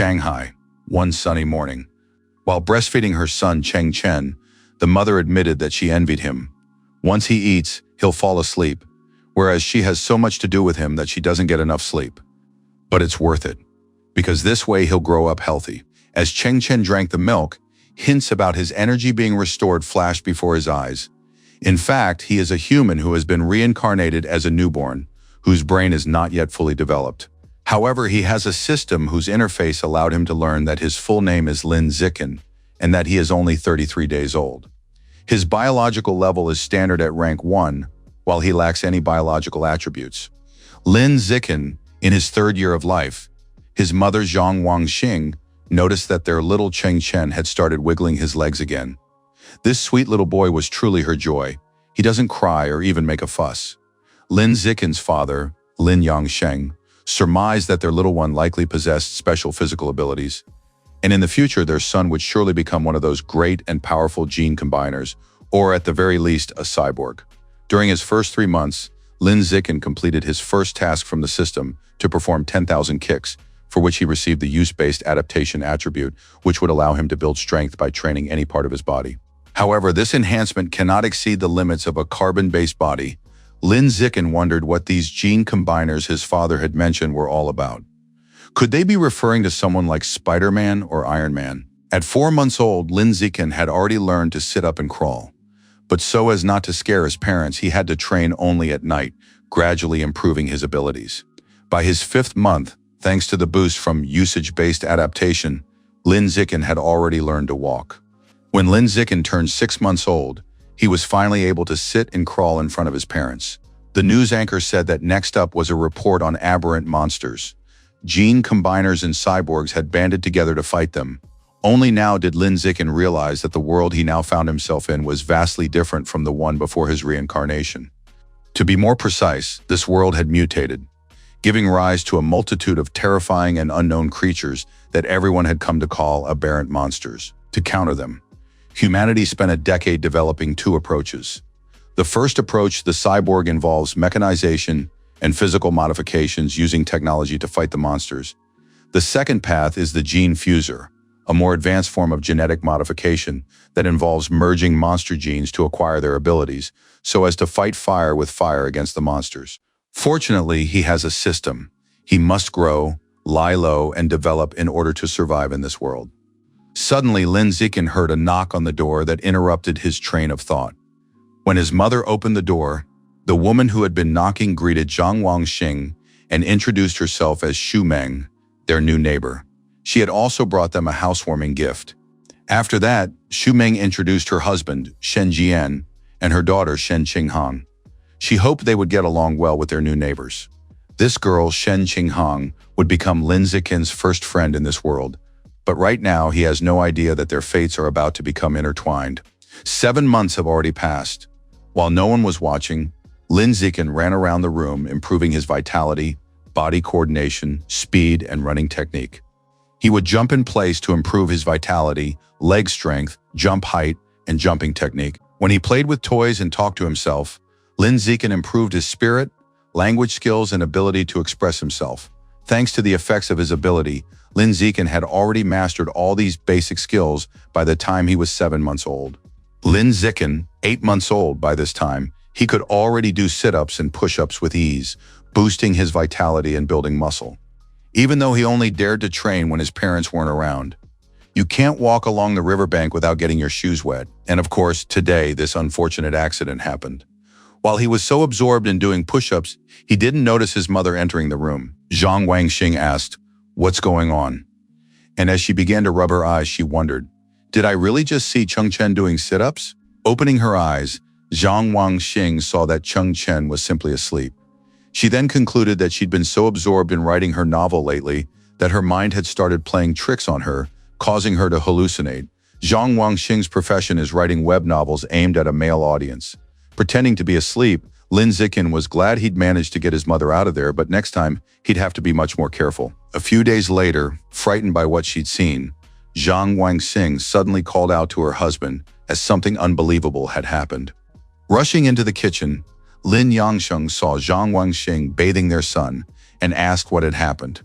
Shanghai, one sunny morning. While breastfeeding her son Cheng Chen, the mother admitted that she envied him. Once he eats, he'll fall asleep, whereas she has so much to do with him that she doesn't get enough sleep. But it's worth it, because this way he'll grow up healthy. As Cheng Chen drank the milk, hints about his energy being restored flashed before his eyes. In fact, he is a human who has been reincarnated as a newborn, whose brain is not yet fully developed. However, he has a system whose interface allowed him to learn that his full name is Lin Zikin and that he is only 33 days old. His biological level is standard at rank 1, while he lacks any biological attributes. Lin Zikin, in his third year of life, his mother Zhang Wangxing noticed that their little Cheng Chen had started wiggling his legs again. This sweet little boy was truly her joy. He doesn't cry or even make a fuss. Lin Zikin's father, Lin Yangsheng, surmised that their little one likely possessed special physical abilities, and in the future their son would surely become one of those great and powerful gene combiners, or at the very least a cyborg. During his first 3 months, Lin Zikin completed his first task from the system to perform 10,000 kicks, for which he received the use-based adaptation attribute, which would allow him to build strength by training any part of his body. However, this enhancement cannot exceed the limits of a carbon-based body. Lin Zikin wondered what these gene combiners his father had mentioned were all about. Could they be referring to someone like Spider-Man or Iron Man? At 4 months old, Lin Zikin had already learned to sit up and crawl. But so as not to scare his parents, he had to train only at night, gradually improving his abilities. By his 5th month, thanks to the boost from usage-based adaptation, Lin Zikin had already learned to walk. When Lin Zikin turned 6 months old, he was finally able to sit and crawl in front of his parents. The news anchor said that next up was a report on aberrant monsters. Gene combiners and cyborgs had banded together to fight them. Only now did Lin Zikin realize that the world he now found himself in was vastly different from the one before his reincarnation. To be more precise, this world had mutated, giving rise to a multitude of terrifying and unknown creatures that everyone had come to call aberrant monsters. To counter them, humanity spent a decade developing 2 approaches. The first approach, the cyborg, involves mechanization and physical modifications using technology to fight the monsters. The second path is the gene fuser, a more advanced form of genetic modification that involves merging monster genes to acquire their abilities so as to fight fire with fire against the monsters. Fortunately, he has a system. He must grow, lie low, and develop in order to survive in this world. Suddenly, Lin Zikin heard a knock on the door that interrupted his train of thought. When his mother opened the door, the woman who had been knocking greeted Zhang Wangxing and introduced herself as Xu Meng, their new neighbor. She had also brought them a housewarming gift. After that, Xu Meng introduced her husband, Shen Jian, and her daughter, Shen Qinghang. She hoped they would get along well with their new neighbors. This girl, Shen Qinghang, would become Lin Zikin's first friend in this world, but right now he has no idea that their fates are about to become intertwined. 7 months have already passed. While no one was watching, Lin Zikin ran around the room, improving his vitality, body coordination, speed, and running technique. He would jump in place to improve his vitality, leg strength, jump height, and jumping technique. When he played with toys and talked to himself, Lin Zikin improved his spirit, language skills, and ability to express himself. Thanks to the effects of his ability, Lin Zikin had already mastered all these basic skills by the time he was 7 months old. Lin Zikin, 8 months old by this time, he could already do sit-ups and push-ups with ease, boosting his vitality and building muscle. Even though he only dared to train when his parents weren't around. You can't walk along the riverbank without getting your shoes wet. And of course, today, this unfortunate accident happened. While he was so absorbed in doing push-ups, he didn't notice his mother entering the room. Zhang Wangxing asked, "What's going on?" And as she began to rub her eyes, she wondered, "Did I really just see Cheng Chen doing sit-ups?" Opening her eyes, Zhang Wangxing saw that Cheng Chen was simply asleep. She then concluded that she'd been so absorbed in writing her novel lately that her mind had started playing tricks on her, causing her to hallucinate. Zhang Wangxing's profession is writing web novels aimed at a male audience. Pretending to be asleep, Lin Zikin was glad he'd managed to get his mother out of there, but next time, he'd have to be much more careful. A few days later, frightened by what she'd seen, Zhang Wangxing suddenly called out to her husband as something unbelievable had happened. Rushing into the kitchen, Lin Yangsheng saw Zhang Wangxing bathing their son and asked what had happened.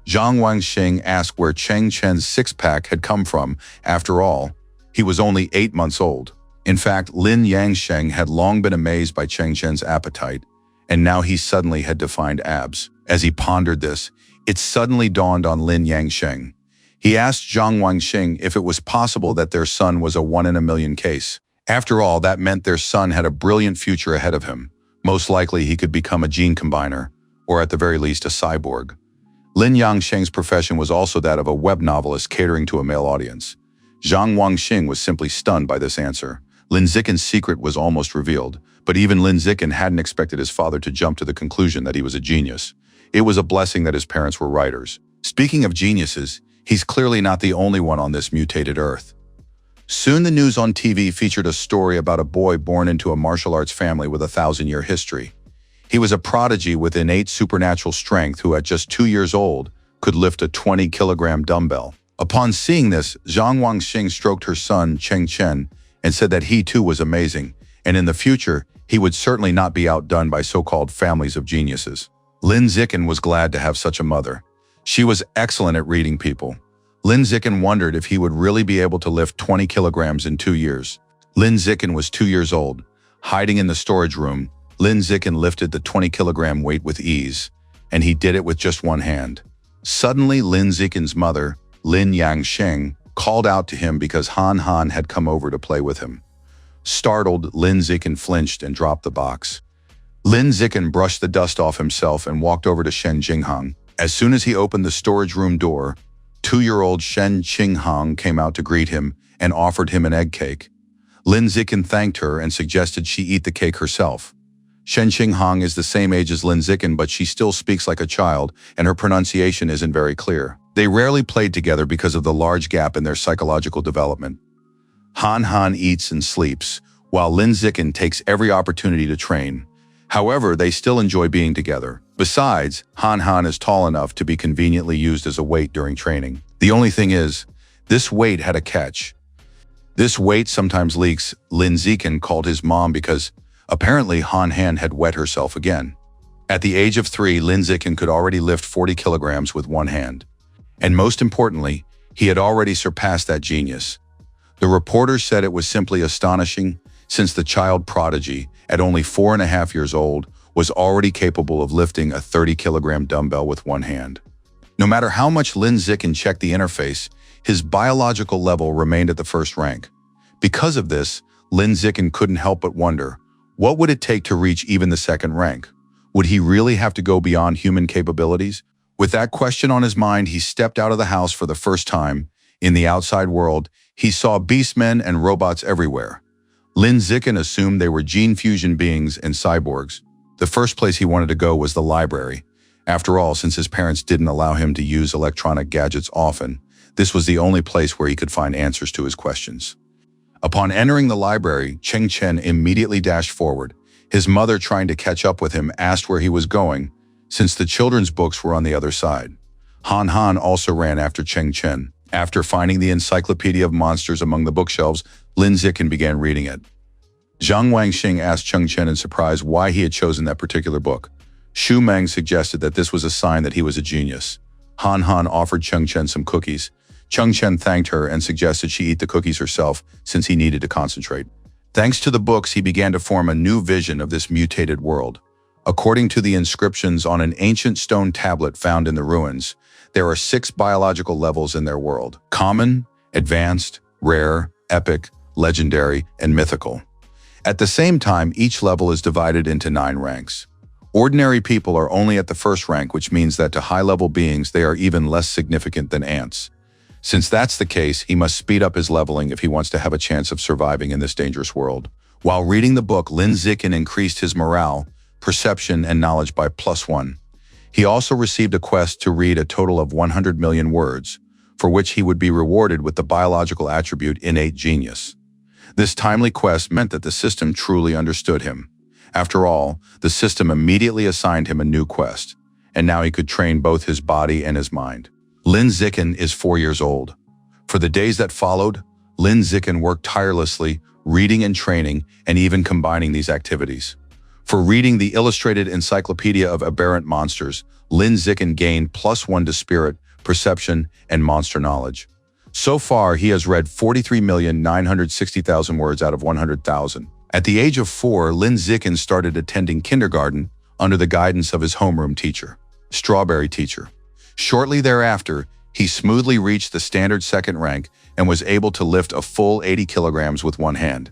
Zhang Wangxing asked where Cheng Chen's six-pack had come from. After all, he was only 8 months old. In fact, Lin Yangsheng had long been amazed by Cheng Chen's appetite, and now he suddenly had defined abs. As he pondered this, it suddenly dawned on Lin Yangsheng. He asked Zhang Wangxing if it was possible that their son was a 1-in-a-million case. After all, that meant their son had a brilliant future ahead of him. Most likely he could become a gene combiner, or at the very least a cyborg. Lin Yangsheng's profession was also that of a web novelist catering to a male audience. Zhang Wangxing was simply stunned by this answer. Lin Zikin's secret was almost revealed, but even Lin Zikin hadn't expected his father to jump to the conclusion that he was a genius. It was a blessing that his parents were writers. Speaking of geniuses, he's clearly not the only one on this mutated Earth. Soon the news on TV featured a story about a boy born into a martial arts family with a 1,000-year history. He was a prodigy with innate supernatural strength who at just 2 years old could lift a 20-kilogram dumbbell. Upon seeing this, Zhang Wangxing stroked her son, Cheng Chen, and said that he too was amazing, and in the future, he would certainly not be outdone by so-called families of geniuses. Lin Zikin was glad to have such a mother. She was excellent at reading people. Lin Zikin wondered if he would really be able to lift 20 kilograms in 2 years. Lin Zikin was 2 years old. Hiding in the storage room, Lin Zikin lifted the 20-kilogram weight with ease, and he did it with just one hand. Suddenly, Lin Zikin's mother, Lin Yangsheng, called out to him because Han Han had come over to play with him. Startled, Lin Zikin flinched and dropped the box. Lin Zikin brushed the dust off himself and walked over to Shen Jinghang. As soon as he opened the storage room door, 2-year-old Shen Qinghang came out to greet him and offered him an egg cake. Lin Zikin thanked her and suggested she eat the cake herself. Shen Qinghang is the same age as Lin Zikin, but she still speaks like a child, and her pronunciation isn't very clear. They rarely played together because of the large gap in their psychological development. Han Han eats and sleeps, while Lin Zikin takes every opportunity to train. However, they still enjoy being together. Besides, Han Han is tall enough to be conveniently used as a weight during training. The only thing is, this weight had a catch. This weight sometimes leaks, Lin Zikin called his mom because apparently Han Han had wet herself again. At the age of 3, Lin Zikin could already lift 40 kilograms with one hand. And most importantly, he had already surpassed that genius. The reporters said it was simply astonishing, since the child prodigy, at only 4.5 years old, was already capable of lifting a 30-kilogram dumbbell with one hand. No matter how much Lin Zikin checked the interface, his biological level remained at the first rank. Because of this, Lin Zikin couldn't help but wonder, what would it take to reach even the second rank? Would he really have to go beyond human capabilities? With that question on his mind, he stepped out of the house for the first time. In the outside world, he saw beastmen and robots everywhere. Lin Zikin assumed they were gene fusion beings and cyborgs. The first place he wanted to go was the library. After all, since his parents didn't allow him to use electronic gadgets often, this was the only place where he could find answers to his questions. Upon entering the library, Cheng Chen immediately dashed forward. His mother, trying to catch up with him, asked where he was going, since the children's books were on the other side. Han Han also ran after Cheng Chen. After finding the Encyclopedia of Monsters among the bookshelves, Lin Zikin began reading it. Zhang Wangxing asked Cheng Chen in surprise why he had chosen that particular book. Xu Meng suggested that this was a sign that he was a genius. Han Han offered Cheng Chen some cookies. Cheng Chen thanked her and suggested she eat the cookies herself since he needed to concentrate. Thanks to the books, he began to form a new vision of this mutated world. According to the inscriptions on an ancient stone tablet found in the ruins, there are 6 biological levels in their world: common, advanced, rare, epic, legendary, and mythical. At the same time, each level is divided into 9 ranks. Ordinary people are only at the first rank, which means that to high-level beings, they are even less significant than ants. Since that's the case, he must speed up his leveling if he wants to have a chance of surviving in this dangerous world. While reading the book, Lin Zikin increased his morale, perception, and knowledge by +1. He also received a quest to read a total of 100 million words, for which he would be rewarded with the biological attribute innate genius. This timely quest meant that the system truly understood him. After all, the system immediately assigned him a new quest, and now he could train both his body and his mind. Lin Zikin is 4 years old. For the days that followed, Lin Zikin worked tirelessly, reading and training, and even combining these activities. For reading the illustrated Encyclopedia of Aberrant Monsters, Lin Zikin gained +1 to spirit, perception, and monster knowledge. So far, he has read 43,960,000 words out of 100,000. At the age of 4, Lin Zikin started attending kindergarten under the guidance of his homeroom teacher, Strawberry Teacher. Shortly thereafter, he smoothly reached the standard second rank and was able to lift a full 80 kilograms with one hand.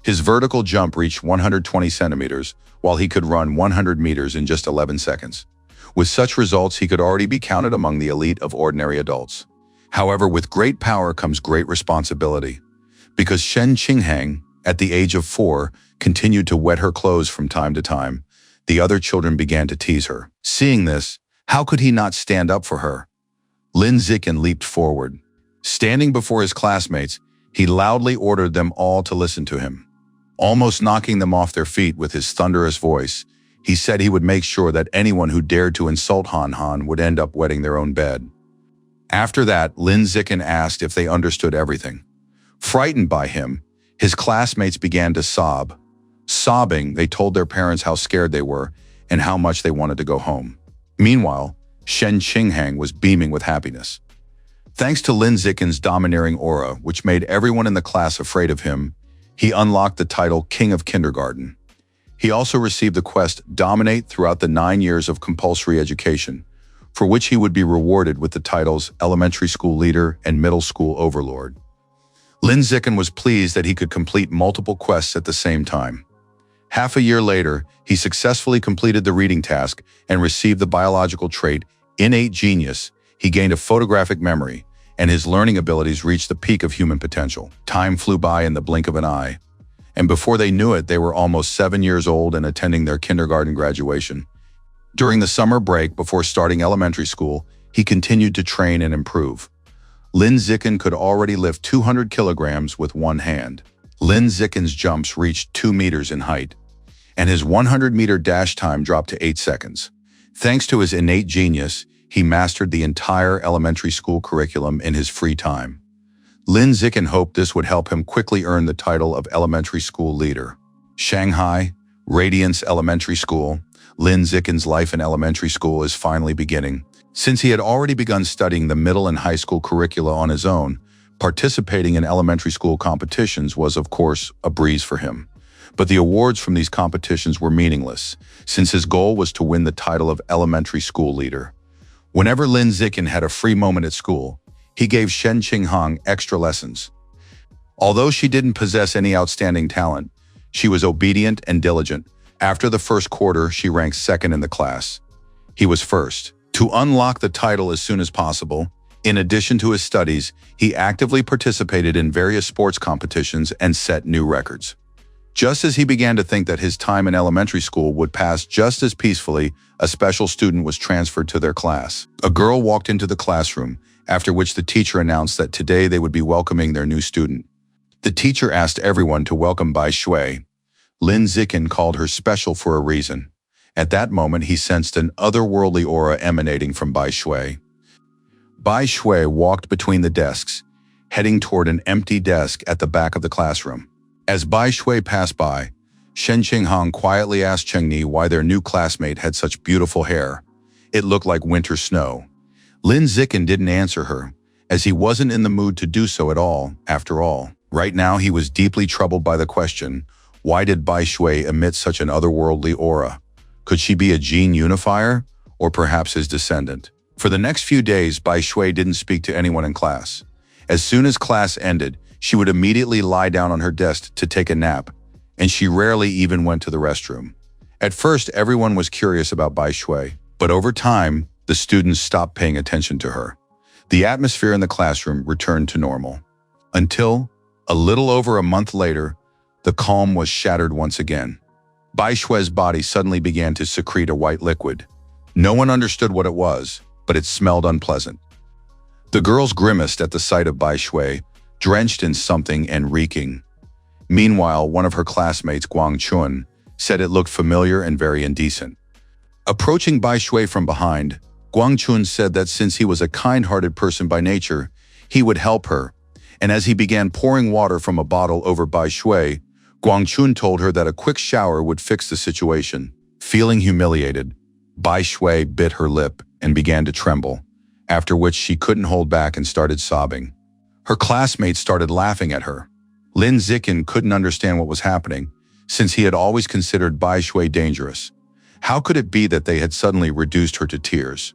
His vertical jump reached 120 centimeters, while he could run 100 meters in just 11 seconds. With such results, he could already be counted among the elite of ordinary adults. However, with great power comes great responsibility. Because Shen Qinghang, at the age of 4, continued to wet her clothes from time to time, the other children began to tease her. Seeing this, how could he not stand up for her? Lin Zikin leaped forward. Standing before his classmates, he loudly ordered them all to listen to him. Almost knocking them off their feet with his thunderous voice, he said he would make sure that anyone who dared to insult Han Han would end up wetting their own bed. After that, Lin Zikin asked if they understood everything. Frightened by him, his classmates began to sob. Sobbing, they told their parents how scared they were and how much they wanted to go home. Meanwhile, Shen Qinghang was beaming with happiness. Thanks to Lin Zikin's domineering aura, which made everyone in the class afraid of him, he unlocked the title King of Kindergarten. He also received the quest Dominate throughout the 9 years of compulsory education, for which he would be rewarded with the titles Elementary School Leader and Middle School Overlord. Lin Zikin was pleased that he could complete multiple quests at the same time. Half a year later, he successfully completed the reading task and received the biological trait Innate Genius. He gained a photographic memory, and his learning abilities reached the peak of human potential. Time flew by in the blink of an eye, and before they knew it, they were almost 7 years old and attending their kindergarten graduation. During the summer break before starting elementary school, he continued to train and improve. Lin Zikin could already lift 200 kilograms with one hand. Lin Zikin's jumps reached 2 meters in height, and his 100-meter dash time dropped to 8 seconds. Thanks to his innate genius, he mastered the entire elementary school curriculum in his free time. Lin Zikin hoped this would help him quickly earn the title of elementary school leader. Shanghai, Radiance Elementary School. Lin Zikin's life in elementary school is finally beginning. Since he had already begun studying the middle and high school curricula on his own, participating in elementary school competitions was, of course, a breeze for him. But the awards from these competitions were meaningless, since his goal was to win the title of elementary school leader. Whenever Lin Zikin had a free moment at school, he gave Shen Qinghang extra lessons. Although she didn't possess any outstanding talent, she was obedient and diligent. After the first quarter, she ranked second in the class. He was first. To unlock the title as soon as possible, in addition to his studies, he actively participated in various sports competitions and set new records. Just as he began to think that his time in elementary school would pass just as peacefully, a special student was transferred to their class. A girl walked into the classroom, after which the teacher announced that today they would be welcoming their new student. The teacher asked everyone to welcome Bai Shui. Lin Zikin called her special for a reason. At that moment, he sensed an otherworldly aura emanating from Bai Shui. Bai Shui walked between the desks, heading toward an empty desk at the back of the classroom. As Bai Shui passed by, Shen Qinghang quietly asked Chengni why their new classmate had such beautiful hair. It looked like winter snow. Lin Zikin didn't answer her, as he wasn't in the mood to do so at all, after all. Right now, he was deeply troubled by the question, why did Bai Shui emit such an otherworldly aura? Could she be a gene unifier, or perhaps his descendant? For the next few days, Bai Shui didn't speak to anyone in class. As soon as class ended, she would immediately lie down on her desk to take a nap, and she rarely even went to the restroom. At first, everyone was curious about Bai Shui, but over time, the students stopped paying attention to her. The atmosphere in the classroom returned to normal. Until, a little over a month later, the calm was shattered once again. Bai Shui's body suddenly began to secrete a white liquid. No one understood what it was, but it smelled unpleasant. The girls grimaced at the sight of Bai Shui, drenched in something and reeking. Meanwhile, one of her classmates, Guang Chun, said it looked familiar and very indecent. Approaching Bai Shui from behind, Guang Chun said that since he was a kind-hearted person by nature, he would help her, and as he began pouring water from a bottle over Bai Shui, Guang Chun told her that a quick shower would fix the situation. Feeling humiliated, Bai Shui bit her lip and began to tremble, after which she couldn't hold back and started sobbing. Her classmates started laughing at her. Lin Zikin couldn't understand what was happening, since he had always considered Bai Shui dangerous. How could it be that they had suddenly reduced her to tears?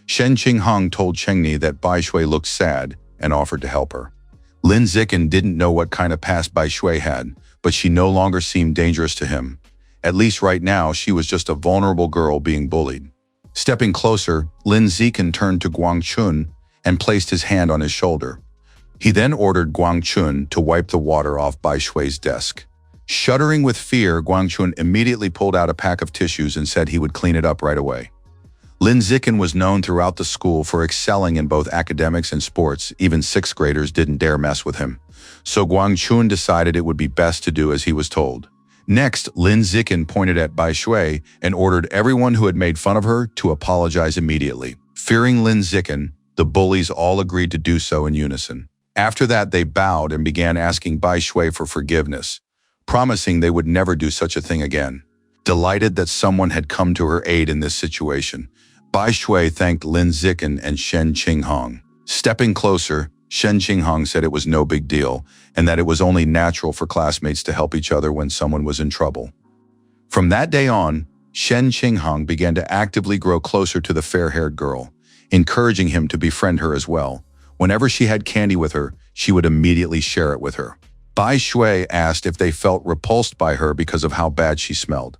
Shen Qinghong told Chengni that Bai Shui looked sad and offered to help her. Lin Zikin didn't know what kind of past Bai Shui had, but she no longer seemed dangerous to him. At least right now, she was just a vulnerable girl being bullied. Stepping closer, Lin Zikin turned to Guang Chun and placed his hand on his shoulder. He then ordered Guang Chun to wipe the water off Bai Shui's desk. Shuddering with fear, Guang Chun immediately pulled out a pack of tissues and said he would clean it up right away. Lin Zikin was known throughout the school for excelling in both academics and sports. Even sixth graders didn't dare mess with him. So Guang Chun decided it would be best to do as he was told. Next, Lin Zikin pointed at Bai Shui and ordered everyone who had made fun of her to apologize immediately. Fearing Lin Zikin, the bullies all agreed to do so in unison. After that, they bowed and began asking Bai Shui for forgiveness, promising they would never do such a thing again. Delighted that someone had come to her aid in this situation, Bai Shui thanked Lin Zikin and Shen Qinghong. Stepping closer, Shen Qinghong said it was no big deal and that it was only natural for classmates to help each other when someone was in trouble. From that day on, Shen Qinghong began to actively grow closer to the fair-haired girl, encouraging him to befriend her as well. Whenever she had candy with her, she would immediately share it with her. Bai Shui asked if they felt repulsed by her because of how bad she smelled.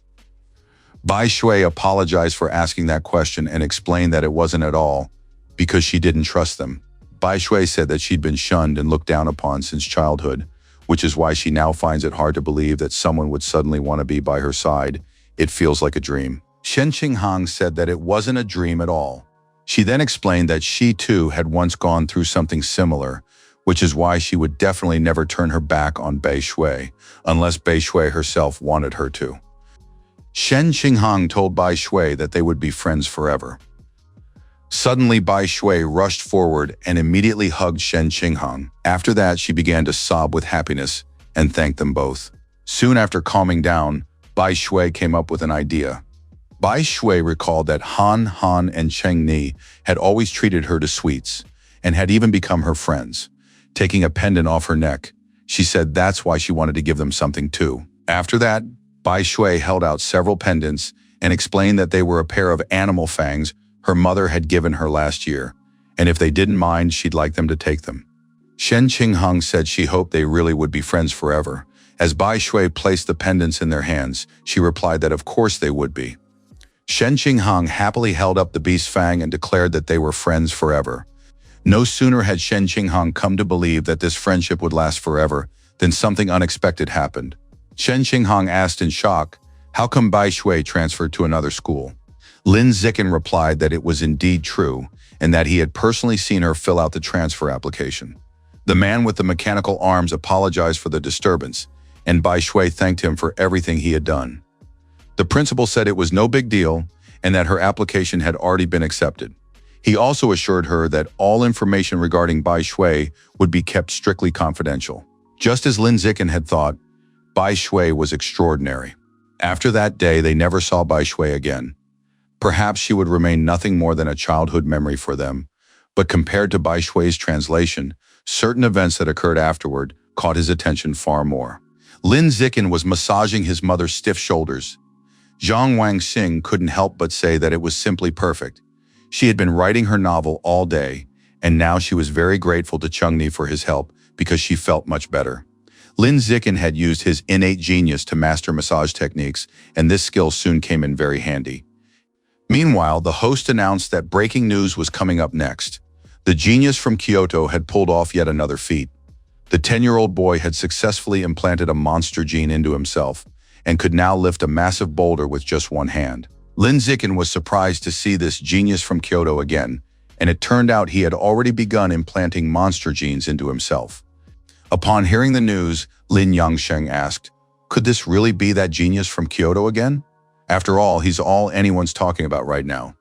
Bai Shui apologized for asking that question and explained that it wasn't at all because she didn't trust them. Bai Shui said that she'd been shunned and looked down upon since childhood, which is why she now finds it hard to believe that someone would suddenly want to be by her side. It feels like a dream. Shen Qinghong said that it wasn't a dream at all. She then explained that she too had once gone through something similar, which is why she would definitely never turn her back on Bai Shui, unless Bai Shui herself wanted her to. Shen Qinghong told Bai Shui that they would be friends forever. Suddenly, Bai Shui rushed forward and immediately hugged Shen Qinghong. After that, she began to sob with happiness and thanked them both. Soon after calming down, Bai Shui came up with an idea. Bai Shui recalled that Han, and Cheng Ni had always treated her to sweets and had even become her friends. Taking a pendant off her neck, she said that's why she wanted to give them something too. After that, Bai Shui held out several pendants and explained that they were a pair of animal fangs her mother had given her last year, and if they didn't mind, she'd like them to take them. Shen Qinghong said she hoped they really would be friends forever. As Bai Shui placed the pendants in their hands, she replied that of course they would be. Shen Qinghong happily held up the beast fang and declared that they were friends forever. No sooner had Shen Qinghong come to believe that this friendship would last forever than something unexpected happened. Shen Qinghong asked in shock, how come Bai Shui transferred to another school? Lin Zikin replied that it was indeed true and that he had personally seen her fill out the transfer application. The man with the mechanical arms apologized for the disturbance, and Bai Shui thanked him for everything he had done. The principal said it was no big deal and that her application had already been accepted. He also assured her that all information regarding Bai Shui would be kept strictly confidential. Just as Lin Zikin had thought, Bai Shui was extraordinary. After that day, they never saw Bai Shui again. Perhaps she would remain nothing more than a childhood memory for them, but compared to Bai Shui's translation, certain events that occurred afterward caught his attention far more. Lin Zikin was massaging his mother's stiff shoulders. Zhang Wangxing couldn't help but say that it was simply perfect. She had been writing her novel all day, and now she was very grateful to Chengni for his help because she felt much better. Lin Zikin had used his innate genius to master massage techniques, and this skill soon came in very handy. Meanwhile, the host announced that breaking news was coming up next. The genius from Kyoto had pulled off yet another feat. The 10-year-old boy had successfully implanted a monster gene into himself and could now lift a massive boulder with just one hand. Lin Zikin was surprised to see this genius from Kyoto again, and it turned out he had already begun implanting monster genes into himself. Upon hearing the news, Lin Yangsheng asked, could this really be that genius from Kyoto again? After all, he's all anyone's talking about right now.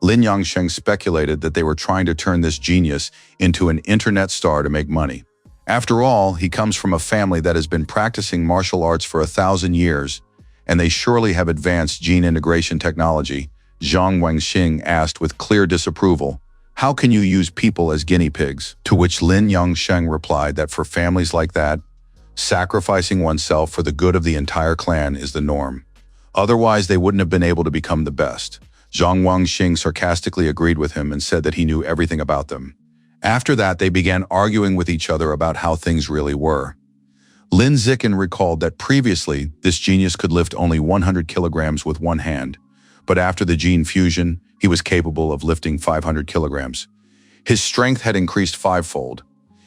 Lin Yangsheng speculated that they were trying to turn this genius into an internet star to make money. After all, he comes from a family that has been practicing martial arts for 1,000 years, and they surely have advanced gene integration technology, Zhang Wangxing asked with clear disapproval, "How can you use people as guinea pigs?" To which Lin Yongsheng replied that for families like that, sacrificing oneself for the good of the entire clan is the norm. Otherwise, they wouldn't have been able to become the best. Zhang Wangxing sarcastically agreed with him and said that he knew everything about them. After that, they began arguing with each other about how things really were. Lin Zikin recalled that previously, this genius could lift only 100 kilograms with one hand, but after the gene fusion, he was capable of lifting 500 kilograms. His strength had increased fivefold.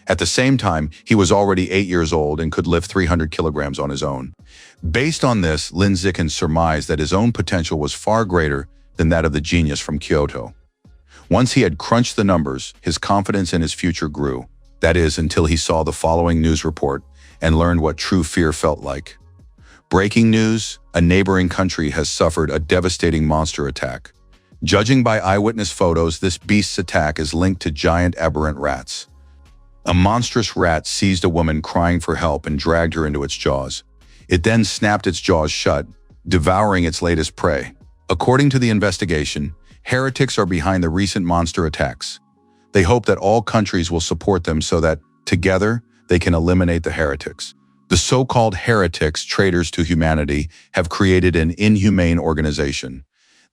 At the same time, he was already 8 years old and could lift 300 kilograms on his own. Based on this, Lin Zikin surmised that his own potential was far greater than that of the genius from Kyoto. Once he had crunched the numbers, his confidence in his future grew. That is, until he saw the following news report and learned what true fear felt like. Breaking news: a neighboring country has suffered a devastating monster attack. Judging by eyewitness photos, this beast's attack is linked to giant aberrant rats. A monstrous rat seized a woman crying for help and dragged her into its jaws. It then snapped its jaws shut, devouring its latest prey. According to the investigation, heretics are behind the recent monster attacks. They hope that all countries will support them so that, together, they can eliminate the heretics. The so-called heretics, traitors to humanity, have created an inhumane organization.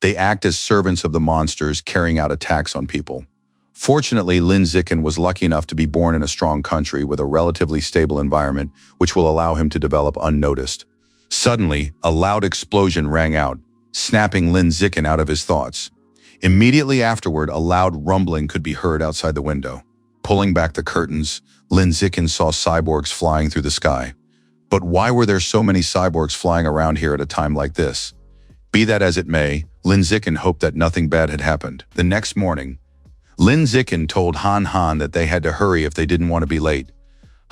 They act as servants of the monsters, carrying out attacks on people. Fortunately, Lin Zikin was lucky enough to be born in a strong country with a relatively stable environment, which will allow him to develop unnoticed. Suddenly, a loud explosion rang out, snapping Lin Zikin out of his thoughts. Immediately afterward, a loud rumbling could be heard outside the window. Pulling back the curtains, Lin Zikin saw cyborgs flying through the sky. But why were there so many cyborgs flying around here at a time like this? Be that as it may, Lin Zikin hoped that nothing bad had happened. The next morning, Lin Zikin told Han Han that they had to hurry if they didn't want to be late.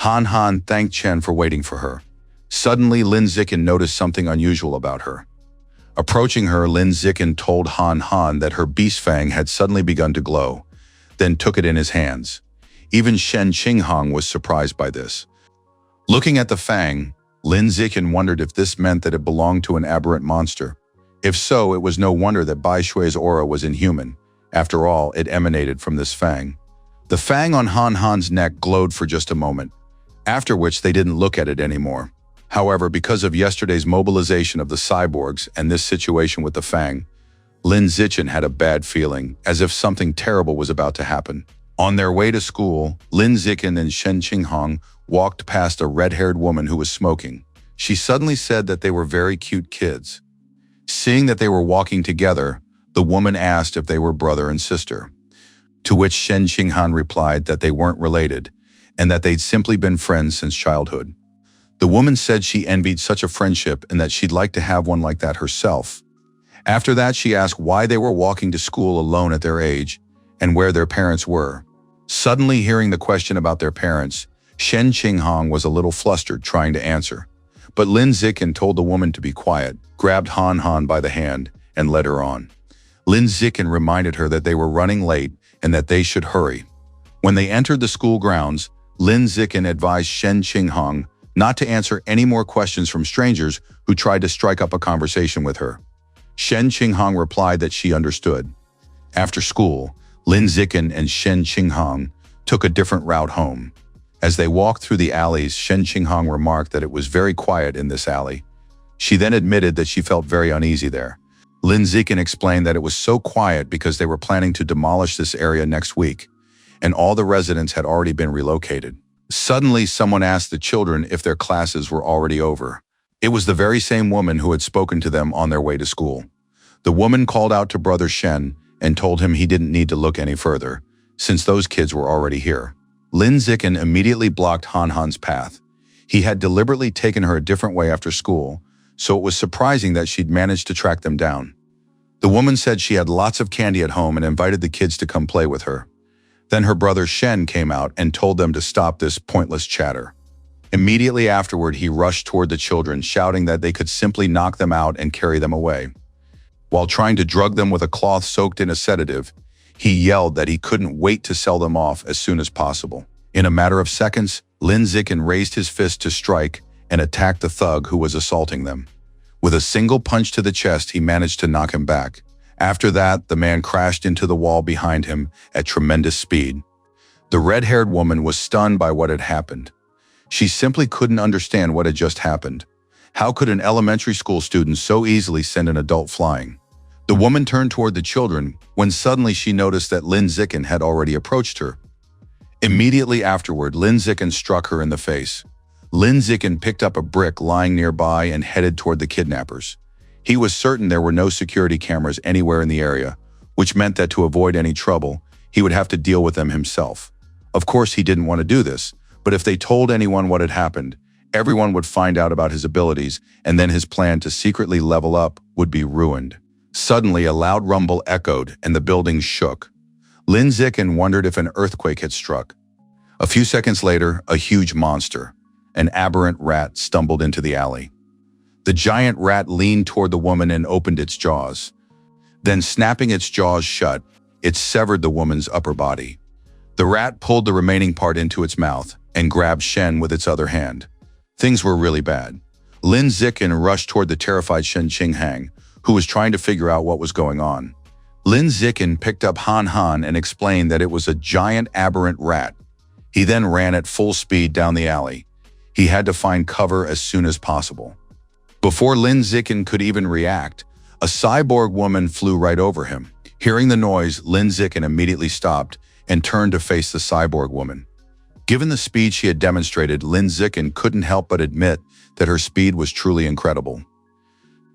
Han Han thanked Chen for waiting for her. Suddenly, Lin Zikin noticed something unusual about her. Approaching her, Lin Zikin told Han Han that her beast fang had suddenly begun to glow, then took it in his hands. Even Shen Qinghong was surprised by this. Looking at the fang, Lin Zikin wondered if this meant that it belonged to an aberrant monster. If so, it was no wonder that Bai Shui's aura was inhuman. After all, it emanated from this fang. The fang on Han Han's neck glowed for just a moment, after which they didn't look at it anymore. However, because of yesterday's mobilization of the cyborgs and this situation with the fang, Lin Zikin had a bad feeling, as if something terrible was about to happen. On their way to school, Lin Zikin and Shen Qinghong walked past a red-haired woman who was smoking. She suddenly said that they were very cute kids. Seeing that they were walking together, the woman asked if they were brother and sister, to which Shen Qinghan replied that they weren't related and that they'd simply been friends since childhood. The woman said she envied such a friendship and that she'd like to have one like that herself. After that, she asked why they were walking to school alone at their age and where their parents were. Suddenly hearing the question about their parents, Shen Qinghong was a little flustered trying to answer. But Lin Zikin told the woman to be quiet, grabbed Han Han by the hand, and led her on. Lin Zikin reminded her that they were running late and that they should hurry. When they entered the school grounds, Lin Zikin advised Shen Qinghong not to answer any more questions from strangers who tried to strike up a conversation with her. Shen Qinghong replied that she understood. After school, Lin Zikin and Shen Qinghong took a different route home. As they walked through the alleys, Shen Qinghong remarked that it was very quiet in this alley. She then admitted that she felt very uneasy there. Lin Zikin explained that it was so quiet because they were planning to demolish this area next week, and all the residents had already been relocated. Suddenly, someone asked the children if their classes were already over. It was the very same woman who had spoken to them on their way to school. The woman called out to Brother Shen and told him he didn't need to look any further, since those kids were already here. Lin Zikin immediately blocked Han Han's path. He had deliberately taken her a different way after school, so it was surprising that she'd managed to track them down. The woman said she had lots of candy at home and invited the kids to come play with her. Then her brother Shen came out and told them to stop this pointless chatter. Immediately afterward, he rushed toward the children, shouting that they could simply knock them out and carry them away. While trying to drug them with a cloth soaked in a sedative, he yelled that he couldn't wait to sell them off as soon as possible. In a matter of seconds, Lin Zikin raised his fist to strike and attacked the thug who was assaulting them. With a single punch to the chest, he managed to knock him back. After that, the man crashed into the wall behind him at tremendous speed. The red-haired woman was stunned by what had happened. She simply couldn't understand what had just happened. How could an elementary school student so easily send an adult flying? The woman turned toward the children when suddenly she noticed that Lin Zicken had already approached her. Immediately afterward, Lin Zicken struck her in the face. Lin Zicken picked up a brick lying nearby and headed toward the kidnappers. He was certain there were no security cameras anywhere in the area, which meant that to avoid any trouble, he would have to deal with them himself. Of course, he didn't want to do this, but if they told anyone what had happened, everyone would find out about his abilities, and then his plan to secretly level up would be ruined. Suddenly, a loud rumble echoed and the building shook. Lin Zicken wondered if an earthquake had struck. A few seconds later, a huge monster, an aberrant rat, stumbled into the alley. The giant rat leaned toward the woman and opened its jaws. Then, snapping its jaws shut, it severed the woman's upper body. The rat pulled the remaining part into its mouth and grabbed Shen with its other hand. Things were really bad. Lin Zicken rushed toward the terrified Shen Qinghang, who was trying to figure out what was going on. Lin Zicken picked up Han Han and explained that it was a giant aberrant rat. He then ran at full speed down the alley. He had to find cover as soon as possible. Before Lin Zicken could even react, a cyborg woman flew right over him. Hearing the noise, Lin Zicken immediately stopped and turned to face the cyborg woman. Given the speed she had demonstrated, Lin Zicken couldn't help but admit that her speed was truly incredible.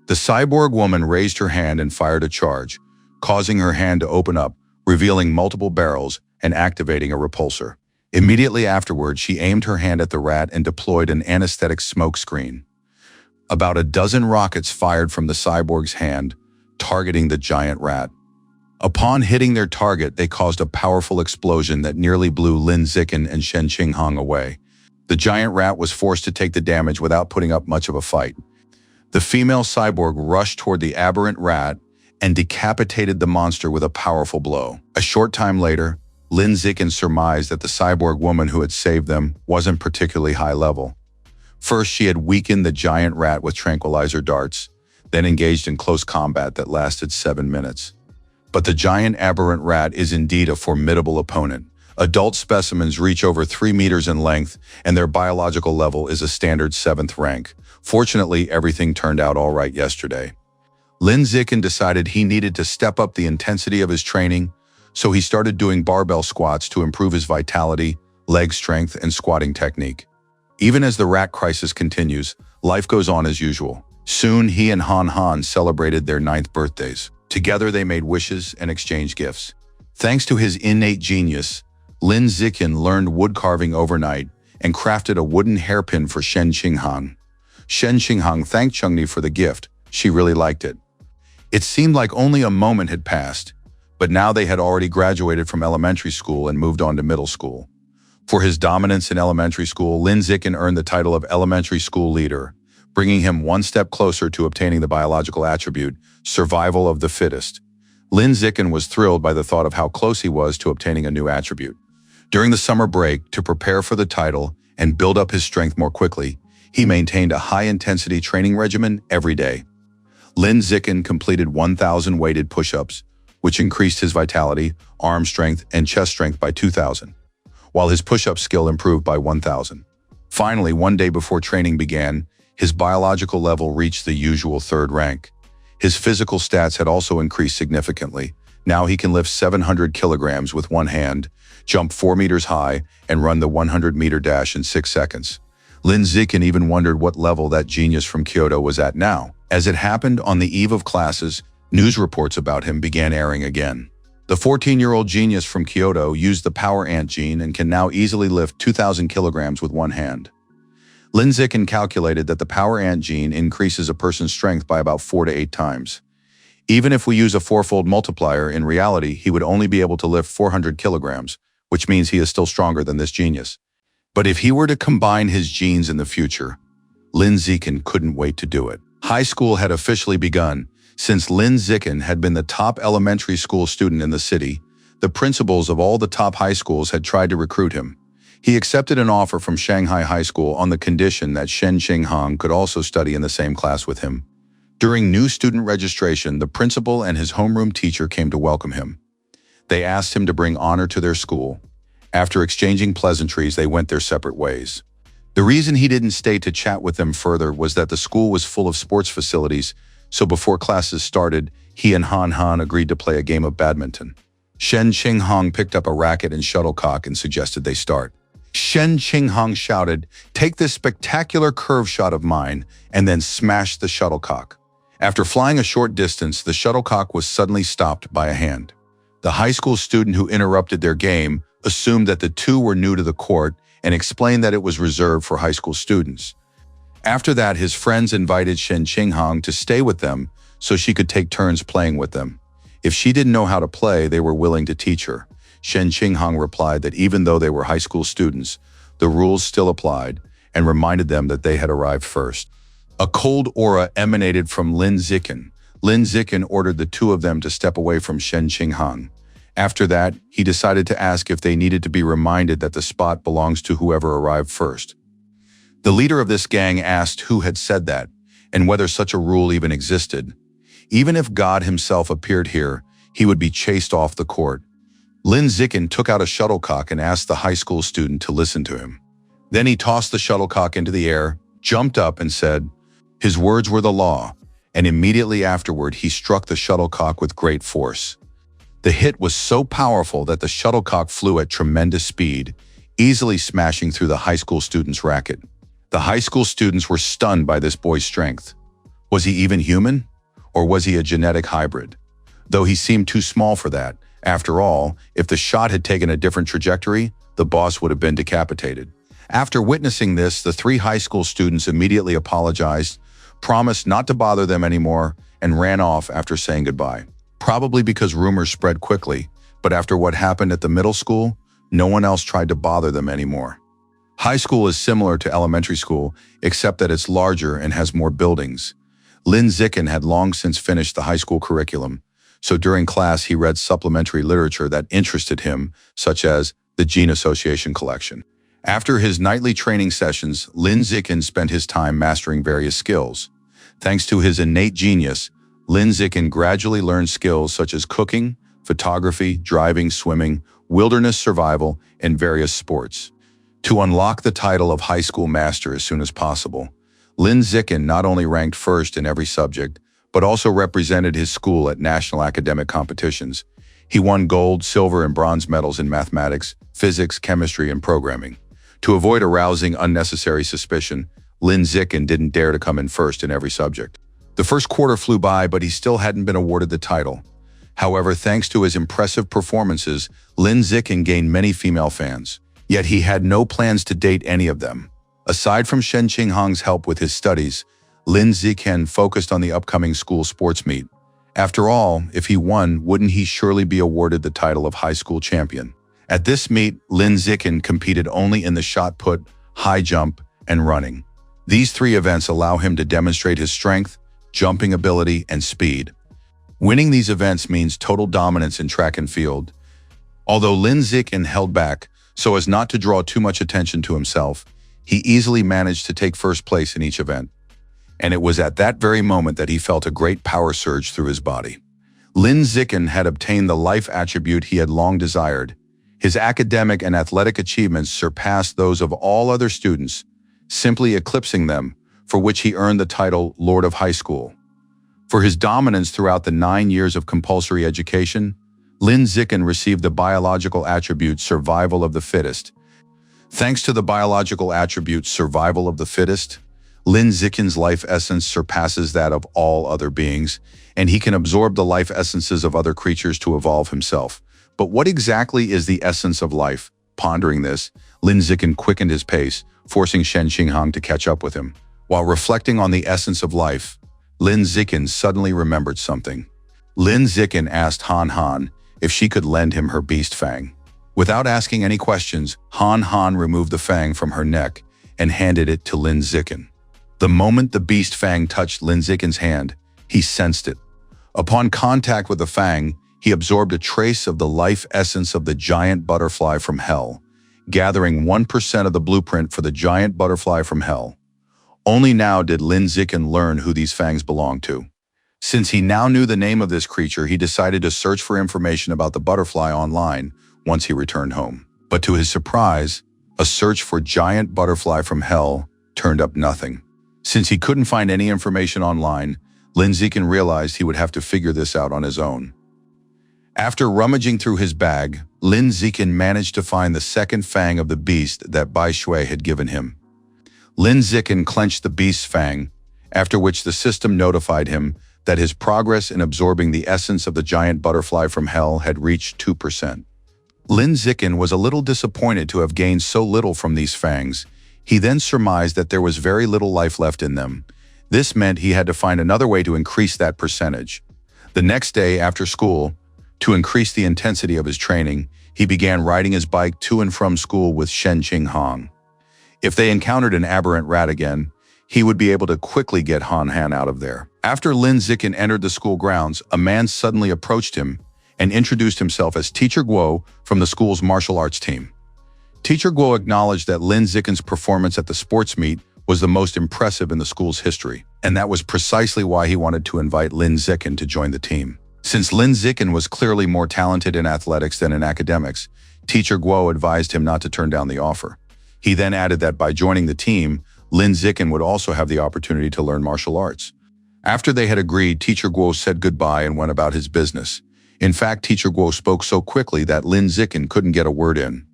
The cyborg woman raised her hand and fired a charge, causing her hand to open up, revealing multiple barrels and activating a repulsor. Immediately afterward, she aimed her hand at the rat and deployed an anesthetic smoke screen. About a dozen rockets fired from the cyborg's hand, targeting the giant rat. Upon hitting their target, they caused a powerful explosion that nearly blew Lin Zicken and Shen Qinghang away. The giant rat was forced to take the damage without putting up much of a fight. The female cyborg rushed toward the aberrant rat and decapitated the monster with a powerful blow. A short time later, Lin Zicken surmised that the cyborg woman who had saved them wasn't particularly high level. First, she had weakened the giant rat with tranquilizer darts, then engaged in close combat that lasted 7 minutes. But the giant aberrant rat is indeed a formidable opponent. Adult specimens reach over 3 meters in length, and their biological level is a standard 7th rank. Fortunately, everything turned out all right yesterday. Lin Zicken decided he needed to step up the intensity of his training, so he started doing barbell squats to improve his vitality, leg strength, and squatting technique. Even as the rat crisis continues, life goes on as usual. Soon, he and Han Han celebrated their 9th birthdays. Together, they made wishes and exchanged gifts. Thanks to his innate genius, Lin Zicken learned wood carving overnight and crafted a wooden hairpin for Shen Qinghang. Shen Qinghang thanked Chengni for the gift. She really liked it. It seemed like only a moment had passed, but now they had already graduated from elementary school and moved on to middle school. For his dominance in elementary school, Lin Zicken earned the title of elementary school leader, bringing him one step closer to obtaining the biological attribute, survival of the fittest. Lin Zicken was thrilled by the thought of how close he was to obtaining a new attribute. During the summer break, to prepare for the title and build up his strength more quickly, he maintained a high-intensity training regimen every day. Lin Zicken completed 1,000 weighted push-ups, which increased his vitality, arm strength, and chest strength by 2,000, while his push-up skill improved by 1,000. Finally, one day before training began, his biological level reached the usual 3rd rank. His physical stats had also increased significantly. Now he can lift 700 kilograms with one hand, jump 4 meters high, and run the 100-meter dash in 6 seconds. Lin Zicken even wondered what level that genius from Kyoto was at now. As it happened on the eve of classes, news reports about him began airing again. The 14-year-old genius from Kyoto used the power ant gene and can now easily lift 2,000 kilograms with one hand. Lin Zicken calculated that the power ant gene increases a person's strength by about 4 to 8 times. Even if we use a 4-fold multiplier, in reality, he would only be able to lift 400 kilograms, which means he is still stronger than this genius. But if he were to combine his genes in the future, Lin Zicken couldn't wait to do it. High school had officially begun. Since Lin Zicken had been the top elementary school student in the city, the principals of all the top high schools had tried to recruit him. He accepted an offer from Shanghai High School on the condition that Shen Qinghang could also study in the same class with him. During new student registration, the principal and his homeroom teacher came to welcome him. They asked him to bring honor to their school. After exchanging pleasantries, they went their separate ways. The reason he didn't stay to chat with them further was that the school was full of sports facilities, so before classes started, he and Han Han agreed to play a game of badminton. Shen Qinghong picked up a racket and shuttlecock and suggested they start. Shen Qinghong shouted, "Take this spectacular curve shot of mine," and then smashed the shuttlecock. After flying a short distance, the shuttlecock was suddenly stopped by a hand. The high school student who interrupted their game assumed that the two were new to the court and explained that it was reserved for high school students. After that, his friends invited Shen Qinghong to stay with them so she could take turns playing with them. If she didn't know how to play, they were willing to teach her. Shen Qinghong replied that even though they were high school students, the rules still applied and reminded them that they had arrived first. A cold aura emanated from Lin Zikin. Lin Zikin ordered the two of them to step away from Shen Qinghong. After that, he decided to ask if they needed to be reminded that the spot belongs to whoever arrived first. The leader of this gang asked who had said that, and whether such a rule even existed. Even if God himself appeared here, he would be chased off the court. Lin Zikin took out a shuttlecock and asked the high school student to listen to him. Then he tossed the shuttlecock into the air, jumped up and said, his words were the law, and immediately afterward he struck the shuttlecock with great force. The hit was so powerful that the shuttlecock flew at tremendous speed, easily smashing through the high school student's racket. The high school students were stunned by this boy's strength. Was he even human? Or was he a genetic hybrid? Though he seemed too small for that. After all, if the shot had taken a different trajectory, the boss would have been decapitated. After witnessing this, the three high school students immediately apologized, promised not to bother them anymore, and ran off after saying goodbye. Probably because rumors spread quickly, but after what happened at the middle school, no one else tried to bother them anymore. High school is similar to elementary school, except that it's larger and has more buildings. Lin Zikin had long since finished the high school curriculum, so during class he read supplementary literature that interested him, such as the Gene Association collection. After his nightly training sessions, Lin Zikin spent his time mastering various skills. Thanks to his innate genius, Lin Zikin gradually learned skills such as cooking, photography, driving, swimming, wilderness survival, and various sports. To unlock the title of high school master as soon as possible, Lin Zikin not only ranked first in every subject, but also represented his school at national academic competitions. He won gold, silver, and bronze medals in mathematics, physics, chemistry, and programming. To avoid arousing unnecessary suspicion, Lin Zikin didn't dare to come in first in every subject. The first quarter flew by, but he still hadn't been awarded the title. However, thanks to his impressive performances, Lin Zikin gained many female fans. Yet he had no plans to date any of them. Aside from Shen Qinghong's help with his studies, Lin Zikin focused on the upcoming school sports meet. After all, if he won, wouldn't he surely be awarded the title of high school champion? At this meet, Lin Zikin competed only in the shot put, high jump, and running. These three events allow him to demonstrate his strength, jumping ability, and speed. Winning these events means total dominance in track and field. Although Lin Zikin held back so as not to draw too much attention to himself, he easily managed to take first place in each event. And it was at that very moment that he felt a great power surge through his body. Lin Zikin had obtained the life attribute he had long desired. His academic and athletic achievements surpassed those of all other students, simply eclipsing them, for which he earned the title Lord of High School. For his dominance throughout the 9 years of compulsory education, Lin Zikin received the biological attribute Survival of the Fittest. Thanks to the biological attribute Survival of the Fittest, Lin Zikin's life essence surpasses that of all other beings, and he can absorb the life essences of other creatures to evolve himself. But what exactly is the essence of life? Pondering this, Lin Zikin quickened his pace, forcing Shen Qinghong to catch up with him. While reflecting on the essence of life, Lin Zikin suddenly remembered something. Lin Zikin asked Han Han if she could lend him her beast fang. Without asking any questions, Han Han removed the fang from her neck and handed it to Lin Zikin. The moment the beast fang touched Lin Zikin's hand, he sensed it. Upon contact with the fang, he absorbed a trace of the life essence of the giant butterfly from hell, gathering 1% of the blueprint for the giant butterfly from hell. Only now did Lin Zikin learn who these fangs belonged to. Since he now knew the name of this creature, he decided to search for information about the butterfly online once he returned home. But to his surprise, a search for giant butterfly from hell turned up nothing. Since he couldn't find any information online, Lin Zikin realized he would have to figure this out on his own. After rummaging through his bag, Lin Zikin managed to find the second fang of the beast that Bai Shui had given him. Lin Zikin clenched the beast's fang, after which the system notified him that his progress in absorbing the essence of the giant butterfly from hell had reached 2%. Lin Zikin was a little disappointed to have gained so little from these fangs. He then surmised that there was very little life left in them. This meant he had to find another way to increase that percentage. The next day after school, to increase the intensity of his training, he began riding his bike to and from school with Shen Qinghang. If they encountered an aberrant rat again, he would be able to quickly get Han Han out of there. After Lin Zikin entered the school grounds, a man suddenly approached him and introduced himself as Teacher Guo from the school's martial arts team. Teacher Guo acknowledged that Lin Zikin's performance at the sports meet was the most impressive in the school's history, and that was precisely why he wanted to invite Lin Zikin to join the team. Since Lin Zikin was clearly more talented in athletics than in academics, Teacher Guo advised him not to turn down the offer. He then added that by joining the team, Lin Zikin would also have the opportunity to learn martial arts. After they had agreed, Teacher Guo said goodbye and went about his business. In fact, Teacher Guo spoke so quickly that Lin Zikin couldn't get a word in.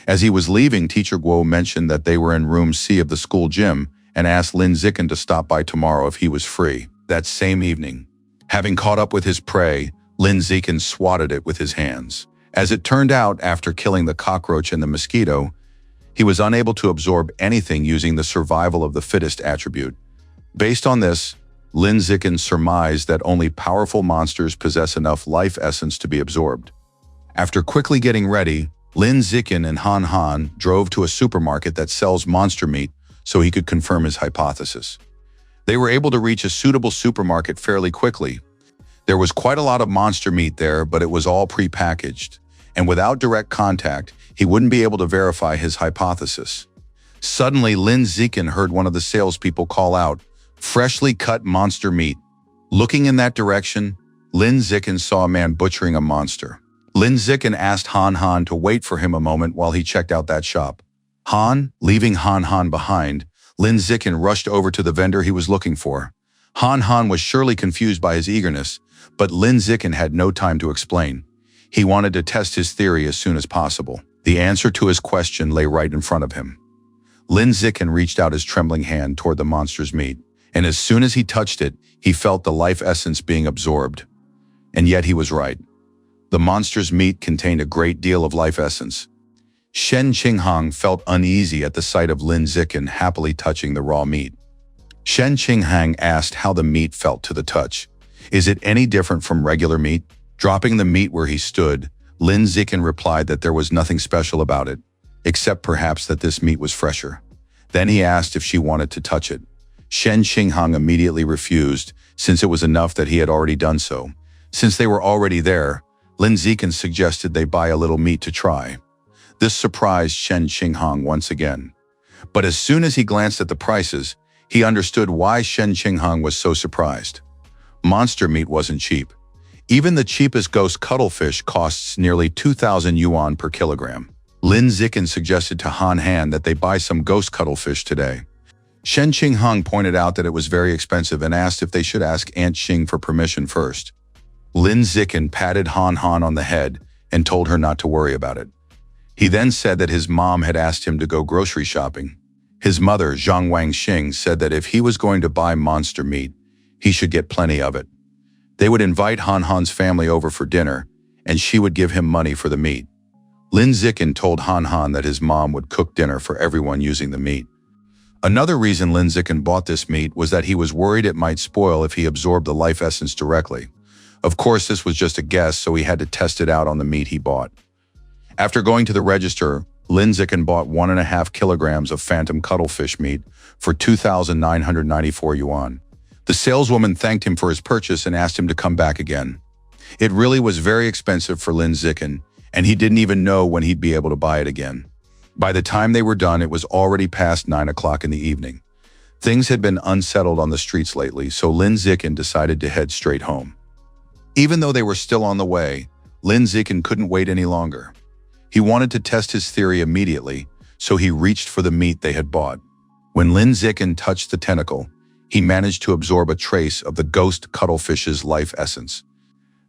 As he was leaving, Teacher Guo mentioned that they were in room C of the school gym and asked Lin Zikin to stop by tomorrow if he was free. That same evening, having caught up with his prey, Lin Zikin swatted it with his hands. As it turned out, after killing the cockroach and the mosquito, he was unable to absorb anything using the survival of the fittest attribute. Based on this, Lin Zikin surmised that only powerful monsters possess enough life essence to be absorbed. After quickly getting ready, Lin Zikin and Han Han drove to a supermarket that sells monster meat so he could confirm his hypothesis. They were able to reach a suitable supermarket fairly quickly. There was quite a lot of monster meat there, but it was all pre-packaged, and without direct contact, he wouldn't be able to verify his hypothesis. Suddenly, Lin Zikin heard one of the salespeople call out, "Freshly cut monster meat." Looking in that direction, Lin Zikin saw a man butchering a monster. Lin Zikin asked Han Han to wait for him a moment while he checked out that shop. Leaving Han Han behind, Lin Zikin rushed over to the vendor he was looking for. Han Han was surely confused by his eagerness, but Lin Zikin had no time to explain. He wanted to test his theory as soon as possible. The answer to his question lay right in front of him. Lin Zikin reached out his trembling hand toward the monster's meat, and as soon as he touched it, he felt the life essence being absorbed. And yet he was right. The monster's meat contained a great deal of life essence. Shen Qinghang felt uneasy at the sight of Lin Zikin happily touching the raw meat. Shen Qinghang asked how the meat felt to the touch. Is it any different from regular meat? Dropping the meat where he stood, Lin Zikin replied that there was nothing special about it, except perhaps that this meat was fresher. Then he asked if she wanted to touch it. Shen Qinghang immediately refused, since it was enough that he had already done so. Since they were already there, Lin Zikin suggested they buy a little meat to try. This surprised Shen Qinghang once again. But as soon as he glanced at the prices, he understood why Shen Qinghang was so surprised. Monster meat wasn't cheap. Even the cheapest ghost cuttlefish costs nearly 2,000 yuan per kilogram. Lin Zikin suggested to Han Han that they buy some ghost cuttlefish today. Shen Qinghang pointed out that it was very expensive and asked if they should ask Aunt Xing for permission first. Lin Zikin patted Han Han on the head and told her not to worry about it. He then said that his mom had asked him to go grocery shopping. His mother, Zhang Wangxing, said that if he was going to buy monster meat, he should get plenty of it. They would invite Han Han's family over for dinner, and she would give him money for the meat. Lin Zikin told Han Han that his mom would cook dinner for everyone using the meat. Another reason Lin Zikin bought this meat was that he was worried it might spoil if he absorbed the life essence directly. Of course, this was just a guess, so he had to test it out on the meat he bought. After going to the register, Lin Zikin bought 1.5 kilograms of phantom cuttlefish meat for 2,994 yuan. The saleswoman thanked him for his purchase and asked him to come back again. It really was very expensive for Lin Zikin, and he didn't even know when he'd be able to buy it again. By the time they were done, it was already past 9 o'clock in the evening. Things had been unsettled on the streets lately, so Lin Zikin decided to head straight home. Even though they were still on the way, Lin Zikin couldn't wait any longer. He wanted to test his theory immediately, so he reached for the meat they had bought. When Lin Zikin touched the tentacle, he managed to absorb a trace of the ghost cuttlefish's life essence.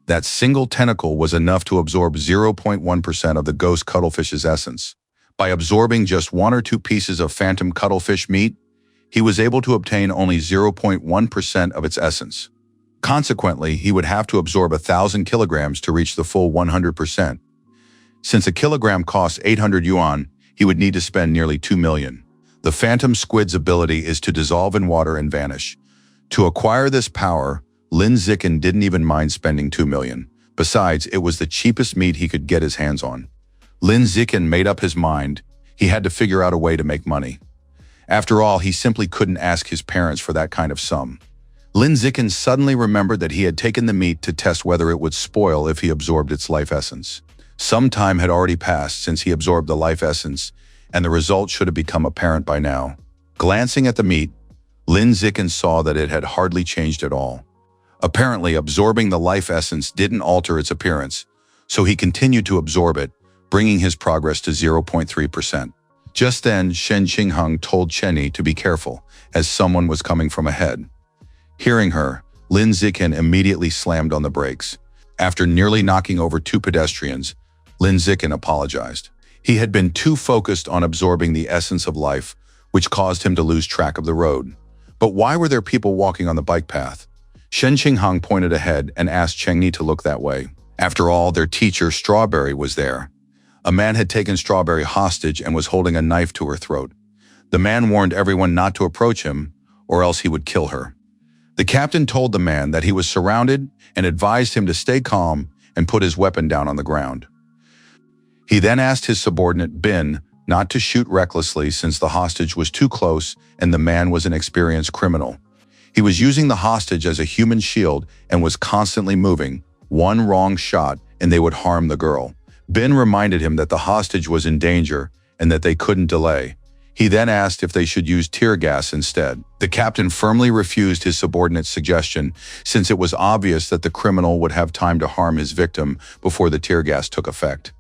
That single tentacle was enough to absorb 0.1% of the ghost cuttlefish's essence. By absorbing just 1 or 2 pieces of phantom cuttlefish meat, he was able to obtain only 0.1% of its essence. Consequently, he would have to absorb 1,000 kilograms to reach the full 100%. Since a kilogram costs 800 yuan, he would need to spend nearly 2 million. The phantom squid's ability is to dissolve in water and vanish. To acquire this power, Lin Zikin didn't even mind spending 2 million. Besides, it was the cheapest meat he could get his hands on. Lin Zikin made up his mind. He had to figure out a way to make money. After all, he simply couldn't ask his parents for that kind of sum. Lin Zikin suddenly remembered that he had taken the meat to test whether it would spoil if he absorbed its life essence. Some time had already passed since he absorbed the life essence, and the result should have become apparent by now. Glancing at the meat, Lin Zikin saw that it had hardly changed at all. Apparently, absorbing the life essence didn't alter its appearance, so he continued to absorb it, bringing his progress to 0.3%. Just then, Shen Qingheng told Chenny to be careful, as someone was coming from ahead. Hearing her, Lin Zikin immediately slammed on the brakes. After nearly knocking over 2 pedestrians, Lin Zikin apologized. He had been too focused on absorbing the essence of life, which caused him to lose track of the road. But why were there people walking on the bike path? Shen Qingheng pointed ahead and asked Chengni to look that way. After all, their teacher, Strawberry, was there. A man had taken Strawberry hostage and was holding a knife to her throat. The man warned everyone not to approach him, or else he would kill her. The captain told the man that he was surrounded and advised him to stay calm and put his weapon down on the ground. He then asked his subordinate Bin not to shoot recklessly since the hostage was too close and the man was an experienced criminal. He was using the hostage as a human shield and was constantly moving. One wrong shot and they would harm the girl. Bin reminded him that the hostage was in danger and that they couldn't delay. He then asked if they should use tear gas instead. The captain firmly refused his subordinate's suggestion since it was obvious that the criminal would have time to harm his victim before the tear gas took effect.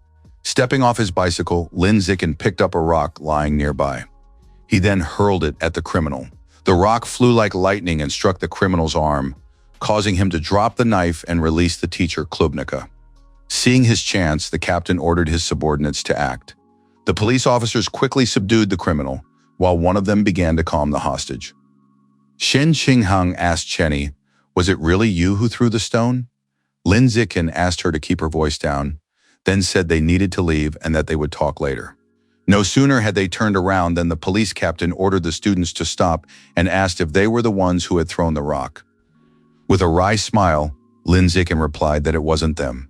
Stepping off his bicycle, Lin Zikin picked up a rock lying nearby. He then hurled it at the criminal. The rock flew like lightning and struck the criminal's arm, causing him to drop the knife and release the teacher Klubnica. Seeing his chance, the captain ordered his subordinates to act. The police officers quickly subdued the criminal, while one of them began to calm the hostage. Shen Qingheng asked Chenny, "Was it really you who threw the stone?" Lin Zikin asked her to keep her voice down, then said they needed to leave and that they would talk later. No sooner had they turned around than the police captain ordered the students to stop and asked if they were the ones who had thrown the rock. With a wry smile, Lin Zikin replied that it wasn't them.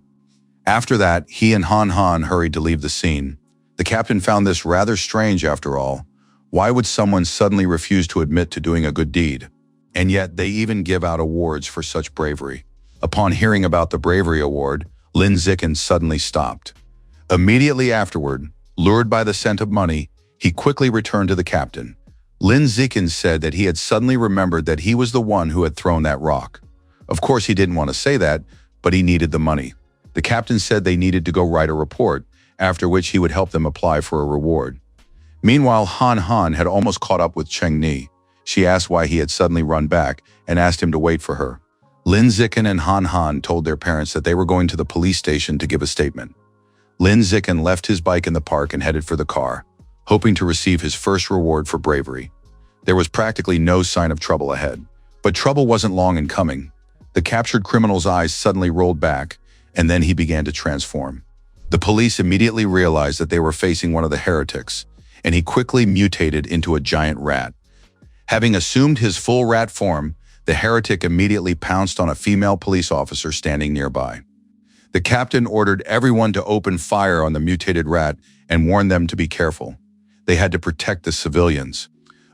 After that, he and Han Han hurried to leave the scene. The captain found this rather strange after all. Why would someone suddenly refuse to admit to doing a good deed? And yet they even give out awards for such bravery. Upon hearing about the bravery award, Lin Zikin suddenly stopped. Immediately afterward, lured by the scent of money, he quickly returned to the captain. Lin Zikin said that he had suddenly remembered that he was the one who had thrown that rock. Of course, he didn't want to say that, but he needed the money. The captain said they needed to go write a report, after which he would help them apply for a reward. Meanwhile, Han Han had almost caught up with Cheng Ni. She asked why he had suddenly run back and asked him to wait for her. Lin Zikin and Han Han told their parents that they were going to the police station to give a statement. Lin Zikin left his bike in the park and headed for the car, hoping to receive his first reward for bravery. There was practically no sign of trouble ahead. But trouble wasn't long in coming. The captured criminal's eyes suddenly rolled back, and then he began to transform. The police immediately realized that they were facing one of the heretics, and he quickly mutated into a giant rat. Having assumed his full rat form, the heretic immediately pounced on a female police officer standing nearby. The captain ordered everyone to open fire on the mutated rat and warned them to be careful. They had to protect the civilians.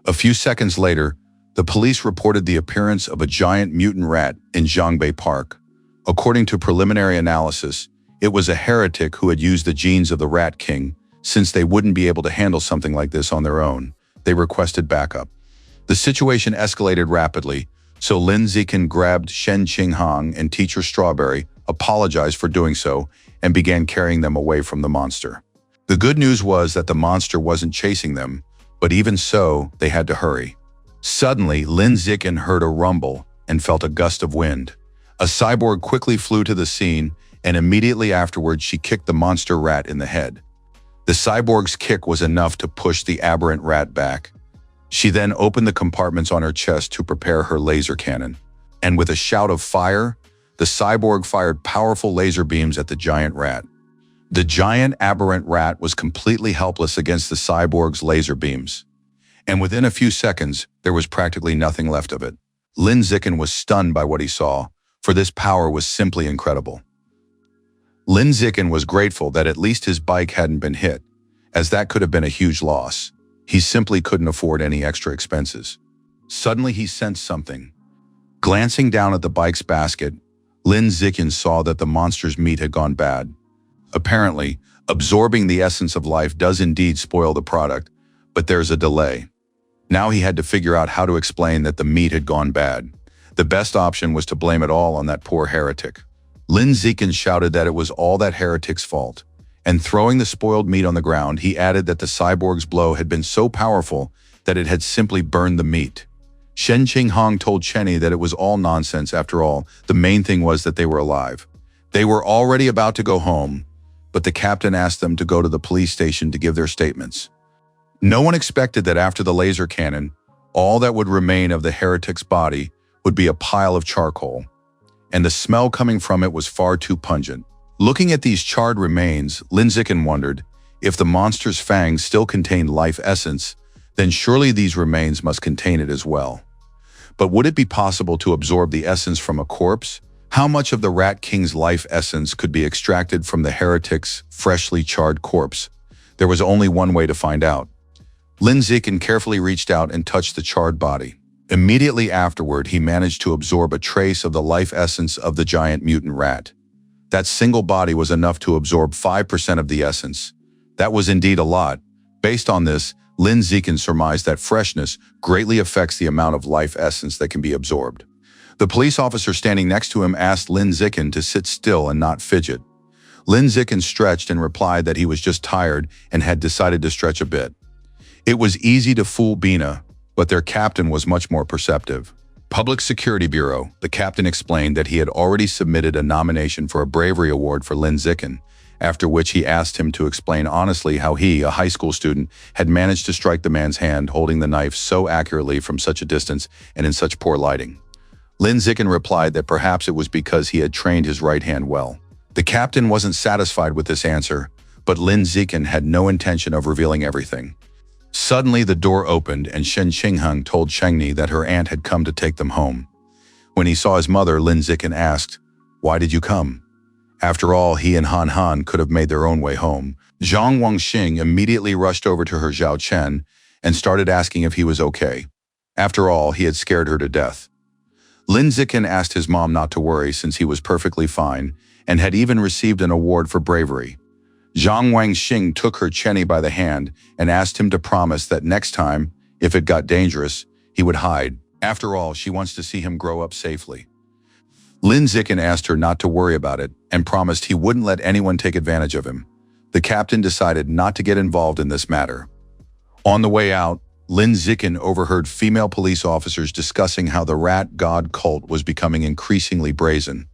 A few seconds later, the police reported the appearance of a giant mutant rat in Zhangbei Park. According to preliminary analysis, it was a heretic who had used the genes of the Rat King. Since they wouldn't be able to handle something like this on their own, they requested backup. The situation escalated rapidly, so Lin Zikin grabbed Shen Qinghang and teacher Strawberry, apologized for doing so, and began carrying them away from the monster. The good news was that the monster wasn't chasing them, but even so, they had to hurry. Suddenly, Lin Zikin heard a rumble and felt a gust of wind. A cyborg quickly flew to the scene, and immediately afterwards she kicked the monster rat in the head. The cyborg's kick was enough to push the aberrant rat back. She then opened the compartments on her chest to prepare her laser cannon. And with a shout of fire, the cyborg fired powerful laser beams at the giant rat. The giant aberrant rat was completely helpless against the cyborg's laser beams. And within a few seconds, there was practically nothing left of it. Lin Zikin was stunned by what he saw, for this power was simply incredible. Lin Zikin was grateful that at least his bike hadn't been hit, as that could have been a huge loss. He simply couldn't afford any extra expenses. Suddenly he sensed something. Glancing down at the bike's basket, Lin Zikin saw that the monster's meat had gone bad. Apparently, absorbing the essence of life does indeed spoil the product, but there's a delay. Now he had to figure out how to explain that the meat had gone bad. The best option was to blame it all on that poor heretic. Lin Zikin shouted that it was all that heretic's fault, and throwing the spoiled meat on the ground, he added that the cyborg's blow had been so powerful that it had simply burned the meat. Shen Qinghang told Chenny that it was all nonsense after all. The main thing was that they were alive. They were already about to go home, but the captain asked them to go to the police station to give their statements. No one expected that after the laser cannon, all that would remain of the heretic's body would be a pile of charcoal, and the smell coming from it was far too pungent. Looking at these charred remains, Lin Zikin wondered, if the monster's fangs still contained life essence, then surely these remains must contain it as well. But would it be possible to absorb the essence from a corpse? How much of the Rat King's life essence could be extracted from the heretic's freshly charred corpse? There was only one way to find out. Lin Zikin carefully reached out and touched the charred body. Immediately afterward, he managed to absorb a trace of the life essence of the giant mutant rat. That single body was enough to absorb 5% of the essence. That was indeed a lot. Based on this, Lin Zikin surmised that freshness greatly affects the amount of life essence that can be absorbed. The police officer standing next to him asked Lin Zikin to sit still and not fidget. Lin Zikin stretched and replied that he was just tired and had decided to stretch a bit. It was easy to fool Bina, but their captain was much more perceptive. Public Security Bureau, the captain explained that he had already submitted a nomination for a bravery award for Lin Zikin, after which he asked him to explain honestly how he, a high school student, had managed to strike the man's hand holding the knife so accurately from such a distance and in such poor lighting. Lin Zikin replied that perhaps it was because he had trained his right hand well. The captain wasn't satisfied with this answer, but Lin Zikin had no intention of revealing everything. Suddenly, the door opened and Shen Qinghang told Chengni that her aunt had come to take them home. When he saw his mother, Lin Zikin asked, "Why did you come?" After all, he and Han Han could have made their own way home. Zhang Wangxing immediately rushed over to her Zhao Chen and started asking if he was okay. After all, he had scared her to death. Lin Zikin asked his mom not to worry since he was perfectly fine and had even received an award for bravery. Zhang Wangxing took her Chenny by the hand and asked him to promise that next time, if it got dangerous, he would hide. After all, she wants to see him grow up safely. Lin Zikin asked her not to worry about it and promised he wouldn't let anyone take advantage of him. The captain decided not to get involved in this matter. On the way out, Lin Zikin overheard female police officers discussing how the rat god cult was becoming increasingly brazen.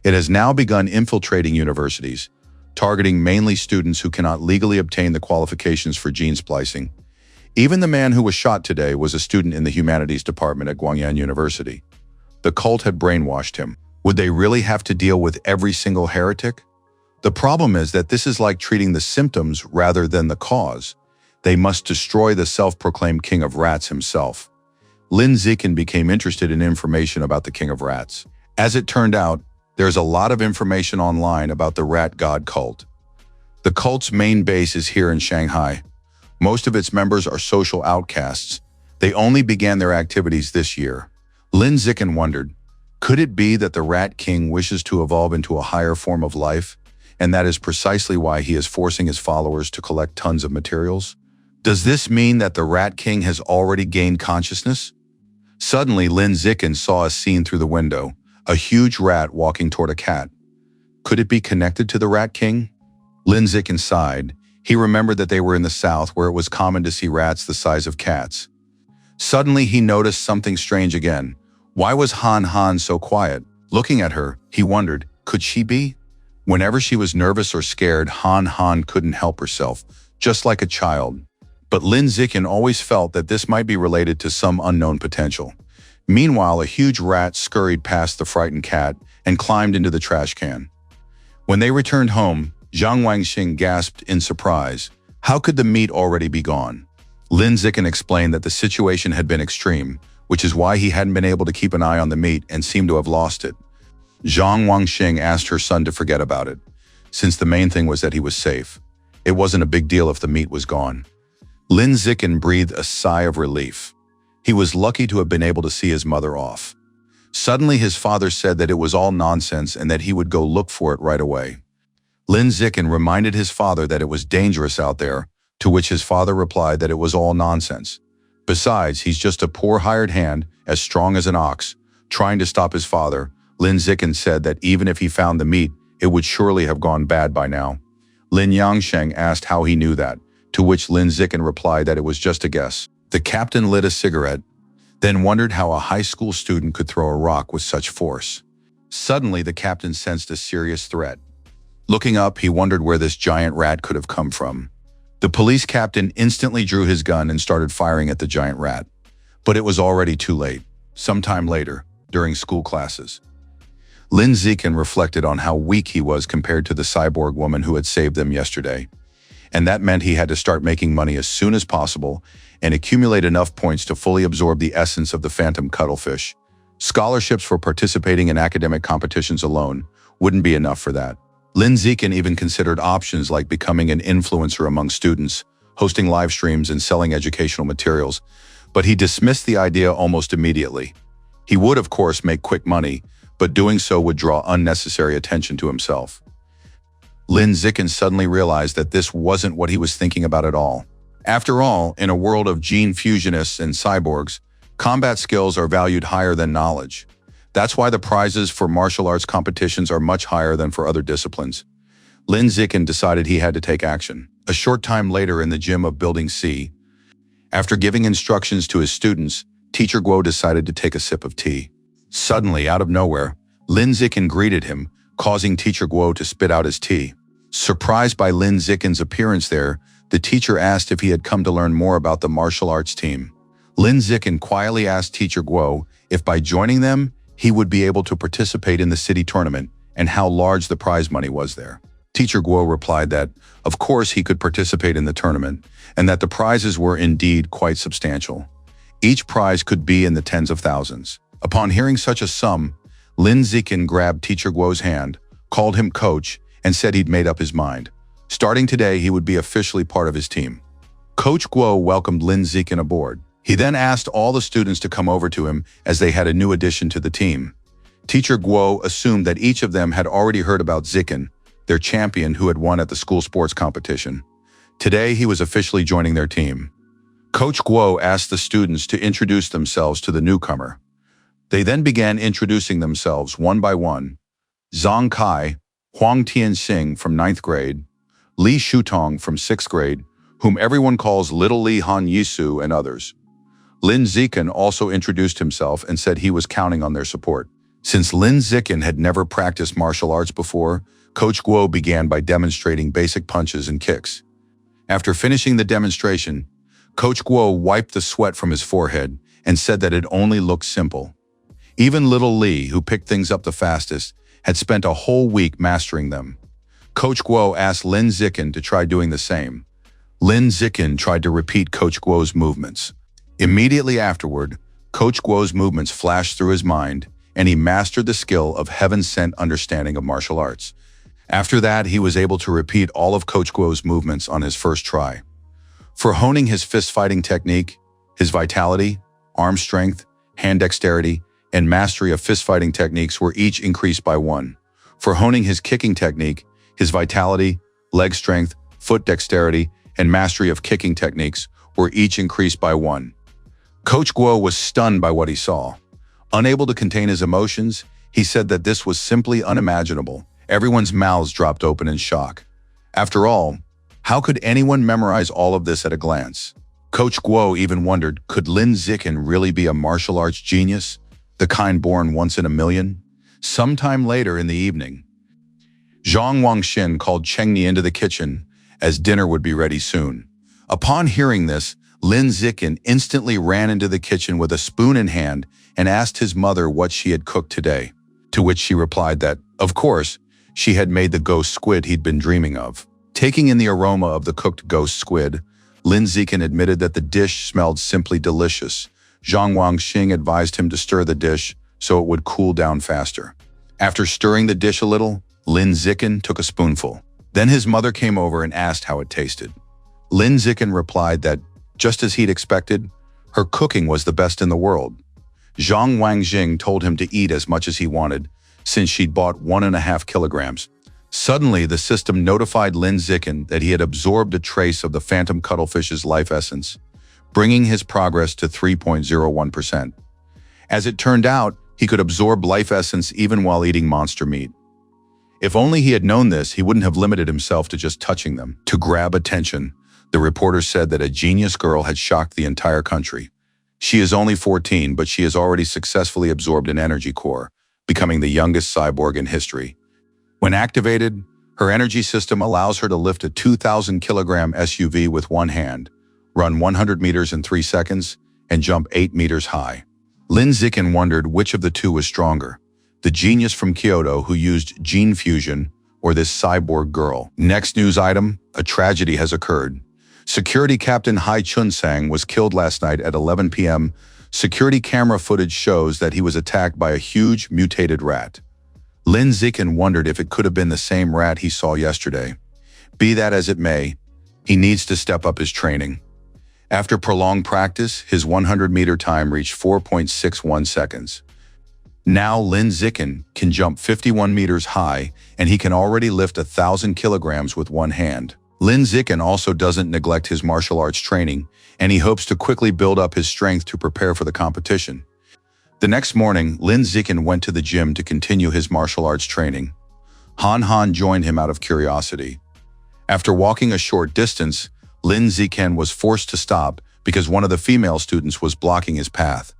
It has now begun infiltrating universities, targeting mainly students who cannot legally obtain the qualifications for gene splicing. Even the man who was shot today was a student in the humanities department at Guangyan University. The cult had brainwashed him. Would they really have to deal with every single heretic? The problem is that this is like treating the symptoms rather than the cause. They must destroy the self-proclaimed king of rats himself. Lin Zikin became interested in information about the king of rats. As it turned out, there's a lot of information online about the rat god cult. The cult's main base is here in Shanghai. Most of its members are social outcasts. They only began their activities this year. Lin Zikin wondered, could it be that the Rat King wishes to evolve into a higher form of life, and that is precisely why he is forcing his followers to collect tons of materials? Does this mean that the Rat King has already gained consciousness? Suddenly, Lin Zikin saw a scene through the window, a huge rat walking toward a cat. Could it be connected to the Rat King? Lin Zikin sighed. He remembered that they were in the south where it was common to see rats the size of cats. Suddenly, he noticed something strange again. Why was Han Han so quiet? Looking at her, he wondered, could she be? Whenever she was nervous or scared, Han Han couldn't help herself, just like a child. But Lin Zikin always felt that this might be related to some unknown potential. Meanwhile, a huge rat scurried past the frightened cat and climbed into the trash can. When they returned home, Zhang Wangxing gasped in surprise. How could the meat already be gone? Lin Zikin explained that the situation had been extreme, which is why he hadn't been able to keep an eye on the meat and seemed to have lost it. Zhang Wangxing asked her son to forget about it, since the main thing was that he was safe. It wasn't a big deal if the meat was gone. Lin Zikin breathed a sigh of relief. He was lucky to have been able to see his mother off. Suddenly, his father said that it was all nonsense and that he would go look for it right away. Lin Zikin reminded his father that it was dangerous out there, to which his father replied that it was all nonsense. Besides, he's just a poor hired hand, as strong as an ox. Trying to stop his father, Lin Zikin said that even if he found the meat, it would surely have gone bad by now. Lin Yangsheng asked how he knew that, to which Lin Zikin replied that it was just a guess. The captain lit a cigarette, then wondered how a high school student could throw a rock with such force. Suddenly, the captain sensed a serious threat. Looking up, he wondered where this giant rat could have come from. The police captain instantly drew his gun and started firing at the giant rat. But it was already too late. Sometime later, during school classes, Lin Zikin reflected on how weak he was compared to the cyborg woman who had saved them yesterday. And that meant he had to start making money as soon as possible and accumulate enough points to fully absorb the essence of the phantom cuttlefish. Scholarships for participating in academic competitions alone wouldn't be enough for that. Lin Zikin even considered options like becoming an influencer among students, hosting live streams and selling educational materials, but he dismissed the idea almost immediately. He would, of course, make quick money, but doing so would draw unnecessary attention to himself. Lin Zikin suddenly realized that this wasn't what he was thinking about at all. After all, in a world of gene fusionists and cyborgs, combat skills are valued higher than knowledge. That's why the prizes for martial arts competitions are much higher than for other disciplines. Lin Zikin decided he had to take action. A short time later in the gym of Building C, after giving instructions to his students, Teacher Guo decided to take a sip of tea. Suddenly, out of nowhere, Lin Zikin greeted him, causing Teacher Guo to spit out his tea. Surprised by Lin Zikin's appearance there, the teacher asked if he had come to learn more about the martial arts team. Lin Zikin quietly asked Teacher Guo if by joining them, he would be able to participate in the city tournament and how large the prize money was there. Teacher Guo replied that, of course, he could participate in the tournament and that the prizes were indeed quite substantial. Each prize could be in the tens of thousands. Upon hearing such a sum, Lin Zikin grabbed Teacher Guo's hand, called him coach, and said he'd made up his mind. Starting today, he would be officially part of his team. Coach Guo welcomed Lin Zikin aboard. He then asked all the students to come over to him as they had a new addition to the team. Teacher Guo assumed that each of them had already heard about Zikin, their champion who had won at the school sports competition. Today, he was officially joining their team. Coach Guo asked the students to introduce themselves to the newcomer. They then began introducing themselves one by one. Zhang Kai, Huang Tianxing from 9th grade, Li Shutong from 6th grade, whom everyone calls Little Li Han Yisu, and others. Lin Zikin also introduced himself and said he was counting on their support. Since Lin Zikin had never practiced martial arts before, Coach Guo began by demonstrating basic punches and kicks. After finishing the demonstration, Coach Guo wiped the sweat from his forehead and said that it only looked simple. Even Little Li, who picked things up the fastest, had spent a whole week mastering them. Coach Guo asked Lin Zikin to try doing the same. Lin Zikin tried to repeat Coach Guo's movements. Immediately afterward, Coach Guo's movements flashed through his mind, and he mastered the skill of heaven-sent understanding of martial arts. After that, he was able to repeat all of Coach Guo's movements on his first try. For honing his fist-fighting technique, his vitality, arm strength, hand dexterity, and mastery of fist-fighting techniques were each increased by 1. For honing his kicking technique, his vitality, leg strength, foot dexterity, and mastery of kicking techniques were each increased by 1. Coach Guo was stunned by what he saw. Unable to contain his emotions, he said that this was simply unimaginable. Everyone's mouths dropped open in shock. After all, how could anyone memorize all of this at a glance? Coach Guo even wondered, could Lin Zikin really be a martial arts genius, the kind born once in a million? Sometime later in the evening, Zhang Wangxin called Chengni into the kitchen as dinner would be ready soon. Upon hearing this, Lin Zikin instantly ran into the kitchen with a spoon in hand and asked his mother what she had cooked today, to which she replied that, of course, she had made the ghost squid he'd been dreaming of. Taking in the aroma of the cooked ghost squid, Lin Zikin admitted that the dish smelled simply delicious. Zhang Wangxing advised him to stir the dish so it would cool down faster. After stirring the dish a little, Lin Zikin took a spoonful. Then his mother came over and asked how it tasted. Lin Zikin replied that, just as he'd expected, her cooking was the best in the world. Zhang Wangxing told him to eat as much as he wanted, since she'd bought 1.5 kilograms. Suddenly, the system notified Lin Zikin that he had absorbed a trace of the phantom cuttlefish's life essence, bringing his progress to 3.01%. As it turned out, he could absorb life essence even while eating monster meat. If only he had known this, he wouldn't have limited himself to just touching them. To grab attention, the reporter said that a genius girl had shocked the entire country. She is only 14, but she has already successfully absorbed an energy core, becoming the youngest cyborg in history. When activated, her energy system allows her to lift a 2,000-kilogram SUV with one hand, run 100 meters in 3 seconds, and jump 8 meters high. Lin Zikin wondered which of the two was stronger, the genius from Kyoto who used gene fusion or this cyborg girl. Next news item, a tragedy has occurred. Security Captain Hai Chun-sang was killed last night at 11 p.m. Security camera footage shows that he was attacked by a huge, mutated rat. Lin Zikin wondered if it could have been the same rat he saw yesterday. Be that as it may, he needs to step up his training. After prolonged practice, his 100-meter time reached 4.61 seconds. Now Lin Zikin can jump 51 meters high, and he can already lift 1,000 kilograms with one hand. Lin Zikin also doesn't neglect his martial arts training, and he hopes to quickly build up his strength to prepare for the competition. The next morning, Lin Zikin went to the gym to continue his martial arts training. Han joined him out of curiosity. After walking a short distance, Lin Zikin was forced to stop because one of the female students was blocking his path.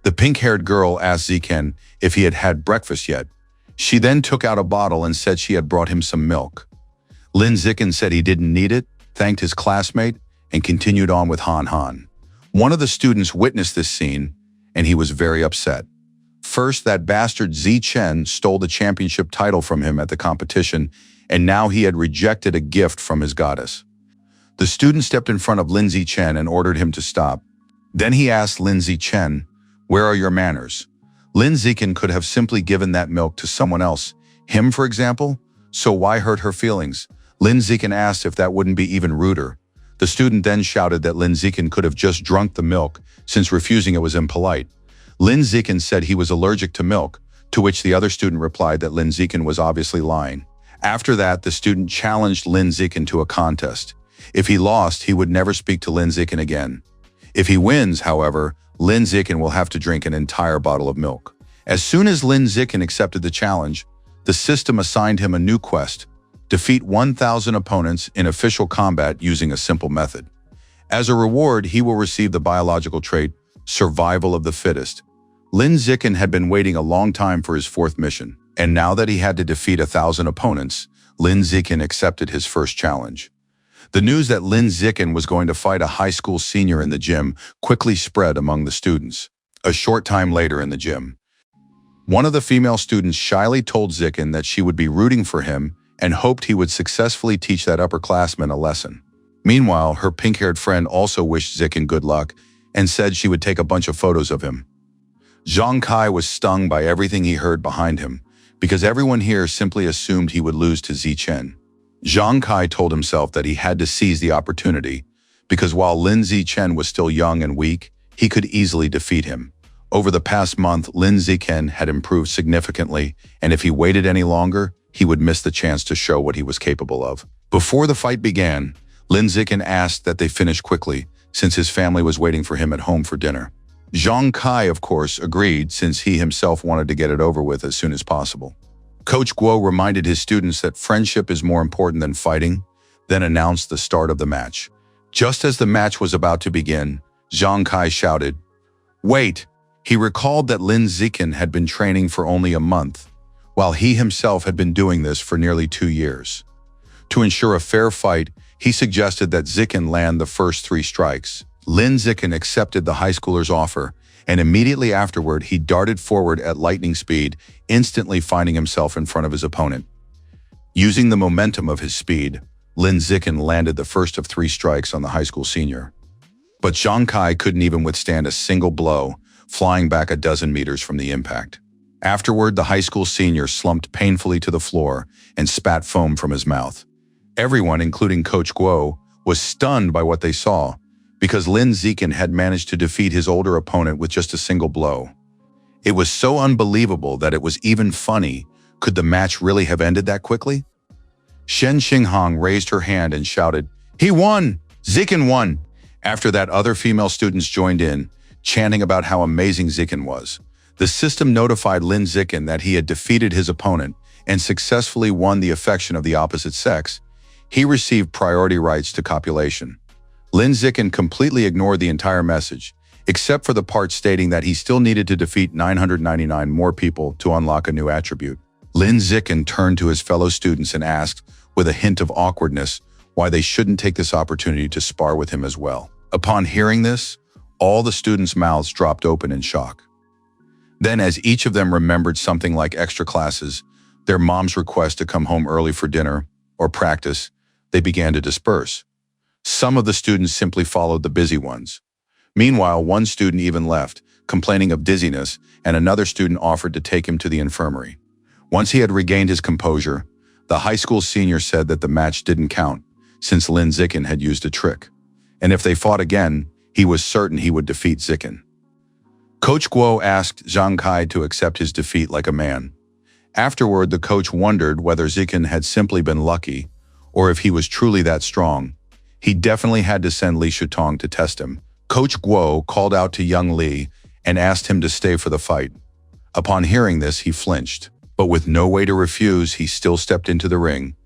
The pink-haired girl asked Zikin if he had had breakfast yet. She then took out a bottle and said she had brought him some milk. Lin Zikin said he didn't need it, thanked his classmate, and continued on with Han. One of the students witnessed this scene, and he was very upset. First, that bastard Zi Chen stole the championship title from him at the competition, and now he had rejected a gift from his goddess. The student stepped in front of Lin Zichen and ordered him to stop. Then he asked Lin Zichen, "Where are your manners?" Lin Zikin could have simply given that milk to someone else, him for example, so why hurt her feelings? Lin Zikin asked if that wouldn't be even ruder. The student then shouted that Lin Zikin could have just drunk the milk, since refusing it was impolite. Lin Zikin said he was allergic to milk, to which the other student replied that Lin Zikin was obviously lying. After that, the student challenged Lin Zikin to a contest. If he lost, he would never speak to Lin Zikin again. If he wins, however, Lin Zikin will have to drink an entire bottle of milk. As soon as Lin Zikin accepted the challenge, the system assigned him a new quest: defeat 1,000 opponents in official combat using a simple method. As a reward, he will receive the biological trait, survival of the fittest. Lin Zikin had been waiting a long time for his fourth mission, and now that he had to defeat 1,000 opponents, Lin Zikin accepted his first challenge. The news that Lin Zikin was going to fight a high school senior in the gym quickly spread among the students. A short time later in the gym, one of the female students shyly told Zikin that she would be rooting for him and hoped he would successfully teach that upperclassman a lesson. Meanwhile, her pink-haired friend also wished Zikin good luck and said she would take a bunch of photos of him. Zhang Kai was stung by everything he heard behind him, because everyone here simply assumed he would lose to Zi Chen. Zhang Kai told himself that he had to seize the opportunity, because while Lin Zichen was still young and weak, he could easily defeat him. Over the past month, Lin Zichen had improved significantly, and if he waited any longer, he would miss the chance to show what he was capable of. Before the fight began, Lin Zichen asked that they finish quickly, since his family was waiting for him at home for dinner. Zhang Kai, of course, agreed since he himself wanted to get it over with as soon as possible. Coach Guo reminded his students that friendship is more important than fighting, then announced the start of the match. Just as the match was about to begin, Zhang Kai shouted, "Wait!" He recalled that Lin Zikin had been training for only a month, while he himself had been doing this for nearly 2 years. To ensure a fair fight, he suggested that Zikin land the first 3 strikes. Lin Zikin accepted the high schooler's offer, and immediately afterward he darted forward at lightning speed, instantly finding himself in front of his opponent. Using the momentum of his speed, Lin Zikin landed the first of 3 strikes on the high school senior. But Zhang Kai couldn't even withstand a single blow, flying back a dozen meters from the impact. Afterward, the high school senior slumped painfully to the floor and spat foam from his mouth. Everyone, including Coach Guo, was stunned by what they saw, because Lin Zikin had managed to defeat his older opponent with just a single blow. It was so unbelievable that it was even funny. Could the match really have ended that quickly? Shen Xinghang raised her hand and shouted, "He won! Zikin won!" After that, other female students joined in, chanting about how amazing Zikin was. The system notified Lin Zikin that he had defeated his opponent and successfully won the affection of the opposite sex. He received priority rights to copulation. Lin Zikin completely ignored the entire message, except for the part stating that he still needed to defeat 999 more people to unlock a new attribute. Lin Zikin turned to his fellow students and asked, with a hint of awkwardness, why they shouldn't take this opportunity to spar with him as well. Upon hearing this, all the students' mouths dropped open in shock. Then, as each of them remembered something like extra classes, their mom's request to come home early for dinner, or practice, they began to disperse. Some of the students simply followed the busy ones. Meanwhile, one student even left, complaining of dizziness, and another student offered to take him to the infirmary. Once he had regained his composure, the high school senior said that the match didn't count, since Lin Zikin had used a trick. And if they fought again, he was certain he would defeat Zikin. Coach Guo asked Zhang Kai to accept his defeat like a man. Afterward, the coach wondered whether Zikin had simply been lucky, or if he was truly that strong. He definitely had to send Li Shutong to test him. Coach Guo called out to young Li and asked him to stay for the fight. Upon hearing this, he flinched, but with no way to refuse, he still stepped into the ring.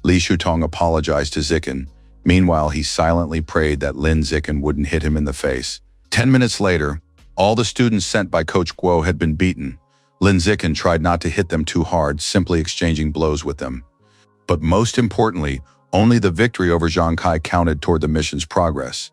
Li Shutong apologized to Zikin. Meanwhile, he silently prayed that Lin Zikin wouldn't hit him in the face. 10 minutes later, all the students sent by Coach Guo had been beaten. Lin Zikin tried not to hit them too hard, simply exchanging blows with them. But most importantly, only the victory over Zhang Kai counted toward the mission's progress.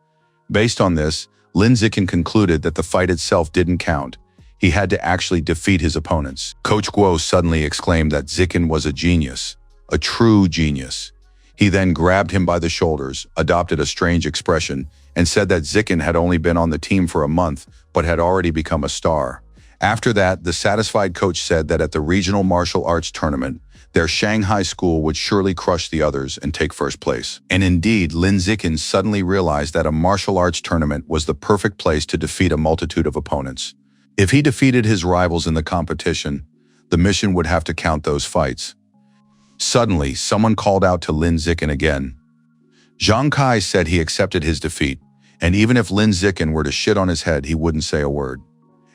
Based on this, Lin Zikin concluded that the fight itself didn't count. He had to actually defeat his opponents. Coach Guo suddenly exclaimed that Zikin was a genius, a true genius. He then grabbed him by the shoulders, adopted a strange expression, and said that Zikin had only been on the team for a month, but had already become a star. After that, the satisfied coach said that at the regional martial arts tournament, their Shanghai school would surely crush the others and take first place. And indeed, Lin Zikin suddenly realized that a martial arts tournament was the perfect place to defeat a multitude of opponents. If he defeated his rivals in the competition, the mission would have to count those fights. Suddenly, someone called out to Lin Zikin again. Zhang Kai said he accepted his defeat, and even if Lin Zikin were to shit on his head, he wouldn't say a word.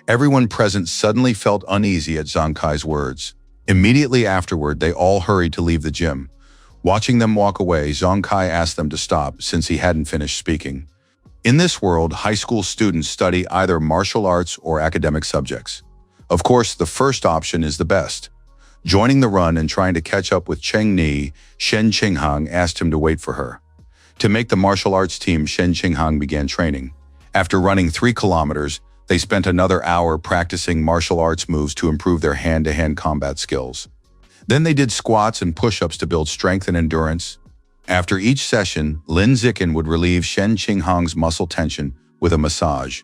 Everyone present suddenly felt uneasy at Zhang Kai's words. Immediately afterward, they all hurried to leave the gym. Watching them walk away, Zhang Kai asked them to stop since he hadn't finished speaking. In this world, high school students study either martial arts or academic subjects. Of course, the first option is the best. Joining the run and trying to catch up with Cheng Ni, Shen Qinghang asked him to wait for her. To make the martial arts team, Shen Qinghang began training. After running 3 kilometers, they spent another hour practicing martial arts moves to improve their hand-to-hand combat skills. Then they did squats and push-ups to build strength and endurance. After each session, Lin Zikin would relieve Shen Qinghang's muscle tension with a massage.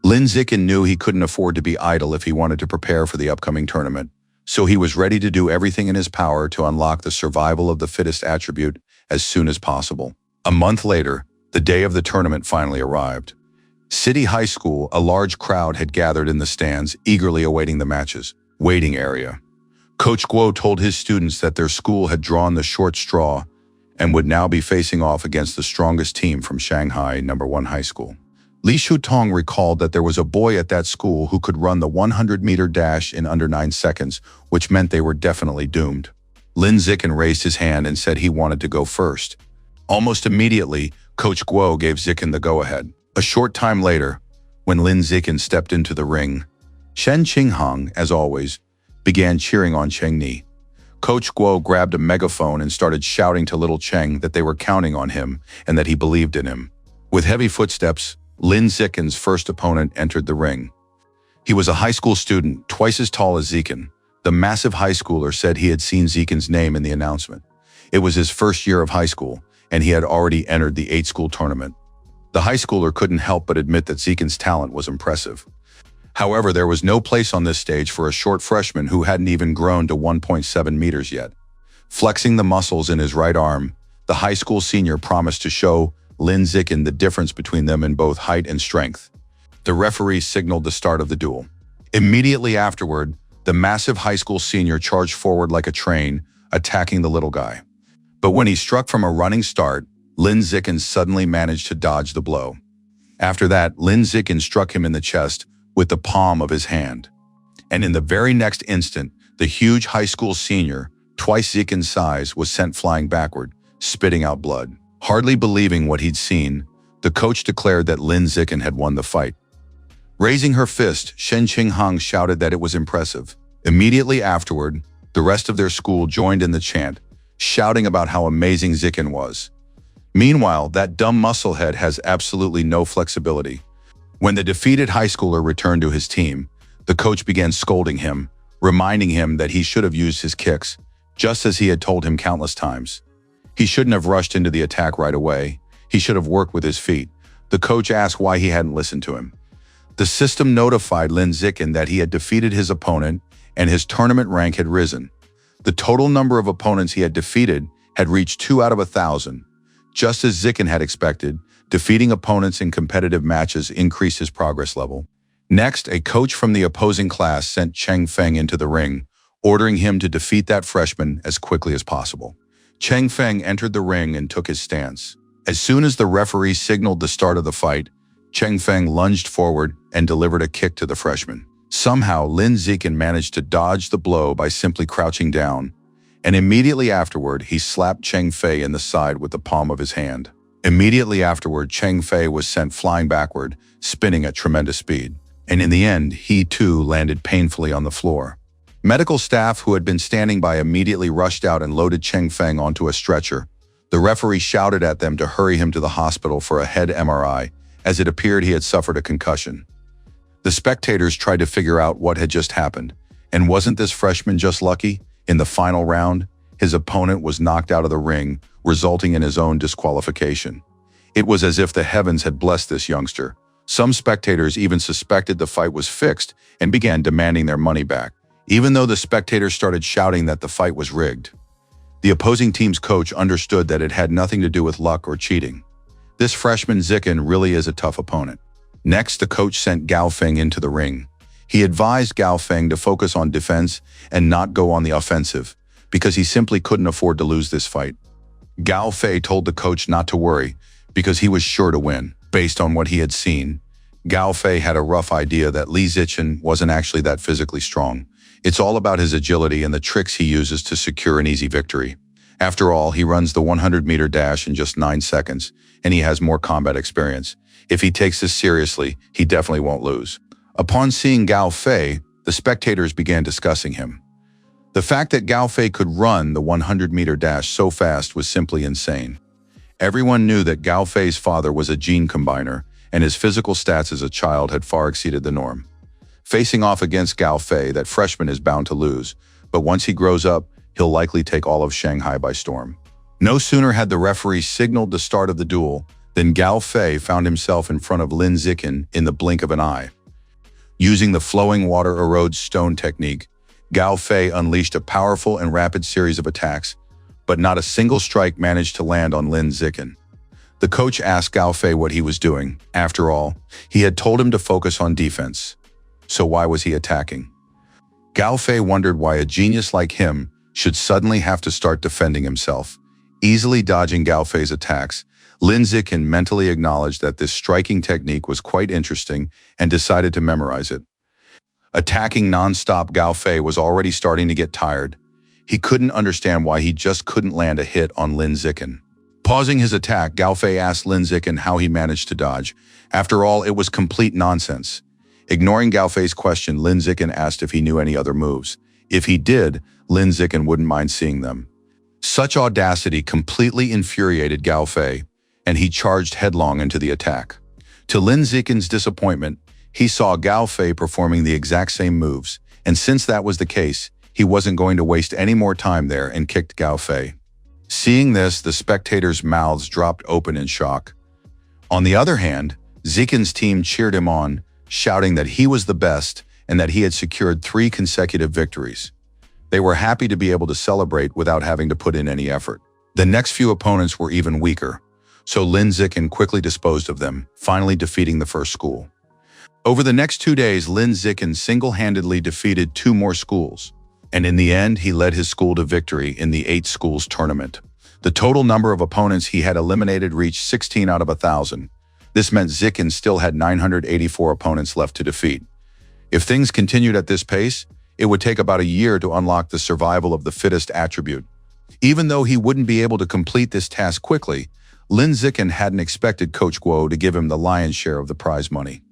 Lin Zikin knew he couldn't afford to be idle if he wanted to prepare for the upcoming tournament, so he was ready to do everything in his power to unlock the survival of the fittest attribute as soon as possible. A month later, the day of the tournament finally arrived. City High School, a large crowd had gathered in the stands, eagerly awaiting the matches. Waiting area. Coach Guo told his students that their school had drawn the short straw and would now be facing off against the strongest team from Shanghai #1 High School. Li Shutong recalled that there was a boy at that school who could run the 100-meter dash in under 9 seconds, which meant they were definitely doomed. Lin Zikin raised his hand and said he wanted to go first. Almost immediately, Coach Guo gave Zikin the go-ahead. A short time later, when Lin Zikin stepped into the ring, Shen Qinghang, as always, began cheering on Cheng Ni. Coach Guo grabbed a megaphone and started shouting to little Cheng that they were counting on him and that he believed in him. With heavy footsteps, Lin Zikin's first opponent entered the ring. He was a high school student, twice as tall as Zikin. The massive high schooler said he had seen Zikin's name in the announcement. It was his first year of high school, and he had already entered the 8-school tournament. The high schooler couldn't help but admit that Zikin's talent was impressive. However, there was no place on this stage for a short freshman who hadn't even grown to 1.7 meters yet. Flexing the muscles in his right arm, the high school senior promised to show Lin Zikin the difference between them in both height and strength. The referee signaled the start of the duel. Immediately afterward, the massive high school senior charged forward like a train, attacking the little guy. But when he struck from a running start, Lin Zikin suddenly managed to dodge the blow. After that, Lin Zikin struck him in the chest with the palm of his hand. And in the very next instant, the huge high school senior, twice Zikin's size, was sent flying backward, spitting out blood. Hardly believing what he'd seen, the coach declared that Lin Zikin had won the fight. Raising her fist, Shen Qinghang shouted that it was impressive. Immediately afterward, the rest of their school joined in the chant, shouting about how amazing Zikin was. Meanwhile, that dumb musclehead has absolutely no flexibility. When the defeated high schooler returned to his team, the coach began scolding him, reminding him that he should have used his kicks, just as he had told him countless times. He shouldn't have rushed into the attack right away. He should have worked with his feet. The coach asked why he hadn't listened to him. The system notified Lin Zikin that he had defeated his opponent and his tournament rank had risen. The total number of opponents he had defeated had reached 2 out of 1,000. Just as Zikin had expected, defeating opponents in competitive matches increased his progress level. Next, a coach from the opposing class sent Cheng Feng into the ring, ordering him to defeat that freshman as quickly as possible. Cheng Feng entered the ring and took his stance. As soon as the referee signaled the start of the fight, Cheng Feng lunged forward and delivered a kick to the freshman. Somehow, Lin Zikin managed to dodge the blow by simply crouching down, and immediately afterward, he slapped Cheng Fei in the side with the palm of his hand. Immediately afterward, Cheng Fei was sent flying backward, spinning at tremendous speed. And in the end, he too landed painfully on the floor. Medical staff who had been standing by immediately rushed out and loaded Cheng Feng onto a stretcher. The referee shouted at them to hurry him to the hospital for a head MRI, as it appeared he had suffered a concussion. The spectators tried to figure out what had just happened, and wasn't this freshman just lucky? In the final round, his opponent was knocked out of the ring, resulting in his own disqualification. It was as if the heavens had blessed this youngster. Some spectators even suspected the fight was fixed and began demanding their money back, even though the spectators started shouting that the fight was rigged. The opposing team's coach understood that it had nothing to do with luck or cheating. This freshman Zikin really is a tough opponent. Next, the coach sent Gao Feng into the ring. He advised Gao Feng to focus on defense and not go on the offensive, because he simply couldn't afford to lose this fight. Gao Fei told the coach not to worry, because he was sure to win. Based on what he had seen, Gao Fei had a rough idea that Li Zichen wasn't actually that physically strong. It's all about his agility and the tricks he uses to secure an easy victory. After all, he runs the 100-meter dash in just 9 seconds, and he has more combat experience. If he takes this seriously, he definitely won't lose. Upon seeing Gao Fei, the spectators began discussing him. The fact that Gao Fei could run the 100-meter dash so fast was simply insane. Everyone knew that Gao Fei's father was a gene combiner, and his physical stats as a child had far exceeded the norm. Facing off against Gao Fei, that freshman is bound to lose, but once he grows up, he'll likely take all of Shanghai by storm. No sooner had the referee signaled the start of the duel than Gao Fei found himself in front of Lin Zikin in the blink of an eye. Using the flowing water erodes stone technique, Gao Fei unleashed a powerful and rapid series of attacks, but not a single strike managed to land on Lin Zikin. The coach asked Gao Fei what he was doing. After all, he had told him to focus on defense. So why was he attacking? Gao Fei wondered why a genius like him should suddenly have to start defending himself. Easily dodging Gao Fei's attacks, Lin Zikin mentally acknowledged that this striking technique was quite interesting and decided to memorize it. Attacking non-stop, Gao Fei was already starting to get tired. He couldn't understand why he just couldn't land a hit on Lin Zikin. Pausing his attack, Gao Fei asked Lin Zikin how he managed to dodge. After all, it was complete nonsense. Ignoring Gao Fei's question, Lin Zikin asked if he knew any other moves. If he did, Lin Zikin wouldn't mind seeing them. Such audacity completely infuriated Gao Fei, and he charged headlong into the attack. To Lin Zikin's disappointment, he saw Gao Fei performing the exact same moves, and since that was the case, he wasn't going to waste any more time there and kicked Gao Fei. Seeing this, the spectators' mouths dropped open in shock. On the other hand, Zikin's team cheered him on, shouting that he was the best and that he had secured 3 consecutive victories. They were happy to be able to celebrate without having to put in any effort. The next few opponents were even weaker, so Lin Zikin quickly disposed of them, finally defeating the first school. Over the next 2 days, Lin Zikin single-handedly defeated 2 more schools, and in the end, he led his school to victory in the 8 schools tournament. The total number of opponents he had eliminated reached 16 out of 1,000. This meant Zikin still had 984 opponents left to defeat. If things continued at this pace, it would take about a year to unlock the survival of the fittest attribute. Even though he wouldn't be able to complete this task quickly, Lin Zikin hadn't expected Coach Guo to give him the lion's share of the prize money.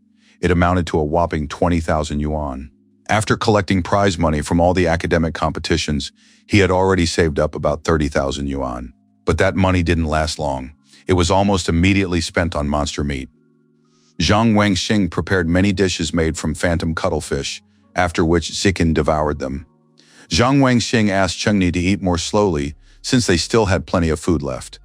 It amounted to a whopping 20,000 yuan. After collecting prize money from all the academic competitions, he had already saved up about 30,000 yuan. But that money didn't last long. It was almost immediately spent on monster meat. Zhang Wangxing prepared many dishes made from phantom cuttlefish, after which Zikin devoured them. Zhang Wangxing asked Chengni to eat more slowly, since they still had plenty of food left.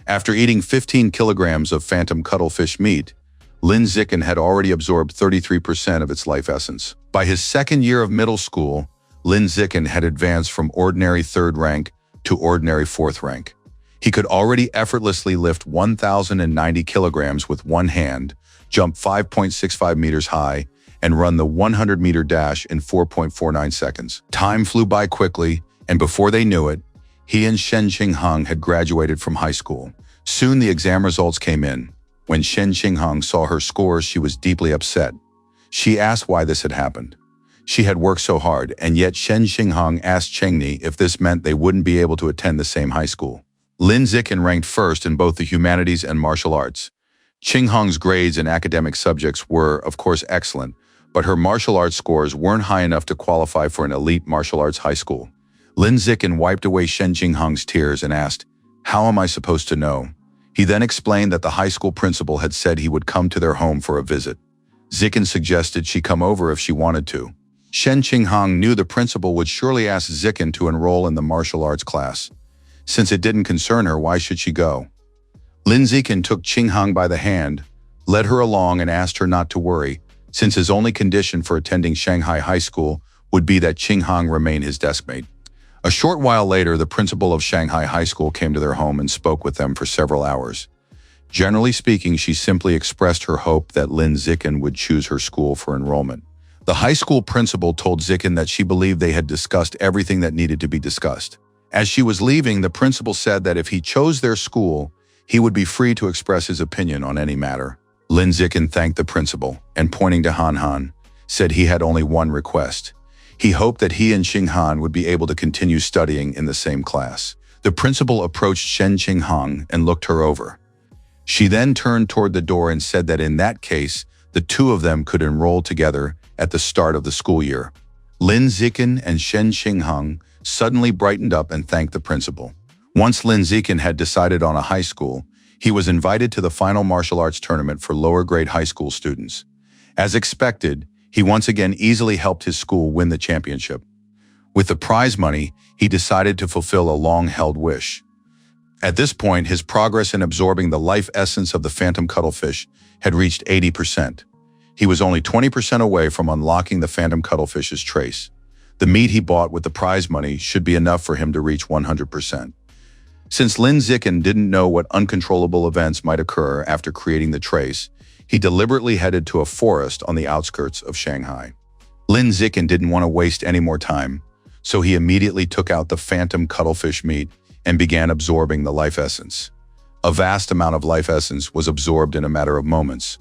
After eating 15 kilograms of phantom cuttlefish meat, Lin Zikin had already absorbed 33% of its life essence. By his second year of middle school, Lin Zikin had advanced from ordinary 3rd rank to ordinary 4th rank. He could already effortlessly lift 1,090 kilograms with one hand, jump 5.65 meters high, and run the 100-meter dash in 4.49 seconds. Time flew by quickly, and before they knew it, he and Shen Qinghang had graduated from high school. Soon the exam results came in. When Shen Qinghang saw her scores, she was deeply upset. She asked why this had happened. She had worked so hard, and yet Shen Qinghang asked Chengni if this meant they wouldn't be able to attend the same high school. Lin Zikin ranked first in both the humanities and martial arts. Qinghang's grades in academic subjects were, of course, excellent, but her martial arts scores weren't high enough to qualify for an elite martial arts high school. Lin Zikin wiped away Shen Qinghang's tears and asked, "How am I supposed to know?" He then explained that the high school principal had said he would come to their home for a visit. Zikin suggested she come over if she wanted to. Shen Qinghang knew the principal would surely ask Zikin to enroll in the martial arts class. Since it didn't concern her, why should she go? Lin Zikin took Qinghang by the hand, led her along and asked her not to worry, since his only condition for attending Shanghai High School would be that Qinghang remain his deskmate. A short while later, the principal of Shanghai High School came to their home and spoke with them for several hours. Generally speaking, she simply expressed her hope that Lin Zikin would choose her school for enrollment. The high school principal told Zikin that she believed they had discussed everything that needed to be discussed. As she was leaving, the principal said that if he chose their school, he would be free to express his opinion on any matter. Lin Zikin thanked the principal and, pointing to Han Han, said he had only one request. He hoped that he and Qinghan would be able to continue studying in the same class. The principal approached Shen Qinghang and looked her over. She then turned toward the door and said that in that case, the two of them could enroll together at the start of the school year. Lin Zikin and Shen Qinghang suddenly brightened up and thanked the principal. Once Lin Zikin had decided on a high school, he was invited to the final martial arts tournament for lower-grade high school students. As expected, he once again easily helped his school win the championship. With the prize money, he decided to fulfill a long-held wish. At this point, his progress in absorbing the life essence of the phantom cuttlefish had reached 80%. He was only 20% away from unlocking the phantom cuttlefish's trace. The meat he bought with the prize money should be enough for him to reach 100%. Since Lin Zikin didn't know what uncontrollable events might occur after creating the trace, he deliberately headed to a forest on the outskirts of Shanghai. Lin Zikin didn't want to waste any more time, so he immediately took out the phantom cuttlefish meat and began absorbing the life essence. A vast amount of life essence was absorbed in a matter of moments.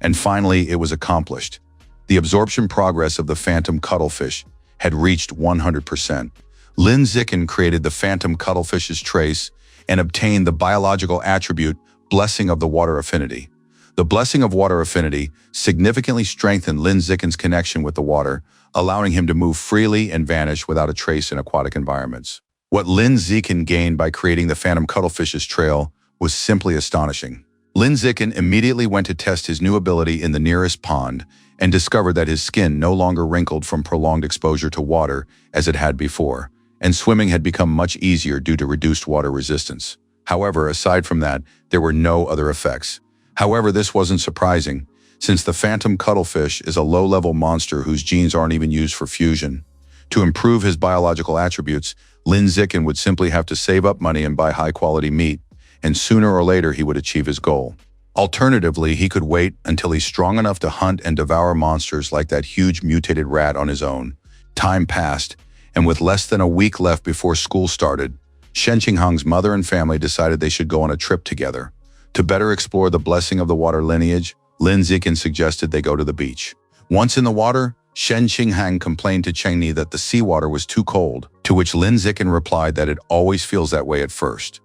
And finally, it was accomplished. The absorption progress of the phantom cuttlefish had reached 100%. Lin Zikin created the phantom cuttlefish's trace and obtained the biological attribute Blessing of the Water Affinity. The Blessing of Water Affinity significantly strengthened Lin Zikin's connection with the water, allowing him to move freely and vanish without a trace in aquatic environments. What Lin Zikin gained by creating the phantom cuttlefish's trail was simply astonishing. Lin Zikin immediately went to test his new ability in the nearest pond and discovered that his skin no longer wrinkled from prolonged exposure to water as it had before, and swimming had become much easier due to reduced water resistance. However, aside from that, there were no other effects. However, this wasn't surprising, since the phantom cuttlefish is a low-level monster whose genes aren't even used for fusion. To improve his biological attributes, Lin Zikin would simply have to save up money and buy high-quality meat, and sooner or later he would achieve his goal. Alternatively, he could wait until he's strong enough to hunt and devour monsters like that huge mutated rat on his own. Time passed, and with less than a week left before school started, Shen Qinghang's mother and family decided they should go on a trip together. To better explore the Blessing of the Water lineage, Lin Zikin suggested they go to the beach. Once in the water, Shen Qinghang complained to Chengni that the seawater was too cold, to which Lin Zikin replied that it always feels that way at first,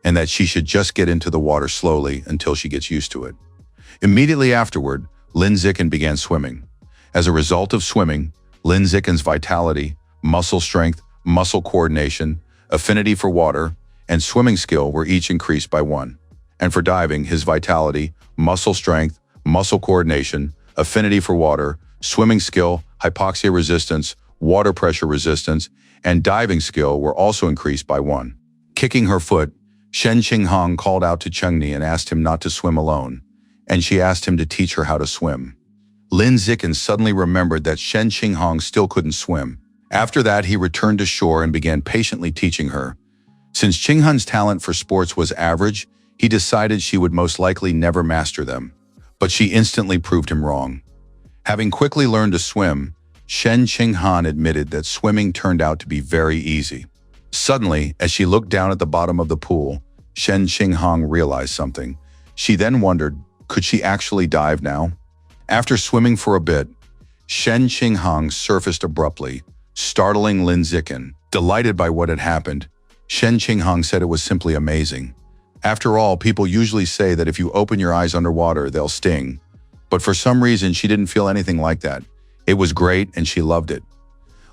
and that she should just get into the water slowly until she gets used to it. Immediately afterward, Lin Zikin began swimming. As a result of swimming, Lin Zikin's vitality, muscle strength, muscle coordination, affinity for water, and swimming skill were each increased by 1. And for diving, his vitality, muscle strength, muscle coordination, affinity for water, swimming skill, hypoxia resistance, water pressure resistance, and diving skill were also increased by 1. Kicking her foot, Shen Qinghang called out to Chengni and asked him not to swim alone, and she asked him to teach her how to swim. Lin Zikin suddenly remembered that Shen Qinghang still couldn't swim. After that, he returned to shore and began patiently teaching her. Since Qinghan's talent for sports was average, he decided she would most likely never master them. But she instantly proved him wrong. Having quickly learned to swim, Shen Qinghan admitted that swimming turned out to be very easy. Suddenly, as she looked down at the bottom of the pool, Shen Qinghang realized something. She then wondered, could she actually dive now? After swimming for a bit, Shen Qinghang surfaced abruptly, startling Lin Zikin. Delighted by what had happened, Shen Qinghang said it was simply amazing. After all, people usually say that if you open your eyes underwater, they'll sting. But for some reason, she didn't feel anything like that. It was great and she loved it.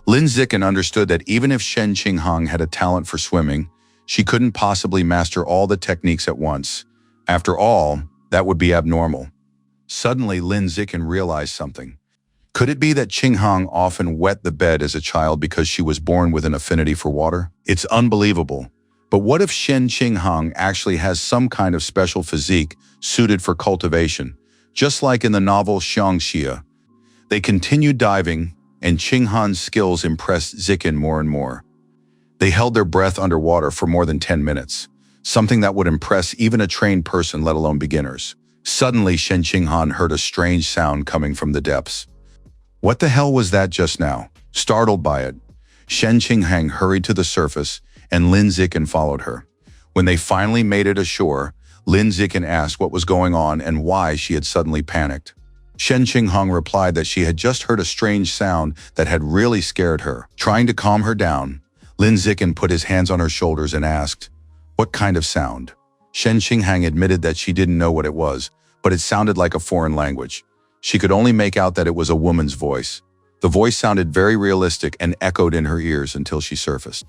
Lin Zikin understood that even if Shen Qinghang had a talent for swimming, she couldn't possibly master all the techniques at once. After all, that would be abnormal. Suddenly, Lin Zikin realized something. Could it be that Qinghang often wet the bed as a child because she was born with an affinity for water? It's unbelievable. But what if Shen Qinghang actually has some kind of special physique suited for cultivation, just like in the novel Xiangxia? They continued diving, and Qinghang's skills impressed Zikin more and more. They held their breath underwater for more than 10 minutes, something that would impress even a trained person, let alone beginners. Suddenly, Shen Qinghang heard a strange sound coming from the depths. What the hell was that just now? Startled by it, Shen Qinghang hurried to the surface, and Lin Zikin followed her. When they finally made it ashore, Lin Zikin asked what was going on and why she had suddenly panicked. Shen Qinghang replied that she had just heard a strange sound that had really scared her. Trying to calm her down, Lin Zikin put his hands on her shoulders and asked, "What kind of sound?" Shen Qinghang admitted that she didn't know what it was, but it sounded like a foreign language. She could only make out that it was a woman's voice. The voice sounded very realistic and echoed in her ears until she surfaced.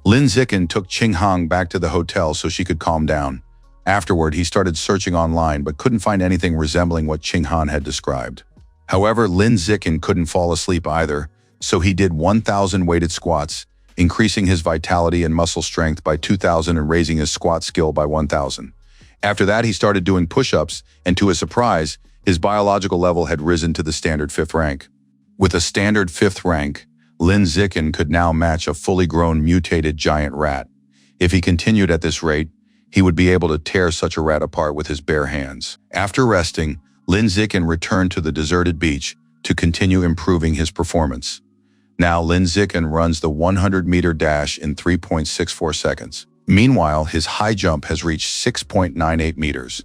Lin Zikin took Qinghang back to the hotel so she could calm down. Afterward, he started searching online but couldn't find anything resembling what Qinghang had described. However, Lin Zikin couldn't fall asleep either, so he did 1,000 weighted squats, increasing his vitality and muscle strength by 2,000 and raising his squat skill by 1,000. After that, he started doing push-ups, and to his surprise, his biological level had risen to the standard 5th rank. With a standard 5th rank, Lin Zikin could now match a fully grown mutated giant rat. If he continued at this rate, he would be able to tear such a rat apart with his bare hands. After resting, Lin Zikin returned to the deserted beach to continue improving his performance. Now Lin Zikin runs the 100-meter dash in 3.64 seconds. Meanwhile, his high jump has reached 6.98 meters.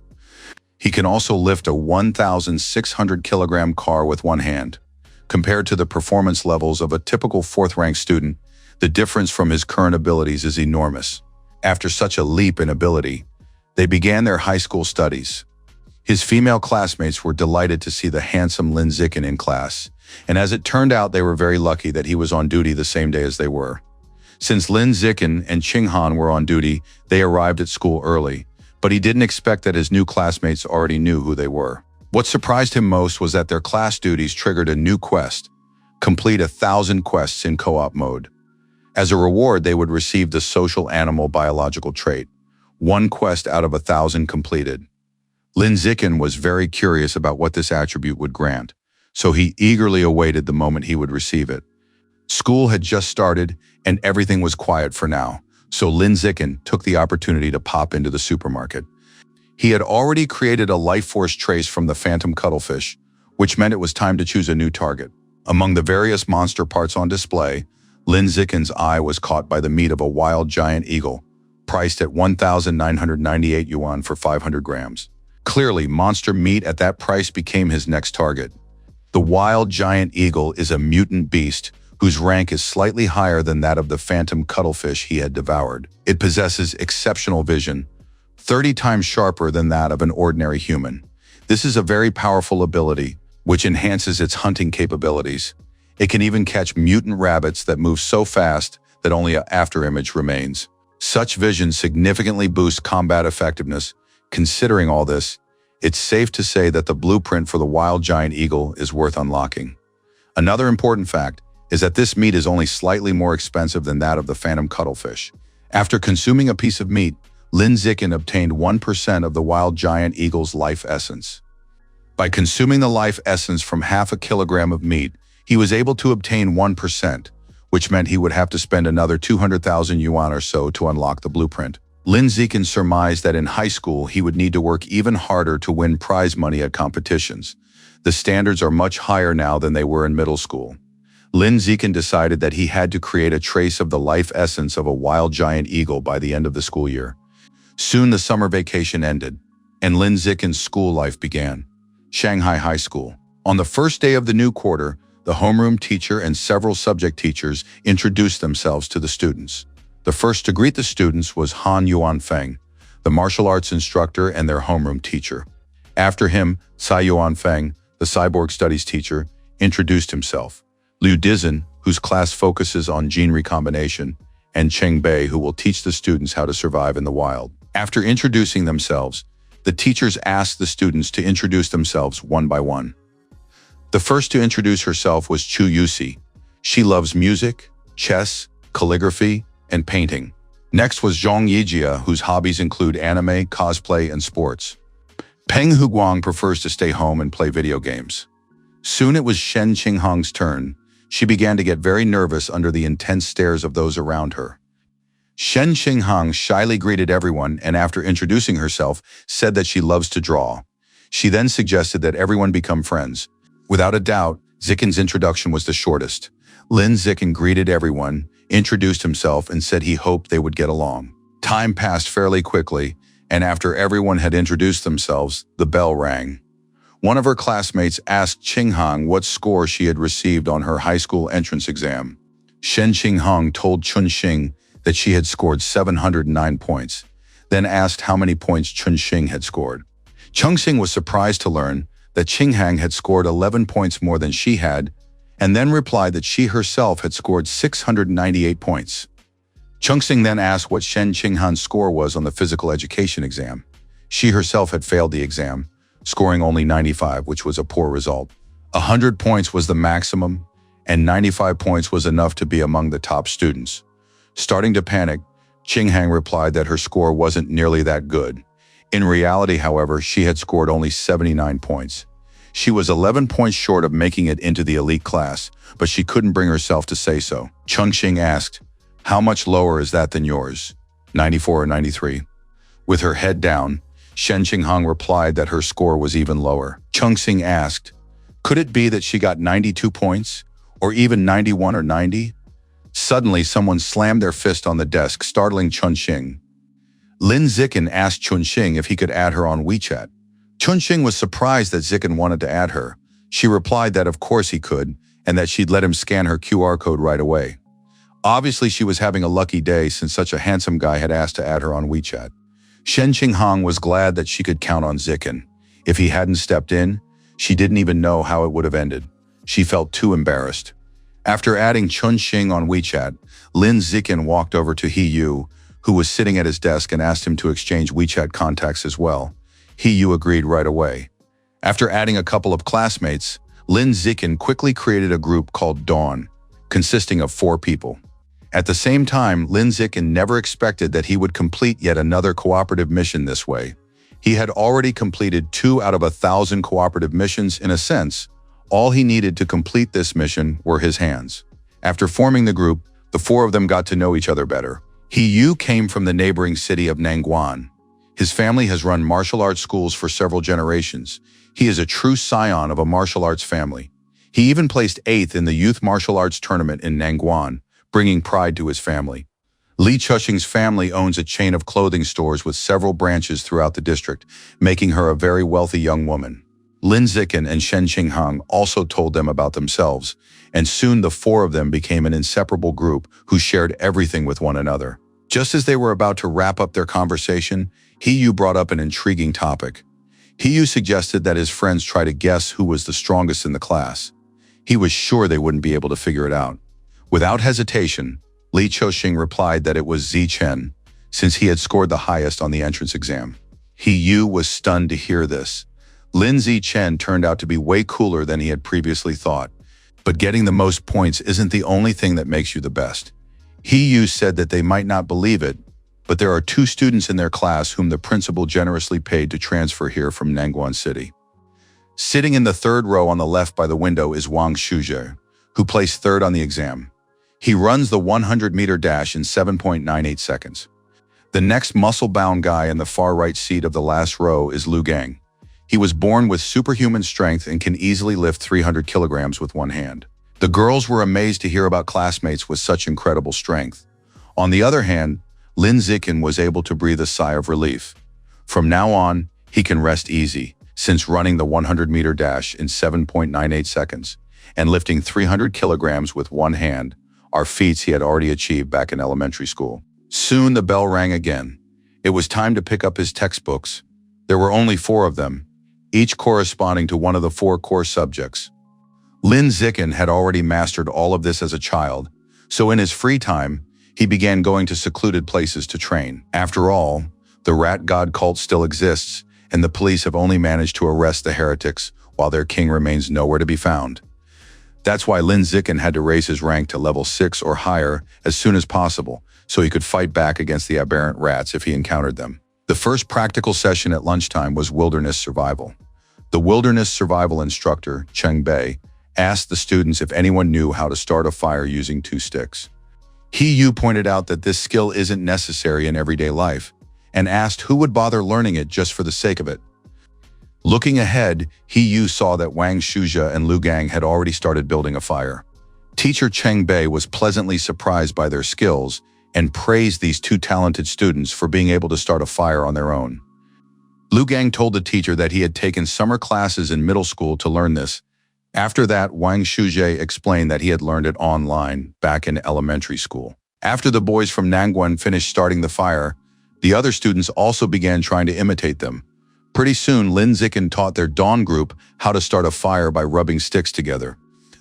He can also lift a 1,600 kilogram car with one hand. Compared to the performance levels of a typical fourth-rank student, the difference from his current abilities is enormous. After such a leap in ability, they began their high school studies. His female classmates were delighted to see the handsome Lin Zikin in class, and as it turned out, they were very lucky that he was on duty the same day as they were. Since Lin Zikin and Ching Han were on duty, they arrived at school early, but he didn't expect that his new classmates already knew who they were. What surprised him most was that their class duties triggered a new quest: complete 1,000 quests in co-op mode. As a reward, they would receive the social animal biological trait, 1 quest out of 1,000 completed. Lin Zikin was very curious about what this attribute would grant, so he eagerly awaited the moment he would receive it. School had just started, and everything was quiet for now, so Lin Zikin took the opportunity to pop into the supermarket. He had already created a life force trace from the phantom cuttlefish, which meant it was time to choose a new target. Among the various monster parts on display, Lin Zikin's eye was caught by the meat of a wild giant eagle, priced at 1,998 yuan for 500 grams. Clearly, monster meat at that price became his next target. The wild giant eagle is a mutant beast whose rank is slightly higher than that of the phantom cuttlefish he had devoured. It possesses exceptional vision, 30 times sharper than that of an ordinary human. This is a very powerful ability, which enhances its hunting capabilities. It can even catch mutant rabbits that move so fast that only an afterimage remains. Such vision significantly boosts combat effectiveness. Considering all this, it's safe to say that the blueprint for the wild giant eagle is worth unlocking. Another important fact is that this meat is only slightly more expensive than that of the phantom cuttlefish. After consuming a piece of meat, Lin Zikin obtained 1% of the wild giant eagle's life essence. By consuming the life essence from half a kilogram of meat, he was able to obtain 1%, which meant he would have to spend another 200,000 yuan or so to unlock the blueprint. Lin Zikin surmised that in high school he would need to work even harder to win prize money at competitions. The standards are much higher now than they were in middle school. Lin Zikin decided that he had to create a trace of the life essence of a wild giant eagle by the end of the school year. Soon the summer vacation ended, and Lin Zikin's school life began. Shanghai High School. On the first day of the new quarter, the homeroom teacher and several subject teachers introduced themselves to the students. The first to greet the students was Han Yuanfeng, the martial arts instructor and their homeroom teacher. After him, Cai Yuanfeng, the cyborg studies teacher, introduced himself. Liu Dizhen, whose class focuses on gene recombination, and Cheng Bei, who will teach the students how to survive in the wild. After introducing themselves, the teachers asked the students to introduce themselves one by one. The first to introduce herself was Chu Yusi. She loves music, chess, calligraphy, and painting. Next was Zhong Yijia, whose hobbies include anime, cosplay, and sports. Peng Huguang prefers to stay home and play video games. Soon it was Shen Qinghang's turn. She began to get very nervous under the intense stares of those around her. Shen Qinghang shyly greeted everyone and after introducing herself, said that she loves to draw. She then suggested that everyone become friends. Without a doubt, Zikin's introduction was the shortest. Lin Zikin greeted everyone, introduced himself, and said he hoped they would get along. Time passed fairly quickly, and after everyone had introduced themselves, the bell rang. One of her classmates asked Qinghang what score she had received on her high school entrance exam. Shen Qinghang told Chunxing that she had scored 709 points, then asked how many points Chunxing had scored. Chunxing was surprised to learn that Qinghang had scored 11 points more than she had, and then replied that she herself had scored 698 points. Chunxing then asked what Shen Qinghang's score was on the physical education exam. She herself had failed the exam, scoring only 95, which was a poor result. 100 points was the maximum, and 95 points was enough to be among the top students. Starting to panic, Qinghang replied that her score wasn't nearly that good. In reality, however, she had scored only 79 points. She was 11 points short of making it into the elite class, but she couldn't bring herself to say so. Chunxing asked, "How much lower is that than yours? 94 or 93? With her head down, Shen Qinghang replied that her score was even lower. Chunxing asked, "Could it be that she got 92 points? Or even 91 or 90? Suddenly, someone slammed their fist on the desk, startling Chunxing. Lin Zikin asked Chunxing if he could add her on WeChat. Chunxing was surprised that Zikin wanted to add her. She replied that of course he could, and that she'd let him scan her QR code right away. Obviously, she was having a lucky day since such a handsome guy had asked to add her on WeChat. Shen Qinghang was glad that she could count on Zikin. If he hadn't stepped in, she didn't even know how it would have ended. She felt too embarrassed. After adding Chunxing on WeChat, Lin Zikin walked over to He Yu, who was sitting at his desk, and asked him to exchange WeChat contacts as well. He Yu agreed right away. After adding a couple of classmates, Lin Zikin quickly created a group called Dawn, consisting of 4 people. At the same time, Lin Zikin never expected that he would complete yet another cooperative mission this way. He had already completed 2 out of 1,000 cooperative missions. In a sense, all he needed to complete this mission were his hands. After forming the group, the 4 of them got to know each other better. He Yu came from the neighboring city of Nangguan. His family has run martial arts schools for several generations. He is a true scion of a martial arts family. He even placed 8th in the youth martial arts tournament in Nangguan, bringing pride to his family. Li Chuxing's family owns a chain of clothing stores with several branches throughout the district, making her a very wealthy young woman. Lin Zikin and Shen Qinghang also told them about themselves, and soon the 4 of them became an inseparable group who shared everything with one another. Just as they were about to wrap up their conversation, He Yu brought up an intriguing topic. He Yu suggested that his friends try to guess who was the strongest in the class. He was sure they wouldn't be able to figure it out. Without hesitation, Li Chuxing replied that it was Zi Chen, since he had scored the highest on the entrance exam. He Yu was stunned to hear this. Lin Zi Chen turned out to be way cooler than he had previously thought. But getting the most points isn't the only thing that makes you the best. He Yu said that they might not believe it, but there are 2 students in their class whom the principal generously paid to transfer here from Nangguan City. Sitting in the 3rd row on the left by the window is Wang Shuzhe, who placed 3rd on the exam. He runs the 100-meter dash in 7.98 seconds. The next muscle-bound guy in the far right seat of the last row is Lu Gang. He was born with superhuman strength and can easily lift 300 kilograms with one hand. The girls were amazed to hear about classmates with such incredible strength. On the other hand, Lin Zikin was able to breathe a sigh of relief. From now on, he can rest easy, since running the 100-meter dash in 7.98 seconds and lifting 300 kilograms with one hand are feats he had already achieved back in elementary school. Soon the bell rang again. It was time to pick up his textbooks. There were only 4 of them, each corresponding to one of the 4 core subjects. Lin Zikin had already mastered all of this as a child, so in his free time, he began going to secluded places to train. After all, the rat god cult still exists, and the police have only managed to arrest the heretics while their king remains nowhere to be found. That's why Lin Zikin had to raise his rank to level 6 or higher as soon as possible, so he could fight back against the aberrant rats if he encountered them. The first practical session at lunchtime was wilderness survival. The wilderness survival instructor, Cheng Bei, asked the students if anyone knew how to start a fire using 2 sticks. He Yu pointed out that this skill isn't necessary in everyday life, and asked who would bother learning it just for the sake of it. Looking ahead, He Yu saw that Wang Shuzhe and Lu Gang had already started building a fire. Teacher Cheng Bei was pleasantly surprised by their skills and praised these 2 talented students for being able to start a fire on their own. Lu Gang told the teacher that he had taken summer classes in middle school to learn this. After that, Wang Shuzhe explained that he had learned it online back in elementary school. After the boys from Nangguan finished starting the fire, the other students also began trying to imitate them. Pretty soon, Lin Zikin taught their Dawn group how to start a fire by rubbing sticks together.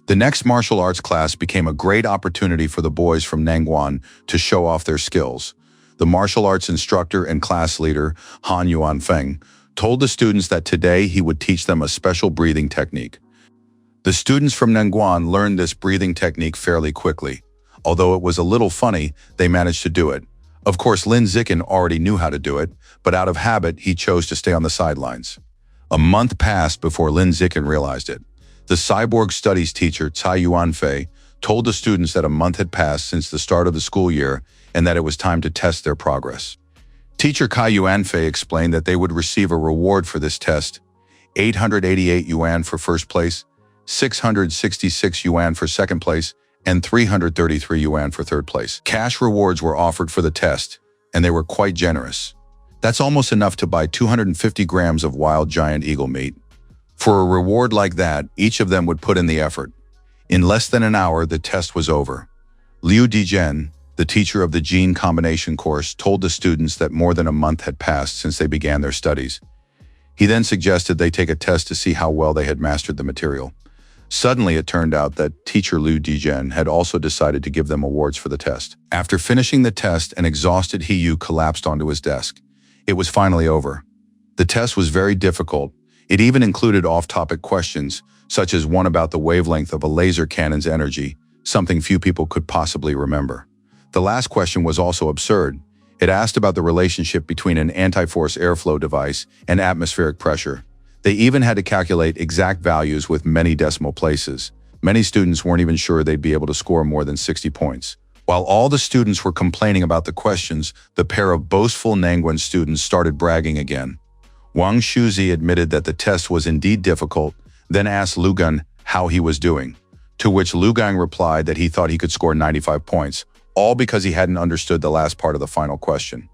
The next martial arts class became a great opportunity for the boys from Nangguan to show off their skills. The martial arts instructor and class leader, Han Yuanfeng, told the students that today he would teach them a special breathing technique. The students from Nangguan learned this breathing technique fairly quickly. Although it was a little funny, they managed to do it. Of course, Lin Zikin already knew how to do it, but out of habit, he chose to stay on the sidelines. A month passed before Lin Zikin realized it. The cyborg studies teacher, Cai Yuanfei, told the students that a month had passed since the start of the school year and that it was time to test their progress. Teacher Cai Yuanfei explained that they would receive a reward for this test: 888 yuan for first place, 666 yuan for second place, and 333 yuan for third place. Cash rewards were offered for the test, and they were quite generous. That's almost enough to buy 250 grams of wild giant eagle meat. For a reward like that, each of them would put in the effort. In less than an hour, the test was over. Liu Dijen, the teacher of the gene combination course, told the students that more than a month had passed since they began their studies. He then suggested they take a test to see how well they had mastered the material. Suddenly, it turned out that teacher Liu Dijen had also decided to give them awards for the test. After finishing the test, an exhausted Yu collapsed onto his desk. It was finally over. The test was very difficult. It even included off-topic questions, such as one about the wavelength of a laser cannon's energy, something few people could possibly remember. The last question was also absurd. It asked about the relationship between an anti-force airflow device and atmospheric pressure. They even had to calculate exact values with many decimal places. Many students weren't even sure they'd be able to score more than 60 points. While all the students were complaining about the questions, the pair of boastful Nangguan students started bragging again. Wang Shuzi admitted that the test was indeed difficult, then asked Lu Gang how he was doing, to which Lu Gang replied that he thought he could score 95 points, all because he hadn't understood the last part of the final question.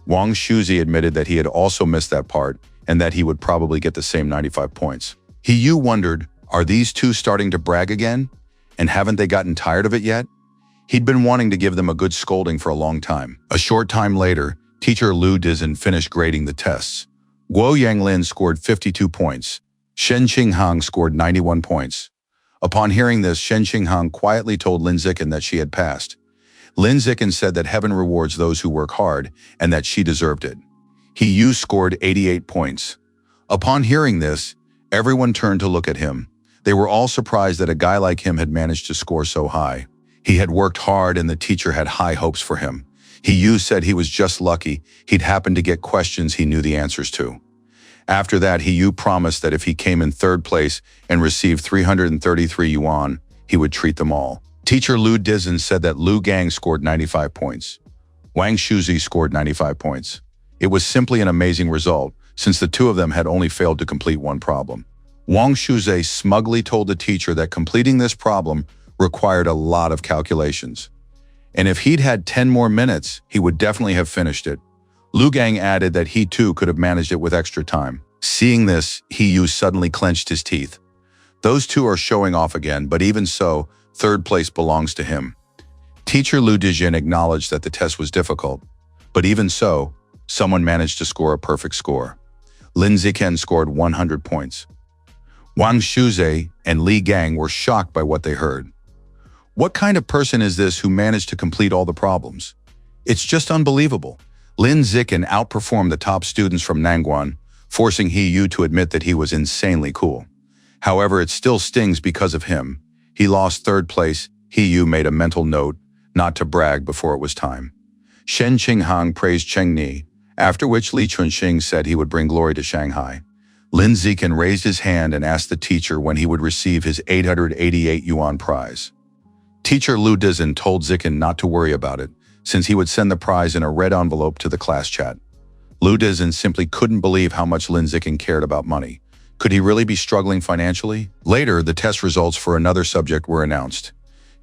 Wang Shuzi admitted that he had also missed that part and that he would probably get the same 95 points. Yu wondered, are these two starting to brag again? And haven't they gotten tired of it yet? He'd been wanting to give them a good scolding for a long time. A short time later, teacher Liu Dizhen finished grading the tests. Guo Yanglin scored 52 points. Shen Qinghang scored 91 points. Upon hearing this, Shen Qinghang quietly told Lin Zikin that she had passed. Lin Zikin said that heaven rewards those who work hard and that she deserved it. Yu scored 88 points. Upon hearing this, everyone turned to look at him. They were all surprised that a guy like him had managed to score so high. He had worked hard and the teacher had high hopes for him. Yu said he was just lucky he'd happened to get questions he knew the answers to. After that, Yu promised that if he came in third place and received 333 yuan, he would treat them all. Teacher Liu Dizhen said that Lu Gang scored 95 points. Wang Shuzi scored 95 points. It was simply an amazing result, since the two of them had only failed to complete one problem. Wang Shuzi smugly told the teacher that completing this problem required a lot of calculations. And if he'd had 10 more minutes, he would definitely have finished it. Lu Gang added that he too could have managed it with extra time. Seeing this, Yu suddenly clenched his teeth. Those two are showing off again, but even so, third place belongs to him. Teacher Liu Dizhen acknowledged that the test was difficult, but even so, someone managed to score a perfect score. Lin Ziken scored 100 points. Wang Shuzi and Li Gang were shocked by what they heard. What kind of person is this who managed to complete all the problems? It's just unbelievable. Lin Ziken outperformed the top students from Nangguan, forcing Yu to admit that he was insanely cool. However, it still stings because of him. He lost third place. Yu made a mental note not to brag before it was time. Shen Qinghang praised Cheng Ni, after which Li Chunxing said he would bring glory to Shanghai. Lin Ziken raised his hand and asked the teacher when he would receive his 888 yuan prize. Teacher Liu Dizhen told Ziken not to worry about it, since he would send the prize in a red envelope to the class chat. Liu Dizhen simply couldn't believe how much Lin Ziken cared about money. Could he really be struggling financially? Later, the test results for another subject were announced.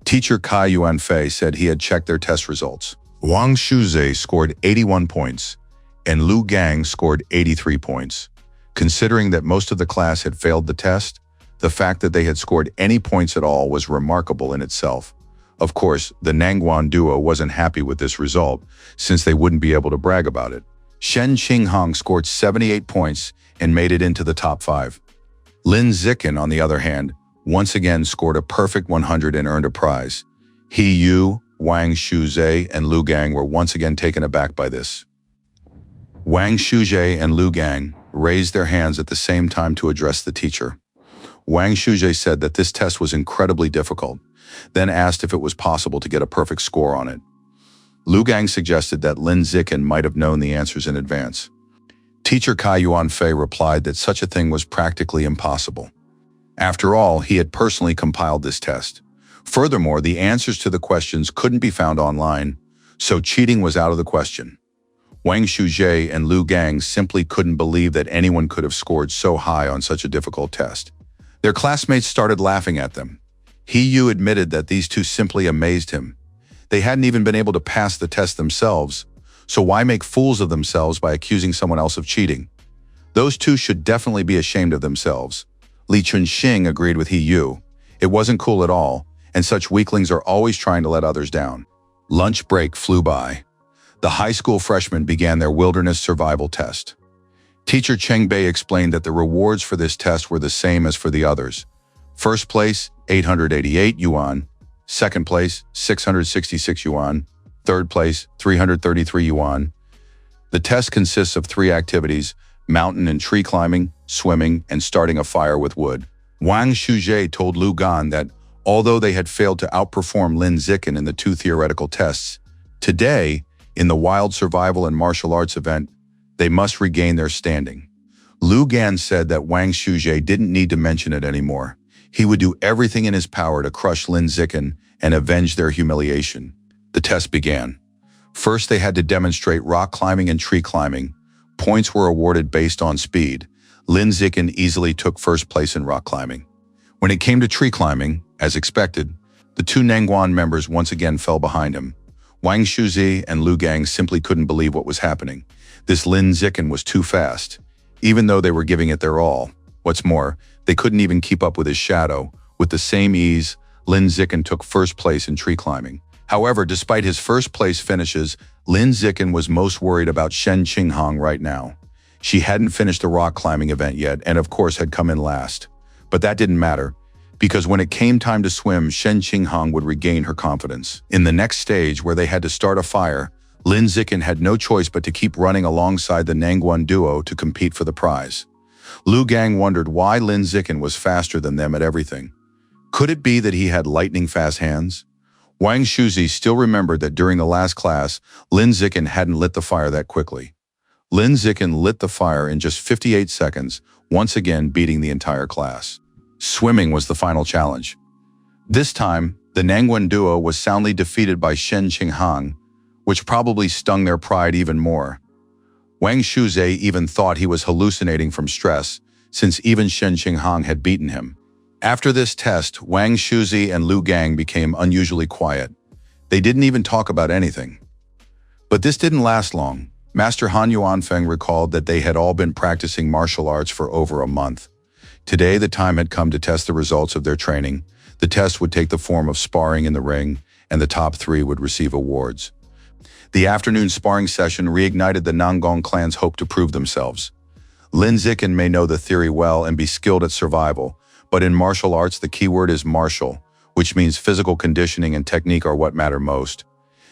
Teacher Kai Yuanfei said he had checked their test results. Wang Shuzi scored 81 points, and Lu Gang scored 83 points. Considering that most of the class had failed the test, the fact that they had scored any points at all was remarkable in itself. Of course, the Nangguan duo wasn't happy with this result, since they wouldn't be able to brag about it. Shen Qinghang scored 78 points and made it into the top 5. Lin Ziken, on the other hand, once again scored a perfect 100 and earned a prize. Yu, Wang Shuzi, and Lu Gang were once again taken aback by this. Wang Shuzi and Lu Gang raised their hands at the same time to address the teacher. Wang Shuzi said that this test was incredibly difficult, then asked if it was possible to get a perfect score on it. Lu Gang suggested that Lin Ziken might have known the answers in advance. Teacher Kai Yuanfei replied that such a thing was practically impossible. After all, he had personally compiled this test. Furthermore, the answers to the questions couldn't be found online, so cheating was out of the question. Wang Shuzi and Lu Gang simply couldn't believe that anyone could have scored so high on such a difficult test. Their classmates started laughing at them. Yu admitted that these two simply amazed him. They hadn't even been able to pass the test themselves, So why make fools of themselves by accusing someone else of cheating? Those two should definitely be ashamed of themselves. Li Chunxing agreed with He Yu. It wasn't cool at all, and such weaklings are always trying to let others down. Lunch break flew by. The high school freshmen began their wilderness survival test. Teacher Cheng Bei explained that the rewards for this test were the same as for the others. First place, 888 yuan. Second place, 666 yuan. Third place, 333 yuan. The test consists of 3 activities: mountain and tree climbing, swimming, and starting a fire with wood. Wang Shuzhe told Lu Gan that although they had failed to outperform Lin Zikin in the 2 theoretical tests, today, in the wild survival and martial arts event, they must regain their standing. Lu Gan said that Wang Shuzhe didn't need to mention it anymore. He would do everything in his power to crush Lin Zikin and avenge their humiliation. The test began. First, they had to demonstrate rock climbing and tree climbing. Points were awarded based on speed. Lin Zikin easily took first place in rock climbing. When it came to tree climbing, as expected, the 2 Nangguan members once again fell behind him. Wang Shuzi and Lu Gang simply couldn't believe what was happening. This Lin Zikin was too fast, even though they were giving it their all. What's more, they couldn't even keep up with his shadow. With the same ease, Lin Zikin took first place in tree climbing. However, despite his first place finishes, Lin Zikin was most worried about Shen Qinghang right now. She hadn't finished the rock climbing event yet and of course had come in last. But that didn't matter, because when it came time to swim, Shen Qinghang would regain her confidence. In the next stage, where they had to start a fire, Lin Zikin had no choice but to keep running alongside the Nangguan duo to compete for the prize. Lu Gang wondered why Lin Zikin was faster than them at everything. Could it be that he had lightning-fast hands? Wang Shuzi still remembered that during the last class, Lin Zikin hadn't lit the fire that quickly. Lin Zikin lit the fire in just 58 seconds, once again beating the entire class. Swimming was the final challenge. This time, the Nangguan duo was soundly defeated by Shen Qinghang, which probably stung their pride even more. Wang Shuzi even thought he was hallucinating from stress, since even Shen Qinghang had beaten him. After this test, Wang Shuzi and Lu Gang became unusually quiet. They didn't even talk about anything. But this didn't last long. Master Han Yuanfeng recalled that they had all been practicing martial arts for over a month. Today, the time had come to test the results of their training. The test would take the form of sparring in the ring, and the top 3 would receive awards. The afternoon sparring session reignited the Nangong clan's hope to prove themselves. Lin Zikin may know the theory well and be skilled at survival, but in martial arts the keyword is martial, which means physical conditioning and technique are what matter most.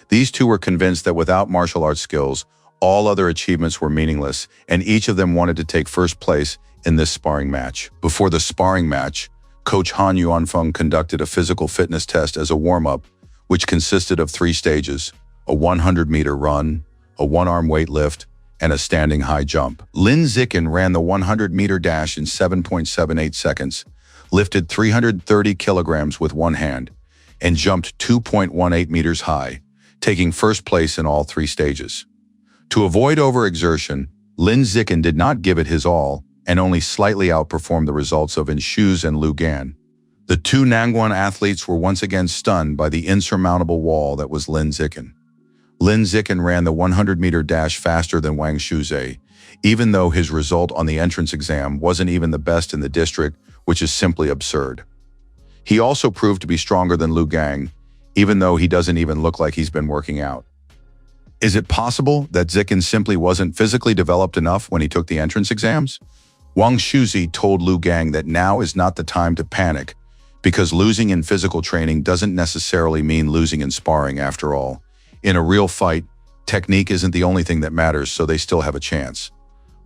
These 2 were convinced that without martial arts skills, all other achievements were meaningless, and each of them wanted to take first place in this sparring match. Before the sparring match, Coach Han Yuanfeng conducted a physical fitness test as a warm-up, which consisted of 3 stages: a 100-meter run, a 1-arm weight lift, and a standing high jump. Lin Zikin ran the 100-meter dash in 7.78 seconds, lifted 330 kilograms with one hand, and jumped 2.18 meters high, taking first place in all 3 stages. To avoid overexertion, Lin Zikin did not give it his all and only slightly outperformed the results of Enshuz and Lu Gan. The 2 Nangguan athletes were once again stunned by the insurmountable wall that was Lin Zikin. Lin Zikin ran the 100-meter dash faster than Wang Shuzi, even though his result on the entrance exam wasn't even the best in the district, which is simply absurd. He also proved to be stronger than Lu Gang, even though he doesn't even look like he's been working out. Is it possible that Zikin simply wasn't physically developed enough when he took the entrance exams? Wang Shuzi told Lu Gang that now is not the time to panic, because losing in physical training doesn't necessarily mean losing in sparring after all. In a real fight, technique isn't the only thing that matters, so they still have a chance.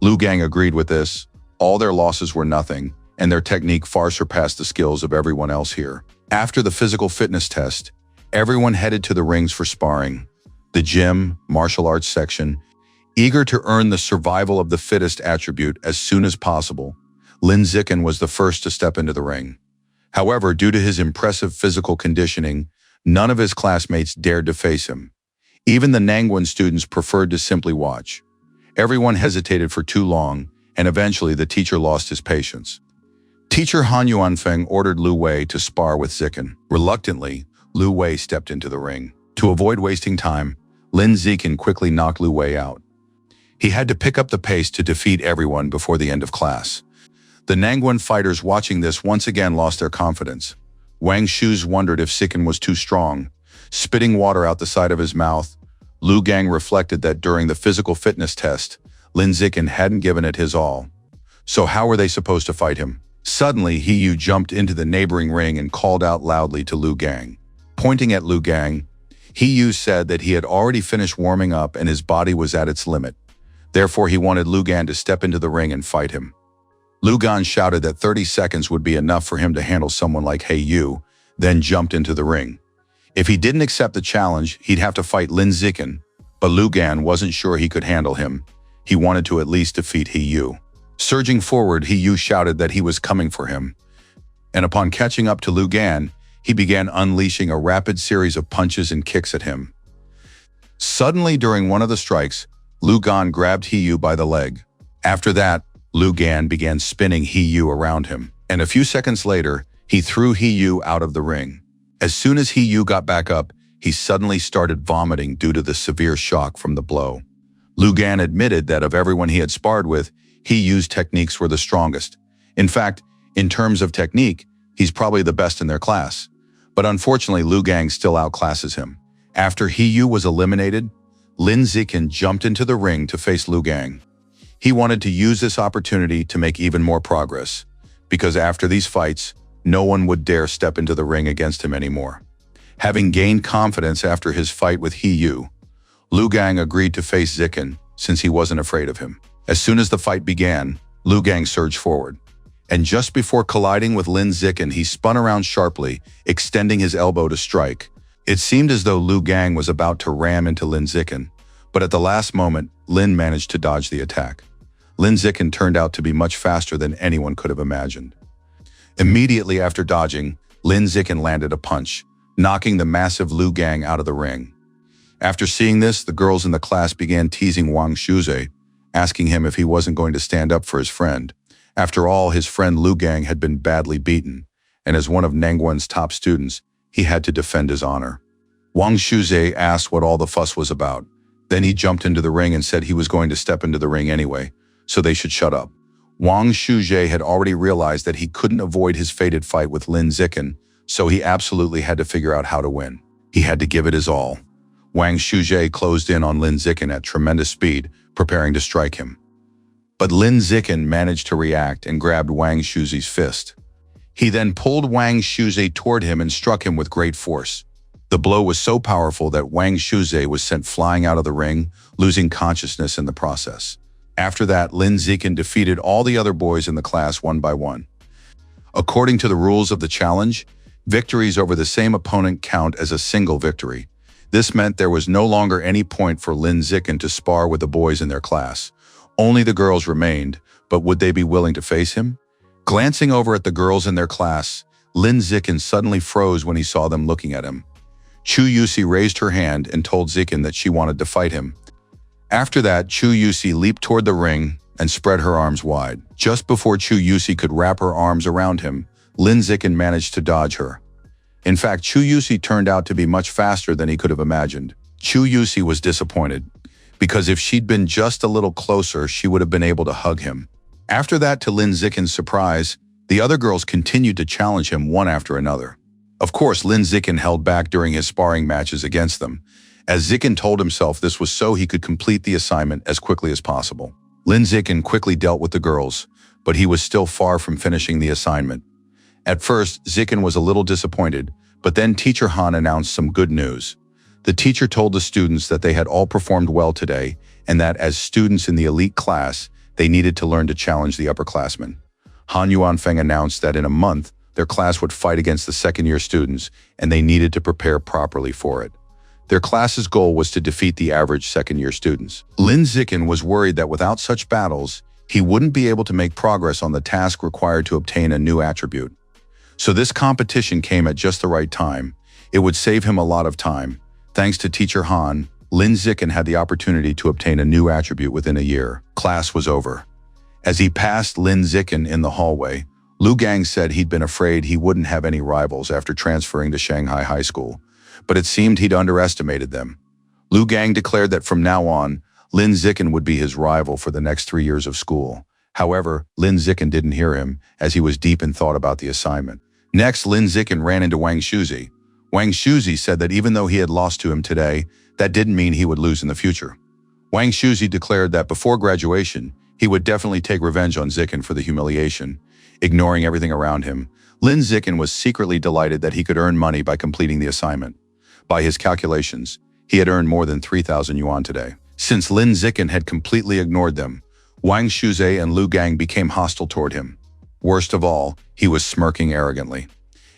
Lu Gang agreed with this. All their losses were nothing, and their technique far surpassed the skills of everyone else here. After the physical fitness test, everyone headed to the rings for sparring. The gym, martial arts section, eager to earn the survival of the fittest attribute as soon as possible, Lin Zikin was the first to step into the ring. However, due to his impressive physical conditioning, none of his classmates dared to face him. Even the Nangguan students preferred to simply watch. Everyone hesitated for too long, and eventually the teacher lost his patience. Teacher Han Yuanfeng ordered Lu Wei to spar with Zikin. Reluctantly, Lu Wei stepped into the ring. To avoid wasting time, Lin Zikin quickly knocked Lu Wei out. He had to pick up the pace to defeat everyone before the end of class. The Nangguan fighters watching this once again lost their confidence. Wang Shuz wondered if Zikin was too strong. Spitting water out the side of his mouth, Lu Gang reflected that during the physical fitness test, Lin Zikin hadn't given it his all. So how were they supposed to fight him? Suddenly, He Yu jumped into the neighboring ring and called out loudly to Lu Gang. Pointing at Lu Gang, He Yu said that he had already finished warming up and his body was at its limit. Therefore, he wanted Lu Gan to step into the ring and fight him. Lu Gan shouted that 30 seconds would be enough for him to handle someone like He Yu, then jumped into the ring. If he didn't accept the challenge, he'd have to fight Lin Zikin, but Lu Gan wasn't sure he could handle him. He wanted to at least defeat He Yu. Surging forward, He Yu shouted that he was coming for him. And upon catching up to Lu Gan, he began unleashing a rapid series of punches and kicks at him. Suddenly, during one of the strikes, Lu Gan grabbed He Yu by the leg. After that, Lu Gan began spinning He Yu around him, and a few seconds later, he threw He Yu out of the ring. As soon as He Yu got back up, he suddenly started vomiting due to the severe shock from the blow. Lu Gan admitted that of everyone he had sparred with, He Yu's techniques were the strongest. In fact, in terms of technique, he's probably the best in their class. But unfortunately, Lu Gang still outclasses him. After He Yu was eliminated, Lin Zikin jumped into the ring to face Lu Gang. He wanted to use this opportunity to make even more progress, because after these fights, no one would dare step into the ring against him anymore. Having gained confidence after his fight with He Yu, Lu Gang agreed to face Zikin since he wasn't afraid of him. As soon as the fight began, Lu Gang surged forward. And just before colliding with Lin Zikin, he spun around sharply, extending his elbow to strike. It seemed as though Lu Gang was about to ram into Lin Zikin, but at the last moment, Lin managed to dodge the attack. Lin Zikin turned out to be much faster than anyone could have imagined. Immediately after dodging, Lin Zikin landed a punch, knocking the massive Lu Gang out of the ring. After seeing this, the girls in the class began teasing Wang Shuze, asking him if he wasn't going to stand up for his friend. After all, his friend Lu Gang had been badly beaten, and as one of Nangguan's top students, he had to defend his honor. Wang Shuze asked what all the fuss was about. Then he jumped into the ring and said he was going to step into the ring anyway, so they should shut up. Wang Shuze had already realized that he couldn't avoid his fated fight with Lin Zikin, so he absolutely had to figure out how to win. He had to give it his all. Wang Shuze closed in on Lin Zikin at tremendous speed, preparing to strike him. But Lin Zikin managed to react and grabbed Wang Shuze's fist. He then pulled Wang Shuze toward him and struck him with great force. The blow was so powerful that Wang Shuze was sent flying out of the ring, losing consciousness in the process. After that, Lin Zikin defeated all the other boys in the class one by one. According to the rules of the challenge, victories over the same opponent count as a single victory. This meant there was no longer any point for Lin Zikin to spar with the boys in their class. Only the girls remained, but would they be willing to face him? Glancing over at the girls in their class, Lin Zikin suddenly froze when he saw them looking at him. Chu Yusi raised her hand and told Zikin that she wanted to fight him. After that, Chu Yusi leaped toward the ring and spread her arms wide. Just before Chu Yusi could wrap her arms around him, Lin Zikin managed to dodge her. In fact, Chu Yusi turned out to be much faster than he could have imagined. Chu Yusi was disappointed, because if she'd been just a little closer, she would have been able to hug him. After that, to Lin Zikin's surprise, the other girls continued to challenge him one after another. Of course, Lin Zikin held back during his sparring matches against them, as Zikin told himself this was so he could complete the assignment as quickly as possible. Lin Zikin quickly dealt with the girls, but he was still far from finishing the assignment. At first, Zikin was a little disappointed, but then Teacher Han announced some good news. The teacher told the students that they had all performed well today, and that as students in the elite class, they needed to learn to challenge the upperclassmen. Han Yuanfeng announced that in a month, their class would fight against the second-year students, and they needed to prepare properly for it. Their class's goal was to defeat the average second-year students. Lin Zikin was worried that without such battles, he wouldn't be able to make progress on the task required to obtain a new attribute. So this competition came at just the right time. It would save him a lot of time. Thanks to Teacher Han, Lin Zikin had the opportunity to obtain a new attribute within a year. Class was over. As he passed Lin Zikin in the hallway, Lu Gang said he'd been afraid he wouldn't have any rivals after transferring to Shanghai High School, but it seemed he'd underestimated them. Lu Gang declared that from now on, Lin Zicken would be his rival for the next 3 years of school. However, Lin Zicken didn't hear him, as he was deep in thought about the assignment. Next, Lin Zicken ran into Wang Shuzi. Wang Shuzi said that even though he had lost to him today, that didn't mean he would lose in the future. Wang Shuzi declared that before graduation, he would definitely take revenge on Zicken for the humiliation. Ignoring everything around him, Lin Zicken was secretly delighted that he could earn money by completing the assignment. By his calculations, he had earned more than 3,000 yuan today. Since Lin Zicken had completely ignored them, Wang Shuzi and Lu Gang became hostile toward him. Worst of all, he was smirking arrogantly.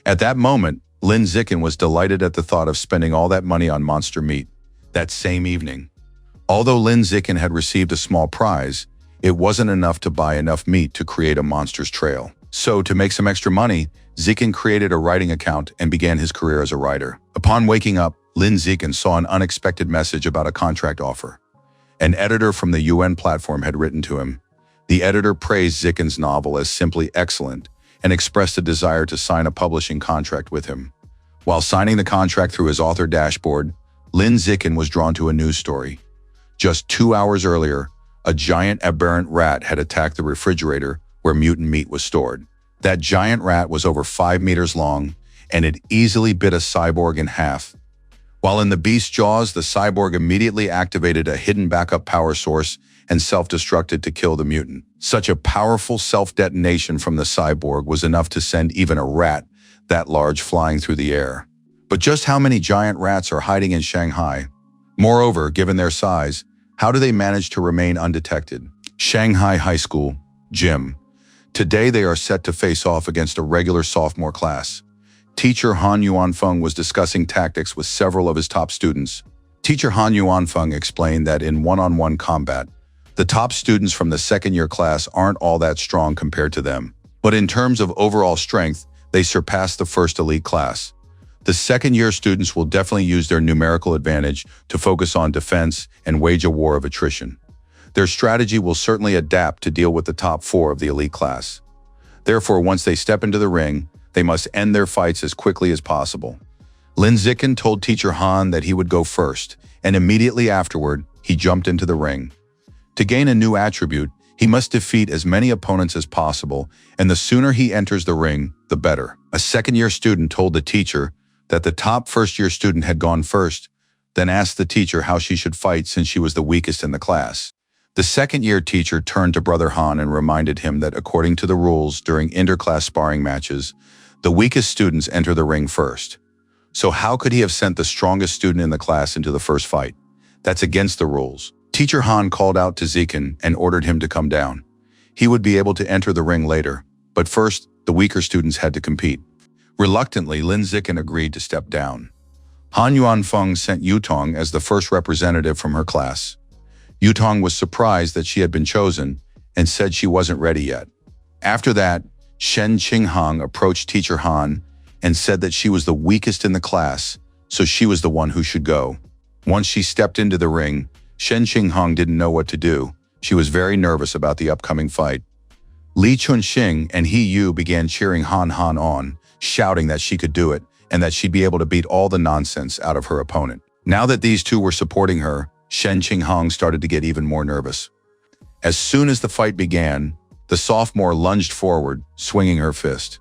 At that moment, Lin Zicken was delighted at the thought of spending all that money on monster meat. That same evening, although Lin Zicken had received a small prize, it wasn't enough to buy enough meat to create a monster's trail. So, to make some extra money, Zicken created a writing account and began his career as a writer. Upon waking up, Lin Zicken saw an unexpected message about a contract offer. An editor from the UN platform had written to him. The editor praised Zicken's novel as simply excellent and expressed a desire to sign a publishing contract with him. While signing the contract through his author dashboard, Lin Zicken was drawn to a news story. Just 2 hours earlier, a giant aberrant rat had attacked the refrigerator where mutant meat was stored. That giant rat was over 5 meters long, and it easily bit a cyborg in half. While in the beast's jaws, the cyborg immediately activated a hidden backup power source and self-destructed to kill the mutant. Such a powerful self-detonation from the cyborg was enough to send even a rat that large flying through the air. But just how many giant rats are hiding in Shanghai? Moreover, given their size, how do they manage to remain undetected? Shanghai High School, Gym. Today they are set to face off against a regular sophomore class. Teacher Han Yuanfeng was discussing tactics with several of his top students. Teacher Han Yuanfeng explained that in one-on-one combat, the top students from the second-year class aren't all that strong compared to them. But in terms of overall strength, they surpass the first elite class. The second-year students will definitely use their numerical advantage to focus on defense and wage a war of attrition. Their strategy will certainly adapt to deal with the top 4 of the elite class. Therefore, once they step into the ring, they must end their fights as quickly as possible. Lin Zicken told Teacher Han that he would go first, and immediately afterward, he jumped into the ring. To gain a new attribute, he must defeat as many opponents as possible, and the sooner he enters the ring, the better. A second-year student told the teacher that the top first-year student had gone first, then asked the teacher how she should fight since she was the weakest in the class. The second-year teacher turned to Brother Han and reminded him that according to the rules during interclass sparring matches, the weakest students enter the ring first. So how could he have sent the strongest student in the class into the first fight? That's against the rules. Teacher Han called out to Zicken and ordered him to come down. He would be able to enter the ring later, but first, the weaker students had to compete. Reluctantly, Lin Zicken agreed to step down. Han Yuanfeng sent Yutong as the first representative from her class. Yutong was surprised that she had been chosen and said she wasn't ready yet. After that, Shen Qinghang approached Teacher Han and said that she was the weakest in the class, so she was the one who should go. Once she stepped into the ring, Shen Qinghang didn't know what to do. She was very nervous about the upcoming fight. Li Chunxing and He Yu began cheering Han on, shouting that she could do it and that she'd be able to beat all the nonsense out of her opponent. Now that these two were supporting her, Shen Qinghang started to get even more nervous. As soon as the fight began, the sophomore lunged forward, swinging her fist.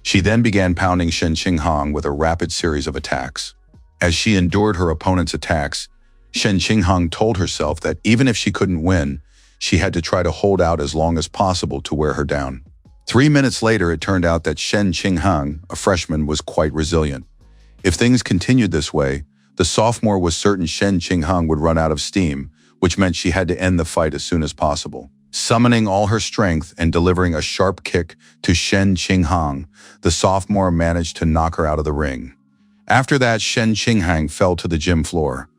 She then began pounding Shen Qinghang with a rapid series of attacks. As she endured her opponent's attacks, Shen Qinghang told herself that even if she couldn't win, she had to try to hold out as long as possible to wear her down. 3 minutes later, it turned out that Shen Qinghang, a freshman, was quite resilient. If things continued this way, the sophomore was certain Shen Qinghang would run out of steam, which meant she had to end the fight as soon as possible. Summoning all her strength and delivering a sharp kick to Shen Qinghang, the sophomore managed to knock her out of the ring. After that, Shen Qinghang fell to the gym floor.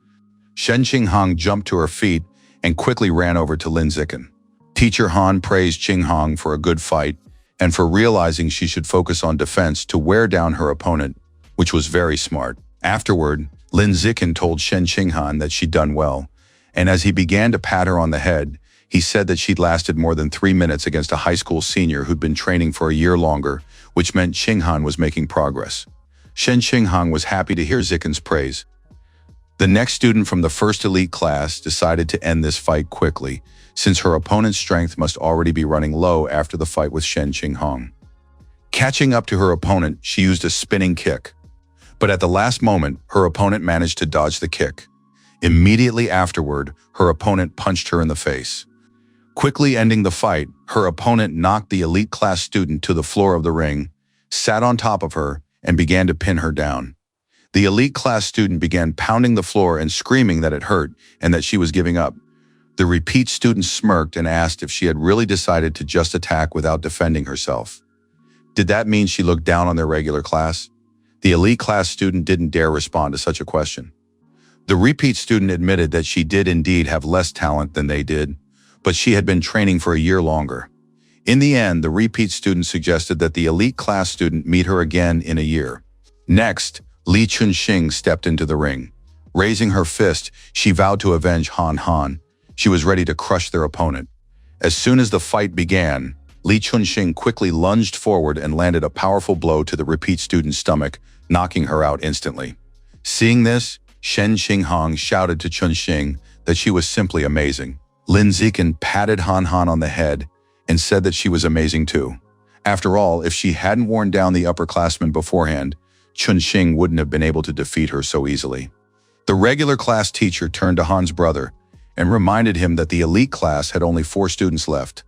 Shen Qinghang jumped to her feet and quickly ran over to Lin Zicken. Teacher Han praised Qinghang for a good fight and for realizing she should focus on defense to wear down her opponent, which was very smart. Afterward, Lin Zicken told Shen Qinghang that she'd done well, and as he began to pat her on the head, he said that she'd lasted more than 3 minutes against a high school senior who'd been training for a year longer, which meant Qinghang was making progress. Shen Qinghang was happy to hear Zicken's praise. The next student from the first elite class decided to end this fight quickly, since her opponent's strength must already be running low after the fight with Shen Qinghong. Catching up to her opponent, she used a spinning kick. But at the last moment, her opponent managed to dodge the kick. Immediately afterward, her opponent punched her in the face. Quickly ending the fight, her opponent knocked the elite class student to the floor of the ring, sat on top of her, and began to pin her down. The elite class student began pounding the floor and screaming that it hurt and that she was giving up. The repeat student smirked and asked if she had really decided to just attack without defending herself. Did that mean she looked down on their regular class? The elite class student didn't dare respond to such a question. The repeat student admitted that she did indeed have less talent than they did, but she had been training for a year longer. In the end, the repeat student suggested that the elite class student meet her again in a year. Next, Li Chunxing stepped into the ring. Raising her fist, she vowed to avenge Han Han. She was ready to crush their opponent. As soon as the fight began, Li Chunxing quickly lunged forward and landed a powerful blow to the repeat student's stomach, knocking her out instantly. Seeing this, Shen Qinghong shouted to Chunxing that she was simply amazing. Lin Zikan patted Han Han on the head and said that she was amazing too. After all, if she hadn't worn down the upperclassmen beforehand, Chunxing wouldn't have been able to defeat her so easily. The regular class teacher turned to Han's brother and reminded him that the elite class had only 4 students left,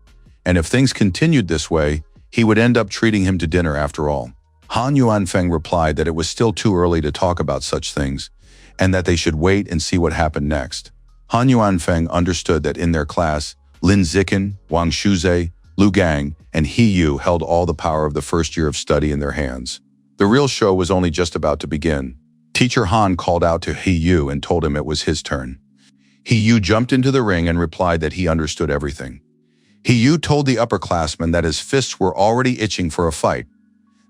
and if things continued this way, he would end up treating him to dinner after all. Han Yuanfeng replied that it was still too early to talk about such things, and that they should wait and see what happened next. Han Yuanfeng understood that in their class, Lin Zikan, Wang Shuzhe, Lu Gang, and He Yu held all the power of the first year of study in their hands. The real show was only just about to begin. Teacher Han called out to He Yu and told him it was his turn. He Yu jumped into the ring and replied that he understood everything. He Yu told the upperclassman that his fists were already itching for a fight.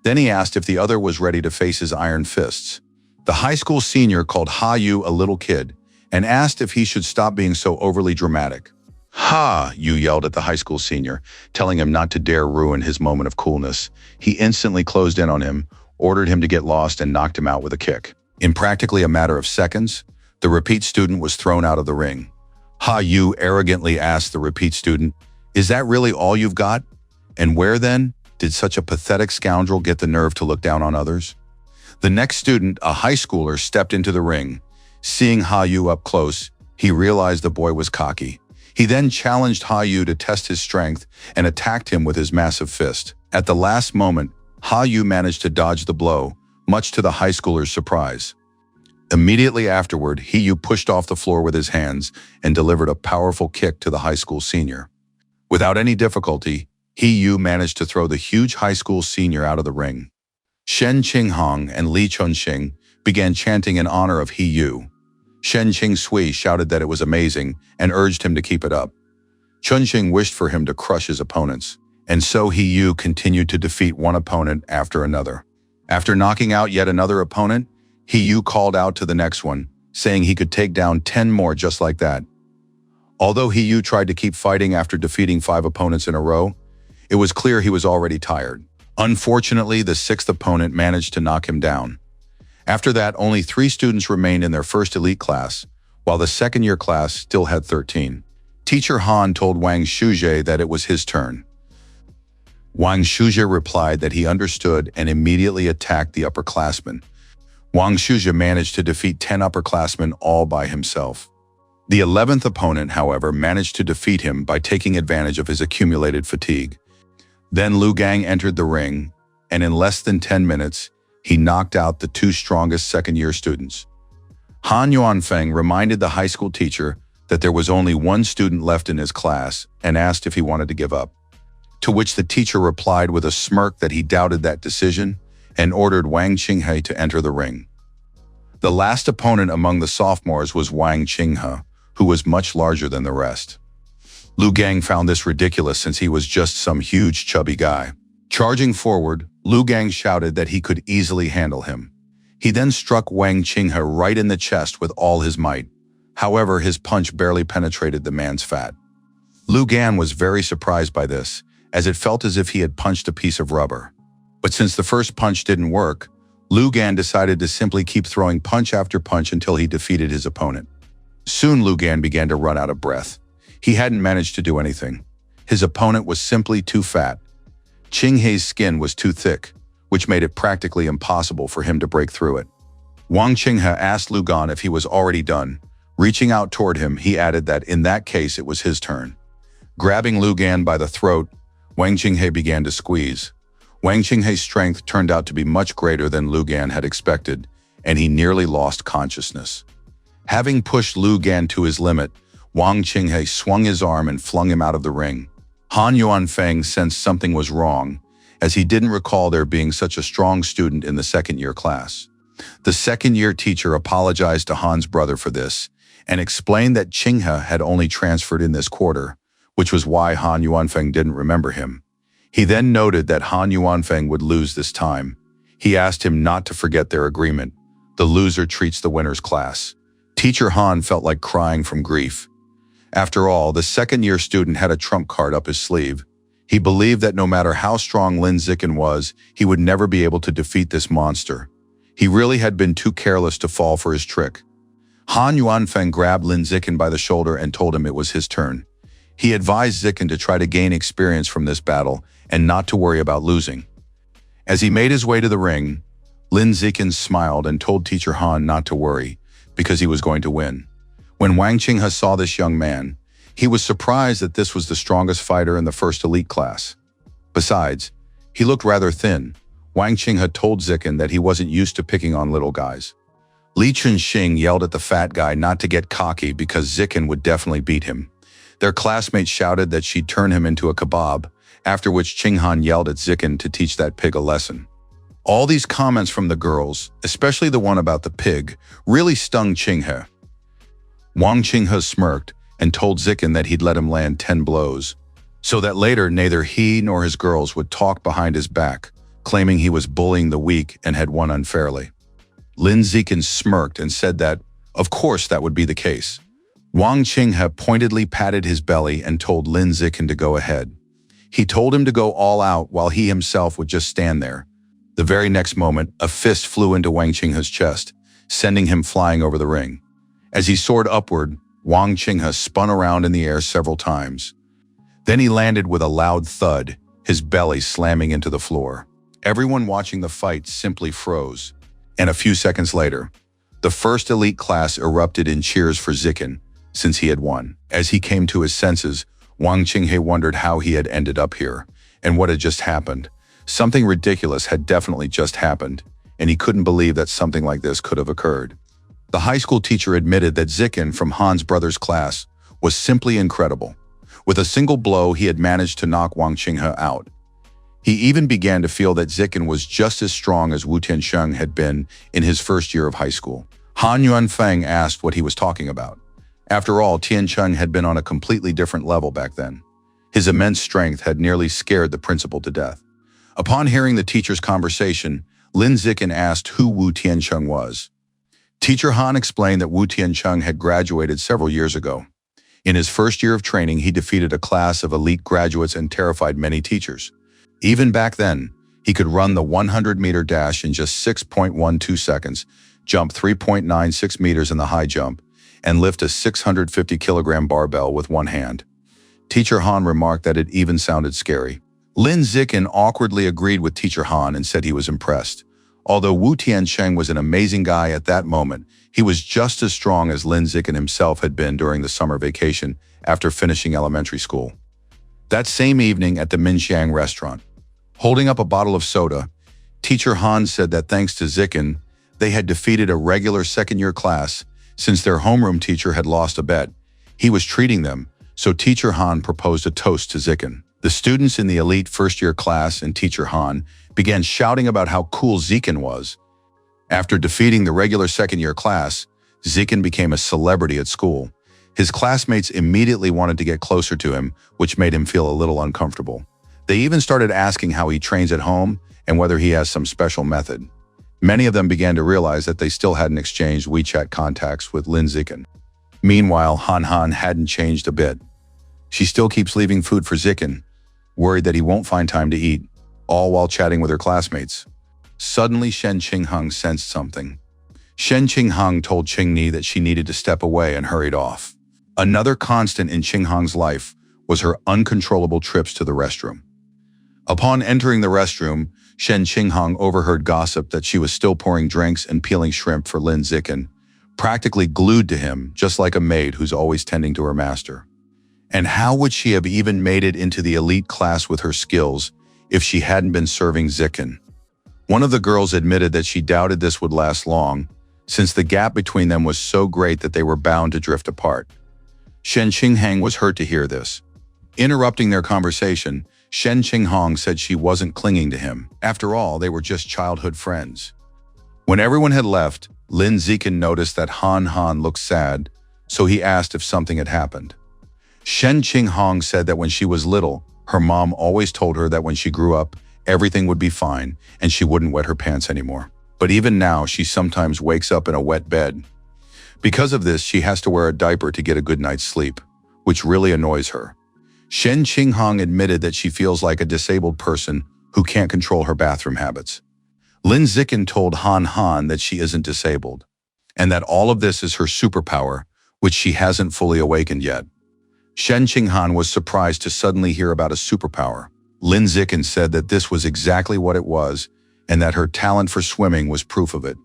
Then he asked if the other was ready to face his iron fists. The high school senior called Ha Yu a little kid and asked if he should stop being so overly dramatic. Ha! Yu yelled at the high school senior, telling him not to dare ruin his moment of coolness. He instantly closed in on him, ordered him to get lost, and knocked him out with a kick. In practically a matter of seconds, the repeat student was thrown out of the ring. Ha Yu arrogantly asked the repeat student, "Is that really all you've got? And where then did such a pathetic scoundrel get the nerve to look down on others?" The next student, a high schooler, stepped into the ring. Seeing Ha Yu up close, he realized the boy was cocky. He then challenged Ha Yu to test his strength and attacked him with his massive fist. At the last moment, Ha Yu managed to dodge the blow, much to the high schooler's surprise. Immediately afterward, He Yu pushed off the floor with his hands and delivered a powerful kick to the high school senior. Without any difficulty, He Yu managed to throw the huge high school senior out of the ring. Shen Qinghong and Li Chunxing began chanting in honor of He Yu. Shen Qingsui shouted that it was amazing and urged him to keep it up. Chunxing wished for him to crush his opponents, and so He Yu continued to defeat one opponent after another. After knocking out yet another opponent, He Yu called out to the next one, saying he could take down 10 more just like that. Although He Yu tried to keep fighting after defeating 5 opponents in a row, it was clear he was already tired. Unfortunately, the 6th opponent managed to knock him down. After that, only 3 students remained in their first elite class, while the second-year class still had 13. Teacher Han told Wang Shuzhe that it was his turn. Wang Shuzhe replied that he understood and immediately attacked the upperclassmen. Wang Shuzhe managed to defeat 10 upperclassmen all by himself. The 11th opponent, however, managed to defeat him by taking advantage of his accumulated fatigue. Then Lu Gang entered the ring, and in less than 10 minutes, he knocked out the 2 strongest second-year students. Han Yuanfeng reminded the high school teacher that there was only 1 student left in his class and asked if he wanted to give up. To which the teacher replied with a smirk that he doubted that decision and ordered Wang Qinghe to enter the ring. The last opponent among the sophomores was Wang Qinghe, who was much larger than the rest. Lu Gang found this ridiculous since he was just some huge chubby guy. Charging forward, Lu Gang shouted that he could easily handle him. He then struck Wang Qinghe right in the chest with all his might. However, his punch barely penetrated the man's fat. Lu Gan was very surprised by this, as it felt as if he had punched a piece of rubber. But since the first punch didn't work, Lu Gan decided to simply keep throwing punch after punch until he defeated his opponent. Soon Lu Gan began to run out of breath. He hadn't managed to do anything. His opponent was simply too fat. Ching Hei's skin was too thick, which made it practically impossible for him to break through it. Wang Qinghe asked Lu Gan if he was already done. Reaching out toward him, he added that in that case it was his turn. Grabbing Lu Gan by the throat, Wang Qinghe began to squeeze. Wang Qinghei's strength turned out to be much greater than Lu Gan had expected, and he nearly lost consciousness. Having pushed Lu Gan to his limit, Wang Qinghe swung his arm and flung him out of the ring. Han Yuanfeng sensed something was wrong, as he didn't recall there being such a strong student in the second-year class. The second-year teacher apologized to Han's brother for this and explained that Qinghe had only transferred in this quarter, which was why Han Yuanfeng didn't remember him. He then noted that Han Yuanfeng would lose this time. He asked him not to forget their agreement. The loser treats the winner's class. Teacher Han felt like crying from grief. After all, the second-year student had a trump card up his sleeve. He believed that no matter how strong Lin Zikin was, he would never be able to defeat this monster. He really had been too careless to fall for his trick. Han Yuanfeng grabbed Lin Zikin by the shoulder and told him it was his turn. He advised Zikin to try to gain experience from this battle and not to worry about losing. As he made his way to the ring, Lin Zikin smiled and told Teacher Han not to worry, because he was going to win. When Wang Qinghe saw this young man, he was surprised that this was the strongest fighter in the first elite class. Besides, he looked rather thin. Wang Qinghe told Zikin that he wasn't used to picking on little guys. Li Chunxing yelled at the fat guy not to get cocky because Zikin would definitely beat him. Their classmates shouted that she'd turn him into a kebab, after which Qinghan yelled at Zikin to teach that pig a lesson. All these comments from the girls, especially the one about the pig, really stung Qinghe. Wang Qinghe smirked and told Zikin that he'd let him land 10 blows, so that later neither he nor his girls would talk behind his back, claiming he was bullying the weak and had won unfairly. Lin Zikin smirked and said that, of course, that would be the case. Wang Qinghe pointedly patted his belly and told Lin Zikin to go ahead. He told him to go all out while he himself would just stand there. The very next moment, a fist flew into Wang Qinghe's chest, sending him flying over the ring. As he soared upward, Wang Qinghe spun around in the air several times. Then he landed with a loud thud, his belly slamming into the floor. Everyone watching the fight simply froze. And a few seconds later, the first elite class erupted in cheers for Zikin, since he had won. As he came to his senses, Wang Qinghe wondered how he had ended up here, and what had just happened. Something ridiculous had definitely just happened, and he couldn't believe that something like this could have occurred. The high school teacher admitted that Zikin from Han's brother's class was simply incredible. With a single blow, he had managed to knock Wang Qinghe out. He even began to feel that Zikin was just as strong as Wu Tiansheng had been in his first year of high school. Han Yuanfeng asked what he was talking about. After all, Tiansheng had been on a completely different level back then. His immense strength had nearly scared the principal to death. Upon hearing the teacher's conversation, Lin Zikin asked who Wu Tiansheng was. Teacher Han explained that Wu Tiansheng had graduated several years ago. In his first year of training, he defeated a class of elite graduates and terrified many teachers. Even back then, he could run the 100-meter dash in just 6.12 seconds, jump 3.96 meters in the high jump, and lift a 650-kilogram barbell with one hand. Teacher Han remarked that it even sounded scary. Lin Zikin awkwardly agreed with Teacher Han and said he was impressed. Although Wu Tiansheng was an amazing guy at that moment, he was just as strong as Lin Zikin himself had been during the summer vacation after finishing elementary school. That same evening at the Minxiang restaurant, holding up a bottle of soda, Teacher Han said that thanks to Zikin, they had defeated a regular second-year class since their homeroom teacher had lost a bet. He was treating them, so Teacher Han proposed a toast to Zikin. The students in the elite first-year class and Teacher Han began shouting about how cool Zikin was. After defeating the regular second-year class, Zikin became a celebrity at school. His classmates immediately wanted to get closer to him, which made him feel a little uncomfortable. They even started asking how he trains at home and whether he has some special method. Many of them began to realize that they still hadn't exchanged WeChat contacts with Lin Zikin. Meanwhile, Han hadn't changed a bit. She still keeps leaving food for Zikin, worried that he won't find time to eat, all while chatting with her classmates. Suddenly, Shen Qingheng sensed something. Shen Qingheng told Qingni that she needed to step away and hurried off. Another constant in Qingheng's life was her uncontrollable trips to the restroom. Upon entering the restroom, Shen Qingheng overheard gossip that she was still pouring drinks and peeling shrimp for Lin Zikin, practically glued to him, just like a maid who's always tending to her master. And how would she have even made it into the elite class with her skills if she hadn't been serving Zikin? One of the girls admitted that she doubted this would last long, since the gap between them was so great that they were bound to drift apart. Shen Qingheng was hurt to hear this. Interrupting their conversation, Shen Qingheng said she wasn't clinging to him. After all, they were just childhood friends. When everyone had left, Lin Zikin noticed that Han Han looked sad, so he asked if something had happened. Shen Qingheng said that when she was little, her mom always told her that when she grew up, everything would be fine and she wouldn't wet her pants anymore. But even now, she sometimes wakes up in a wet bed. Because of this, she has to wear a diaper to get a good night's sleep, which really annoys her. Shen Qingheng admitted that she feels like a disabled person who can't control her bathroom habits. Lin Zikin told Han Han that she isn't disabled, and that all of this is her superpower, which she hasn't fully awakened yet. Shen Qingheng was surprised to suddenly hear about a superpower. Lin Zikin said that this was exactly what it was, and that her talent for swimming was proof of it.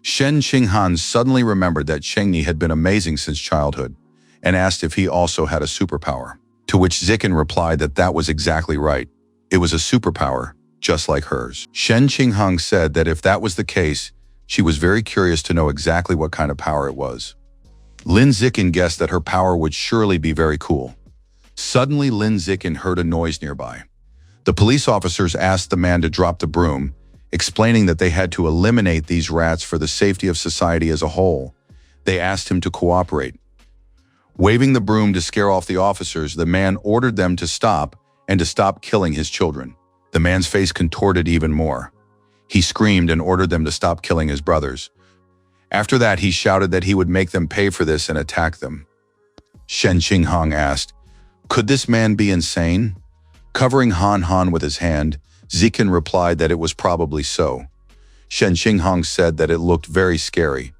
Shen Qingheng suddenly remembered that Chengni had been amazing since childhood, and asked if he also had a superpower. To which Zikin replied that that was exactly right. It was a superpower, just like hers. Shen Qingheng said that if that was the case, she was very curious to know exactly what kind of power it was. Lin Zikin guessed that her power would surely be very cool. Suddenly, Lin Zikin heard a noise nearby. The police officers asked the man to drop the broom, explaining that they had to eliminate these rats for the safety of society as a whole. They asked him to cooperate. Waving the broom to scare off the officers, the man ordered them to stop and to stop killing his children. The man's face contorted even more. He screamed and ordered them to stop killing his brothers. After that, he shouted that he would make them pay for this and attack them. Shen Qingheng asked, "Could this man be insane?" Covering Han Han with his hand, Zikin replied that it was probably so. Shen Qingheng said that it looked very scary.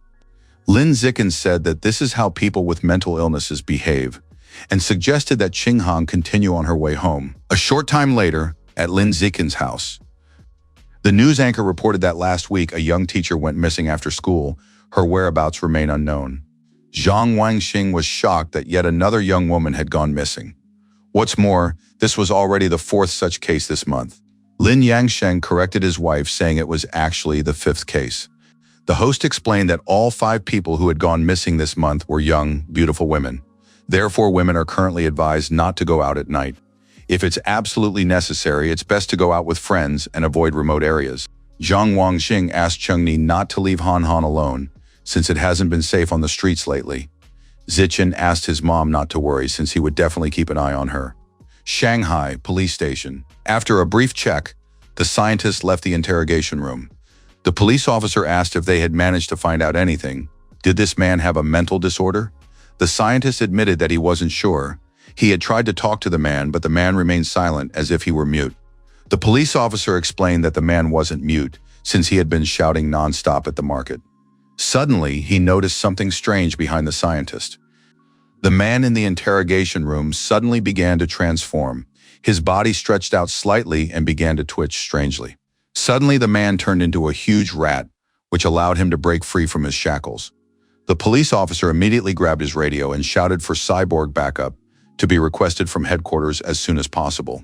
Lin Zikin said that this is how people with mental illnesses behave, and suggested that Qingheng continue on her way home. A short time later, at Lin Zikin's house, the news anchor reported that last week a young teacher went missing after school. Her whereabouts remain unknown. Zhang Wangxing was shocked that yet another young woman had gone missing. What's more, this was already the fourth such case this month. Lin Yangsheng corrected his wife, saying it was actually the fifth case. The host explained that all 5 people who had gone missing this month were young, beautiful women. Therefore, women are currently advised not to go out at night. If it's absolutely necessary, it's best to go out with friends and avoid remote areas. Zhang Wangxing asked Chengni not to leave Han Han alone, since it hasn't been safe on the streets lately. Zichen asked his mom not to worry, since he would definitely keep an eye on her. Shanghai Police Station. After a brief check, the scientist left the interrogation room. The police officer asked if they had managed to find out anything. Did this man have a mental disorder? The scientist admitted that he wasn't sure. He had tried to talk to the man, but the man remained silent as if he were mute. The police officer explained that the man wasn't mute, since he had been shouting nonstop at the market. Suddenly, he noticed something strange behind the scientist. The man in the interrogation room suddenly began to transform. His body stretched out slightly and began to twitch strangely. Suddenly, the man turned into a huge rat, which allowed him to break free from his shackles. The police officer immediately grabbed his radio and shouted for cyborg backup to be requested from headquarters as soon as possible.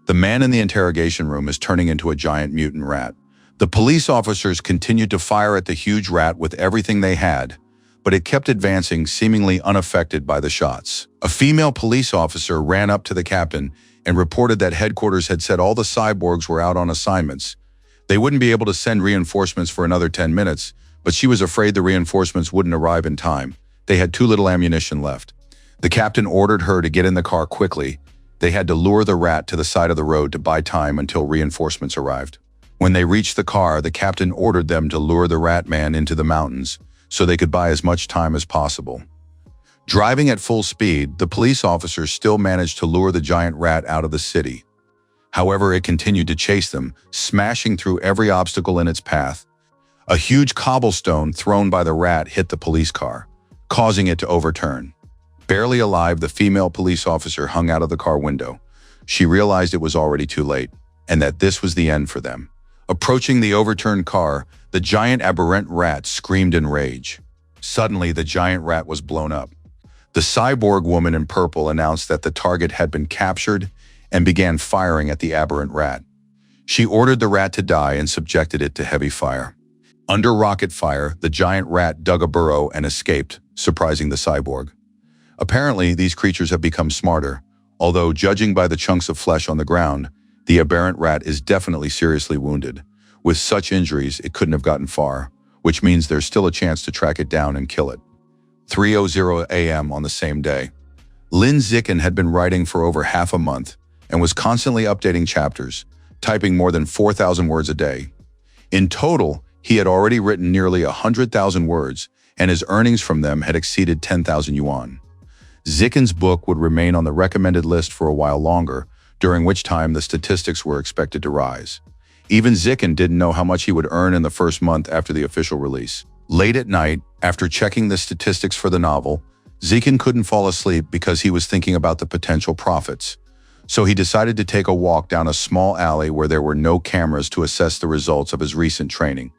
The man in the interrogation room is turning into a giant mutant rat. The police officers continued to fire at the huge rat with everything they had, but it kept advancing, seemingly unaffected by the shots. A female police officer ran up to the captain and reported that headquarters had said all the cyborgs were out on assignments. They wouldn't be able to send reinforcements for another 10 minutes, but she was afraid the reinforcements wouldn't arrive in time. They had too little ammunition left. The captain ordered her to get in the car quickly. They had to lure the rat to the side of the road to buy time until reinforcements arrived. When they reached the car, the captain ordered them to lure the rat man into the mountains so they could buy as much time as possible. Driving at full speed, the police officers still managed to lure the giant rat out of the city. However, it continued to chase them, smashing through every obstacle in its path. A huge cobblestone thrown by the rat hit the police car, causing it to overturn. Barely alive, the female police officer hung out of the car window. She realized it was already too late, and that this was the end for them. Approaching the overturned car, the giant aberrant rat screamed in rage. Suddenly, the giant rat was blown up. The cyborg woman in purple announced that the target had been captured and began firing at the aberrant rat. She ordered the rat to die and subjected it to heavy fire. Under rocket fire, the giant rat dug a burrow and escaped, surprising the cyborg. Apparently, these creatures have become smarter, although judging by the chunks of flesh on the ground, the aberrant rat is definitely seriously wounded. With such injuries, it couldn't have gotten far, which means there's still a chance to track it down and kill it. 3:00 a.m. on the same day. Lin Zikin had been writing for over half a month and was constantly updating chapters, typing more than 4,000 words a day. In total, he had already written nearly 100,000 words, and his earnings from them had exceeded 10,000 yuan. Zikin's book would remain on the recommended list for a while longer, during which time the statistics were expected to rise. Even Zikin didn't know how much he would earn in the first month after the official release. Late at night, after checking the statistics for the novel, Zikin couldn't fall asleep because he was thinking about the potential profits. So he decided to take a walk down a small alley where there were no cameras to assess the results of his recent training.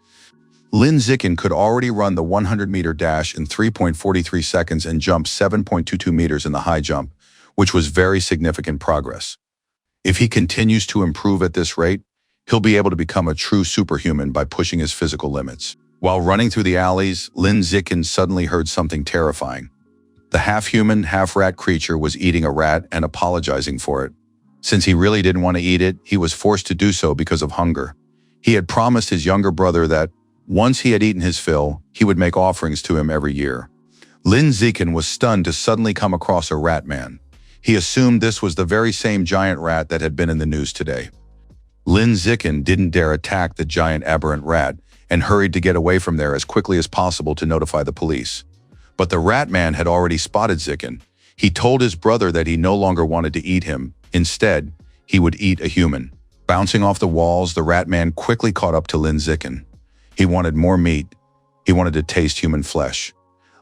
Lin Zikin could already run the 100-meter dash in 3.43 seconds and jump 7.22 meters in the high jump, which was very significant progress. If he continues to improve at this rate, he'll be able to become a true superhuman by pushing his physical limits. While running through the alleys, Lin Zikin suddenly heard something terrifying. The half-human, half-rat creature was eating a rat and apologizing for it. Since he really didn't want to eat it, he was forced to do so because of hunger. He had promised his younger brother that, once he had eaten his fill, he would make offerings to him every year. Lin Zikin was stunned to suddenly come across a rat man. He assumed this was the very same giant rat that had been in the news today. Lin Zikin didn't dare attack the giant aberrant rat and hurried to get away from there as quickly as possible to notify the police. But the rat man had already spotted Zikin. He told his brother that he no longer wanted to eat him. Instead, he would eat a human. Bouncing off the walls, the rat man quickly caught up to Lin Zikin. He wanted more meat. He wanted to taste human flesh.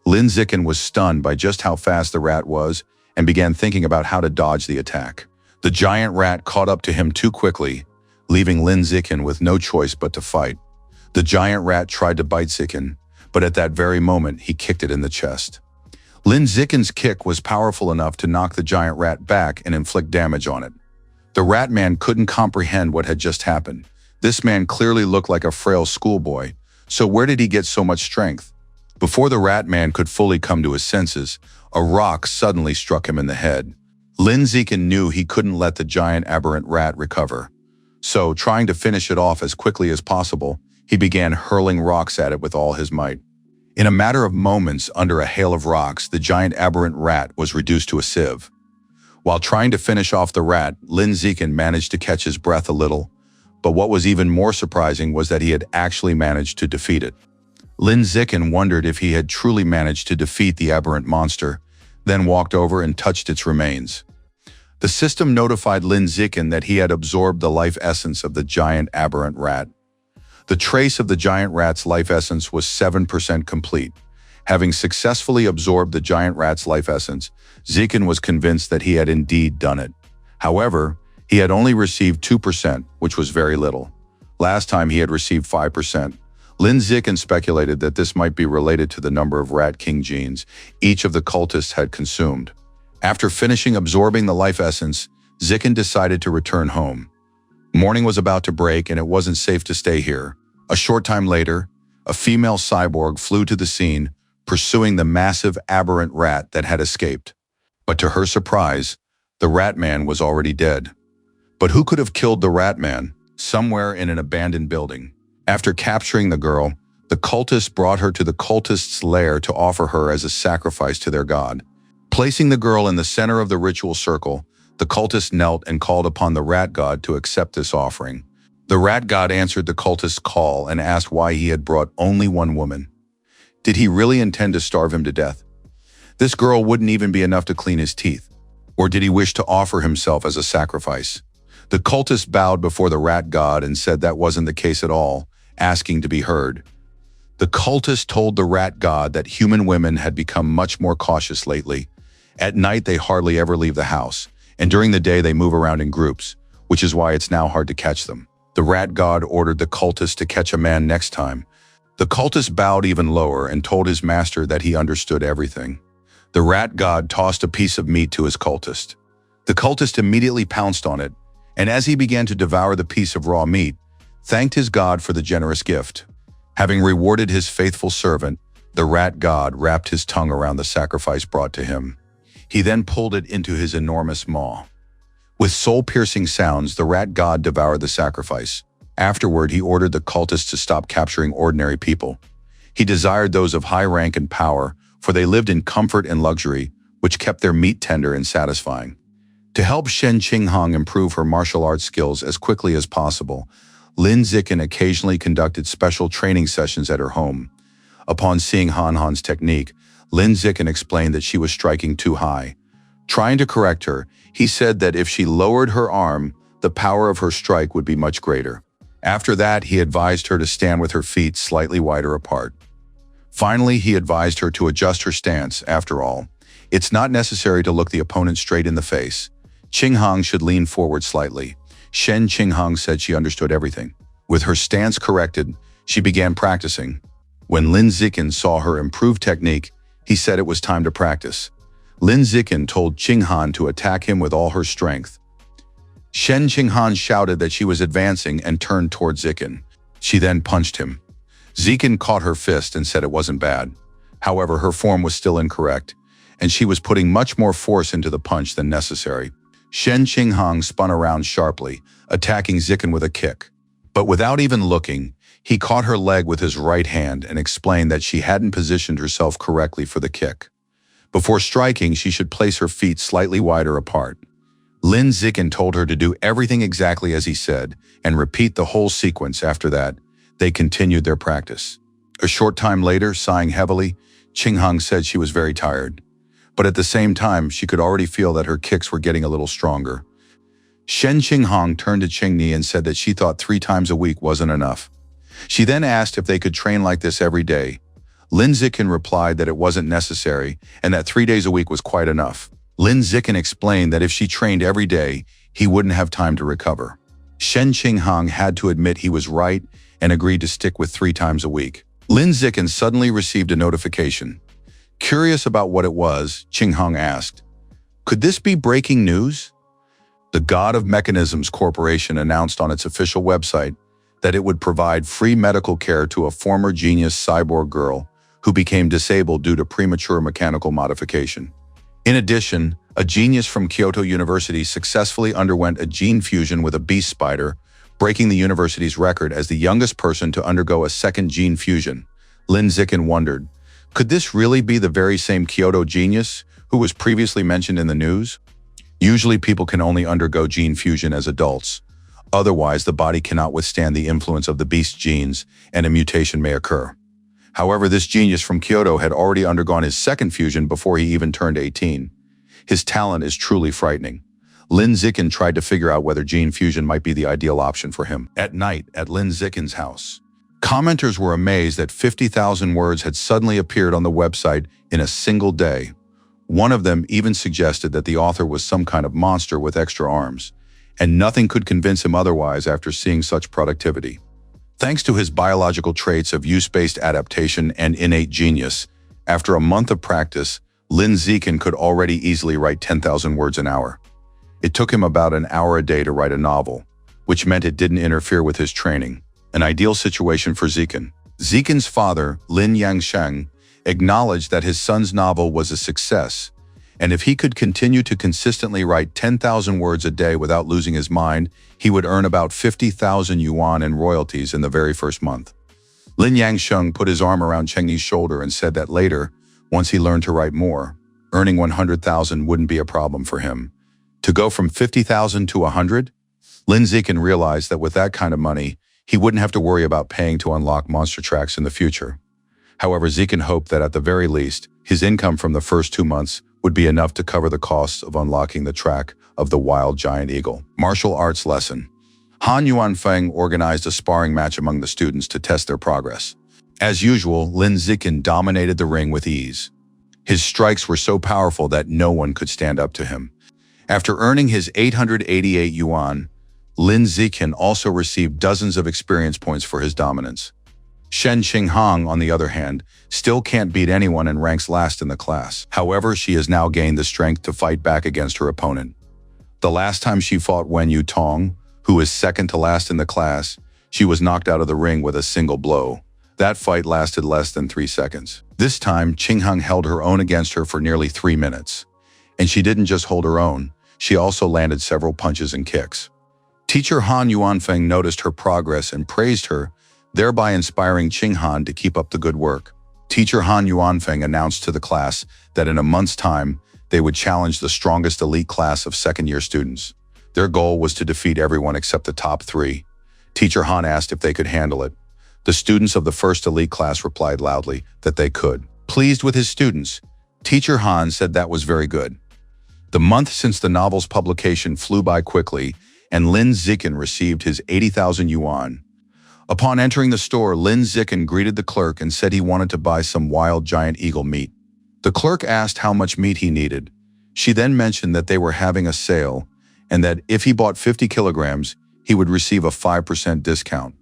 Lin Zikin was stunned by just how fast the rat was and began thinking about how to dodge the attack. The giant rat caught up to him too quickly, leaving Lin Zikin with no choice but to fight. The giant rat tried to bite Zikin, but at that very moment, he kicked it in the chest. Lin Zikin's kick was powerful enough to knock the giant rat back and inflict damage on it. The rat man couldn't comprehend what had just happened. This man clearly looked like a frail schoolboy, so where did he get so much strength? Before the rat man could fully come to his senses, a rock suddenly struck him in the head. Lin Zikin knew he couldn't let the giant aberrant rat recover. So, trying to finish it off as quickly as possible, he began hurling rocks at it with all his might. In a matter of moments, under a hail of rocks, the giant aberrant rat was reduced to a sieve. While trying to finish off the rat, Lin Zikin managed to catch his breath a little, but what was even more surprising was that he had actually managed to defeat it. Lin Zikin wondered if he had truly managed to defeat the aberrant monster, then walked over and touched its remains. The system notified Lin Zikin that he had absorbed the life essence of the giant aberrant rat. The trace of the giant rat's life essence was 7% complete. Having successfully absorbed the giant rat's life essence, Zikin was convinced that he had indeed done it. However, he had only received 2%, which was very little. Last time he had received 5%. Lin Zikin speculated that this might be related to the number of Rat King genes each of the cultists had consumed. After finishing absorbing the life essence, Zikin decided to return home. Morning was about to break and it wasn't safe to stay here. A short time later, a female cyborg flew to the scene, pursuing the massive aberrant rat that had escaped. But to her surprise, the rat man was already dead. But who could have killed the rat man? Somewhere in an abandoned building. After capturing the girl, the cultists brought her to the cultists' lair to offer her as a sacrifice to their god. Placing the girl in the center of the ritual circle, the cultists knelt and called upon the rat god to accept this offering. The rat god answered the cultist's call and asked why he had brought only one woman. Did he really intend to starve him to death? This girl wouldn't even be enough to clean his teeth. Or did he wish to offer himself as a sacrifice? The cultist bowed before the rat god and said that wasn't the case at all, asking to be heard. The cultist told the rat god that human women had become much more cautious lately. At night, they hardly ever leave the house, and during the day they move around in groups, which is why it's now hard to catch them. The rat god ordered the cultist to catch a man next time. The cultist bowed even lower and told his master that he understood everything. The rat god tossed a piece of meat to his cultist. The cultist immediately pounced on it, and as he began to devour the piece of raw meat, thanked his god for the generous gift. Having rewarded his faithful servant, the rat god wrapped his tongue around the sacrifice brought to him. He then pulled it into his enormous maw. With soul-piercing sounds, the rat god devoured the sacrifice. Afterward, he ordered the cultists to stop capturing ordinary people. He desired those of high rank and power, for they lived in comfort and luxury, which kept their meat tender and satisfying. To help Shen Qinghong improve her martial arts skills as quickly as possible, Lin Zikin occasionally conducted special training sessions at her home. Upon seeing Han Han's technique, Lin Zikin explained that she was striking too high. Trying to correct her, he said that if she lowered her arm, the power of her strike would be much greater. After that, he advised her to stand with her feet slightly wider apart. Finally, he advised her to adjust her stance. After all, it's not necessary to look the opponent straight in the face. Qinghong should lean forward slightly. Shen Qinghong said she understood everything. With her stance corrected, she began practicing. When Lin Zikin saw her improved technique, he said it was time to practice. Lin Zikin told Qinghan to attack him with all her strength. Shen Qinghan shouted that she was advancing and turned toward Zikin. She then punched him. Zikin caught her fist and said it wasn't bad. However, her form was still incorrect, and she was putting much more force into the punch than necessary. Shen Qinghong spun around sharply, attacking Zikin with a kick. But without even looking, he caught her leg with his right hand and explained that she hadn't positioned herself correctly for the kick. Before striking, she should place her feet slightly wider apart. Lin Zikin told her to do everything exactly as he said and repeat the whole sequence. After that, they continued their practice. A short time later, sighing heavily, Qinghong said she was very tired. But at the same time, she could already feel that her kicks were getting a little stronger. Shen Qinghong turned to Qingni and said that she thought 3 times a week wasn't enough. She then asked if they could train like this every day. Lin Zikin replied that it wasn't necessary and that 3 days a week was quite enough. Lin Zikin explained that if she trained every day, he wouldn't have time to recover. Shen Qinghong had to admit he was right and agreed to stick with 3 times a week. Lin Zikin suddenly received a notification. Curious about what it was, Qinghong asked, "Could this be breaking news?" The God of Mechanisms Corporation announced on its official website that it would provide free medical care to a former genius cyborg girl who became disabled due to premature mechanical modification. In addition, a genius from Kyoto University successfully underwent a gene fusion with a beast spider, breaking the university's record as the youngest person to undergo a second gene fusion. Lin Zikin wondered, could this really be the very same Kyoto genius who was previously mentioned in the news? Usually people can only undergo gene fusion as adults. Otherwise, the body cannot withstand the influence of the beast genes and a mutation may occur. However, this genius from Kyoto had already undergone his second fusion before he even turned 18. His talent is truly frightening. Lin Zikin tried to figure out whether gene fusion might be the ideal option for him. At night, at Lin Zikin's house, commenters were amazed that 50,000 words had suddenly appeared on the website in a single day. One of them even suggested that the author was some kind of monster with extra arms, and nothing could convince him otherwise after seeing such productivity. Thanks to his biological traits of use-based adaptation and innate genius, after a month of practice, Lin Zikin could already easily write 10,000 words an hour. It took him about an hour a day to write a novel, which meant it didn't interfere with his training. An ideal situation for Zikin. Zikin's father, Lin Yangsheng, acknowledged that his son's novel was a success, and if he could continue to consistently write 10,000 words a day without losing his mind, he would earn about 50,000 yuan in royalties in the very first month. Lin Yangsheng put his arm around Chengni's shoulder and said that later, once he learned to write more, earning 100,000 wouldn't be a problem for him. To go from 50,000 to 100? Lin Zikin realized that with that kind of money, he wouldn't have to worry about paying to unlock monster tracks in the future. However, Zikin hoped that at the very least, his income from the first 2 months would be enough to cover the costs of unlocking the track of the wild giant eagle. Martial arts lesson. Han Yuanfeng organized a sparring match among the students to test their progress. As usual, Lin Zikin dominated the ring with ease. His strikes were so powerful that no one could stand up to him. After earning his 888 yuan, Lin Zikin also received dozens of experience points for his dominance. Shen Qinghang, on the other hand, still can't beat anyone and ranks last in the class. However, she has now gained the strength to fight back against her opponent. The last time she fought Wen Yutong, who is second to last in the class, she was knocked out of the ring with a single blow. That fight lasted less than 3 seconds. This time, Qinghang held her own against her for nearly 3 minutes. And she didn't just hold her own, she also landed several punches and kicks. Teacher Han Yuanfeng noticed her progress and praised her, thereby inspiring Qinghan to keep up the good work. Teacher Han Yuanfeng announced to the class that in a month's time, they would challenge the strongest elite class of second-year students. Their goal was to defeat everyone except the top 3. Teacher Han asked if they could handle it. The students of the first elite class replied loudly that they could. Pleased with his students, Teacher Han said that was very good. The month since the novel's publication flew by quickly, and Lin Zikin received his 80,000 yuan. Upon entering the store, Lin Zikin greeted the clerk and said he wanted to buy some wild giant eagle meat. The clerk asked how much meat he needed. She then mentioned that they were having a sale, and that if he bought 50 kilograms, he would receive a 5% discount.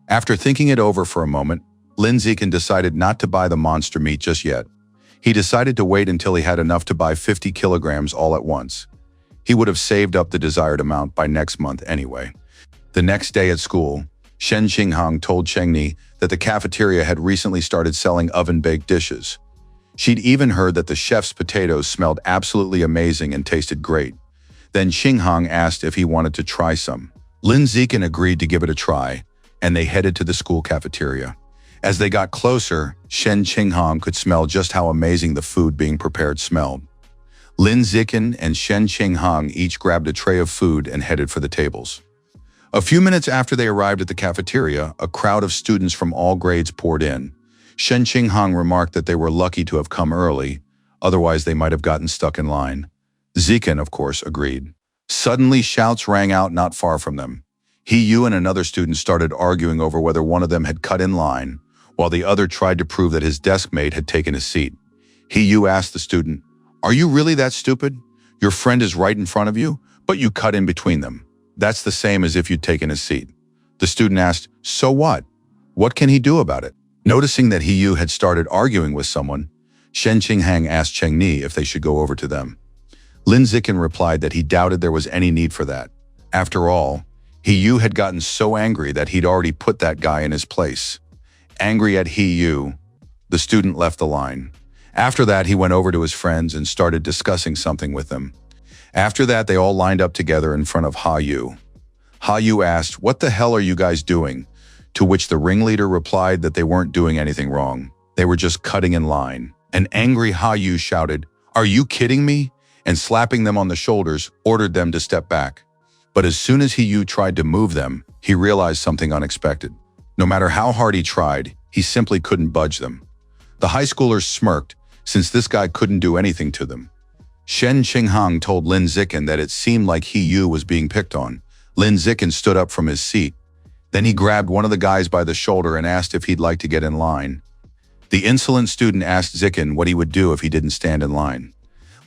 After thinking it over for a moment, Lin Zikin decided not to buy the monster meat just yet. He decided to wait until he had enough to buy 50 kilograms all at once. He would have saved up the desired amount by next month anyway. The next day at school, Shen Qinghang told Chengni that the cafeteria had recently started selling oven-baked dishes. She'd even heard that the chef's potatoes smelled absolutely amazing and tasted great. Then Qinghang asked if he wanted to try some. Lin Zikin agreed to give it a try, and they headed to the school cafeteria. As they got closer, Shen Qinghang could smell just how amazing the food being prepared smelled. Lin Zikin and Shen Qinghang each grabbed a tray of food and headed for the tables. A few minutes after they arrived at the cafeteria, a crowd of students from all grades poured in. Shen Qinghang remarked that they were lucky to have come early, otherwise they might have gotten stuck in line. Zikin, of course, agreed. Suddenly, shouts rang out not far from them. He Yu and another student started arguing over whether one of them had cut in line, while the other tried to prove that his desk mate had taken his seat. He Yu asked the student, "Are you really that stupid? Your friend is right in front of you, but you cut in between them. That's the same as if you'd taken his seat." The student asked, "So what? What can he do about it?" Noticing that He Yu had started arguing with someone, Shen Qinghang asked Cheng Ni if they should go over to them. Lin Zikin replied that he doubted there was any need for that. After all, He Yu had gotten so angry that he'd already put that guy in his place. Angry at He Yu, the student left the line. After that, he went over to his friends and started discussing something with them. After that, they all lined up together in front of Ha Yu. Ha Yu asked, "What the hell are you guys doing?" To which the ringleader replied that they weren't doing anything wrong. They were just cutting in line. An angry Ha Yu shouted, "Are you kidding me?" and slapping them on the shoulders, ordered them to step back. But as soon as He Yu tried to move them, he realized something unexpected. No matter how hard he tried, he simply couldn't budge them. The high schoolers smirked, since this guy couldn't do anything to them. Shen Qinghang told Lin Zikin that it seemed like He Yu was being picked on. Lin Zikin stood up from his seat. Then he grabbed one of the guys by the shoulder and asked if he'd like to get in line. The insolent student asked Zikin what he would do if he didn't stand in line.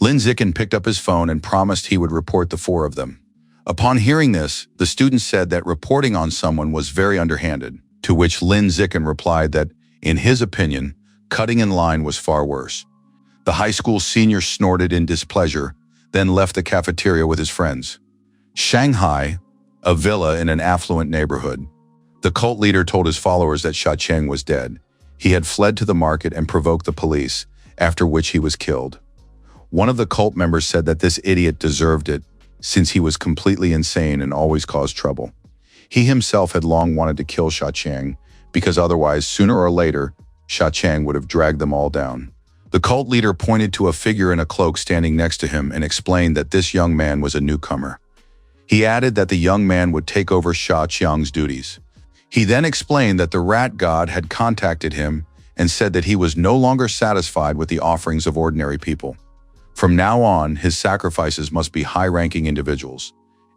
Lin Zikin picked up his phone and promised he would report the 4 of them. Upon hearing this, the student said that reporting on someone was very underhanded, to which Lin Zikin replied that, in his opinion, cutting in line was far worse. The high school senior snorted in displeasure, then left the cafeteria with his friends. Shanghai, a villa in an affluent neighborhood. The cult leader told his followers that Sha Cheng was dead. He had fled to the market and provoked the police, after which he was killed. One of the cult members said that this idiot deserved it, since he was completely insane and always caused trouble. He himself had long wanted to kill Sha Cheng, because otherwise, sooner or later, Sha Cheng would have dragged them all down. The cult leader pointed to a figure in a cloak standing next to him and explained that this young man was a newcomer. He added that the young man would take over Sha Cheng's duties. He then explained that the rat god had contacted him and said that he was no longer satisfied with the offerings of ordinary people. From now on, his sacrifices must be high-ranking individuals.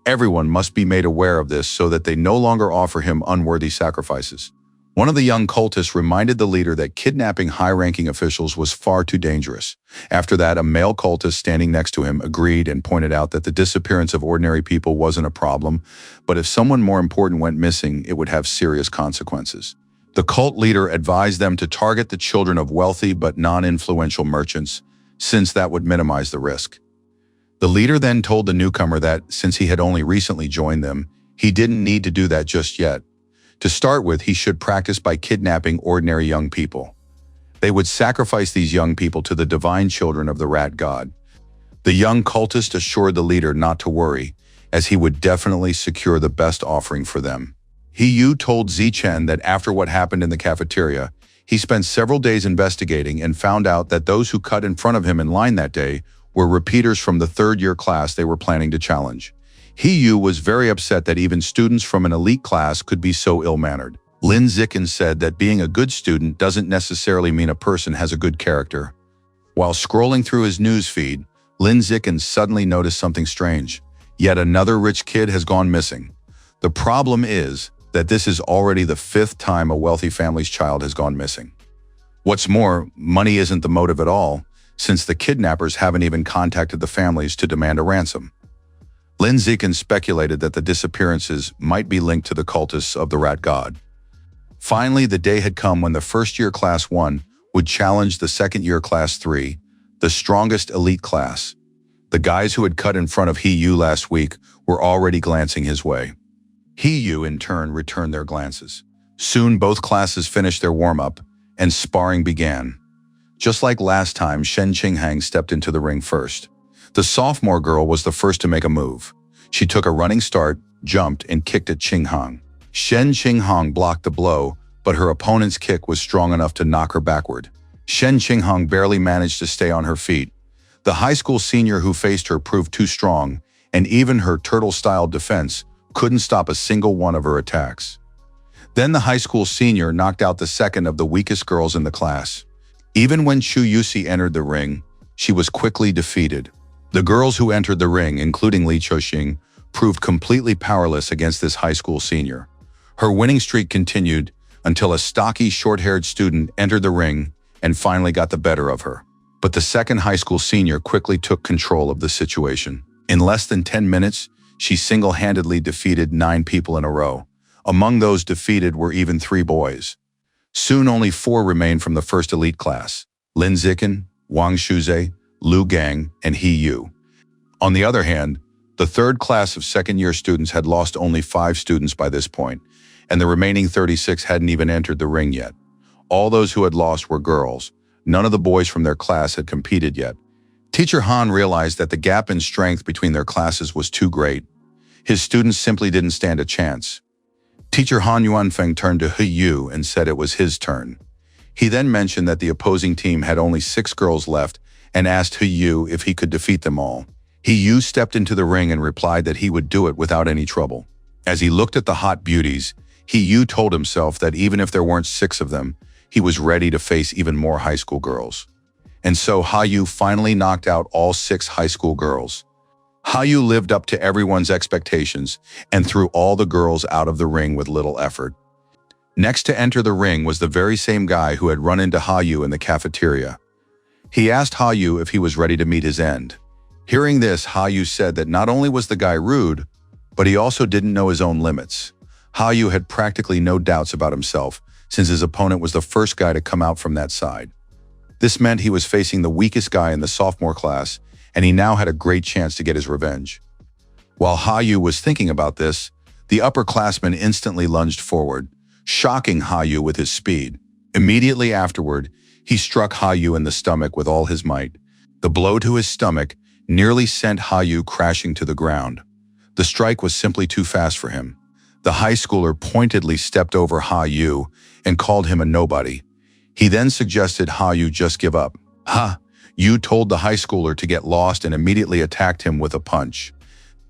Everyone must be made aware of this so that they no longer offer him unworthy sacrifices. One of the young cultists reminded the leader that kidnapping high-ranking officials was far too dangerous. After that, a male cultist standing next to him agreed and pointed out that the disappearance of ordinary people wasn't a problem, but if someone more important went missing, it would have serious consequences. The cult leader advised them to target the children of wealthy but non-influential merchants, since that would minimize the risk. The leader then told the newcomer that, since he had only recently joined them, he didn't need to do that just yet. To start with, he should practice by kidnapping ordinary young people. They would sacrifice these young people to the divine children of the rat god. The young cultist assured the leader not to worry, as he would definitely secure the best offering for them. He told Zichen that after what happened in the cafeteria, he spent several days investigating and found out that those who cut in front of him in line that day were repeaters from the third-year class they were planning to challenge. He was very upset that even students from an elite class could be so ill-mannered. Lin Zichen said that being a good student doesn't necessarily mean a person has a good character. While scrolling through his news feed, Lin Zichen suddenly noticed something strange. Yet another rich kid has gone missing. The problem is that this is already the 5th time a wealthy family's child has gone missing. What's more, money isn't the motive at all, since the kidnappers haven't even contacted the families to demand a ransom. Lin Zichen speculated that the disappearances might be linked to the cultists of the rat god. Finally, the day had come when the first-year class 1 would challenge the second-year class 3, the strongest elite class. The guys who had cut in front of He last week were already glancing his way. He in turn returned their glances. Soon both classes finished their warm-up, and sparring began. Just like last time, Shen Qinghang stepped into the ring first. The sophomore girl was the first to make a move. She took a running start, jumped, and kicked at Qinghang. Shen Qinghang blocked the blow, but her opponent's kick was strong enough to knock her backward. Shen Qinghang barely managed to stay on her feet. The high school senior who faced her proved too strong, and even her turtle-style defense couldn't stop a single one of her attacks. Then the high school senior knocked out the second of the weakest girls in the class. Even when Chu Yusi entered the ring, she was quickly defeated. The girls who entered the ring, including Li Chuxing, proved completely powerless against this high school senior. Her winning streak continued until a stocky, short-haired student entered the ring and finally got the better of her. But the second high school senior quickly took control of the situation. In less than 10 minutes, she single-handedly defeated 9 people in a row. Among those defeated were even 3 boys. Soon only 4 remained from the first elite class: Lin Zichen, Wang Shuze, Lu Gang, and He Yu. On the other hand, the third class of second-year students had lost only 5 students by this point, and the remaining 36 hadn't even entered the ring yet. All those who had lost were girls. None of the boys from their class had competed yet. Teacher Han realized that the gap in strength between their classes was too great. His students simply didn't stand a chance. Teacher Han Yuanfeng turned to He Yu and said it was his turn. He then mentioned that the opposing team had only 6 girls left and asked He Yu if he could defeat them all. He Yu stepped into the ring and replied that he would do it without any trouble. As he looked at the hot beauties, He Yu told himself that even if there weren't 6 of them, he was ready to face even more high school girls. And so Ha Yu finally knocked out all 6 high school girls. Ha Yu lived up to everyone's expectations and threw all the girls out of the ring with little effort. Next to enter the ring was the very same guy who had run into Ha Yu in the cafeteria. He asked Ha Yu if he was ready to meet his end. Hearing this, Ha Yu said that not only was the guy rude, but he also didn't know his own limits. Ha Yu had practically no doubts about himself, since his opponent was the first guy to come out from that side. This meant he was facing the weakest guy in the sophomore class, and he now had a great chance to get his revenge. While Ha Yu was thinking about this, the upperclassman instantly lunged forward, shocking Ha Yu with his speed. Immediately afterward, he struck Ha Yu in the stomach with all his might. The blow to his stomach nearly sent Ha Yu crashing to the ground. The strike was simply too fast for him. The high schooler pointedly stepped over Ha Yu and called him a nobody. He then suggested Ha Yu just give up. Ha Yu told the high schooler to get lost and immediately attacked him with a punch.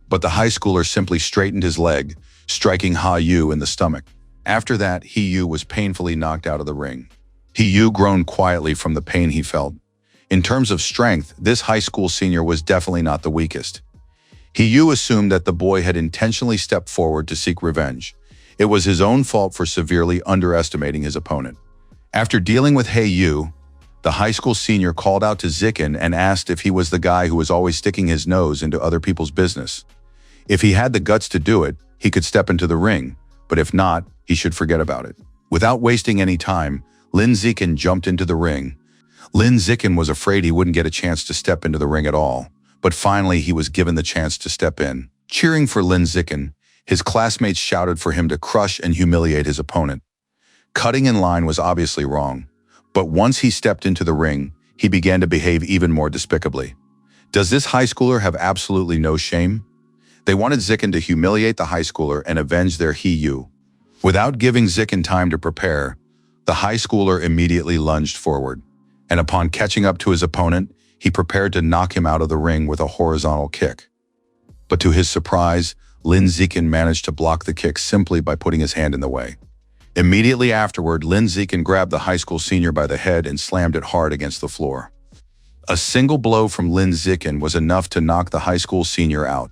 But the high schooler simply straightened his leg, striking Ha Yu in the stomach. After that, He Yu was painfully knocked out of the ring. He Yu groaned quietly from the pain he felt. In terms of strength, this high school senior was definitely not the weakest. Yu assumed that the boy had intentionally stepped forward to seek revenge. It was his own fault for severely underestimating his opponent. After dealing with Yu, the high school senior called out to Zikin and asked if he was the guy who was always sticking his nose into other people's business. If he had the guts to do it, he could step into the ring, but if not, he should forget about it. Without wasting any time, Lin Zikin jumped into the ring. Lin Zikin was afraid he wouldn't get a chance to step into the ring at all, but finally he was given the chance to step in. Cheering for Lin Zikin, his classmates shouted for him to crush and humiliate his opponent. Cutting in line was obviously wrong, but once he stepped into the ring, he began to behave even more despicably. Does this high schooler have absolutely no shame? They wanted Zikin to humiliate the high schooler and avenge their Yu. Without giving Zikin time to prepare, the high schooler immediately lunged forward, and upon catching up to his opponent, he prepared to knock him out of the ring with a horizontal kick. But to his surprise, Lin Zikin managed to block the kick simply by putting his hand in the way. Immediately afterward, Lin Zikin grabbed the high school senior by the head and slammed it hard against the floor. A single blow from Lin Zikin was enough to knock the high school senior out.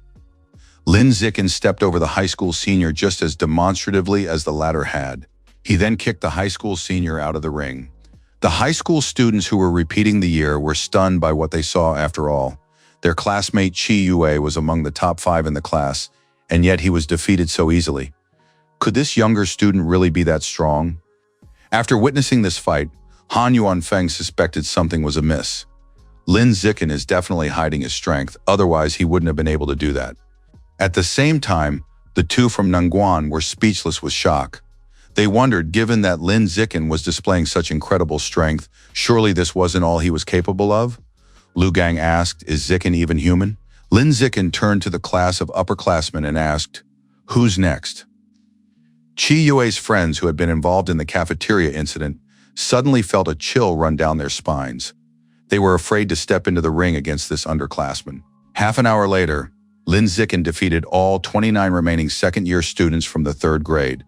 Lin Zikin stepped over the high school senior just as demonstratively as the latter had. He then kicked the high school senior out of the ring. The high school students who were repeating the year were stunned by what they saw after all. Their classmate Chi Yue was among the top 5 in the class, and yet he was defeated so easily. Could this younger student really be that strong? After witnessing this fight, Han Yuanfeng suspected something was amiss. Lin Zikin is definitely hiding his strength, otherwise he wouldn't have been able to do that. At the same time, the two from Nangguan were speechless with shock. They wondered, given that Lin Zikin was displaying such incredible strength, surely this wasn't all he was capable of? Lu Gang asked, "Is Zikin even human?" Lin Zikin turned to the class of upperclassmen and asked, "Who's next?" Chi Yue's friends who had been involved in the cafeteria incident suddenly felt a chill run down their spines. They were afraid to step into the ring against this underclassman. Half an hour later, Lin Zikin defeated all 29 remaining second-year students from the 3rd grade.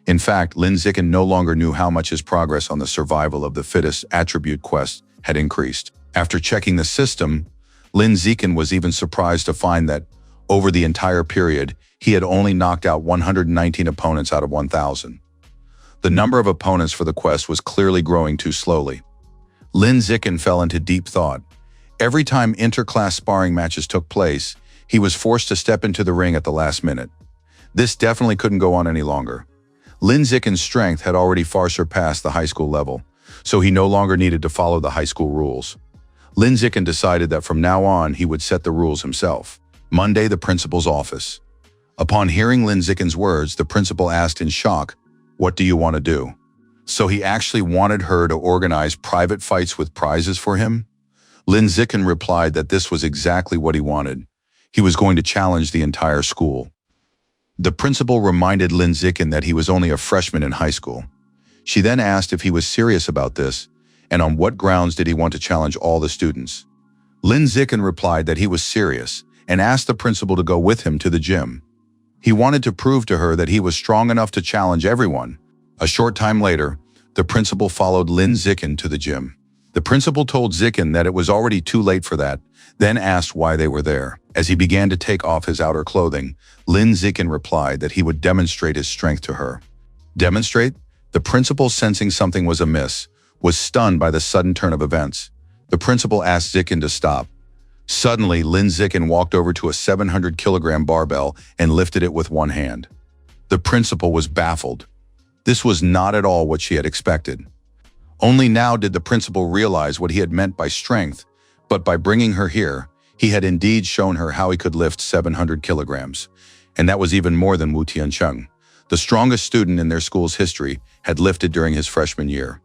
In fact, Lin Zikin no longer knew how much his progress on the survival of the fittest attribute quest had increased. After checking the system, Lin Zikin was even surprised to find that, over the entire period, he had only knocked out 119 opponents out of 1,000. The number of opponents for the quest was clearly growing too slowly. Lin Zikin fell into deep thought. Every time interclass sparring matches took place, he was forced to step into the ring at the last minute. This definitely couldn't go on any longer. Lin Zikin's strength had already far surpassed the high school level, so he no longer needed to follow the high school rules. Lin Zikin decided that from now on he would set the rules himself. Monday, the principal's office. Upon hearing Lin Zikin's words, the principal asked in shock, "What do you want to do?" So he actually wanted her to organize private fights with prizes for him? Lin Zikin replied that this was exactly what he wanted. He was going to challenge the entire school. The principal reminded Lin Zikin that he was only a freshman in high school. She then asked if he was serious about this, and on what grounds did he want to challenge all the students. Lin Zikin replied that he was serious and asked the principal to go with him to the gym. He wanted to prove to her that he was strong enough to challenge everyone. A short time later, the principal followed Lin Zikin to the gym. The principal told Zikin that it was already too late for that, then asked why they were there. As he began to take off his outer clothing, Lin Zikin replied that he would demonstrate his strength to her. Demonstrate? The principal, sensing something was amiss, was stunned by the sudden turn of events. The principal asked Zikin to stop. Suddenly, Lin Zikin walked over to a 700-kilogram barbell and lifted it with one hand. The principal was baffled. This was not at all what she had expected. Only now did the principal realize what he had meant by strength, but by bringing her here, he had indeed shown her how he could lift 700 kilograms. And that was even more than Wu Tiancheng. The strongest student in their school's history had lifted during his freshman year.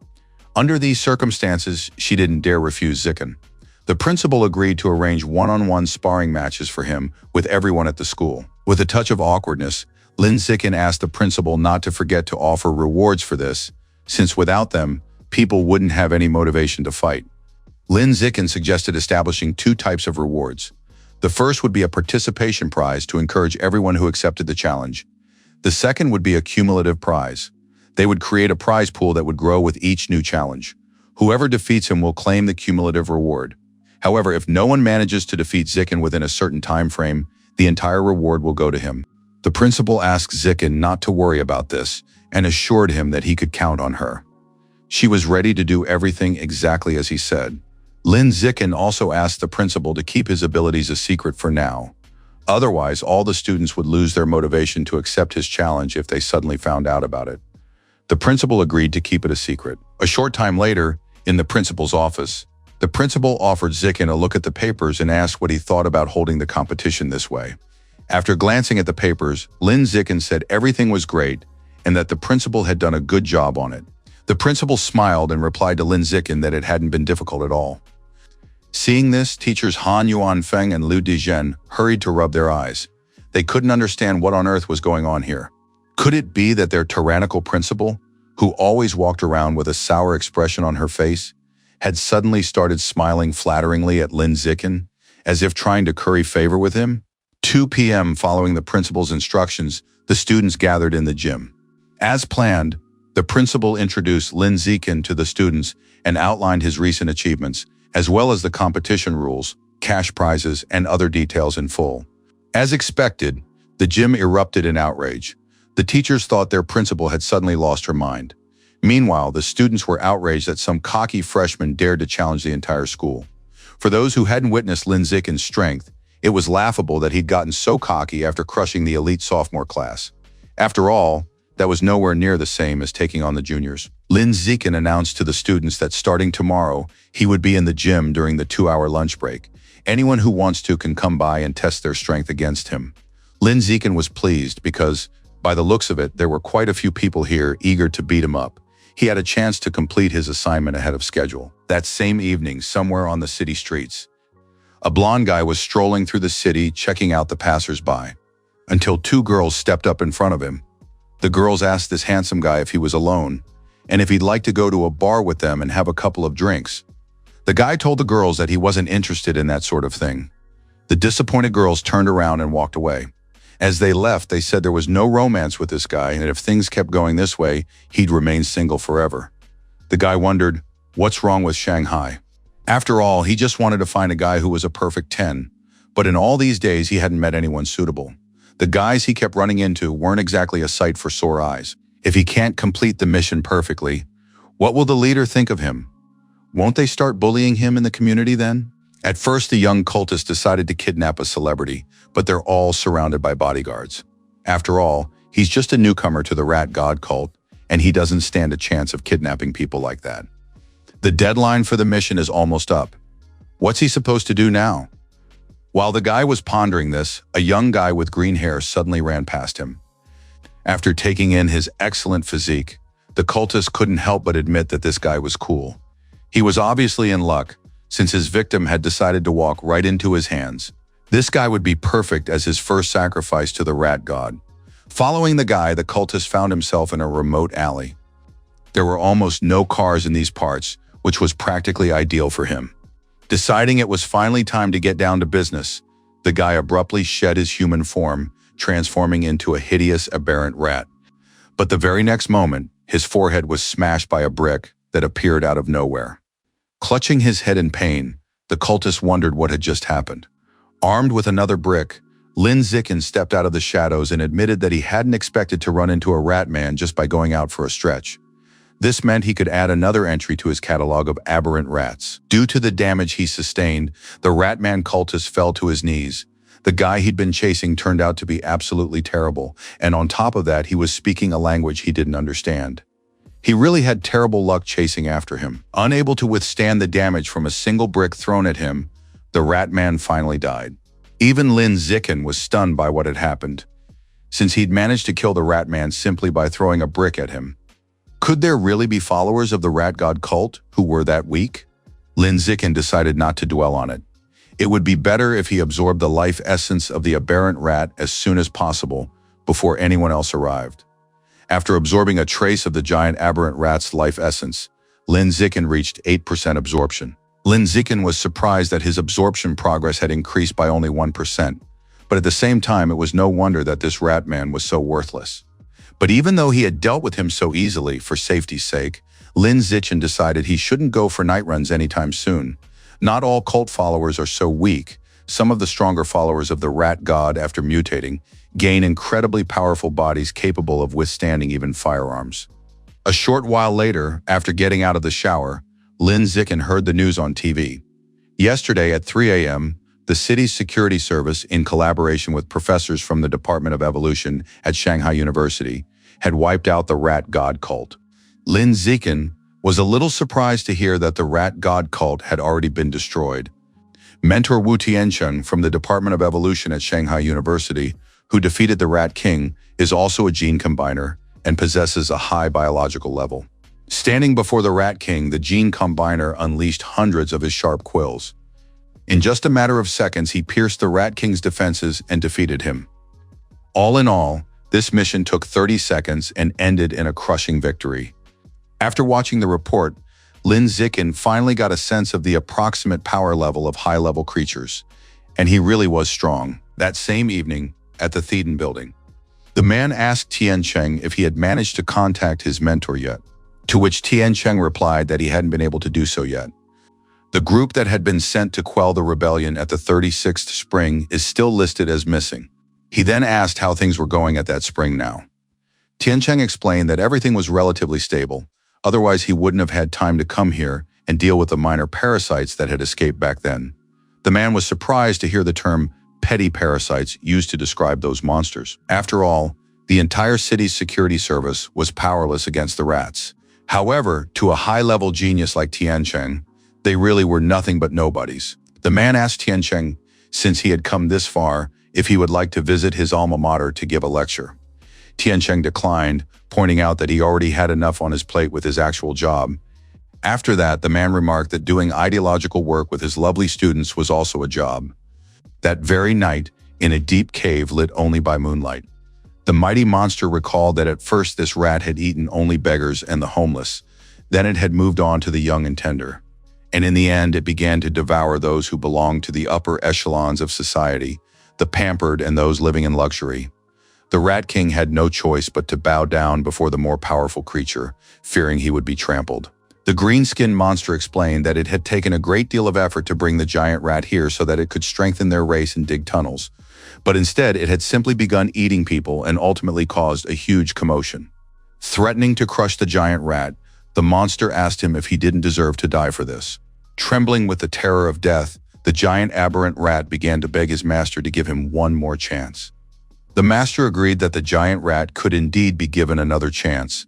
Under these circumstances, she didn't dare refuse Zikin. The principal agreed to arrange one-on-one sparring matches for him with everyone at the school. With a touch of awkwardness, Lin Zikin asked the principal not to forget to offer rewards for this, since without them, people wouldn't have any motivation to fight. Lin Zikin suggested establishing 2 types of rewards. The first would be a participation prize to encourage everyone who accepted the challenge. The second would be a cumulative prize. They would create a prize pool that would grow with each new challenge. Whoever defeats him will claim the cumulative reward. However, if no one manages to defeat Zikin within a certain time frame, the entire reward will go to him. The principal asked Zikin not to worry about this and assured him that he could count on her. She was ready to do everything exactly as he said. Lin Zikin also asked the principal to keep his abilities a secret for now. Otherwise, all the students would lose their motivation to accept his challenge if they suddenly found out about it. The principal agreed to keep it a secret. A short time later, in the principal's office, the principal offered Zikin a look at the papers and asked what he thought about holding the competition this way. After glancing at the papers, Lin Zikin said everything was great and that the principal had done a good job on it. The principal smiled and replied to Lin Zikin that it hadn't been difficult at all. Seeing this, teachers Han Yuanfeng and Liu Dezhen hurried to rub their eyes. They couldn't understand what on earth was going on here. Could it be that their tyrannical principal, who always walked around with a sour expression on her face, had suddenly started smiling flatteringly at Lin Zikin, as if trying to curry favor with him? 2 p.m. following the principal's instructions, the students gathered in the gym. As planned, the principal introduced Lin Zikin to the students and outlined his recent achievements, as well as the competition rules, cash prizes, and other details in full. As expected, the gym erupted in outrage. The teachers thought their principal had suddenly lost her mind. Meanwhile, the students were outraged that some cocky freshman dared to challenge the entire school. For those who hadn't witnessed Lin Zikin's strength, it was laughable that he'd gotten so cocky after crushing the elite sophomore class. After all, that was nowhere near the same as taking on the juniors. Lin Zikin announced to the students that starting tomorrow, he would be in the gym during the 2-hour lunch break. Anyone who wants to can come by and test their strength against him. Lin Zikin was pleased because, by the looks of it, there were quite a few people here eager to beat him up. He had a chance to complete his assignment ahead of schedule. That same evening, somewhere on the city streets, a blonde guy was strolling through the city checking out the passers-by, until 2 girls stepped up in front of him. The girls asked this handsome guy if he was alone, and if he'd like to go to a bar with them and have a couple of drinks. The guy told the girls that he wasn't interested in that sort of thing. The disappointed girls turned around and walked away. As they left, they said there was no romance with this guy, and if things kept going this way, he'd remain single forever. The guy wondered, what's wrong with Shanghai? After all, he just wanted to find a guy who was a perfect 10, but in all these days, he hadn't met anyone suitable. The guys he kept running into weren't exactly a sight for sore eyes. If he can't complete the mission perfectly, what will the leader think of him? Won't they start bullying him in the community then? At first, the young cultists decided to kidnap a celebrity, but they're all surrounded by bodyguards. After all, he's just a newcomer to the rat god cult, and he doesn't stand a chance of kidnapping people like that. The deadline for the mission is almost up. What's he supposed to do now? While the guy was pondering this, a young guy with green hair suddenly ran past him. After taking in his excellent physique, the cultist couldn't help but admit that this guy was cool. He was obviously in luck, since his victim had decided to walk right into his hands. This guy would be perfect as his first sacrifice to the rat god. Following the guy, the cultist found himself in a remote alley. There were almost no cars in these parts, which was practically ideal for him. Deciding it was finally time to get down to business, the guy abruptly shed his human form, transforming into a hideous, aberrant rat. But the very next moment, his forehead was smashed by a brick that appeared out of nowhere. Clutching his head in pain, the cultist wondered what had just happened. Armed with another brick, Lin Zikin stepped out of the shadows and admitted that he hadn't expected to run into a rat man just by going out for a stretch. This meant he could add another entry to his catalog of aberrant rats. Due to the damage he sustained, the Ratman cultist fell to his knees. The guy he'd been chasing turned out to be absolutely terrible, and on top of that, he was speaking a language he didn't understand. He really had terrible luck chasing after him. Unable to withstand the damage from a single brick thrown at him, the Ratman finally died. Even Lin Zikin was stunned by what had happened, since he'd managed to kill the Ratman simply by throwing a brick at him. Could there really be followers of the rat god cult who were that weak? Lin Zikin decided not to dwell on it. It would be better if he absorbed the life essence of the aberrant rat as soon as possible, before anyone else arrived. After absorbing a trace of the giant aberrant rat's life essence, Lin Zikin reached 8% absorption. Lin Zikin was surprised that his absorption progress had increased by only 1%, but at the same time it was no wonder that this rat man was so worthless. But even though he had dealt with him so easily, for safety's sake, Lin Zichen decided he shouldn't go for night runs anytime soon. Not all cult followers are so weak. Some of the stronger followers of the rat god, after mutating, gain incredibly powerful bodies capable of withstanding even firearms. A short while later, after getting out of the shower, Lin Zichen heard the news on TV. Yesterday at 3 a.m., the city's security service, in collaboration with professors from the Department of Evolution at Shanghai University, had wiped out the rat god cult. Lin Zichen was a little surprised to hear that the rat god cult had already been destroyed. Mentor Wu Tiancheng from the Department of Evolution at Shanghai University, who defeated the Rat King, is also a gene combiner and possesses a high biological level. Standing before the Rat King, the gene combiner unleashed hundreds of his sharp quills. In just a matter of seconds, he pierced the Rat King's defenses and defeated him. All in all, this mission took 30 seconds and ended in a crushing victory. After watching the report, Lin Zichen finally got a sense of the approximate power level of high-level creatures, and he really was strong. That same evening, at the Thetan building, the man asked Tiancheng if he had managed to contact his mentor yet, to which Tiancheng replied that he hadn't been able to do so yet. The group that had been sent to quell the rebellion at the 36th spring is still listed as missing. He then asked how things were going at that spring now. Tiancheng explained that everything was relatively stable. Otherwise, he wouldn't have had time to come here and deal with the minor parasites that had escaped back then. The man was surprised to hear the term petty parasites used to describe those monsters. After all, the entire city's security service was powerless against the rats. However, to a high-level genius like Tiancheng, they really were nothing but nobodies. The man asked Tiancheng, since he had come this far, if he would like to visit his alma mater to give a lecture. Tiancheng declined, pointing out that he already had enough on his plate with his actual job. After that, the man remarked that doing ideological work with his lovely students was also a job. That very night, in a deep cave lit only by moonlight, the mighty monster recalled that at first this rat had eaten only beggars and the homeless. Then it had moved on to the young and tender. And in the end, it began to devour those who belonged to the upper echelons of society, the pampered and those living in luxury. The Rat King had no choice but to bow down before the more powerful creature, fearing he would be trampled. The green-skinned monster explained that it had taken a great deal of effort to bring the giant rat here so that it could strengthen their race and dig tunnels. But instead, it had simply begun eating people and ultimately caused a huge commotion. Threatening to crush the giant rat, the monster asked him if he didn't deserve to die for this. Trembling with the terror of death, the giant aberrant rat began to beg his master to give him one more chance. The master agreed that the giant rat could indeed be given another chance,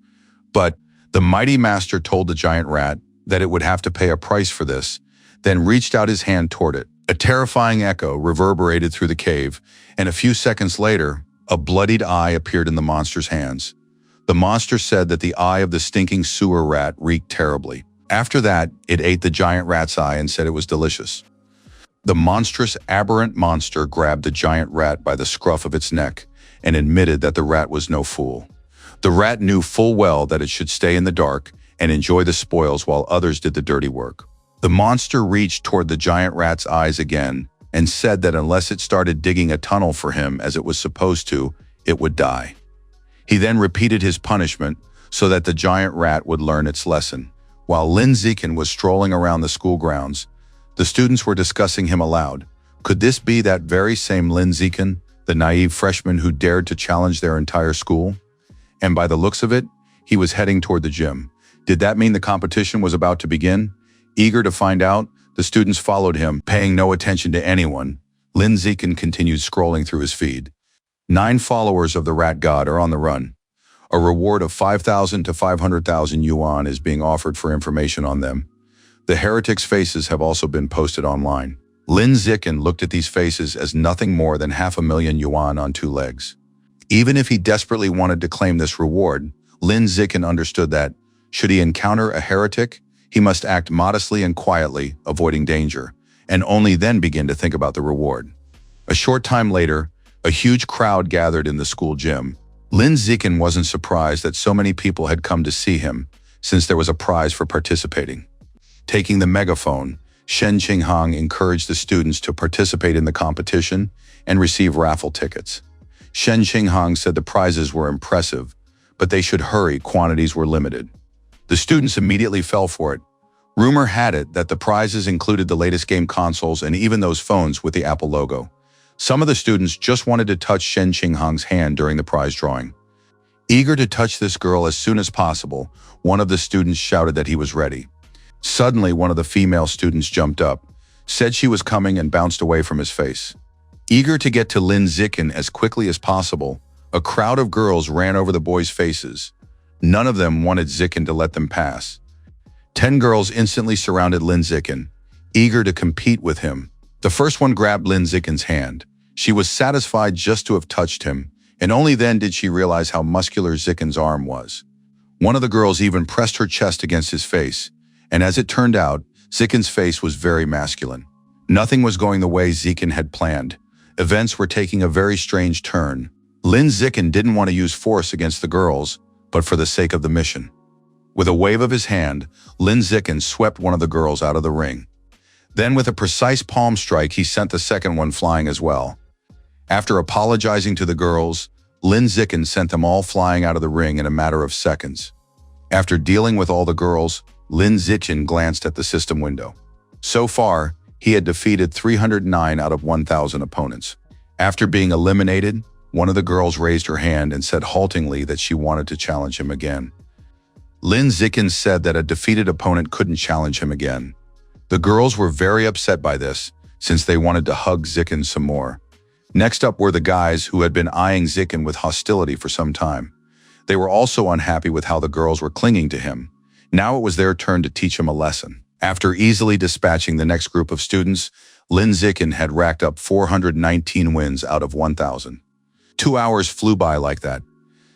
but the mighty master told the giant rat that it would have to pay a price for this, then reached out his hand toward it. A terrifying echo reverberated through the cave, and a few seconds later, a bloodied eye appeared in the monster's hands. The monster said that the eye of the stinking sewer rat reeked terribly. After that, it ate the giant rat's eye and said it was delicious. The monstrous, aberrant monster grabbed the giant rat by the scruff of its neck and admitted that the rat was no fool. The rat knew full well that it should stay in the dark and enjoy the spoils while others did the dirty work. The monster reached toward the giant rat's eyes again and said that unless it started digging a tunnel for him as it was supposed to, it would die. He then repeated his punishment so that the giant rat would learn its lesson. While Lin Zichen was strolling around the school grounds, the students were discussing him aloud. Could this be that very same Lin Zichen, the naive freshman who dared to challenge their entire school? And by the looks of it, he was heading toward the gym. Did that mean the competition was about to begin? Eager to find out, the students followed him, paying no attention to anyone. Lin Zichen continued scrolling through his feed. 9 followers of the rat god are on the run. A reward of 5,000 to 500,000 yuan is being offered for information on them. The heretics' faces have also been posted online. Lin Zichen looked at these faces as nothing more than 500,000 yuan on 2 legs. Even if he desperately wanted to claim this reward, Lin Zichen understood that, should he encounter a heretic, he must act modestly and quietly, avoiding danger, and only then begin to think about the reward. A short time later, a huge crowd gathered in the school gym. Lin Zichen wasn't surprised that so many people had come to see him, since there was a prize for participating. Taking the megaphone, Shen Qinghang encouraged the students to participate in the competition and receive raffle tickets. Shen Qinghang said the prizes were impressive, but they should hurry, quantities were limited. The students immediately fell for it. Rumor had it that the prizes included the latest game consoles and even those phones with the Apple logo. Some of the students just wanted to touch Shen Qinghang's hand during the prize drawing. Eager to touch this girl as soon as possible, one of the students shouted that he was ready. Suddenly, one of the female students jumped up, said she was coming, and bounced away from his face. Eager to get to Lin Zikin as quickly as possible, a crowd of girls ran over the boys' faces. None of them wanted Zikin to let them pass. 10 girls instantly surrounded Lin Zikin, eager to compete with him. The first one grabbed Lin Zikin's hand. She was satisfied just to have touched him, and only then did she realize how muscular Zikin's arm was. One of the girls even pressed her chest against his face, and as it turned out, Zikin's face was very masculine. Nothing was going the way Zikin had planned. Events were taking a very strange turn. Lin Zikin didn't want to use force against the girls, but for the sake of the mission. With a wave of his hand, Lin Zikin swept one of the girls out of the ring. Then with a precise palm strike, he sent the second one flying as well. After apologizing to the girls, Lin Zikin sent them all flying out of the ring in a matter of seconds. After dealing with all the girls, Lin Zikin glanced at the system window. So far, he had defeated 309 out of 1,000 opponents. After being eliminated, one of the girls raised her hand and said haltingly that she wanted to challenge him again. Lin Zikin said that a defeated opponent couldn't challenge him again. The girls were very upset by this, since they wanted to hug Zikin some more. Next up were the guys who had been eyeing Zikin with hostility for some time. They were also unhappy with how the girls were clinging to him. Now it was their turn to teach him a lesson. After easily dispatching the next group of students, Lin Zikin had racked up 419 wins out of 1,000. 2 hours flew by like that.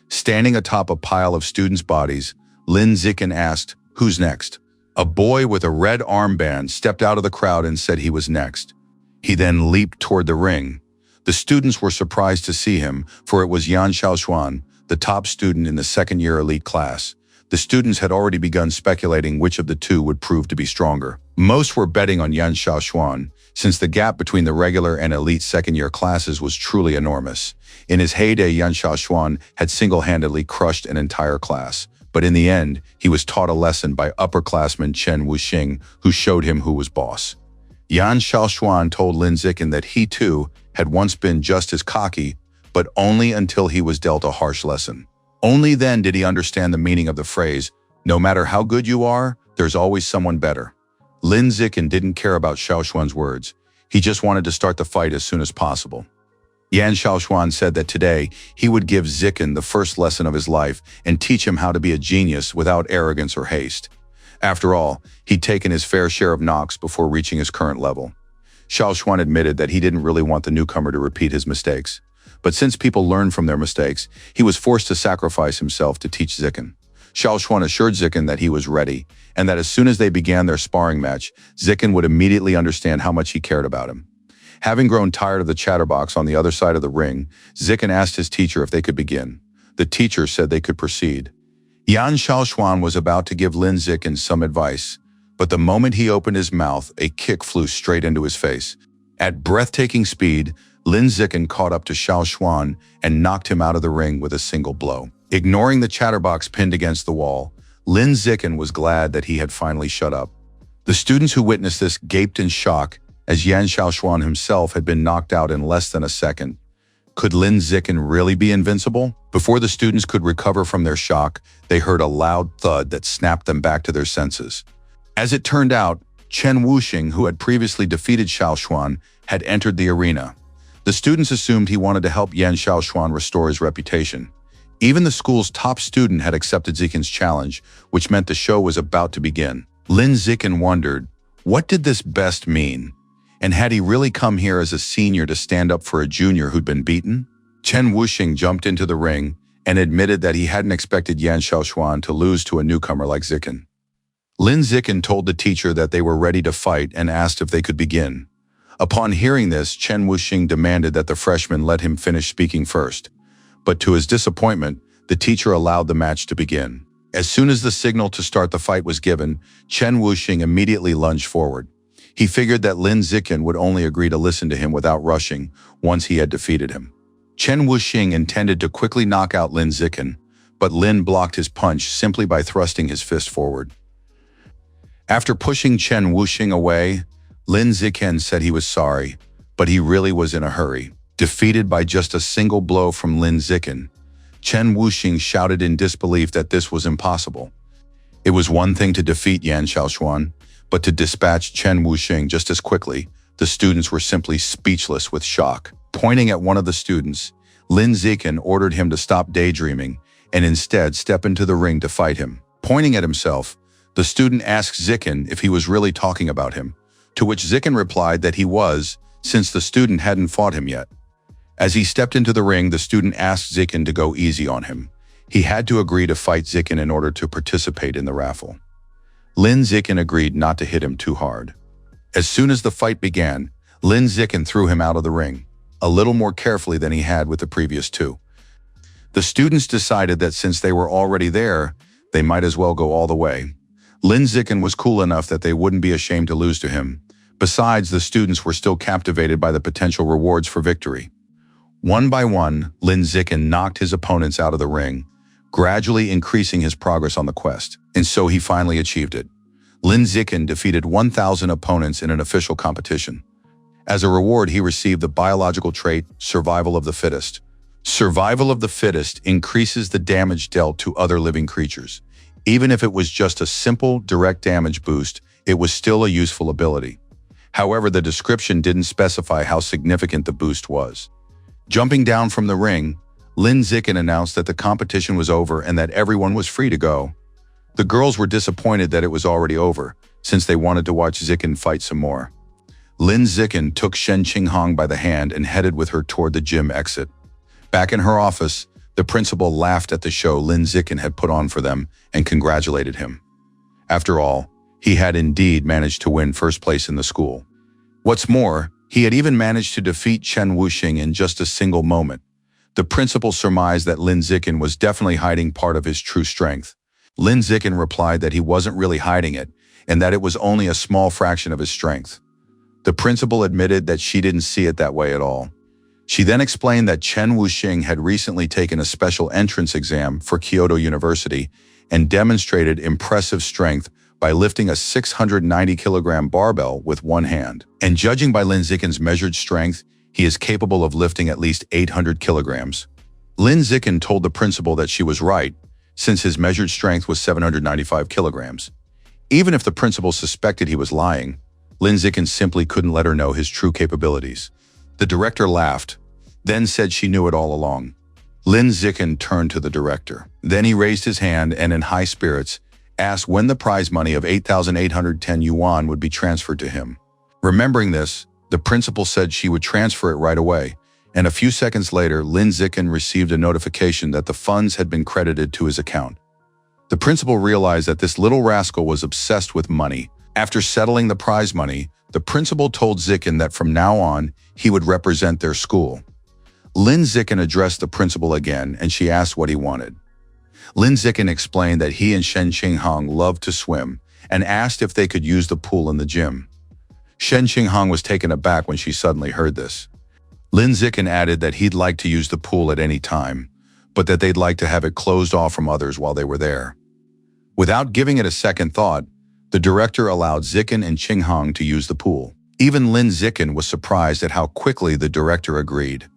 Standing atop a pile of students' bodies, Lin Zikin asked, "Who's next?" A boy with a red armband stepped out of the crowd and said he was next. He then leaped toward the ring. The students were surprised to see him, for it was Yan Xiaoshuan, the top student in the second-year elite class. The students had already begun speculating which of the two would prove to be stronger. Most were betting on Yan Xiaoshuan, since the gap between the regular and elite second-year classes was truly enormous. In his heyday, Yan Xiaoshuan had single-handedly crushed an entire class. But in the end, he was taught a lesson by upperclassman Chen Wuxing, who showed him who was boss. Yan Xiaoshuan told Lin Zikin that he too had once been just as cocky, but only until he was dealt a harsh lesson. Only then did he understand the meaning of the phrase, "No matter how good you are, there's always someone better." Lin Zikin didn't care about Xiaoshuan's words. He just wanted to start the fight as soon as possible. Yan Xiaoshuan said that today he would give Zikin the first lesson of his life and teach him how to be a genius without arrogance or haste. After all, he'd taken his fair share of knocks before reaching his current level. Xiaoshuan admitted that he didn't really want the newcomer to repeat his mistakes. But since people learn from their mistakes, he was forced to sacrifice himself to teach Zikin. Xiaoshuan assured Zikin that he was ready, and that as soon as they began their sparring match, Zikin would immediately understand how much he cared about him. Having grown tired of the chatterbox on the other side of the ring, Zikin asked his teacher if they could begin. The teacher said they could proceed. Yan Xiaoshuan was about to give Lin Zikin some advice, but the moment he opened his mouth, a kick flew straight into his face. At breathtaking speed, Lin Zikin caught up to Xiaoshuan and knocked him out of the ring with a single blow. Ignoring the chatterbox pinned against the wall, Lin Zikin was glad that he had finally shut up. The students who witnessed this gaped in shock, as Yan Xiaoshuan himself had been knocked out in less than a second. Could Lin Zikin really be invincible? Before the students could recover from their shock, they heard a loud thud that snapped them back to their senses. As it turned out, Chen Wuxing, who had previously defeated Xiaoshuan, had entered the arena. The students assumed he wanted to help Yan Xiaoshuan restore his reputation. Even the school's top student had accepted Zikin's challenge, which meant the show was about to begin. Lin Zikin wondered, what did this best mean? And had he really come here as a senior to stand up for a junior who'd been beaten? Chen Wuxing jumped into the ring and admitted that he hadn't expected Yan Xiaoshuan to lose to a newcomer like Zikin. Lin Zikin told the teacher that they were ready to fight and asked if they could begin. Upon hearing this, Chen Wuxing demanded that the freshman let him finish speaking first. But to his disappointment, the teacher allowed the match to begin. As soon as the signal to start the fight was given, Chen Wuxing immediately lunged forward. He figured that Lin Zikin would only agree to listen to him without rushing once he had defeated him. Chen Wuxing intended to quickly knock out Lin Zikin, but Lin blocked his punch simply by thrusting his fist forward. After pushing Chen Wuxing away, Lin Ziken said he was sorry, but he really was in a hurry. Defeated by just a single blow from Lin Ziken, Chen Wuxing shouted in disbelief that this was impossible. It was one thing to defeat Yan Xiaoshuan, but to dispatch Chen Wuxing just as quickly, the students were simply speechless with shock. Pointing at one of the students, Lin Ziken ordered him to stop daydreaming and instead step into the ring to fight him. Pointing at himself, the student asked Ziken if he was really talking about him, to which Ziken replied that he was, since the student hadn't fought him yet. As he stepped into the ring, the student asked Ziken to go easy on him. He had to agree to fight Ziken in order to participate in the raffle. Lin Ziken agreed not to hit him too hard. As soon as the fight began, Lin Ziken threw him out of the ring, a little more carefully than he had with the previous two. The students decided that since they were already there, they might as well go all the way. Lin Ziken was cool enough that they wouldn't be ashamed to lose to him. Besides, the students were still captivated by the potential rewards for victory. One by one, Lin Ziken knocked his opponents out of the ring, gradually increasing his progress on the quest, and so he finally achieved it. Lin Ziken defeated 1,000 opponents in an official competition. As a reward, he received the biological trait, Survival of the Fittest. Survival of the Fittest increases the damage dealt to other living creatures. Even if it was just a simple, direct damage boost, it was still a useful ability. However, the description didn't specify how significant the boost was. Jumping down from the ring, Lin Ziken announced that the competition was over and that everyone was free to go. The girls were disappointed that it was already over, since they wanted to watch Ziken fight some more. Lin Ziken took Shen Qinghong by the hand and headed with her toward the gym exit. Back in her office, the principal laughed at the show Lin Ziken had put on for them and congratulated him. After all, he had indeed managed to win first place in the school. What's more, he had even managed to defeat Chen Wuxing in just a single moment. The principal surmised that Lin Ziken was definitely hiding part of his true strength. Lin Ziken replied that he wasn't really hiding it and that it was only a small fraction of his strength. The principal admitted that she didn't see it that way at all. She then explained that Chen Wuxing had recently taken a special entrance exam for Kyoto University and demonstrated impressive strength by lifting a 690-kilogram barbell with one hand. And judging by Lin Ziken's measured strength, he is capable of lifting at least 800 kilograms. Lin Ziken told the principal that she was right, since his measured strength was 795 kilograms. Even if the principal suspected he was lying, Lin Ziken simply couldn't let her know his true capabilities. The director laughed, then said she knew it all along. Lin Ziken turned to the director. Then he raised his hand and, in high spirits, asked when the prize money of 8,810 yuan would be transferred to him. Remembering this, the principal said she would transfer it right away, and a few seconds later, Lin Ziken received a notification that the funds had been credited to his account. The principal realized that this little rascal was obsessed with money. After settling the prize money, the principal told Ziken that from now on, he would represent their school. Lin Ziken addressed the principal again, and she asked what he wanted. Lin Ziken explained that he and Shen Qinghong loved to swim and asked if they could use the pool in the gym. Shen Qinghong was taken aback when she suddenly heard this. Lin Ziken added that he'd like to use the pool at any time, but that they'd like to have it closed off from others while they were there. Without giving it a second thought, the director allowed Ziken and Qinghong to use the pool. Even Lin Ziken was surprised at how quickly the director agreed.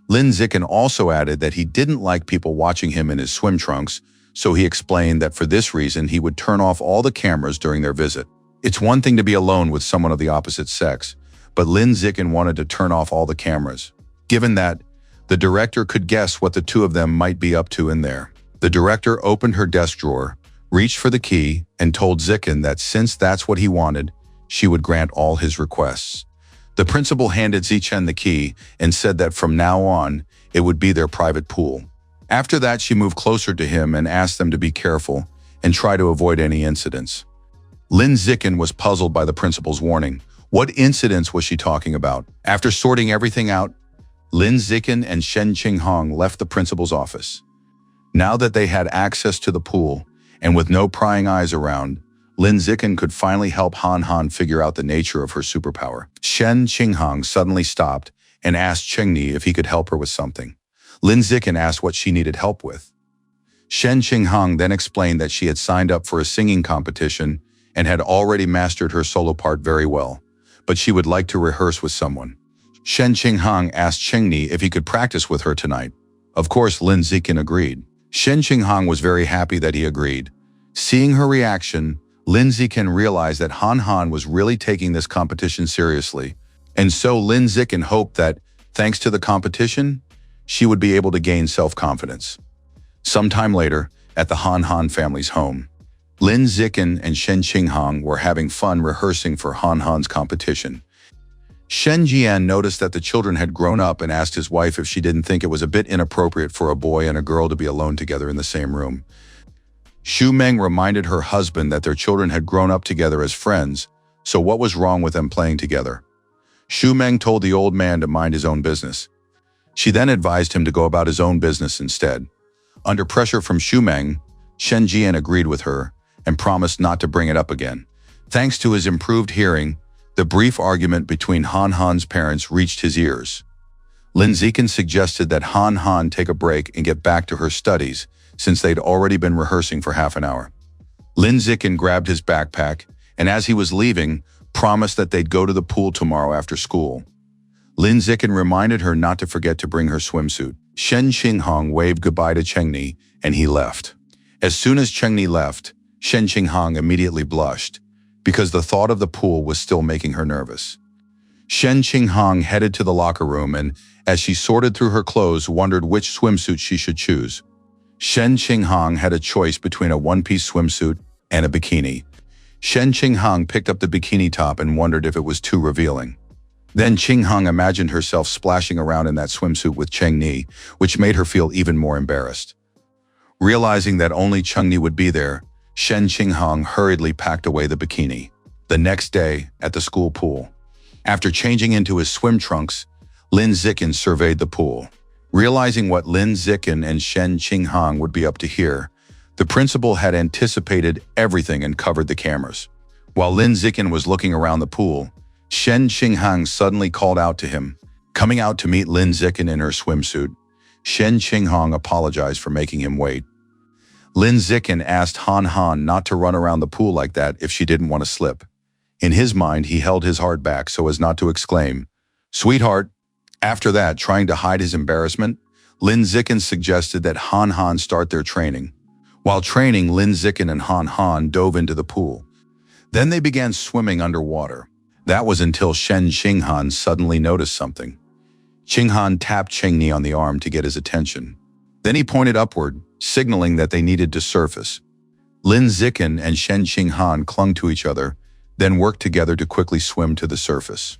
Lin Ziken also added that he didn't like people watching him in his swim trunks, so he explained that for this reason he would turn off all the cameras during their visit. It's one thing to be alone with someone of the opposite sex, but Lin Ziken wanted to turn off all the cameras. Given that, the director could guess what the two of them might be up to in there. The director opened her desk drawer, reached for the key, and told Ziken that since that's what he wanted, she would grant all his requests. The principal handed Zichen the key and said that from now on, it would be their private pool. After that, she moved closer to him and asked them to be careful and try to avoid any incidents. Lin Ziken was puzzled by the principal's warning. What incidents was she talking about? After sorting everything out, Lin Ziken and Shen Qinghong left the principal's office. Now that they had access to the pool, and with no prying eyes around, Lin Ziken could finally help Han Han figure out the nature of her superpower. Shen Qinghong suddenly stopped and asked Chengni if he could help her with something. Lin Ziken asked what she needed help with. Shen Qinghang then explained that she had signed up for a singing competition and had already mastered her solo part very well, but she would like to rehearse with someone. Shen Qinghang asked Qingni if he could practice with her tonight. Of course, Lin Zikin agreed. Shen Qinghang was very happy that he agreed. Seeing her reaction, Lin Zikin realized that Han Han was really taking this competition seriously, and so Lin Zikin hoped that, thanks to the competition, she would be able to gain self-confidence. Sometime later, at the Han Han family's home, Lin Zikin and Shen Qinghang were having fun rehearsing for Han Han's competition. Shen Jian noticed that the children had grown up and asked his wife if she didn't think it was a bit inappropriate for a boy and a girl to be alone together in the same room. Xu Meng reminded her husband that their children had grown up together as friends, so what was wrong with them playing together? Xu Meng told the old man to mind his own business. She then advised him to go about his own business instead. Under pressure from Xu Meng, Shen Jian agreed with her and promised not to bring it up again. Thanks to his improved hearing, the brief argument between Han Han's parents reached his ears. Lin Zikin suggested that Han Han take a break and get back to her studies, since they'd already been rehearsing for half an hour. Lin Zikin grabbed his backpack, and as he was leaving, promised that they'd go to the pool tomorrow after school. Lin Zikin reminded her not to forget to bring her swimsuit. Shen Qinghang waved goodbye to Chengni, and he left. As soon as Chengni left, Shen Qinghang immediately blushed, because the thought of the pool was still making her nervous. Shen Qinghang headed to the locker room and, as she sorted through her clothes, wondered which swimsuit she should choose. Shen Qinghang had a choice between a one-piece swimsuit and a bikini. Shen Qinghang picked up the bikini top and wondered if it was too revealing. Then Qinghang imagined herself splashing around in that swimsuit with Chengni, which made her feel even more embarrassed. Realizing that only Chengni would be there, Shen Qinghang hurriedly packed away the bikini. The next day, at the school pool, after changing into his swim trunks, Lin Zikin surveyed the pool. Realizing what Lin Zikin and Shen Qinghang would be up to here, the principal had anticipated everything and covered the cameras. While Lin Zikin was looking around the pool, Shen Qinghang suddenly called out to him. Coming out to meet Lin Zikin in her swimsuit, Shen Qinghang apologized for making him wait. Lin Zikin asked Han Han not to run around the pool like that if she didn't want to slip. In his mind, he held his heart back so as not to exclaim, "Sweetheart." After that, trying to hide his embarrassment, Lin Zikin suggested that Han Han start their training. While training, Lin Zikin and Han Han dove into the pool. Then they began swimming underwater. That was until Shen Qinghang suddenly noticed something. Qinghang tapped Chengni on the arm to get his attention. Then he pointed upward, signaling that they needed to surface. Lin Zikin and Shen Qinghang clung to each other, then worked together to quickly swim to the surface.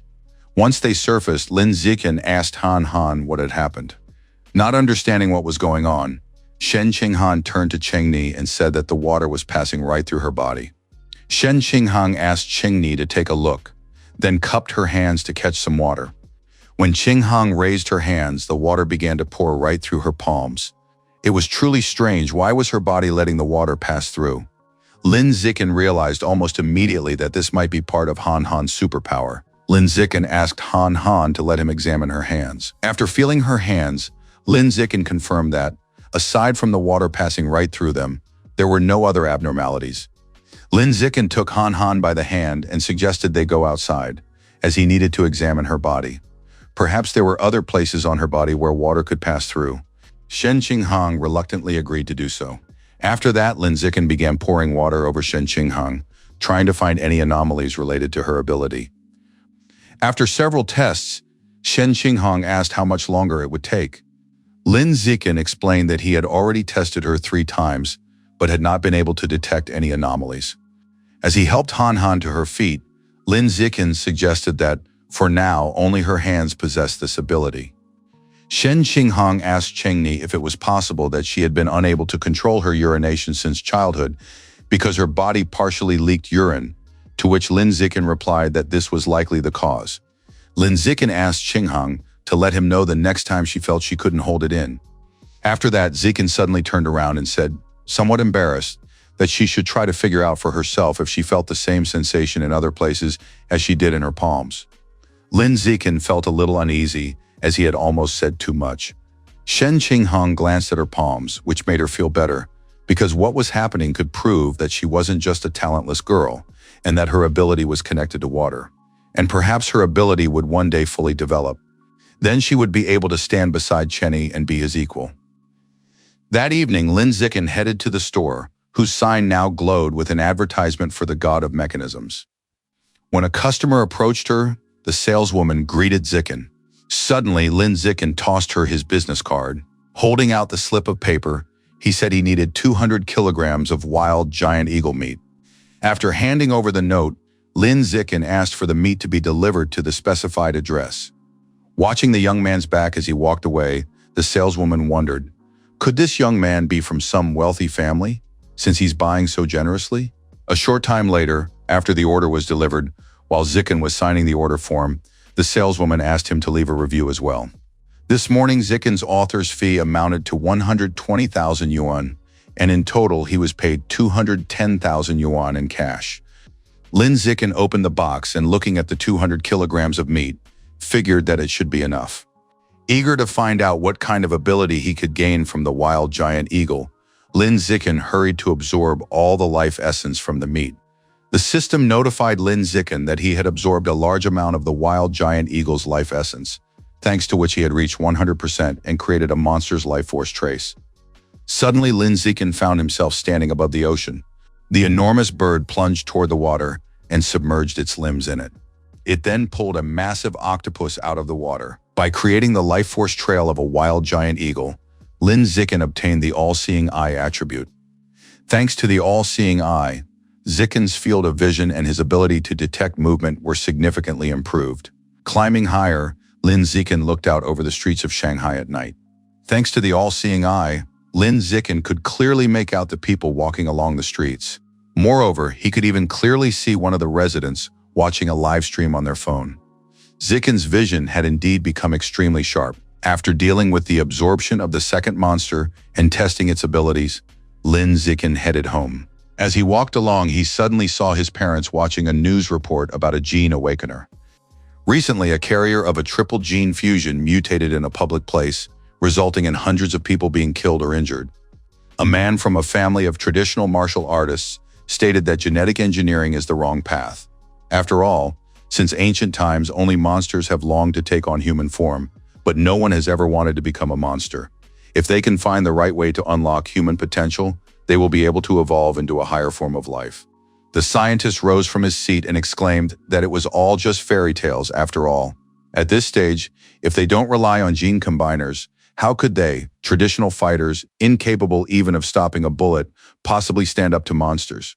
Once they surfaced, Lin Zikin asked Han Han what had happened. Not understanding what was going on, Shen Qinghang turned to Chengni and said that the water was passing right through her body. Shen Qinghang asked Chengni to take a look, then cupped her hands to catch some water. When Qinghang raised her hands, the water began to pour right through her palms. It was truly strange. Why was her body letting the water pass through? Lin Zikin realized almost immediately that this might be part of Han Han's superpower. Lin Zikin asked Han Han to let him examine her hands. After feeling her hands, Lin Zikin confirmed that, aside from the water passing right through them, there were no other abnormalities. Lin Zikin took Han Han by the hand and suggested they go outside, as he needed to examine her body. Perhaps there were other places on her body where water could pass through. Shen Qinghang reluctantly agreed to do so. After that, Lin Zikin began pouring water over Shen Qinghang, trying to find any anomalies related to her ability. After several tests, Shen Qinghang asked how much longer it would take. Lin Zikin explained that he had already tested her 3 times, but had not been able to detect any anomalies. As he helped Han Han to her feet, Lin Zikin suggested that, for now, only her hands possessed this ability. Shen Qinghang asked Chengni if it was possible that she had been unable to control her urination since childhood because her body partially leaked urine, to which Lin Zikin replied that this was likely the cause. Lin Zikin asked Qinghang to let him know the next time she felt she couldn't hold it in. After that, Zikin suddenly turned around and said, somewhat embarrassed, that she should try to figure out for herself if she felt the same sensation in other places as she did in her palms. Lin Zikin felt a little uneasy, as he had almost said too much. Shen Qinghang glanced at her palms, which made her feel better, because what was happening could prove that she wasn't just a talentless girl and that her ability was connected to water. And perhaps her ability would one day fully develop. Then she would be able to stand beside Chenny and be his equal. That evening, Lin Zikin headed to the store, whose sign now glowed with an advertisement for the god of mechanisms. When a customer approached her, the saleswoman greeted Zikin. Suddenly, Lin Zikin tossed her his business card. Holding out the slip of paper, he said he needed 200 kilograms of wild giant eagle meat. After handing over the note, Lin Zikin asked for the meat to be delivered to the specified address. Watching the young man's back as he walked away, the saleswoman wondered, could this young man be from some wealthy family, since he's buying so generously? A short time later, after the order was delivered, while Zikin was signing the order form, the saleswoman asked him to leave a review as well. This morning, Zikin's author's fee amounted to 120,000 yuan, and in total he was paid 210,000 yuan in cash. Lin Zikin opened the box and, looking at the 200 kilograms of meat, figured that it should be enough. Eager to find out what kind of ability he could gain from the wild giant eagle, Lin Zikin hurried to absorb all the life essence from the meat. The system notified Lin Zikin that he had absorbed a large amount of the wild giant eagle's life essence, thanks to which he had reached 100% and created a monster's life force trace. Suddenly, Lin Zikin found himself standing above the ocean. The enormous bird plunged toward the water and submerged its limbs in it. It then pulled a massive octopus out of the water. By creating the life force trail of a wild giant eagle, Lin Zikin obtained the all-seeing eye attribute. Thanks to the all-seeing eye, Zikin's field of vision and his ability to detect movement were significantly improved. Climbing higher, Lin Zikin looked out over the streets of Shanghai at night. Thanks to the all-seeing eye, Lin Zikin could clearly make out the people walking along the streets. Moreover, he could even clearly see one of the residents watching a live stream on their phone. Zikin's vision had indeed become extremely sharp. After dealing with the absorption of the second monster and testing its abilities, Lin Zikin headed home. As he walked along, he suddenly saw his parents watching a news report about a gene awakener. Recently, a carrier of a triple gene fusion mutated in a public place, resulting in hundreds of people being killed or injured. A man from a family of traditional martial artists stated that genetic engineering is the wrong path. After all, since ancient times, only monsters have longed to take on human form, but no one has ever wanted to become a monster. If they can find the right way to unlock human potential, they will be able to evolve into a higher form of life. The scientist rose from his seat and exclaimed that it was all just fairy tales after all. At this stage, if they don't rely on gene combiners, how could they, traditional fighters, incapable even of stopping a bullet, possibly stand up to monsters?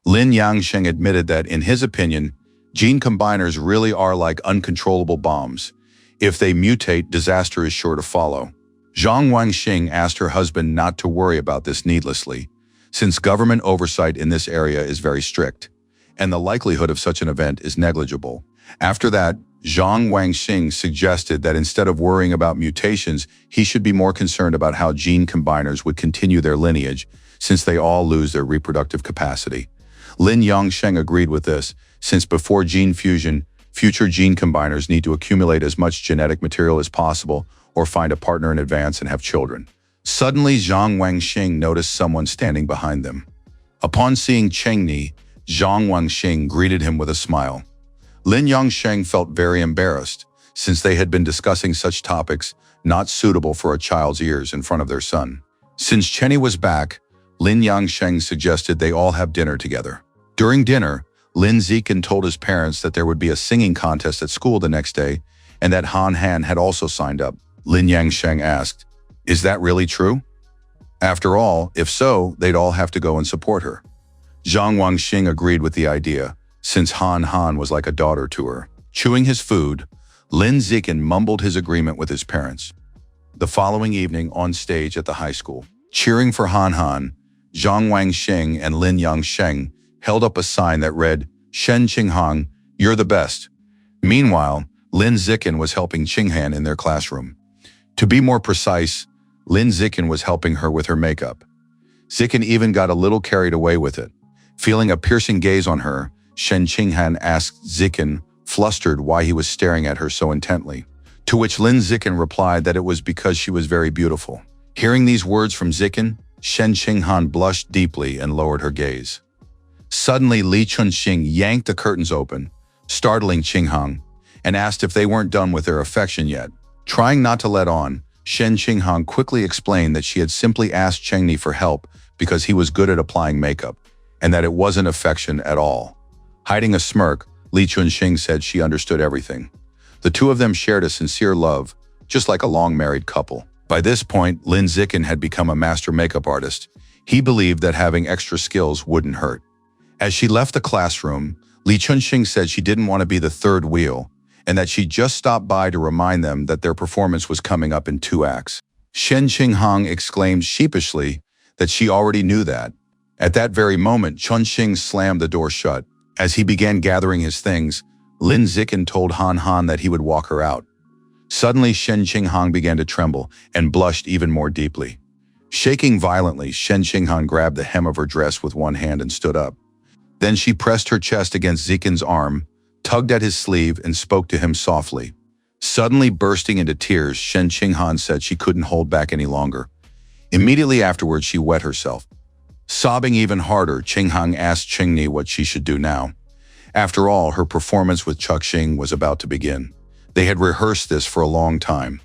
Lin Yangsheng admitted that, in his opinion, gene combiners really are like uncontrollable bombs. If they mutate, disaster is sure to follow. Zhang Wangxing asked her husband not to worry about this needlessly, since government oversight in this area is very strict, and the likelihood of such an event is negligible. After that, Zhang Wangxing suggested that instead of worrying about mutations, he should be more concerned about how gene combiners would continue their lineage, since they all lose their reproductive capacity. Lin Yangsheng agreed with this, since before gene fusion, future gene combiners need to accumulate as much genetic material as possible or find a partner in advance and have children. Suddenly, Zhang Wangxing noticed someone standing behind them. Upon seeing Cheng Ni, Zhang Wangxing greeted him with a smile. Lin Yangsheng felt very embarrassed, since they had been discussing such topics not suitable for a child's ears in front of their son. Since Chenny was back, Lin Yangsheng suggested they all have dinner together. During dinner, Lin Zikin told his parents that there would be a singing contest at school the next day, and that Han Han had also signed up. Lin Yangsheng asked, "Is that really true?" After all, if so, they'd all have to go and support her. Zhang Wangxing agreed with the idea, since Han Han was like a daughter to her. Chewing his food, Lin Zikin mumbled his agreement with his parents. The following evening, on stage at the high school, cheering for Han Han, Zhang Wangxing and Lin Yangsheng held up a sign that read, "Shen Qinghang, you're the best." Meanwhile, Lin Zikin was helping Qinghan in their classroom. To be more precise, Lin Zikin was helping her with her makeup. Zikin even got a little carried away with it. Feeling a piercing gaze on her, Shen Qinghan asked Zikin, flustered, why he was staring at her so intently. To which Lin Zikin replied that it was because she was very beautiful. Hearing these words from Zikin, Shen Qinghan blushed deeply and lowered her gaze. Suddenly, Li Chunxing yanked the curtains open, startling Qinghang, and asked if they weren't done with their affection yet. Trying not to let on, Shen Qinghang quickly explained that she had simply asked Chengni for help because he was good at applying makeup, and that it wasn't affection at all. Hiding a smirk, Li Chunxing said she understood everything. The two of them shared a sincere love, just like a long-married couple. By this point, Lin Zikin had become a master makeup artist. He believed that having extra skills wouldn't hurt. As she left the classroom, Li Chunxing said she didn't want to be the third wheel, and that she just stopped by to remind them that their performance was coming up in 2 acts. Shen Qinghang exclaimed sheepishly that she already knew that. At that very moment, Chunxing slammed the door shut. As he began gathering his things, Lin Zikin told Han Han that he would walk her out. Suddenly, Shen Qinghang began to tremble and blushed even more deeply. Shaking violently, Shen Qinghang grabbed the hem of her dress with one hand and stood up. Then she pressed her chest against Zikin's arm, tugged at his sleeve, and spoke to him softly. Suddenly bursting into tears, Shen Qinghang said she couldn't hold back any longer. Immediately afterwards, she wet herself. Sobbing even harder, Qinghang asked Chengni what she should do now. After all, her performance with Chuxing was about to begin. They had rehearsed this for a long time.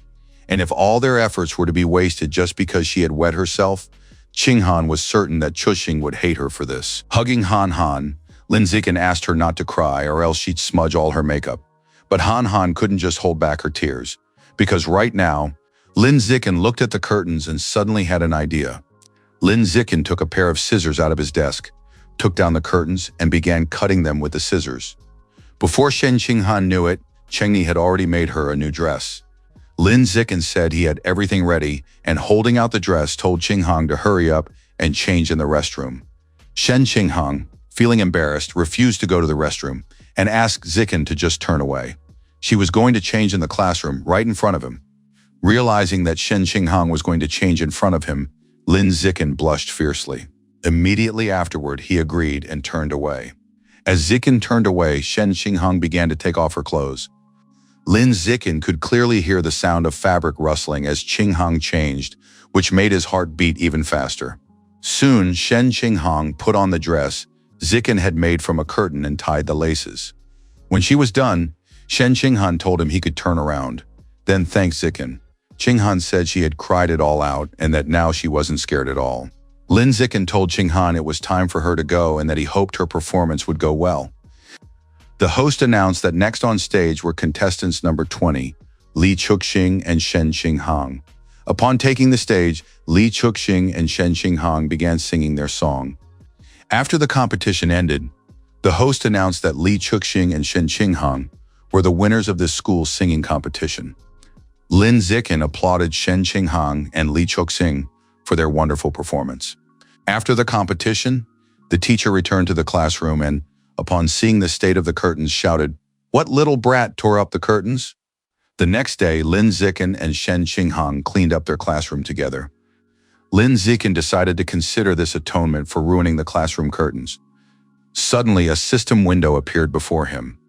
And if all their efforts were to be wasted just because she had wet herself, Qinghan was certain that Chuxing would hate her for this. Hugging Han Han, Lin Zikin asked her not to cry or else she'd smudge all her makeup. But Han Han couldn't just hold back her tears, because right now, Lin Zikin looked at the curtains and suddenly had an idea. Lin Zikin took a pair of scissors out of his desk, took down the curtains, and began cutting them with the scissors. Before Shen Qinghan knew it, Chengni had already made her a new dress. Lin Zikin said he had everything ready, and holding out the dress told Qinghang to hurry up and change in the restroom. Shen Qinghang, feeling embarrassed, refused to go to the restroom and asked Zikin to just turn away. She was going to change in the classroom right in front of him. Realizing that Shen Qinghang was going to change in front of him, Lin Zikin blushed fiercely. Immediately afterward, he agreed and turned away. As Zikin turned away, Shen Qinghang began to take off her clothes. Lin Zikin could clearly hear the sound of fabric rustling as Qinghang changed, which made his heart beat even faster. Soon, Shen Qinghang put on the dress Zikin had made from a curtain and tied the laces. When she was done, Shen Qinghang told him he could turn around, then thanked Zikin. Qinghang said she had cried it all out and that now she wasn't scared at all. Lin Zikin told Qinghang it was time for her to go and that he hoped her performance would go well. The host announced that next on stage were contestants number 20, Li Chuxing and Shen Qinghang. Upon taking the stage, Li Chuxing and Shen Qinghang began singing their song. After the competition ended, the host announced that Li Chuxing and Shen Qinghang were the winners of this school's singing competition. Lin Zikin applauded Shen Qinghang and Li Chuxing for their wonderful performance. After the competition, the teacher returned to the classroom and, upon seeing the state of the curtains, shouted, "What little brat tore up the curtains?" The next day, Lin Zikin and Shen Qinghang cleaned up their classroom together. Lin Zikin decided to consider this atonement for ruining the classroom curtains. Suddenly, a system window appeared before him.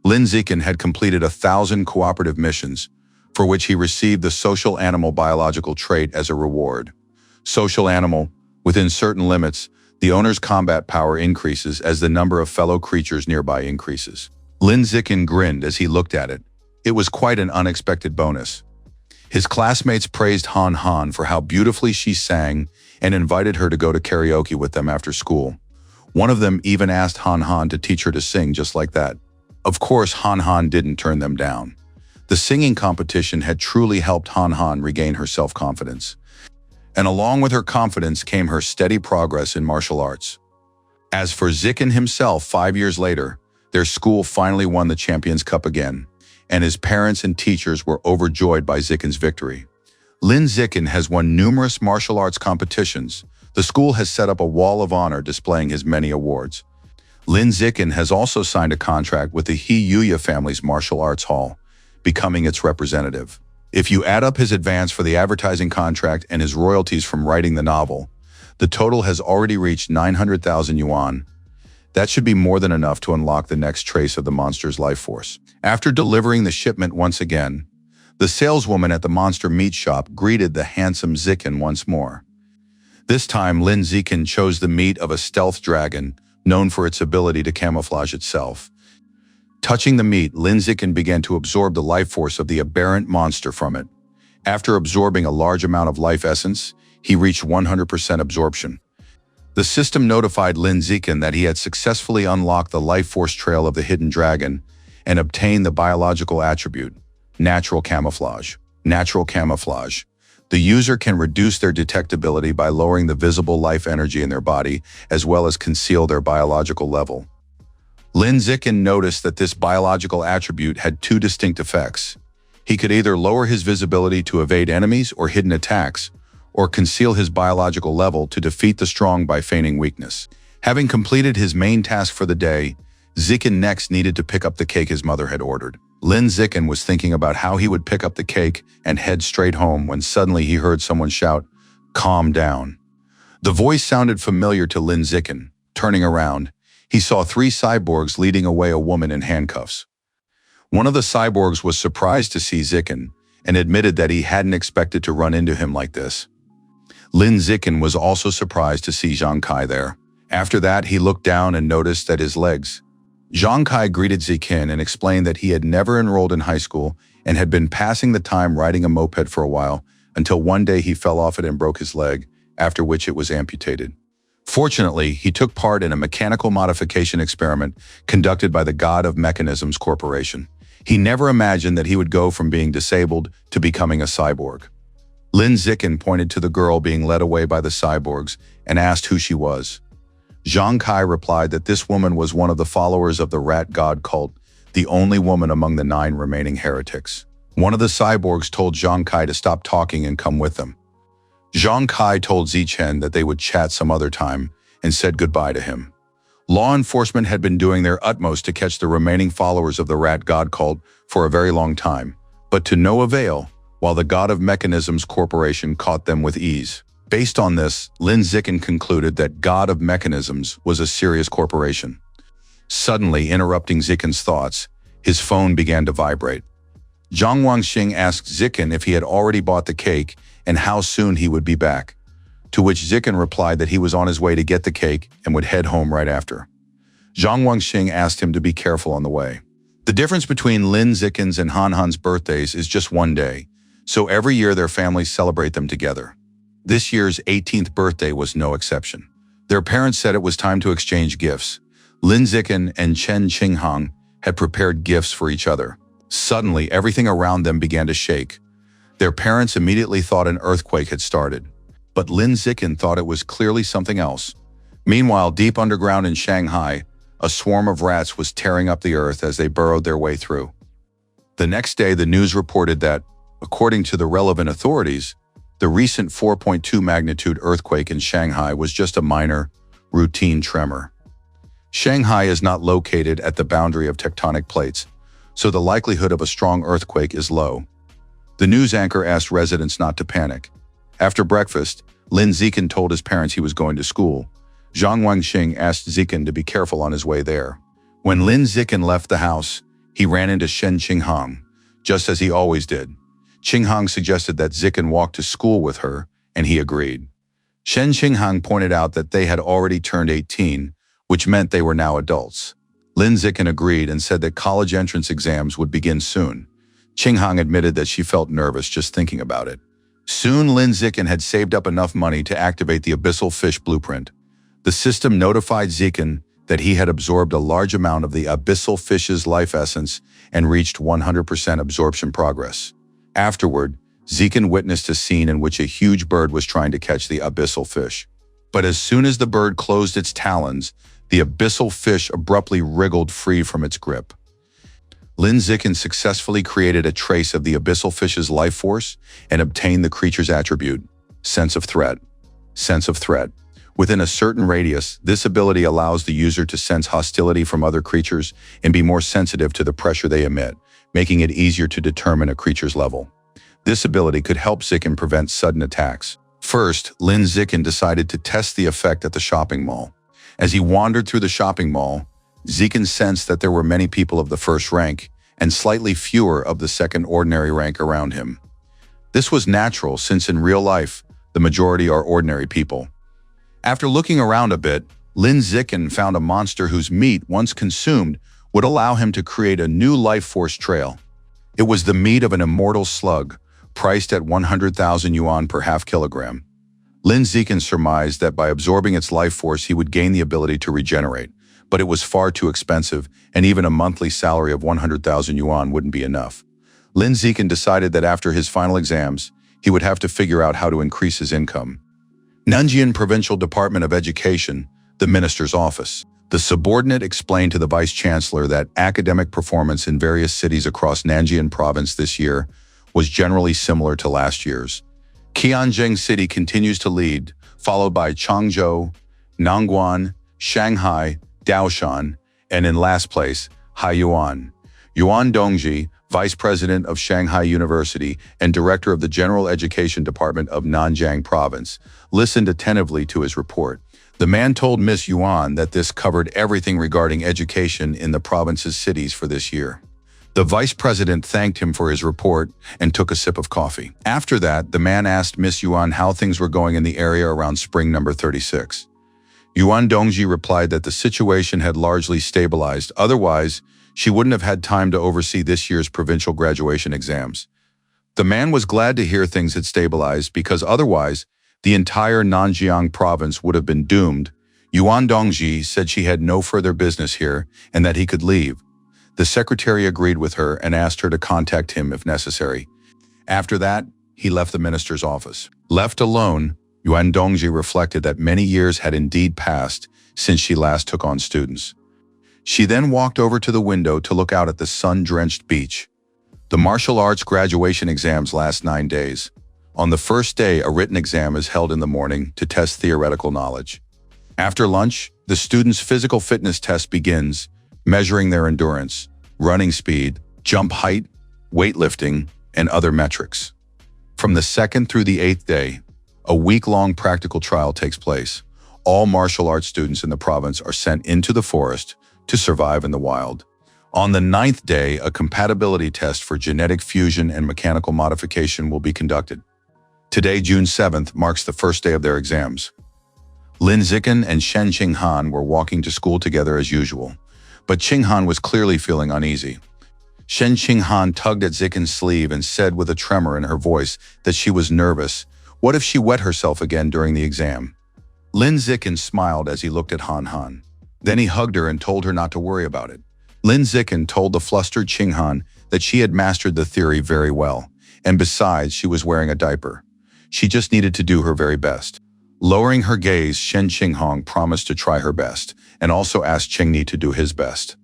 Lin Zikin had completed 1,000 cooperative missions, for which he received the social animal biological trait as a reward. Social animal, within certain limits, the owner's combat power increases as the number of fellow creatures nearby increases. Lin Zikin grinned as he looked at it. It was quite an unexpected bonus. His classmates praised Han Han for how beautifully she sang and invited her to go to karaoke with them after school. One of them even asked Han Han to teach her to sing just like that. Of course, Han Han didn't turn them down. The singing competition had truly helped Han Han regain her self-confidence. And along with her confidence came her steady progress in martial arts. As for Zikin himself, 5 years later, their school finally won the Champions Cup again, and his parents and teachers were overjoyed by Zikin's victory. Lin Zikin has won numerous martial arts competitions. The school has set up a wall of honor displaying his many awards. Lin Zikin has also signed a contract with the He Yuya family's martial arts hall, becoming its representative. If you add up his advance for the advertising contract and his royalties from writing the novel, the total has already reached 900,000 yuan. That should be more than enough to unlock the next trace of the monster's life force. After delivering the shipment once again, the saleswoman at the monster meat shop greeted the handsome Zikin once more. This time, Lin Zikin chose the meat of a stealth dragon, known for its ability to camouflage itself. Touching the meat, Lin Zikin began to absorb the life force of the aberrant monster from it. After absorbing a large amount of life essence, he reached 100% absorption. The system notified Lin Zikin that he had successfully unlocked the life force trail of the hidden dragon and obtained the biological attribute, natural camouflage. Natural camouflage. The user can reduce their detectability by lowering the visible life energy in their body, as well as conceal their biological level. Lin Zikin noticed that this biological attribute had two distinct effects. He could either lower his visibility to evade enemies or hidden attacks, or conceal his biological level to defeat the strong by feigning weakness. Having completed his main task for the day, Zikin next needed to pick up the cake his mother had ordered. Lin Zikin was thinking about how he would pick up the cake and head straight home when suddenly he heard someone shout, "Calm down." The voice sounded familiar to Lin Zikin. Turning around, he saw three cyborgs leading away a woman in handcuffs. One of the cyborgs was surprised to see Zikin and admitted that he hadn't expected to run into him like this. Lin Zikin was also surprised to see Zhang Kai there. After that, he looked down and noticed that his legs. Zhang Kai greeted Zikin and explained that he had never enrolled in high school and had been passing the time riding a moped for a while until one day he fell off it and broke his leg, after which it was amputated. Fortunately, he took part in a mechanical modification experiment conducted by the God of Mechanisms Corporation. He never imagined that he would go from being disabled to becoming a cyborg. Lin Zikin pointed to the girl being led away by the cyborgs and asked who she was. Zhang Kai replied that this woman was one of the followers of the rat god cult, the only woman among the 9 remaining heretics. One of the cyborgs told Zhang Kai to stop talking and come with them. Zhang Kai told Zichen that they would chat some other time and said goodbye to him. Law enforcement had been doing their utmost to catch the remaining followers of the rat god cult for a very long time, but to no avail, while the God of Mechanisms Corporation caught them with ease. Based on this, Lin Zikin concluded that God of Mechanisms was a serious corporation. Suddenly interrupting Zikin's thoughts, his phone began to vibrate. Zhang Wangxing asked Zikin if he had already bought the cake and how soon he would be back, to which Zikin replied that he was on his way to get the cake and would head home right after. Zhang Wangxing asked him to be careful on the way. The difference between Lin Zikin's and Han Han's birthdays is just one day, so every year their families celebrate them together. This year's 18th birthday was no exception. Their parents said it was time to exchange gifts. Lin Zikin and Chen Qinghang had prepared gifts for each other. Suddenly, everything around them began to shake. Their parents immediately thought an earthquake had started, but Lin Zikin thought it was clearly something else. Meanwhile, deep underground in Shanghai, a swarm of rats was tearing up the earth as they burrowed their way through. The next day, the news reported that, according to the relevant authorities, the recent 4.2 magnitude earthquake in Shanghai was just a minor, routine tremor. Shanghai is not located at the boundary of tectonic plates, so the likelihood of a strong earthquake is low. The news anchor asked residents not to panic. After breakfast, Lin Zikin told his parents he was going to school. Zhang Wangxing asked Zikin to be careful on his way there. When Lin Zikin left the house, he ran into Shen Qinghang, just as he always did. Qinghang suggested that Zikin walk to school with her, and he agreed. Shen Qinghang pointed out that they had already turned 18, which meant they were now adults. Lin Zikin agreed and said that college entrance exams would begin soon. Qinghang admitted that she felt nervous just thinking about it. Soon, Lin Zikin had saved up enough money to activate the abyssal fish blueprint. The system notified Zikin that he had absorbed a large amount of the abyssal fish's life essence and reached 100% absorption progress. Afterward, Zikin witnessed a scene in which a huge bird was trying to catch the abyssal fish. But as soon as the bird closed its talons, the abyssal fish abruptly wriggled free from its grip. Lin Zikin successfully created a trace of the abyssal fish's life force and obtained the creature's attribute, sense of threat. Sense of threat. Within a certain radius, this ability allows the user to sense hostility from other creatures and be more sensitive to the pressure they emit, making it easier to determine a creature's level. This ability could help Zikin prevent sudden attacks. First, Lin Zikin decided to test the effect at the shopping mall. As he wandered through the shopping mall, Zikin sensed that there were many people of the first rank and slightly fewer of the second ordinary rank around him. This was natural since in real life, the majority are ordinary people. After looking around a bit, Lin Zikin found a monster whose meat, once consumed, would allow him to create a new life force trail. It was the meat of an immortal slug, priced at 100,000 yuan per half kilogram. Lin Zikin surmised that by absorbing its life force he would gain the ability to regenerate, but it was far too expensive, and even a monthly salary of 100,000 yuan wouldn't be enough. Lin Zikin decided that after his final exams, he would have to figure out how to increase his income. Nanjing Provincial Department of Education, the minister's office. The subordinate explained to the vice-chancellor that academic performance in various cities across Nanjing province this year was generally similar to last year's. Qianzheng City continues to lead, followed by Changzhou, Nangguan, Shanghai, Daoshan, and in last place, Haiyuan. Yuan Dongji, vice president of Shanghai University and director of the General Education Department of Nanjing Province, listened attentively to his report. The man told Miss Yuan that this covered everything regarding education in the province's cities for this year. The vice president thanked him for his report and took a sip of coffee. After that, the man asked Miss Yuan how things were going in the area around spring number 36. Yuan Dongji replied that the situation had largely stabilized, otherwise, she wouldn't have had time to oversee this year's provincial graduation exams. The man was glad to hear things had stabilized because otherwise, the entire Nanjiang province would have been doomed. Yuan Dongji said she had no further business here and that he could leave. The secretary agreed with her and asked her to contact him if necessary. After that, he left the minister's office. Left alone, Yuan Dongji reflected that many years had indeed passed since she last took on students. She then walked over to the window to look out at the sun-drenched beach. The martial arts graduation exams last 9 days. On the first day, a written exam is held in the morning to test theoretical knowledge. After lunch, the students' physical fitness test begins, measuring their endurance, running speed, jump height, weightlifting, and other metrics. From the 2nd through the 8th day, a week-long practical trial takes place. All martial arts students in the province are sent into the forest to survive in the wild. On the 9th day, a compatibility test for genetic fusion and mechanical modification will be conducted. Today, June 7th, marks the first day of their exams. Lin Zikin and Shen Qinghan were walking to school together as usual, but Qinghan was clearly feeling uneasy. Shen Qinghan tugged at Zikin's sleeve and said with a tremor in her voice that she was nervous. What if she wet herself again during the exam? Lin Zikin smiled as he looked at Han Han. Then he hugged her and told her not to worry about it. Lin Zikin told the flustered Qinghan that she had mastered the theory very well, and besides, she was wearing a diaper. She just needed to do her very best. Lowering her gaze, Shen Qinghong promised to try her best, and also asked Qingni to do his best.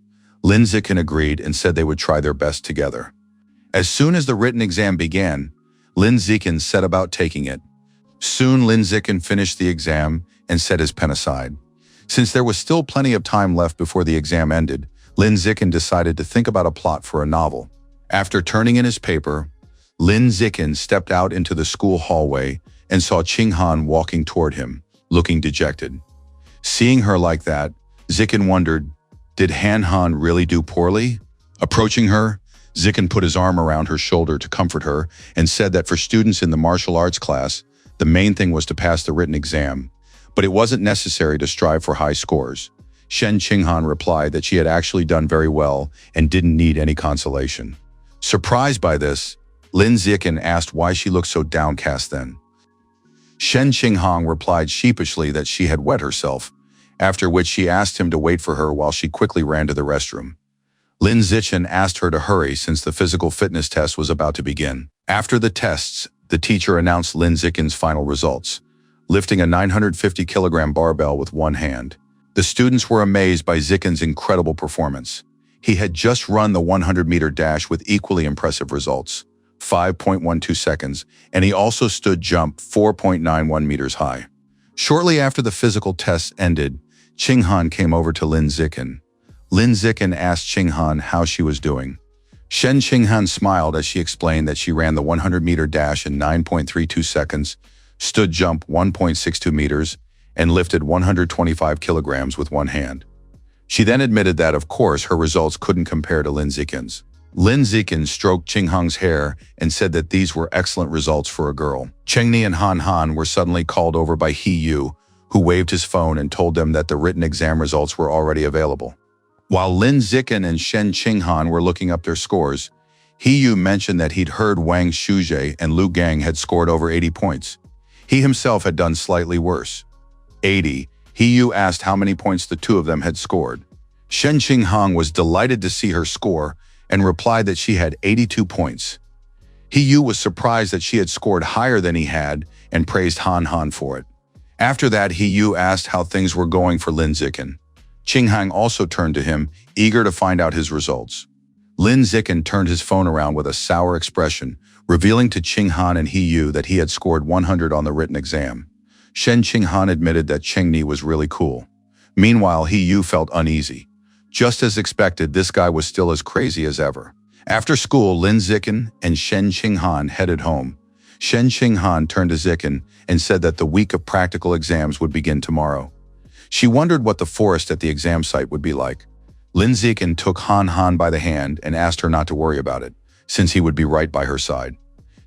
Lin Zikin agreed and said they would try their best together. As soon as the written exam began, Lin Zikin set about taking it. Soon Lin Zikin finished the exam and set his pen aside. Since there was still plenty of time left before the exam ended, Lin Zikin decided to think about a plot for a novel. After turning in his paper, Lin Zikin stepped out into the school hallway and saw Qinghan walking toward him, looking dejected. Seeing her like that, Zikin wondered, did Han Han really do poorly? Approaching her, Zikin put his arm around her shoulder to comfort her and said that for students in the martial arts class, the main thing was to pass the written exam, but it wasn't necessary to strive for high scores. Shen Qinghan replied that she had actually done very well and didn't need any consolation. Surprised by this, Lin Zikin asked why she looked so downcast then. Shen Qinghong replied sheepishly that she had wet herself, after which she asked him to wait for her while she quickly ran to the restroom. Lin Zikin asked her to hurry since the physical fitness test was about to begin. After the tests, the teacher announced Lin Zikin's final results, lifting a 950-kilogram barbell with one hand. The students were amazed by Zikin's incredible performance. He had just run the 100-meter dash with equally impressive results, 5.12 seconds, and he also stood jump 4.91 meters high. Shortly after the physical tests ended, Qinghan came over to Lin Zikin. Lin Zikin asked Qinghan how she was doing. Shen Qinghan smiled as she explained that she ran the 100-meter dash in 9.32 seconds, stood jump 1.62 meters, and lifted 125 kilograms with one hand. She then admitted that, of course, her results couldn't compare to Lin Zikin's. Lin Zikin stroked Qinghang's hair and said that these were excellent results for a girl. Chengni and Han Han were suddenly called over by He Yu, who waved his phone and told them that the written exam results were already available. While Lin Zikin and Shen Qinghan were looking up their scores, He Yu mentioned that he'd heard Wang Shuzhe and Lu Gang had scored over 80 points. He himself had done slightly worse. 80. He Yu asked how many points the two of them had scored. Shen Qinghang was delighted to see her score and replied that she had 82 points. He Yu was surprised that she had scored higher than he had and praised Han Han for it. After that, He Yu asked how things were going for Lin Zikin. Qinghang also turned to him, eager to find out his results. Lin Zikin turned his phone around with a sour expression, revealing to Qinghan and He Yu that he had scored 100 on the written exam. Shen Qinghan admitted that Chengni was really cool. Meanwhile, He Yu felt uneasy. Just as expected, this guy was still as crazy as ever. After school, Lin Zikin and Shen Qinghan headed home. Shen Qinghan turned to Zikin and said that the week of practical exams would begin tomorrow. She wondered what the forest at the exam site would be like. Lin Zikin took Han Han by the hand and asked her not to worry about it, since he would be right by her side.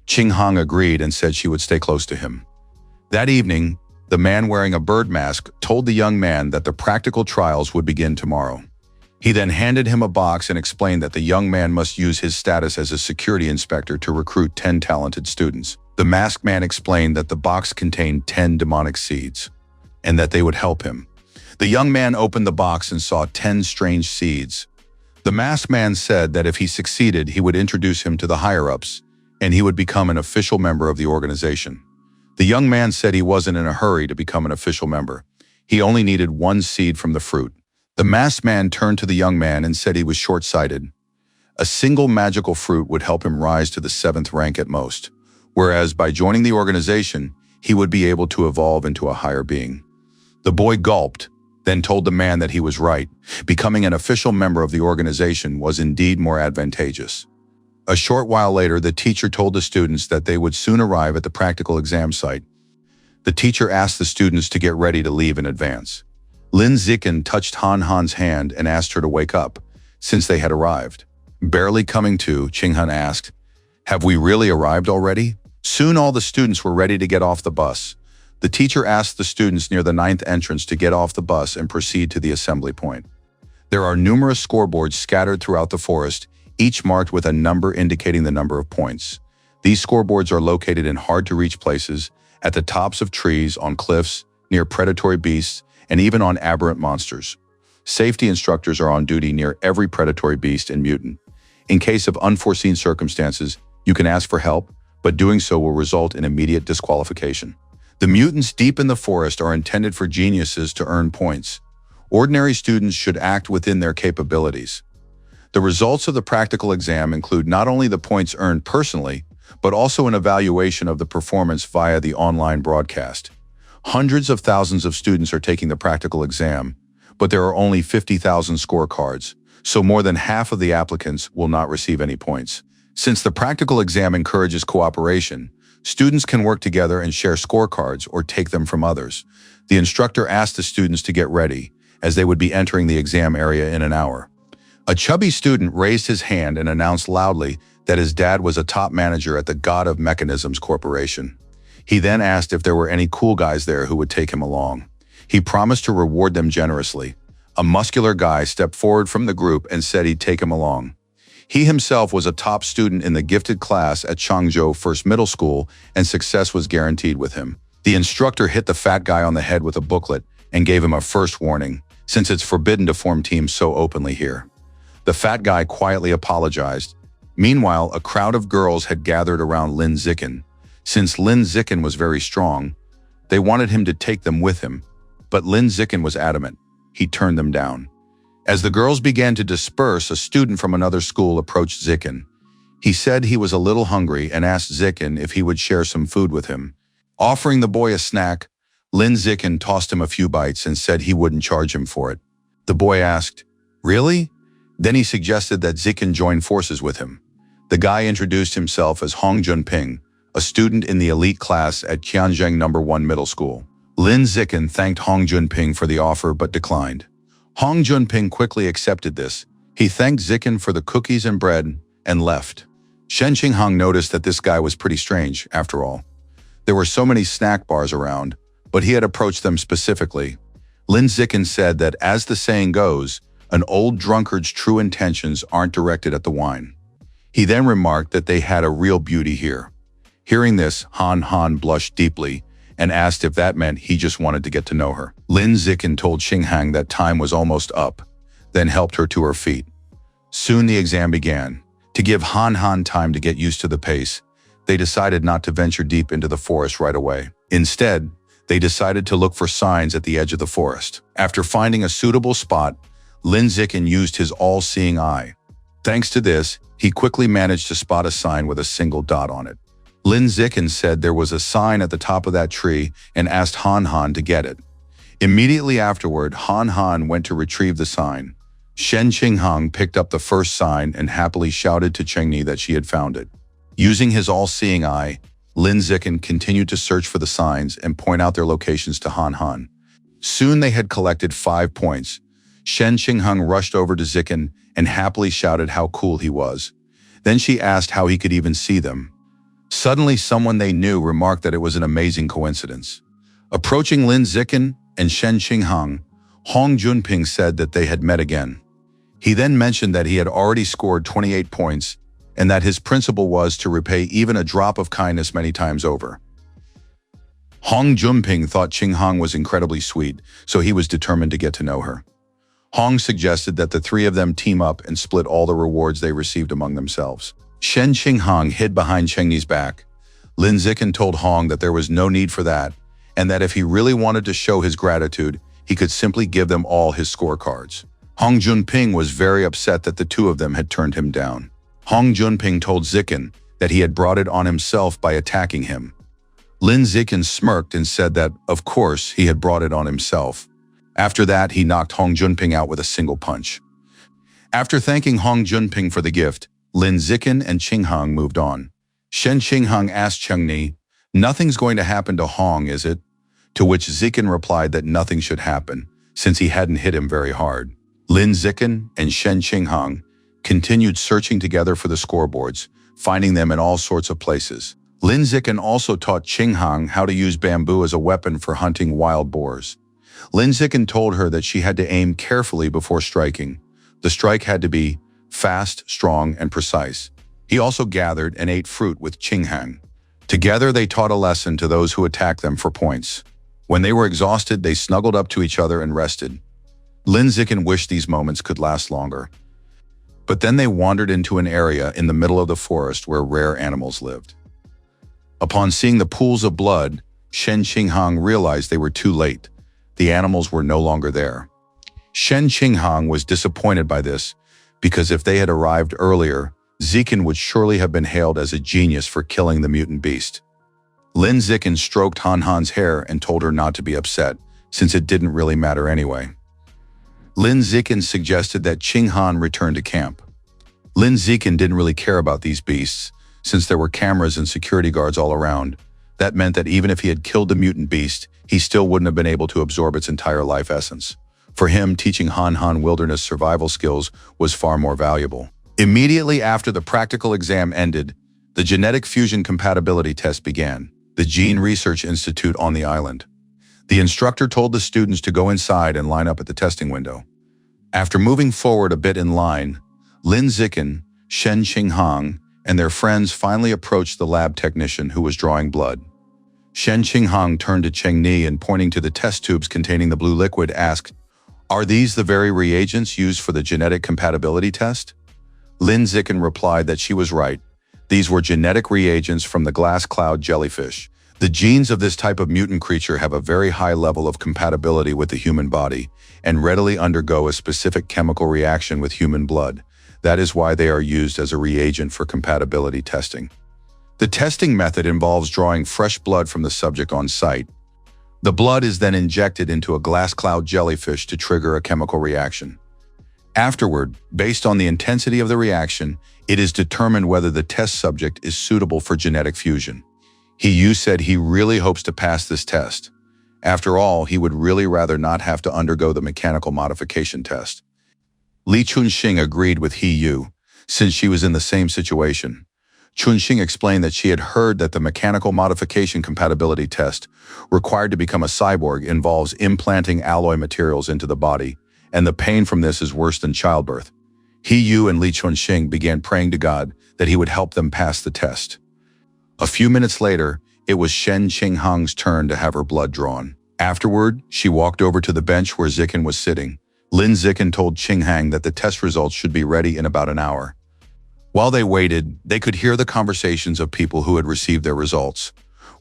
Qinghang agreed and said she would stay close to him. That evening, the man wearing a bird mask told the young man that the practical trials would begin tomorrow. He then handed him a box and explained that the young man must use his status as a security inspector to recruit 10 talented students. The masked man explained that the box contained 10 demonic seeds, and that they would help him. The young man opened the box and saw 10 strange seeds. The masked man said that if he succeeded, he would introduce him to the higher-ups, and he would become an official member of the organization. The young man said he wasn't in a hurry to become an official member. He only needed one seed from the fruit. The masked man turned to the young man and said he was short-sighted. A single magical fruit would help him rise to the 7th rank at most, whereas by joining the organization, he would be able to evolve into a higher being. The boy gulped, then told the man that he was right. Becoming an official member of the organization was indeed more advantageous. A short while later, the teacher told the students that they would soon arrive at the practical exam site. The teacher asked the students to get ready to leave in advance. Lin Zikin touched Han Han's hand and asked her to wake up, since they had arrived. Barely coming to, Qinghan asked, "Have we really arrived already?" Soon all the students were ready to get off the bus. The teacher asked the students near the 9th entrance to get off the bus and proceed to the assembly point. There are numerous scoreboards scattered throughout the forest, each marked with a number indicating the number of points. These scoreboards are located in hard-to-reach places, at the tops of trees, on cliffs, near predatory beasts, and even on aberrant monsters. Safety instructors are on duty near every predatory beast and mutant. In case of unforeseen circumstances, you can ask for help, but doing so will result in immediate disqualification. The mutants deep in the forest are intended for geniuses to earn points. Ordinary students should act within their capabilities. The results of the practical exam include not only the points earned personally, but also an evaluation of the performance via the online broadcast. Hundreds of thousands of students are taking the practical exam, but there are only 50,000 scorecards, so more than half of the applicants will not receive any points. Since the practical exam encourages cooperation, students can work together and share scorecards or take them from others. The instructor asked the students to get ready, as they would be entering the exam area in an hour. A chubby student raised his hand and announced loudly that his dad was a top manager at the God of Mechanisms Corporation. He then asked if there were any cool guys there who would take him along. He promised to reward them generously. A muscular guy stepped forward from the group and said he'd take him along. He himself was a top student in the gifted class at Changzhou First Middle School, and success was guaranteed with him. The instructor hit the fat guy on the head with a booklet and gave him a first warning, since it's forbidden to form teams so openly here. The fat guy quietly apologized. Meanwhile, a crowd of girls had gathered around Lin Zikin. Since Lin Zikin was very strong, they wanted him to take them with him, but Lin Zikin was adamant. He turned them down. As the girls began to disperse, a student from another school approached Zikin. He said he was a little hungry and asked Zikin if he would share some food with him. Offering the boy a snack, Lin Zikin tossed him a few bites and said he wouldn't charge him for it. The boy asked, "Really?" Then he suggested that Zikin join forces with him. The guy introduced himself as Hong Junping, a student in the elite class at Qianzheng No. 1 Middle School. Lin Zikin thanked Hong Junping for the offer but declined. Hong Junping quickly accepted this. He thanked Zikin for the cookies and bread and left. Shen Qinghang noticed that this guy was pretty strange, after all. There were so many snack bars around, but he had approached them specifically. Lin Zikin said that, as the saying goes, an old drunkard's true intentions aren't directed at the wine. He then remarked that they had a real beauty here. Hearing this, Han Han blushed deeply and asked if that meant he just wanted to get to know her. Lin Zikin told Xinghang that time was almost up, then helped her to her feet. Soon the exam began. To give Han Han time to get used to the pace, they decided not to venture deep into the forest right away. Instead, they decided to look for signs at the edge of the forest. After finding a suitable spot, Lin Zikin used his all-seeing eye. Thanks to this, he quickly managed to spot a sign with a single dot on it. Lin Zikin said there was a sign at the top of that tree and asked Han Han to get it. Immediately afterward, Han Han went to retrieve the sign. Shen Qinghang picked up the first sign and happily shouted to Chengni that she had found it. Using his all-seeing eye, Lin Zikin continued to search for the signs and point out their locations to Han Han. Soon they had collected 5 points. Shen Qinghang rushed over to Zikin and happily shouted how cool he was. Then she asked how he could even see them. Suddenly, someone they knew remarked that it was an amazing coincidence. Approaching Lin Zikin and Shen Qinghang, Hong Junping said that they had met again. He then mentioned that he had already scored 28 points and that his principle was to repay even a drop of kindness many times over. Hong Junping thought Qinghang was incredibly sweet, so he was determined to get to know her. Hong suggested that the 3 of them team up and split all the rewards they received among themselves. Shen Qinghang hid behind Chengni's back. Lin Zikin told Hong that there was no need for that, and that if he really wanted to show his gratitude, he could simply give them all his scorecards. Hong Junping was very upset that the 2 of them had turned him down. Hong Junping told Zikin that he had brought it on himself by attacking him. Lin Zikin smirked and said that, of course, he had brought it on himself. After that, he knocked Hong Junping out with a single punch. After thanking Hong Junping for the gift, Lin Zikin and Qinghang moved on. Shen Qinghang asked Chengni, "Nothing's going to happen to Hong, is it?" To which Zikin replied that nothing should happen, since he hadn't hit him very hard. Lin Zikin and Shen Qinghang continued searching together for the scoreboards, finding them in all sorts of places. Lin Zikin also taught Qinghang how to use bamboo as a weapon for hunting wild boars. Lin Zikin told her that she had to aim carefully before striking. The strike had to be fast, strong, and precise. He also gathered and ate fruit with Qinghang. Together, they taught a lesson to those who attacked them for points. When they were exhausted, they snuggled up to each other and rested. Lin Zikin wished these moments could last longer. But then they wandered into an area in the middle of the forest where rare animals lived. Upon seeing the pools of blood, Shen Qinghang realized they were too late. The animals were no longer there. Shen Qinghang was disappointed by this, because if they had arrived earlier, Zikin would surely have been hailed as a genius for killing the mutant beast. Lin Zikin stroked Han Han's hair and told her not to be upset, since it didn't really matter anyway. Lin Zikin suggested that Qinghang return to camp. Lin Zikin didn't really care about these beasts, since there were cameras and security guards all around. That meant that even if he had killed the mutant beast, he still wouldn't have been able to absorb its entire life essence. For him, teaching Han Han wilderness survival skills was far more valuable. Immediately after the practical exam ended, the genetic fusion compatibility test began, the Gene Research Institute on the island. The instructor told the students to go inside and line up at the testing window. After moving forward a bit in line, Lin Zikin, Shen Qinghang, and their friends finally approached the lab technician who was drawing blood. Shen Qinghang turned to Chengni and, pointing to the test tubes containing the blue liquid, asked, "Are these the very reagents used for the genetic compatibility test?" Lin Zikin replied that she was right. These were genetic reagents from the glass cloud jellyfish. The genes of this type of mutant creature have a very high level of compatibility with the human body and readily undergo a specific chemical reaction with human blood. That is why they are used as a reagent for compatibility testing. The testing method involves drawing fresh blood from the subject on site. The blood is then injected into a glass cloud jellyfish to trigger a chemical reaction. Afterward, based on the intensity of the reaction, it is determined whether the test subject is suitable for genetic fusion. He said he really hopes to pass this test. After all, he would really rather not have to undergo the mechanical modification test. Li Chunxing agreed with He Yu, since she was in the same situation. Chunxing explained that she had heard that the mechanical modification compatibility test required to become a cyborg involves implanting alloy materials into the body, and the pain from this is worse than childbirth. He Yu and Li Chunxing began praying to God that he would help them pass the test. A few minutes later, it was Shen Qinghang's turn to have her blood drawn. Afterward, she walked over to the bench where Zikin was sitting. Lin Zikin told Qinghang that the test results should be ready in about an hour. While they waited, they could hear the conversations of people who had received their results.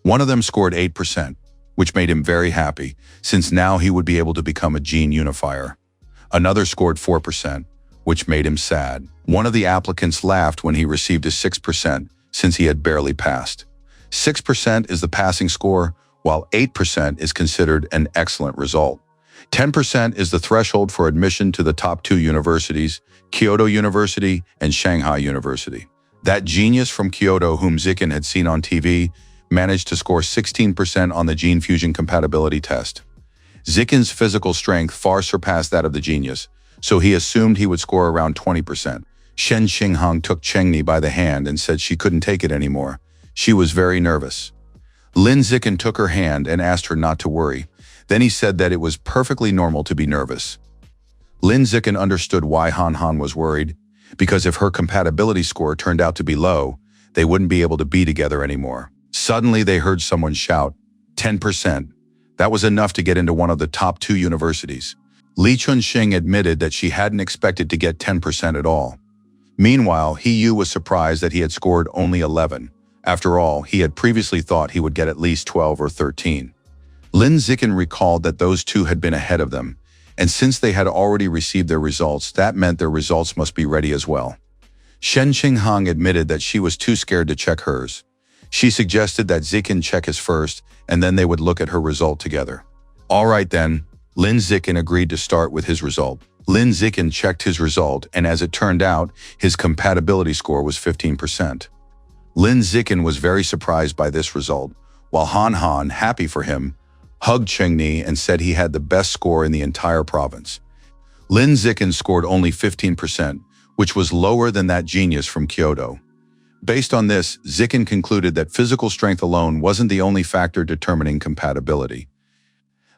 One of them scored 8%, which made him very happy, since now he would be able to become a gene unifier. Another scored 4%, which made him sad. One of the applicants laughed when he received a 6%, since he had barely passed. 6% is the passing score, while 8% is considered an excellent result. 10% is the threshold for admission to the top two universities, Kyoto University and Shanghai University. That genius from Kyoto whom Zikin had seen on TV managed to score 16% on the gene fusion compatibility test. Zikin's physical strength far surpassed that of the genius, so he assumed he would score around 20%. Shen Qinghang took Chengni by the hand and said she couldn't take it anymore. She was very nervous. Lin Zikin took her hand and asked her not to worry. Then he said that it was perfectly normal to be nervous. Lin Zikin understood why Han Han was worried, because if her compatibility score turned out to be low, they wouldn't be able to be together anymore. Suddenly they heard someone shout, 10%. That was enough to get into one of the top two universities. Li Chunxing admitted that she hadn't expected to get 10% at all. Meanwhile, He Yu was surprised that he had scored only 11. After all, he had previously thought he would get at least 12 or 13. Lin Zikin recalled that those two had been ahead of them, and since they had already received their results, that meant their results must be ready as well. Shen Qinghang admitted that she was too scared to check hers. She suggested that Zikin check his first, and then they would look at her result together. All right then, Lin Zikin agreed to start with his result. Lin Zikin checked his result, and as it turned out, his compatibility score was 15%. Lin Zikin was very surprised by this result, while Han Han, happy for him, hugged Chengni and said he had the best score in the entire province. Lin Zikin scored only 15%, which was lower than that genius from Kyoto. Based on this, Zikin concluded that physical strength alone wasn't the only factor determining compatibility.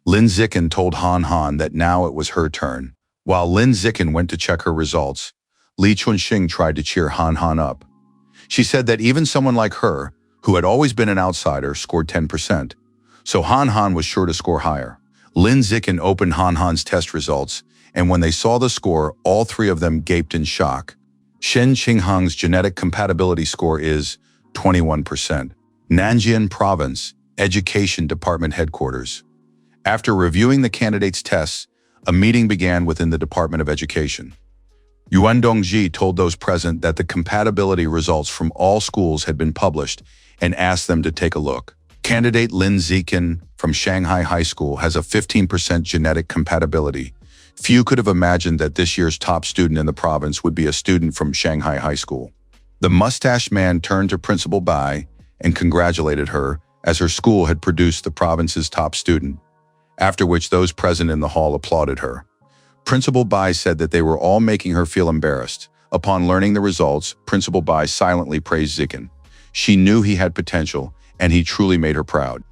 Lin Zikin told Han Han that now it was her turn. While Lin Zikin went to check her results, Li Chunxing tried to cheer Han Han up. She said that even someone like her, who had always been an outsider, scored 10%. So Han Han was sure to score higher. Lin Zikin opened Han Han's test results, and when they saw the score, all three of them gaped in shock. Shen Qinghang's genetic compatibility score is 21%. Nanjing Province, Education Department Headquarters. After reviewing the candidates' tests, a meeting began within the Department of Education. Yuan Dongji told those present that the compatibility results from all schools had been published and asked them to take a look. Candidate Lin Zikin from Shanghai High School has a 15% genetic compatibility. Few could have imagined that this year's top student in the province would be a student from Shanghai High School. The mustached man turned to Principal Bai and congratulated her, as her school had produced the province's top student, after which those present in the hall applauded her. Principal Bai said that they were all making her feel embarrassed. Upon learning the results, Principal Bai silently praised Zikin. She knew he had potential, and he truly made her proud.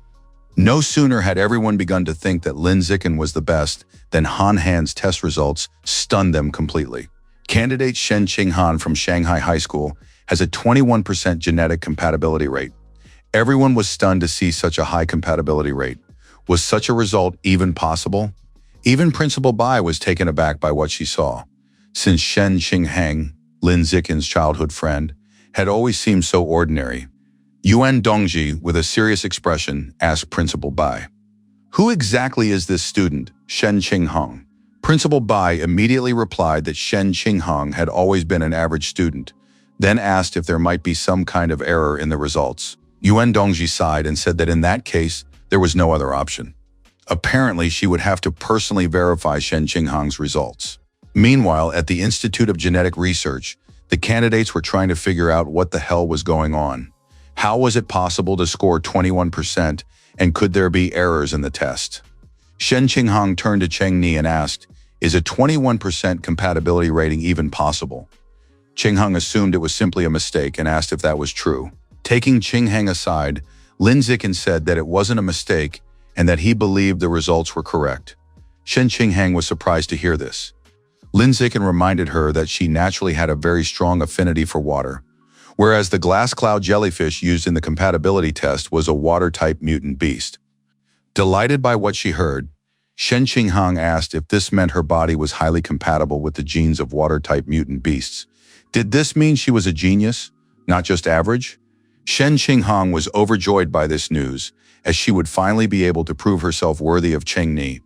No sooner had everyone begun to think that Lin Zikin was the best than Han Han's test results stunned them completely. Candidate Shen Qinghan from Shanghai High School has a 21% genetic compatibility rate. Everyone was stunned to see such a high compatibility rate. Was such a result even possible? Even Principal Bai was taken aback by what she saw, since Shen Qinghang, Lin Zikin's childhood friend, had always seemed so ordinary. Yuan Dongji, with a serious expression, asked Principal Bai, "Who exactly is this student, Shen Qinghang?" Principal Bai immediately replied that Shen Qinghang had always been an average student, then asked if there might be some kind of error in the results. Yuan Dongji sighed and said that in that case, there was no other option. Apparently, she would have to personally verify Shen Qinghang's results. Meanwhile, at the Institute of Genetic Research, the candidates were trying to figure out what the hell was going on. How was it possible to score 21%, and could there be errors in the test? Shen Qinghang turned to Cheng Ni and asked, "Is a 21% compatibility rating even possible?" Qinghang assumed it was simply a mistake and asked if that was true. Taking Qinghang aside, Lin Zikin said that it wasn't a mistake and that he believed the results were correct. Shen Qinghang was surprised to hear this. Lin Zikin reminded her that she naturally had a very strong affinity for water, whereas the glass cloud jellyfish used in the compatibility test was a water-type mutant beast. Delighted by what she heard, Shen Qinghang asked if this meant her body was highly compatible with the genes of water-type mutant beasts. Did this mean she was a genius, not just average? Shen Qinghang was overjoyed by this news, as she would finally be able to prove herself worthy of Cheng Ni.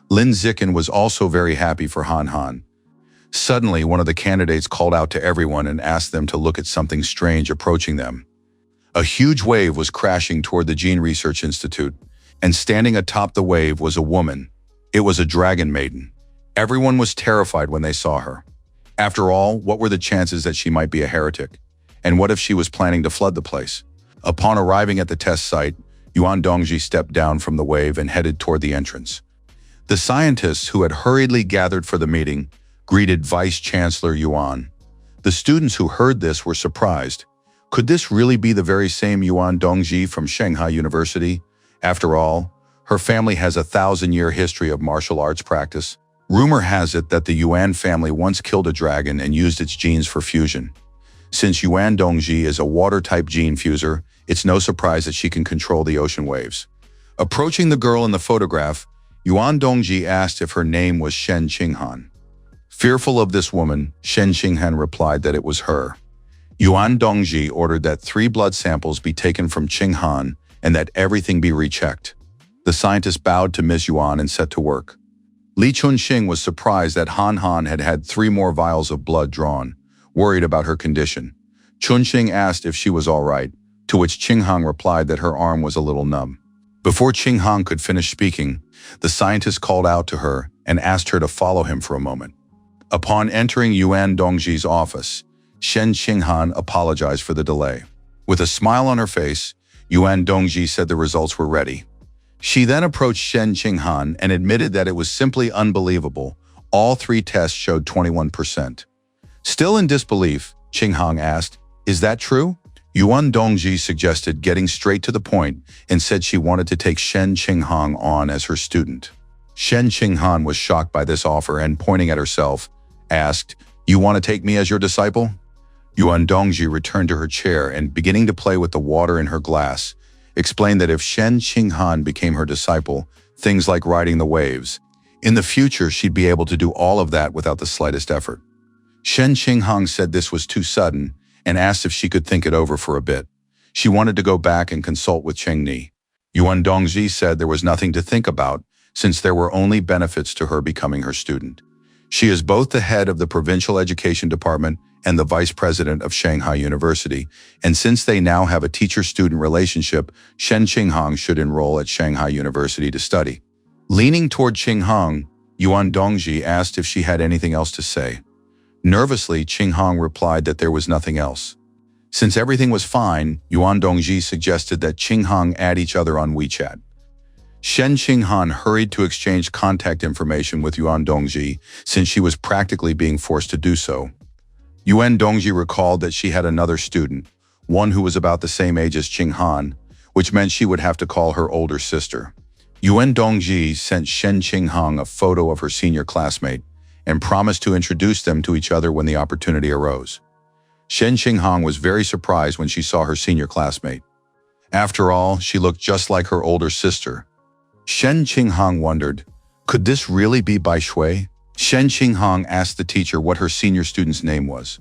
Lin Zikin was also very happy for Han Han. Suddenly, one of the candidates called out to everyone and asked them to look at something strange approaching them. A huge wave was crashing toward the Gene Research Institute, and standing atop the wave was a woman. It was a dragon maiden. Everyone was terrified when they saw her. After all, what were the chances that she might be a heretic? And what if she was planning to flood the place? Upon arriving at the test site, Yuan Dongji stepped down from the wave and headed toward the entrance. The scientists who had hurriedly gathered for the meeting greeted Vice Chancellor Yuan. The students who heard this were surprised. Could this really be the very same Yuan Dongji from Shanghai University? After all, her family has a 1,000-year history of martial arts practice. Rumor has it that the Yuan family once killed a dragon and used its genes for fusion. Since Yuan Dongji is a water-type gene fuser, it's no surprise that she can control the ocean waves. Approaching the girl in the photograph, Yuan Dongji asked if her name was Shen Qinghan. Fearful of this woman, Shen Qinghan replied that it was her. Yuan Dongji ordered that 3 blood samples be taken from Qinghan and that everything be rechecked. The scientist bowed to Ms. Yuan and set to work. Li Chunxing was surprised that Han Han had had 3 more vials of blood drawn, worried about her condition. Chunxing asked if she was all right, to which Qinghang replied that her arm was a little numb. Before Qinghang could finish speaking, the scientist called out to her and asked her to follow him for a moment. Upon entering Yuan Dongji's office, Shen Qinghan apologized for the delay. With a smile on her face, Yuan Dongji said the results were ready. She then approached Shen Qinghan and admitted that it was simply unbelievable. All 3 tests showed 21%. Still in disbelief, Qinghang asked, "Is that true?" Yuan Dongji suggested getting straight to the point and said she wanted to take Shen Qinghang on as her student. Shen Qinghan was shocked by this offer and, pointing at herself, asked, "You want to take me as your disciple?" Yuan Dongji returned to her chair and, beginning to play with the water in her glass, explained that if Shen Qinghan became her disciple, things like riding the waves, in the future she'd be able to do all of that without the slightest effort. Shen Qinghang said this was too sudden and asked if she could think it over for a bit. She wanted to go back and consult with Cheng Ni. Yuan Dongji said there was nothing to think about since there were only benefits to her becoming her student. She is both the head of the Provincial Education Department and the vice president of Shanghai University, and since they now have a teacher-student relationship, Shen Qinghang should enroll at Shanghai University to study. Leaning toward Qinghang, Yuan Dongji asked if she had anything else to say. Nervously, Qinghang replied that there was nothing else. Since everything was fine, Yuan Dongji suggested that Qinghang add each other on WeChat. Shen Qinghan hurried to exchange contact information with Yuan Dongji since she was practically being forced to do so. Yuan Dongji recalled that she had another student, one who was about the same age as Qinghan, which meant she would have to call her older sister. Yuan Dongji sent Shen Qinghang a photo of her senior classmate and promised to introduce them to each other when the opportunity arose. Shen Qinghang was very surprised when she saw her senior classmate. After all, she looked just like her older sister. Shen Qinghang wondered, could this really be Bai Shui? Shen Qinghang asked the teacher what her senior student's name was.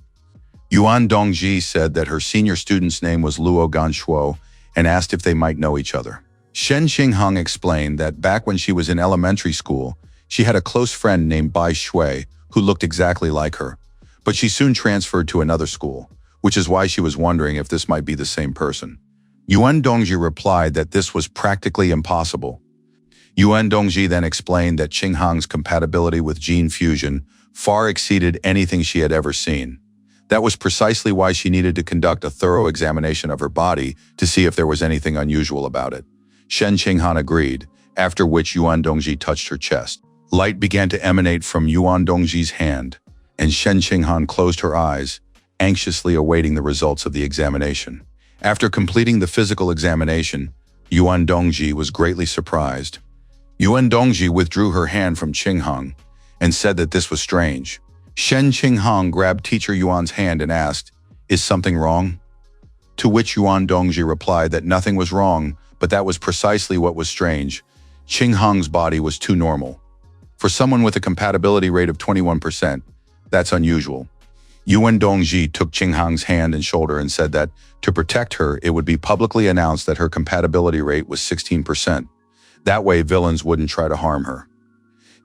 Yuan Dongji said that her senior student's name was Luo Ganshuo and asked if they might know each other. Shen Qinghang explained that back when she was in elementary school, she had a close friend named Bai Shui who looked exactly like her, but she soon transferred to another school, which is why she was wondering if this might be the same person. Yuan Dongji replied that this was practically impossible. Yuan Dongji then explained that Qinghang's compatibility with gene fusion far exceeded anything she had ever seen. That was precisely why she needed to conduct a thorough examination of her body to see if there was anything unusual about it. Shen Qinghan agreed, after which Yuan Dongji touched her chest. Light began to emanate from Yuan Dongji's hand, and Shen Qinghan closed her eyes, anxiously awaiting the results of the examination. After completing the physical examination, Yuan Dongji was greatly surprised. Yuan Dongji withdrew her hand from Qinghang and said that this was strange. Shen Qinghang grabbed teacher Yuan's hand and asked, "Is something wrong?" To which Yuan Dongji replied that nothing was wrong, but that was precisely what was strange. Qinghang's body was too normal. For someone with a compatibility rate of 21%, that's unusual. Yuan Dongji took Qinghang's hand and shoulder and said that, to protect her, it would be publicly announced that her compatibility rate was 16%. That way, villains wouldn't try to harm her.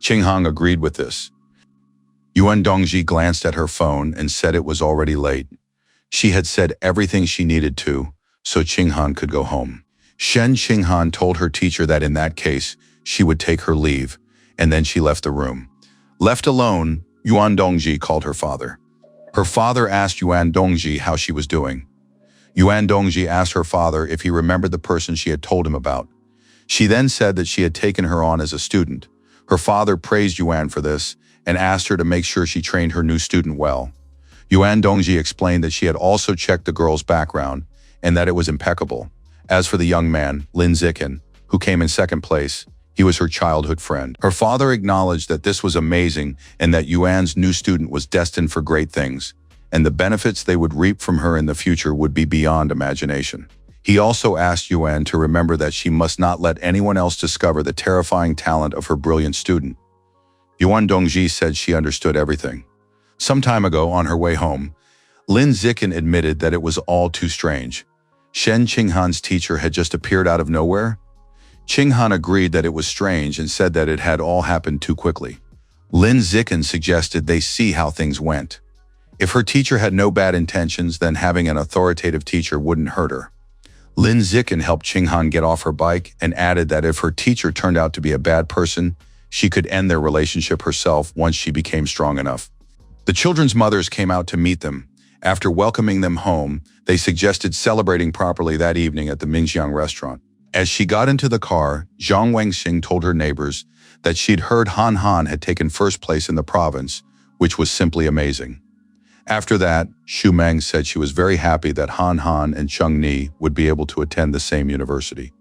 Qinghang agreed with this. Yuan Dongji glanced at her phone and said it was already late. She had said everything she needed to, so Qinghang could go home. Shen Qinghang told her teacher that in that case, she would take her leave, and then she left the room. Left alone, Yuan Dongji called her father. Her father asked Yuan Dongji how she was doing. Yuan Dongji asked her father if he remembered the person she had told him about. She then said that she had taken her on as a student. Her father praised Yuan for this and asked her to make sure she trained her new student well. Yuan Dongji explained that she had also checked the girl's background and that it was impeccable. As for the young man, Lin Zikin, who came in second place, he was her childhood friend. Her father acknowledged that this was amazing and that Yuan's new student was destined for great things, and the benefits they would reap from her in the future would be beyond imagination. He also asked Yuan to remember that she must not let anyone else discover the terrifying talent of her brilliant student. Yuan Dongji said she understood everything. Some time ago, on her way home, Lin Zikin admitted that it was all too strange. Shen Qinghang's teacher had just appeared out of nowhere. Qinghang agreed that it was strange and said that it had all happened too quickly. Lin Zikin suggested they see how things went. If her teacher had no bad intentions, then having an authoritative teacher wouldn't hurt her. Lin Zikin helped Qinghang get off her bike and added that if her teacher turned out to be a bad person, she could end their relationship herself once she became strong enough. The children's mothers came out to meet them. After welcoming them home, they suggested celebrating properly that evening at the Mingjiang restaurant. As she got into the car, Zhang Wangxing told her neighbors that she'd heard Han Han had taken first place in the province, which was simply amazing. After that, Xu Meng said she was very happy that Han Han and Cheng Ni would be able to attend the same university.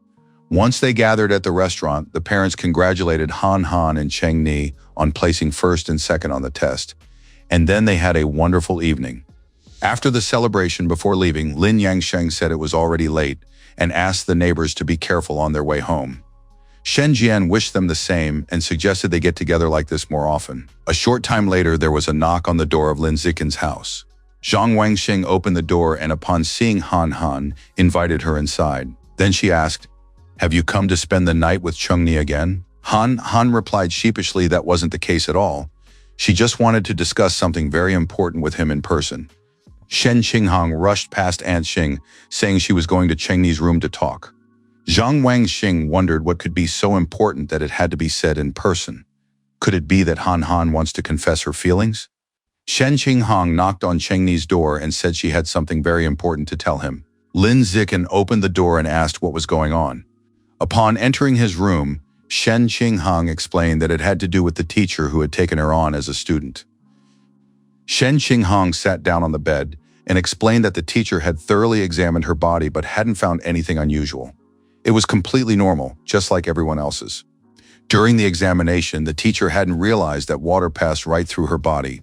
Once they gathered at the restaurant, the parents congratulated Han Han and Cheng Ni on placing first and second on the test, and then they had a wonderful evening. After the celebration before leaving, Lin Yangsheng said it was already late and asked the neighbors to be careful on their way home. Shen Jian wished them the same and suggested they get together like this more often. A short time later, there was a knock on the door of Lin Zikin's house. Zhang Wangxing opened the door and upon seeing Han Han, invited her inside. Then she asked, "Have you come to spend the night with Cheng Ni again?" Han Han replied sheepishly that wasn't the case at all. She just wanted to discuss something very important with him in person. Shen Qinghang rushed past Aunt Xing, saying she was going to Cheng Ni's room to talk. Zhang Wangxing wondered what could be so important that it had to be said in person. Could it be that Han Han wants to confess her feelings? Shen Qinghang knocked on Cheng Ni's door and said she had something very important to tell him. Lin Zikin opened the door and asked what was going on. Upon entering his room, Shen Qinghang explained that it had to do with the teacher who had taken her on as a student. Shen Qinghang sat down on the bed and explained that the teacher had thoroughly examined her body but hadn't found anything unusual. It was completely normal, just like everyone else's. During the examination, the teacher hadn't realized that water passed right through her body.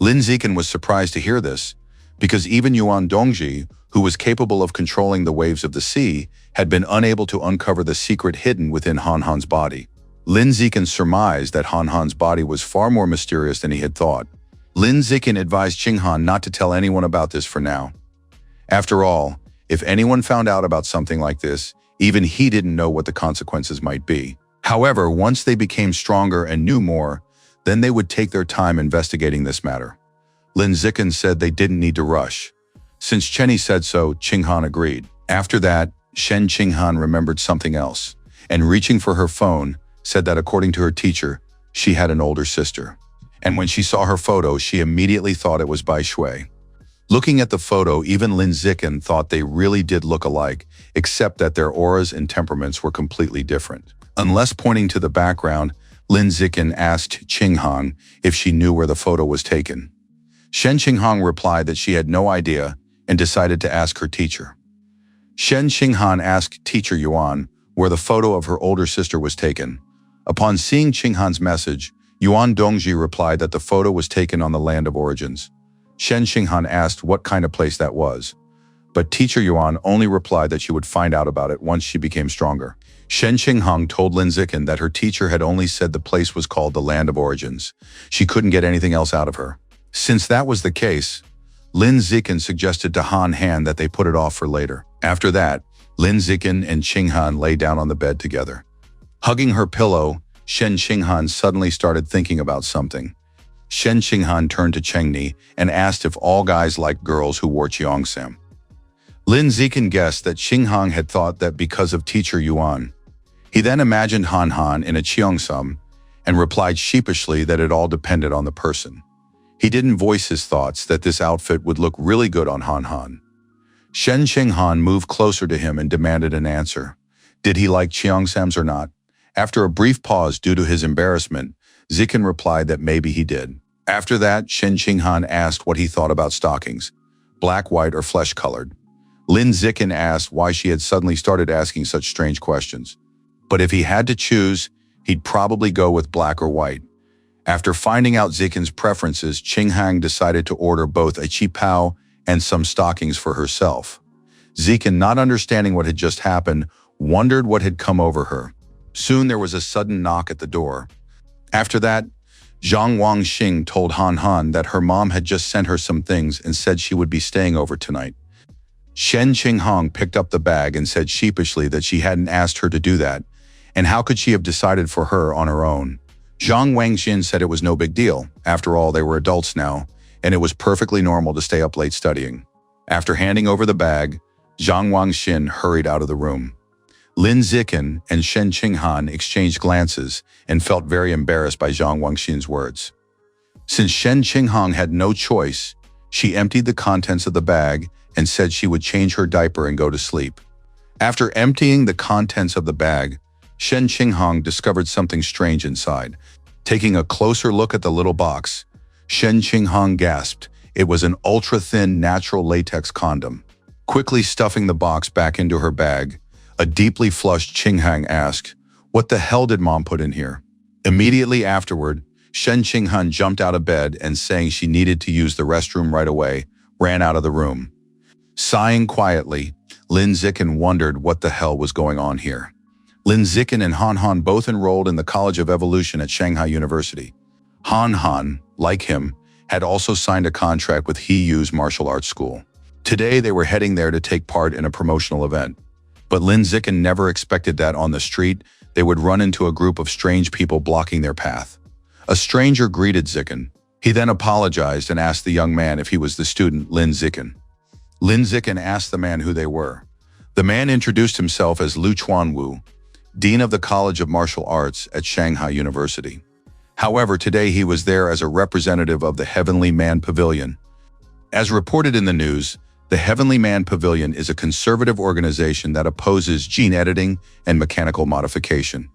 Lin Zikin was surprised to hear this, because even Yuan Dongji, who was capable of controlling the waves of the sea, had been unable to uncover the secret hidden within Han Han's body. Lin Zikin surmised that Han Han's body was far more mysterious than he had thought. Lin Zikin advised Qinghang not to tell anyone about this for now. After all, if anyone found out about something like this, even he didn't know what the consequences might be. However, once they became stronger and knew more, then they would take their time investigating this matter. Lin Zikin said they didn't need to rush. Since Chenny said so, Qinghang agreed. After that, Shen Qinghang remembered something else, and reaching for her phone, said that according to her teacher, she had an older sister. And when she saw her photo, she immediately thought it was Bai Shui. Looking at the photo, even Lin Zikin thought they really did look alike, except that their auras and temperaments were completely different. Unless pointing to the background, Lin Zikin asked Qinghang if she knew where the photo was taken. Shen Qinghang replied that she had no idea and decided to ask her teacher. Shen Qinghan asked teacher Yuan where the photo of her older sister was taken. Upon seeing Qinghan's message, Yuan Dongji replied that the photo was taken on the land of origins. Shen Qinghan asked what kind of place that was, but teacher Yuan only replied that she would find out about it once she became stronger. Shen Qinghang told Lin Zikin that her teacher had only said the place was called the land of origins. She couldn't get anything else out of her. Since that was the case, Lin Zikin suggested to Han Han that they put it off for later. After that, Lin Zikin and Qinghan lay down on the bed together. Hugging her pillow, Shen Qinghan suddenly started thinking about something. Shen Qinghan turned to Chengni and asked if all guys liked girls who wore cheongsam. Lin Zikin guessed that Qinghang had thought that because of teacher Yuan. He then imagined Han Han in a cheongsam and replied sheepishly that it all depended on the person. He didn't voice his thoughts that this outfit would look really good on Han Han. Shen Qinghan moved closer to him and demanded an answer. Did he like cheongsams or not? After a brief pause due to his embarrassment, Zikin replied that maybe he did. After that, Shen Qinghan asked what he thought about stockings, black, white, or flesh-colored. Lin Zikin asked why she had suddenly started asking such strange questions. But if he had to choose, he'd probably go with black or white. After finding out Zikin's preferences, Qinghang decided to order both a qipao and some stockings for herself. Zikin, not understanding what had just happened, wondered what had come over her. Soon there was a sudden knock at the door. After that, Zhang Wangxing told Han Han that her mom had just sent her some things and said she would be staying over tonight. Shen Qinghang picked up the bag and said sheepishly that she hadn't asked her to do that, and how could she have decided for her on her own? Zhang Wangxin said it was no big deal. After all, they were adults now, and it was perfectly normal to stay up late studying. After handing over the bag, Zhang Wangxin hurried out of the room. Lin Zikin and Shen Qinghan exchanged glances and felt very embarrassed by Zhang Wangxin's words. Since Shen Qinghang had no choice, she emptied the contents of the bag and said she would change her diaper and go to sleep. After emptying the contents of the bag, Shen Qinghang discovered something strange inside. Taking a closer look at the little box, Shen Qinghang gasped. It was an ultra-thin natural latex condom. Quickly stuffing the box back into her bag, a deeply flushed Qinghang asked, "What the hell did Mom put in here?" Immediately afterward, Shen Qinghang jumped out of bed and saying she needed to use the restroom right away, ran out of the room. Sighing quietly, Lin Zikin wondered what the hell was going on here. Lin Zikin and Han Han both enrolled in the College of Evolution at Shanghai University. Han Han, like him, had also signed a contract with He-Yu's martial arts school. Today they were heading there to take part in a promotional event. But Lin Zikin never expected that on the street, they would run into a group of strange people blocking their path. A stranger greeted Zikin. He then apologized and asked the young man if he was the student Lin Zikin. Lin Zikin asked the man who they were. The man introduced himself as Liu Chuanwu, Dean of the College of Martial Arts at Shanghai University. However, today he was there as a representative of the Heavenly Man Pavilion. As reported in the news, the Heavenly Man Pavilion is a conservative organization that opposes gene editing and mechanical modification.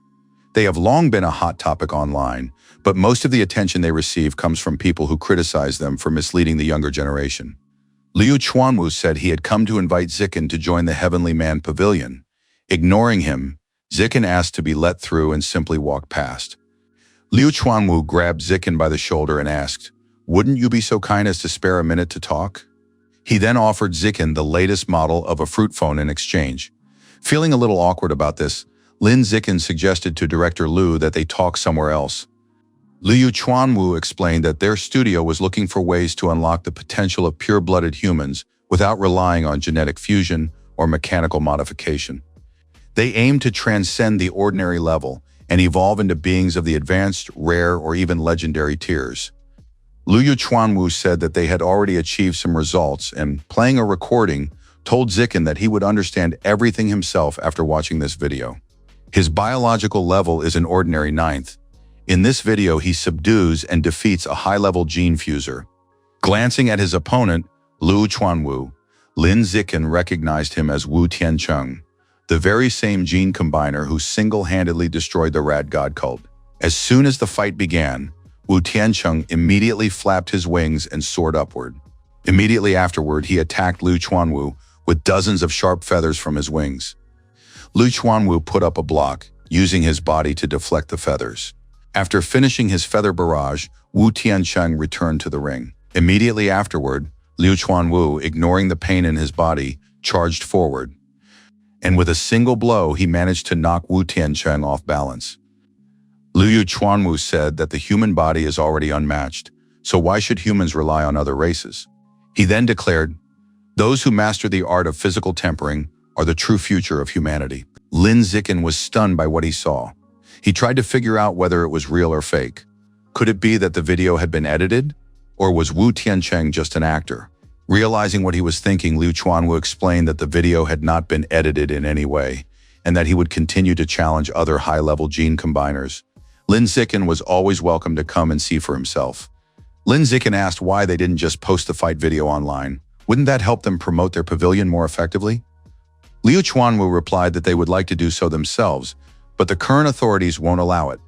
They have long been a hot topic online, but most of the attention they receive comes from people who criticize them for misleading the younger generation. Liu Chuanwu said he had come to invite Zikin to join the Heavenly Man Pavilion. Ignoring him, Zikin asked to be let through and simply walked past. Liu Chuanwu grabbed Zikin by the shoulder and asked, "Wouldn't you be so kind as to spare a minute to talk?" He then offered Zikin the latest model of a fruit phone in exchange. Feeling a little awkward about this, Lin Zikin suggested to director Liu that they talk somewhere else. Liu Chuanwu explained that their studio was looking for ways to unlock the potential of pure-blooded humans without relying on genetic fusion or mechanical modification. They aim to transcend the ordinary level and evolve into beings of the advanced, rare, or even legendary tiers. Liu Chuanwu said that they had already achieved some results and, playing a recording, told Zikin that he would understand everything himself after watching this video. His biological level is an ordinary 9th. In this video, he subdues and defeats a high-level gene fuser. Glancing at his opponent, Liu Chuanwu, Lin Zikin recognized him as Wu Tiancheng, the very same gene combiner who single-handedly destroyed the Rad God cult. As soon as the fight began, Wu Tiancheng immediately flapped his wings and soared upward. Immediately afterward, he attacked Lu Chuanwu with dozens of sharp feathers from his wings. Lu Chuanwu put up a block, using his body to deflect the feathers. After finishing his feather barrage, Wu Tiancheng returned to the ring. Immediately afterward, Liu Chuanwu, ignoring the pain in his body, charged forward. And with a single blow, he managed to knock Wu Tiancheng off balance. Liu Chuanwu said that the human body is already unmatched, so why should humans rely on other races? He then declared, "Those who master the art of physical tempering are the true future of humanity." Lin Zikin was stunned by what he saw. He tried to figure out whether it was real or fake. Could it be that the video had been edited? Or was Wu Tiancheng just an actor? Realizing what he was thinking, Liu Chuanwu explained that the video had not been edited in any way, and that he would continue to challenge other high-level gene combiners. Lin Zikin was always welcome to come and see for himself. Lin Zikin asked why they didn't just post the fight video online. Wouldn't that help them promote their pavilion more effectively? Liu Chuanwu replied that they would like to do so themselves, but the current authorities won't allow it.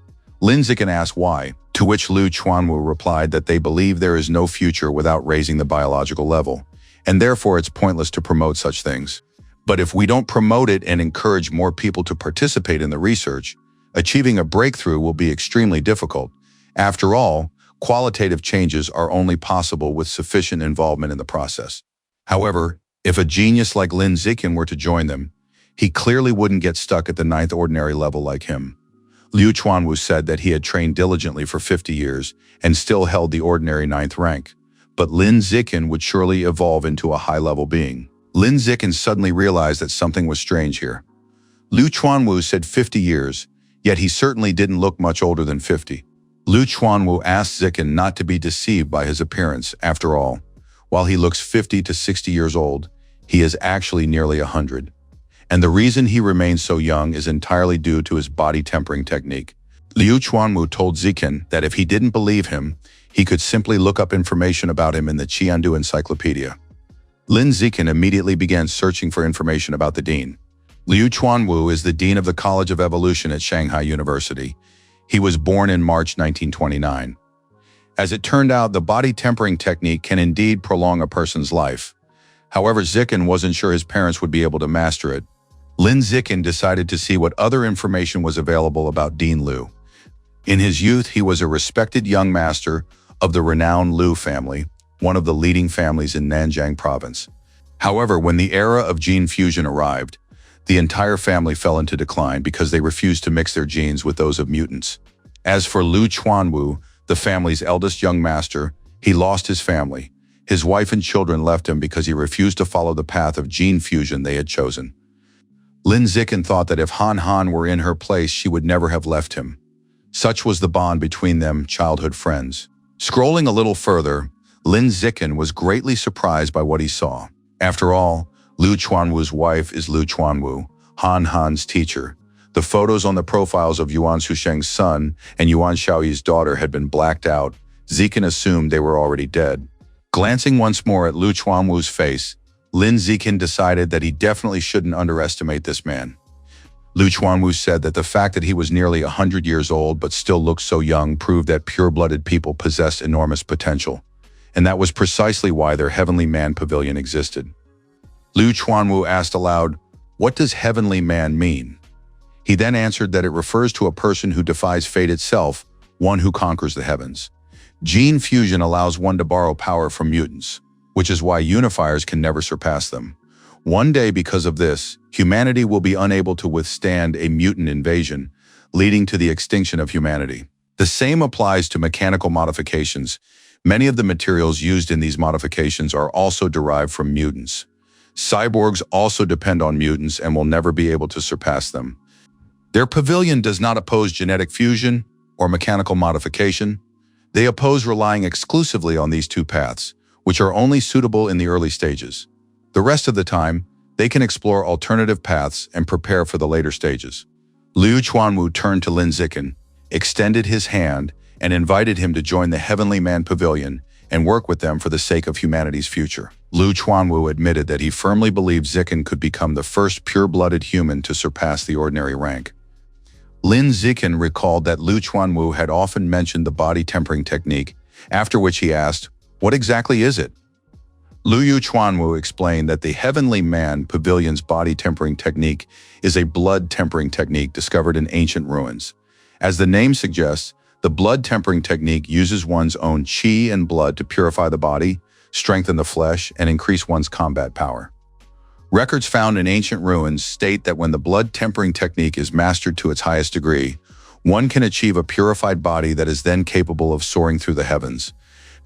Lin Zikin asked why, to which Liu Chuanwu replied that they believe there is no future without raising the biological level, and therefore it's pointless to promote such things. But if we don't promote it and encourage more people to participate in the research, achieving a breakthrough will be extremely difficult. After all, qualitative changes are only possible with sufficient involvement in the process. However, if a genius like Lin Zikin were to join them, he clearly wouldn't get stuck at the 9th ordinary level like him. Liu Chuanwu said that he had trained diligently for 50 years and still held the ordinary 9th rank, but Lin Zikin would surely evolve into a high-level being. Lin Zikin suddenly realized that something was strange here. Liu Chuanwu said 50 years, yet he certainly didn't look much older than 50. Liu Chuanwu asked Zikin not to be deceived by his appearance. After all, while he looks 50 to 60 years old, he is actually nearly 100. And the reason he remains so young is entirely due to his body tempering technique. Liu Chuanwu told Zikin that if he didn't believe him, he could simply look up information about him in the Qiandu Encyclopedia. Lin Zikin immediately began searching for information about the dean. Liu Chuanwu is the dean of the College of Evolution at Shanghai University. He was born in March 1929. As it turned out, the body tempering technique can indeed prolong a person's life. However, Zikin wasn't sure his parents would be able to master it. Lin Zikin decided to see what other information was available about Dean Liu. In his youth, he was a respected young master of the renowned Liu family, one of the leading families in Nanjing province. However, when the era of gene fusion arrived, the entire family fell into decline because they refused to mix their genes with those of mutants. As for Liu Chuanwu, the family's eldest young master, he lost his family. His wife and children left him because he refused to follow the path of gene fusion they had chosen. Lin Zikin thought that if Han Han were in her place, she would never have left him. Such was the bond between them, childhood friends. Scrolling a little further, Lin Zikin was greatly surprised by what he saw. After all, Liu Chuanwu's wife is Liu Chuanwu, Han Han's teacher. The photos on the profiles of Yuan Xusheng's son and Yuan Xiaoyi's daughter had been blacked out. Zikin assumed they were already dead. Glancing once more at Liu Chuanwu's face, Lin Zikin decided that he definitely shouldn't underestimate this man. Liu Chuanwu said that the fact that he was nearly 100 years old but still looked so young proved that pure-blooded people possessed enormous potential, and that was precisely why their Heavenly Man Pavilion existed. Liu Chuanwu asked aloud, "What does Heavenly Man mean?" He then answered that it refers to a person who defies fate itself, one who conquers the heavens. Gene fusion allows one to borrow power from mutants, which is why unifiers can never surpass them. One day, because of this, humanity will be unable to withstand a mutant invasion, leading to the extinction of humanity. The same applies to mechanical modifications. Many of the materials used in these modifications are also derived from mutants. Cyborgs also depend on mutants and will never be able to surpass them. Their pavilion does not oppose genetic fusion or mechanical modification. They oppose relying exclusively on these two paths, which are only suitable in the early stages. The rest of the time, they can explore alternative paths and prepare for the later stages. Liu Chuanwu turned to Lin Zikin, extended his hand, and invited him to join the Heavenly Man Pavilion and work with them for the sake of humanity's future. Liu Chuanwu admitted that he firmly believed Zikin could become the first pure-blooded human to surpass the ordinary rank. Lin Zikin recalled that Liu Chuanwu had often mentioned the body tempering technique, after which he asked, "What exactly is it?" Liu Chuanwu explained that the Heavenly Man Pavilion's body tempering technique is a blood tempering technique discovered in ancient ruins. As the name suggests, the blood tempering technique uses one's own qi and blood to purify the body, strengthen the flesh, and increase one's combat power. Records found in ancient ruins state that when the blood tempering technique is mastered to its highest degree, one can achieve a purified body that is then capable of soaring through the heavens,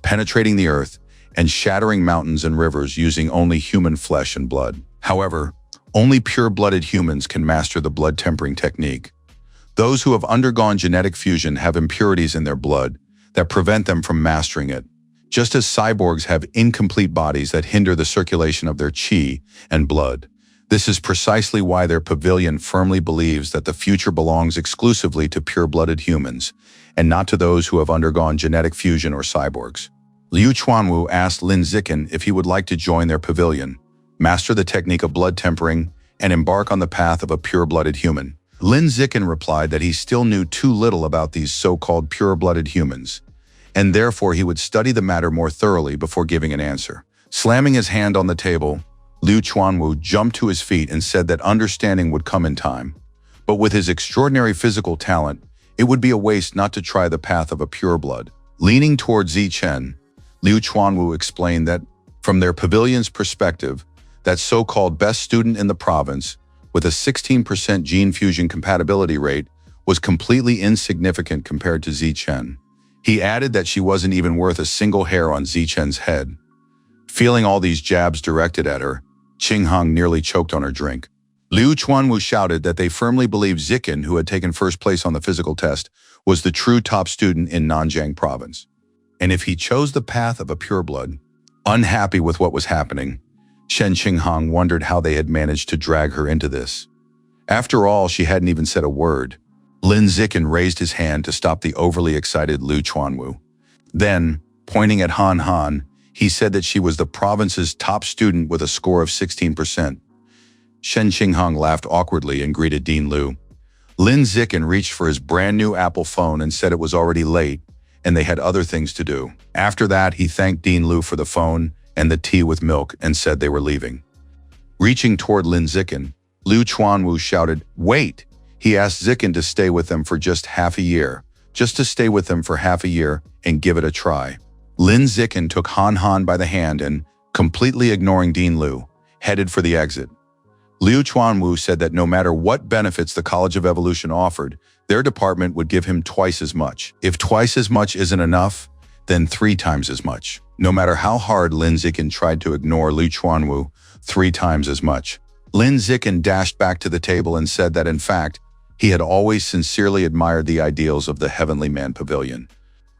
penetrating the earth, and shattering mountains and rivers using only human flesh and blood. However, only pure-blooded humans can master the blood tempering technique. Those who have undergone genetic fusion have impurities in their blood that prevent them from mastering it, just as cyborgs have incomplete bodies that hinder the circulation of their qi and blood. This is precisely why their pavilion firmly believes that the future belongs exclusively to pure-blooded humans, and not to those who have undergone genetic fusion or cyborgs. Liu Chuanwu asked Lin Zikin if he would like to join their pavilion, master the technique of blood tempering, and embark on the path of a pure-blooded human. Lin Zikin replied that he still knew too little about these so-called pure-blooded humans, and therefore he would study the matter more thoroughly before giving an answer. Slamming his hand on the table, Liu Chuanwu jumped to his feet and said that understanding would come in time. But with his extraordinary physical talent, it would be a waste not to try the path of a pureblood. Leaning toward Zichen, Liu Chuanwu explained that, from their pavilion's perspective, that so-called best student in the province, with a 16% gene fusion compatibility rate, was completely insignificant compared to Zichen. He added that she wasn't even worth a single hair on Zichen's head. Feeling all these jabs directed at her, Qinghang nearly choked on her drink. Liu Chuanwu shouted that they firmly believed Zikin, who had taken first place on the physical test, was the true top student in Nanjiang province. And if he chose the path of a pureblood, unhappy with what was happening, Shen Qinghang wondered how they had managed to drag her into this. After all, she hadn't even said a word. Lin Zikin raised his hand to stop the overly excited Liu Chuanwu. Then, pointing at Han Han, he said that she was the province's top student with a score of 16%. Shen Qinghang laughed awkwardly and greeted Dean Liu. Lin Zikin reached for his brand new Apple phone and said it was already late, and they had other things to do. After that, he thanked Dean Liu for the phone and the tea with milk and said they were leaving. Reaching toward Lin Zikin, Liu Chuanwu shouted, "Wait!" He asked Zikin to stay with them for just half a year, just to stay with them for half a year and give it a try. Lin Zikin took Han Han by the hand and, completely ignoring Dean Liu, headed for the exit. Liu Chuanwu said that no matter what benefits the College of Evolution offered, their department would give him twice as much. If twice as much isn't enough, then 3 times as much. No matter how hard Lin Zikin tried to ignore Liu Chuanwu, 3 times as much. Lin Zikin dashed back to the table and said that, in fact, he had always sincerely admired the ideals of the Heavenly Man Pavilion.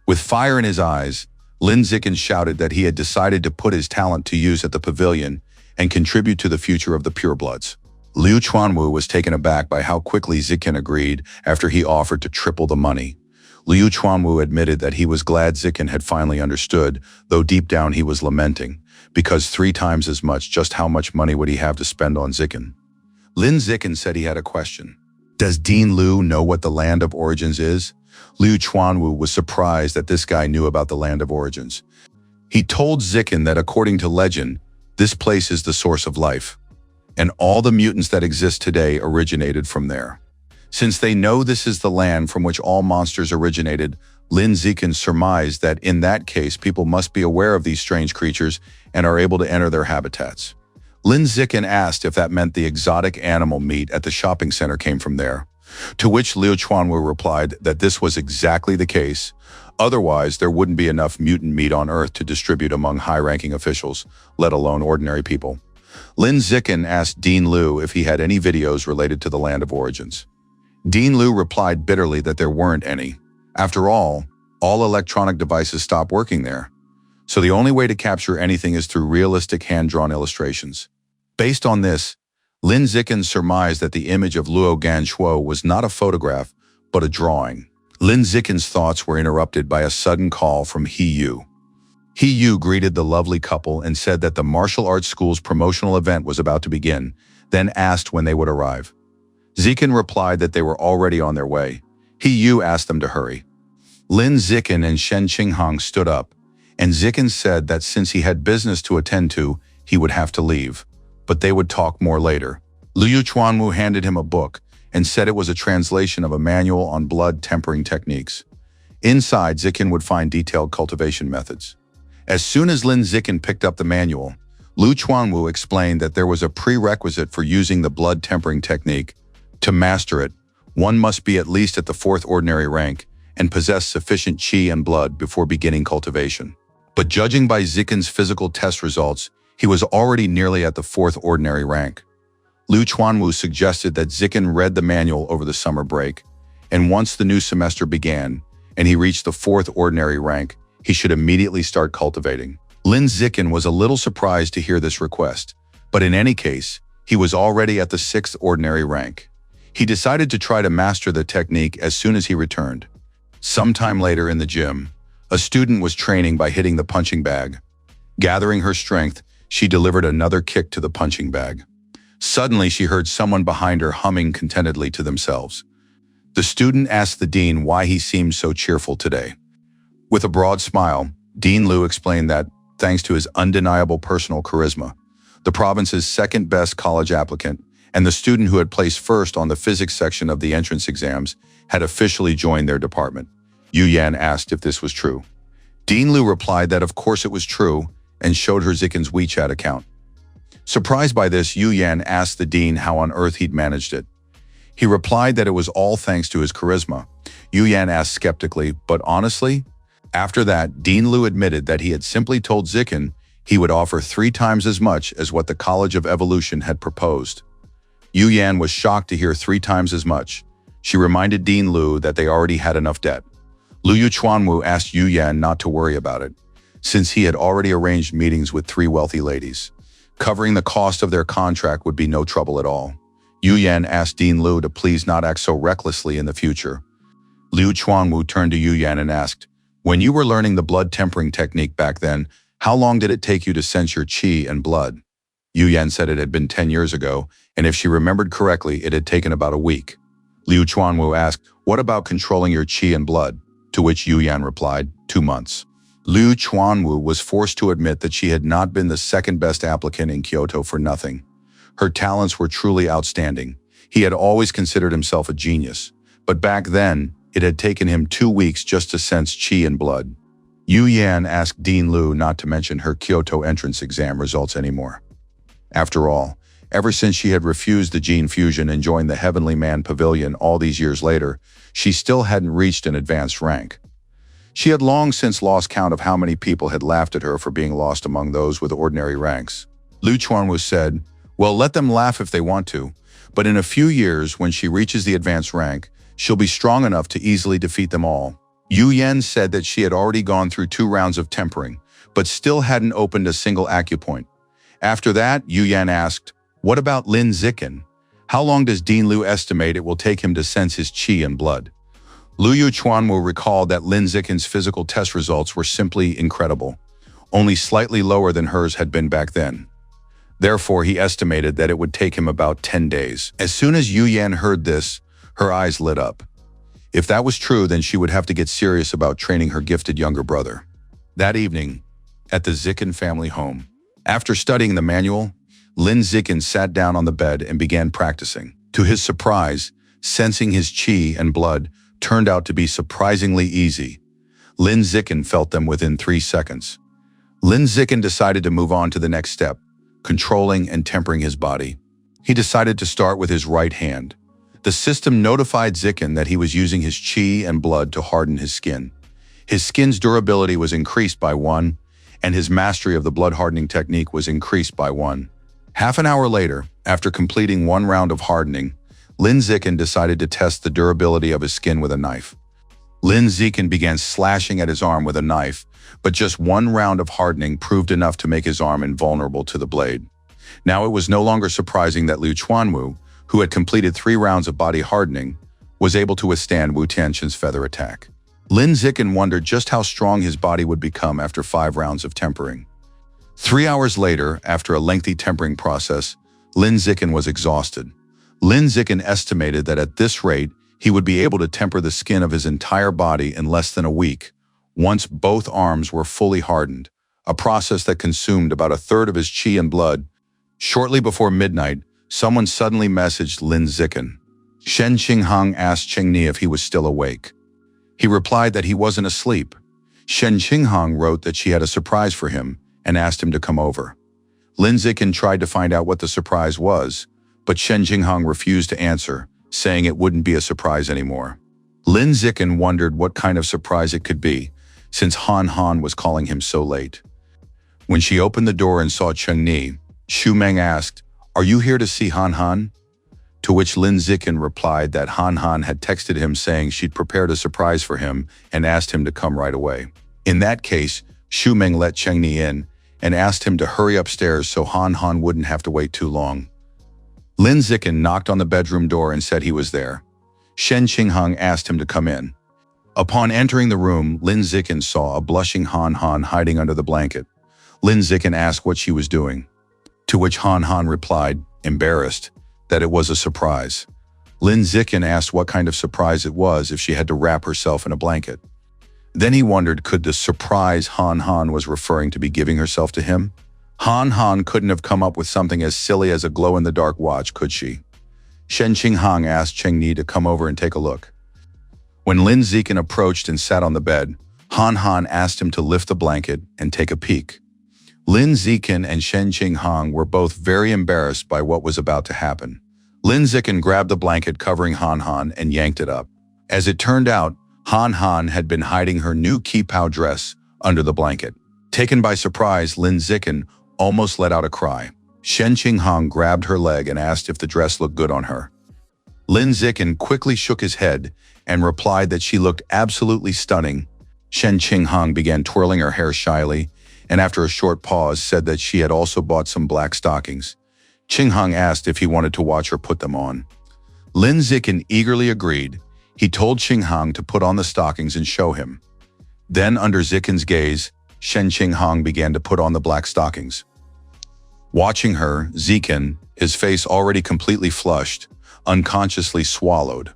With fire in his eyes, Lin Zikin shouted that he had decided to put his talent to use at the pavilion and contribute to the future of the purebloods. Liu Chuanwu was taken aback by how quickly Zikin agreed after he offered to triple the money. Liu Chuanwu admitted that he was glad Zikin had finally understood, though deep down he was lamenting, because 3 times as much, just how much money would he have to spend on Zikin? Lin Zikin said he had a question. Does Dean Liu know what the Land of Origins is? Liu Chuanwu was surprised that this guy knew about the Land of Origins. He told Zikin that according to legend, this place is the source of life, and all the mutants that exist today originated from there. Since they know this is the land from which all monsters originated, Lin Zikin surmised that in that case people must be aware of these strange creatures and are able to enter their habitats. Lin Zikin asked if that meant the exotic animal meat at the shopping center came from there, to which Liu Chuanwu replied that this was exactly the case. Otherwise, there wouldn't be enough mutant meat on Earth to distribute among high-ranking officials, let alone ordinary people. Lin Zikin asked Dean Liu if he had any videos related to the Land of Origins. Dean Liu replied bitterly that there weren't any. After all electronic devices stop working there. So the only way to capture anything is through realistic hand-drawn illustrations. Based on this, Lin Zikin surmised that the image of Luo Ganshuo was not a photograph, but a drawing. Lin Zikin's thoughts were interrupted by a sudden call from He Yu. He Yu greeted the lovely couple and said that the martial arts school's promotional event was about to begin, then asked when they would arrive. Zikin replied that they were already on their way. He Yu asked them to hurry. Lin Zikin and Shen Qinghang stood up, and Zikin said that since he had business to attend to, he would have to leave, but they would talk more later. Liu Chuanwu handed him a book and said it was a translation of a manual on blood tempering techniques. Inside, Zikin would find detailed cultivation methods. As soon as Lin Zikin picked up the manual, Liu Chuanwu explained that there was a prerequisite for using the blood tempering technique. To master it, one must be at least at the 4th ordinary rank and possess sufficient qi and blood before beginning cultivation. But judging by Zikin's physical test results, he was already nearly at the 4th ordinary rank. Liu Chuanwu suggested that Zikin read the manual over the summer break, and once the new semester began and he reached the 4th ordinary rank, he should immediately start cultivating. Lin Zikin was a little surprised to hear this request, but in any case, he was already at the 6th ordinary rank. He decided to try to master the technique as soon as he returned. Sometime later in the gym, a student was training by hitting the punching bag. Gathering her strength, she delivered another kick to the punching bag. Suddenly, she heard someone behind her humming contentedly to themselves. The student asked the dean why he seemed so cheerful today. With a broad smile, Dean Liu explained that, thanks to his undeniable personal charisma, the province's second-best college applicant and the student who had placed first on the physics section of the entrance exams had officially joined their department. Yu Yan asked if this was true. Dean Liu replied that of course it was true and showed her Zikin's WeChat account. Surprised by this, Yu Yan asked the dean how on earth he'd managed it. He replied that it was all thanks to his charisma. Yu Yan asked skeptically, but honestly? After that, Dean Liu admitted that he had simply told Zikin he would offer 3 times as much as what the College of Evolution had proposed. Yu Yan was shocked to hear 3 times as much. She reminded Dean Liu that they already had enough debt. Liu Chuanwu asked Yu Yan not to worry about it, since he had already arranged meetings with 3 wealthy ladies. Covering the cost of their contract would be no trouble at all. Yu Yan asked Dean Liu to please not act so recklessly in the future. Liu Chuanwu turned to Yu Yan and asked, "When you were learning the blood tempering technique back then, how long did it take you to sense your qi and blood?" Yu Yan said it had been 10 years ago, and if she remembered correctly, it had taken about a week. Liu Chuanwu asked, "What about controlling your qi and blood?" To which Yu Yan replied, 2 months. Liu Chuanwu was forced to admit that she had not been the second-best applicant in Kyoto for nothing. Her talents were truly outstanding. He had always considered himself a genius, but back then, it had taken him 2 weeks just to sense qi and blood. Yu Yan asked Dean Liu not to mention her Kyoto entrance exam results anymore. After all, ever since she had refused the gene fusion and joined the Heavenly Man Pavilion all these years later, she still hadn't reached an advanced rank. She had long since lost count of how many people had laughed at her for being lost among those with ordinary ranks. Liu Chuanwu said, "Well, let them laugh if they want to, but in a few years, when she reaches the advanced rank, she'll be strong enough to easily defeat them all." Yu Yan said that she had already gone through 2 rounds of tempering, but still hadn't opened a single acupoint. After that, Yu Yan asked, "What about Lin Zikin? How long does Dean Liu estimate it will take him to sense his qi and blood?" Liu Chuanwu recalled that Lin Zikin's physical test results were simply incredible, only slightly lower than hers had been back then. Therefore, he estimated that it would take him about 10 days. As soon as Yu Yan heard this, her eyes lit up. If that was true, then she would have to get serious about training her gifted younger brother. That evening, at the Zikin family home, after studying the manual, Lin Zikin sat down on the bed and began practicing. To his surprise, sensing his qi and blood turned out to be surprisingly easy. Lin Zikin felt them within 3 seconds. Lin Zikin decided to move on to the next step, controlling and tempering his body. He decided to start with his right hand. The system notified Zikin that he was using his qi and blood to harden his skin. His skin's durability was increased by 1, and his mastery of the blood hardening technique was increased by 1. Half an hour later, after completing 1 round of hardening, Lin Zikin decided to test the durability of his skin with a knife. Lin Zikin began slashing at his arm with a knife, but just 1 round of hardening proved enough to make his arm invulnerable to the blade. Now it was no longer surprising that Liu Chuanwu, who had completed 3 rounds of body hardening, was able to withstand Wu Tianxin's feather attack. Lin Zikin wondered just how strong his body would become after 5 rounds of tempering. 3 hours later, after a lengthy tempering process, Lin Zikin was exhausted. Lin Zikin estimated that at this rate, he would be able to temper the skin of his entire body in less than a week, once both arms were fully hardened, a process that consumed about a third of his chi and blood. Shortly before midnight, someone suddenly messaged Lin Zikin. Shen Qinghang asked Chengni if he was still awake. He replied that he wasn't asleep. Shen Qinghang wrote that she had a surprise for him and asked him to come over. Lin Zikin tried to find out what the surprise was, but Shen Qinghang refused to answer, saying it wouldn't be a surprise anymore. Lin Zikin wondered what kind of surprise it could be, since Han Han was calling him so late. When she opened the door and saw Chengni, Xu Meng asked, "Are you here to see Han Han?" To which Lin Zikin replied that Han Han had texted him saying she'd prepared a surprise for him and asked him to come right away. In that case, Xu Meng let Chengni in and asked him to hurry upstairs so Han Han wouldn't have to wait too long. Lin Zikin knocked on the bedroom door and said he was there. Shen Qinghang asked him to come in. Upon entering the room, Lin Zikin saw a blushing Han Han hiding under the blanket. Lin Zikin asked what she was doing, to which Han Han replied, embarrassed, that it was a surprise. Lin Zikin asked what kind of surprise it was if she had to wrap herself in a blanket. Then he wondered, could the surprise Han Han was referring to be giving herself to him? Han Han couldn't have come up with something as silly as a glow-in-the-dark watch, could she? Shen Qinghang asked Chengni to come over and take a look. When Lin Zikin approached and sat on the bed, Han Han asked him to lift the blanket and take a peek. Lin Zikin and Shen Qinghang were both very embarrassed by what was about to happen. Lin Zikin grabbed the blanket covering Han Han and yanked it up. As it turned out, Han Han had been hiding her new Qipao dress under the blanket. Taken by surprise, Lin Zikin almost let out a cry. Shen Qinghang grabbed her leg and asked if the dress looked good on her. Lin Zikin quickly shook his head and replied that she looked absolutely stunning. Shen Qinghang began twirling her hair shyly, and after a short pause said that she had also bought some black stockings. Qinghang asked if he wanted to watch her put them on. Lin Zikin eagerly agreed. He told Qinghang to put on the stockings and show him. Then, under Zikin's gaze, Shen Qinghang began to put on the black stockings. Watching her, Zikin, his face already completely flushed, unconsciously swallowed.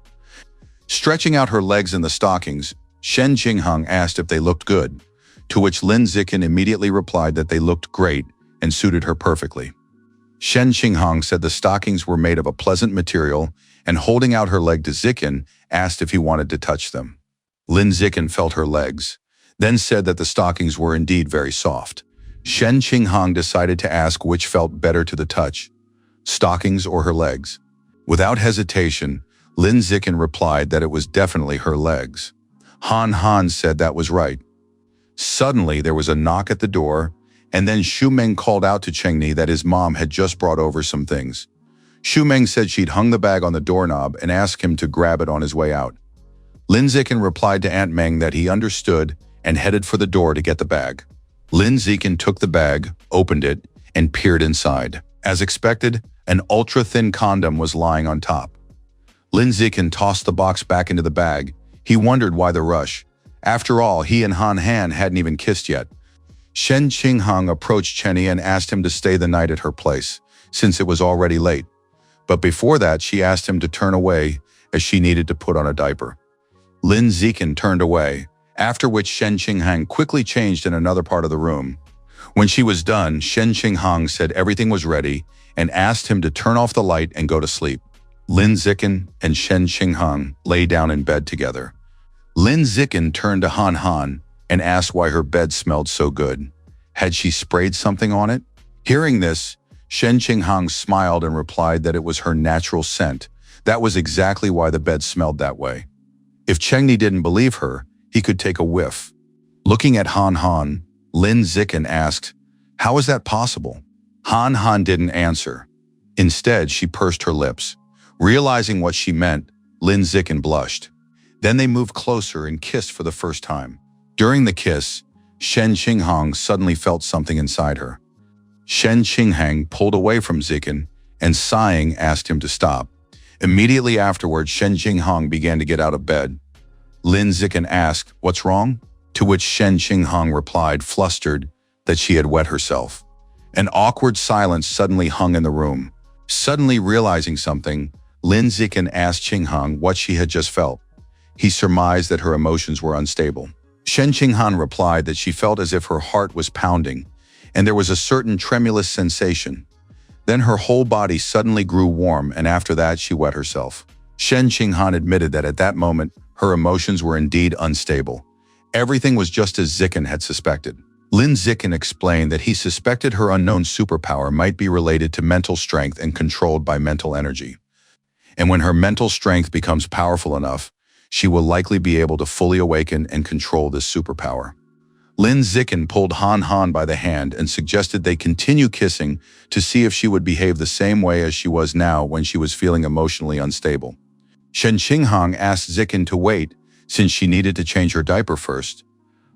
Stretching out her legs in the stockings, Shen Qinghang asked if they looked good, to which Lin Zikin immediately replied that they looked great and suited her perfectly. Shen Qinghang said the stockings were made of a pleasant material, and holding out her leg to Zikin, asked if he wanted to touch them. Lin Zikin felt her legs, then said that the stockings were indeed very soft. Shen Qinghang decided to ask which felt better to the touch, stockings or her legs. Without hesitation, Lin Zikin replied that it was definitely her legs. Han Han said that was right. Suddenly, there was a knock at the door, and then Xu Meng called out to Chengni that his mom had just brought over some things. Xu Meng said she'd hung the bag on the doorknob and asked him to grab it on his way out. Lin Zikin replied to Aunt Meng that he understood and headed for the door to get the bag. Lin Zikin took the bag, opened it, and peered inside. As expected, an ultra-thin condom was lying on top. Lin Zikin tossed the box back into the bag. He wondered why the rush. After all, he and Han Han hadn't even kissed yet. Shen Qinghang approached Chenny and asked him to stay the night at her place, since it was already late. But before that, she asked him to turn away as she needed to put on a diaper. Lin Zikin turned away, after which Shen Qinghang quickly changed in another part of the room. When she was done, Shen Qinghang said everything was ready and asked him to turn off the light and go to sleep. Lin Zikin and Shen Qinghang lay down in bed together. Lin Zikin turned to Han Han and asked why her bed smelled so good. Had she sprayed something on it? Hearing this, Shen Qinghang smiled and replied that it was her natural scent. That was exactly why the bed smelled that way. If Chengni didn't believe her, he could take a whiff. Looking at Han Han, Lin Zikin asked, "How is that possible?" Han Han didn't answer. Instead, she pursed her lips. Realizing what she meant, Lin Zikin blushed. Then they moved closer and kissed for the first time. During the kiss, Shen Qinghang suddenly felt something inside her. Shen Qinghang pulled away from Zikin and, sighing, asked him to stop. Immediately afterwards, Shen Qinghang began to get out of bed. Lin Zikin asked, "What's wrong?" To which Shen Qinghang replied, flustered, that she had wet herself. An awkward silence suddenly hung in the room. Suddenly realizing something, Lin Zikin asked Qinghang what she had just felt. He surmised that her emotions were unstable. Shen Qinghan replied that she felt as if her heart was pounding, and there was a certain tremulous sensation. Then her whole body suddenly grew warm, and after that she wet herself. Shen Qinghan admitted that at that moment, her emotions were indeed unstable. Everything was just as Zikin had suspected. Lin Zikin explained that he suspected her unknown superpower might be related to mental strength and controlled by mental energy. And when her mental strength becomes powerful enough, she will likely be able to fully awaken and control this superpower. Lin Zikin pulled Han Han by the hand and suggested they continue kissing to see if she would behave the same way as she was now when she was feeling emotionally unstable. Shen Qinghang asked Zikin to wait since she needed to change her diaper first.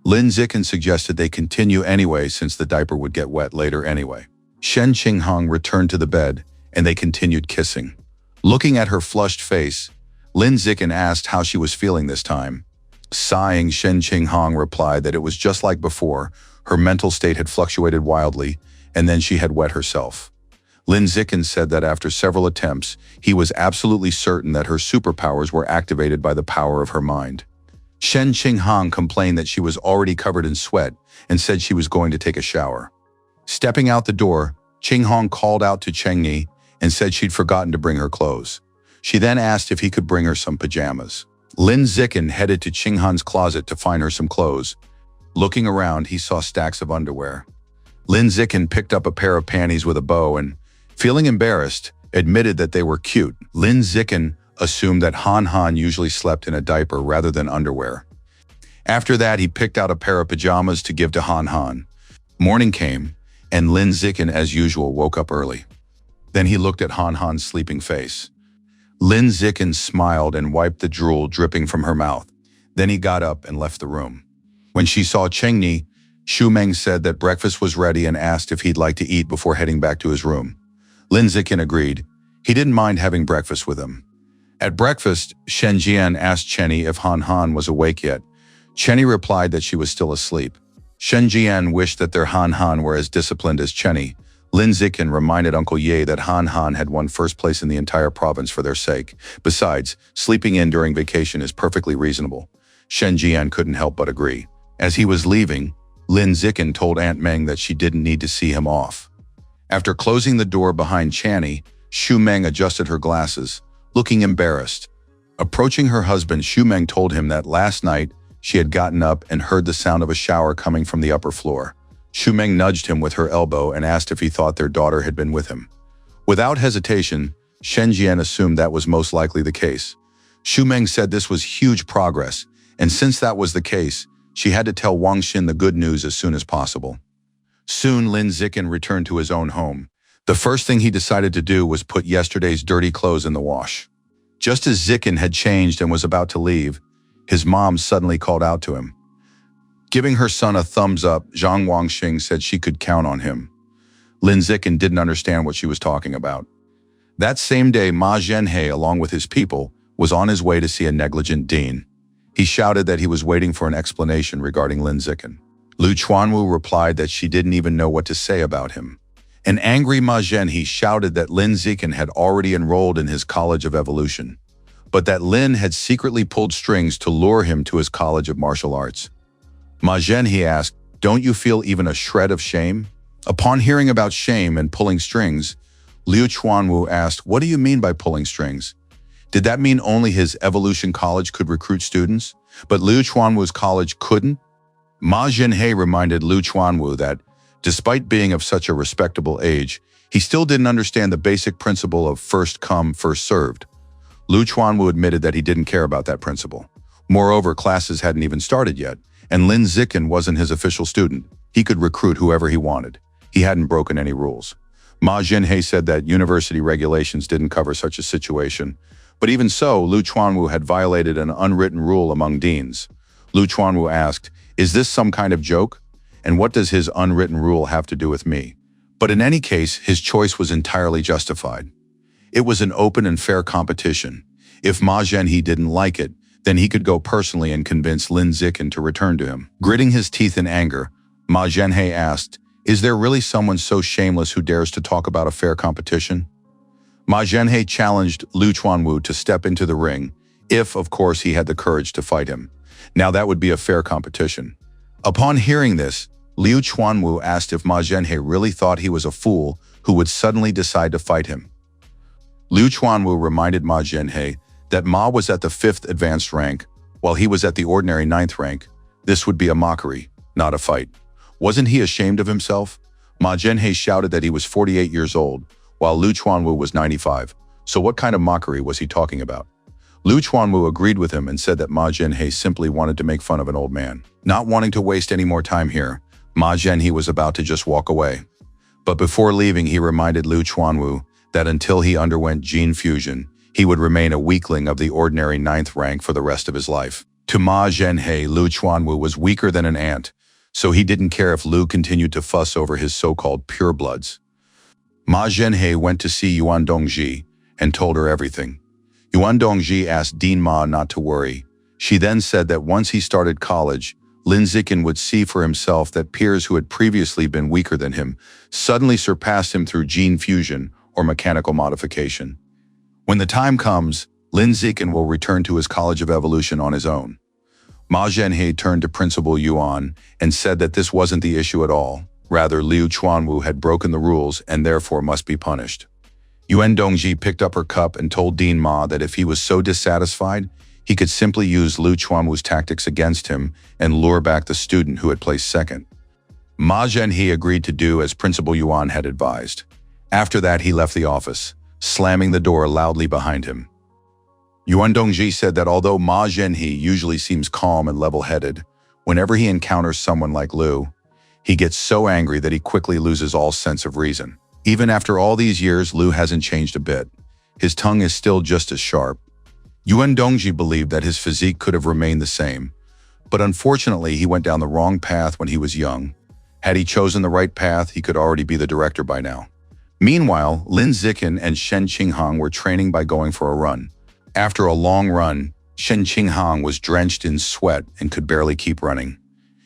Lin Zikin suggested they continue anyway since the diaper would get wet later anyway. Shen Qinghang returned to the bed and they continued kissing. Looking at her flushed face, Lin Zikin asked how she was feeling this time. Sighing, Shen Qinghang replied that it was just like before. Her mental state had fluctuated wildly, and then she had wet herself. Lin Zikin said that after several attempts, he was absolutely certain that her superpowers were activated by the power of her mind. Shen Qinghang complained that she was already covered in sweat and said she was going to take a shower. Stepping out the door, Qinghang called out to Chengni and said she'd forgotten to bring her clothes. She then asked if he could bring her some pajamas. Lin Zikin headed to Qinghang's closet to find her some clothes. Looking around, he saw stacks of underwear. Lin Zikin picked up a pair of panties with a bow and, feeling embarrassed, admitted that they were cute. Lin Zikin assumed that Han Han usually slept in a diaper rather than underwear. After that, he picked out a pair of pajamas to give to Han Han. Morning came, and Lin Zikin, as usual, woke up early. Then he looked at Han Han's sleeping face. Lin Zikin smiled and wiped the drool dripping from her mouth. Then he got up and left the room. When she saw Chengni, Xu Meng said that breakfast was ready and asked if he'd like to eat before heading back to his room. Lin Zikin agreed. He didn't mind having breakfast with him. At breakfast, Shen Jian asked Chenny if Han Han was awake yet. Chenny replied that she was still asleep. Shen Jian wished that their Han Han were as disciplined as Chenny. Lin Zikin reminded Uncle Ye that Han Han had won first place in the entire province for their sake. Besides, sleeping in during vacation is perfectly reasonable. Shen Jian couldn't help but agree. As he was leaving, Lin Zikin told Aunt Meng that she didn't need to see him off. After closing the door behind Channy, Xu Meng adjusted her glasses, looking embarrassed. Approaching her husband, Xu Meng told him that last night she had gotten up and heard the sound of a shower coming from the upper floor. Xu Meng nudged him with her elbow and asked if he thought their daughter had been with him. Without hesitation, Shen Jian assumed that was most likely the case. Xu Meng said this was huge progress, and since that was the case, she had to tell Wang Xin the good news as soon as possible. Soon, Lin Zikin returned to his own home. The first thing he decided to do was put yesterday's dirty clothes in the wash. Just as Zikin had changed and was about to leave, his mom suddenly called out to him. Giving her son a thumbs up, Zhang Wangxing said she could count on him. Lin Zikin didn't understand what she was talking about. That same day, Ma Zhenhe, along with his people, was on his way to see a negligent dean. He shouted that he was waiting for an explanation regarding Lin Zikin. Lu Chuanwu replied that she didn't even know what to say about him. An angry Ma Zhenhe shouted that Lin Zikin had already enrolled in his College of Evolution, but that Lin had secretly pulled strings to lure him to his College of Martial Arts. Ma Zhenhe asked, "Don't you feel even a shred of shame?" Upon hearing about shame and pulling strings, Liu Chuanwu asked, "What do you mean by pulling strings?" Did that mean only his Evolution College could recruit students, but Liu Chuanwu's college couldn't? Ma Zhenhe reminded Liu Chuanwu that, despite being of such a respectable age, he still didn't understand the basic principle of first come, first served. Liu Chuanwu admitted that he didn't care about that principle. Moreover, classes hadn't even started yet, and Lin Zikin wasn't his official student. He could recruit whoever he wanted. He hadn't broken any rules. Ma Zhenhe said that university regulations didn't cover such a situation. But even so, Liu Chuanwu had violated an unwritten rule among deans. Liu Chuanwu asked, "Is this some kind of joke? And what does his unwritten rule have to do with me?" But in any case, his choice was entirely justified. It was an open and fair competition. If Ma Zhenhe didn't like it, then he could go personally and convince Lin Zikin to return to him. Gritting his teeth in anger, Ma Zhenhe asked, "Is there really someone so shameless who dares to talk about a fair competition?" Ma Zhenhe challenged Liu Chuanwu to step into the ring, if, of course, he had the courage to fight him. Now that would be a fair competition. Upon hearing this, Liu Chuanwu asked if Ma Zhenhe really thought he was a fool who would suddenly decide to fight him. Liu Chuanwu reminded Ma Zhenhe that Ma was at the 5th advanced rank, while he was at the ordinary 9th rank. This would be a mockery, not a fight. Wasn't he ashamed of himself? Ma Zhenhe shouted that he was 48 years old, while Liu Chuanwu was 95. So what kind of mockery was he talking about? Liu Chuanwu agreed with him and said that Ma Zhenhe simply wanted to make fun of an old man. Not wanting to waste any more time here, Ma Zhenhe was about to just walk away. But before leaving, he reminded Liu Chuanwu that until he underwent gene fusion, he would remain a weakling of the ordinary 9th rank for the rest of his life. To Ma Zhenhe, Liu Chuanwu was weaker than an ant, so he didn't care if Liu continued to fuss over his so-called purebloods. Ma Zhenhe went to see Yuan Dongji and told her everything. Yuan Dongji asked Dean Ma not to worry. She then said that once he started college, Lin Zikin would see for himself that peers who had previously been weaker than him suddenly surpassed him through gene fusion or mechanical modification. When the time comes, Lin Zikin will return to his College of Evolution on his own. Ma Zhenhe turned to Principal Yuan and said that this wasn't the issue at all. Rather, Liu Chuanwu had broken the rules and therefore must be punished. Yuan Dongji picked up her cup and told Dean Ma that if he was so dissatisfied, he could simply use Liu Chuanwu's tactics against him and lure back the student who had placed second. Ma Zhenhe agreed to do as Principal Yuan had advised. After that, he left the office, slamming the door loudly behind him. Yuan Dongji said that although Ma Zhenhe usually seems calm and level-headed, whenever he encounters someone like Liu, he gets so angry that he quickly loses all sense of reason. Even after all these years, Liu hasn't changed a bit. His tongue is still just as sharp. Yuan Dongji believed that his physique could have remained the same, but unfortunately he went down the wrong path when he was young. Had he chosen the right path, he could already be the director by now. Meanwhile, Lin Zikin and Shen Qinghang were training by going for a run. After a long run, Shen Qinghang was drenched in sweat and could barely keep running.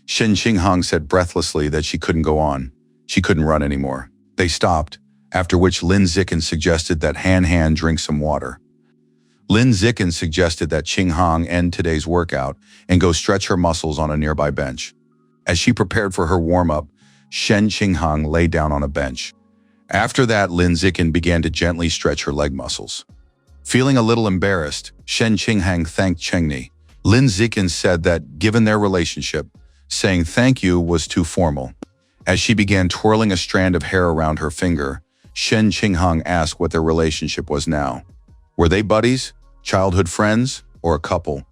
Shen Qinghang said breathlessly that she couldn't go on. She couldn't run anymore. They stopped, after which Lin Zikin suggested that Han drink some water. Lin Zikin suggested that Qinghang end today's workout and go stretch her muscles on a nearby bench. As she prepared for her warm-up, Shen Qinghang lay down on a bench. After that, Lin Zikin began to gently stretch her leg muscles. Feeling a little embarrassed, Shen Qinghang thanked Chengni. Lin Zikin said that, given their relationship, saying thank you was too formal. As she began twirling a strand of hair around her finger, Shen Qinghang asked what their relationship was now. Were they buddies, childhood friends, or a couple?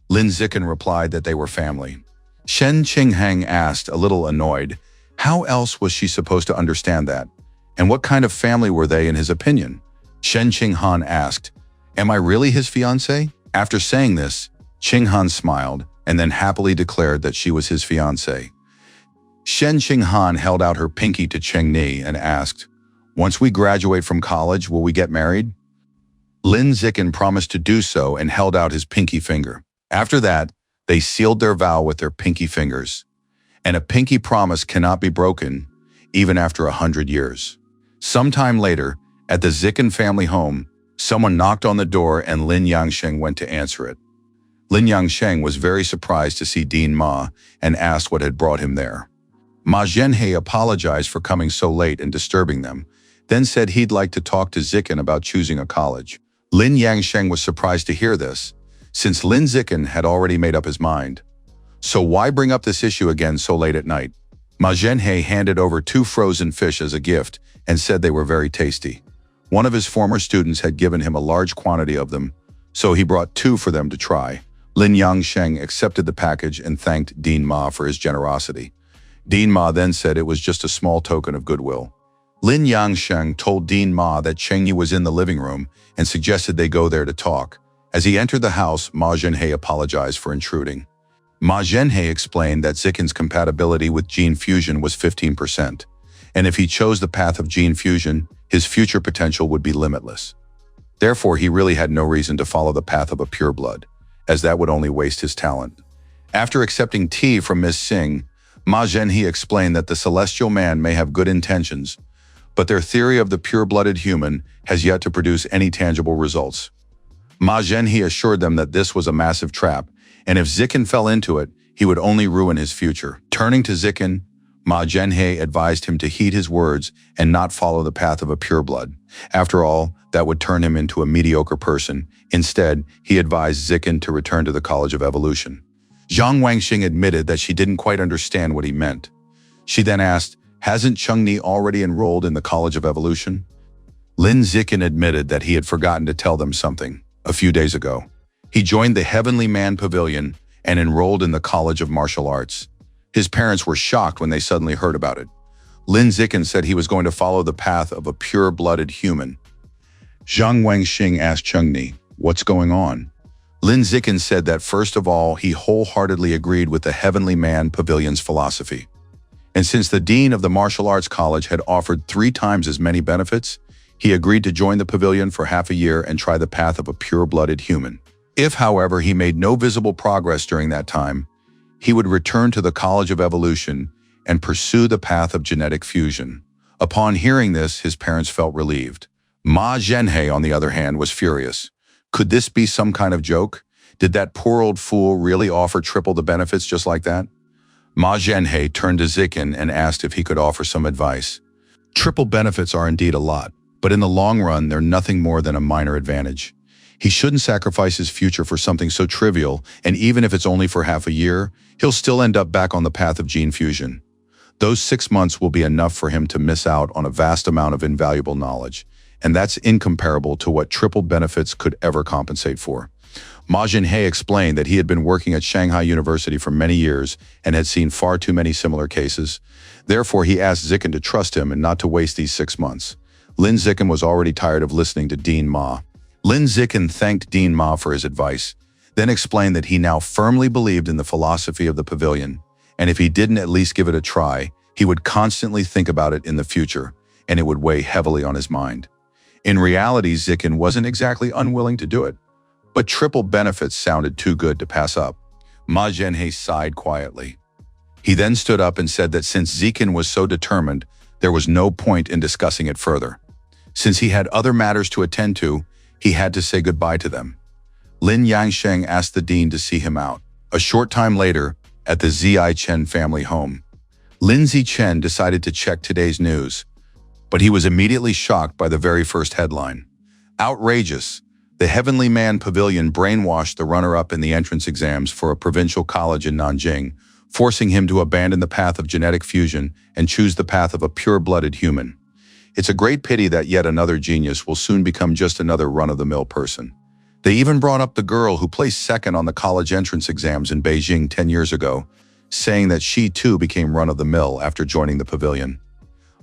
Lin Zikin replied that they were family. Shen Qinghang asked, a little annoyed, how else was she supposed to understand that? And what kind of family were they in his opinion? Shen Qinghang asked, am I really his fiancé? After saying this, Qinghang smiled and then happily declared that she was his fiancé. Shen Qinghang held out her pinky to Chengni and asked, once we graduate from college, will we get married? Lin Zikin promised to do so and held out his pinky finger. After that, they sealed their vow with their pinky fingers. And a pinky promise cannot be broken, even after 100 years. Sometime later, at the Zikin family home, someone knocked on the door and Lin Yangsheng went to answer it. Lin Yangsheng was very surprised to see Dean Ma and asked what had brought him there. Ma Zhenhe apologized for coming so late and disturbing them, then said he'd like to talk to Zikin about choosing a college. Lin Yangsheng was surprised to hear this, since Lin Zikin had already made up his mind. So why bring up this issue again so late at night? Ma Zhenhe handed over 2 frozen fish as a gift and said they were very tasty. One of his former students had given him a large quantity of them, so he brought 2 for them to try. Lin Yangsheng accepted the package and thanked Dean Ma for his generosity. Dean Ma then said it was just a small token of goodwill. Lin Yangsheng told Dean Ma that Chengyi was in the living room and suggested they go there to talk. As he entered the house, Ma Zhenhe apologized for intruding. Ma Zhenhe explained that Zikin's compatibility with gene fusion was 15%, and if he chose the path of gene fusion, his future potential would be limitless. Therefore, he really had no reason to follow the path of a pureblood, as that would only waste his talent. After accepting tea from Ms. Singh, Ma Zhenhe explained that the celestial man may have good intentions, but their theory of the pure-blooded human has yet to produce any tangible results. Ma Zhenhe assured them that this was a massive trap, and if Zikin fell into it, he would only ruin his future. Turning to Zikin, Ma Zhenhe advised him to heed his words and not follow the path of a pureblood. After all, that would turn him into a mediocre person. Instead, he advised Zikin to return to the College of Evolution. Zhang Wangxing admitted that she didn't quite understand what he meant. She then asked, "Hasn't Chengni already enrolled in the College of Evolution?" Lin Zikin admitted that he had forgotten to tell them something a few days ago. He joined the Heavenly Man Pavilion and enrolled in the College of Martial Arts. His parents were shocked when they suddenly heard about it. Lin Zikin said he was going to follow the path of a pure-blooded human. Zhang Wangxing asked Chengni, "What's going on?" Lin Zikin said that first of all, he wholeheartedly agreed with the Heavenly Man Pavilion's philosophy. And since the dean of the martial arts college had offered 3 times as many benefits, he agreed to join the pavilion for half a year and try the path of a pure-blooded human. If, however, he made no visible progress during that time, he would return to the College of Evolution and pursue the path of genetic fusion. Upon hearing this, his parents felt relieved. Ma Zhenhe, on the other hand, was furious. Could this be some kind of joke? Did that poor old fool really offer triple the benefits just like that? Ma Zhenhe turned to Zikin and asked if he could offer some advice. Triple benefits are indeed a lot, but in the long run, they're nothing more than a minor advantage. He shouldn't sacrifice his future for something so trivial, and even if it's only for half a year, he'll still end up back on the path of gene fusion. Those 6 months will be enough for him to miss out on a vast amount of invaluable knowledge, and that's incomparable to what triple benefits could ever compensate for. Ma Zhenhe explained that he had been working at Shanghai University for many years and had seen far too many similar cases. Therefore, he asked Zikin to trust him and not to waste these 6 months. Lin Zikin was already tired of listening to Dean Ma. Lin Zikin thanked Dean Ma for his advice, then explained that he now firmly believed in the philosophy of the pavilion, and if he didn't at least give it a try, he would constantly think about it in the future, and it would weigh heavily on his mind. In reality, Zikin wasn't exactly unwilling to do it, but triple benefits sounded too good to pass up. Ma Zhenhe sighed quietly. He then stood up and said that since Zikin was so determined, there was no point in discussing it further. Since he had other matters to attend to, he had to say goodbye to them. Lin Yangsheng asked the dean to see him out. A short time later, at the Zi Chen family home, Lin Zichen decided to check today's news, but he was immediately shocked by the very first headline. Outrageous! The Heavenly Man Pavilion brainwashed the runner-up in the entrance exams for a provincial college in Nanjing, forcing him to abandon the path of genetic fusion and choose the path of a pure-blooded human. It's a great pity that yet another genius will soon become just another run-of-the-mill person. They even brought up the girl who placed second on the college entrance exams in Beijing 10 years ago, saying that she too became run-of-the-mill after joining the pavilion.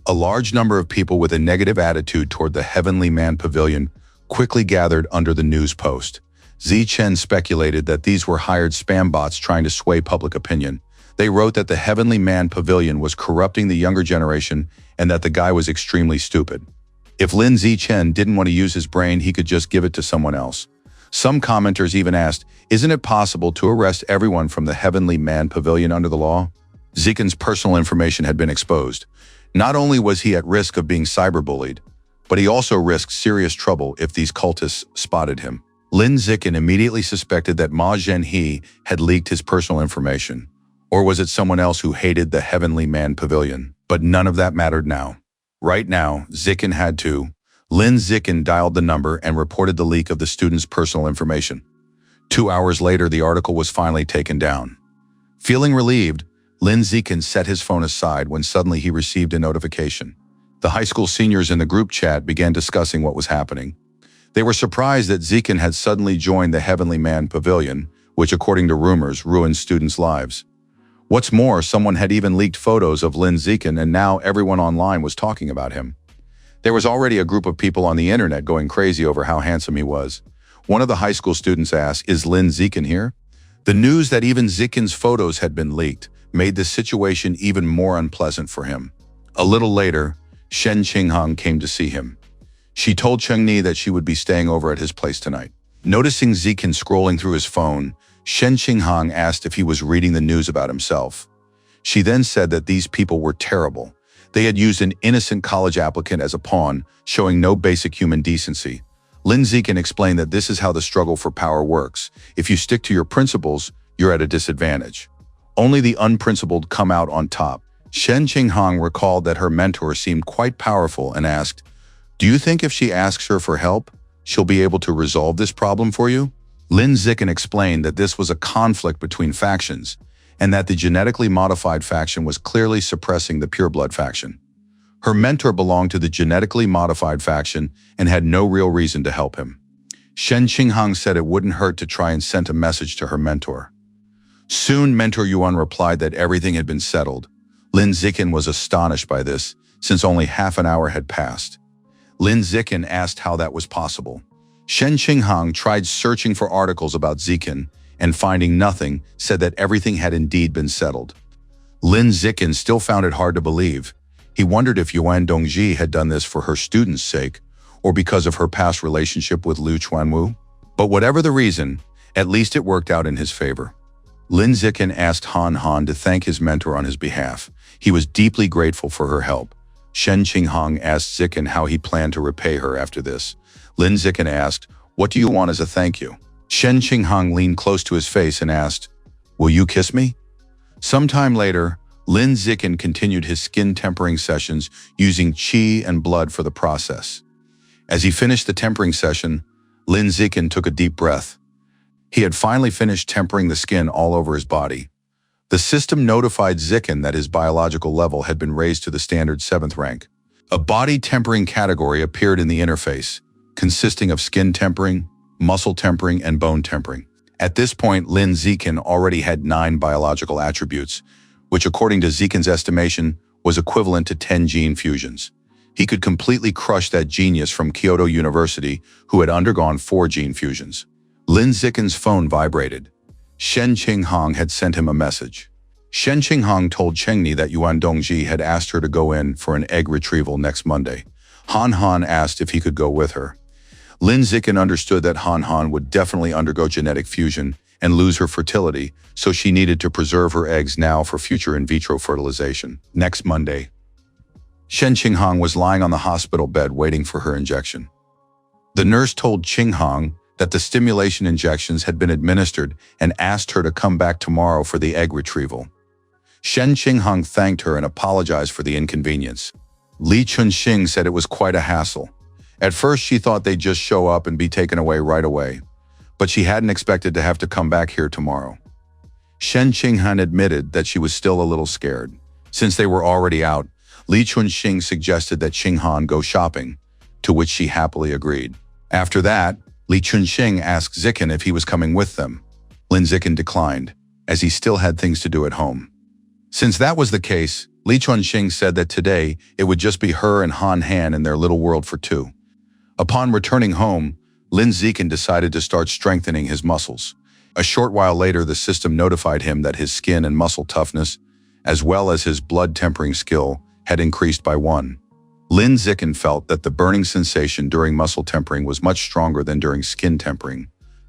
A large number of people with a negative attitude toward the Heavenly Man Pavilion quickly gathered under the news post. Zi Chen speculated that these were hired spam bots trying to sway public opinion. They wrote that the Heavenly Man Pavilion was corrupting the younger generation and that the guy was extremely stupid. If Lin Zichen didn't want to use his brain, he could just give it to someone else. Some commenters even asked, isn't it possible to arrest everyone from the Heavenly Man Pavilion under the law? Zikin's personal information had been exposed. Not only was he at risk of being cyberbullied, but he also risked serious trouble if these cultists spotted him. Lin Zikin immediately suspected that Ma Zhenhe had leaked his personal information. Or was it someone else who hated the Heavenly Man Pavilion? But none of that mattered now. Right now, Zikin had to. Lin Zikin dialed the number and reported the leak of the student's personal information. 2 hours later, the article was finally taken down. Feeling relieved, Lin Zikin set his phone aside when suddenly he received a notification. The high school seniors in the group chat began discussing what was happening. They were surprised that Zikin had suddenly joined the Heavenly Man Pavilion, which, according to rumors, ruined students' lives. What's more, someone had even leaked photos of Lin Zikin, and now everyone online was talking about him. There was already a group of people on the internet going crazy over how handsome he was. One of the high school students asked, "Is Lin Zikin here?" The news that even Zikin's photos had been leaked made the situation even more unpleasant for him. A little later, Shen Qinghang came to see him. She told Chengni that she would be staying over at his place tonight. Noticing Zikin scrolling through his phone, Shen Qinghang asked if he was reading the news about himself. She then said that these people were terrible. They had used an innocent college applicant as a pawn, showing no basic human decency. Lin Zikin explained that this is how the struggle for power works. If you stick to your principles, you're at a disadvantage. Only the unprincipled come out on top. Shen Qinghang recalled that her mentor seemed quite powerful and asked, "Do you think if she asks her for help, she'll be able to resolve this problem for you?" Lin Zikin explained that this was a conflict between factions, and that the genetically modified faction was clearly suppressing the pureblood faction. Her mentor belonged to the genetically modified faction and had no real reason to help him. Shen Qinghang said it wouldn't hurt to try and send a message to her mentor. Soon, Mentor Yuan replied that everything had been settled. Lin Zikin was astonished by this, since only half an hour had passed. Lin Zikin asked how that was possible. Shen Qinghang tried searching for articles about Zikin, and finding nothing, said that everything had indeed been settled. Lin Zikin still found it hard to believe. He wondered if Yuan Dongji had done this for her students' sake, or because of her past relationship with Liu Chuanwu. But whatever the reason, at least it worked out in his favor. Lin Zikin asked Han Han to thank his mentor on his behalf. He was deeply grateful for her help. Shen Qinghang asked Zikin how he planned to repay her after this. Lin Zikin asked, "What do you want as a thank you?" Shen Qinghang leaned close to his face and asked, "Will you kiss me?" Sometime later, Lin Zikin continued his skin tempering sessions using qi and blood for the process. As he finished the tempering session, Lin Zikin took a deep breath. He had finally finished tempering the skin all over his body. The system notified Zikin that his biological level had been raised to the standard 7th rank. A body tempering category appeared in the interface, consisting of skin tempering, muscle tempering, and bone tempering. At this point, Lin Zikin already had 9 biological attributes, which according to Zikin's estimation was equivalent to 10 gene fusions. He could completely crush that genius from Kyoto University who had undergone 4 gene fusions. Lin Zikin's phone vibrated. Shen Qinghang had sent him a message. Shen Qinghang told Chengni that Yuan Dongji had asked her to go in for an egg retrieval next Monday. Han Han asked if he could go with her. Lin Zikin understood that Han Han would definitely undergo genetic fusion and lose her fertility, so she needed to preserve her eggs now for future in vitro fertilization. Next Monday, Shen Qinghang was lying on the hospital bed waiting for her injection. The nurse told Qinghang that the stimulation injections had been administered and asked her to come back tomorrow for the egg retrieval. Shen Qinghang thanked her and apologized for the inconvenience. Li Chunxing said it was quite a hassle. At first, she thought they'd just show up and be taken away right away, but she hadn't expected to have to come back here tomorrow. Shen Qinghang admitted that she was still a little scared. Since they were already out, Li Chunxing suggested that Qinghang go shopping, to which she happily agreed. After that, Li Chunxing asked Zikin if he was coming with them. Lin Zikin declined, as he still had things to do at home. Since that was the case, Li Chunxing said that today it would just be her and Han Han in their little world for 2. Upon returning home, Lin Zikin decided to start strengthening his muscles. A short while later, the system notified him that his skin and muscle toughness, as well as his blood tempering skill, had increased by 1. Lin Zikin felt that the burning sensation during muscle tempering was much stronger than during skin tempering,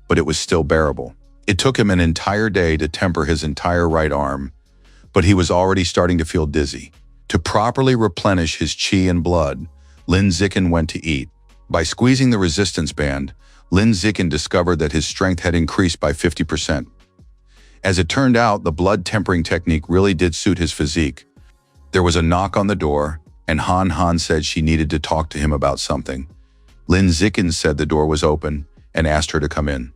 but it was still bearable. It took him an entire day to temper his entire right arm, but he was already starting to feel dizzy. To properly replenish his qi and blood, Lin Zikin went to eat. By squeezing the resistance band, Lin Zikin discovered that his strength had increased by 50%. As it turned out, the blood tempering technique really did suit his physique. There was a knock on the door, and Han Han said she needed to talk to him about something. Lin Zikin said the door was open and asked her to come in.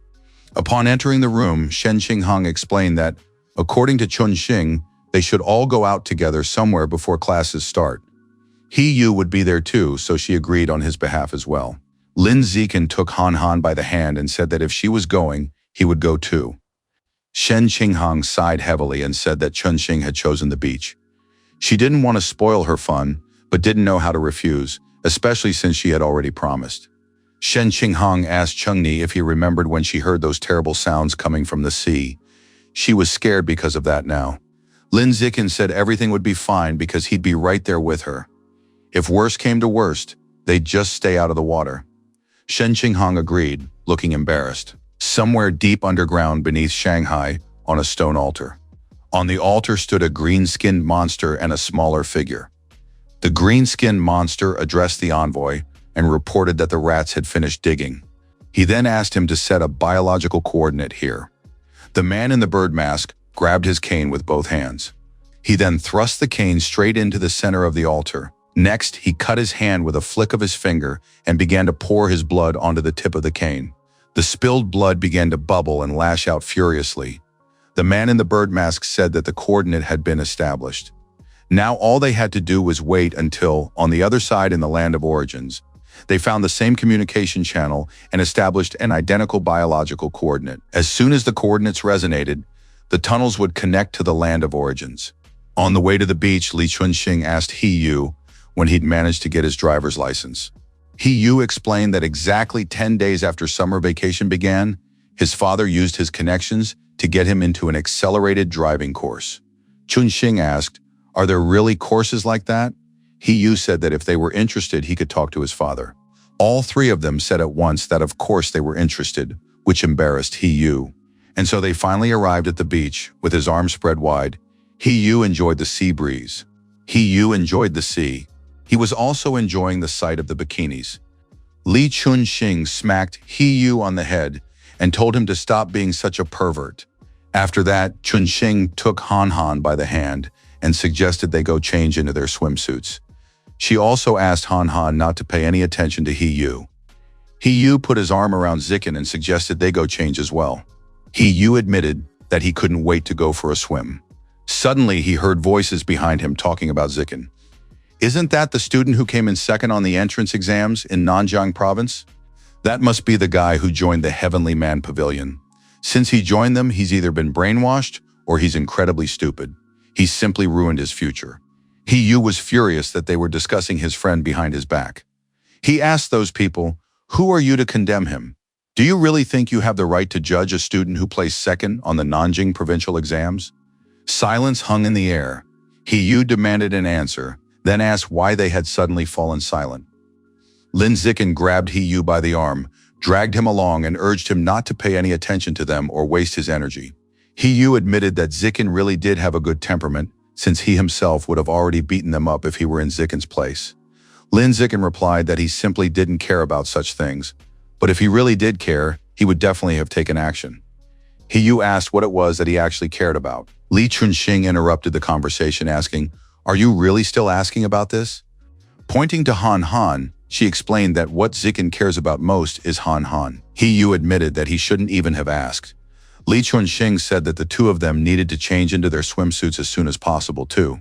Upon entering the room, Shen Qinghang explained that, according to Chunxing, they should all go out together somewhere before classes start. He Yu would be there too, so she agreed on his behalf as well. Lin Zikin took Han Han by the hand and said that if she was going, he would go too. Shen Qinghang sighed heavily and said that Chunxing had chosen the beach. She didn't want to spoil her fun, but didn't know how to refuse, especially since she had already promised. Shen Qinghang asked Chengni if he remembered when she heard those terrible sounds coming from the sea. She was scared because of that now. Lin Zikin said everything would be fine because he'd be right there with her. If worse came to worst, they'd just stay out of the water. Shen Qinghang agreed, looking embarrassed. Somewhere deep underground beneath Shanghai, on a stone altar. On the altar stood a green-skinned monster and a smaller figure. The green-skinned monster addressed the envoy and reported that the rats had finished digging. He then asked him to set a biological coordinate here. The man in the bird mask grabbed his cane with both hands. He then thrust the cane straight into the center of the altar. Next, he cut his hand with a flick of his finger and began to pour his blood onto the tip of the cane. The spilled blood began to bubble and lash out furiously. The man in the bird mask said that the coordinate had been established. Now all they had to do was wait until, on the other side in the land of origins, they found the same communication channel and established an identical biological coordinate. As soon as the coordinates resonated, the tunnels would connect to the land of origins. On the way to the beach, Li Chunxing asked He Yu when he'd managed to get his driver's license. He Yu explained that exactly 10 days after summer vacation began, his father used his connections to get him into an accelerated driving course. Chunxing asked, "Are there really courses like that?" He Yu said that if they were interested, he could talk to his father. All three of them said at once that of course they were interested, which embarrassed He Yu. And so they finally arrived at the beach, with his arms spread wide. He Yu enjoyed the sea breeze. He Yu enjoyed the sea. He was also enjoying the sight of the bikinis. Li Chunxing smacked He Yu on the head and told him to stop being such a pervert. After that, Chunxing took Han Han by the hand and suggested they go change into their swimsuits. She also asked Han Han not to pay any attention to He Yu. He Yu put his arm around Zikin and suggested they go change as well. He Yu admitted that he couldn't wait to go for a swim. Suddenly, he heard voices behind him talking about Zikin. "Isn't that the student who came in second on the entrance exams in Nanjiang province? That must be the guy who joined the Heavenly Man Pavilion. Since he joined them, he's either been brainwashed or he's incredibly stupid. He simply ruined his future." He Yu was furious that they were discussing his friend behind his back. He asked those people, "Who are you to condemn him? Do you really think you have the right to judge a student who placed second on the Nanjing provincial exams?" Silence hung in the air. He Yu demanded an answer, then asked why they had suddenly fallen silent. Lin Zikin grabbed He Yu by the arm, dragged him along and urged him not to pay any attention to them or waste his energy. He Yu admitted that Zikin really did have a good temperament, since he himself would have already beaten them up if he were in Zikin's place. Lin Zikin replied that he simply didn't care about such things, but if he really did care, he would definitely have taken action. He Yu asked what it was that he actually cared about. Li Chunxing interrupted the conversation, asking, "Are you really still asking about this?" Pointing to Han Han, she explained that what Zikin cares about most is Han Han. He Yu admitted that he shouldn't even have asked. Li Chunxing said that the two of them needed to change into their swimsuits as soon as possible too.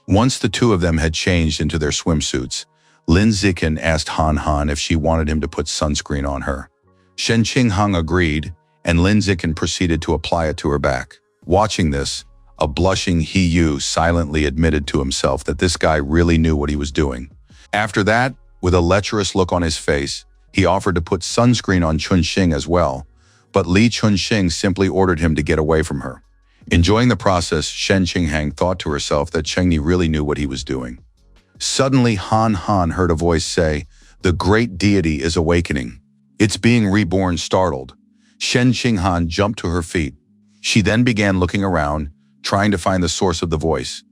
Once the two of them had changed into their swimsuits, Lin Zikin asked Han Han if she wanted him to put sunscreen on her. Shen Qinghang agreed, and Lin Zikin proceeded to apply it to her back. Watching this, a blushing He Yu silently admitted to himself that this guy really knew what he was doing. After that, with a lecherous look on his face, he offered to put sunscreen on Chunxing as well, but Li Chunxing simply ordered him to get away from her. Enjoying the process, Shen Qinghang thought to herself that Chengni really knew what he was doing. Suddenly, Han Han heard a voice say, "The great deity is awakening. It's being reborn." Startled, Shen Qinghang jumped to her feet. She then began looking around, trying to find the source of the voice.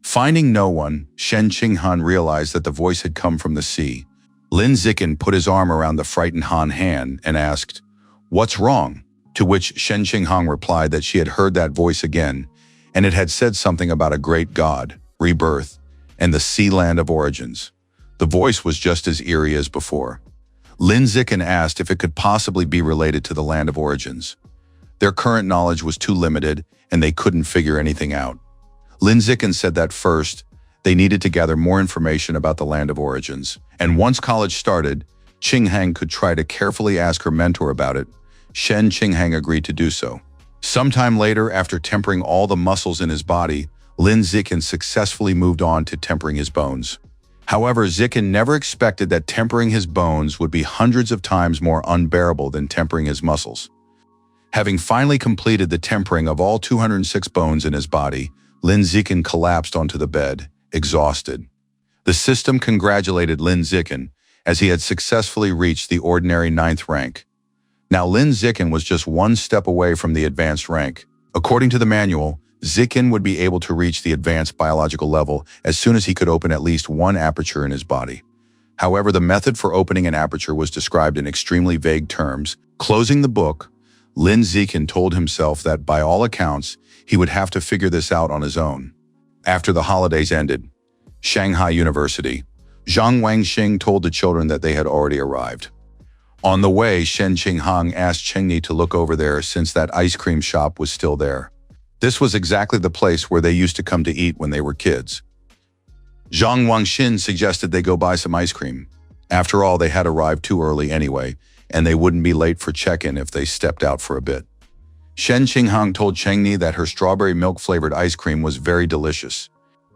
Finding no one, Shen Qinghang realized that the voice had come from the sea. Lin Zikin put his arm around the frightened Han Han and asked, "What's wrong?" To which Shen Qinghang replied that she had heard that voice again, and it had said something about a great god, rebirth, and the sea land of origins. The voice was just as eerie as before. Lin Zikin asked if it could possibly be related to the land of origins. Their current knowledge was too limited, and they couldn't figure anything out. Lin Zikin said that first, they needed to gather more information about the land of origins, and once college started, Qinghang could try to carefully ask her mentor about it. Shen Qinghang agreed to do so. Sometime later, after tempering all the muscles in his body, Lin Zikin successfully moved on to tempering his bones. However, Zikin never expected that tempering his bones would be hundreds of times more unbearable than tempering his muscles. Having finally completed the tempering of all 206 bones in his body, Lin Zikin collapsed onto the bed, exhausted. The system congratulated Lin Zikin, as he had successfully reached the ordinary 9th rank. Now Lin Zikin was just one step away from the advanced rank. According to the manual, Zikin would be able to reach the advanced biological level as soon as he could open at least one aperture in his body. However, the method for opening an aperture was described in extremely vague terms. Closing the book, Lin Zikin told himself that by all accounts, he would have to figure this out on his own. After the holidays ended, Shanghai University, Zhang Wangxing told the children that they had already arrived. On the way, Shen Qinghang asked Chengni to look over there since that ice cream shop was still there. This was exactly the place where they used to come to eat when they were kids. Zhang Wangxin suggested they go buy some ice cream. After all, they had arrived too early anyway, and they wouldn't be late for check-in if they stepped out for a bit. Shen Qinghang told Chengni that her strawberry milk-flavored ice cream was very delicious.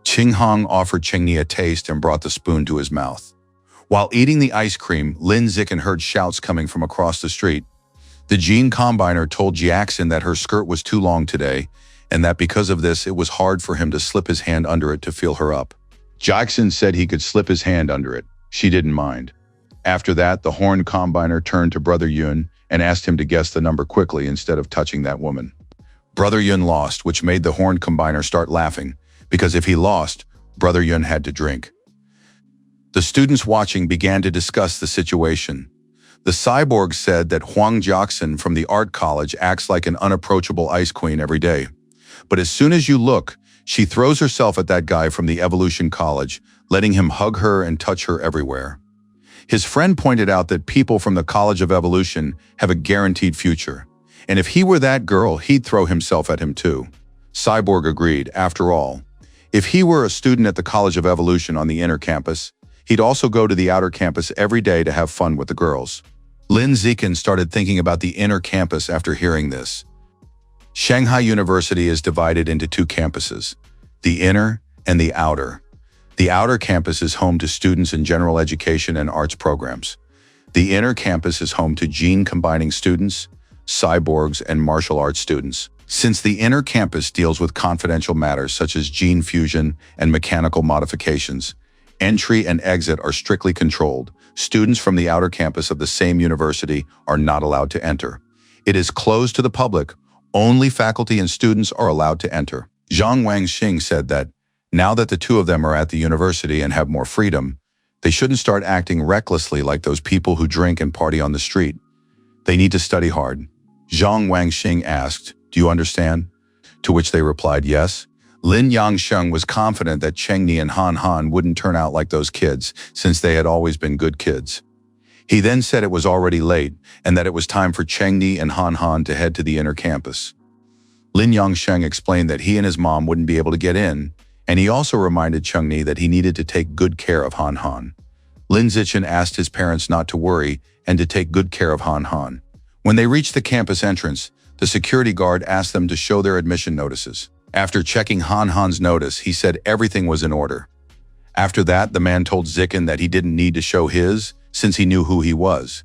Qinghang offered Chengni a taste and brought the spoon to his mouth. While eating the ice cream, Lin Zikin heard shouts coming from across the street. The gene combiner told Jackson that her skirt was too long today, and that because of this, it was hard for him to slip his hand under it to feel her up. Jackson said he could slip his hand under it. She didn't mind. After that, the horn combiner turned to Brother Yun and asked him to guess the number quickly instead of touching that woman. Brother Yun lost, which made the horn combiner start laughing, because if he lost, Brother Yun had to drink. The students watching began to discuss the situation. The cyborg said that Huang Jiaxin from the art college acts like an unapproachable ice queen every day. But as soon as you look, she throws herself at that guy from the evolution college, letting him hug her and touch her everywhere. His friend pointed out that people from the College of Evolution have a guaranteed future. And if he were that girl, he'd throw himself at him too. Cyborg agreed. After all, if he were a student at the College of Evolution on the inner campus, he'd also go to the outer campus every day to have fun with the girls. Lin Zikin started thinking about the inner campus after hearing this. Shanghai University is divided into two campuses, the inner and the outer. The outer campus is home to students in general education and arts programs. The inner campus is home to gene-combining students, cyborgs, and martial arts students. Since the inner campus deals with confidential matters such as gene fusion and mechanical modifications, entry and exit are strictly controlled. Students from the outer campus of the same university are not allowed to enter. It is closed to the public. Only faculty and students are allowed to enter. Zhang Wangxing said that now that the two of them are at the university and have more freedom, they shouldn't start acting recklessly like those people who drink and party on the street. They need to study hard. Zhang Wangxing asked, "Do you understand?" To which they replied, "Yes." Lin Yangsheng was confident that Chengni and Han Han wouldn't turn out like those kids, since they had always been good kids. He then said it was already late and that it was time for Chengni and Han Han to head to the inner campus. Lin Yangsheng explained that he and his mom wouldn't be able to get in, and he also reminded Chengni that he needed to take good care of Han Han. Lin Zichen asked his parents not to worry and to take good care of Han Han. When they reached the campus entrance, the security guard asked them to show their admission notices. After checking Han Han's notice, he said everything was in order. After that, the man told Zikin that he didn't need to show his, since he knew who he was.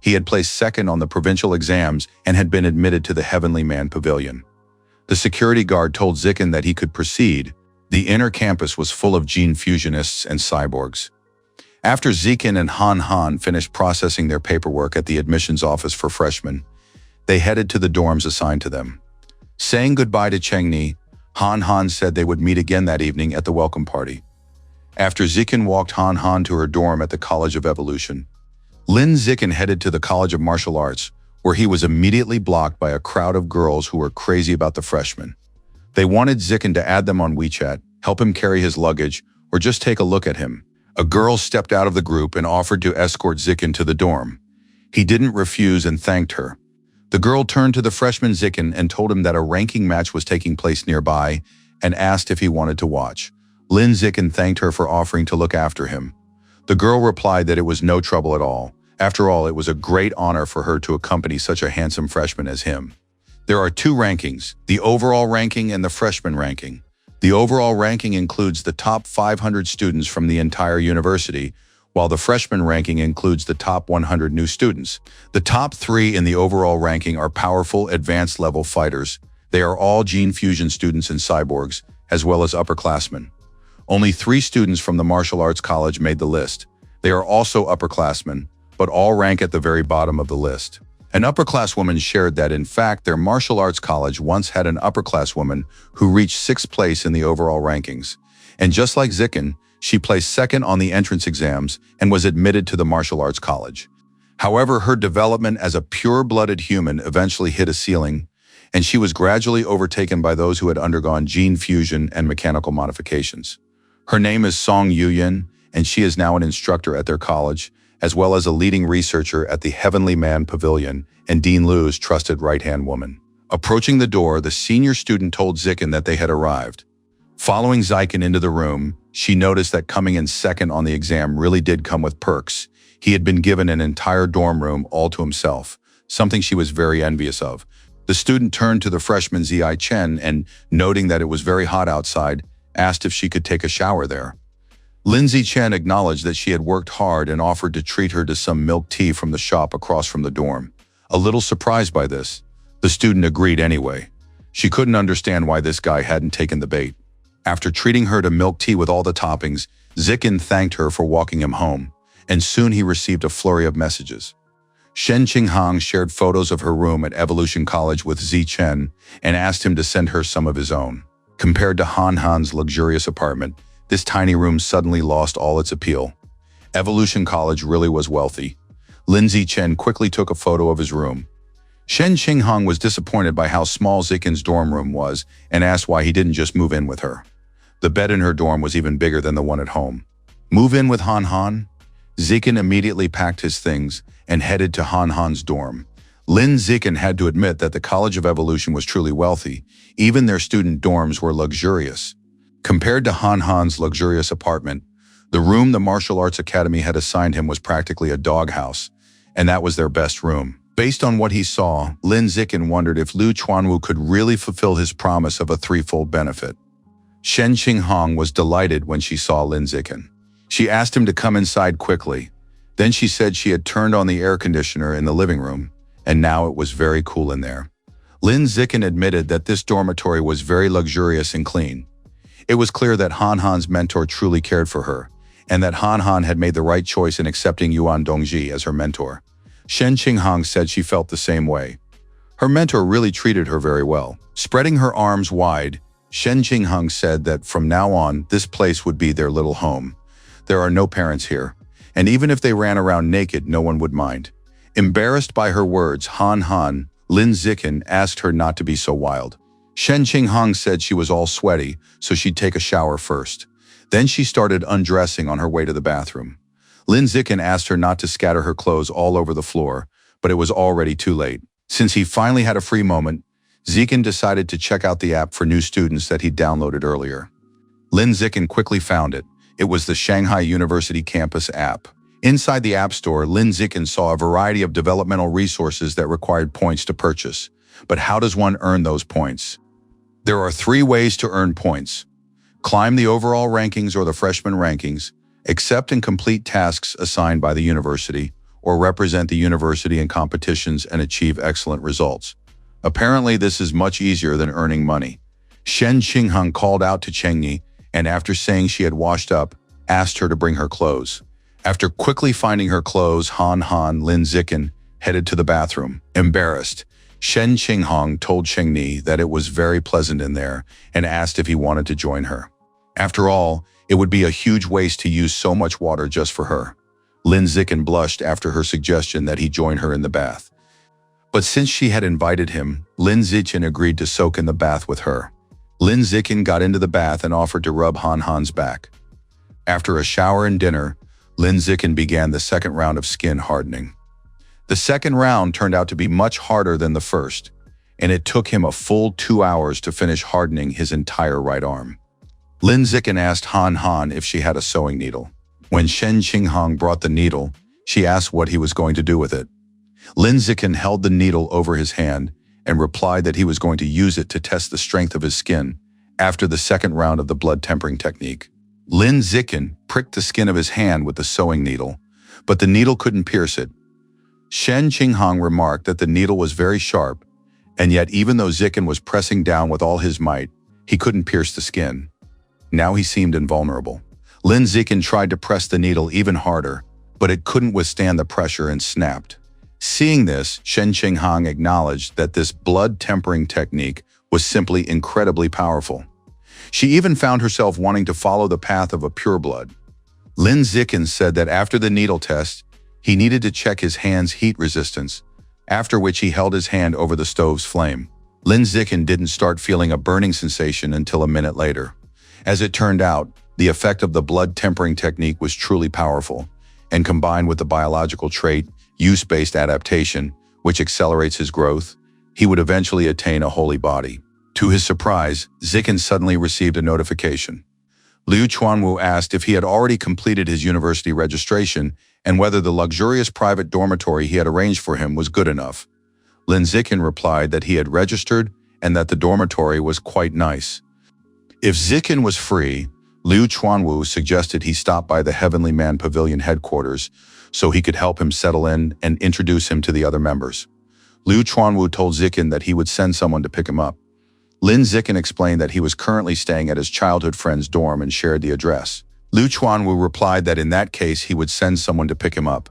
He had placed second on the provincial exams and had been admitted to the Heavenly Man Pavilion. The security guard told Zikin that he could proceed. The inner campus was full of gene fusionists and cyborgs. After Zikin and Han Han finished processing their paperwork at the admissions office for freshmen, they headed to the dorms assigned to them. Saying goodbye to Chengni, Han Han said they would meet again that evening at the welcome party. After Zikin walked Han Han to her dorm at the College of Evolution, Lin Zikin headed to the College of Martial Arts, where he was immediately blocked by a crowd of girls who were crazy about the freshmen. They wanted Zikin to add them on WeChat, help him carry his luggage, or just take a look at him. A girl stepped out of the group and offered to escort Zikin to the dorm. He didn't refuse and thanked her. The girl turned to the freshman Zikin and told him that a ranking match was taking place nearby and asked if he wanted to watch. Lin Zikin thanked her for offering to look after him. The girl replied that it was no trouble at all. After all, it was a great honor for her to accompany such a handsome freshman as him. There are two rankings, the overall ranking and the freshman ranking. The overall ranking includes the top 500 students from the entire university, while the freshman ranking includes the top 100 new students. The top 3 in the overall ranking are powerful, advanced-level fighters. They are all gene fusion students and cyborgs, as well as upperclassmen. Only 3 students from the martial arts college made the list. They are also upperclassmen, but all rank at the very bottom of the list. An upper-class woman shared that, in fact, their martial arts college once had an upper-class woman who reached 6th place in the overall rankings. And just like Zikin, she placed second on the entrance exams and was admitted to the martial arts college. However, her development as a pure-blooded human eventually hit a ceiling, and she was gradually overtaken by those who had undergone gene fusion and mechanical modifications. Her name is Song Yuyin, and she is now an instructor at their college, as well as a leading researcher at the Heavenly Man Pavilion and Dean Liu's trusted right-hand woman. Approaching the door, the senior student told Zikin that they had arrived. Following Zikin into the room, she noticed that coming in second on the exam really did come with perks. He had been given an entire dorm room all to himself, something she was very envious of. The student turned to the freshman Zi Chen and, noting that it was very hot outside, asked if she could take a shower there. Lindsay Chen acknowledged that she had worked hard and offered to treat her to some milk tea from the shop across from the dorm. A little surprised by this, the student agreed anyway. She couldn't understand why this guy hadn't taken the bait. After treating her to milk tea with all the toppings, Zikin thanked her for walking him home, and soon he received a flurry of messages. Shen Qinghang shared photos of her room at Evolution College with Zi Chen and asked him to send her some of his own. Compared to Han Han's luxurious apartment, this tiny room suddenly lost all its appeal. Evolution College really was wealthy. Lindsay Chen quickly took a photo of his room. Shen Qinghang was disappointed by how small Zikin's dorm room was and asked why he didn't just move in with her. The bed in her dorm was even bigger than the one at home. Move in with Han Han? Zikin immediately packed his things and headed to Han Han's dorm. Lin Zikin had to admit that the College of Evolution was truly wealthy. Even their student dorms were luxurious. Compared to Han Han's luxurious apartment, the room the Martial Arts Academy had assigned him was practically a doghouse, and that was their best room. Based on what he saw, Lin Zikin wondered if Liu Chuanwu could really fulfill his promise of a threefold benefit. Shen Qinghang was delighted when she saw Lin Zikin. She asked him to come inside quickly. Then she said she had turned on the air conditioner in the living room, and now it was very cool in there. Lin Zikin admitted that this dormitory was very luxurious and clean. It was clear that Han Han's mentor truly cared for her, and that Han Han had made the right choice in accepting Yuan Dongji as her mentor. Shen Qinghang said she felt the same way. Her mentor really treated her very well. Spreading her arms wide, Shen Qinghang said that from now on, this place would be their little home. There are no parents here, and even if they ran around naked, no one would mind. Embarrassed by her words, Lin Zikin asked her not to be so wild. Shen Qinghang said she was all sweaty, so she'd take a shower first. Then she started undressing on her way to the bathroom. Lin Zikin asked her not to scatter her clothes all over the floor, but it was already too late. Since he finally had a free moment, Zikin decided to check out the app for new students that he'd downloaded earlier. Lin Zikin quickly found it. It was the Shanghai University Campus app. Inside the App Store, Lin Zikin saw a variety of developmental resources that required points to purchase. But how does one earn those points? There are 3 ways to earn points. Climb the overall rankings or the freshman rankings, accept and complete tasks assigned by the university, or represent the university in competitions and achieve excellent results. Apparently, this is much easier than earning money. Shen Qinghang called out to Chengni, and after saying she had washed up, asked her to bring her clothes. After quickly finding her clothes, Lin Zikin headed to the bathroom. Embarrassed, Shen Qinghang told Chengni that it was very pleasant in there and asked if he wanted to join her. After all, it would be a huge waste to use so much water just for her. Lin Zikin blushed after her suggestion that he join her in the bath. But since she had invited him, Lin Zikin agreed to soak in the bath with her. Lin Zikin got into the bath and offered to rub Han Han's back. After a shower and dinner, Lin Zikin began the second round of skin hardening. The second round turned out to be much harder than the first, and it took him a full 2 hours to finish hardening his entire right arm. Lin Zikin asked Han Han if she had a sewing needle. When Shen Qinghang brought the needle, she asked what he was going to do with it. Lin Zikin held the needle over his hand and replied that he was going to use it to test the strength of his skin after the second round of the blood tempering technique. Lin Zikin pricked the skin of his hand with the sewing needle, but the needle couldn't pierce it. Shen Qinghang remarked that the needle was very sharp, and yet even though Zikin was pressing down with all his might, he couldn't pierce the skin. Now he seemed invulnerable. Lin Zikin tried to press the needle even harder, but it couldn't withstand the pressure and snapped. Seeing this, Shen Qinghang acknowledged that this blood-tempering technique was simply incredibly powerful. She even found herself wanting to follow the path of a pureblood. Lin Zikin said that after the needle test, he needed to check his hand's heat resistance, after which he held his hand over the stove's flame. Lin Zikin didn't start feeling a burning sensation until a minute later. As it turned out, the effect of the blood-tempering technique was truly powerful, and combined with the biological trait, use-based adaptation, which accelerates his growth, he would eventually attain a holy body. To his surprise, Zikin suddenly received a notification. Liu Chuanwu asked if he had already completed his university registration and whether the luxurious private dormitory he had arranged for him was good enough. Lin Zikin replied that he had registered and that the dormitory was quite nice. If Zikin was free, Liu Chuanwu suggested he stop by the Heavenly Man Pavilion headquarters so he could help him settle in and introduce him to the other members. Liu Chuanwu told Zikin that he would send someone to pick him up. Lin Zikin explained that he was currently staying at his childhood friend's dorm and shared the address. Liu Chuanwu replied that in that case he would send someone to pick him up.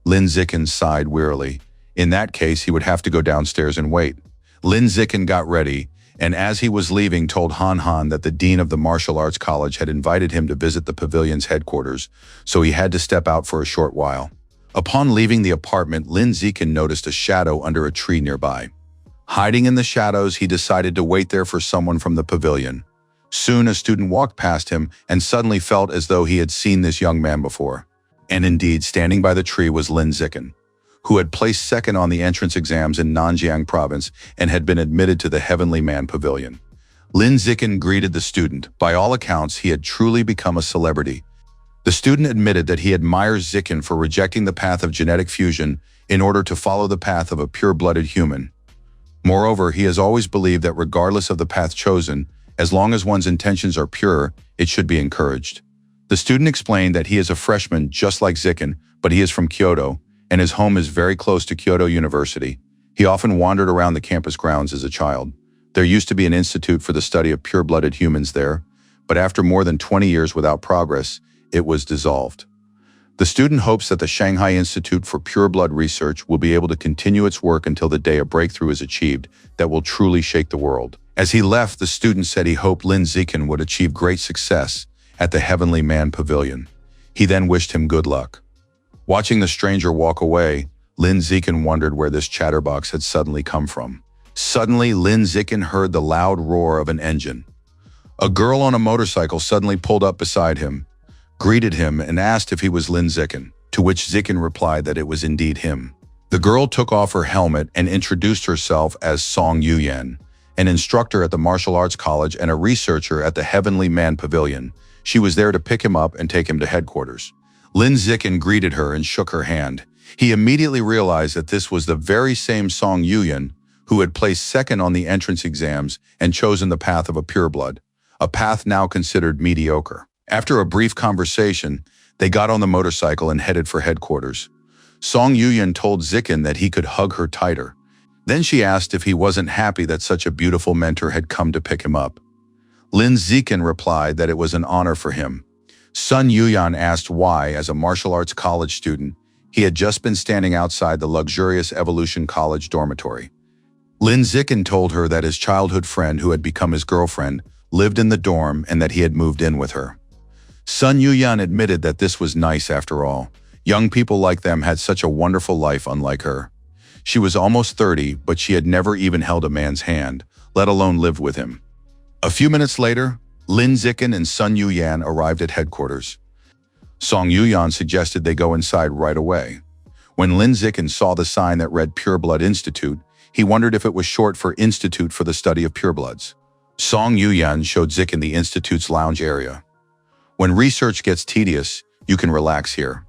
Lin Zikin sighed wearily. In that case, he would have to go downstairs and wait. Lin Zikin got ready, and as he was leaving told Han Han that the dean of the martial arts college had invited him to visit the pavilion's headquarters, so he had to step out for a short while. Upon leaving the apartment, Lin Zikin noticed a shadow under a tree nearby. Hiding in the shadows, he decided to wait there for someone from the pavilion. Soon a student walked past him and suddenly felt as though he had seen this young man before. And indeed, standing by the tree was Lin Zikin, who had placed second on the entrance exams in Nanjiang province and had been admitted to the Heavenly Man Pavilion. Lin Zikin greeted the student. By all accounts, he had truly become a celebrity. The student admitted that he admires Zikin for rejecting the path of genetic fusion in order to follow the path of a pure-blooded human. Moreover, he has always believed that regardless of the path chosen, as long as one's intentions are pure, it should be encouraged. The student explained that he is a freshman just like Zikin, but he is from Kyoto, and his home is very close to Kyoto University. He often wandered around the campus grounds as a child. There used to be an institute for the study of pure-blooded humans there, but after more than 20 years without progress, it was dissolved. The student hopes that the Shanghai Institute for Pure Blood Research will be able to continue its work until the day a breakthrough is achieved that will truly shake the world. As he left, the student said he hoped Lin Zikin would achieve great success at the Heavenly Man Pavilion. He then wished him good luck. Watching the stranger walk away, Lin Zikin wondered where this chatterbox had suddenly come from. Suddenly, Lin Zikin heard the loud roar of an engine. A girl on a motorcycle suddenly pulled up beside him, greeted him, and asked if he was Lin Zikin, to which Zikin replied that it was indeed him. The girl took off her helmet and introduced herself as Song Yuyan, an instructor at the martial arts college and a researcher at the Heavenly Man Pavilion. She was there to pick him up and take him to headquarters. Lin Zikin greeted her and shook her hand. He immediately realized that this was the very same Song Yuyan who had placed second on the entrance exams and chosen the path of a pureblood, a path now considered mediocre. After a brief conversation, they got on the motorcycle and headed for headquarters. Song Yuyan told Zikin that he could hug her tighter. Then she asked if he wasn't happy that such a beautiful mentor had come to pick him up. Lin Zikin replied that it was an honor for him. Sun Yuyan asked why, as a martial arts college student, he had just been standing outside the luxurious Evolution College dormitory. Lin Zikin told her that his childhood friend who had become his girlfriend lived in the dorm and that he had moved in with her. Sun Yuyan admitted that this was nice after all. Young people like them had such a wonderful life unlike her. She was almost 30, but she had never even held a man's hand, let alone lived with him. A few minutes later, Lin Zikin and Sun Yuyan arrived at headquarters. Song Yuyan suggested they go inside right away. When Lin Zikin saw the sign that read Pure Blood Institute, he wondered if it was short for Institute for the Study of Purebloods. Song Yuyan showed Zikin the institute's lounge area. When research gets tedious, you can relax here.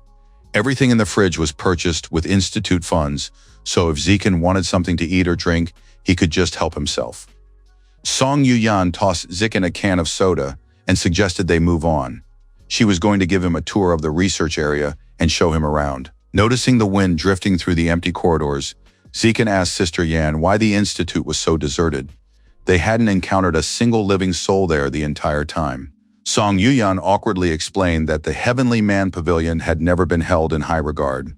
Everything in the fridge was purchased with institute funds, so if Zikin wanted something to eat or drink, he could just help himself. Song Yuyan tossed Zikin a can of soda and suggested they move on. She was going to give him a tour of the research area and show him around. Noticing the wind drifting through the empty corridors, Zikin asked Sister Yan why the institute was so deserted. They hadn't encountered a single living soul there the entire time. Song Yuyan awkwardly explained that the Heavenly Man Pavilion had never been held in high regard.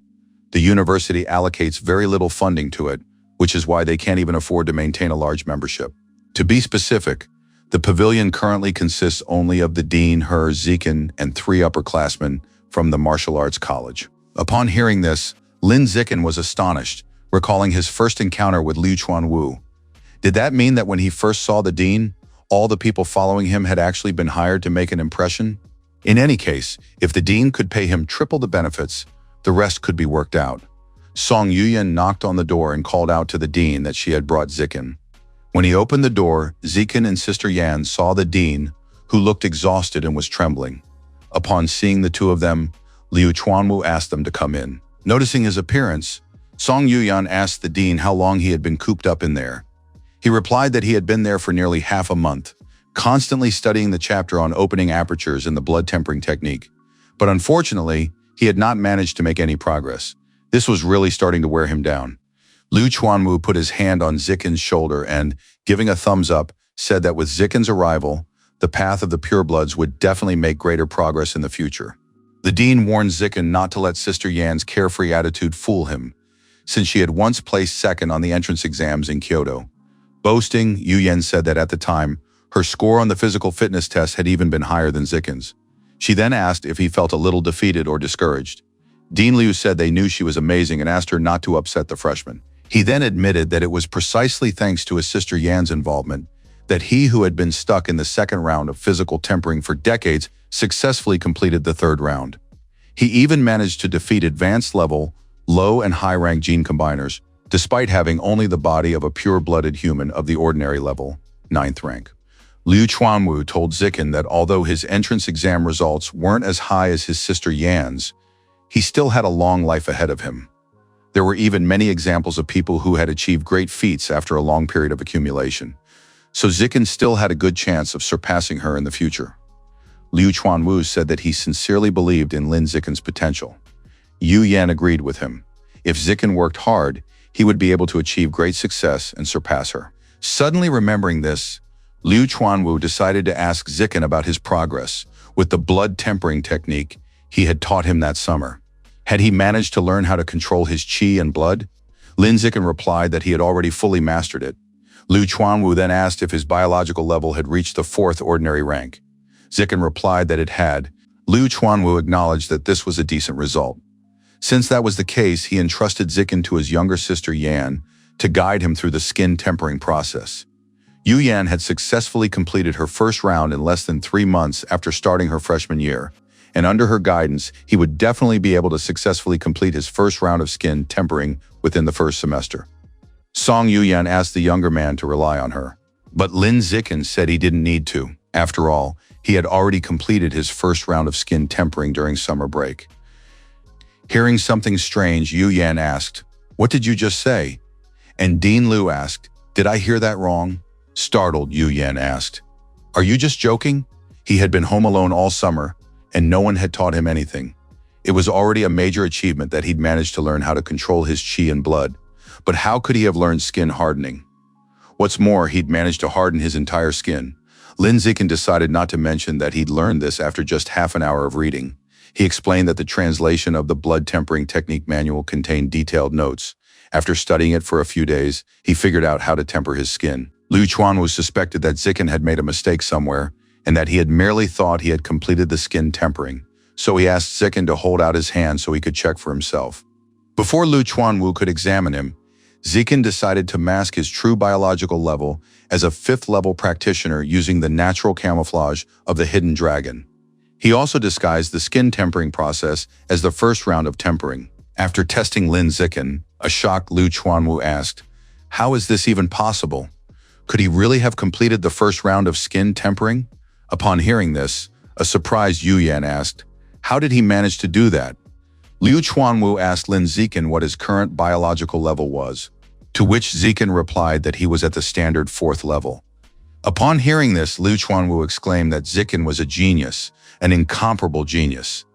The university allocates very little funding to it, which is why they can't even afford to maintain a large membership. To be specific, the pavilion currently consists only of the dean, her, Zikin, and 3 upperclassmen from the martial arts college. Upon hearing this, Lin Zikin was astonished, recalling his first encounter with Liu Chuanwu. Did that mean that when he first saw the dean, all the people following him had actually been hired to make an impression? In any case, if the dean could pay him triple the benefits, the rest could be worked out. Song Yuyan knocked on the door and called out to the dean that she had brought Zikin. When he opened the door, Zikin and Sister Yan saw the dean, who looked exhausted and was trembling. Upon seeing the two of them, Liu Chuanwu asked them to come in. Noticing his appearance, Song Yuyan asked the dean how long he had been cooped up in there. He replied that he had been there for nearly half a month, constantly studying the chapter on opening apertures and the blood tempering technique. But unfortunately, he had not managed to make any progress. This was really starting to wear him down. Liu Chuanwu put his hand on Zikin's shoulder and, giving a thumbs up, said that with Zikin's arrival, the path of the purebloods would definitely make greater progress in the future. The dean warned Zikin not to let Sister Yan's carefree attitude fool him, since she had once placed second on the entrance exams in Kyoto. Boasting, Yu Yan said that at the time, her score on the physical fitness test had even been higher than Zikin's. She then asked if he felt a little defeated or discouraged. Dean Liu said they knew she was amazing and asked her not to upset the freshman. He then admitted that it was precisely thanks to his sister Yan's involvement that he, who had been stuck in the second round of physical tempering for decades, successfully completed the third round. He even managed to defeat advanced level, low and high rank gene combiners, despite having only the body of a pure-blooded human of the ordinary level, 9th rank. Liu Chuanwu told Zikin that although his entrance exam results weren't as high as his sister Yan's, he still had a long life ahead of him. There were even many examples of people who had achieved great feats after a long period of accumulation, so Zikin still had a good chance of surpassing her in the future. Liu Chuanwu said that he sincerely believed in Lin Zikin's potential. Yu Yan agreed with him. If Zikin worked hard, he would be able to achieve great success and surpass her. Suddenly remembering this, Liu Chuanwu decided to ask Zikin about his progress with the blood tempering technique he had taught him that summer. Had he managed to learn how to control his qi and blood? Lin Zikin replied that he had already fully mastered it. Liu Chuanwu then asked if his biological level had reached the 4th ordinary rank. Zikin replied that it had. Liu Chuanwu acknowledged that this was a decent result. Since that was the case, he entrusted Zikin to his younger sister Yan to guide him through the skin tempering process. Yu Yan had successfully completed her first round in less than 3 months after starting her freshman year, and under her guidance, he would definitely be able to successfully complete his first round of skin tempering within the first semester. Song Yuyan asked the younger man to rely on her, but Lin Zikin said he didn't need to. After all, he had already completed his first round of skin tempering during summer break. Hearing something strange, Yu Yan asked, "What did you just say?" And Dean Liu asked, "Did I hear that wrong?" Startled, Yu Yan asked, "Are you just joking?" He had been home alone all summer, and no one had taught him anything. It was already a major achievement that he'd managed to learn how to control his qi and blood, but how could he have learned skin hardening? What's more, he'd managed to harden his entire skin. Lin Zikin decided not to mention that he'd learned this after just half an hour of reading. He explained that the translation of the blood tempering technique manual contained detailed notes. After studying it for a few days, he figured out how to temper his skin. Liu Chuanwu suspected that Zikin had made a mistake somewhere, and that he had merely thought he had completed the skin tempering, so he asked Zikin to hold out his hand so he could check for himself. Before Liu Chuanwu could examine him, Zikin decided to mask his true biological level as a 5th-level practitioner using the natural camouflage of the hidden dragon. He also disguised the skin tempering process as the first round of tempering. After testing Lin Zikin, a shocked Liu Chuanwu asked, "How is this even possible? Could he really have completed the first round of skin tempering?" Upon hearing this, a surprised Yu Yan asked, "How did he manage to do that?" Liu Chuanwu asked Lin Zikin what his current biological level was, to which Zikin replied that he was at the standard 4th level. Upon hearing this, Liu Chuanwu exclaimed that Zikin was a genius, an incomparable genius.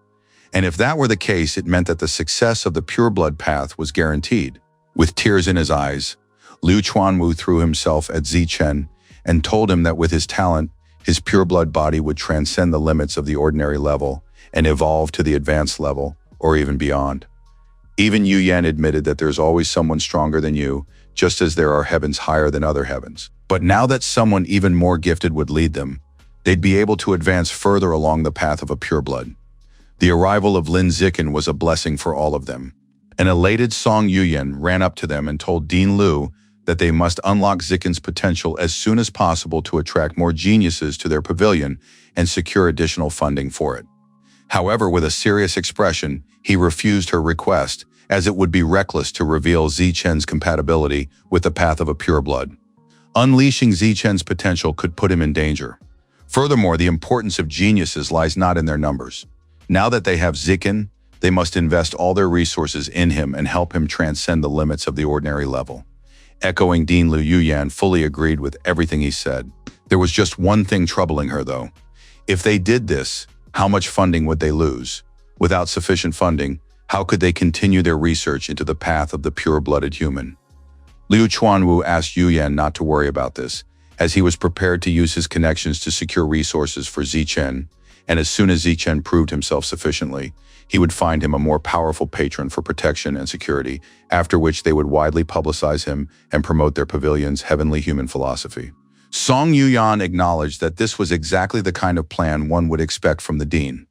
And if that were the case, it meant that the success of the pureblood path was guaranteed. With tears in his eyes, Liu Chuanwu threw himself at Zichen and told him that with his talent, his pureblood body would transcend the limits of the ordinary level and evolve to the advanced level, or even beyond. Even Yu Yan admitted that there's always someone stronger than you, just as there are heavens higher than other heavens. But now that someone even more gifted would lead them, they'd be able to advance further along the path of a pureblood. The arrival of Lin Zikin was a blessing for all of them. An elated Song Yuyan ran up to them and told Dean Liu that they must unlock Zikin's potential as soon as possible to attract more geniuses to their pavilion and secure additional funding for it. However, with a serious expression, he refused her request, as it would be reckless to reveal Zichen's compatibility with the path of a pureblood. Unleashing Zichen's potential could put him in danger. Furthermore, the importance of geniuses lies not in their numbers. Now that they have Zikin, they must invest all their resources in him and help him transcend the limits of the ordinary level. Echoing Dean Liu, Yuyan fully agreed with everything he said. There was just one thing troubling her, though. If they did this, how much funding would they lose? Without sufficient funding, how could they continue their research into the path of the pure-blooded human? Liu Chuanwu asked Yuyan not to worry about this, as he was prepared to use his connections to secure resources for Zichen, and as soon as Zichen proved himself sufficiently, he would find him a more powerful patron for protection and security, after which they would widely publicize him and promote their pavilion's heavenly human philosophy. Song Yuyan acknowledged that this was exactly the kind of plan one would expect from the dean.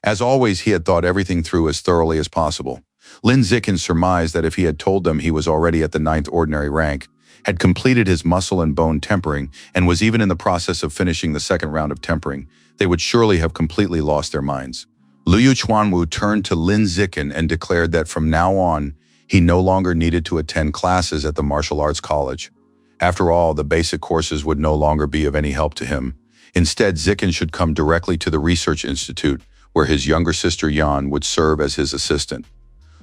As always, he had thought everything through as thoroughly as possible. Lin Zikin surmised that if he had told them he was already at the 9th ordinary rank, had completed his muscle and bone tempering, and was even in the process of finishing the second round of tempering, they would surely have completely lost their minds. Liu Chuanwu turned to Lin Zikin and declared that from now on, he no longer needed to attend classes at the martial arts college. After all, the basic courses would no longer be of any help to him. Instead, Zikin should come directly to the research institute, where his younger sister Yan would serve as his assistant.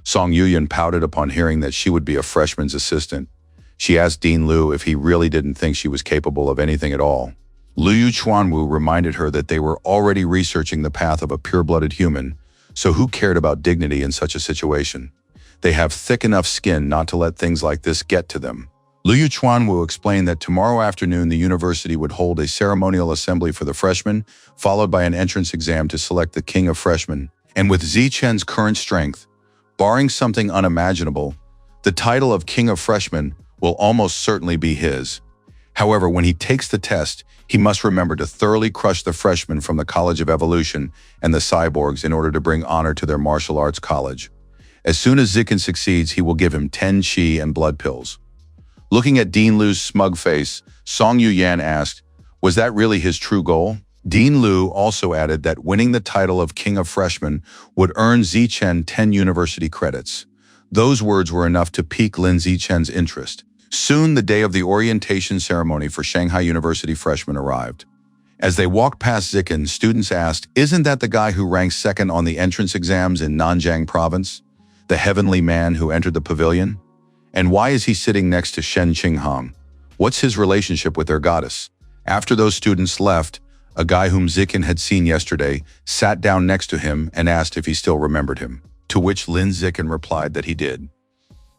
Song Yuyan pouted upon hearing that she would be a freshman's assistant. She asked Dean Liu if he really didn't think she was capable of anything at all. Liu Chuanwu reminded her that they were already researching the path of a pure-blooded human, so who cared about dignity in such a situation? They have thick enough skin not to let things like this get to them. Liu Chuanwu explained that tomorrow afternoon the university would hold a ceremonial assembly for the freshmen, followed by an entrance exam to select the king of freshmen. And with Zichen's current strength, barring something unimaginable, the title of king of freshmen will almost certainly be his. However, when he takes the test, he must remember to thoroughly crush the freshmen from the College of Evolution and the cyborgs in order to bring honor to their martial arts college. As soon as Zikin succeeds, he will give him 10 chi and blood pills. Looking at Dean Liu's smug face, Song Yuyan asked, was that really his true goal? Dean Liu also added that winning the title of King of Freshmen would earn Zichen 10 university credits. Those words were enough to pique Lin Zichen's interest. Soon, the day of the orientation ceremony for Shanghai University freshmen arrived. As they walked past Zikin, students asked, isn't that the guy who ranked second on the entrance exams in Nanjing province? The heavenly man who entered the pavilion? And why is he sitting next to Shen Qinghang? What's his relationship with their goddess? After those students left, a guy whom Zikin had seen yesterday sat down next to him and asked if he still remembered him, to which Lin Zikin replied that he did.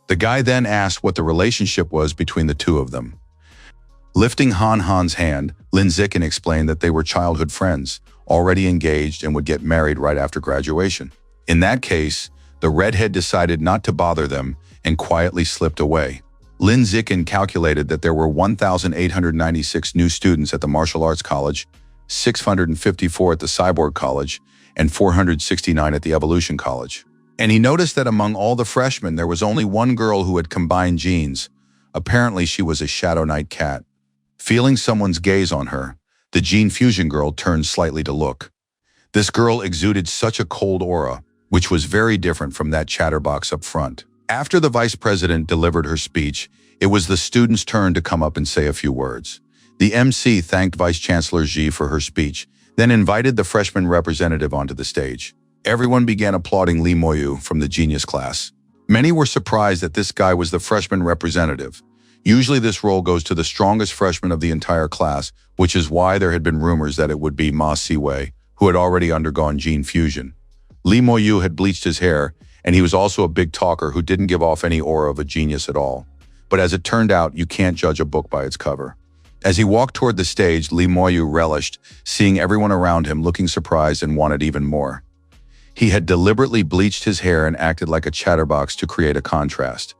The guy then asked what the relationship was between the two of them. Lifting Han Han's hand, Lin Zikin explained that they were childhood friends, already engaged and would get married right after graduation. In that case, the redhead decided not to bother them and quietly slipped away. Lin Zikin calculated that there were 1,896 new students at the martial arts college, 654 at the cyborg college, and 469 at the evolution college. And he noticed that among all the freshmen, there was only one girl who had combined genes. Apparently, she was a Shadow Knight cat. Feeling someone's gaze on her, the gene fusion girl turned slightly to look. This girl exuded such a cold aura, which was very different from that chatterbox up front. After the vice president delivered her speech, it was the students' turn to come up and say a few words. The MC thanked Vice Chancellor Xi for her speech, then invited the freshman representative onto the stage. Everyone began applauding Li Moyu from the genius class. Many were surprised that this guy was the freshman representative. Usually this role goes to the strongest freshman of the entire class, which is why there had been rumors that it would be Ma Siwei, who had already undergone gene fusion. Li Moyu had bleached his hair, and he was also a big talker who didn't give off any aura of a genius at all. But as it turned out, you can't judge a book by its cover. As he walked toward the stage, Li Moyu relished, seeing everyone around him looking surprised and wanted even more. He had deliberately bleached his hair and acted like a chatterbox to create a contrast.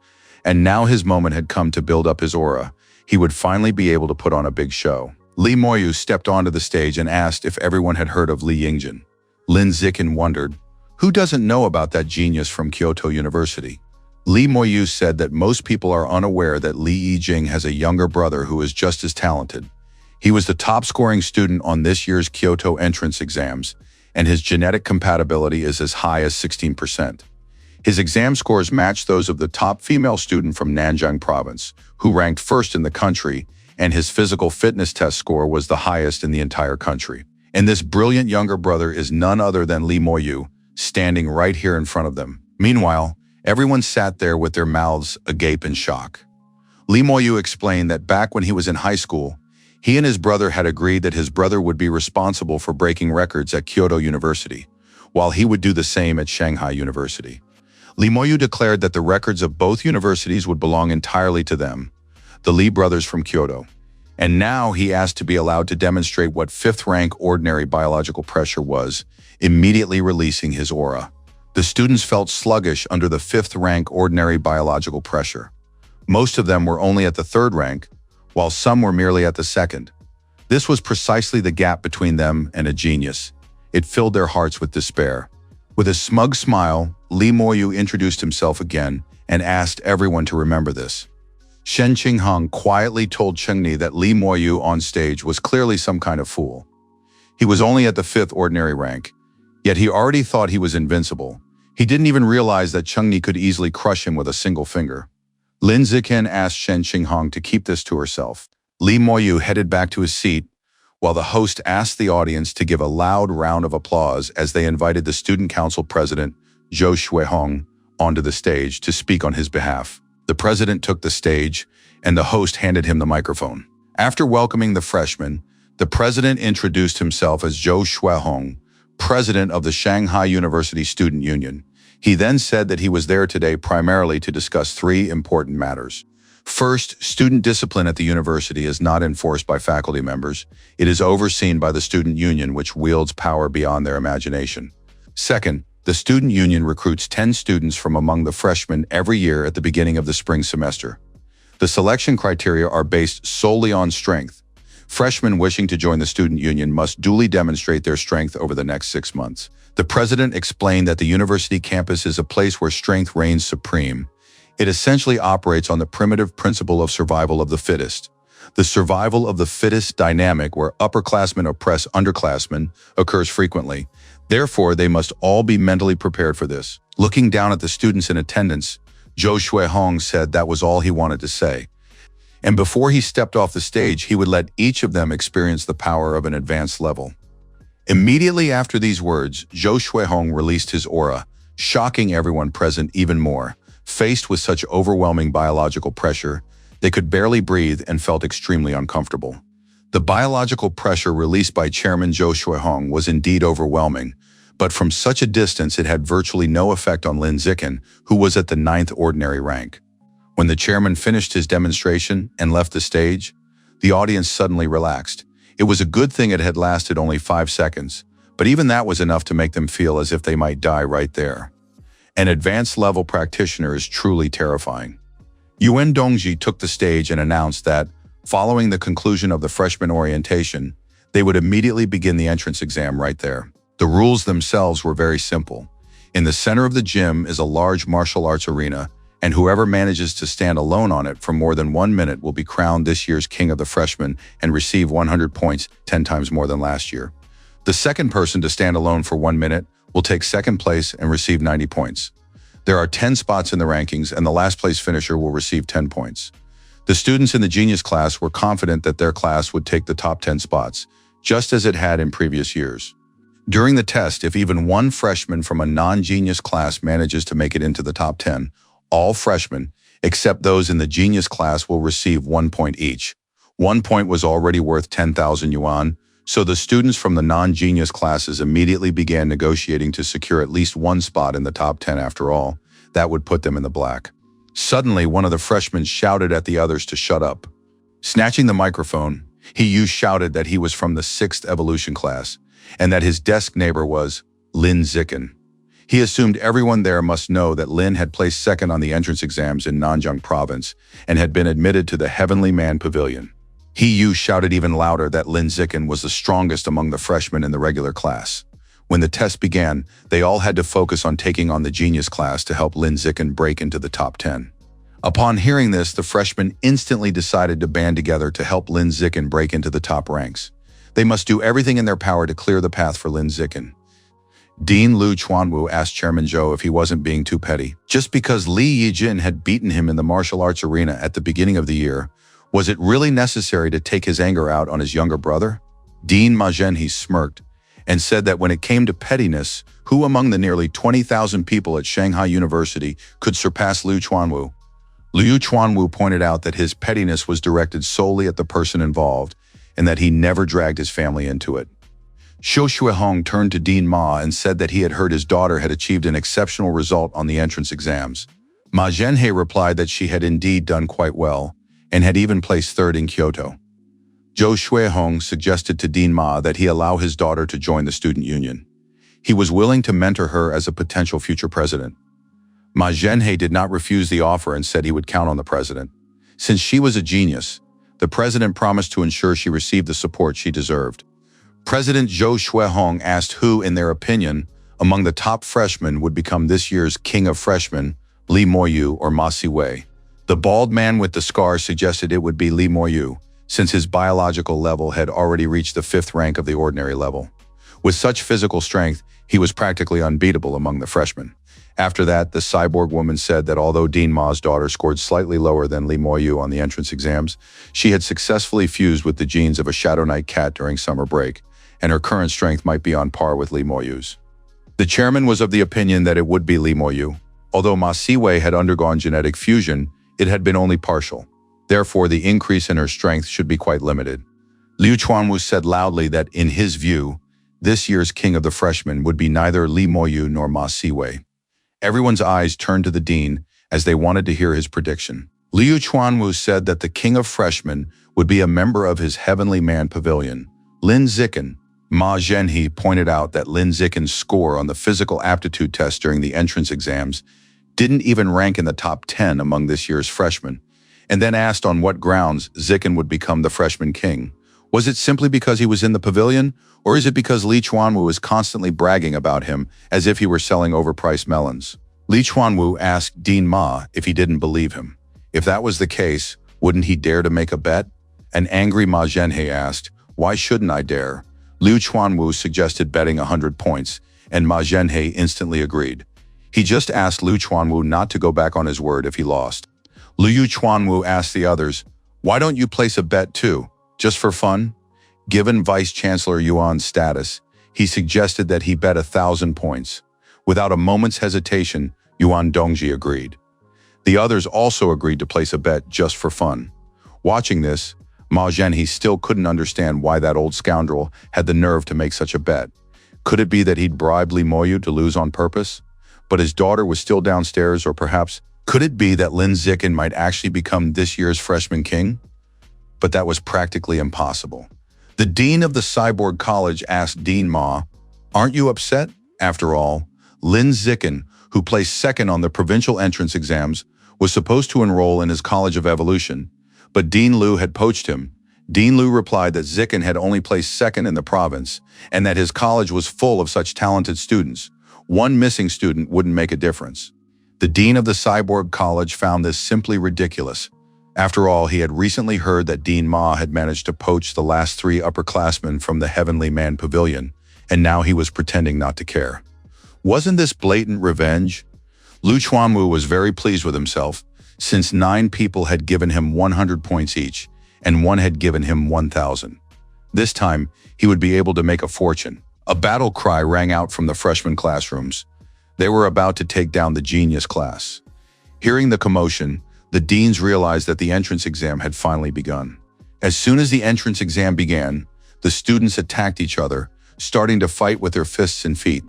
And now his moment had come to build up his aura. He would finally be able to put on a big show. Lee Moyu stepped onto the stage and asked if everyone had heard of Lee Yingjin. Lin Zikin wondered, who doesn't know about that genius from Kyoto University? Lee Moyu said that most people are unaware that Lee Yijing has a younger brother who is just as talented. He was the top-scoring student on this year's Kyoto entrance exams, and his genetic compatibility is as high as 16%. His exam scores match those of the top female student from Nanjing province, who ranked first in the country, and his physical fitness test score was the highest in the entire country. And this brilliant younger brother is none other than Lee Moyu, standing right here in front of them. Meanwhile, everyone sat there with their mouths agape in shock. Lee Moyu explained that back when he was in high school, he and his brother had agreed that his brother would be responsible for breaking records at Kyoto University, while he would do the same at Shanghai University. Lee Moyu declared that the records of both universities would belong entirely to them, the Lee brothers from Kyoto. And now he asked to be allowed to demonstrate what fifth-rank ordinary biological pressure was, immediately releasing his aura. The students felt sluggish under the fifth-rank ordinary biological pressure. Most of them were only at the third rank, while some were merely at the second. This was precisely the gap between them and a genius. It filled their hearts with despair. With a smug smile, Lee Moyu introduced himself again and asked everyone to remember this. Shen Qinghong quietly told Chengni that Lee Moyu on stage was clearly some kind of fool. He was only at the fifth ordinary rank, yet he already thought he was invincible. He didn't even realize that Chengni could easily crush him with a single finger. Lin Zikin asked Shen Qinghong to keep this to herself. Lee Moyu headed back to his seat, while the host asked the audience to give a loud round of applause as they invited the Student Council President, Zhou Shuihong, onto the stage to speak on his behalf. The president took the stage, and the host handed him the microphone. After welcoming the freshmen, the president introduced himself as Zhou Shuihong, president of the Shanghai University Student Union. He then said that he was there today primarily to discuss three important matters. First, student discipline at the university is not enforced by faculty members. It is overseen by the student union, which wields power beyond their imagination. Second, the student union recruits 10 students from among the freshmen every year at the beginning of the spring semester. The selection criteria are based solely on strength. Freshmen wishing to join the student union must duly demonstrate their strength over the next 6 months. The president explained that the university campus is a place where strength reigns supreme. It essentially operates on the primitive principle of survival of the fittest. The survival of the fittest dynamic where upperclassmen oppress underclassmen occurs frequently. Therefore, they must all be mentally prepared for this. Looking down at the students in attendance, Zhou Shuihong said that was all he wanted to say. And before he stepped off the stage, he would let each of them experience the power of an advanced level. Immediately after these words, Zhou Shuihong released his aura, shocking everyone present even more. Faced with such overwhelming biological pressure, they could barely breathe and felt extremely uncomfortable. The biological pressure released by Chairman Zhou Shuihong was indeed overwhelming, but from such a distance it had virtually no effect on Lin Zikin, who was at the 9th ordinary rank. When the chairman finished his demonstration and left the stage, the audience suddenly relaxed. It was a good thing it had lasted only 5 seconds, but even that was enough to make them feel as if they might die right there. An advanced-level practitioner is truly terrifying. Yuan Dongji took the stage and announced that, following the conclusion of the freshman orientation, they would immediately begin the entrance exam right there. The rules themselves were very simple. In the center of the gym is a large martial arts arena, and whoever manages to stand alone on it for more than 1 minute will be crowned this year's king of the freshmen and receive 100 points, 10 times more than last year. The second person to stand alone for 1 minute will take second place and receive 90 points. There are 10 spots in the rankings, and the last place finisher will receive 10 points. The students in the genius class were confident that their class would take the top 10 spots, just as it had in previous years. During the test, if even one freshman from a non-genius class manages to make it into the top 10, all freshmen, except those in the genius class, will receive 1 point each. 1 point was already worth 10,000 yuan, so the students from the non-genius classes immediately began negotiating to secure at least one spot in the top 10 after all. That would put them in the black. Suddenly, one of the freshmen shouted at the others to shut up. Snatching the microphone, he shouted that he was from the 6th evolution class, and that his desk neighbor was Lin Zikin. He assumed everyone there must know that Lin had placed second on the entrance exams in Nanjing province and had been admitted to the Heavenly Man Pavilion. He shouted even louder that Lin Zikin was the strongest among the freshmen in the regular class. When the test began, they all had to focus on taking on the genius class to help Lin Zikin break into the top 10. Upon hearing this, the freshmen instantly decided to band together to help Lin Zikin break into the top ranks. They must do everything in their power to clear the path for Lin Zikin. Dean Liu Chuanwu asked Chairman Zhou if he wasn't being too petty. Just because Li Yijin had beaten him in the martial arts arena at the beginning of the year, was it really necessary to take his anger out on his younger brother? Dean Ma Zhenhe smirked and said that when it came to pettiness, who among the nearly 20,000 people at Shanghai University could surpass Liu Chuanwu? Liu Chuanwu pointed out that his pettiness was directed solely at the person involved and that he never dragged his family into it. Shou Shuihong turned to Dean Ma and said that he had heard his daughter had achieved an exceptional result on the entrance exams. Ma Zhenhe replied that she had indeed done quite well and had even placed third in Kyoto. Zhou Shuihong suggested to Dean Ma that he allow his daughter to join the student union. He was willing to mentor her as a potential future president. Ma Zhenhe did not refuse the offer and said he would count on the president. Since she was a genius, the president promised to ensure she received the support she deserved. President Zhou Shuihong asked who, in their opinion, among the top freshmen would become this year's king of freshmen, Li Moyu or Ma Siwei. The bald man with the scar suggested it would be Li Moyu, since his biological level had already reached the 5th rank of the ordinary level. With such physical strength, he was practically unbeatable among the freshmen. After that, the cyborg woman said that although Dean Ma's daughter scored slightly lower than Li Moyu on the entrance exams, she had successfully fused with the genes of a Shadow Knight cat during summer break, and her current strength might be on par with Li Moyu's. The chairman was of the opinion that it would be Li Moyu. Although Ma Siwei had undergone genetic fusion, it had been only partial. Therefore, the increase in her strength should be quite limited. Liu Chuanwu said loudly that, in his view, this year's king of the freshmen would be neither Li Moyu nor Ma Siwei. Everyone's eyes turned to the dean as they wanted to hear his prediction. Liu Chuanwu said that the king of freshmen would be a member of his Heavenly Man Pavilion, Lin Zikin. Ma Zhenhe pointed out that Lin Zikin's score on the physical aptitude test during the entrance exams didn't even rank in the top 10 among this year's freshmen, and then asked on what grounds Zikin would become the freshman king. Was it simply because he was in the pavilion, or is it because Li Chuanwu was constantly bragging about him as if he were selling overpriced melons? Li Chuanwu asked Dean Ma if he didn't believe him. If that was the case, wouldn't he dare to make a bet? An angry Ma Zhenhe asked, "Why shouldn't I dare?" Liu Chuanwu suggested betting 100 points, and Ma Zhenhe instantly agreed. He just asked Liu Chuanwu not to go back on his word if he lost. Liu Chuanwu asked the others, "Why don't you place a bet too, just for fun?" Given Vice Chancellor Yuan's status, he suggested that he bet 1,000 points. Without a moment's hesitation, Yuan Dongji agreed. The others also agreed to place a bet just for fun. Watching this, Ma Zhenhe still couldn't understand why that old scoundrel had the nerve to make such a bet. Could it be that he'd bribed Li Moyu to lose on purpose? But his daughter was still downstairs, or perhaps, could it be that Lin Zikin might actually become this year's freshman king? But that was practically impossible. The dean of the Cyborg College asked Dean Ma, "Aren't you upset? After all, Lin Zikin, who placed second on the provincial entrance exams, was supposed to enroll in his College of Evolution, but Dean Liu had poached him." Dean Liu replied that Zikin had only placed second in the province and that his college was full of such talented students. One missing student wouldn't make a difference. The dean of the Cyborg College found this simply ridiculous. After all, he had recently heard that Dean Ma had managed to poach the last 3 upperclassmen from the Heavenly Man Pavilion, and now he was pretending not to care. Wasn't this blatant revenge? Liu Chuanwu was very pleased with himself, since 9 people had given him 100 points each, and 1 had given him 1,000. This time, he would be able to make a fortune. A battle cry rang out from the freshman classrooms. They were about to take down the genius class. Hearing the commotion, the deans realized that the entrance exam had finally begun. As soon as the entrance exam began, the students attacked each other, starting to fight with their fists and feet.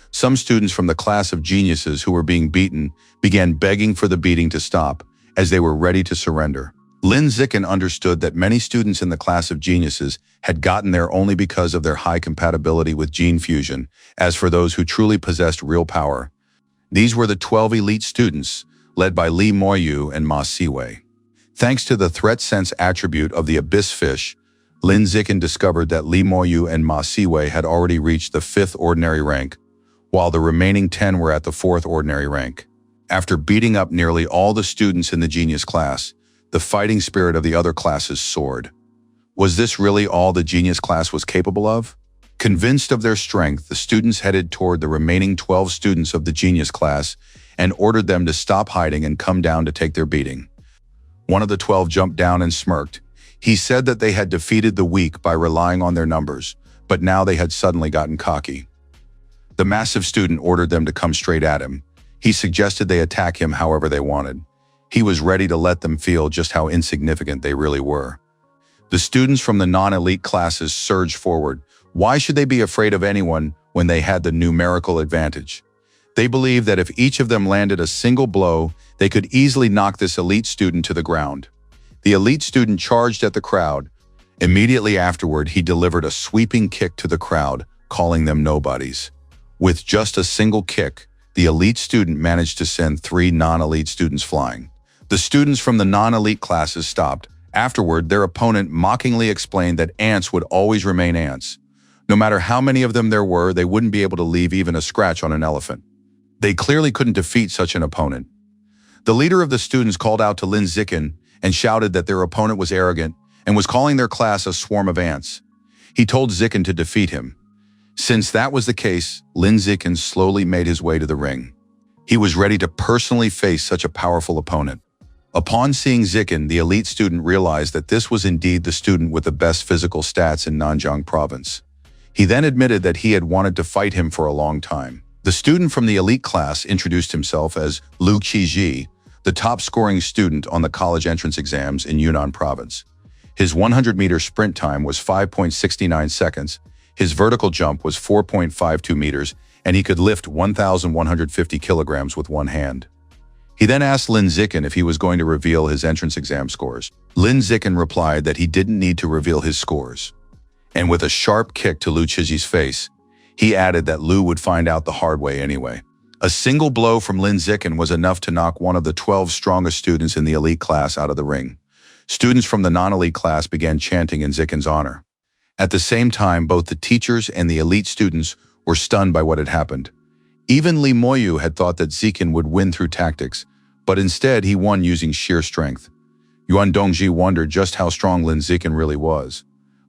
Some students from the class of geniuses who were being beaten began begging for the beating to stop, as they were ready to surrender. Lin Zikin understood that many students in the class of geniuses had gotten there only because of their high compatibility with gene fusion. As for those who truly possessed real power, these were the 12 elite students, led by Li Moyu and Ma Siwei. Thanks to the threat sense attribute of the abyss fish, Lin Zikin discovered that Li Moyu and Ma Siwei had already reached the 5th ordinary rank, while the remaining 10 were at the 4th ordinary rank. After beating up nearly all the students in the genius class, the fighting spirit of the other classes soared. Was this really all the genius class was capable of? Convinced of their strength, the students headed toward the remaining 12 students of the genius class and ordered them to stop hiding and come down to take their beating. One of the 12 jumped down and smirked. He said that they had defeated the weak by relying on their numbers, but now they had suddenly gotten cocky. The massive student ordered them to come straight at him. He suggested they attack him however they wanted. He was ready to let them feel just how insignificant they really were. The students from the non-elite classes surged forward. Why should they be afraid of anyone when they had the numerical advantage? They believed that if each of them landed a single blow, they could easily knock this elite student to the ground. The elite student charged at the crowd. Immediately afterward, he delivered a sweeping kick to the crowd, calling them nobodies. With just a single kick, the elite student managed to send 3 non-elite students flying. The students from the non-elite classes stopped. Afterward, their opponent mockingly explained that ants would always remain ants. No matter how many of them there were, they wouldn't be able to leave even a scratch on an elephant. They clearly couldn't defeat such an opponent. The leader of the students called out to Lin Zikin and shouted that their opponent was arrogant and was calling their class a swarm of ants. He told Zikin to defeat him. Since that was the case, Lin Zikin slowly made his way to the ring. He was ready to personally face such a powerful opponent. Upon seeing Zikin, the elite student realized that this was indeed the student with the best physical stats in Nanjing province. He then admitted that he had wanted to fight him for a long time. The student from the elite class introduced himself as Liu Qizhi, the top-scoring student on the college entrance exams in Yunnan province. His 100-meter sprint time was 5.69 seconds, his vertical jump was 4.52 meters, and he could lift 1,150 kilograms with one hand. He then asked Lin Zikin if he was going to reveal his entrance exam scores. Lin Zikin replied that he didn't need to reveal his scores. And with a sharp kick to Liu Qizhi's face, he added that Liu would find out the hard way anyway. A single blow from Lin Zikin was enough to knock one of the 12 strongest students in the elite class out of the ring. Students from the non-elite class began chanting in Zikin's honor. At the same time, both the teachers and the elite students were stunned by what had happened. Even Li Moyu had thought that Zikin would win through tactics, but instead he won using sheer strength. Yuan Dongji wondered just how strong Lin Zikin really was.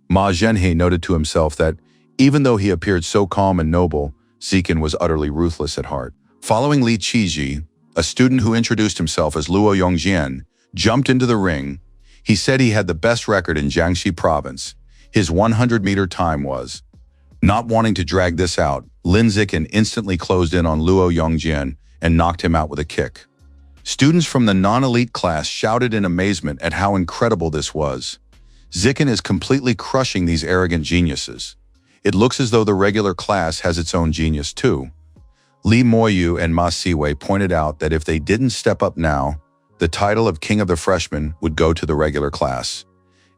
Ma Zhenhe noted to himself that, even though he appeared so calm and noble, Zikin was utterly ruthless at heart. Following Li Qizhi, a student who introduced himself as Luo Yongjian, jumped into the ring. He said he had the best record in Jiangxi province. His 100-meter time was. Not wanting to drag this out, Lin Zikin instantly closed in on Luo Yongjian and knocked him out with a kick. Students from the non-elite class shouted in amazement at how incredible this was. Zikin is completely crushing these arrogant geniuses. It looks as though the regular class has its own genius too. Li Moyu and Ma Siwei pointed out that if they didn't step up now, the title of King of the Freshmen would go to the regular class.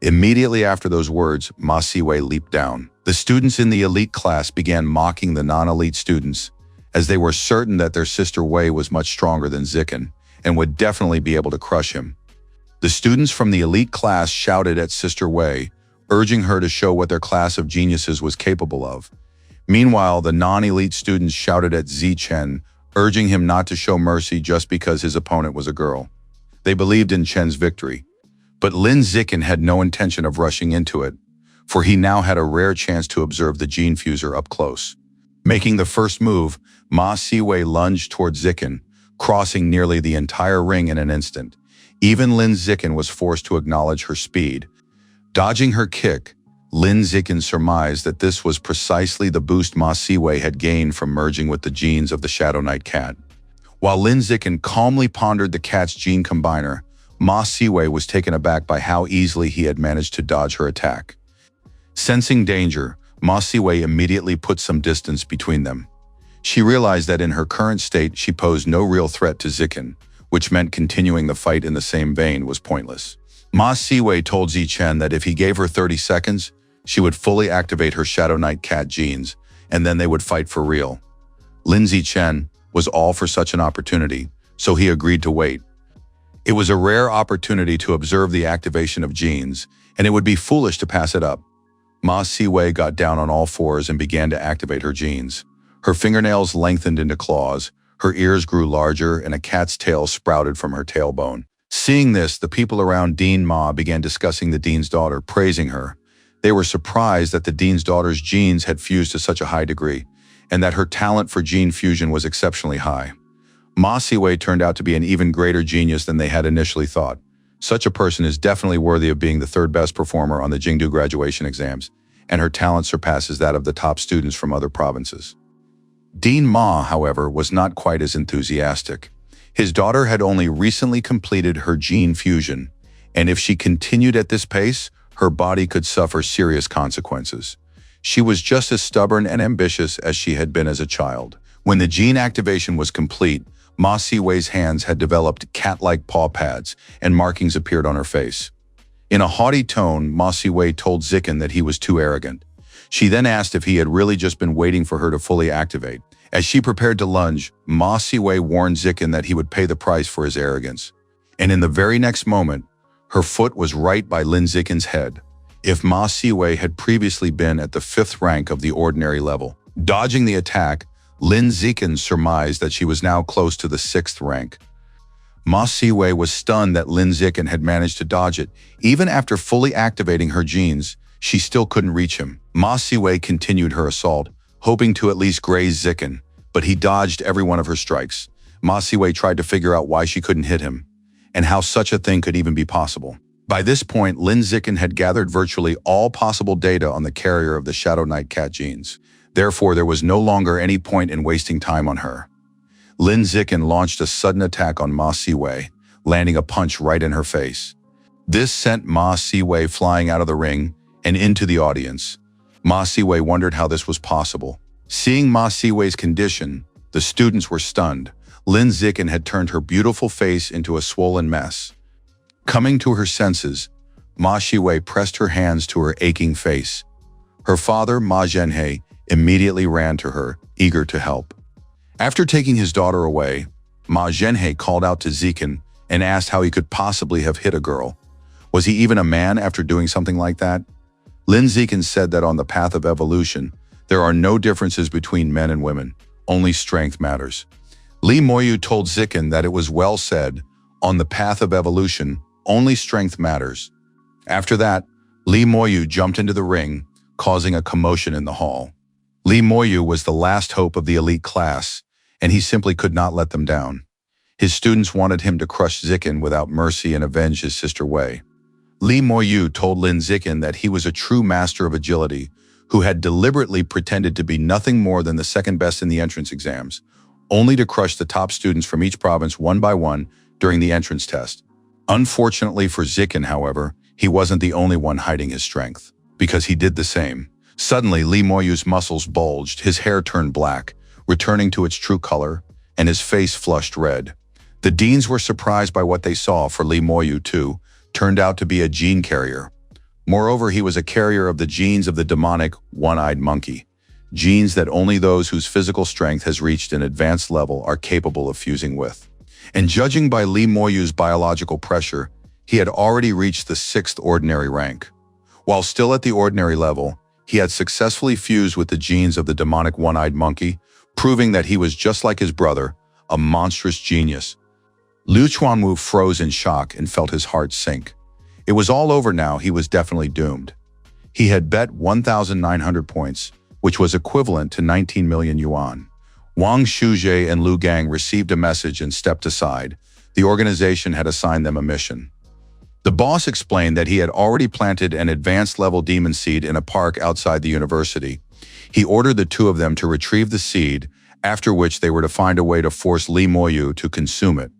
Immediately after those words, Ma Siwei leaped down. The students in the elite class began mocking the non-elite students, as they were certain that their sister Wei was much stronger than Zikin and would definitely be able to crush him. The students from the elite class shouted at Sister Wei, urging her to show what their class of geniuses was capable of. Meanwhile, the non-elite students shouted at Zi Chen, urging him not to show mercy just because his opponent was a girl. They believed in Chen's victory. But Lin Zikin had no intention of rushing into it, for he now had a rare chance to observe the gene fuser up close. Making the first move, Ma Siwei lunged toward Zikin, crossing nearly the entire ring in an instant. Even Lin Zikin was forced to acknowledge her speed. Dodging her kick, Lin Zikin surmised that this was precisely the boost Ma Siwei had gained from merging with the genes of the Shadow Knight cat. While Lin Zikin calmly pondered the cat's gene combiner, Ma Siwei was taken aback by how easily he had managed to dodge her attack. Sensing danger, Ma Siwei immediately put some distance between them. She realized that in her current state she posed no real threat to Zikin, which meant continuing the fight in the same vein was pointless. Ma Siwei told Zichen that if he gave her 30 seconds, she would fully activate her Shadow Knight cat genes, and then they would fight for real. Lin Zichen was all for such an opportunity, so he agreed to wait. It was a rare opportunity to observe the activation of genes, and it would be foolish to pass it up. Ma Siwei got down on all fours and began to activate her genes. Her fingernails lengthened into claws, her ears grew larger, and a cat's tail sprouted from her tailbone. Seeing this, the people around Dean Ma began discussing the dean's daughter, praising her. They were surprised that the dean's daughter's genes had fused to such a high degree, and that her talent for gene fusion was exceptionally high. Ma Siwei turned out to be an even greater genius than they had initially thought. Such a person is definitely worthy of being the third best performer on the Jingdu graduation exams, and her talent surpasses that of the top students from other provinces. Dean Ma, however, was not quite as enthusiastic. His daughter had only recently completed her gene fusion, and if she continued at this pace, her body could suffer serious consequences. She was just as stubborn and ambitious as she had been as a child. When the gene activation was complete, Ma Siwei's hands had developed cat-like paw pads, and markings appeared on her face. In a haughty tone, Ma Siwei told Zichen that he was too arrogant. She then asked if he had really just been waiting for her to fully activate. As she prepared to lunge, Ma Siwei warned Zichen that he would pay the price for his arrogance. And in the very next moment, her foot was right by Lin Zichen's head. If Ma Siwei had previously been at the 5th rank of the ordinary level, dodging the attack, Lin Zichen surmised that she was now close to the 6th rank. Ma Siwei was stunned that Lin Zichen had managed to dodge it. Even after fully activating her genes, she still couldn't reach him. Ma Siwei continued her assault, hoping to at least graze Zichen, but he dodged every one of her strikes. Ma Siwei tried to figure out why she couldn't hit him, and how such a thing could even be possible. By this point, Lin Zichen had gathered virtually all possible data on the carrier of the Shadow Knight cat genes. Therefore, there was no longer any point in wasting time on her. Lin Zichen launched a sudden attack on Ma Siwei, landing a punch right in her face. This sent Ma Siwei flying out of the ring and into the audience. Ma Siwei wondered how this was possible. Seeing Ma Siwei's condition, the students were stunned. Lin Zichen had turned her beautiful face into a swollen mess. Coming to her senses, Ma Siwei pressed her hands to her aching face. Her father, Ma Zhenhe, immediately ran to her, eager to help. After taking his daughter away, Ma Zhenhe called out to Zichen and asked how he could possibly have hit a girl. Was he even a man after doing something like that? Lin Zichen said that on the path of evolution, there are no differences between men and women, only strength matters. Li Moyu told Zichen that it was well said, on the path of evolution, only strength matters. After that, Li Moyu jumped into the ring, causing a commotion in the hall. Li Moyu was the last hope of the elite class, and he simply could not let them down. His students wanted him to crush Zichen without mercy and avenge his sister Wei. Li Moyu told Lin Zichen that he was a true master of agility who had deliberately pretended to be nothing more than the second best in the entrance exams, only to crush the top students from each province one by one during the entrance test. Unfortunately for Zichen, however, he wasn't the only one hiding his strength, because he did the same. Suddenly, Li Moyu's muscles bulged, his hair turned black, returning to its true color, and his face flushed red. The deans were surprised by what they saw, for Li Moyu, too, turned out to be a gene carrier. Moreover, he was a carrier of the genes of the demonic one-eyed monkey, genes that only those whose physical strength has reached an advanced level are capable of fusing with. And judging by Li Moyu's biological pressure, he had already reached the 6th ordinary rank. While still at the ordinary level, he had successfully fused with the genes of the demonic one-eyed monkey, proving that he was just like his brother, a monstrous genius. Liu Chuanwu froze in shock and felt his heart sink. It was all over now. He was definitely doomed. He had bet 1,900 points, which was equivalent to 19 million yuan. Wang Shuzhe and Lu Gang received a message and stepped aside. The organization had assigned them a mission. The boss explained that he had already planted an advanced-level demon seed in a park outside the university. He ordered the two of them to retrieve the seed, after which they were to find a way to force Li Moyu to consume it.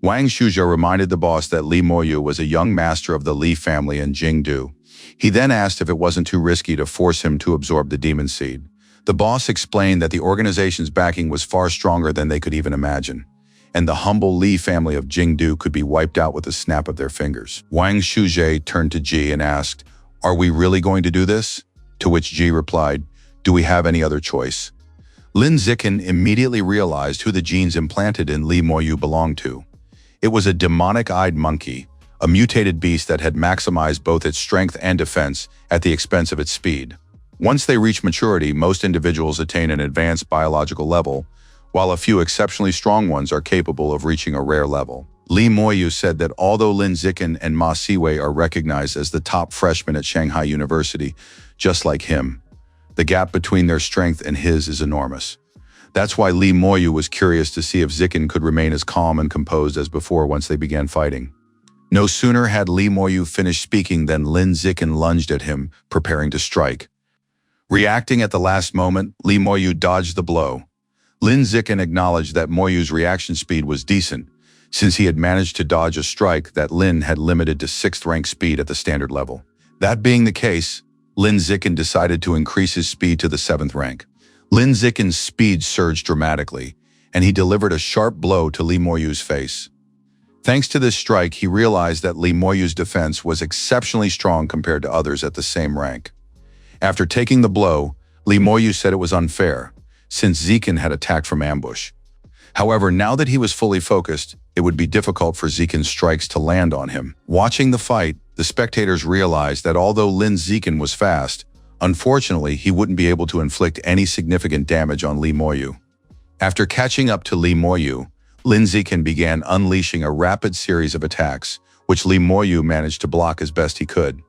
Wang Shuzhe reminded the boss that Li Moyu was a young master of the Li family in Jingdu. He then asked if it wasn't too risky to force him to absorb the demon seed. The boss explained that the organization's backing was far stronger than they could even imagine. and the humble Li family of Jingdu could be wiped out with a snap of their fingers. Wang Shuzhe turned to Ji and asked, "Are we really going to do this?" To which Ji replied, "Do we have any other choice?" Lin Zikin immediately realized who the genes implanted in Li Moyu belonged to. It was a demonic-eyed monkey, a mutated beast that had maximized both its strength and defense at the expense of its speed. Once they reach maturity, most individuals attain an advanced biological level, while a few exceptionally strong ones are capable of reaching a rare level. Li Moyu said that although Lin Zikin and Ma Siwei are recognized as the top freshmen at Shanghai University, just like him, the gap between their strength and his is enormous. That's why Li Moyu was curious to see if Zikin could remain as calm and composed as before once they began fighting. No sooner had Li Moyu finished speaking than Lin Zikin lunged at him, preparing to strike. Reacting at the last moment, Li Moyu dodged the blow. Lin Zikin acknowledged that Moyu's reaction speed was decent, since he had managed to dodge a strike that Lin had limited to 6th rank speed at the standard level. That being the case, Lin Zikin decided to increase his speed to the 7th rank. Lin Zikin's speed surged dramatically, and he delivered a sharp blow to Li Moyu's face. Thanks to this strike, he realized that Li Moyu's defense was exceptionally strong compared to others at the same rank. After taking the blow, Li Moyu said it was unfair, since Zikin had attacked from ambush. However, now that he was fully focused, it would be difficult for Zikin's strikes to land on him. Watching the fight, the spectators realized that although Lin Zikin was fast, unfortunately he wouldn't be able to inflict any significant damage on Li Moyu. After catching up to Li Moyu, Lin Zikin began unleashing a rapid series of attacks, which Li Moyu managed to block as best he could.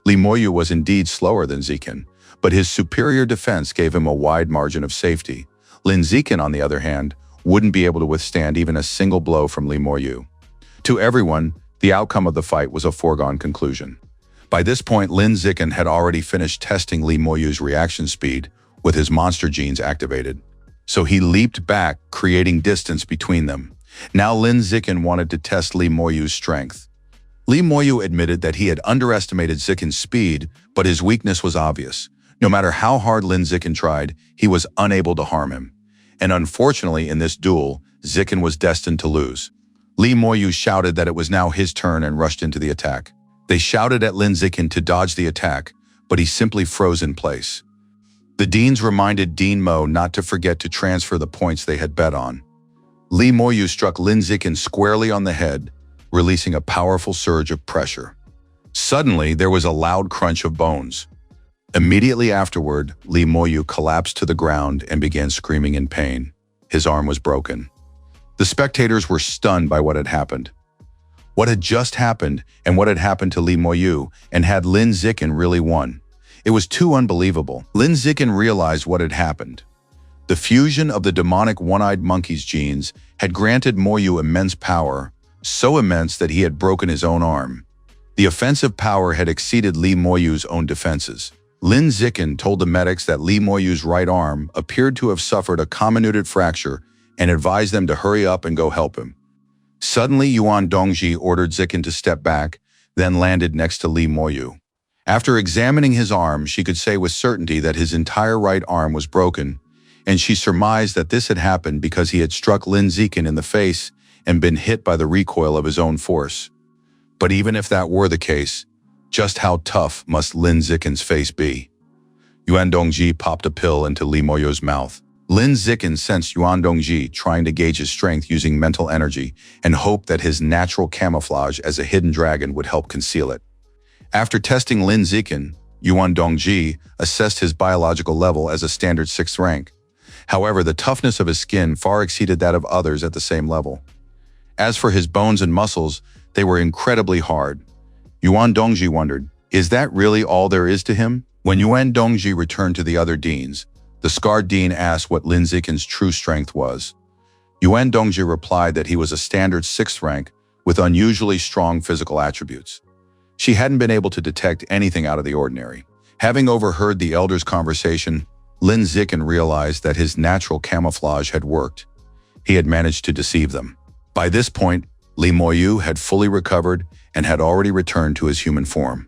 Li Moyu was indeed slower than Zikin, but his superior defense gave him a wide margin of safety. Lin Zikin, on the other hand, wouldn't be able to withstand even a single blow from Li Moyu. To everyone, the outcome of the fight was a foregone conclusion. By this point, Lin Zikin had already finished testing Li Moyu's reaction speed with his monster genes activated. So he leaped back, creating distance between them. Now Lin Zikin wanted to test Li Moyu's strength. Li Moyu admitted that he had underestimated Zikin's speed, but his weakness was obvious. No matter how hard Lin Zikin tried, he was unable to harm him. And unfortunately, in this duel, Zikin was destined to lose. Li Moyu shouted that it was now his turn and rushed into the attack. They shouted at Lin Zikin to dodge the attack, but he simply froze in place. The Deans reminded Dean Mo not to forget to transfer the points they had bet on. Li Moyu struck Lin Zikin squarely on the head, releasing a powerful surge of pressure. Suddenly, there was a loud crunch of bones. Immediately afterward, Li Moyu collapsed to the ground and began screaming in pain. His arm was broken. The spectators were stunned by what had happened. What had just happened and what had happened to Li Moyu, and had Lin Zikin really won? It was too unbelievable. Lin Zikin realized what had happened. The fusion of the demonic one-eyed monkey's genes had granted Moyu immense power, so immense that he had broken his own arm. The offensive power had exceeded Li Moyu's own defenses. Lin Zikin told the medics that Li Moyu's right arm appeared to have suffered a comminuted fracture and advised them to hurry up and go help him. Suddenly, Yuan Dongji ordered Zikin to step back, then landed next to Li Moyu. After examining his arm, she could say with certainty that his entire right arm was broken, and she surmised that this had happened because he had struck Lin Zikin in the face and been hit by the recoil of his own force. But even if that were the case, just how tough must Lin Zikin's face be? Yuan Dongji popped a pill into Li Moyu's mouth. Lin Zikin sensed Yuan Dongji trying to gauge his strength using mental energy and hoped that his natural camouflage as a hidden dragon would help conceal it. After testing Lin Zikin, Yuan Dongji assessed his biological level as a standard 6th rank. However, the toughness of his skin far exceeded that of others at the same level. As for his bones and muscles, they were incredibly hard. Yuan Dongji wondered, is that really all there is to him? When Yuan Dongji returned to the other deans, the scarred dean asked what Lin Zikin's true strength was. Yuan Dongji replied that he was a standard 6th rank with unusually strong physical attributes. She hadn't been able to detect anything out of the ordinary. Having overheard the elders' conversation, Lin Zikin realized that his natural camouflage had worked. He had managed to deceive them. By this point, Li Moyu had fully recovered and had already returned to his human form.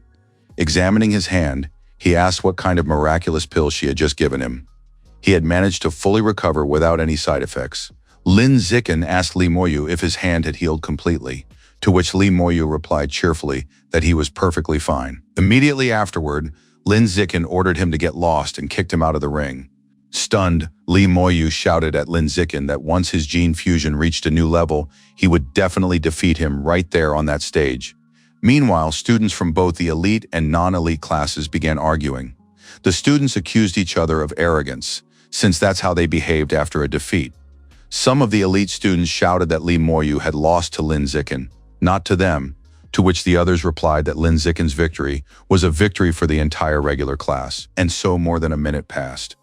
Examining his hand, he asked what kind of miraculous pill she had just given him. He had managed to fully recover without any side effects. Lin Zikin asked Li Moyu if his hand had healed completely, to which Li Moyu replied cheerfully that he was perfectly fine. Immediately afterward, Lin Zikin ordered him to get lost and kicked him out of the ring. Stunned, Li Moyu shouted at Lin Zikin that once his gene fusion reached a new level, he would definitely defeat him right there on that stage. Meanwhile, students from both the elite and non-elite classes began arguing. The students accused each other of arrogance, since that's how they behaved after a defeat. Some of the elite students shouted that Li Moyu had lost to Lin Zikin, not to them, to which the others replied that Lin Zikin's victory was a victory for the entire regular class, and so more than a minute passed.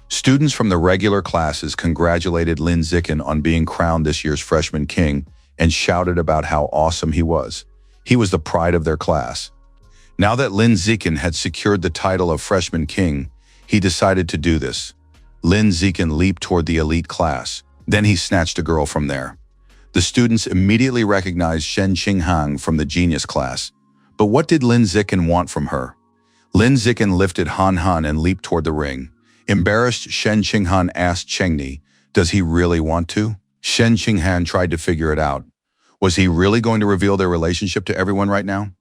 Students from the regular classes congratulated Lin Zikin on being crowned this year's freshman king and shouted about how awesome he was. He was the pride of their class. Now that Lin Zikin had secured the title of freshman king, he decided to do this. Lin Zikin leaped toward the elite class. Then he snatched a girl from there. The students immediately recognized Shen Qinghang from the genius class. But what did Lin Zikin want from her? Lin Zikin lifted Han Han and leaped toward the ring. Embarrassed, Shen Qinghan asked Chengni, "Does he really want to?" Shen Qinghan tried to figure it out. Was he really going to reveal their relationship to everyone right now?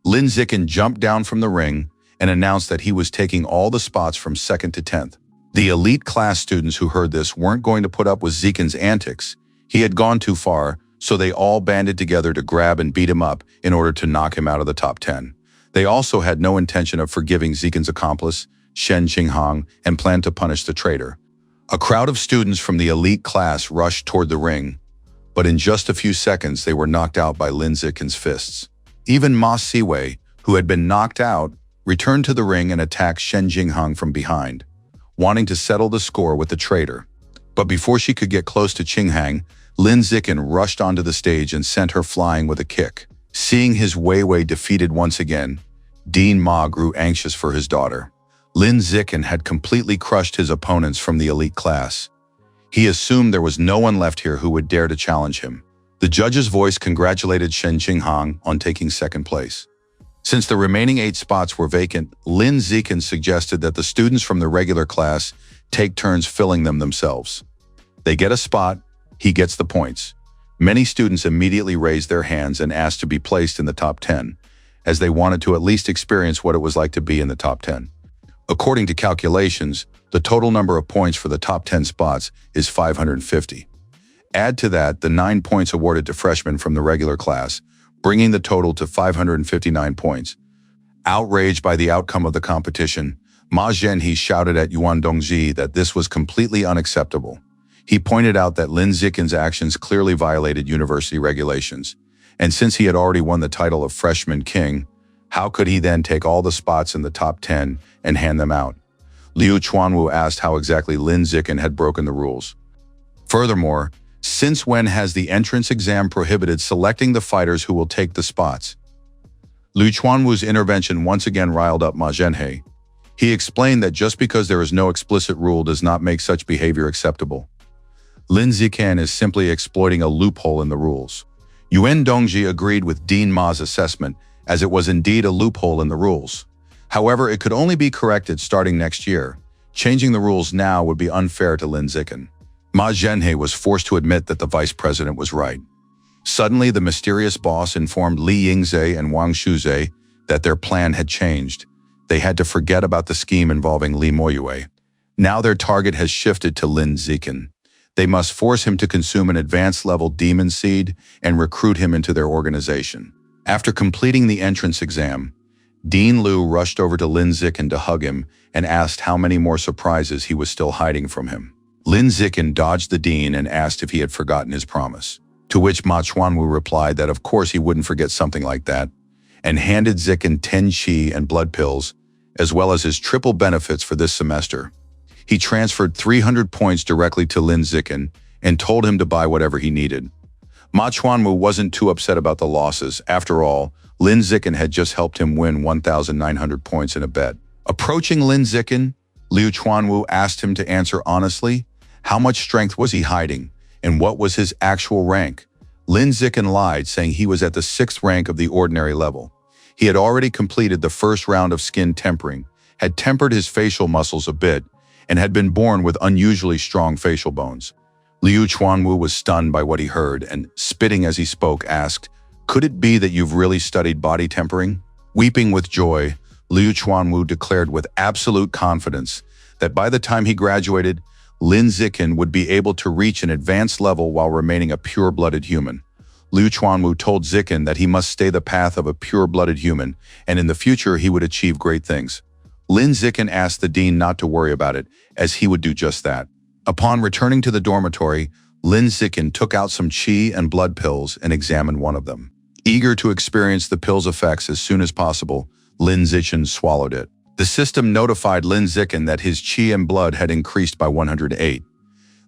Lin Zikin jumped down from the ring and announced that he was taking all the spots from 2nd to 10th. The elite class students who heard this weren't going to put up with Zikin's antics. He had gone too far, so they all banded together to grab and beat him up in order to knock him out of the top 10. They also had no intention of forgiving Zikin's accomplice, Shen Qinghang, and planned to punish the traitor. A crowd of students from the elite class rushed toward the ring, but in just a few seconds they were knocked out by Lin Zikin's fists. Even Ma Siwei, who had been knocked out, returned to the ring and attacked Shen Qinghang from behind, wanting to settle the score with the traitor. But before she could get close to Qinghang, Lin Zikin rushed onto the stage and sent her flying with a kick. Seeing his Wei defeated once again, Dean Ma grew anxious for his daughter. Lin Zikin had completely crushed his opponents from the elite class. He assumed there was no one left here who would dare to challenge him. The judge's voice congratulated Shen Qinghang on taking 2nd place. Since the remaining 8 spots were vacant, Lin Zikin suggested that the students from the regular class take turns filling them themselves. They get a spot, he gets the points. Many students immediately raised their hands and asked to be placed in the top 10, as they wanted to at least experience what it was like to be in the top 10. According to calculations, the total number of points for the top 10 spots is 550. Add to that the 9 points awarded to freshmen from the regular class, bringing the total to 559 points. Outraged by the outcome of the competition, Ma Zhenhe shouted at Yuan Dongji that this was completely unacceptable. He pointed out that Lin Zikin's actions clearly violated university regulations, and since he had already won the title of freshman king, how could he then take all the spots in the top 10 and hand them out? Liu Chuanwu asked how exactly Lin Zikin had broken the rules. Furthermore, since when has the entrance exam prohibited selecting the fighters who will take the spots? Liu Chuanwu's intervention once again riled up Ma Zhenhe. He explained that just because there is no explicit rule does not make such behavior acceptable. Lin Zikin is simply exploiting a loophole in the rules. Yuan Dongji agreed with Dean Ma's assessment, as it was indeed a loophole in the rules. However, it could only be corrected starting next year. Changing the rules now would be unfair to Lin Zikin. Ma Zhenhe was forced to admit that the vice president was right. Suddenly, the mysterious boss informed Li Yingze and Wang Shuzhe that their plan had changed. They had to forget about the scheme involving Li Moyue. Now their target has shifted to Lin Zikin. They must force him to consume an advanced-level demon seed and recruit him into their organization. After completing the entrance exam, Dean Liu rushed over to Lin Zikin to hug him and asked how many more surprises he was still hiding from him. Lin Zikin dodged the dean and asked if he had forgotten his promise, to which Ma Chuanwu replied that of course he wouldn't forget something like that, and handed Zikin 10 qi and blood pills, as well as his triple benefits for this semester. He transferred 300 points directly to Lin Zikin and told him to buy whatever he needed. Ma Chuanwu wasn't too upset about the losses. After all, Lin Zikin had just helped him win 1,900 points in a bet. Approaching Lin Zikin, Liu Chuanwu asked him to answer honestly. How much strength was he hiding, and what was his actual rank? Lin Zikin lied, saying he was at the 6th rank of the ordinary level. He had already completed the first round of skin tempering, had tempered his facial muscles a bit, and had been born with unusually strong facial bones. Liu Chuanwu was stunned by what he heard and, spitting as he spoke, asked, "Could it be that you've really studied body tempering?" Weeping with joy, Liu Chuanwu declared with absolute confidence that by the time he graduated, Lin Zikin would be able to reach an advanced level while remaining a pure-blooded human. Liu Chuanwu told Zikin that he must stay the path of a pure-blooded human, and in the future he would achieve great things. Lin Zikin asked the dean not to worry about it, as he would do just that. Upon returning to the dormitory, Lin Zikin took out some qi and blood pills and examined one of them. Eager to experience the pill's effects as soon as possible, Lin Zikin swallowed it. The system notified Lin Zikin that his qi and blood had increased by 108.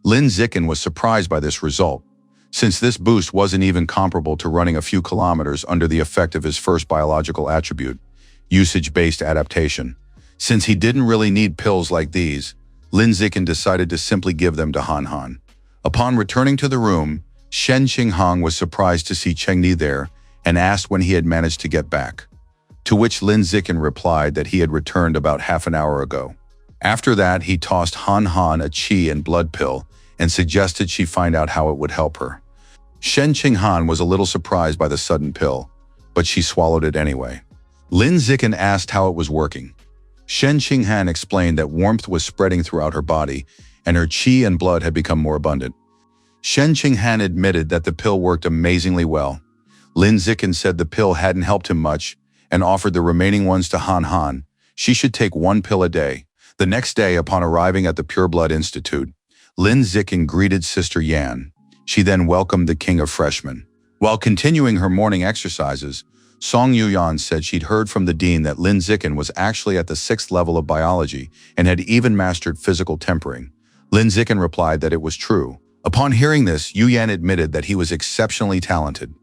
Lin Zikin was surprised by this result, since this boost wasn't even comparable to running a few kilometers under the effect of his first biological attribute, usage-based adaptation. Since he didn't really need pills like these, Lin Zikin decided to simply give them to Han Han. Upon returning to the room, Shen Qinghang was surprised to see Cheng Ni there and asked when he had managed to get back. To which Lin Zikin replied that he had returned about half an hour ago. After that, he tossed Han Han a qi and blood pill and suggested she find out how it would help her. Shen Qinghan was a little surprised by the sudden pill, but she swallowed it anyway. Lin Zikin asked how it was working. Shen Qinghan explained that warmth was spreading throughout her body and her qi and blood had become more abundant. Shen Qinghan admitted that the pill worked amazingly well. Lin Zikin said the pill hadn't helped him much and offered the remaining ones to Han Han. She should take one pill a day. The next day, upon arriving at the Pure Blood Institute, Lin Zikin greeted Sister Yan. She then welcomed the King of Freshmen. While continuing her morning exercises, Song Yuyan said she'd heard from the dean that Lin Zikin was actually at the 6th level of biology and had even mastered physical tempering. Lin Zikin replied that it was true. Upon hearing this, Yuyan admitted that he was exceptionally talented.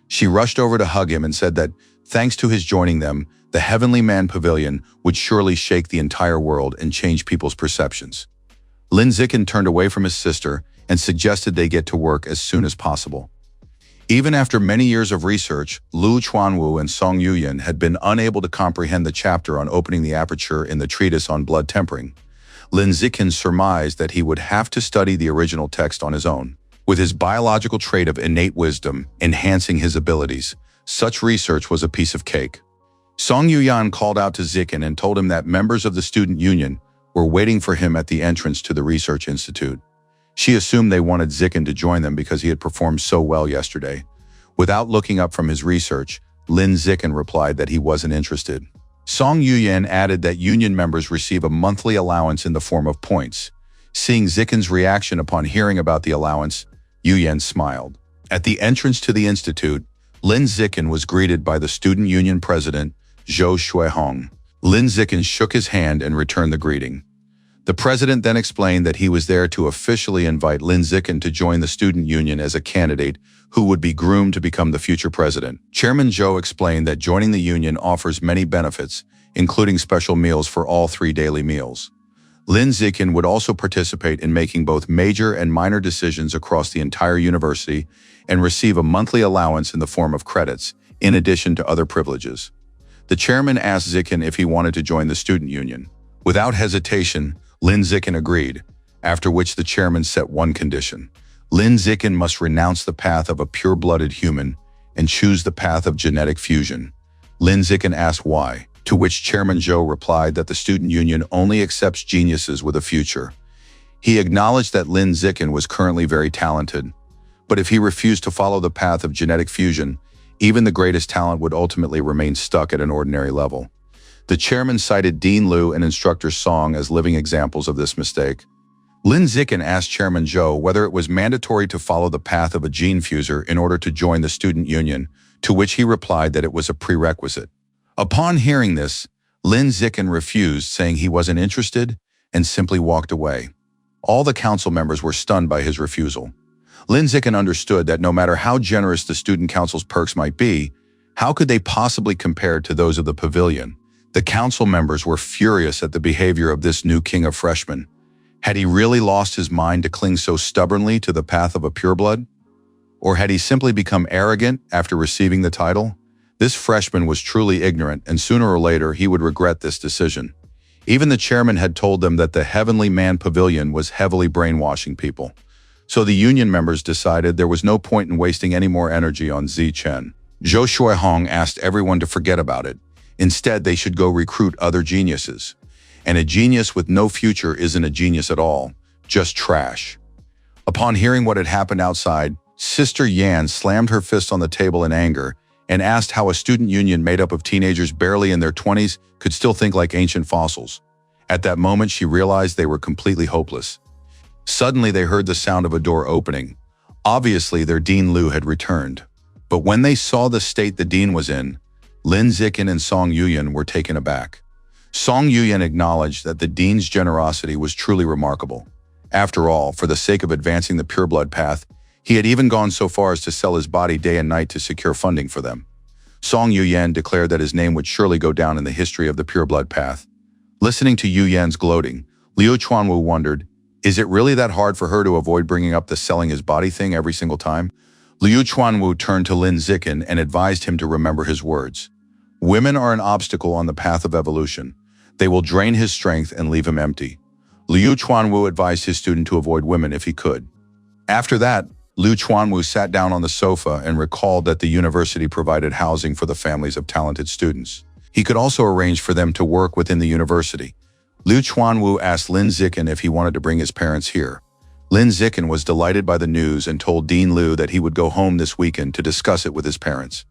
She rushed over to hug him and said that, thanks to his joining them, the Heavenly Man Pavilion would surely shake the entire world and change people's perceptions. Lin Zikin turned away from his sister and suggested they get to work as soon as possible. Even after many years of research, Liu Chuanwu and Song Yuyan had been unable to comprehend the chapter on opening the aperture in the treatise on blood tempering. Lin Zikin surmised that he would have to study the original text on his own. With his biological trait of innate wisdom enhancing his abilities, such research was a piece of cake. Song Yuyan called out to Zikin and told him that members of the student union were waiting for him at the entrance to the research institute. She assumed they wanted Zikin to join them because he had performed so well yesterday. Without looking up from his research, Lin Zikin replied that he wasn't interested. Song Yuyan added that union members receive a monthly allowance in the form of points. Seeing Zikin's reaction upon hearing about the allowance, Yuyan smiled. At the entrance to the institute, Lin Zikin was greeted by the student union president, Zhou Shuihong. Lin Zikin shook his hand and returned the greeting. The president then explained that he was there to officially invite Lin Zikin to join the student union as a candidate who would be groomed to become the future president. Chairman Zhou explained that joining the union offers many benefits, including special meals for all 3 daily meals. Lin Zikin would also participate in making both major and minor decisions across the entire university and receive a monthly allowance in the form of credits, in addition to other privileges. The chairman asked Zikin if he wanted to join the student union. Without hesitation, Lin Zikin agreed, after which the chairman set one condition. Lin Zikin must renounce the path of a pure-blooded human and choose the path of genetic fusion. Lin Zikin asked why, to which Chairman Zhou replied that the student union only accepts geniuses with a future. He acknowledged that Lin Zikin was currently very talented, but if he refused to follow the path of genetic fusion, even the greatest talent would ultimately remain stuck at an ordinary level. The chairman cited Dean Liu and instructor Song as living examples of this mistake. Lin Zikin asked Chairman Zhou whether it was mandatory to follow the path of a gene fuser in order to join the student union, to which he replied that it was a prerequisite. Upon hearing this, Lin Zikin refused, saying he wasn't interested, and simply walked away. All the council members were stunned by his refusal. Lin Zikin understood that no matter how generous the student council's perks might be, how could they possibly compare to those of the pavilion? The council members were furious at the behavior of this new king of freshmen. Had he really lost his mind to cling so stubbornly to the path of a pureblood? Or had he simply become arrogant after receiving the title? This freshman was truly ignorant, and sooner or later he would regret this decision. Even the chairman had told them that the Heavenly Man Pavilion was heavily brainwashing people. So the union members decided there was no point in wasting any more energy on Zichen. Zhou Shuihong asked everyone to forget about it. Instead, they should go recruit other geniuses. And a genius with no future isn't a genius at all, just trash. Upon hearing what had happened outside, Sister Yan slammed her fist on the table in anger and asked how a student union made up of teenagers barely in their 20s could still think like ancient fossils. At that moment, she realized they were completely hopeless. Suddenly, they heard the sound of a door opening. Obviously, their Dean Liu had returned. But when they saw the state the dean was in, Lin Zikin and Song Yuyan were taken aback. Song Yuyan acknowledged that the dean's generosity was truly remarkable. After all, for the sake of advancing the pureblood path, he had even gone so far as to sell his body day and night to secure funding for them. Song Yuyan declared that his name would surely go down in the history of the pureblood path. Listening to Yuyan's gloating, Liu Chuanwu wondered, is it really that hard for her to avoid bringing up the selling his body thing every single time? Liu Chuanwu turned to Lin Zikin and advised him to remember his words. Women are an obstacle on the path of evolution. They will drain his strength and leave him empty. Liu Chuanwu advised his student to avoid women if he could. After that, Liu Chuanwu sat down on the sofa and recalled that the university provided housing for the families of talented students. He could also arrange for them to work within the university. Liu Chuanwu asked Lin Zikin if he wanted to bring his parents here. Lin Zikin was delighted by the news and told Dean Liu that he would go home this weekend to discuss it with his parents.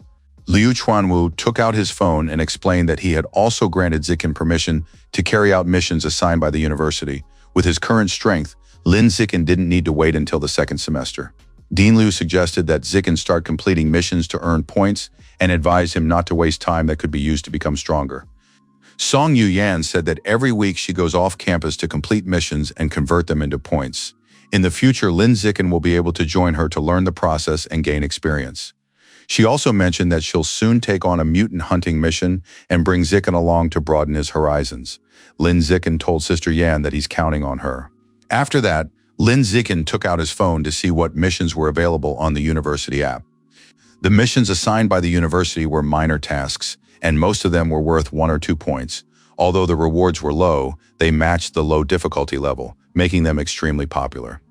Liu Chuanwu took out his phone and explained that he had also granted Zikin permission to carry out missions assigned by the university. With his current strength, Lin Zikin didn't need to wait until the second semester. Dean Liu suggested that Zikin start completing missions to earn points and advised him not to waste time that could be used to become stronger. Song Yuyan said that every week she goes off campus to complete missions and convert them into points. In the future, Lin Zikin will be able to join her to learn the process and gain experience. She also mentioned that she'll soon take on a mutant hunting mission and bring Zikin along to broaden his horizons. Lin Zikin told Sister Yan that he's counting on her. After that, Lin Zikin took out his phone to see what missions were available on the university app. The missions assigned by the university were minor tasks, and most of them were worth 1 or 2 points. Although the rewards were low, they matched the low difficulty level, making them extremely popular.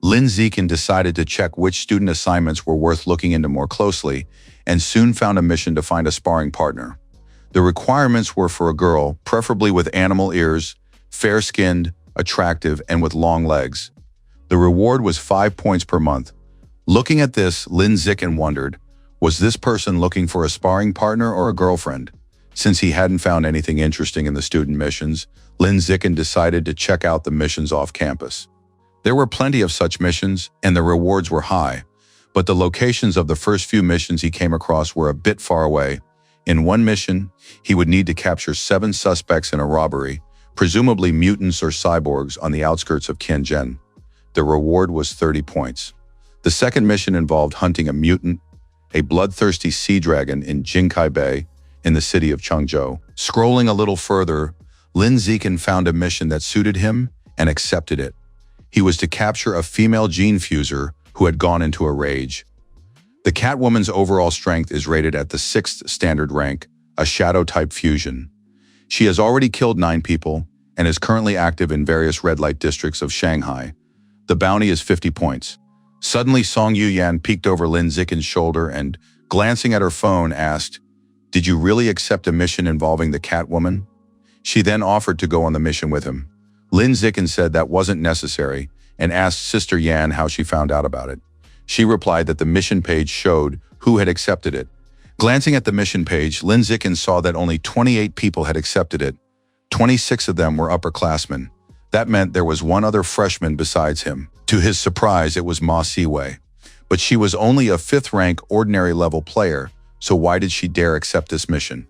Lin Zikin decided to check which student assignments were worth looking into more closely, and soon found a mission to find a sparring partner. The requirements were for a girl, preferably with animal ears, fair-skinned, attractive, and with long legs. The reward was 5 points per month. Looking at this, Lin Zikin wondered, was this person looking for a sparring partner or a girlfriend? Since he hadn't found anything interesting in the student missions, Lin Zikin decided to check out the missions off campus. There were plenty of such missions, and the rewards were high, but the locations of the first few missions he came across were a bit far away. In one mission, he would need to capture 7 suspects in a robbery, presumably mutants or cyborgs on the outskirts of Tianjin. The reward was 30 points. The second mission involved hunting a mutant, a bloodthirsty sea dragon in Jinkai Bay, in the city of Chengzhou. Scrolling a little further, Lin Zikin found a mission that suited him and accepted it. He was to capture a female gene fuser who had gone into a rage. The Catwoman's overall strength is rated at the 6th standard rank, a shadow-type fusion. She has already killed 9 people and is currently active in various red light districts of Shanghai. The bounty is 50 points. Suddenly, Song Yuyan peeked over Lin Zikin's shoulder and, glancing at her phone, asked, "Did you really accept a mission involving the Catwoman?" She then offered to go on the mission with him. Lin Zikin said that wasn't necessary and asked Sister Yan how she found out about it. She replied that the mission page showed who had accepted it. Glancing at the mission page, Lin Zikin saw that only 28 people had accepted it. 26 of them were upperclassmen. That meant there was one other freshman besides him. To his surprise, it was Ma Siwei. But she was only a 5th-rank ordinary level player, so why did she dare accept this mission?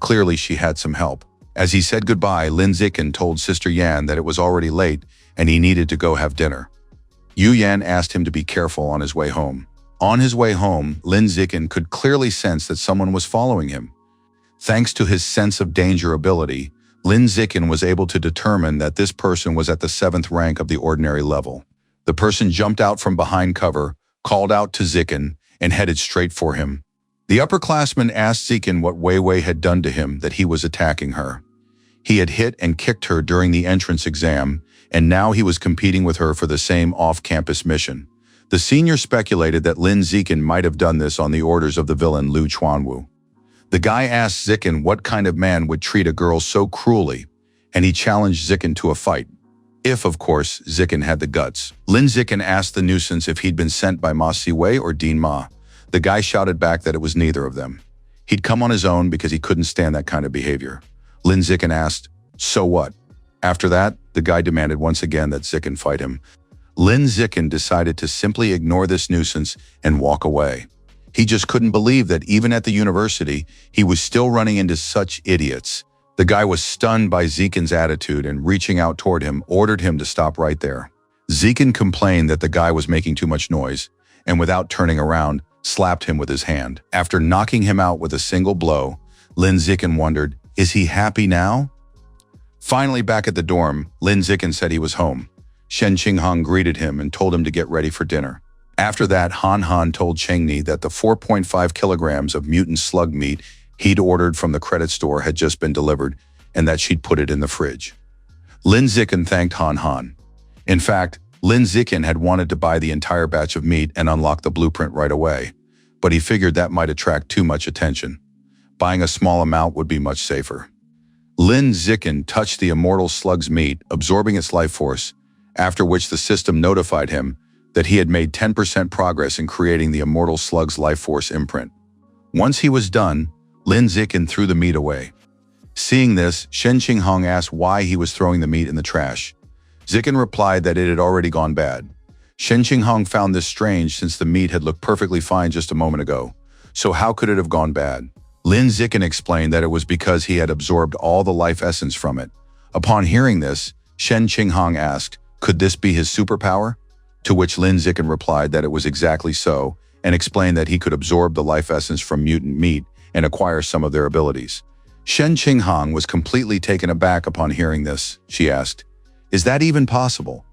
Clearly, she had some help. As he said goodbye, Lin Zikin told Sister Yan that it was already late and he needed to go have dinner. Yu Yan asked him to be careful on his way home. On his way home, Lin Zikin could clearly sense that someone was following him. Thanks to his sense of danger ability, Lin Zikin was able to determine that this person was at the 7th rank of the ordinary level. The person jumped out from behind cover, called out to Zikin, and headed straight for him. The upperclassman asked Zikin what Wei Wei had done to him that he was attacking her. He had hit and kicked her during the entrance exam, and now he was competing with her for the same off-campus mission. The senior speculated that Lin Zikin might have done this on the orders of the villain Lu Chuanwu. The guy asked Zikin what kind of man would treat a girl so cruelly, and he challenged Zikin to a fight. If, of course, Zikin had the guts. Lin Zikin asked the nuisance if he'd been sent by Ma Siwei or Dean Ma. The guy shouted back that it was neither of them. He'd come on his own because he couldn't stand that kind of behavior. Lin Zikin asked, "So what?" After that, the guy demanded once again that Zikin fight him. Lin Zikin decided to simply ignore this nuisance and walk away. He just couldn't believe that even at the university, he was still running into such idiots. The guy was stunned by Zikin's attitude and, reaching out toward him, ordered him to stop right there. Zikin complained that the guy was making too much noise, and without turning around, slapped him with his hand. After knocking him out with a single blow, Lin Zikin wondered, is he happy now? Finally, back at the dorm, Lin Zikin said he was home. Shen Qinghong greeted him and told him to get ready for dinner. After that, Han Han told Chengni that the 4.5 kilograms of mutant slug meat he'd ordered from the credit store had just been delivered and that she'd put it in the fridge. Lin Zikin thanked Han Han. In fact, Lin Zikin had wanted to buy the entire batch of meat and unlock the blueprint right away, but he figured that might attract too much attention. Buying a small amount would be much safer. Lin Zikin touched the immortal slug's meat, absorbing its life force, after which the system notified him that he had made 10% progress in creating the immortal slug's life force imprint. Once he was done, Lin Zikin threw the meat away. Seeing this, Shen Qinghong asked why he was throwing the meat in the trash. Zikin replied that it had already gone bad. Shen Qinghong found this strange since the meat had looked perfectly fine just a moment ago. So how could it have gone bad? Lin Zikin explained that it was because he had absorbed all the life essence from it. Upon hearing this, Shen Qinghong asked, could this be his superpower? To which Lin Zikin replied that it was exactly so, and explained that he could absorb the life essence from mutant meat and acquire some of their abilities. Shen Qinghong was completely taken aback upon hearing this. She asked, is that even possible?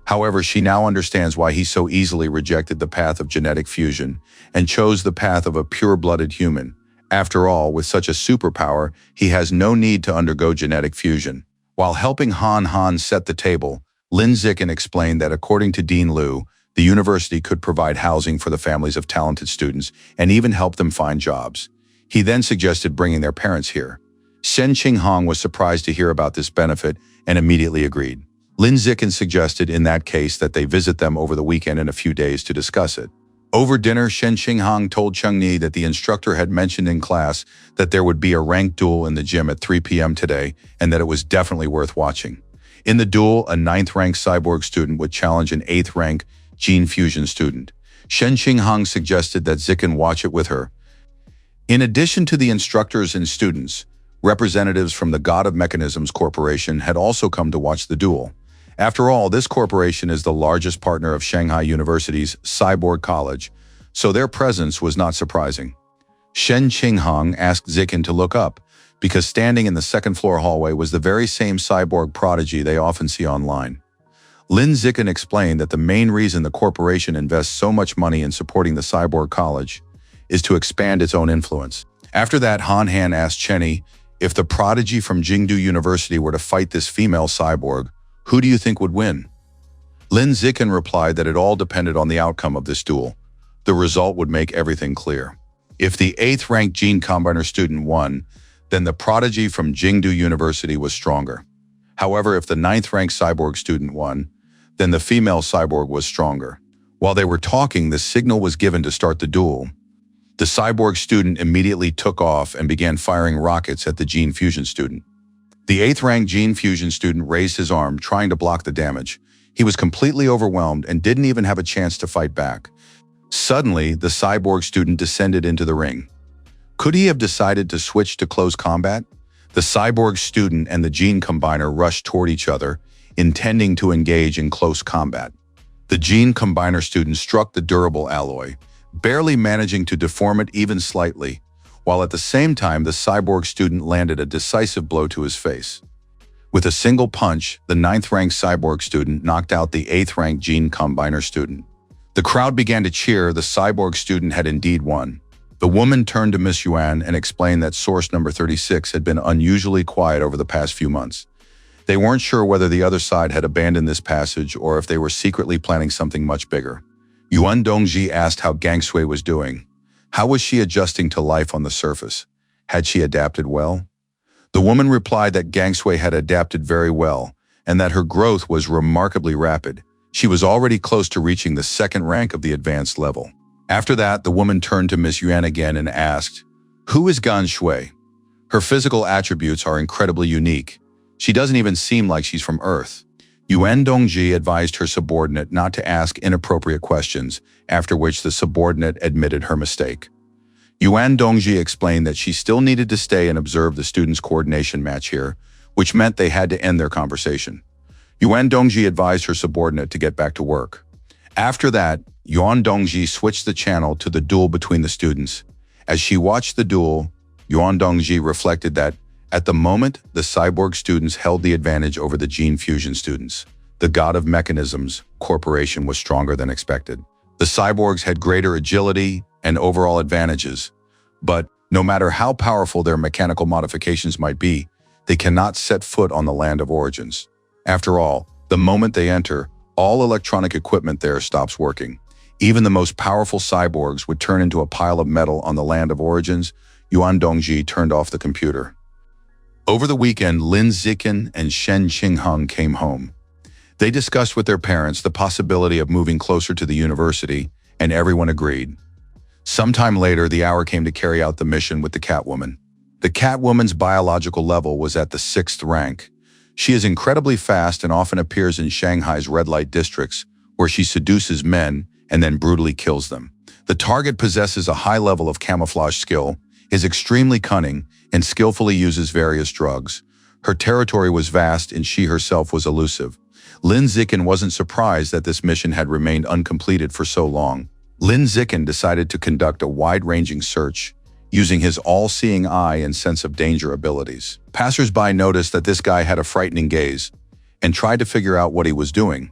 However, she now understands why he so easily rejected the path of genetic fusion and chose the path of a pure-blooded human. After all, with such a superpower, he has no need to undergo genetic fusion. While helping Han Han set the table, Lin Zikin explained that according to Dean Liu, the university could provide housing for the families of talented students and even help them find jobs. He then suggested bringing their parents here. Shen Qinghong was surprised to hear about this benefit and immediately agreed. Lin Zikin suggested in that case that they visit them over the weekend in a few days to discuss it. Over dinner, Shen Qinghong told Chengni that the instructor had mentioned in class that there would be a ranked duel in the gym at 3 p.m. today and that it was definitely worth watching. In the duel, a 9th-ranked cyborg student would challenge an 8th-ranked gene fusion student. Shen Qinghong suggested that Zikin watch it with her. In addition to the instructors and students, representatives from the God of Mechanisms Corporation had also come to watch the duel. After all, this corporation is the largest partner of Shanghai University's Cyborg College, so their presence was not surprising. Shen Qinghong asked Zikin to look up, because standing in the second-floor hallway was the very same cyborg prodigy they often see online. Lin Zikin explained that the main reason the corporation invests so much money in supporting the Cyborg College is to expand its own influence. After that, Han Han asked Chenny, if the prodigy from Jingdu University were to fight this female cyborg, who do you think would win? Lin Zikin replied that it all depended on the outcome of this duel. The result would make everything clear. If the 8th-ranked gene combiner student won, then the prodigy from Jingdu University was stronger. However, if the 9th-ranked cyborg student won, then the female cyborg was stronger. While they were talking, the signal was given to start the duel. The cyborg student immediately took off and began firing rockets at the gene fusion student. The 8th-ranked gene fusion student raised his arm, trying to block the damage. He was completely overwhelmed and didn't even have a chance to fight back. Suddenly, the cyborg student descended into the ring. Could he have decided to switch to close combat? The cyborg student and the gene combiner rushed toward each other, intending to engage in close combat. The gene combiner student struck the durable alloy, barely managing to deform it even slightly, while at the same time the cyborg student landed a decisive blow to his face. With a single punch, the 9th-ranked cyborg student knocked out the 8th-ranked gene combiner student. The crowd began to cheer. The cyborg student had indeed won. The woman turned to Miss Yuan and explained that source number 36 had been unusually quiet over the past few months. They weren't sure whether the other side had abandoned this passage or if they were secretly planning something much bigger. Yuan Dongji asked how Gangshui was doing. How was she adjusting to life on the surface? Had she adapted well? The woman replied that Gangshui had adapted very well and that her growth was remarkably rapid. She was already close to reaching the second rank of the advanced level. After that, the woman turned to Miss Yuan again and asked, "Who is Gan Shui? Her physical attributes are incredibly unique. She doesn't even seem like she's from Earth." Yuan Dongji advised her subordinate not to ask inappropriate questions, after which the subordinate admitted her mistake. Yuan Dongji explained that she still needed to stay and observe the students' coordination match here, which meant they had to end their conversation. Yuan Dongji advised her subordinate to get back to work. After that, Yuan Dongji switched the channel to the duel between the students. As she watched the duel, Yuan Dongji reflected that, at the moment, the cyborg students held the advantage over the gene fusion students. The god of mechanisms, corporation, was stronger than expected. The cyborgs had greater agility and overall advantages, but no matter how powerful their mechanical modifications might be, they cannot set foot on the land of origins. After all, the moment they enter, all electronic equipment there stops working. Even the most powerful cyborgs would turn into a pile of metal on the land of origins. Yuan Dongji turned off the computer. Over the weekend, Lin Zikin and Shen Qingheng came home. They discussed with their parents the possibility of moving closer to the university, and everyone agreed. Sometime later, the hour came to carry out the mission with the Catwoman. The Catwoman's biological level was at the 6th rank. She is incredibly fast and often appears in Shanghai's red light districts, where she seduces men and then brutally kills them. The target possesses a high level of camouflage skill, is extremely cunning, and skillfully uses various drugs. Her territory was vast and she herself was elusive. Lin Zikin wasn't surprised that this mission had remained uncompleted for so long. Lin Zikin decided to conduct a wide-ranging search, using his all-seeing eye and sense of danger abilities. Passers-by noticed that this guy had a frightening gaze and tried to figure out what he was doing.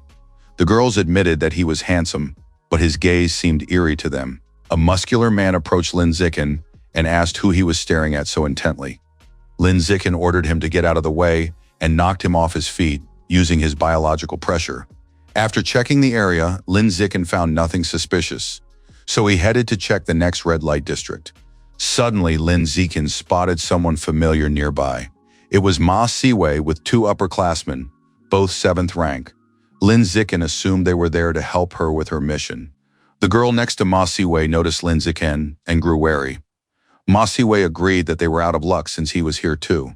The girls admitted that he was handsome, but his gaze seemed eerie to them. A muscular man approached Lin Zikin and asked who he was staring at so intently. Lin Zikin ordered him to get out of the way and knocked him off his feet, using his biological pressure. After checking the area, Lin Zikin found nothing suspicious, so he headed to check the next red light district. Suddenly, Lin Zikin spotted someone familiar nearby. It was Ma Siwei with 2 upperclassmen, both 7th rank. Lin Zikin assumed they were there to help her with her mission. The girl next to Ma Siwei noticed Lin Zikin and grew wary. Ma Siwei agreed that they were out of luck since he was here too.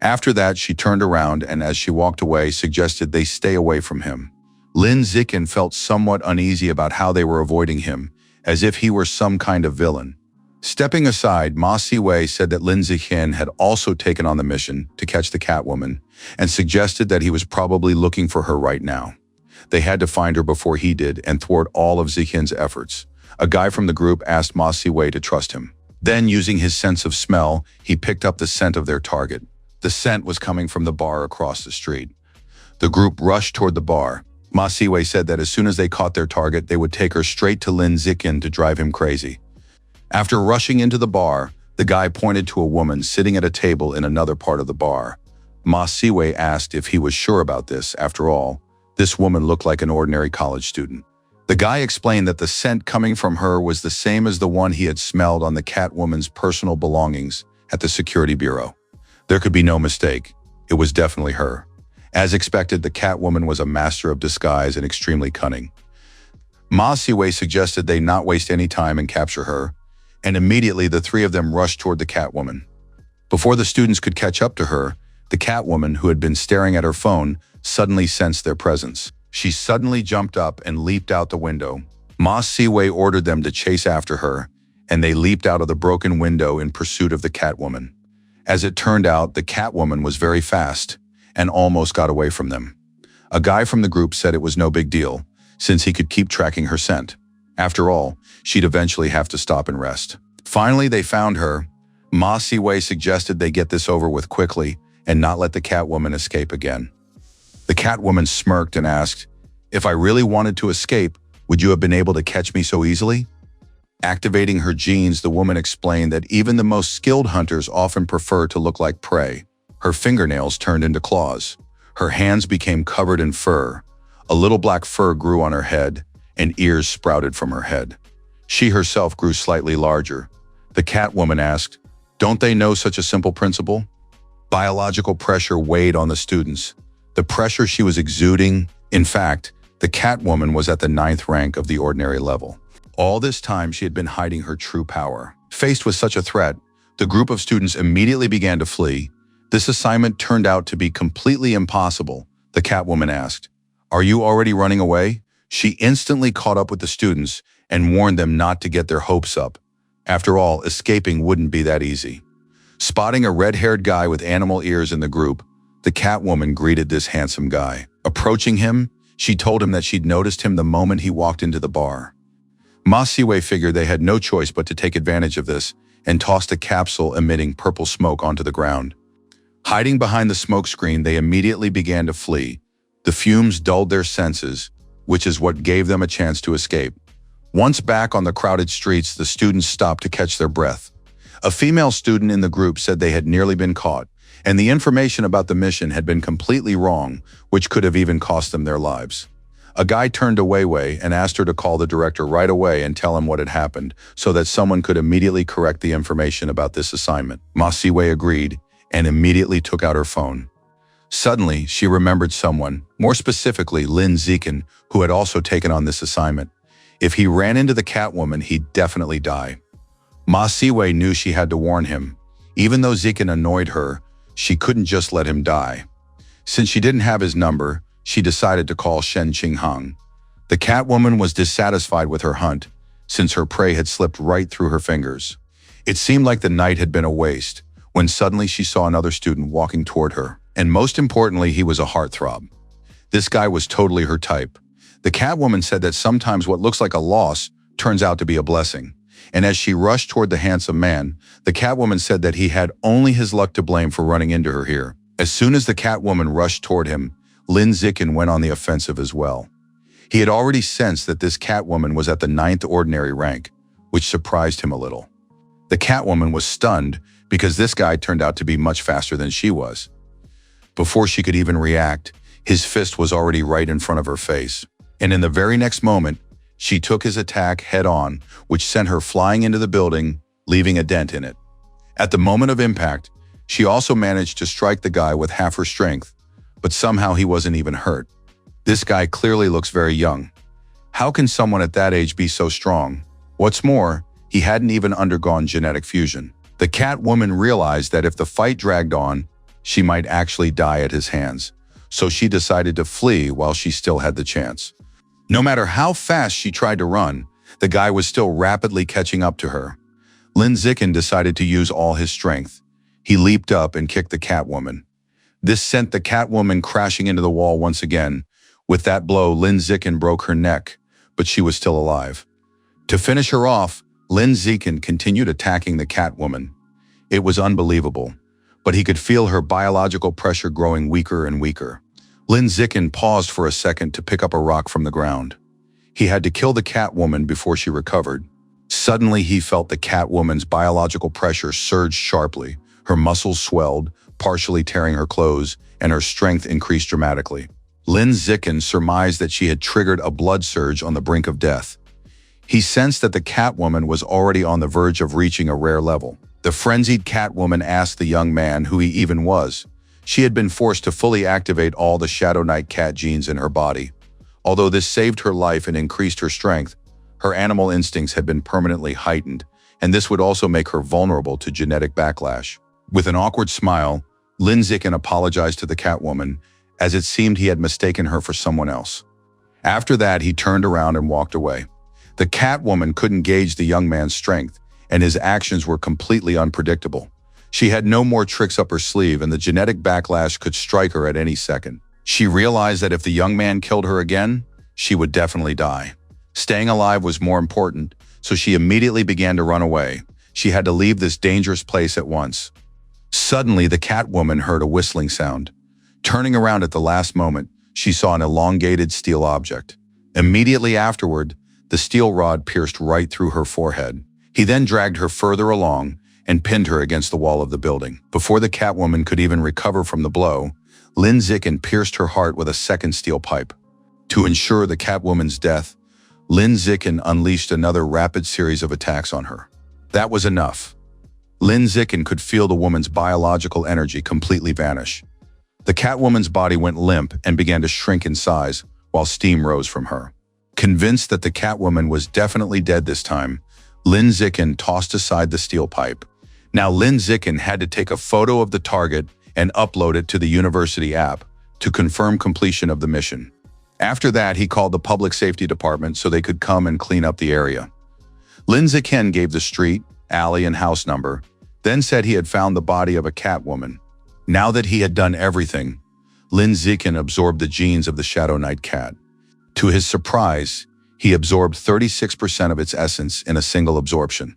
After that, she turned around and as she walked away, suggested they stay away from him. Lin Zikin felt somewhat uneasy about how they were avoiding him, as if he were some kind of villain. Stepping aside, Ma Siwei said that Lin Zikin had also taken on the mission to catch the Catwoman and suggested that he was probably looking for her right now. They had to find her before he did and thwart all of Zikin's efforts. A guy from the group asked Ma Siwei to trust him. Then, using his sense of smell, he picked up the scent of their target. The scent was coming from the bar across the street. The group rushed toward the bar. Ma Siwei said that as soon as they caught their target, they would take her straight to Lin Zikin to drive him crazy. After rushing into the bar, the guy pointed to a woman sitting at a table in another part of the bar. Ma Siwei asked if he was sure about this. After all, this woman looked like an ordinary college student. The guy explained that the scent coming from her was the same as the one he had smelled on the Catwoman's personal belongings at the security bureau. There could be no mistake. It was definitely her. As expected, the Catwoman was a master of disguise and extremely cunning. Ma Siwei suggested they not waste any time and capture her, and immediately the 3 of them rushed toward the Catwoman. Before the students could catch up to her, the Catwoman, who had been staring at her phone, suddenly sensed their presence. She suddenly jumped up and leaped out the window. Ma Siwei ordered them to chase after her, and they leaped out of the broken window in pursuit of the Catwoman. As it turned out, the Catwoman was very fast and almost got away from them. A guy from the group said it was no big deal, since he could keep tracking her scent. After all, she'd eventually have to stop and rest. Finally, they found her. Ma Siwei suggested they get this over with quickly and not let the Catwoman escape again. The Catwoman smirked and asked, "If I really wanted to escape, would you have been able to catch me so easily?" Activating her genes, the woman explained that even the most skilled hunters often prefer to look like prey. Her fingernails turned into claws. Her hands became covered in fur. A little black fur grew on her head, and ears sprouted from her head. She herself grew slightly larger. The Catwoman asked, "Don't they know such a simple principle?" Biological pressure weighed on the students. The pressure she was exuding, in fact, the Catwoman was at the 9th rank of the ordinary level. All this time she had been hiding her true power. Faced with such a threat, the group of students immediately began to flee. This assignment turned out to be completely impossible. The Catwoman asked, "Are you already running away?" She instantly caught up with the students and warned them not to get their hopes up. After all, escaping wouldn't be that easy. Spotting a red-haired guy with animal ears in the group, the Catwoman greeted this handsome guy. Approaching him, she told him that she'd noticed him the moment he walked into the bar. Ma Siwei figured they had no choice but to take advantage of this and tossed a capsule emitting purple smoke onto the ground. Hiding behind the smoke screen, they immediately began to flee. The fumes dulled their senses, which is what gave them a chance to escape. Once back on the crowded streets, the students stopped to catch their breath. A female student in the group said they had nearly been caught, and the information about the mission had been completely wrong, which could have even cost them their lives. A guy turned to Wei and asked her to call the director right away and tell him what had happened, so that someone could immediately correct the information about this assignment. Ma Siwei agreed and immediately took out her phone. Suddenly, she remembered someone, more specifically Lin Zikin, who had also taken on this assignment. If he ran into the Catwoman, he'd definitely die. Ma Siwei knew she had to warn him. Even though Zikin annoyed her, she couldn't just let him die. Since she didn't have his number, she decided to call Shen Qinghang. The Catwoman was dissatisfied with her hunt, since her prey had slipped right through her fingers. It seemed like the night had been a waste, when suddenly she saw another student walking toward her. And most importantly, he was a heartthrob. This guy was totally her type. The Catwoman said that sometimes what looks like a loss turns out to be a blessing. And as she rushed toward the handsome man, the Catwoman said that he had only his luck to blame for running into her here. As soon as the Catwoman rushed toward him, Lin Zikin went on the offensive as well. He had already sensed that this Catwoman was at the 9th ordinary rank, which surprised him a little. The Catwoman was stunned because this guy turned out to be much faster than she was. Before she could even react, his fist was already right in front of her face. And in the very next moment, she took his attack head-on, which sent her flying into the building, leaving a dent in it. At the moment of impact, she also managed to strike the guy with half her strength, but somehow he wasn't even hurt. This guy clearly looks very young. How can someone at that age be so strong? What's more, he hadn't even undergone genetic fusion. The Catwoman realized that if the fight dragged on, she might actually die at his hands, so she decided to flee while she still had the chance. No matter how fast she tried to run, the guy was still rapidly catching up to her. Lin Zikin decided to use all his strength. He leaped up and kicked the Catwoman. This sent the Catwoman crashing into the wall once again. With that blow, Lin Zikin broke her neck, but she was still alive. To finish her off, Lin Zikin continued attacking the Catwoman. It was unbelievable, but he could feel her biological pressure growing weaker and weaker. Lin Zikin paused for a second to pick up a rock from the ground. He had to kill the Catwoman before she recovered. Suddenly, he felt the Catwoman's biological pressure surge sharply. Her muscles swelled, partially tearing her clothes, and her strength increased dramatically. Lin Zikin surmised that she had triggered a blood surge on the brink of death. He sensed that the Catwoman was already on the verge of reaching a rare level. The frenzied Catwoman asked the young man who he even was. She had been forced to fully activate all the Shadow Knight cat genes in her body. Although this saved her life and increased her strength, her animal instincts had been permanently heightened, and this would also make her vulnerable to genetic backlash. With an awkward smile, Lin Zikin apologized to the Catwoman, as it seemed he had mistaken her for someone else. After that, he turned around and walked away. The Catwoman couldn't gauge the young man's strength, and his actions were completely unpredictable. She had no more tricks up her sleeve, and the genetic backlash could strike her at any second. She realized that if the young man killed her again, she would definitely die. Staying alive was more important, so she immediately began to run away. She had to leave this dangerous place at once. Suddenly, the Catwoman heard a whistling sound. Turning around at the last moment, she saw an elongated steel object. Immediately afterward, the steel rod pierced right through her forehead. He then dragged her further along and pinned her against the wall of the building. Before the Catwoman could even recover from the blow, Lin Zikin pierced her heart with a second steel pipe. To ensure the Catwoman's death, Lin Zikin unleashed another rapid series of attacks on her. That was enough. Lin Zikin could feel the woman's biological energy completely vanish. The Catwoman's body went limp and began to shrink in size while steam rose from her. Convinced that the Catwoman was definitely dead this time, Lin Zikin tossed aside the steel pipe. Now Lin Zikin had to take a photo of the target and upload it to the university app to confirm completion of the mission. After that, he called the public safety department so they could come and clean up the area. Lin Zikin gave the street, alley, and house number, then said he had found the body of a Catwoman. Now that he had done everything, Lin Zikin absorbed the genes of the Shadow Knight cat. To his surprise, he absorbed 36% of its essence in a single absorption.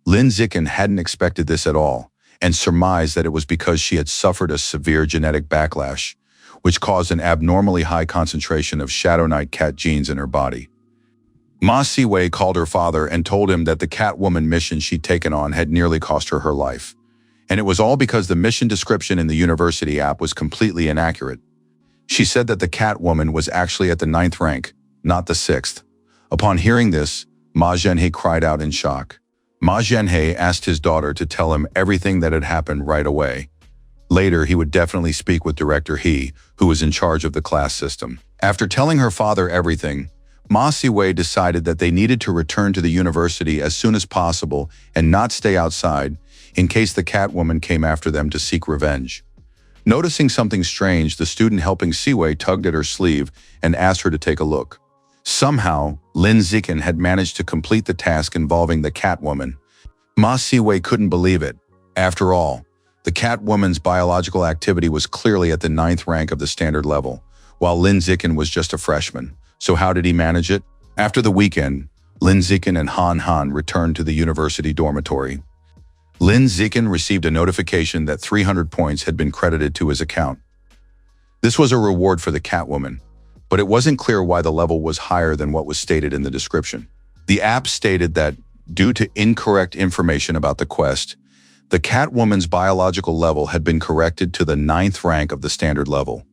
Lin Zikin hadn't expected this at all and surmised that it was because she had suffered a severe genetic backlash, which caused an abnormally high concentration of Shadow Knight cat genes in her body. Ma Siwei called her father and told him that the Catwoman mission she'd taken on had nearly cost her life. And it was all because the mission description in the university app was completely inaccurate. She said that the Catwoman was actually at the 9th rank, not the 6th. Upon hearing this, Ma Zhenhe cried out in shock. Ma Zhenhe asked his daughter to tell him everything that had happened right away. Later, he would definitely speak with Director He, who was in charge of the class system. After telling her father everything, Ma Siwei decided that they needed to return to the university as soon as possible and not stay outside in case the Catwoman came after them to seek revenge. Noticing something strange, the student helping Siwei tugged at her sleeve and asked her to take a look. Somehow, Lin Zikin had managed to complete the task involving the Catwoman. Ma Siwei couldn't believe it. After all, the Catwoman's biological activity was clearly at the 9th rank of the standard level, while Lin Zikin was just a freshman. So how did he manage it? After the weekend, Lin Zikin and Han Han returned to the university dormitory. Lin Zikin received a notification that 300 points had been credited to his account. This was a reward for the Catwoman, but it wasn't clear why the level was higher than what was stated in the description. The app stated that, due to incorrect information about the quest, the Catwoman's biological level had been corrected to the 9th rank of the standard level.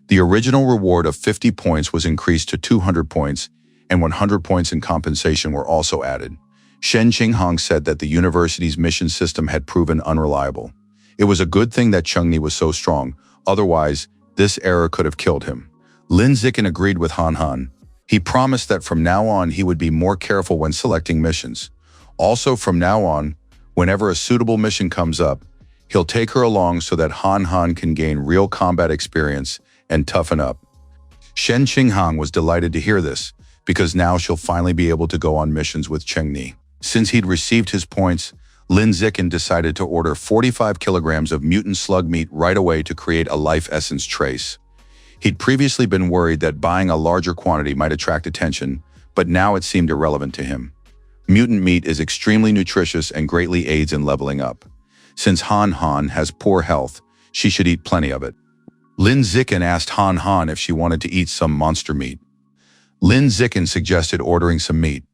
The original reward of 50 points was increased to 200 points, and 100 points in compensation were also added. Shen Qinghong said that the university's mission system had proven unreliable. It was a good thing that Chengni was so strong, otherwise, this error could have killed him. Lin Zikin agreed with Han Han. He promised that from now on he would be more careful when selecting missions. Also, from now on, whenever a suitable mission comes up, he'll take her along so that Han Han can gain real combat experience and toughen up. Shen Qinghong was delighted to hear this, because now she'll finally be able to go on missions with Chengni. Since he'd received his points, Lin Zikin decided to order 45 kilograms of mutant slug meat right away to create a life essence trace. He'd previously been worried that buying a larger quantity might attract attention, but now it seemed irrelevant to him. Mutant meat is extremely nutritious and greatly aids in leveling up. Since Han Han has poor health, she should eat plenty of it. Lin Zikin asked Han Han if she wanted to eat some monster meat. Lin Zikin suggested ordering some meat.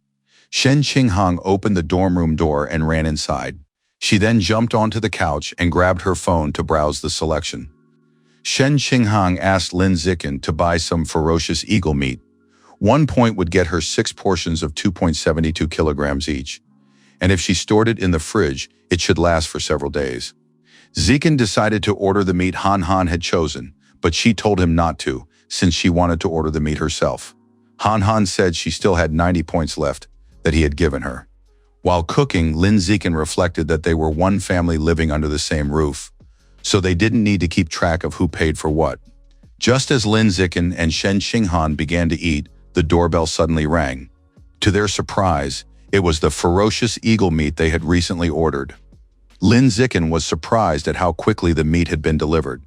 Shen Qinghong opened the dorm room door and ran inside. She then jumped onto the couch and grabbed her phone to browse the selection. Shen Qinghong asked Lin Zikin to buy some ferocious eagle meat. 1 point would get her 6 portions of 2.72 kilograms each. And if she stored it in the fridge, it should last for several days. Zikin decided to order the meat Han Han had chosen, but she told him not to, since she wanted to order the meat herself. Han Han said she still had 90 points left that he had given her. While cooking, Lin Zikin reflected that they were one family living under the same roof, so they didn't need to keep track of who paid for what. Just as Lin Zikin and Shen Qinghong began to eat, the doorbell suddenly rang. To their surprise, it was the ferocious eagle meat they had recently ordered. Lin Zikin was surprised at how quickly the meat had been delivered.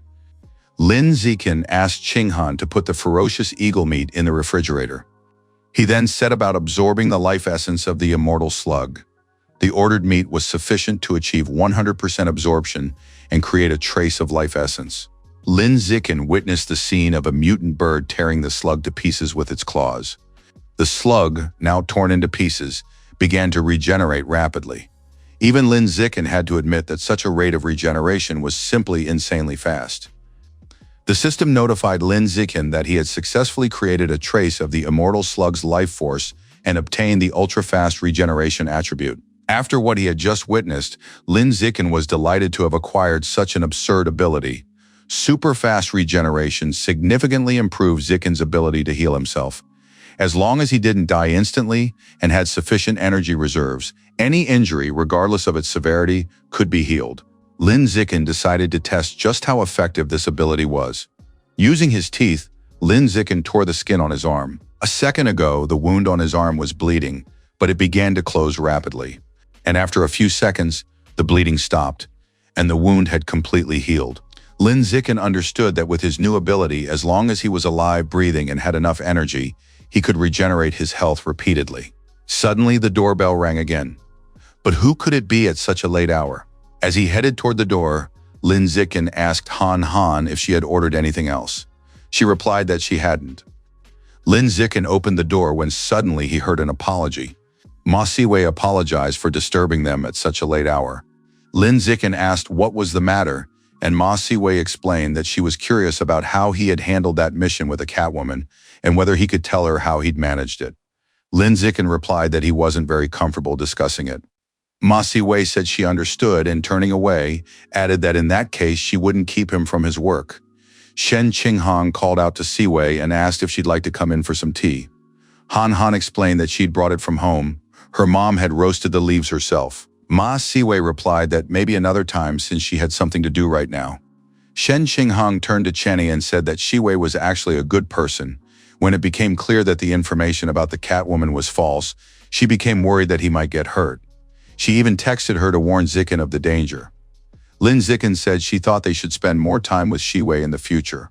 Lin Zikin asked Qinghong to put the ferocious eagle meat in the refrigerator. He then set about absorbing the life essence of the immortal slug. The ordered meat was sufficient to achieve 100% absorption and create a trace of life essence. Lin Zikin witnessed the scene of a mutant bird tearing the slug to pieces with its claws. The slug, now torn into pieces, began to regenerate rapidly. Even Lin Zikin had to admit that such a rate of regeneration was simply insanely fast. The system notified Lin Zikin that he had successfully created a trace of the immortal slug's life force and obtain the ultra-fast regeneration attribute. After what he had just witnessed, Lin Zikin was delighted to have acquired such an absurd ability. Super-fast regeneration significantly improved Zikin's ability to heal himself. As long as he didn't die instantly and had sufficient energy reserves, any injury, regardless of its severity, could be healed. Lin Zikin decided to test just how effective this ability was. Using his teeth, Lin Zikin tore the skin on his arm. A second ago, the wound on his arm was bleeding, but it began to close rapidly. And after a few seconds, the bleeding stopped, and the wound had completely healed. Lin Zikin understood that with his new ability, as long as he was alive, breathing, and had enough energy, he could regenerate his health repeatedly. Suddenly, the doorbell rang again. But who could it be at such a late hour? As he headed toward the door, Lin Zikin asked Han Han if she had ordered anything else. She replied that she hadn't. Lin Zikin opened the door when suddenly he heard an apology. Ma Siwei apologized for disturbing them at such a late hour. Lin Zikin asked what was the matter, and Ma Siwei explained that she was curious about how he had handled that mission with a Catwoman and whether he could tell her how he'd managed it. Lin Zikin replied that he wasn't very comfortable discussing it. Ma Siwei said she understood and, turning away, added that in that case she wouldn't keep him from his work. Shen Qinghong called out to Siwei and asked if she'd like to come in for some tea. Han Han explained that she'd brought it from home. Her mom had roasted the leaves herself. Ma Siwei replied that maybe another time since she had something to do right now. Shen Qinghong turned to Chenny and said that Siwei was actually a good person. When it became clear that the information about the Catwoman was false, she became worried that he might get hurt. She even texted her to warn Zikin of the danger. Lin Zikin said she thought they should spend more time with Siwei in the future.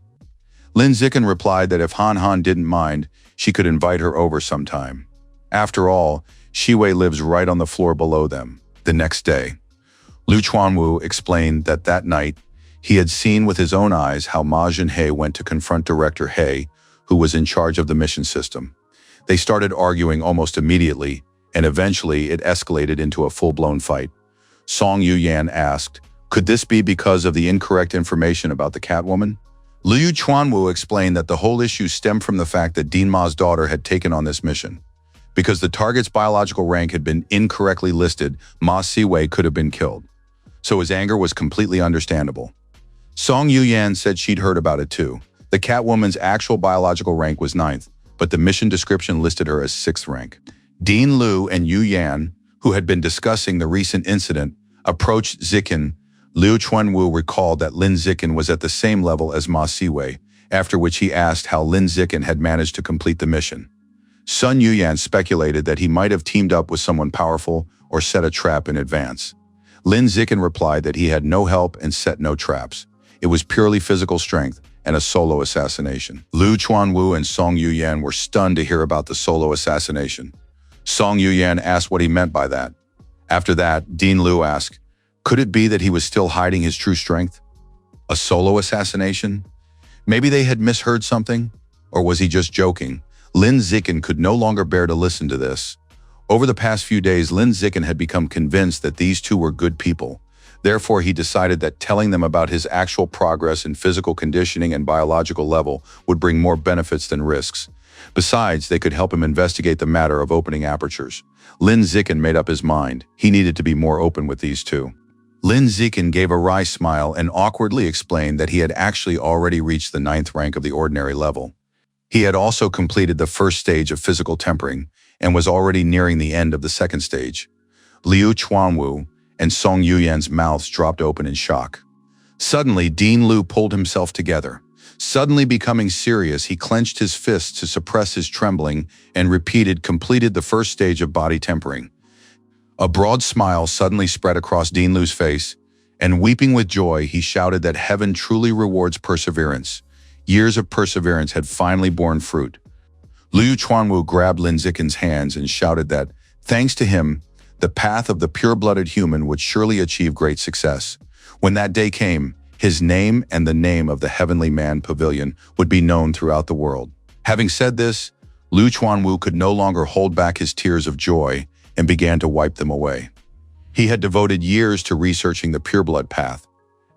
Lin Zikin replied that if Han Han didn't mind, she could invite her over sometime. After all, Siwei lives right on the floor below them. The next day, Lu Chuanwu explained that that night, he had seen with his own eyes how Ma Jinhei went to confront Director He, who was in charge of the mission system. They started arguing almost immediately, and eventually it escalated into a full-blown fight. Song Yuyan asked, could this be because of the incorrect information about the Catwoman? Liu Chuanwu explained that the whole issue stemmed from the fact that Dean Ma's daughter had taken on this mission. Because the target's biological rank had been incorrectly listed, Ma Siwei could have been killed. So his anger was completely understandable. Song Yuyan said she'd heard about it too. The Catwoman's actual biological rank was 9th, but the mission description listed her as 6th rank. Dean Liu and Yu Yan, who had been discussing the recent incident, approached Zikin. Liu Chuanwu recalled that Lin Zikin was at the same level as Ma Siwei, after which he asked how Lin Zikin had managed to complete the mission. Sun Yuyan speculated that he might have teamed up with someone powerful or set a trap in advance. Lin Zikin replied that he had no help and set no traps. It was purely physical strength and a solo assassination. Liu Chuanwu and Song Yuyan were stunned to hear about the solo assassination. Song Yuyan asked what he meant by that. After that, Dean Liu asked, could it be that he was still hiding his true strength? A solo assassination? Maybe they had misheard something? Or was he just joking? Lin Zikin could no longer bear to listen to this. Over the past few days, Lin Zikin had become convinced that these two were good people. Therefore, he decided that telling them about his actual progress in physical conditioning and biological level would bring more benefits than risks. Besides, they could help him investigate the matter of opening apertures. Lin Zikin made up his mind. He needed to be more open with these two. Lin Zikin gave a wry smile and awkwardly explained that he had actually already reached the 9th rank of the ordinary level. He had also completed the first stage of physical tempering and was already nearing the end of the second stage. Liu Chuanwu and Song Yuyan's mouths dropped open in shock. Suddenly, Dean Liu pulled himself together. Suddenly becoming serious, he clenched his fists to suppress his trembling and repeated, completed the first stage of body tempering. A broad smile suddenly spread across Dean Liu's face, and weeping with joy, he shouted that heaven truly rewards perseverance. Years of perseverance had finally borne fruit. Liu Chuanwu grabbed Lin Zikin's hands and shouted that, thanks to him, the path of the pure-blooded human would surely achieve great success. When that day came, his name and the name of the Heavenly Man Pavilion would be known throughout the world. Having said this, Liu Chuanwu could no longer hold back his tears of joy and began to wipe them away. He had devoted years to researching the pure-blood path,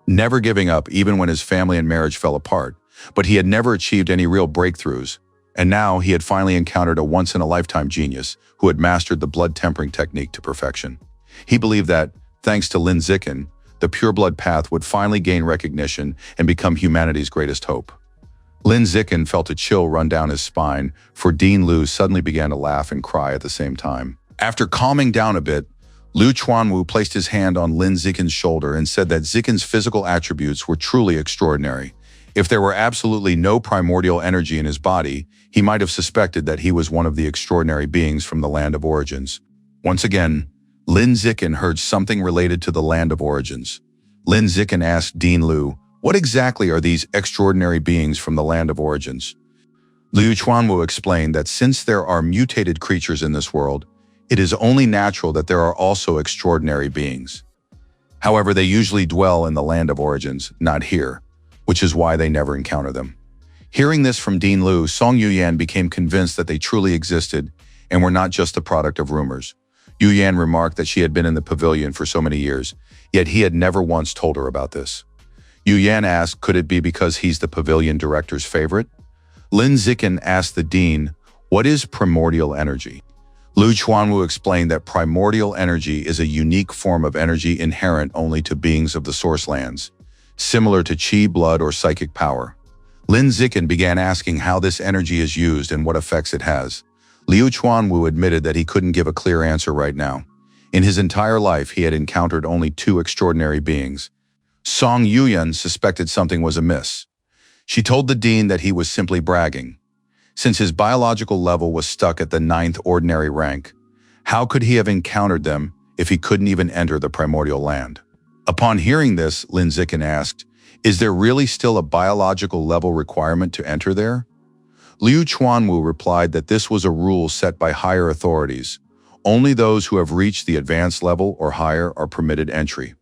never giving up even when his family and marriage fell apart. But he had never achieved any real breakthroughs. And now he had finally encountered a once-in-a-lifetime genius who had mastered the blood tempering technique to perfection. He believed that, thanks to Lin Zikin, the pure-blood path would finally gain recognition and become humanity's greatest hope. Lin Zikin felt a chill run down his spine, for Dean Liu suddenly began to laugh and cry at the same time. After calming down a bit, Liu Chuanwu placed his hand on Lin Zikin's shoulder and said that Zikin's physical attributes were truly extraordinary. If there were absolutely no primordial energy in his body, he might have suspected that he was one of the extraordinary beings from the Land of Origins. Once again, Lin Zikin heard something related to the Land of Origins. Lin Zikin asked Dean Liu, "What exactly are these extraordinary beings from the Land of Origins?" Liu Chuanwu explained that since there are mutated creatures in this world, it is only natural that there are also extraordinary beings. However, they usually dwell in the Land of Origins, not here, which is why they never encounter them. Hearing this from Dean Liu, Song Yuyan became convinced that they truly existed and were not just the product of rumors. Yuyan remarked that she had been in the pavilion for so many years, yet he had never once told her about this. Yuyan asked, could it be because he's the pavilion director's favorite? Lin Zikin asked the dean, what is primordial energy? Liu Chuanwu explained that primordial energy is a unique form of energy inherent only to beings of the source lands, similar to qi, blood, or psychic power. Lin Zikin began asking how this energy is used and what effects it has. Liu Chuanwu admitted that he couldn't give a clear answer right now. In his entire life, he had encountered only two extraordinary beings. Song Yuyan suspected something was amiss. She told the dean that he was simply bragging. Since his biological level was stuck at the 9th ordinary rank, how could he have encountered them if he couldn't even enter the primordial land? Upon hearing this, Lin Zikin asked, is there really still a biological level requirement to enter there? Liu Chuanwu replied that this was a rule set by higher authorities. Only those who have reached the advanced level or higher are permitted entry.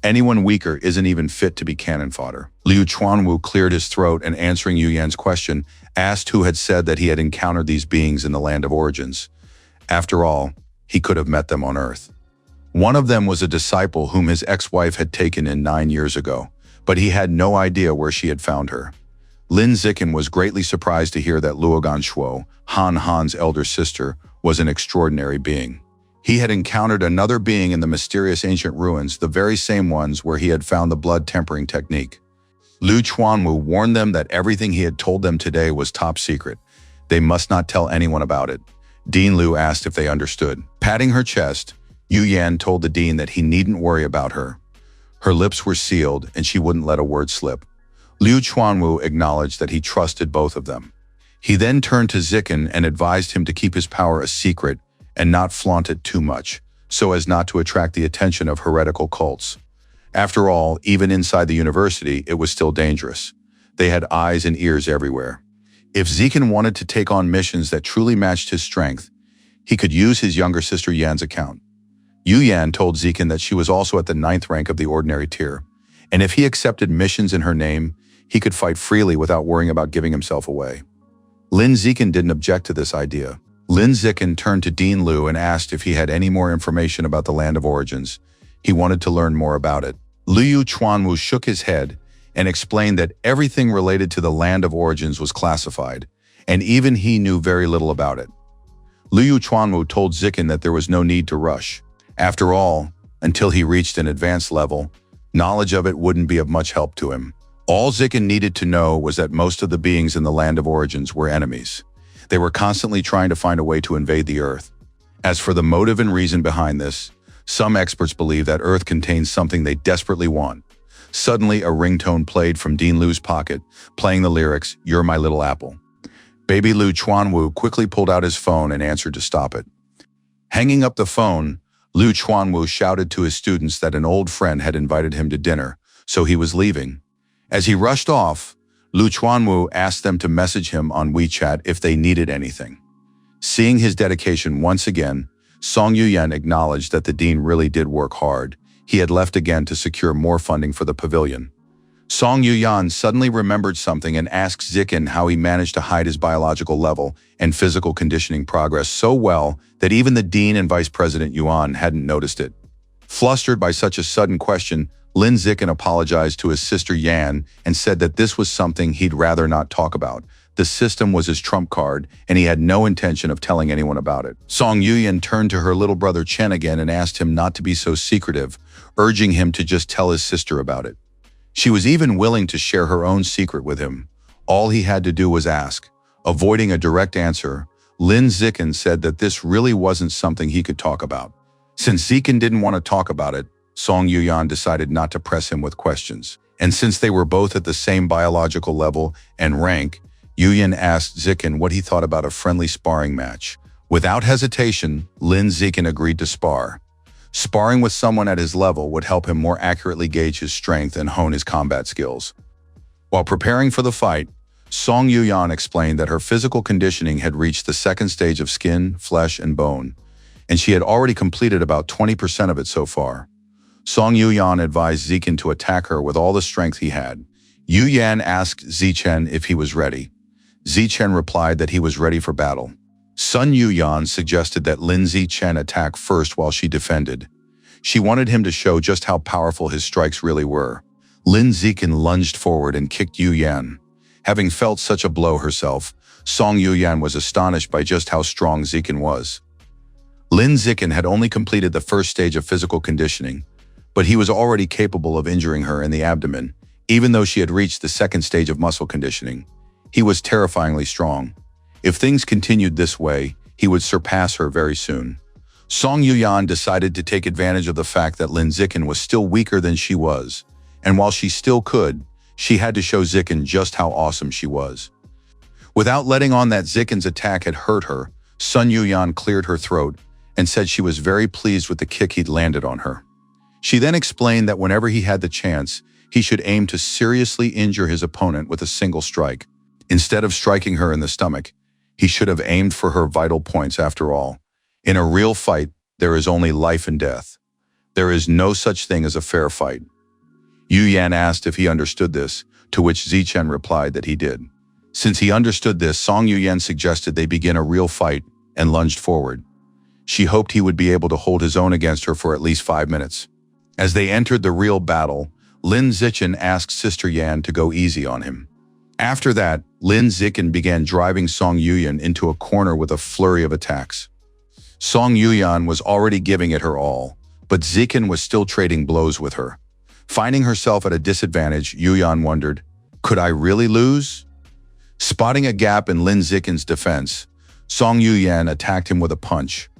Anyone weaker isn't even fit to be cannon fodder. Liu Chuanwu cleared his throat and, answering Yu Yan's question, asked who had said that he had encountered these beings in the Land of Origins. After all, he could have met them on Earth. One of them was a disciple whom his ex-wife had taken in 9 years ago, but he had no idea where she had found her. Lin Zikin was greatly surprised to hear that Luogan Shuo, Han's elder sister, was an extraordinary being. He had encountered another being in the mysterious ancient ruins, the very same ones where he had found the blood tempering technique. Liu Chuanwu warned them that everything he had told them today was top secret. They must not tell anyone about it. Dean Liu asked if they understood. Patting her chest, Yu Yan told the dean that he needn't worry about her. Her lips were sealed and she wouldn't let a word slip. Liu Chuanwu acknowledged that he trusted both of them. He then turned to Zikin and advised him to keep his power a secret and not flaunt it too much, so as not to attract the attention of heretical cults. After all, even inside the university, it was still dangerous. They had eyes and ears everywhere. If Zikin wanted to take on missions that truly matched his strength, he could use his younger sister Yan's account. Yu Yan told Zikin that she was also at the 9th rank of the ordinary tier, and if he accepted missions in her name, he could fight freely without worrying about giving himself away. Lin Zikin didn't object to this idea. Lin Zikin turned to Dean Liu and asked if he had any more information about the Land of Origins. He wanted to learn more about it. Liu Chuanwu shook his head and explained that everything related to the Land of Origins was classified, and even he knew very little about it. Liu Chuanwu told Zikin that there was no need to rush. After all, until he reached an advanced level, knowledge of it wouldn't be of much help to him. All Zikin needed to know was that most of the beings in the Land of Origins were enemies. They were constantly trying to find a way to invade the Earth. As for the motive and reason behind this, some experts believe that Earth contains something they desperately want. Suddenly, a ringtone played from Dean Liu's pocket, playing the lyrics, "You're my little apple." Baby Liu Chuanwu quickly pulled out his phone and answered to stop it. Hanging up the phone, Liu Chuanwu shouted to his students that an old friend had invited him to dinner, so he was leaving. As he rushed off, Liu Chuanwu asked them to message him on WeChat if they needed anything. Seeing his dedication once again, Song Yuyan acknowledged that the dean really did work hard. He had left again to secure more funding for the pavilion. Song Yuyan suddenly remembered something and asked Zikin how he managed to hide his biological level and physical conditioning progress so well that even the dean and vice president Yuan hadn't noticed it. Flustered by such a sudden question, Lin Zikin apologized to his sister Yan and said that this was something he'd rather not talk about. The system was his trump card, and he had no intention of telling anyone about it. Song Yuyan turned to her little brother Chen again and asked him not to be so secretive, urging him to just tell his sister about it. She was even willing to share her own secret with him. All he had to do was ask. Avoiding a direct answer, Lin Zikin said that this really wasn't something he could talk about. Since Zikin didn't want to talk about it, Song Yuyan decided not to press him with questions. And since they were both at the same biological level and rank, Yuyan asked Zikin what he thought about a friendly sparring match. Without hesitation, Lin Zikin agreed to spar. Sparring with someone at his level would help him more accurately gauge his strength and hone his combat skills. While preparing for the fight, Song Yuyan explained that her physical conditioning had reached the second stage of skin, flesh, and bone, and she had already completed about 20% of it so far. Song Yuyan advised Zikin to attack her with all the strength he had. Yuyan asked Zichen if he was ready. Zichen replied that he was ready for battle. Sun Yuyan suggested that Lin Zichen attack first while she defended. She wanted him to show just how powerful his strikes really were. Lin Zikin lunged forward and kicked Yuyan. Having felt such a blow herself, Song Yuyan was astonished by just how strong Zikin was. Lin Zikin had only completed the first stage of physical conditioning, but he was already capable of injuring her in the abdomen, even though she had reached the second stage of muscle conditioning. He was terrifyingly strong. If things continued this way, he would surpass her very soon. Song Yuyan decided to take advantage of the fact that Lin Zikin was still weaker than she was, and while she still could, she had to show Zikin just how awesome she was. Without letting on that Zikin's attack had hurt her, Sun Yuyan cleared her throat and said she was very pleased with the kick he'd landed on her. She then explained that whenever he had the chance, he should aim to seriously injure his opponent with a single strike. Instead of striking her in the stomach, he should have aimed for her vital points after all. In a real fight, there is only life and death. There is no such thing as a fair fight. Yuyan asked if he understood this, to which Zichen replied that he did. Since he understood this, Song Yuyan suggested they begin a real fight and lunged forward. She hoped he would be able to hold his own against her for at least 5 minutes. As they entered the real battle, Lin Zichen asked Sister Yan to go easy on him. After that, Lin Zikin began driving Song Yuyan into a corner with a flurry of attacks. Song Yuyan was already giving it her all, but Zikin was still trading blows with her. Finding herself at a disadvantage, Yuyan wondered, could I really lose? Spotting a gap in Lin Zikin's defense, Song Yuyan attacked him with a punch.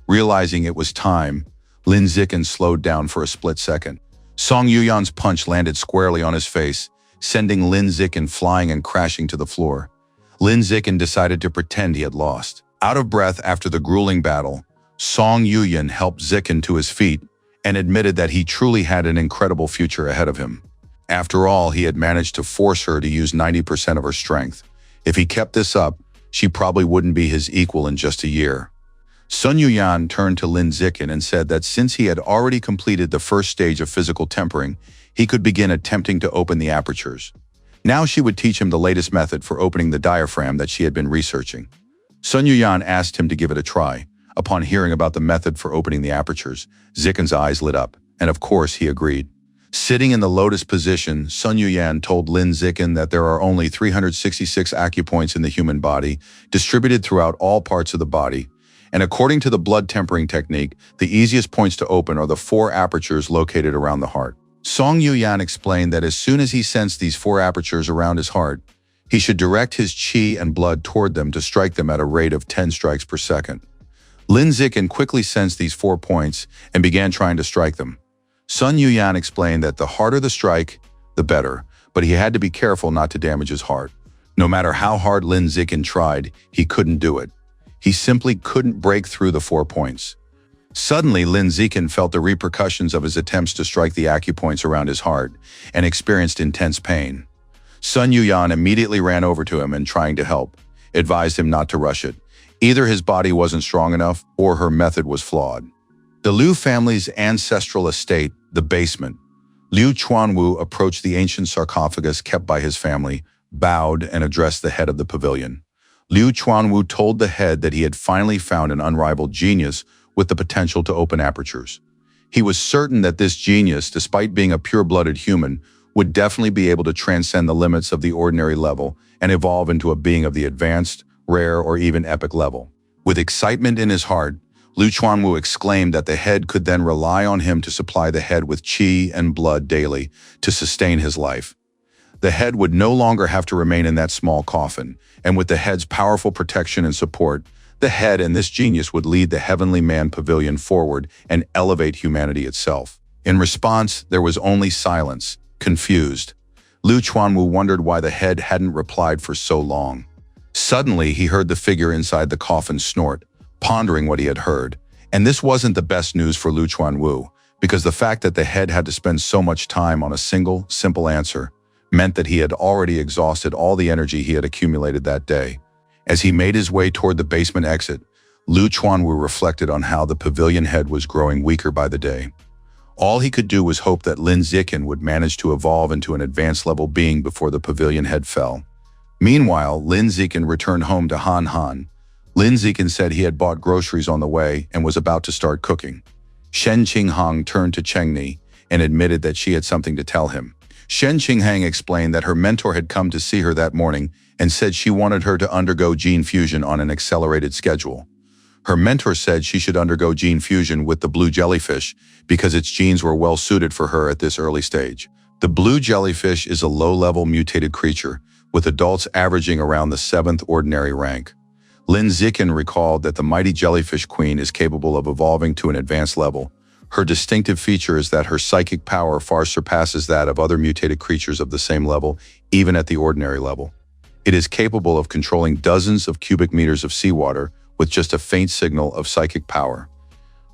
Realizing it was time, Lin Zikin slowed down for a split second. Song Yuyan's punch landed squarely on his face, sending Lin Zikin flying and crashing to the floor. Lin Zikin decided to pretend he had lost. Out of breath after the grueling battle, Song Yuyan helped Zikin to his feet and admitted that he truly had an incredible future ahead of him. After all, he had managed to force her to use 90% of her strength. If he kept this up, she probably wouldn't be his equal in just a year. Sun Yuyan turned to Lin Zikin and said that since he had already completed the first stage of physical tempering, he could begin attempting to open the apertures. Now she would teach him the latest method for opening the diaphragm that she had been researching. Sun Yuyan asked him to give it a try. Upon hearing about the method for opening the apertures, Zikin's eyes lit up, and of course he agreed. Sitting in the lotus position, Sun Yuyan told Lin Zikin that there are only 366 acupoints in the human body, distributed throughout all parts of the body, and according to the blood tempering technique, the easiest points to open are the 4 apertures located around the heart. Song Yuyan explained that as soon as he sensed these 4 apertures around his heart, he should direct his qi and blood toward them to strike them at a rate of 10 strikes per second. Lin Zikin quickly sensed these 4 points and began trying to strike them. Sun Yuyan explained that the harder the strike, the better, but he had to be careful not to damage his heart. No matter how hard Lin Zikin tried, he couldn't do it. He simply couldn't break through the 4 points. Suddenly, Lin Zikin felt the repercussions of his attempts to strike the acupoints around his heart and experienced intense pain. Sun Yuyan immediately ran over to him and, trying to help, advised him not to rush it. Either his body wasn't strong enough or her method was flawed. The Liu family's ancestral estate, the basement. Liu Chuanwu approached the ancient sarcophagus kept by his family, bowed, and addressed the head of the pavilion. Liu Chuanwu told the head that he had finally found an unrivaled genius with the potential to open apertures. He was certain that this genius, despite being a pure-blooded human, would definitely be able to transcend the limits of the ordinary level and evolve into a being of the advanced, rare, or even epic level. With excitement in his heart, Lu Chuanwu exclaimed that the head could then rely on him to supply the head with qi and blood daily to sustain his life. The head would no longer have to remain in that small coffin, and with the head's powerful protection and support, the head and this genius would lead the Heavenly Man Pavilion forward and elevate humanity itself. In response, there was only silence, confused. Lu Chuanwu wondered why the head hadn't replied for so long. Suddenly, he heard the figure inside the coffin snort, pondering what he had heard. And this wasn't the best news for Lu Chuanwu, because the fact that the head had to spend so much time on a single, simple answer meant that he had already exhausted all the energy he had accumulated that day. As he made his way toward the basement exit, Lu Chuanwu reflected on how the pavilion head was growing weaker by the day. All he could do was hope that Lin Zikin would manage to evolve into an advanced level being before the pavilion head fell. Meanwhile, Lin Zikin returned home to Han Han. Lin Zikin said he had bought groceries on the way and was about to start cooking. Shen Qinghang turned to Cheng Ni and admitted that she had something to tell him. Shen Qinghang explained that her mentor had come to see her that morning and said she wanted her to undergo gene fusion on an accelerated schedule. Her mentor said she should undergo gene fusion with the blue jellyfish because its genes were well suited for her at this early stage. The blue jellyfish is a low-level mutated creature, with adults averaging around the 7th ordinary rank. Lin Zikin recalled that the mighty jellyfish queen is capable of evolving to an advanced level. Her distinctive feature is that her psychic power far surpasses that of other mutated creatures of the same level, even at the ordinary level. It is capable of controlling dozens of cubic meters of seawater with just a faint signal of psychic power.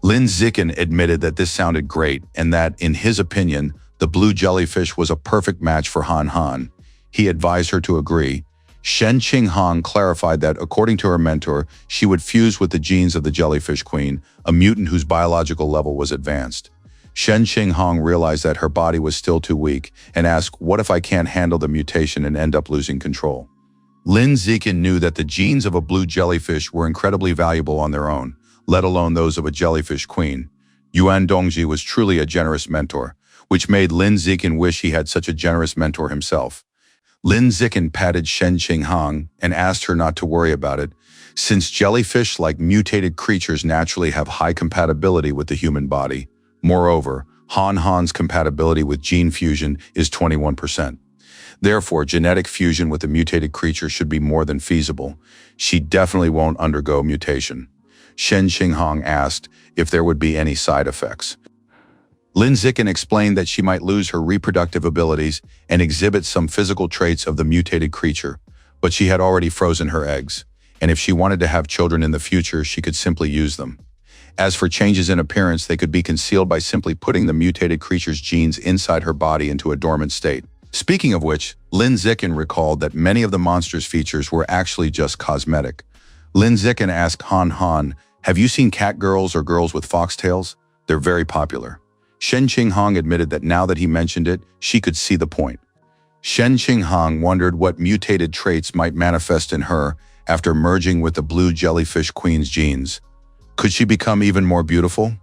Lin Zikin admitted that this sounded great and that, in his opinion, the blue jellyfish was a perfect match for Han Han. He advised her to agree. Shen Qinghang clarified that, according to her mentor, she would fuse with the genes of the jellyfish queen, a mutant whose biological level was advanced. Shen Qinghang realized that her body was still too weak and asked, "What if I can't handle the mutation and end up losing control?" Lin Zikin knew that the genes of a blue jellyfish were incredibly valuable on their own, let alone those of a jellyfish queen. Yuan Dongji was truly a generous mentor, which made Lin Zikin wish he had such a generous mentor himself. Lin Zikin patted Shen Qinghang and asked her not to worry about it, since jellyfish, like mutated creatures, naturally have high compatibility with the human body. Moreover, Han Han's compatibility with gene fusion is 21%. Therefore, genetic fusion with a mutated creature should be more than feasible. She definitely won't undergo mutation. Shen Qinghang asked if there would be any side effects. Lin Zikin explained that she might lose her reproductive abilities and exhibit some physical traits of the mutated creature, but she had already frozen her eggs, and if she wanted to have children in the future, she could simply use them. As for changes in appearance, they could be concealed by simply putting the mutated creature's genes inside her body into a dormant state. Speaking of which, Lin Zikin recalled that many of the monster's features were actually just cosmetic. Lin Zikin asked Han Han, "Have you seen cat girls or girls with foxtails? They're very popular." Shen Qinghang admitted that now that he mentioned it, she could see the point. Shen Qinghang wondered what mutated traits might manifest in her after merging with the blue jellyfish queen's genes. Could she become even more beautiful?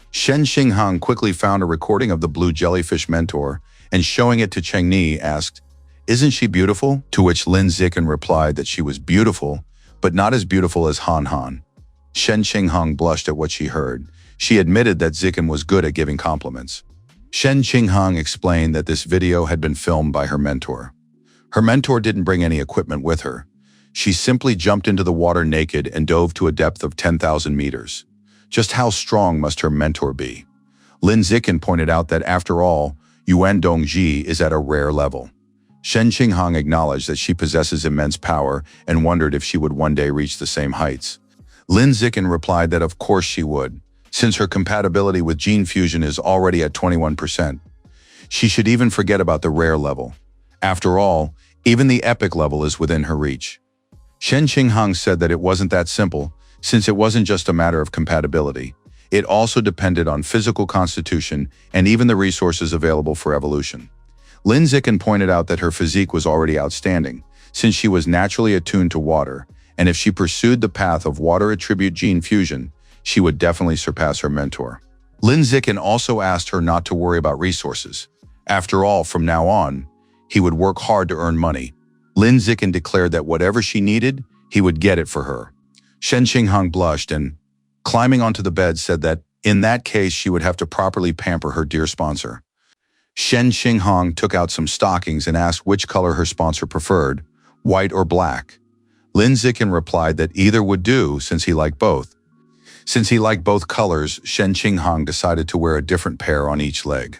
Shen Qinghang quickly found a recording of the blue jellyfish mentor and, showing it to Cheng Ni, asked, "Isn't she beautiful?" To which Lin Zikin replied that she was beautiful, but not as beautiful as Han Han. Shen Qinghang blushed at what she heard. She admitted that Zikin was good at giving compliments. Shen Qinghang explained that this video had been filmed by her mentor. Her mentor didn't bring any equipment with her. She simply jumped into the water naked and dove to a depth of 10,000 meters. Just how strong must her mentor be? Lin Zikin pointed out that, after all, Yuan Dongji is at a rare level. Shen Qinghang acknowledged that she possesses immense power and wondered if she would one day reach the same heights. Lin Zikin replied that of course she would, since her compatibility with gene fusion is already at 21%. She should even forget about the rare level. After all, even the epic level is within her reach. Shen Qinghang said that it wasn't that simple, since it wasn't just a matter of compatibility. It also depended on physical constitution and even the resources available for evolution. Lin Zikin pointed out that her physique was already outstanding, since she was naturally attuned to water, and if she pursued the path of water attribute gene fusion, she would definitely surpass her mentor. Lin Zikin also asked her not to worry about resources. After all, from now on, he would work hard to earn money. Lin Zikin declared that whatever she needed, he would get it for her. Shen Qinghang blushed and, climbing onto the bed, said that in that case she would have to properly pamper her dear sponsor. Shen Qinghang took out some stockings and asked which color her sponsor preferred, white or black. Lin Zikin replied that either would do since he liked both. Since he liked both colors, Shen Qinghang decided to wear a different pair on each leg.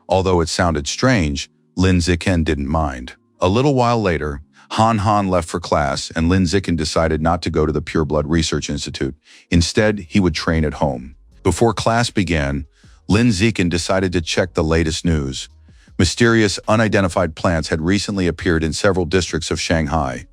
Although it sounded strange, Lin Zikin didn't mind. A little while later, Han Han left for class and Lin Zikin decided not to go to the Pure Blood Research Institute. Instead, he would train at home. Before class began, Lin Zikin decided to check the latest news. Mysterious, unidentified plants had recently appeared in several districts of Shanghai.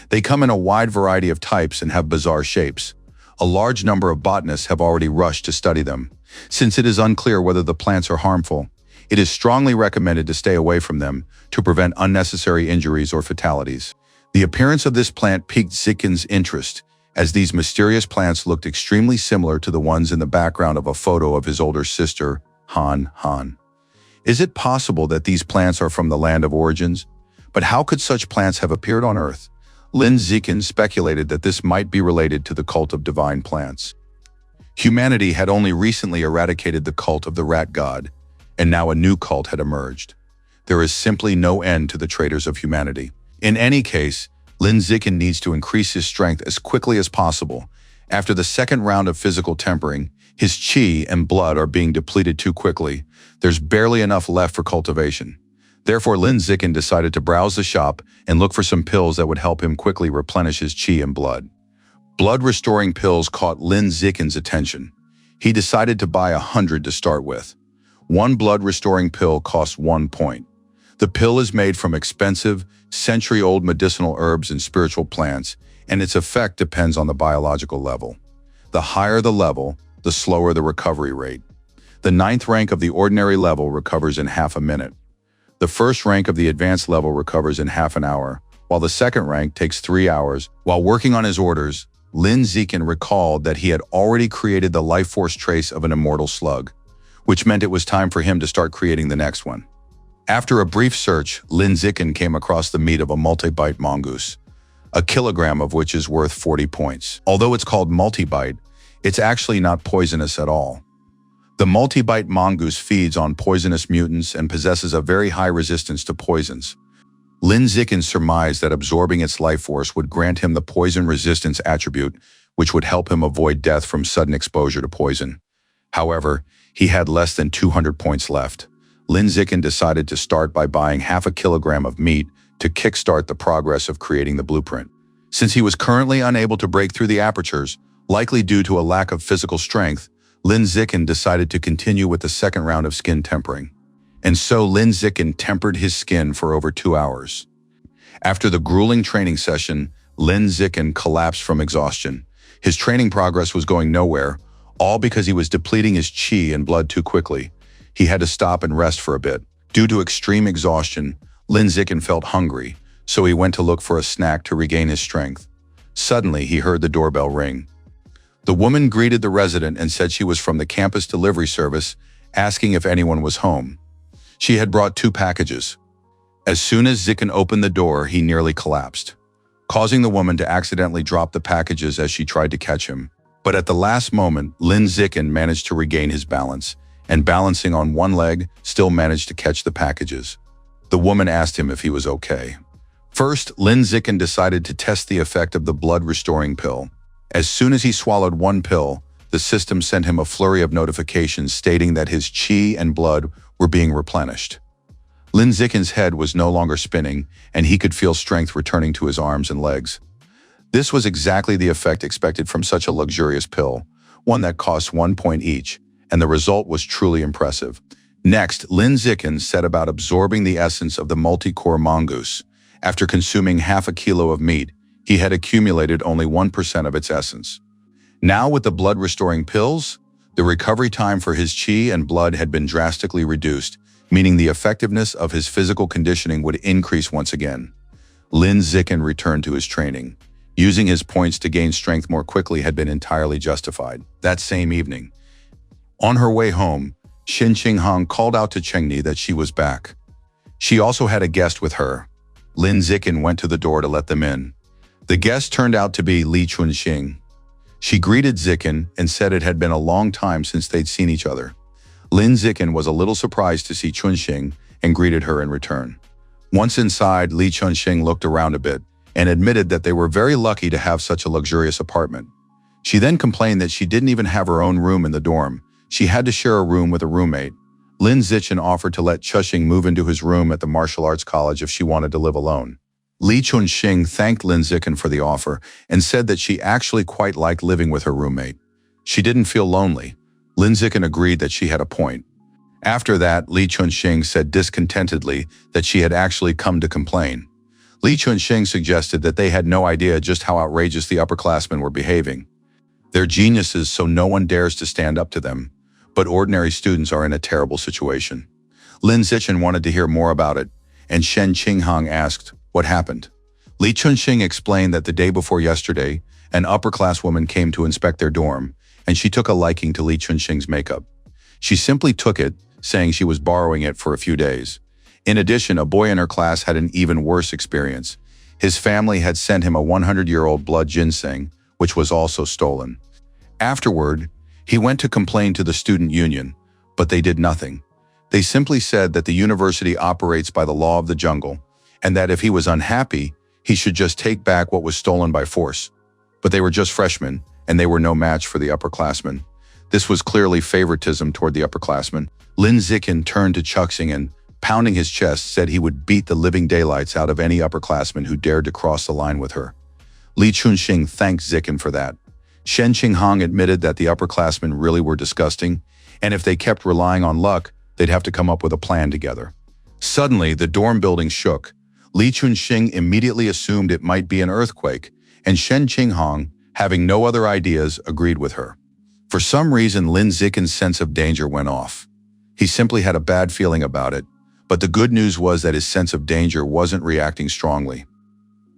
They come in a wide variety of types and have bizarre shapes. A large number of botanists have already rushed to study them. Since it is unclear whether the plants are harmful, it is strongly recommended to stay away from them to prevent unnecessary injuries or fatalities. The appearance of this plant piqued Zikin's interest, as these mysterious plants looked extremely similar to the ones in the background of a photo of his older sister, Han Han. Is it possible that these plants are from the land of origins? But how could such plants have appeared on Earth? Lin Zikin speculated that this might be related to the cult of divine plants. Humanity had only recently eradicated the cult of the rat god, and now a new cult had emerged. There is simply no end to the traitors of humanity. In any case, Lin Zikin needs to increase his strength as quickly as possible. After the second round of physical tempering, his qi and blood are being depleted too quickly. There's barely enough left for cultivation. Therefore, Lin Zikin decided to browse the shop and look for some pills that would help him quickly replenish his qi and blood. Blood-restoring pills caught Lin Zikin's attention. He decided to buy 100 to start with. One blood-restoring pill costs 1 point. The pill is made from expensive, century-old medicinal herbs and spiritual plants, and its effect depends on the biological level. The higher the level, the slower the recovery rate. The 9th rank of the ordinary level recovers in half a minute. The first rank of the advanced level recovers in half an hour, while the second rank takes 3 hours. While working on his orders, Lin Zikin recalled that he had already created the life force trace of an immortal slug, which meant it was time for him to start creating the next one. After a brief search, Lin Zikin came across the meat of a multi-bite mongoose, a kilogram of which is worth 40 points. Although it's called multi-bite, it's actually not poisonous at all. The multi-bite mongoose feeds on poisonous mutants and possesses a very high resistance to poisons. Lin Zikin surmised that absorbing its life force would grant him the poison resistance attribute, which would help him avoid death from sudden exposure to poison. However, he had less than 200 points left. Lin Zikin decided to start by buying half a kilogram of meat to kickstart the progress of creating the blueprint. Since he was currently unable to break through the apertures, likely due to a lack of physical strength, Lin Zikin decided to continue with the second round of skin tempering. And so Lin Zikin tempered his skin for over 2 hours. After the grueling training session, Lin Zikin collapsed from exhaustion. His training progress was going nowhere, all because he was depleting his qi and blood too quickly. He had to stop and rest for a bit. Due to extreme exhaustion, Lin Zikin felt hungry, so he went to look for a snack to regain his strength. Suddenly, he heard the doorbell ring. The woman greeted the resident and said she was from the campus delivery service, asking if anyone was home. She had brought 2 packages. As soon as Zikin opened the door, he nearly collapsed, causing the woman to accidentally drop the packages as she tried to catch him. But at the last moment, Lin Zikin managed to regain his balance, and balancing on one leg, still managed to catch the packages. The woman asked him if he was okay. First, Lin Zikin decided to test the effect of the blood-restoring pill. As soon as he swallowed 1 pill, the system sent him a flurry of notifications stating that his qi and blood were being replenished. Lin Zikin's head was no longer spinning, and he could feel strength returning to his arms and legs. This was exactly the effect expected from such a luxurious pill, one that cost 1 point each, and the result was truly impressive. Next, Lin Zikin set about absorbing the essence of the multi-core mongoose. After consuming half a kilo of meat, he had accumulated only 1% of its essence. Now with the blood-restoring pills, the recovery time for his qi and blood had been drastically reduced, meaning the effectiveness of his physical conditioning would increase once again. Lin Zikin returned to his training. Using his points to gain strength more quickly had been entirely justified. That same evening, on her way home, Shin Qinghong called out to Chengni that she was back. She also had a guest with her. Lin Zikin went to the door to let them in. The guest turned out to be Li Chunxing. She greeted Zikin and said it had been a long time since they'd seen each other. Lin Zikin was a little surprised to see Chunxing and greeted her in return. Once inside, Li Chunxing looked around a bit and admitted that they were very lucky to have such a luxurious apartment. She then complained that she didn't even have her own room in the dorm. She had to share a room with a roommate. Lin Zikin offered to let Chuxing move into his room at the martial arts college if she wanted to live alone. Li Chunxing thanked Lin Zikin for the offer and said that she actually quite liked living with her roommate. She didn't feel lonely. Lin Zikin agreed that she had a point. After that, Li Chunxing said discontentedly that she had actually come to complain. Li Chunxing suggested that they had no idea just how outrageous the upperclassmen were behaving. They're geniuses, so no one dares to stand up to them. But ordinary students are in a terrible situation. Lin Zikin wanted to hear more about it, and Shen Qinghong asked, "What happened?" Li Chunxing explained that the day before yesterday, an upper-class woman came to inspect their dorm, and she took a liking to Li Chunxing's makeup. She simply took it, saying she was borrowing it for a few days. In addition, a boy in her class had an even worse experience. His family had sent him a 100-year-old blood ginseng, which was also stolen. Afterward, he went to complain to the student union, but they did nothing. They simply said that the university operates by the law of the jungle, and that if he was unhappy, he should just take back what was stolen by force. But they were just freshmen, and they were no match for the upperclassmen. This was clearly favoritism toward the upperclassmen. Lin Zikin turned to Chuxing and, pounding his chest, said he would beat the living daylights out of any upperclassman who dared to cross the line with her. Li Chunxing thanked Zikin for that. Shen Qinghong admitted that the upperclassmen really were disgusting, and if they kept relying on luck, they'd have to come up with a plan together. Suddenly, the dorm building shook. Li Chunxing immediately assumed it might be an earthquake, and Shen Qinghong, having no other ideas, agreed with her. For some reason, Lin Zikin's sense of danger went off. He simply had a bad feeling about it, but the good news was that his sense of danger wasn't reacting strongly.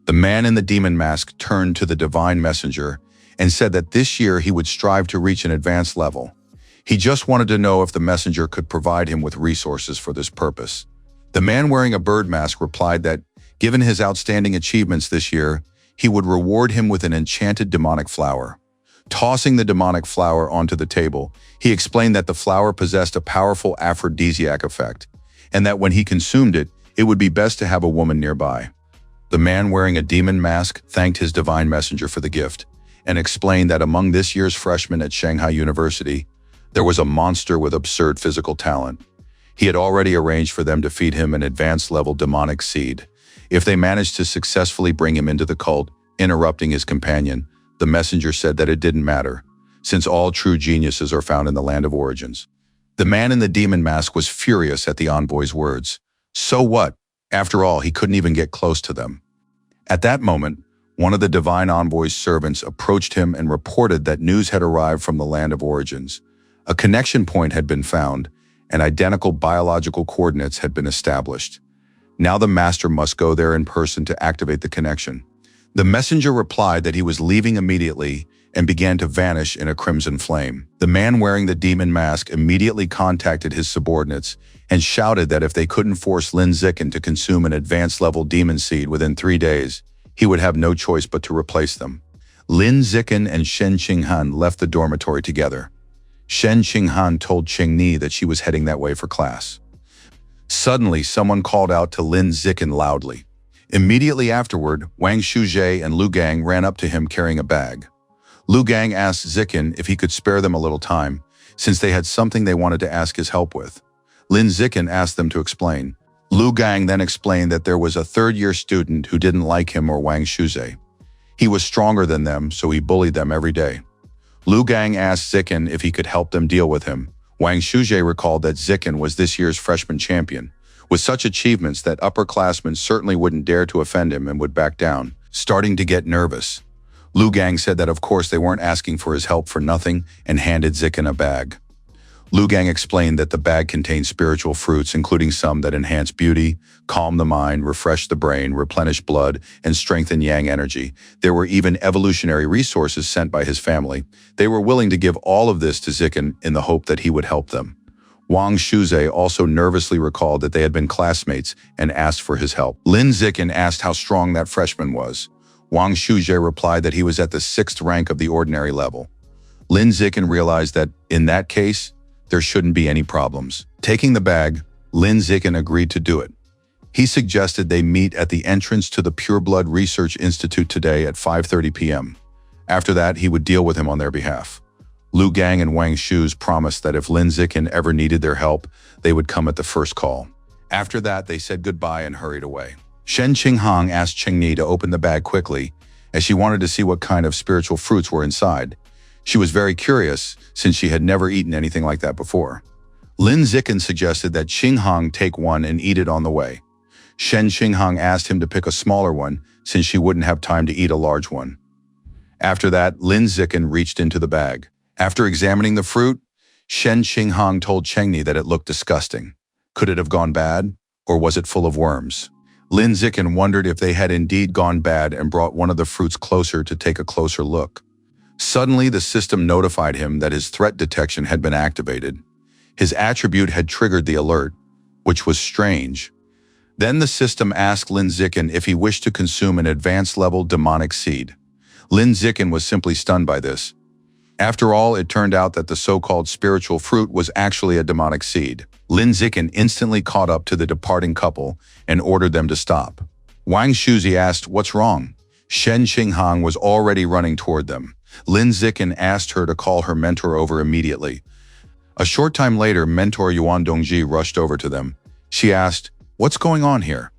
The man in the demon mask turned to the divine messenger and said that this year he would strive to reach an advanced level. He just wanted to know if the messenger could provide him with resources for this purpose. The man wearing a bird mask replied that, given his outstanding achievements this year, he would reward him with an enchanted demonic flower. Tossing the demonic flower onto the table, he explained that the flower possessed a powerful aphrodisiac effect, and that when he consumed it, it would be best to have a woman nearby. The man wearing a demon mask thanked his divine messenger for the gift, and explained that among this year's freshmen at Shanghai University, there was a monster with absurd physical talent. He had already arranged for them to feed him an advanced-level demonic seed. If they managed to successfully bring him into the cult, interrupting his companion, the messenger said that it didn't matter, since all true geniuses are found in the land of origins. The man in the demon mask was furious at the envoy's words. So what? After all, he couldn't even get close to them. At that moment, one of the divine envoy's servants approached him and reported that news had arrived from the land of origins. A connection point had been found, and identical biological coordinates had been established. Now the master must go there in person to activate the connection. The messenger replied that he was leaving immediately and began to vanish in a crimson flame. The man wearing the demon mask immediately contacted his subordinates and shouted that if they couldn't force Lin Zikin to consume an advanced-level demon seed within 3 days, he would have no choice but to replace them. Lin Zikin and Shen Qinghan left the dormitory together. Shen Qinghan told Qingni that she was heading that way for class. Suddenly, someone called out to Lin Zikin loudly. Immediately afterward, Wang Shuzhe and Lu Gang ran up to him carrying a bag. Lu Gang asked Zikin if he could spare them a little time, since they had something they wanted to ask his help with. Lin Zikin asked them to explain. Lu Gang then explained that there was a third-year student who didn't like him or Wang Shuzhe. He was stronger than them, so he bullied them every day. Lu Gang asked Zikin if he could help them deal with him. Wang Shuzhe recalled that Zikin was this year's freshman champion, with such achievements that upperclassmen certainly wouldn't dare to offend him and would back down, starting to get nervous. Lu Gang said that of course they weren't asking for his help for nothing and handed Zikin a bag. Lu Gang explained that the bag contained spiritual fruits, including some that enhance beauty, calm the mind, refresh the brain, replenish blood, and strengthen yang energy. There were even evolutionary resources sent by his family. They were willing to give all of this to Zikin in the hope that he would help them. Wang Shuze also nervously recalled that they had been classmates and asked for his help. Lin Zikin asked how strong that freshman was. Wang Shuze replied that he was at the 6th rank of the ordinary level. Lin Zikin realized that, in that case, there shouldn't be any problems. Taking the bag, Lin Zikin agreed to do it. He suggested they meet at the entrance to the Pure Blood Research Institute today at 5:30 p.m. After that, he would deal with him on their behalf. Lu Gang and Wang Shuz promised that if Lin Zikin ever needed their help, they would come at the first call. After that, they said goodbye and hurried away. Shen Qinghang asked Qingni to open the bag quickly, as she wanted to see what kind of spiritual fruits were inside. She was very curious, since she had never eaten anything like that before. Lin Zikin suggested that Qinghang take one and eat it on the way. Shen Qinghang asked him to pick a smaller one, since she wouldn't have time to eat a large one. After that, Lin Zikin reached into the bag. After examining the fruit, Shen Qinghang told Chengni that it looked disgusting. Could it have gone bad, or was it full of worms? Lin Zikin wondered if they had indeed gone bad and brought one of the fruits closer to take a closer look. Suddenly, the system notified him that his threat detection had been activated. His attribute had triggered the alert, which was strange. Then the system asked Lin Zikin if he wished to consume an advanced-level demonic seed. Lin Zikin was simply stunned by this. After all, it turned out that the so-called spiritual fruit was actually a demonic seed. Lin Zikin instantly caught up to the departing couple and ordered them to stop. Wang Shuzi asked, "What's wrong?" Shen Qinghang was already running toward them. Lin Zikin asked her to call her mentor over immediately. A short time later, mentor Yuan Dongji rushed over to them. She asked, "What's going on here?"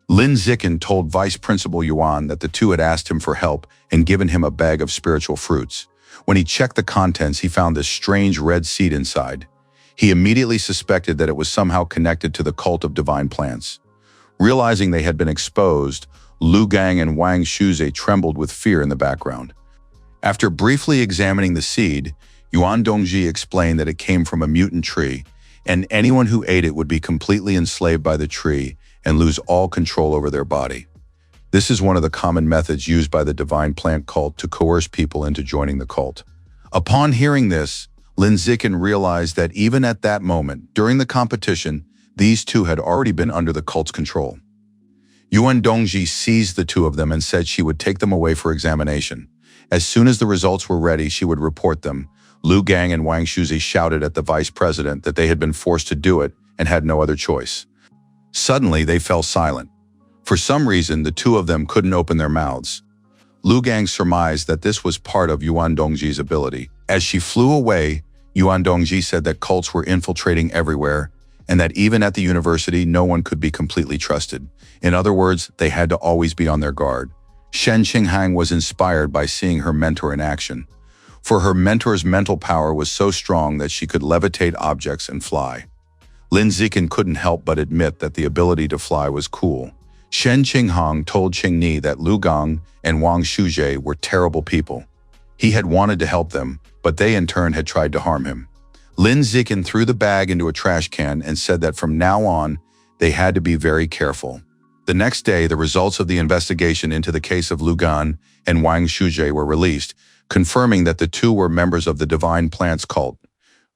Lin Zikin told Vice Principal Yuan that the two had asked him for help and given him a bag of spiritual fruits. When he checked the contents, he found this strange red seed inside. He immediately suspected that it was somehow connected to the cult of divine plants. Realizing they had been exposed, Lu Gang and Wang Shuze trembled with fear in the background. After briefly examining the seed, Yuan Dongji explained that it came from a mutant tree, and anyone who ate it would be completely enslaved by the tree and lose all control over their body. This is one of the common methods used by the divine plant cult to coerce people into joining the cult. Upon hearing this, Lin Zikin realized that even at that moment, during the competition, these two had already been under the cult's control. Yuan Dongji seized the two of them and said she would take them away for examination. As soon as the results were ready, she would report them. Lu Gang and Wang Shuzi shouted at the vice president that they had been forced to do it and had no other choice. Suddenly, they fell silent. For some reason, the two of them couldn't open their mouths. Lu Gang surmised that this was part of Yuan Dongji's ability. As she flew away, Yuan Dongji said that cults were infiltrating everywhere, and that even at the university, no one could be completely trusted. In other words, they had to always be on their guard. Shen Qinghang was inspired by seeing her mentor in action. For her mentor's mental power was so strong that she could levitate objects and fly. Lin Zikin couldn't help but admit that the ability to fly was cool. Shen Qinghang told Qingni that Lu Gang and Wang Shuje were terrible people. He had wanted to help them, but they in turn had tried to harm him. Lin Zikin threw the bag into a trash can and said that from now on, they had to be very careful. The next day, the results of the investigation into the case of Lu Gan and Wang Shuje were released, confirming that the two were members of the Divine Plants cult.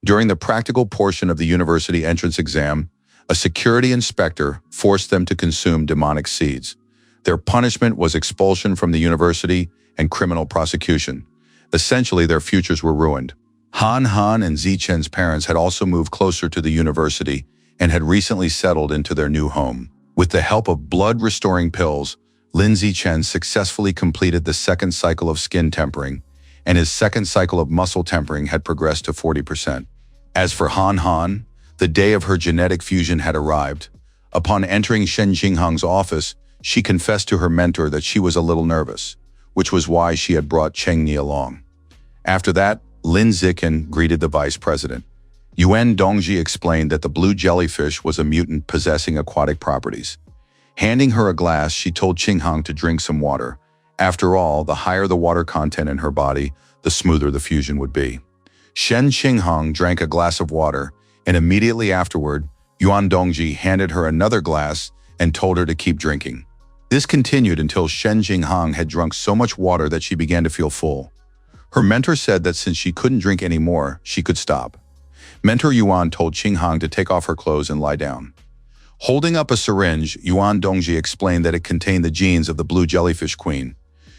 During the practical portion of the university entrance exam, a security inspector forced them to consume demonic seeds. Their punishment was expulsion from the university and criminal prosecution. Essentially, their futures were ruined. Han Han and Zichen's parents had also moved closer to the university and had recently settled into their new home. With the help of blood-restoring pills, Lin Zichen successfully completed the second cycle of skin tempering, and his second cycle of muscle tempering had progressed to 40%. As for Han Han, the day of her genetic fusion had arrived. Upon entering Shen Qinghang's office, she confessed to her mentor that she was a little nervous, which was why she had brought Chengni along. After that, Lin Zikin greeted the vice president. Yuan Dongji explained that the blue jellyfish was a mutant possessing aquatic properties. Handing her a glass, she told Qinghang to drink some water. After all, the higher the water content in her body, the smoother the fusion would be. Shen Qinghang drank a glass of water, and immediately afterward, Yuan Dongji handed her another glass and told her to keep drinking. This continued until Shen Qinghang had drunk so much water that she began to feel full. Her mentor said that since she couldn't drink anymore, she could stop. Mentor Yuan told Qinghang to take off her clothes and lie down. Holding up a syringe, Yuan Dongji explained that it contained the genes of the blue jellyfish queen.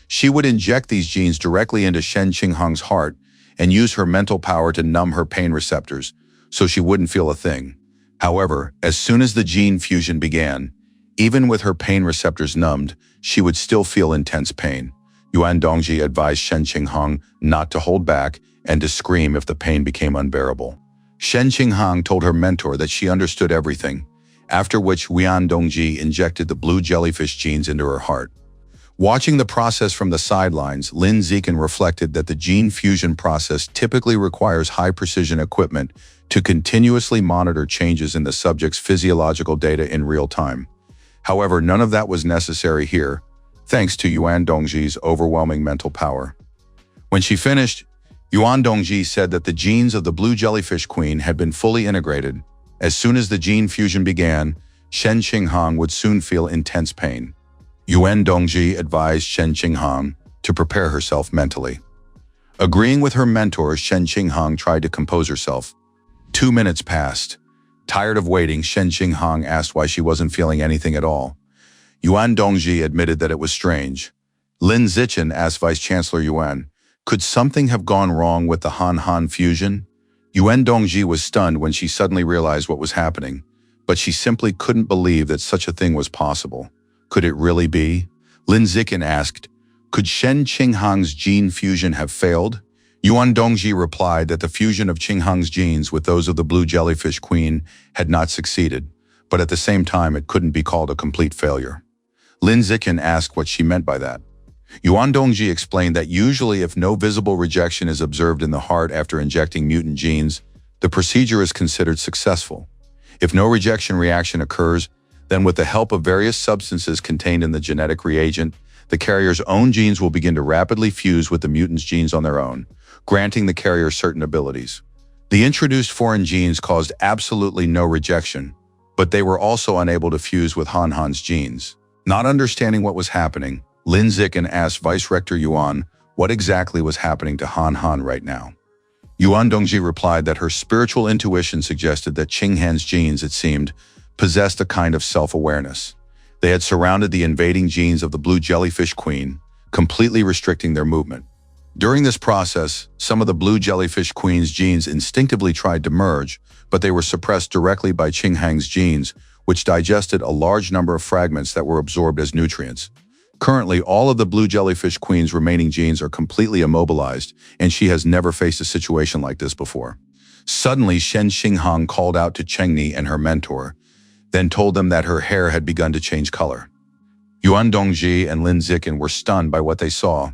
She would inject these genes directly into Shen Qinghang's heart and use her mental power to numb her pain receptors, so she wouldn't feel a thing. However, as soon as the gene fusion began, even with her pain receptors numbed, she would still feel intense pain. Yuan Dongji advised Shen Qinghang not to hold back and to scream if the pain became unbearable. Shen Qinghang told her mentor that she understood everything, after which Yuan Dongji injected the blue jellyfish genes into her heart. Watching the process from the sidelines, Lin Zikin reflected that the gene fusion process typically requires high-precision equipment to continuously monitor changes in the subject's physiological data in real time. However, none of that was necessary here, thanks to Yuan Dongji's overwhelming mental power. When she finished, Yuan Dongji said that the genes of the blue jellyfish queen had been fully integrated. As soon as the gene fusion began, Shen Qinghang would soon feel intense pain. Yuan Dongji advised Shen Qinghang to prepare herself mentally. Agreeing with her mentor, Shen Qinghang tried to compose herself. 2 minutes passed. Tired of waiting, Shen Qinghang asked why she wasn't feeling anything at all. Yuan Dongji admitted that it was strange. Lin Zichen asked Vice-Chancellor Yuan, could something have gone wrong with the Han-Han fusion? Yuan Dongji was stunned when she suddenly realized what was happening, but she simply couldn't believe that such a thing was possible. Could it really be? Lin Zichen asked, could Shen Qinghang's gene fusion have failed? Yuan Dongji replied that the fusion of Qinghang's genes with those of the blue jellyfish queen had not succeeded, but at the same time it couldn't be called a complete failure. Lin Zichen asked what she meant by that. Yuan Dongji explained that usually if no visible rejection is observed in the heart after injecting mutant genes, the procedure is considered successful. If no rejection reaction occurs, then with the help of various substances contained in the genetic reagent, the carrier's own genes will begin to rapidly fuse with the mutant's genes on their own, granting the carrier certain abilities. The introduced foreign genes caused absolutely no rejection, but they were also unable to fuse with Han-Han's genes. Not understanding what was happening, Lin Zichen asked Vice-Rector Yuan what exactly was happening to Han-Han right now. Yuan Dongji replied that her spiritual intuition suggested that Qinghan's genes, it seemed, possessed a kind of self-awareness. They had surrounded the invading genes of the blue jellyfish queen, completely restricting their movement. During this process, some of the blue jellyfish queen's genes instinctively tried to merge, but they were suppressed directly by Qinghang's genes, which digested a large number of fragments that were absorbed as nutrients. Currently, all of the blue jellyfish queen's remaining genes are completely immobilized, and she has never faced a situation like this before. Suddenly, Shen Qinghang called out to Chengni and her mentor, then told them that her hair had begun to change color. Yuan Dongji and Lin Zichen were stunned by what they saw.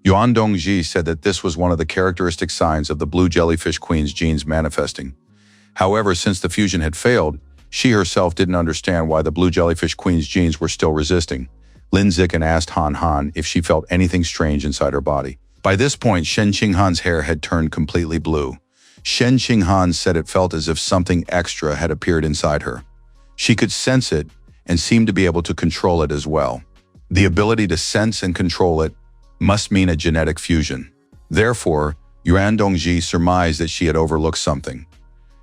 Yuan Dongji said that this was one of the characteristic signs of the blue jellyfish queen's genes manifesting. However, since the fusion had failed, she herself didn't understand why the blue jellyfish queen's genes were still resisting. Lin Zichen asked Han-Han if she felt anything strange inside her body. By this point, Shen Qinghan's hair had turned completely blue. Shen Qinghan said it felt as if something extra had appeared inside her. She could sense it and seemed to be able to control it as well. The ability to sense and control it must mean a genetic fusion. Therefore, Yuan Dongji surmised that she had overlooked something.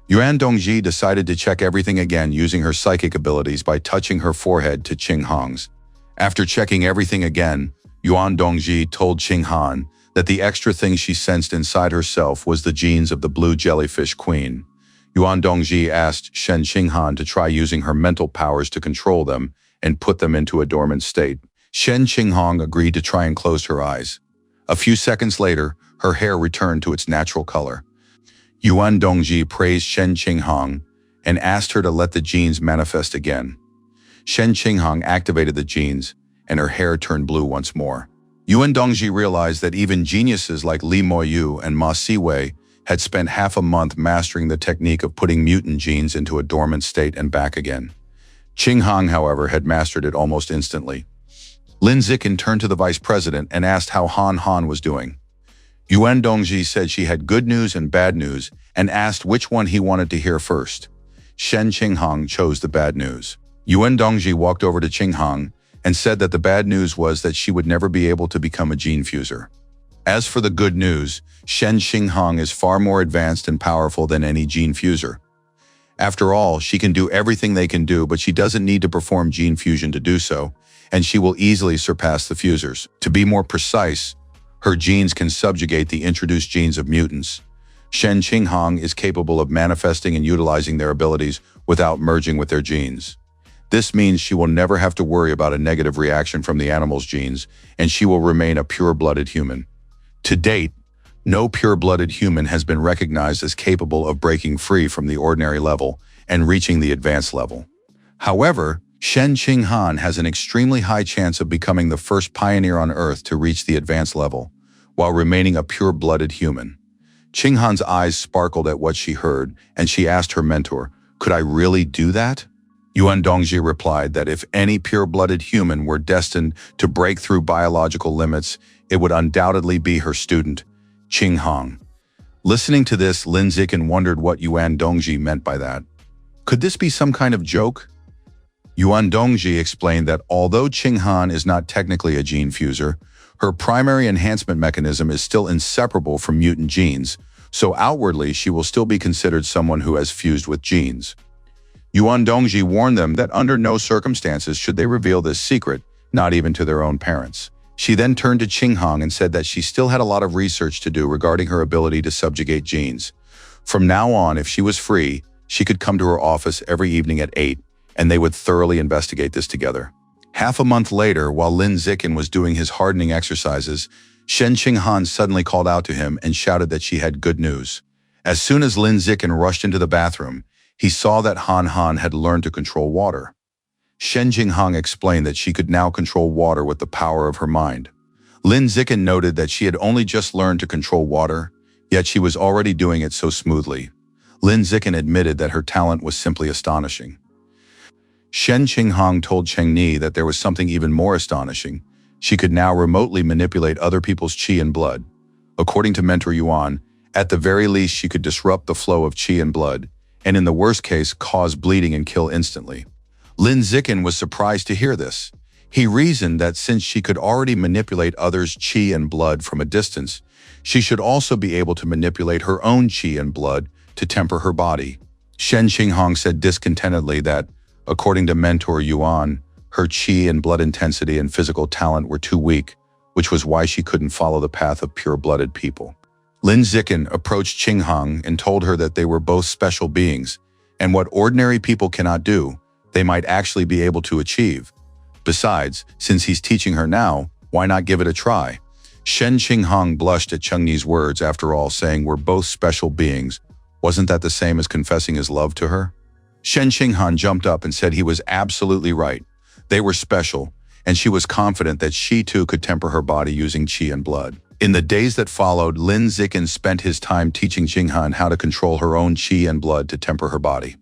Yuan Dongji decided to check everything again using her psychic abilities by touching her forehead to Qinghang's. After checking everything again, Yuan Dongji told Qinghan that the extra thing she sensed inside herself was the genes of the blue jellyfish queen. Yuan Dongji asked Shen Qinghan to try using her mental powers to control them and put them into a dormant state. Shen Qinghang agreed to try and close her eyes. A few seconds later, her hair returned to its natural color. Yuan Dongji praised Shen Qinghang and asked her to let the genes manifest again. Shen Qinghang activated the genes, and her hair turned blue once more. Yuan Dongji realized that even geniuses like Li Moyu and Ma Siwei had spent half a month mastering the technique of putting mutant genes into a dormant state and back again. Qinghang, however, had mastered it almost instantly. Lin Zichen turned to the vice president and asked how Han-Han was doing. Yuan Dongji said she had good news and bad news and asked which one he wanted to hear first. Shen Qinghang chose the bad news. Yuan Dongji walked over to Qinghang and said that the bad news was that she would never be able to become a gene fuser. As for the good news, Shen Xinghang is far more advanced and powerful than any gene fuser. After all, she can do everything they can do, but she doesn't need to perform gene fusion to do so, and she will easily surpass the fusers. To be more precise, her genes can subjugate the introduced genes of mutants. Shen Xinghang is capable of manifesting and utilizing their abilities without merging with their genes. This means she will never have to worry about a negative reaction from the animal's genes, and she will remain a pure-blooded human. To date, no pure-blooded human has been recognized as capable of breaking free from the ordinary level and reaching the advanced level. However, Shen Xinghan has an extremely high chance of becoming the first pioneer on Earth to reach the advanced level, while remaining a pure-blooded human. Qinghan's eyes sparkled at what she heard, and she asked her mentor, "Could I really do that?" Yuan Dongji replied that if any pure-blooded human were destined to break through biological limits, it would undoubtedly be her student, Qinghang. Listening to this, Lin Zikin wondered what Yuan Dongji meant by that. Could this be some kind of joke? Yuan Dongji explained that although Qinghan is not technically a gene fuser, her primary enhancement mechanism is still inseparable from mutant genes, so outwardly she will still be considered someone who has fused with genes. Yuan Dongji warned them that under no circumstances should they reveal this secret, not even to their own parents. She then turned to Qinghang and said that she still had a lot of research to do regarding her ability to subjugate genes. From now on, if she was free, she could come to her office every evening at 8, and they would thoroughly investigate this together. Half a month later, while Lin Zikin was doing his hardening exercises, Shen Qinghan suddenly called out to him and shouted that she had good news. As soon as Lin Zikin rushed into the bathroom, he saw that Han Han had learned to control water. Shen Jinghang explained that she could now control water with the power of her mind. Lin Zikin noted that she had only just learned to control water, yet she was already doing it so smoothly. Lin Zikin admitted that her talent was simply astonishing. Shen Qinghang told Cheng Ni that there was something even more astonishing. She could now remotely manipulate other people's qi and blood. According to Mentor Yuan, at the very least she could disrupt the flow of qi and blood, and in the worst case cause bleeding and kill instantly. Lin Zikin was surprised to hear this. He reasoned that since she could already manipulate others' qi and blood from a distance, she should also be able to manipulate her own qi and blood to temper her body. Shen Qinghang said discontentedly that, according to Mentor Yuan, her qi and blood intensity and physical talent were too weak, which was why she couldn't follow the path of pure-blooded people. Lin Zikin approached Qinghang and told her that they were both special beings, and what ordinary people cannot do, they might actually be able to achieve. Besides, since he's teaching her now, why not give it a try? Shen Qinghang blushed at Cheng Ni's words. After all, saying we're both special beings, wasn't that the same as confessing his love to her? Shen Qinghang jumped up and said he was absolutely right. They were special, and she was confident that she too could temper her body using qi and blood. In the days that followed, Lin Zikin spent his time teaching Qinghan how to control her own qi and blood to temper her body.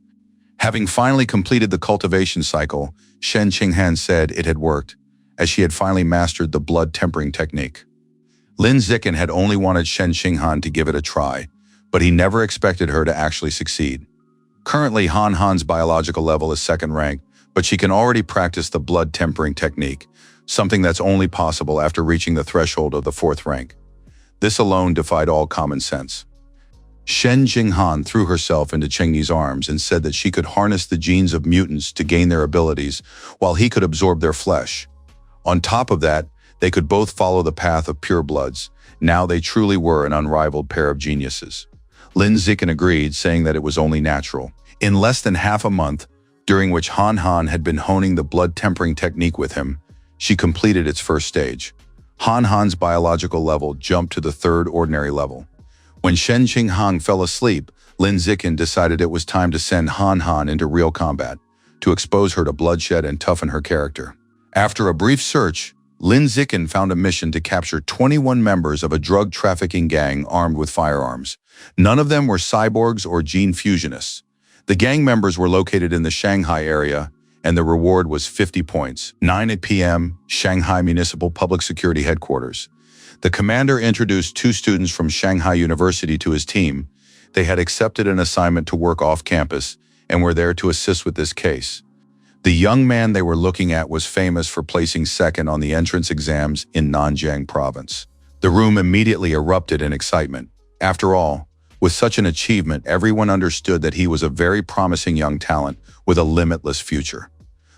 Having finally completed the cultivation cycle, Shen Qinghan said it had worked, as she had finally mastered the blood tempering technique. Lin Zikin had only wanted Shen Qinghan to give it a try, but he never expected her to actually succeed. Currently, Han Han's biological level is second rank, but she can already practice the blood tempering technique, something that's only possible after reaching the threshold of the fourth rank. This alone defied all common sense. Shen Jinghan threw herself into Cheng Ni's arms and said that she could harness the genes of mutants to gain their abilities, while he could absorb their flesh. On top of that, they could both follow the path of purebloods. Now they truly were an unrivaled pair of geniuses. Lin Zikin agreed, saying that it was only natural. In less than half a month, during which Han Han had been honing the blood tempering technique with him, she completed its first stage. Han Han's biological level jumped to the third ordinary level. When Shen Qinghang fell asleep, Lin Zikin decided it was time to send Han Han into real combat, to expose her to bloodshed and toughen her character. After a brief search, Lin Zikin found a mission to capture 21 members of a drug trafficking gang armed with firearms. None of them were cyborgs or gene fusionists. The gang members were located in the Shanghai area, and the reward was 50 points. 9 p.m., Shanghai Municipal Public Security Headquarters. The commander introduced 2 students from Shanghai University to his team. They had accepted an assignment to work off campus and were there to assist with this case. The young man they were looking at was famous for placing second on the entrance exams in Nanjing province. The room immediately erupted in excitement. After all, with such an achievement, everyone understood that he was a very promising young talent with a limitless future.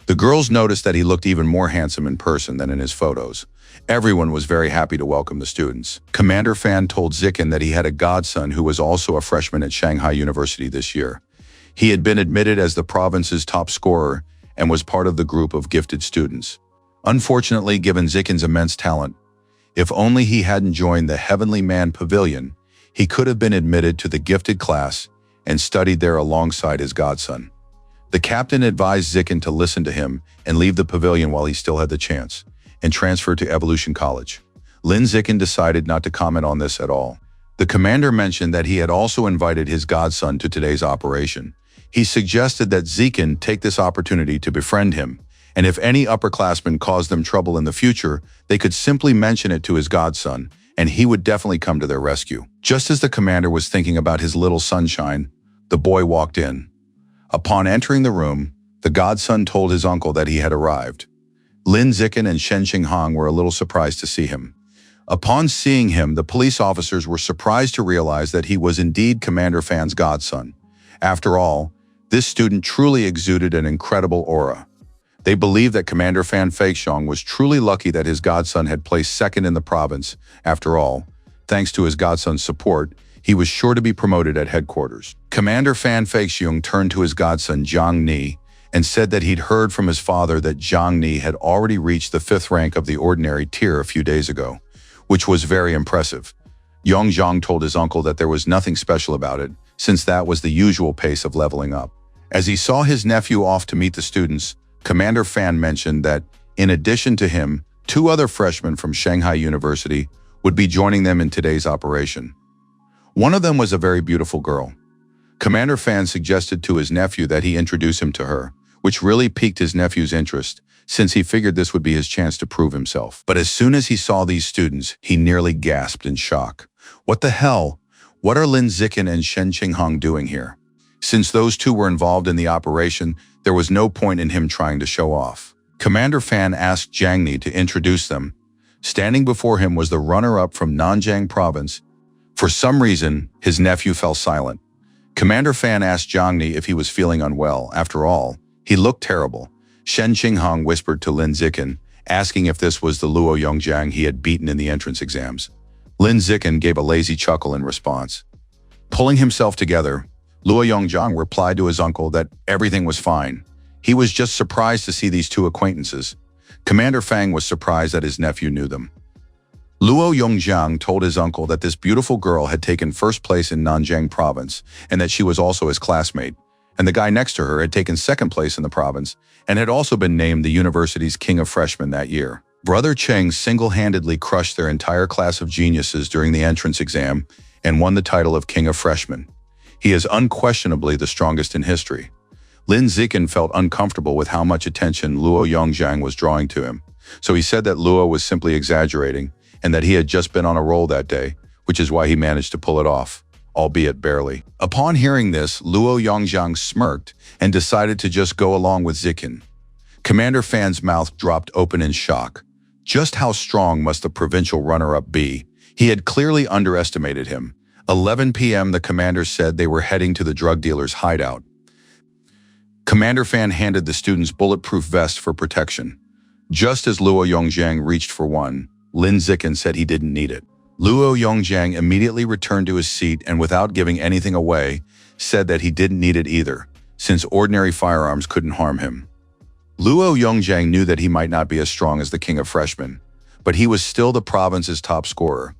The girls noticed that he looked even more handsome in person than in his photos. Everyone was very happy to welcome the students. Commander Fan told Zikin that he had a godson who was also a freshman at Shanghai University this year. He had been admitted as the province's top scorer and was part of the group of gifted students. Unfortunately, given Zikin's immense talent, if only he hadn't joined the Heavenly Man Pavilion, he could have been admitted to the gifted class and studied there alongside his godson. The captain advised Zikin to listen to him and leave the pavilion while he still had the chance, and transfer to Evolution College. Lin Zikin decided not to comment on this at all. The commander mentioned that he had also invited his godson to today's operation. He suggested that Zikin take this opportunity to befriend him, and if any upperclassmen caused them trouble in the future, they could simply mention it to his godson, and he would definitely come to their rescue. Just as the commander was thinking about his little sunshine, the boy walked in. Upon entering the room, the godson told his uncle that he had arrived. Lin Zikin and Shen Qinghong were a little surprised to see him. Upon seeing him, the police officers were surprised to realize that he was indeed Commander Fan's godson. After all, this student truly exuded an incredible aura. They believed that Commander Fan Feixiong was truly lucky that his godson had placed second in the province. After all, thanks to his godson's support, he was sure to be promoted at headquarters. Commander Fan Feixiong turned to his godson Zhang Ni and said that he'd heard from his father that Zhang Ni had already reached the 5th rank of the ordinary tier a few days ago, which was very impressive. Yong Zhang told his uncle that there was nothing special about it, since that was the usual pace of leveling up. As he saw his nephew off to meet the students, Commander Fan mentioned that, in addition to him, 2 other freshmen from Shanghai University would be joining them in today's operation. One of them was a very beautiful girl. Commander Fan suggested to his nephew that he introduce him to her, which really piqued his nephew's interest, since he figured this would be his chance to prove himself. But as soon as he saw these students, he nearly gasped in shock. What the hell? What are Lin Zikin and Shen Qinghong doing here? Since those 2 were involved in the operation, there was no point in him trying to show off. Commander Fan asked Zhang Ni to introduce them. Standing before him was the runner-up from Nanjing province. For some reason, his nephew fell silent. Commander Fan asked Zhang Ni if he was feeling unwell. After all, he looked terrible. Shen Qinghong whispered to Lin Zikin, asking if this was the Luo Yongjiang he had beaten in the entrance exams. Lin Zikin gave a lazy chuckle in response. Pulling himself together, Luo Yongjiang replied to his uncle that everything was fine. He was just surprised to see these 2 acquaintances. Commander Fang was surprised that his nephew knew them. Luo Yongjiang told his uncle that this beautiful girl had taken 1st place in Nanjing province and that she was also his classmate, and the guy next to her had taken 2nd place in the province and had also been named the university's king of freshmen that year. Brother Cheng single-handedly crushed their entire class of geniuses during the entrance exam and won the title of king of freshmen. He is unquestionably the strongest in history. Lin Zikin felt uncomfortable with how much attention Luo Yongjiang was drawing to him, so he said that Luo was simply exaggerating and that he had just been on a roll that day, which is why he managed to pull it off, albeit barely. Upon hearing this, Luo Yongjiang smirked and decided to just go along with Zikin. Commander Fan's mouth dropped open in shock. Just how strong must the provincial runner-up be? He had clearly underestimated him. 11 p.m. the commander said they were heading to the drug dealer's hideout. Commander Fan handed the students bulletproof vests for protection. Just as Luo Yongjiang reached for one, Lin Zikin said he didn't need it. Luo Yongjiang immediately returned to his seat and without giving anything away, said that he didn't need it either, since ordinary firearms couldn't harm him. Luo Yongjiang knew that he might not be as strong as the king of freshmen, but he was still the province's top scorer.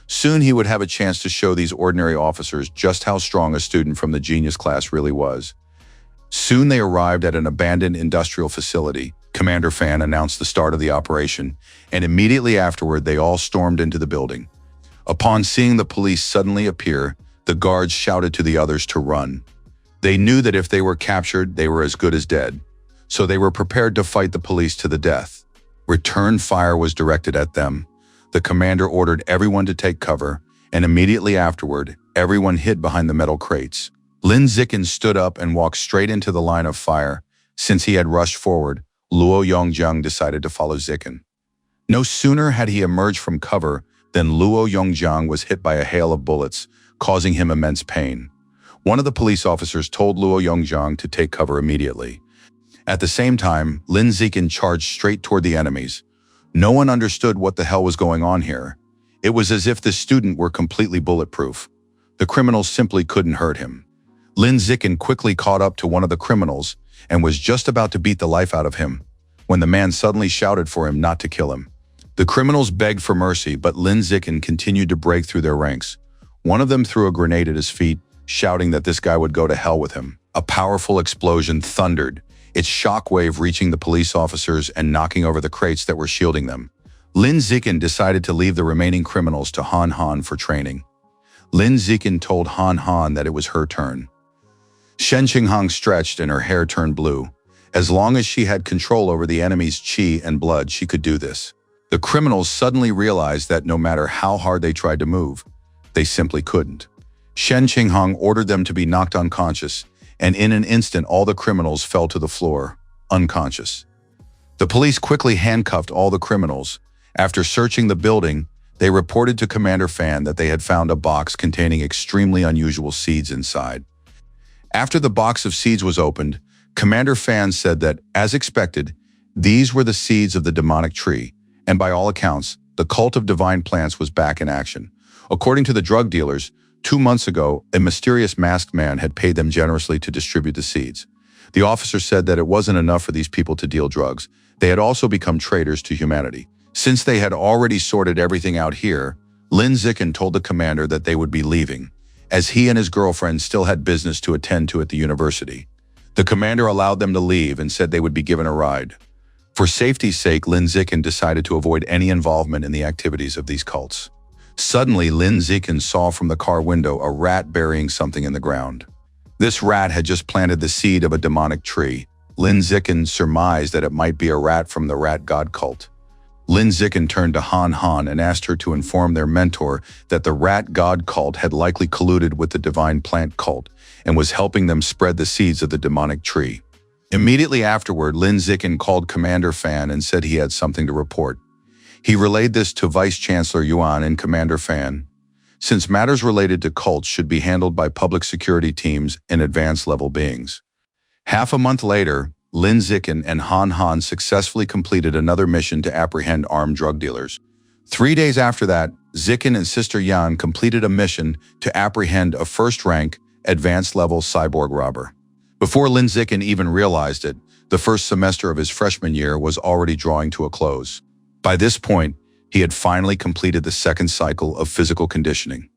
Soon he would have a chance to show these ordinary officers just how strong a student from the genius class really was. Soon they arrived at an abandoned industrial facility. Commander Fan announced the start of the operation, and immediately afterward they all stormed into the building. Upon seeing the police suddenly appear, the guards shouted to the others to run. They knew that if they were captured, they were as good as dead, so they were prepared to fight the police to the death. Return fire was directed at them. The commander ordered everyone to take cover, and immediately afterward, everyone hid behind the metal crates. Lin Zikin stood up and walked straight into the line of fire. Since he had rushed forward, Luo Yongjiang decided to follow Zikin. No sooner had he emerged from cover Then Luo Yongjiang was hit by a hail of bullets, causing him immense pain. One of the police officers told Luo Yongjiang to take cover immediately. At the same time, Lin Zikin charged straight toward the enemies. No one understood what the hell was going on here. It was as if the student were completely bulletproof. The criminals simply couldn't hurt him. Lin Zikin quickly caught up to one of the criminals and was just about to beat the life out of him when the man suddenly shouted for him not to kill him. The criminals begged for mercy, but Lin Zikin continued to break through their ranks. One of them threw a grenade at his feet, shouting that this guy would go to hell with him. A powerful explosion thundered, its shockwave reaching the police officers and knocking over the crates that were shielding them. Lin Zikin decided to leave the remaining criminals to Han Han for training. Lin Zikin told Han Han that it was her turn. Shen Qinghang stretched and her hair turned blue. As long as she had control over the enemy's qi and blood, she could do this. The criminals suddenly realized that no matter how hard they tried to move, they simply couldn't. Shen Qinghang ordered them to be knocked unconscious, and in an instant all the criminals fell to the floor, unconscious. The police quickly handcuffed all the criminals. After searching the building, they reported to Commander Fan that they had found a box containing extremely unusual seeds inside. After the box of seeds was opened, Commander Fan said that, as expected, these were the seeds of the demonic tree, and by all accounts, the cult of divine plants was back in action. According to the drug dealers, 2 months ago, a mysterious masked man had paid them generously to distribute the seeds. The officer said that it wasn't enough for these people to deal drugs. They had also become traitors to humanity. Since they had already sorted everything out here, Lin Zikin told the commander that they would be leaving, as he and his girlfriend still had business to attend to at the university. The commander allowed them to leave and said they would be given a ride. For safety's sake, Lin Zikin decided to avoid any involvement in the activities of these cults. Suddenly, Lin Zikin saw from the car window a rat burying something in the ground. This rat had just planted the seed of a demonic tree. Lin Zikin surmised that it might be a rat from the rat god cult. Lin Zikin turned to Han Han and asked her to inform their mentor that the rat god cult had likely colluded with the divine plant cult and was helping them spread the seeds of the demonic tree. Immediately afterward, Lin Zikin called Commander Fan and said he had something to report. He relayed this to Vice Chancellor Yuan and Commander Fan. Since matters related to cults should be handled by public security teams and advanced-level beings. Half a month later, Lin Zikin and Han Han successfully completed another mission to apprehend armed drug dealers. 3 days after that, Zikin and Sister Yan completed a mission to apprehend a first-rank, advanced-level cyborg robber. Before Lin Zikin even realized it, the first semester of his freshman year was already drawing to a close. By this point, he had finally completed the second cycle of physical conditioning.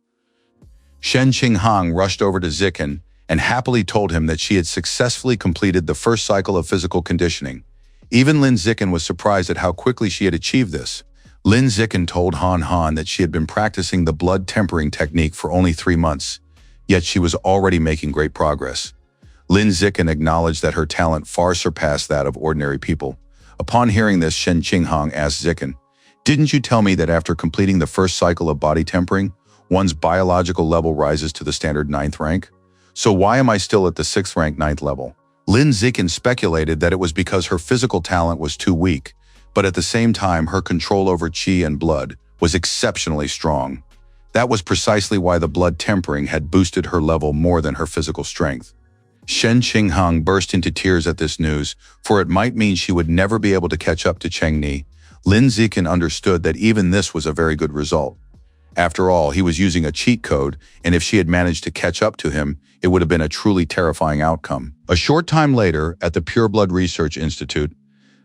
Shen Qinghang rushed over to Zikin and happily told him that she had successfully completed the first cycle of physical conditioning. Even Lin Zikin was surprised at how quickly she had achieved this. Lin Zikin told Han Han that she had been practicing the blood tempering technique for only 3 months, yet she was already making great progress. Lin Zikin acknowledged that her talent far surpassed that of ordinary people. Upon hearing this, Shen Qinghang asked Zikin, "Didn't you tell me that after completing the first cycle of body tempering, one's biological level rises to the standard 9th rank? So why am I still at the 6th rank 9th level?" Lin Zikin speculated that it was because her physical talent was too weak, but at the same time her control over qi and blood was exceptionally strong. That was precisely why the blood tempering had boosted her level more than her physical strength. Shen Qinghang burst into tears at this news, for it might mean she would never be able to catch up to Cheng Ni. Lin Zikin understood that even this was a very good result. After all, he was using a cheat code, and if she had managed to catch up to him, it would have been a truly terrifying outcome. A short time later, at the Pure Blood Research Institute,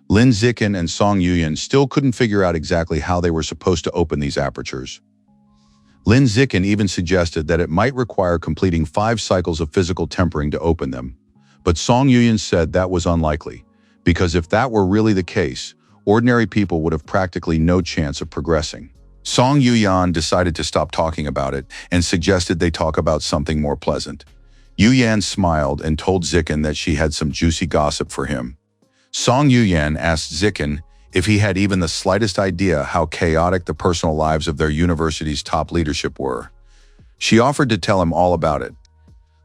Lin Zikin and Song Yuyan still couldn't figure out exactly how they were supposed to open these apertures. Lin Zikin even suggested that it might require completing 5 cycles of physical tempering to open them. But Song Yuyan said that was unlikely, because if that were really the case, ordinary people would have practically no chance of progressing. Song Yuyan decided to stop talking about it and suggested they talk about something more pleasant. Yuyan smiled and told Zikin that she had some juicy gossip for him. Song Yuyan asked Zikin if he had even the slightest idea how chaotic the personal lives of their university's top leadership were. She offered to tell him all about it.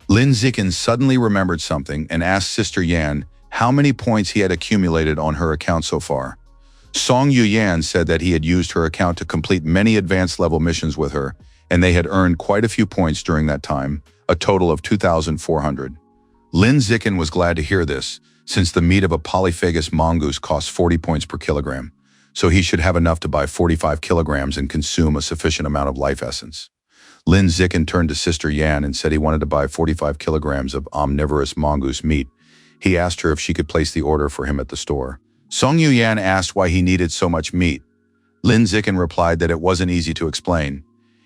Lin Zikin suddenly remembered something and asked Sister Yan how many points he had accumulated on her account so far. Song Yuyan said that he had used her account to complete many advanced level missions with her, and they had earned quite a few points during that time, a total of 2,400. Lin Zikin was glad to hear this, since the meat of a polyphagous mongoose costs 40 points per kilogram, so he should have enough to buy 45 kilograms and consume a sufficient amount of life essence. Lin Zikin turned to Sister Yan and said he wanted to buy 45 kilograms of omnivorous mongoose meat. He asked her if she could place the order for him at the store. Song Yuyan asked why he needed so much meat. Lin Zikin replied that it wasn't easy to explain.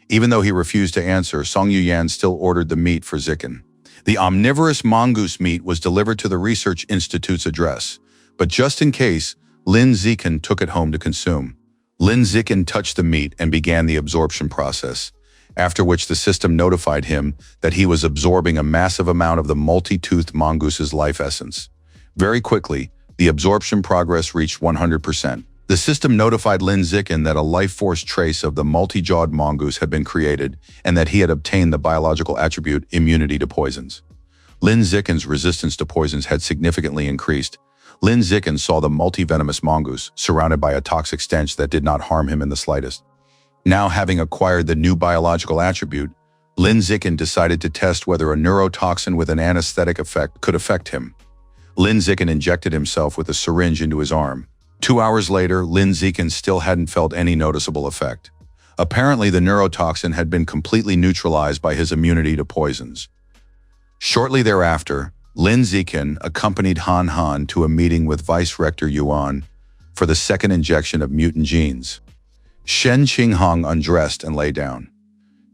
Even though he refused to answer, Song Yuyan still ordered the meat for Zikin. The omnivorous mongoose meat was delivered to the Research Institute's address, but just in case, Lin Zikin took it home to consume. Lin Zikin touched the meat and began the absorption process, after which the system notified him that he was absorbing a massive amount of the multi-toothed mongoose's life essence. Very quickly, the absorption progress reached 100%. The system notified Lin Zikin that a life force trace of the multi-jawed mongoose had been created and that he had obtained the biological attribute immunity to poisons. Lin Zikin's resistance to poisons had significantly increased. Lin Zikin saw the multi-venomous mongoose surrounded by a toxic stench that did not harm him in the slightest. Now, having acquired the new biological attribute, Lin Zikin decided to test whether a neurotoxin with an anesthetic effect could affect him. Lin Zikin injected himself with a syringe into his arm. 2 hours later, Lin Zikin still hadn't felt any noticeable effect. Apparently, the neurotoxin had been completely neutralized by his immunity to poisons. Shortly thereafter, Lin Zikin accompanied Han Han to a meeting with Vice Rector Yuan for the second injection of mutant genes. Shen Qinghong undressed and lay down.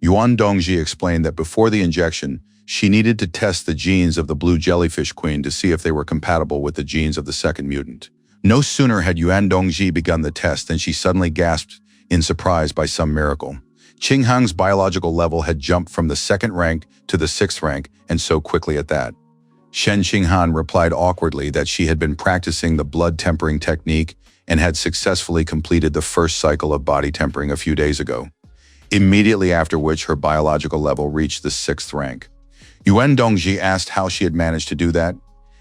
Yuan Dongji explained that before the injection, she needed to test the genes of the blue jellyfish queen to see if they were compatible with the genes of the second mutant. No sooner had Yuan Dongji begun the test than she suddenly gasped in surprise by some miracle. Qinghong's biological level had jumped from the 2nd rank to the 6th rank, and so quickly at that. Shen Qinghong replied awkwardly that she had been practicing the blood tempering technique and had successfully completed the first cycle of body tempering a few days ago, immediately after which her biological level reached the 6th rank. Yuan Dongji asked how she had managed to do that,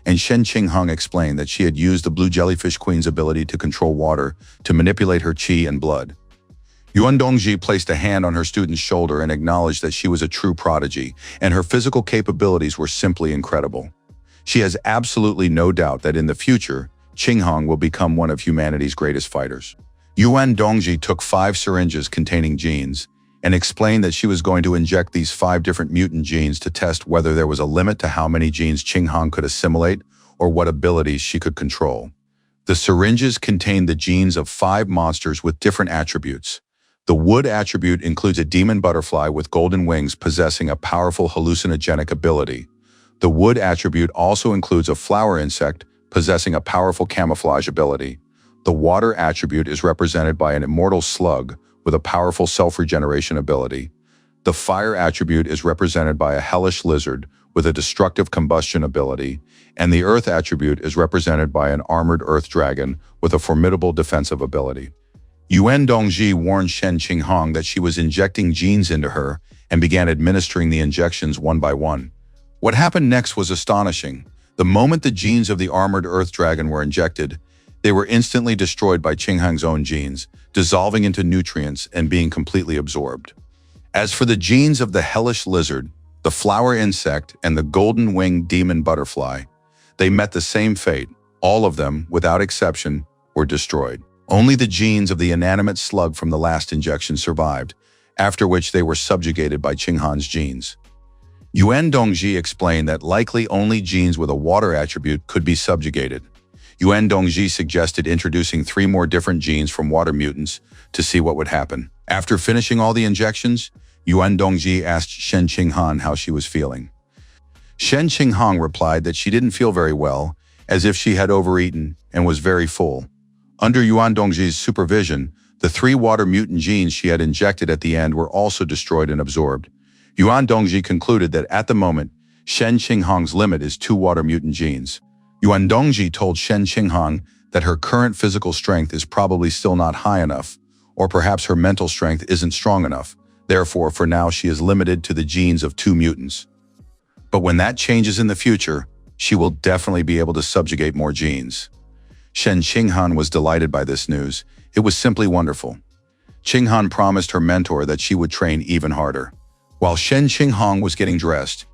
and Shen Qinghong explained that she had used the blue jellyfish queen's ability to control water to manipulate her qi and blood. Yuan Dongji placed a hand on her student's shoulder and acknowledged that she was a true prodigy, and her physical capabilities were simply incredible. She has absolutely no doubt that in the future, Qinghong will become one of humanity's greatest fighters. Yuan Dongji took 5 syringes containing genes and explained that she was going to inject these 5 different mutant genes to test whether there was a limit to how many genes Qinghong could assimilate or what abilities she could control. The syringes contained the genes of 5 monsters with different attributes. The wood attribute includes a demon butterfly with golden wings possessing a powerful hallucinogenic ability. The wood attribute also includes a flower insect possessing a powerful camouflage ability. The water attribute is represented by an immortal slug with a powerful self-regeneration ability. The fire attribute is represented by a hellish lizard with a destructive combustion ability, and the earth attribute is represented by an armored earth dragon with a formidable defensive ability. Yuan Dongji warned Shen Qinghong that she was injecting genes into her and began administering the injections one by one. What happened next was astonishing. The moment the genes of the armored earth dragon were injected, they were instantly destroyed by Qinghong's own genes, dissolving into nutrients and being completely absorbed. As for the genes of the hellish lizard, the flower insect, and the golden-winged demon butterfly, they met the same fate. All of them, without exception, were destroyed. Only the genes of the inanimate slug from the last injection survived, after which they were subjugated by Qinghong's genes. Yuan Dongji explained that likely only genes with a water attribute could be subjugated. Yuan Dongji suggested introducing 3 more different genes from water mutants to see what would happen. After finishing all the injections, Yuan Dongji asked Shen Qinghong how she was feeling. Shen Qinghong replied that she didn't feel very well, as if she had overeaten and was very full. Under Yuan Dongji's supervision, the 3 water mutant genes she had injected at the end were also destroyed and absorbed. Yuan Dongji concluded that at the moment, Shen Qinghong's limit is 2 water mutant genes. Yuan Dongji told Shen Qinghong that her current physical strength is probably still not high enough, or perhaps her mental strength isn't strong enough. Therefore, for now, she is limited to the genes of 2 mutants. But when that changes in the future, she will definitely be able to subjugate more genes. Shen Qinghan was delighted by this news. It was simply wonderful. Qinghan promised her mentor that she would train even harder. While Shen Qinghang was getting dressed,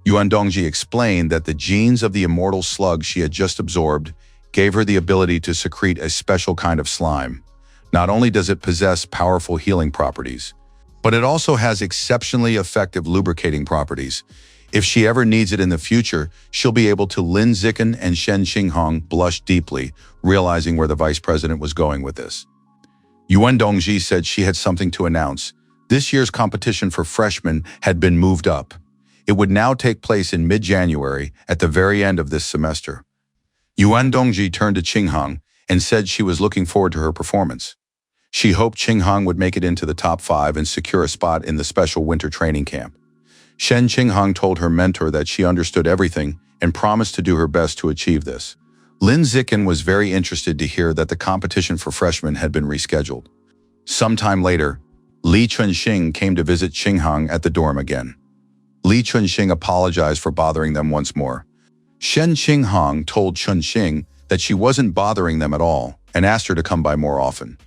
Yuan Dongji explained that the genes of the immortal slug she had just absorbed gave her the ability to secrete a special kind of slime. Not only does it possess powerful healing properties, but it also has exceptionally effective lubricating properties. If she ever needs it in the future, she'll be able to. Lin Zikin and Shen Qinghang blushed deeply, realizing where the vice president was going with this. Yuan Dongji said she had something to announce. This year's competition for freshmen had been moved up. It would now take place in mid-January, at the very end of this semester. Yuan Dongji turned to Qinghang and said she was looking forward to her performance. She hoped Qinghang would make it into the top 5 and secure a spot in the special winter training camp. Shen Qinghang told her mentor that she understood everything and promised to do her best to achieve this. Lin Zikin was very interested to hear that the competition for freshmen had been rescheduled. Sometime later, Li Chunxing came to visit Qinghang at the dorm again. Li Chunxing apologized for bothering them once more. Shen Qinghang told Chunxing that she wasn't bothering them at all and asked her to come by more often.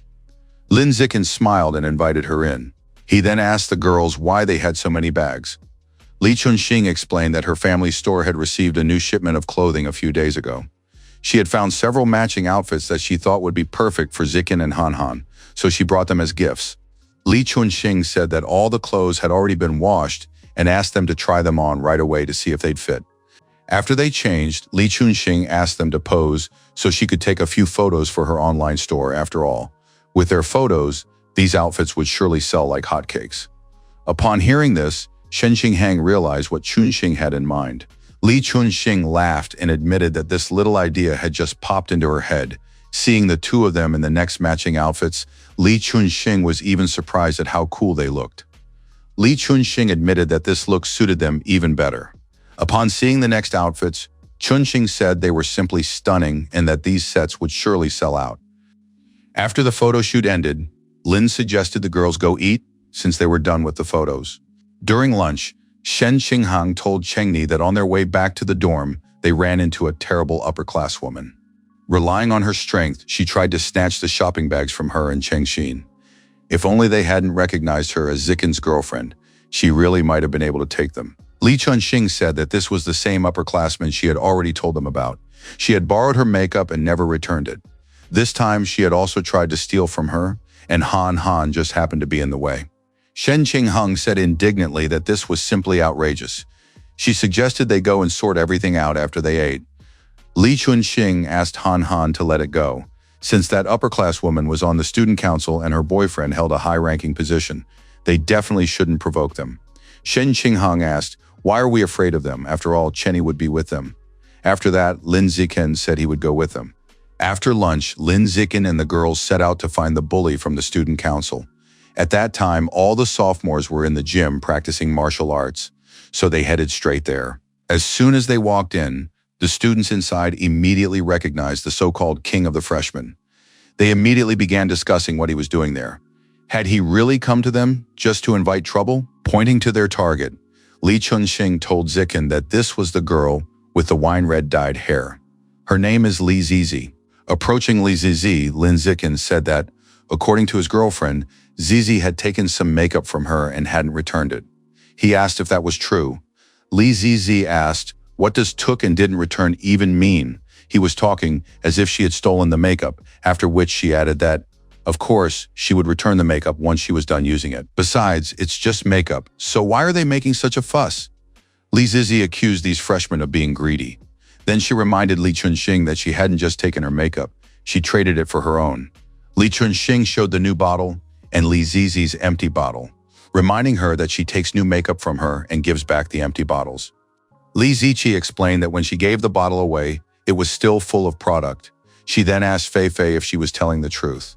Lin Zikin smiled and invited her in. He then asked the girls why they had so many bags. Li Chunxing explained that her family's store had received a new shipment of clothing a few days ago. She had found several matching outfits that she thought would be perfect for Zikin and Han, so she brought them as gifts. Li Chunxing said that all the clothes had already been washed and asked them to try them on right away to see if they'd fit. After they changed, Li Chunxing asked them to pose so she could take a few photos for her online store. After all, with their photos, these outfits would surely sell like hotcakes. Upon hearing this, Shen Qinghang realized what Chunxing had in mind. Li Chunxing laughed and admitted that this little idea had just popped into her head. Seeing the two of them in the next matching outfits, Li Chunxing was even surprised at how cool they looked. Li Chunxing admitted that this look suited them even better. Upon seeing the next outfits, Chunxing said they were simply stunning and that these sets would surely sell out. After the photo shoot ended, Lin suggested the girls go eat since they were done with the photos. During lunch, Shen Qinghang told Chengni that on their way back to the dorm, they ran into a terrible upper-class woman. Relying on her strength, she tried to snatch the shopping bags from her and Chengxin. If only they hadn't recognized her as Zikin's girlfriend, she really might have been able to take them. Li Chunxing said that this was the same upperclassman she had already told them about. She had borrowed her makeup and never returned it. This time, she had also tried to steal from her, and Han just happened to be in the way. Shen Qinghang said indignantly that this was simply outrageous. She suggested they go and sort everything out after they ate. Li Chunxing asked Han to let it go. Since that upper-class woman was on the student council and her boyfriend held a high-ranking position, they definitely shouldn't provoke them. Shen Qinghang asked, "Why are we afraid of them? After all, Chenny would be with them." After that, Lin Zikin said he would go with them. After lunch, Lin Zikin and the girls set out to find the bully from the student council. At that time, all the sophomores were in the gym practicing martial arts, so they headed straight there. As soon as they walked in, the students inside immediately recognized the so-called king of the freshmen. They immediately began discussing what he was doing there. Had he really come to them just to invite trouble? Pointing to their target, Li Chunxing told Zikin that this was the girl with the wine-red dyed hair. Her name is Li Zizi. Approaching Li Zizi, Lin Zikin said that, according to his girlfriend, Zizi had taken some makeup from her and hadn't returned it. He asked if that was true. Li Zizi asked, "What does took and didn't return even mean?" He was talking as if she had stolen the makeup, after which she added that, of course, she would return the makeup once she was done using it. Besides, it's just makeup, so why are they making such a fuss? Li Zizi accused these freshmen of being greedy. Then she reminded Li Chunxing that she hadn't just taken her makeup, she traded it for her own. Li Chunxing showed the new bottle and Li Zizi's empty bottle, reminding her that she takes new makeup from her and gives back the empty bottles. Li Zizi explained that when she gave the bottle away, it was still full of product. She then asked Fei Fei if she was telling the truth.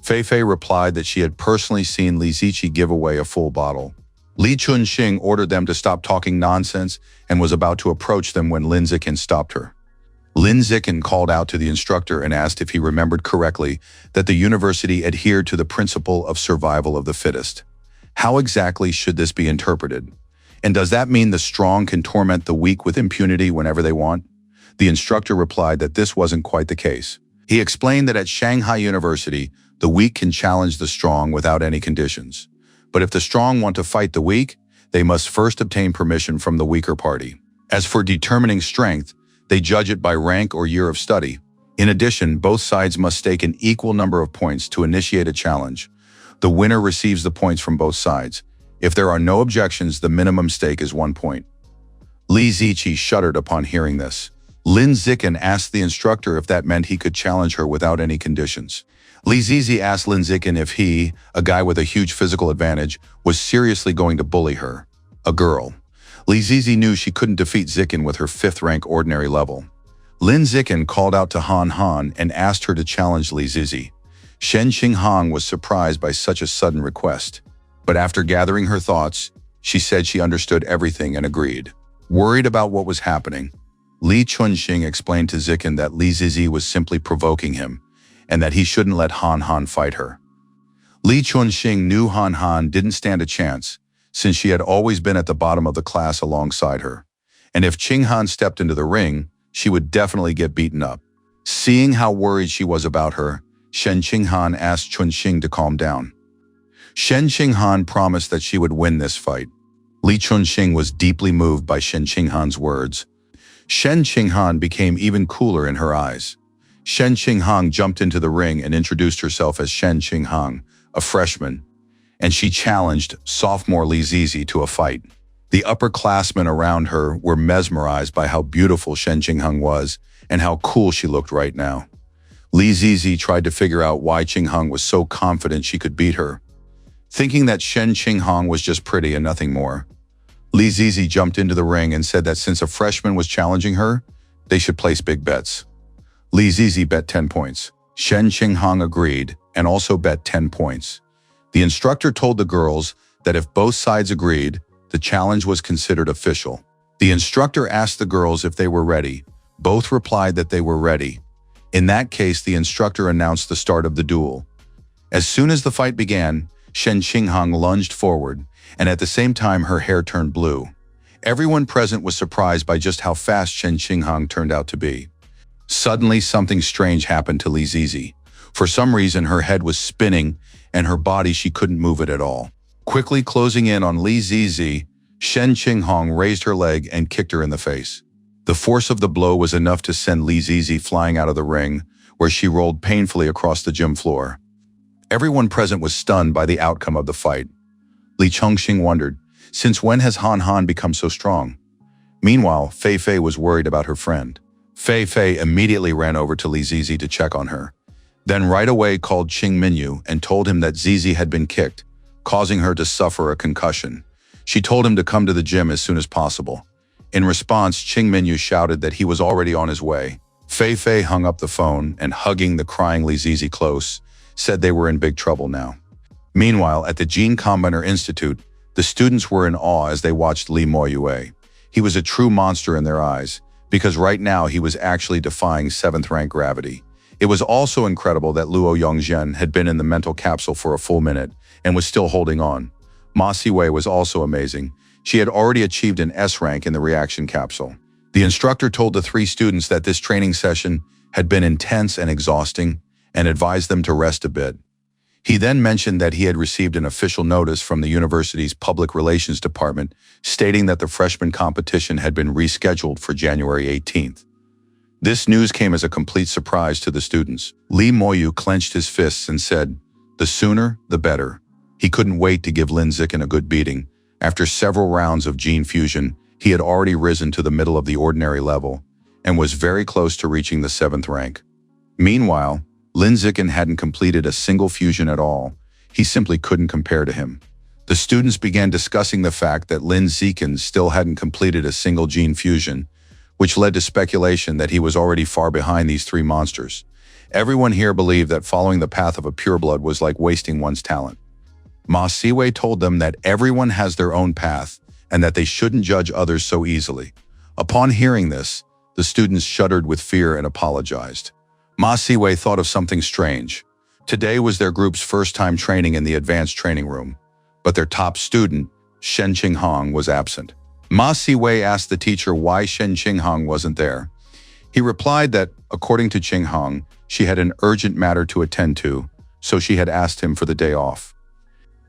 Fei Fei replied that she had personally seen Li Zizi give away a full bottle. Li Chunxing ordered them to stop talking nonsense and was about to approach them when Lin Zikin stopped her. Lin Zikin called out to the instructor and asked if he remembered correctly that the university adhered to the principle of survival of the fittest. How exactly should this be interpreted? And does that mean the strong can torment the weak with impunity whenever they want? The instructor replied that this wasn't quite the case. He explained that at Shanghai University, the weak can challenge the strong without any conditions. But if the strong want to fight the weak, they must first obtain permission from the weaker party. As for determining strength, they judge it by rank or year of study. In addition, both sides must stake an equal number of points to initiate a challenge. The winner receives the points from both sides. If there are no objections, the minimum stake is 1 point. Li Ziqi shuddered upon hearing this. Lin Ziqin asked the instructor if that meant he could challenge her without any conditions. Li Zizi asked Lin Ziqin if he, a guy with a huge physical advantage, was seriously going to bully her, a girl. Li Zizi knew she couldn't defeat Ziqin with her 5th rank ordinary level. Lin Ziqin called out to Han Han and asked her to challenge Li Zizi. Shen Qinghang was surprised by such a sudden request. But after gathering her thoughts, she said she understood everything and agreed. Worried about what was happening, Li Chunxing explained to Ziqin that Li Zizi was simply provoking him, and that he shouldn't let Han Han fight her. Li Chunxing knew Han Han didn't stand a chance, since she had always been at the bottom of the class alongside her. And if Qing Han stepped into the ring, she would definitely get beaten up. Seeing how worried she was about her, Shen Qinghan asked Chunxing to calm down. Shen Qinghan promised that she would win this fight. Li Chunxing was deeply moved by Shen Qinghan's words. Shen Qinghan became even cooler in her eyes. Shen Qinghang jumped into the ring and introduced herself as Shen Qinghang, a freshman, and she challenged sophomore Li Zizi to a fight. The upperclassmen around her were mesmerized by how beautiful Shen Qinghang was and how cool she looked right now. Li Zizi tried to figure out why Qinghang was so confident she could beat her. Thinking that Shen Qinghang was just pretty and nothing more, Li Zizi jumped into the ring and said that since a freshman was challenging her, they should place big bets. Li Zizi bet 10 points. Shen Qinghang agreed and also bet 10 points. The instructor told the girls that if both sides agreed, the challenge was considered official. The instructor asked the girls if they were ready. Both replied that they were ready. In that case, the instructor announced the start of the duel. As soon as the fight began, Shen Qinghang lunged forward, and at the same time her hair turned blue. Everyone present was surprised by just how fast Shen Qinghang turned out to be. Suddenly, something strange happened to Li Zizi. For some reason, her head was spinning, and her body, she couldn't move it at all. Quickly closing in on Li Zizi, Shen Qinghang raised her leg and kicked her in the face. The force of the blow was enough to send Li Zizi flying out of the ring, where she rolled painfully across the gym floor. Everyone present was stunned by the outcome of the fight. Li Chongxing wondered, since when has Han Han become so strong? Meanwhile, Fei Fei was worried about her friend. Fei Fei immediately ran over to Li Zizi to check on her, then right away called Qing Minyu and told him that Zizi had been kicked, causing her to suffer a concussion. She told him to come to the gym as soon as possible. In response, Qing Minyu shouted that he was already on his way. Fei Fei hung up the phone and, hugging the crying Li Zizi close, said they were in big trouble now. Meanwhile, at the Gene Combiner Institute, the students were in awe as they watched Li Moyue. He was a true monster in their eyes, because right now he was actually defying 7th rank gravity. It was also incredible that Luo Yongzhen had been in the mental capsule for a full minute and was still holding on. Ma Siwei was also amazing. She had already achieved an S rank in the reaction capsule. The instructor told the 3 students that this training session had been intense and exhausting and advised them to rest a bit. He then mentioned that he had received an official notice from the university's public relations department stating that the freshman competition had been rescheduled for January 18th. This news came as a complete surprise to the students. Li Moyu clenched his fists and said, "The sooner, the better." He couldn't wait to give Lin Ziqin a good beating. After several rounds of gene fusion, he had already risen to the middle of the ordinary level and was very close to reaching the 7th rank. Meanwhile, Lin Ziqin hadn't completed a single fusion at all. He simply couldn't compare to him. The students began discussing the fact that Lin Ziqin still hadn't completed a single gene fusion, which led to speculation that he was already far behind these 3 monsters. Everyone here believed that following the path of a pureblood was like wasting one's talent. Ma Siwei told them that everyone has their own path and that they shouldn't judge others so easily. Upon hearing this, the students shuddered with fear and apologized. Ma Siwei thought of something strange. Today was their group's first time training in the advanced training room, but their top student, Shen Qinghang, was absent. Ma Siwei asked the teacher why Shen Qinghang wasn't there. He replied that, according to Qinghang, she had an urgent matter to attend to, so she had asked him for the day off.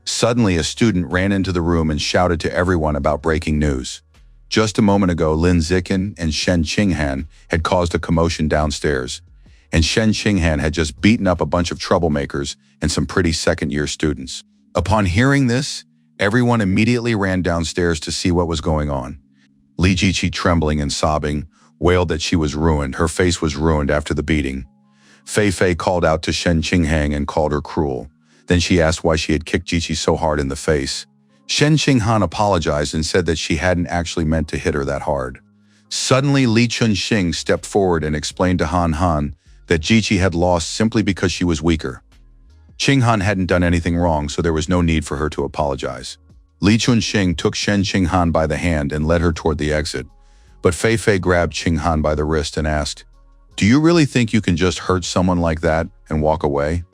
Suddenly, a student ran into the room and shouted to everyone about breaking news. Just a moment ago, Lin Zikin and Shen Qinghan had caused a commotion downstairs, and Shen Qinghan had just beaten up a bunch of troublemakers and some pretty second-year students. Upon hearing this, everyone immediately ran downstairs to see what was going on. Li Jiqi, trembling and sobbing, wailed that she was ruined. Her face was ruined after the beating. Fei Fei called out to Shen Qinghang and called her cruel. Then she asked why she had kicked Jiqi so hard in the face. Shen Qinghan apologized and said that she hadn't actually meant to hit her that hard. Suddenly, Li Chunxing stepped forward and explained to Han Han that Jiqi had lost simply because she was weaker. Qinghan hadn't done anything wrong, so there was no need for her to apologize. Li Chunxing took Shen Qinghan by the hand and led her toward the exit, but Fei Fei grabbed Qinghan by the wrist and asked, "Do you really think you can just hurt someone like that and walk away?"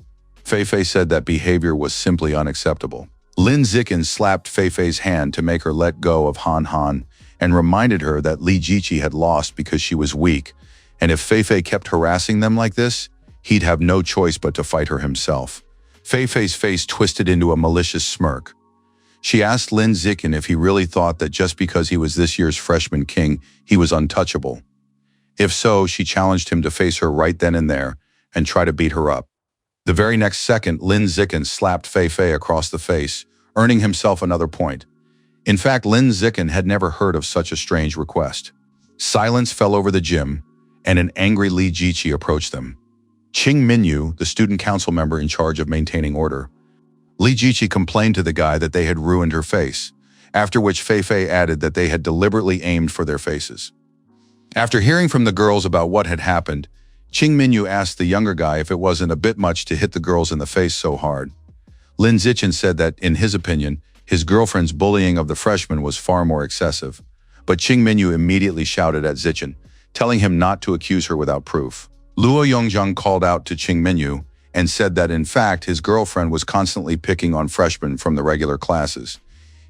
Fei Fei said that behavior was simply unacceptable. Lin Zikin slapped Fei Fei's hand to make her let go of Han Han and reminded her that Li Jiqi had lost because she was weak, and if Fei Fei kept harassing them like this, he'd have no choice but to fight her himself. Fei Fei's face twisted into a malicious smirk. She asked Lin Zikin if he really thought that just because he was this year's freshman king, he was untouchable. If so, she challenged him to face her right then and there and try to beat her up. The very next second, Lin Zikin slapped Fei Fei across the face, earning himself another point. In fact, Lin Zikin had never heard of such a strange request. Silence fell over the gym, and an angry Li Jiqi approached them. Qing Minyu, the student council member in charge of maintaining order. Li Jiqi complained to the guy that they had ruined her face, after which Fei Fei added that they had deliberately aimed for their faces. After hearing from the girls about what had happened, Qing Minyu asked the younger guy if it wasn't a bit much to hit the girls in the face so hard. Lin Zichen said that, in his opinion, his girlfriend's bullying of the freshman was far more excessive. But Qing Minyu immediately shouted at Zichen, telling him not to accuse her without proof. Luo Yongzhang called out to Qing Minyu and said that, in fact, his girlfriend was constantly picking on freshmen from the regular classes.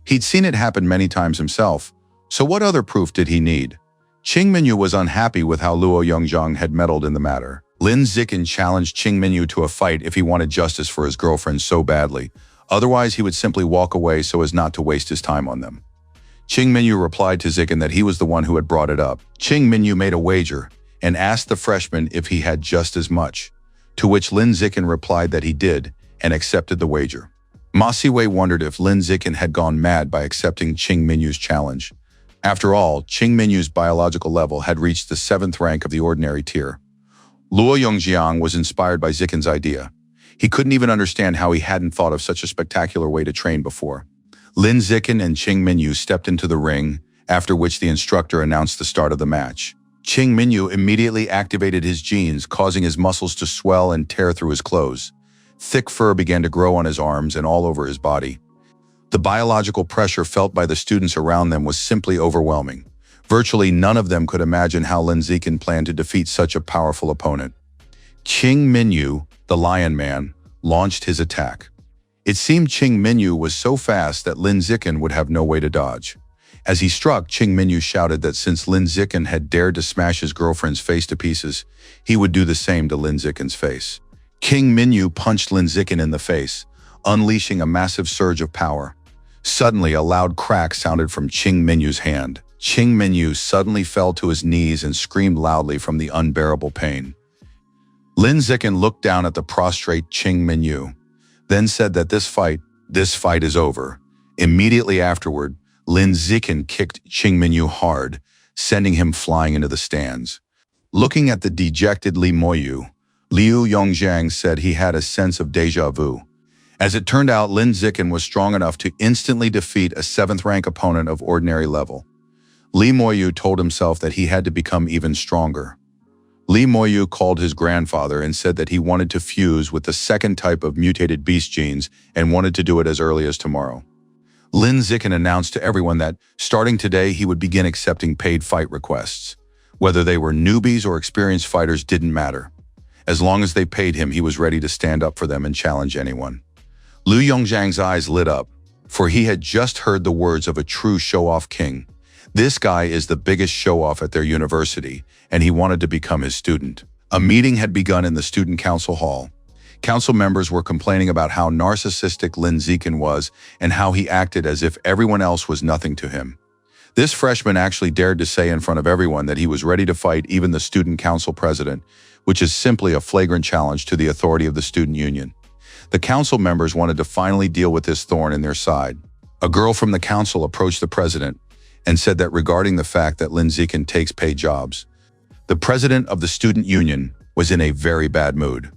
He'd seen it happen many times himself, so what other proof did he need? Qing Minyu was unhappy with how Luo Yongzhang had meddled in the matter. Lin Zikin challenged Qing Minyu to a fight if he wanted justice for his girlfriend so badly. Otherwise, he would simply walk away so as not to waste his time on them. Qing Minyu replied to Zikin that he was the one who had brought it up. Qing Minyu made a wager and asked the freshman if he had just as much, to which Lin Zikin replied that he did and accepted the wager. Ma Siwei wondered if Lin Zikin had gone mad by accepting Qing Minyu's challenge. After all, Qing Minyu's biological level had reached the 7th rank of the ordinary tier. Luo Yongjiang was inspired by Zikin's idea. He couldn't even understand how he hadn't thought of such a spectacular way to train before. Lin Zikin and Qing Minyu stepped into the ring, after which the instructor announced the start of the match. Qing Minyu immediately activated his genes, causing his muscles to swell and tear through his clothes. Thick fur began to grow on his arms and all over his body. The biological pressure felt by the students around them was simply overwhelming. Virtually none of them could imagine how Lin Zikin planned to defeat such a powerful opponent. Qing Minyu, the Lion Man, launched his attack. It seemed Qing Minyu was so fast that Lin Zikin would have no way to dodge. As he struck, Qing Minyu shouted that since Lin Zikin had dared to smash his girlfriend's face to pieces, he would do the same to Lin Zikin's face. Qing Minyu punched Lin Zikin in the face, unleashing a massive surge of power. Suddenly, a loud crack sounded from Qing Minyu's hand. Qing Minyu suddenly fell to his knees and screamed loudly from the unbearable pain. Lin Zikin looked down at the prostrate Qing Minyu, then said that this fight is over. Immediately afterward, Lin Zikin kicked Qing Minyu hard, sending him flying into the stands. Looking at the dejected Li Moyu, Liu Yongzhang said he had a sense of déjà vu. As it turned out, Lin Zikin was strong enough to instantly defeat a 7th-rank opponent of ordinary level. Li Moyu told himself that he had to become even stronger. Li Moyu called his grandfather and said that he wanted to fuse with the 2nd type of mutated beast genes and wanted to do it as early as tomorrow. Lin Zikin announced to everyone that, starting today, he would begin accepting paid fight requests. Whether they were newbies or experienced fighters didn't matter. As long as they paid him, he was ready to stand up for them and challenge anyone. Liu Yongzhang's eyes lit up, for he had just heard the words of a true show-off king. This guy is the biggest show-off at their university, and he wanted to become his student. A meeting had begun in the student council hall. Council members were complaining about how narcissistic Lin Zikin was and how he acted as if everyone else was nothing to him. This freshman actually dared to say in front of everyone that he was ready to fight even the student council president, which is simply a flagrant challenge to the authority of the student union. The council members wanted to finally deal with this thorn in their side. A girl from the council approached the president and said that regarding the fact that Lin Zikin takes paid jobs, the president of the student union was in a very bad mood.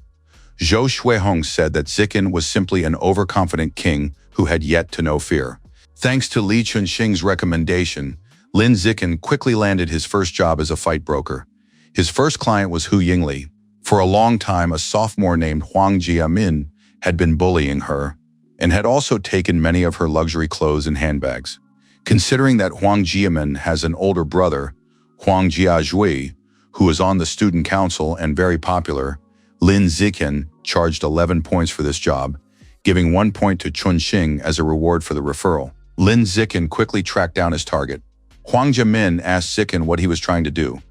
Zhou Shuihong said that Zikin was simply an overconfident king who had yet to know fear. Thanks to Li Chunxing's recommendation, Lin Zikin quickly landed his first job as a fight broker. His first client was Hu Yingli. For a long time, a sophomore named Huang Jiamin had been bullying her and had also taken many of her luxury clothes and handbags. Considering that Huang Jiamin has an older brother, Huang Jiazhui, who is on the student council and very popular, Lin Zikin charged 11 points for this job, giving 1 point to Chunxing as a reward for the referral. Lin Zikin quickly tracked down his target. Huang Jiamin asked Zikin what he was trying to do,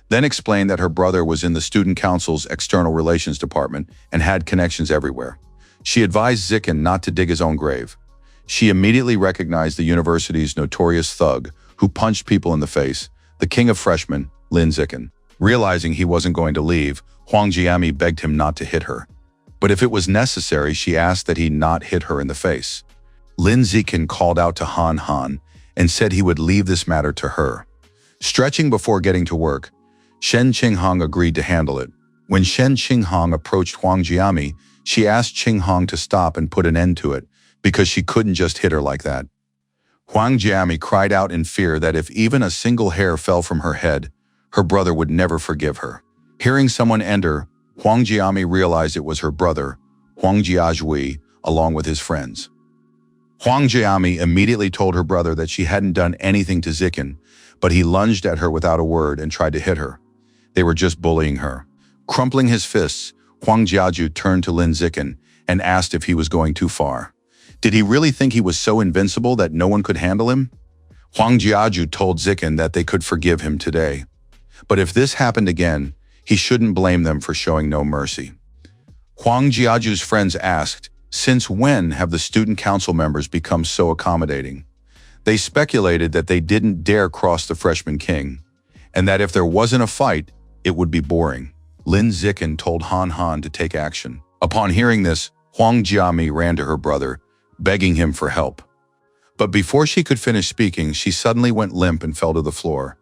then explained that her brother was in the student council's external relations department and had connections everywhere. She advised Zikin not to dig his own grave. She immediately recognized the university's notorious thug who punched people in the face, the king of freshmen, Lin Zikin. Realizing he wasn't going to leave, Huang Jiami begged him not to hit her. But if it was necessary, she asked that he not hit her in the face. Lin Zikin called out to Han Han and said he would leave this matter to her. Stretching before getting to work, Shen Qinghong agreed to handle it. When Shen Qinghong approached Huang Jiami, she asked Qinghong to stop and put an end to it because she couldn't just hit her like that. Huang Jiami cried out in fear that if even a single hair fell from her head, her brother would never forgive her. Hearing someone enter, Huang Jiami realized it was her brother, Huang Jiazhui, along with his friends. Huang Jiami immediately told her brother that she hadn't done anything to Zikin, but he lunged at her without a word and tried to hit her. They were just bullying her. Crumpling his fists, Huang Jiaju turned to Lin Zikin and asked if he was going too far. Did he really think he was so invincible that no one could handle him? Huang Jiaju told Zikin that they could forgive him today. But if this happened again, he shouldn't blame them for showing no mercy. Huang Jiaju's friends asked, since when have the student council members become so accommodating? They speculated that they didn't dare cross the freshman king, and that if there wasn't a fight, it would be boring. Lin Zikin told Han Han to take action. Upon hearing this, Huang Jiami ran to her brother, begging him for help. But before she could finish speaking, she suddenly went limp and fell to the floor.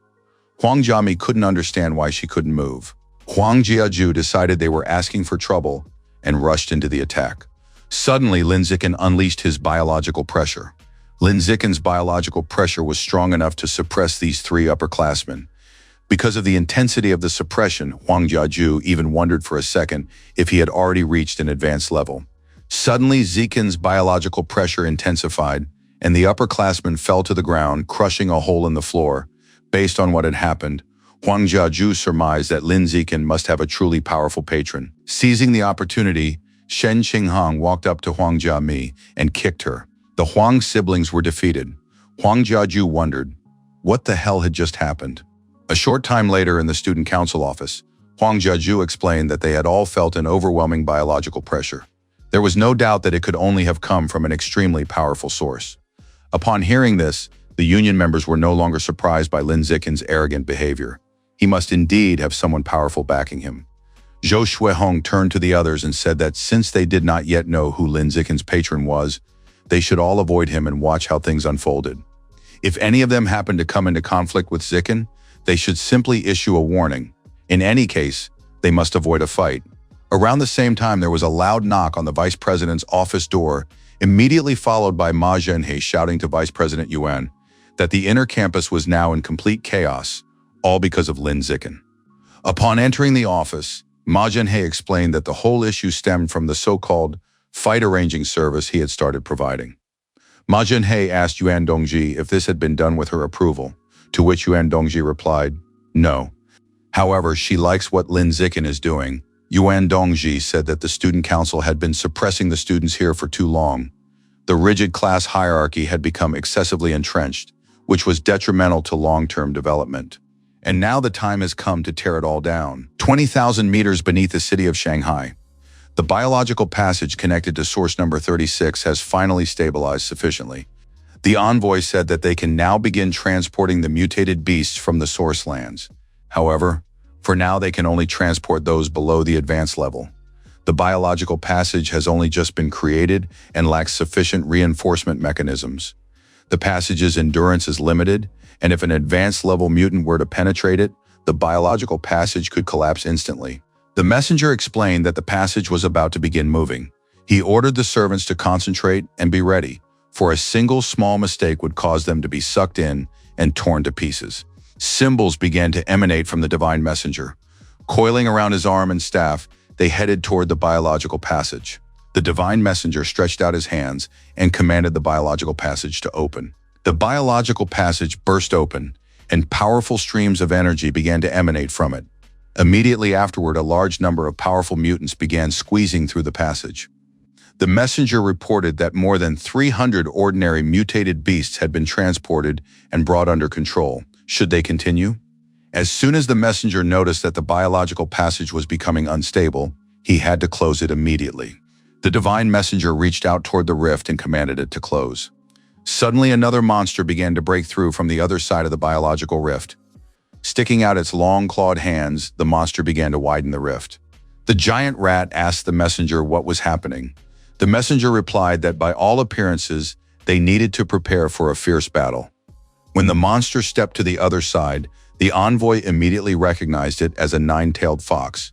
Huang Jiami couldn't understand why she couldn't move. Huang Jiaju decided they were asking for trouble and rushed into the attack. Suddenly, Lin Zikin unleashed his biological pressure. Lin Zikin's biological pressure was strong enough to suppress these three upperclassmen. Because of the intensity of the suppression, Huang Jiaju even wondered for a second if he had already reached an advanced level. Suddenly, Zikin's biological pressure intensified, and the upperclassmen fell to the ground, crushing a hole in the floor. Based on what had happened, Huang Jiaju surmised that Lin Zikin must have a truly powerful patron. Seizing the opportunity, Shen Qinghong walked up to Huang Jiami and kicked her. The Huang siblings were defeated. Huang Jiaju wondered, what the hell had just happened? A short time later in the student council office, Huang Jiaju explained that they had all felt an overwhelming biological pressure. There was no doubt that it could only have come from an extremely powerful source. Upon hearing this, the union members were no longer surprised by Lin Zikin's arrogant behavior. He must indeed have someone powerful backing him. Zhou Shuihong turned to the others and said that since they did not yet know who Lin Zikin's patron was, they should all avoid him and watch how things unfolded. If any of them happened to come into conflict with Zikin, they should simply issue a warning. In any case, they must avoid a fight. Around the same time, there was a loud knock on the vice president's office door, immediately followed by Ma Zhenhe shouting to Vice President Yuan that the inner campus was now in complete chaos, all because of Lin Zikin. Upon entering the office, Ma Zhenhe explained that the whole issue stemmed from the so-called fight-arranging service he had started providing. Ma Zhenhe asked Yuan Dongji if this had been done with her approval, to which Yuan Dongji replied, no. However, she likes what Lin Zikin is doing. Yuan Dongji said that the student council had been suppressing the students here for too long. The rigid class hierarchy had become excessively entrenched, which was detrimental to long-term development. And now the time has come to tear it all down. 20,000 meters beneath the city of Shanghai, the biological passage connected to source number 36 has finally stabilized sufficiently. The envoy said that they can now begin transporting the mutated beasts from the source lands. However, for now they can only transport those below the advanced level. The biological passage has only just been created and lacks sufficient reinforcement mechanisms. The passage's endurance is limited, and if an advanced level mutant were to penetrate it, the biological passage could collapse instantly. The messenger explained that the passage was about to begin moving. He ordered the servants to concentrate and be ready, for a single small mistake would cause them to be sucked in and torn to pieces. Symbols began to emanate from the divine messenger. Coiling around his arm and staff, they headed toward the biological passage. The divine messenger stretched out his hands and commanded the biological passage to open. The biological passage burst open, and powerful streams of energy began to emanate from it. Immediately afterward, a large number of powerful mutants began squeezing through the passage. The messenger reported that more than 300 ordinary mutated beasts had been transported and brought under control. Should they continue? As soon as the messenger noticed that the biological passage was becoming unstable, he had to close it immediately. The divine messenger reached out toward the rift and commanded it to close. Suddenly, another monster began to break through from the other side of the biological rift. Sticking out its long clawed hands, the monster began to widen the rift. The giant rat asked the messenger what was happening. The messenger replied that by all appearances, they needed to prepare for a fierce battle. When the monster stepped to the other side, the envoy immediately recognized it as a nine-tailed fox.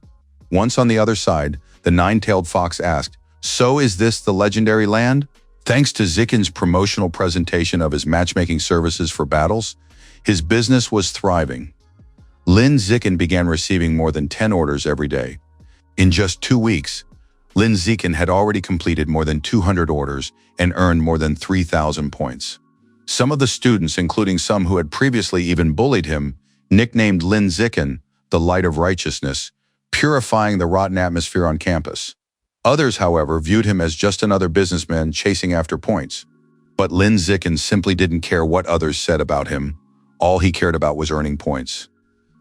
Once on the other side, the nine-tailed fox asked, "So is this the legendary land?" Thanks to Zikin's promotional presentation of his matchmaking services for battles, his business was thriving. Lin Zikin began receiving more than 10 orders every day. In just 2 weeks, Lin Zikin had already completed more than 200 orders and earned more than 3,000 points. Some of the students, including some who had previously even bullied him, nicknamed Lin Zikin the Light of Righteousness, purifying the rotten atmosphere on campus. Others, however, viewed him as just another businessman chasing after points. But Lin Zikin simply didn't care what others said about him. All he cared about was earning points.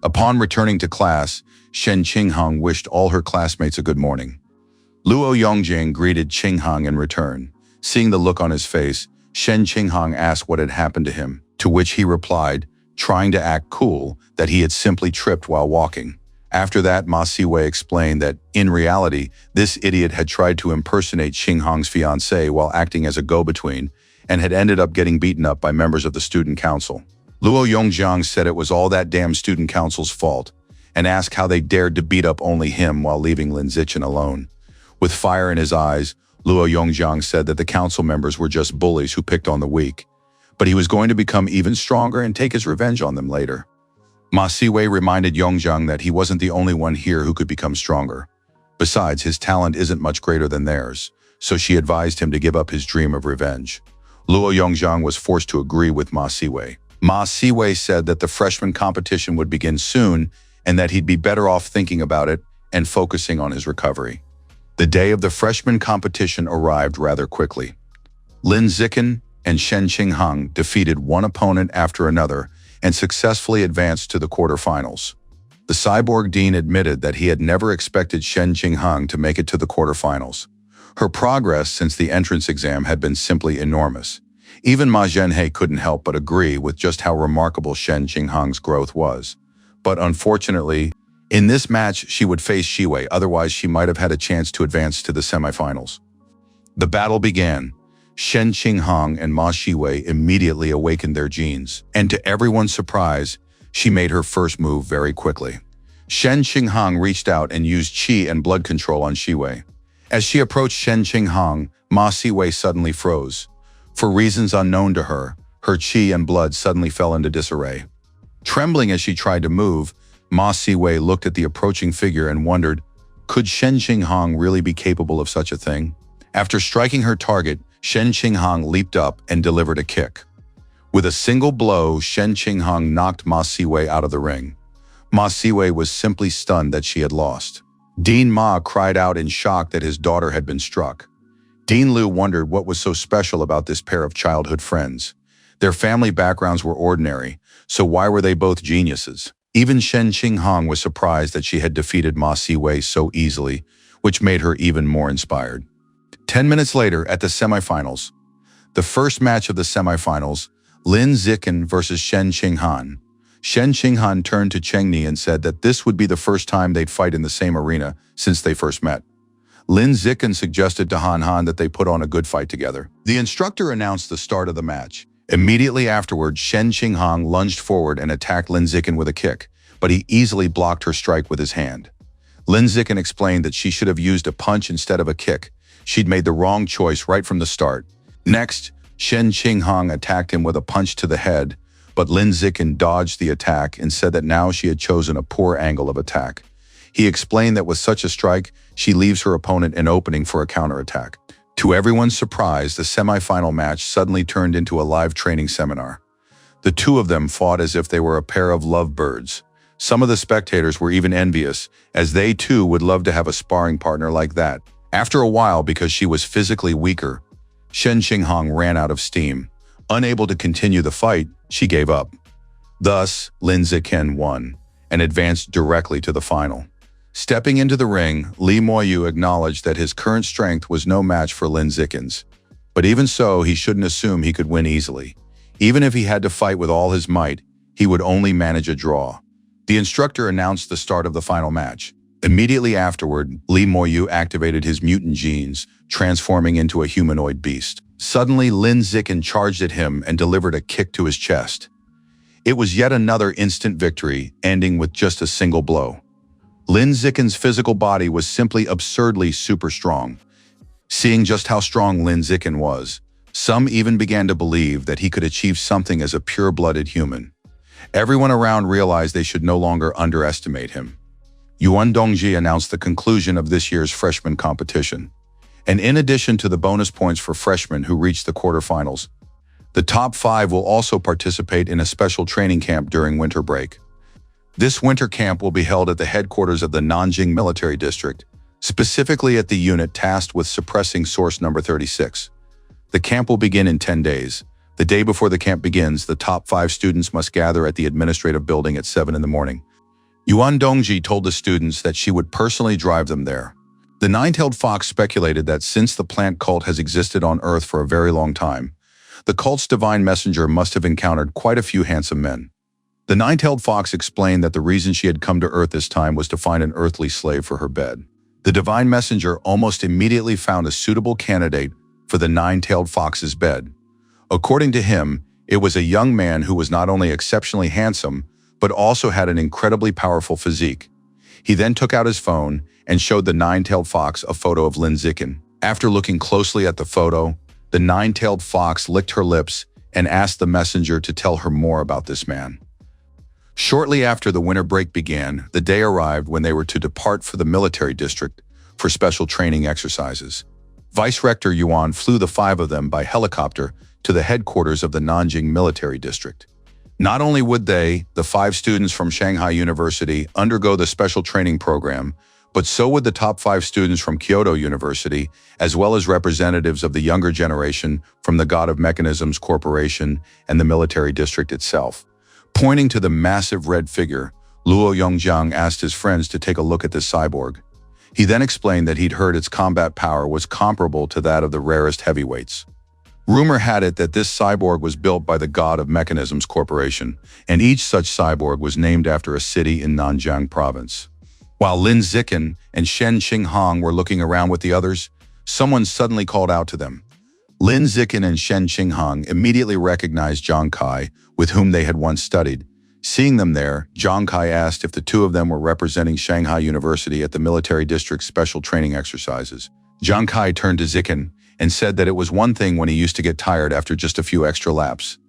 Upon returning to class, Shen Qinghang wished all her classmates a good morning. Luo Yongjing greeted Qinghang in return. Seeing the look on his face, Shen Qinghang asked what had happened to him, to which he replied, trying to act cool, that he had simply tripped while walking. After that, Ma Siwei explained that, in reality, this idiot had tried to impersonate Qinghang's fiancée while acting as a go-between, and had ended up getting beaten up by members of the student council. Luo Yongjiang said it was all that damn student council's fault, and asked how they dared to beat up only him while leaving Lin Zichen alone. With fire in his eyes, Luo Yongjiang said that the council members were just bullies who picked on the weak, but he was going to become even stronger and take his revenge on them later. Ma Siwei reminded Yongjiang that he wasn't the only one here who could become stronger. Besides, his talent isn't much greater than theirs, so she advised him to give up his dream of revenge. Luo Yongjiang was forced to agree with Ma Siwei. Ma Siwei said that the freshman competition would begin soon and that he'd be better off thinking about it and focusing on his recovery. The day of the freshman competition arrived rather quickly. Lin Zikin and Shen Qinghang defeated one opponent after another and successfully advanced to the quarterfinals. The cyborg dean admitted that he had never expected Shen Qinghang to make it to the quarterfinals. Her progress since the entrance exam had been simply enormous. Even Ma Zhenhe couldn't help but agree with just how remarkable Shen Qinghang's growth was. But unfortunately, in this match she would face Shiwei, otherwise she might have had a chance to advance to the semifinals. The battle began. Shen Qinghang and Ma Shiwei immediately awakened their genes, and to everyone's surprise, she made her first move very quickly. Shen Qinghang reached out and used qi and blood control on Shiwei. As she approached Shen Qinghang, Ma Siwei suddenly froze. For reasons unknown to her, her qi and blood suddenly fell into disarray. Trembling as she tried to move, Ma Siwei looked at the approaching figure and wondered, could Shen Qinghang really be capable of such a thing? After striking her target, Shen Qinghang leaped up and delivered a kick. With a single blow, Shen Qinghang knocked Ma Siwei out of the ring. Ma Siwei was simply stunned that she had lost. Dean Ma cried out in shock that his daughter had been struck. Dean Liu wondered what was so special about this pair of childhood friends. Their family backgrounds were ordinary, so why were they both geniuses? Even Shen Qinghong was surprised that she had defeated Ma Siwei so easily, which made her even more inspired. 10 minutes later, at the semifinals, the first match of the semifinals, Lin Zikin versus Shen Qinghan. Shen Qinghan turned to Cheng Ni and said that this would be the first time they'd fight in the same arena since they first met. Lin Zikin suggested to Han Han that they put on a good fight together. The instructor announced the start of the match. Immediately afterward, Shen Qinghong lunged forward and attacked Lin Zikin with a kick, but he easily blocked her strike with his hand. Lin Zikin explained that she should have used a punch instead of a kick. She'd made the wrong choice right from the start. Next, Shen Qinghong attacked him with a punch to the head, but Lin Zikin dodged the attack and said that now she had chosen a poor angle of attack. He explained that with such a strike, she leaves her opponent an opening for a counterattack. To everyone's surprise, the semifinal match suddenly turned into a live training seminar. The two of them fought as if they were a pair of lovebirds. Some of the spectators were even envious, as they too would love to have a sparring partner like that. After a while, because she was physically weaker, Shen Qinghong ran out of steam. Unable to continue the fight, she gave up. Thus, Lin Zikin won and advanced directly to the final. Stepping into the ring, Li Moyu acknowledged that his current strength was no match for Lin Zikin's. But even so, he shouldn't assume he could win easily. Even if he had to fight with all his might, he would only manage a draw. The instructor announced the start of the final match. Immediately afterward, Li Moyu activated his mutant genes, transforming into a humanoid beast. Suddenly, Lin Zikin charged at him and delivered a kick to his chest. It was yet another instant victory, ending with just a single blow. Lin Zikin's physical body was simply absurdly super strong. Seeing just how strong Lin Zikin was, some even began to believe that he could achieve something as a pure-blooded human. Everyone around realized they should no longer underestimate him. Yuan Dongji announced the conclusion of this year's freshman competition. And in addition to the bonus points for freshmen who reached the quarterfinals, the top 5 will also participate in a special training camp during winter break. This winter camp will be held at the headquarters of the Nanjing Military District, specifically at the unit tasked with suppressing source number 36. The camp will begin in 10 days. The day before the camp begins, the top 5 students must gather at the administrative building at 7 in the morning. Yuan Dongji told the students that she would personally drive them there. The nine-tailed fox speculated that since the plant cult has existed on Earth for a very long time, the cult's divine messenger must have encountered quite a few handsome men. The nine-tailed fox explained that the reason she had come to Earth this time was to find an earthly slave for her bed. The divine messenger almost immediately found a suitable candidate for the nine-tailed fox's bed. According to him, it was a young man who was not only exceptionally handsome, but also had an incredibly powerful physique. He then took out his phone and showed the nine-tailed fox a photo of Lin Zikin. After looking closely at the photo, the nine-tailed fox licked her lips and asked the messenger to tell her more about this man. Shortly after the winter break began, the day arrived when they were to depart for the military district for special training exercises. Vice Rector Yuan flew the 5 of them by helicopter to the headquarters of the Nanjing Military District. Not only would they, the 5 students from Shanghai University, undergo the special training program, but so would the top 5 students from Kyoto University, as well as representatives of the younger generation from the God of Mechanisms Corporation and the military district itself. Pointing to the massive red figure, Luo Yongjiang asked his friends to take a look at this cyborg. He then explained that he'd heard its combat power was comparable to that of the rarest heavyweights. Rumor had it that this cyborg was built by the God of Mechanisms Corporation, and each such cyborg was named after a city in Nanjing province. While Lin Zikin and Shen Qinghong were looking around with the others, someone suddenly called out to them. Lin Zikin and Shen Qinghong immediately recognized Zhang Kai, with whom they had once studied. Seeing them there, Zhang Kai asked if the 2 of them were representing Shanghai University at the military district's special training exercises. Zhang Kai turned to Zikin and said that it was one thing when he used to get tired after just a few extra laps.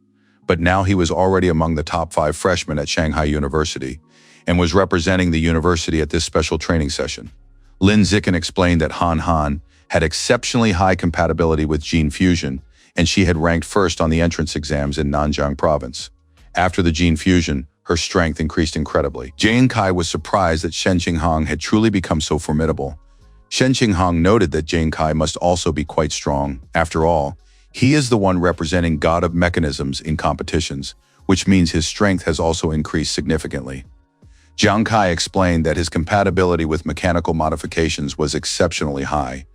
But now he was already among the top 5 freshmen at Shanghai University and was representing the university at this special training session. Lin Zikin explained that Han Han had exceptionally high compatibility with gene fusion, and she had ranked first on the entrance exams in Nanjing province. After the gene fusion, her strength increased incredibly. Zhang Kai was surprised that Shen Qinghong had truly become so formidable. Shen Qinghong noted that Zhang Kai must also be quite strong. After all, he is the one representing God of Mechanisms in competitions, which means his strength has also increased significantly. Jiang Kai explained that his compatibility with mechanical modifications was exceptionally high,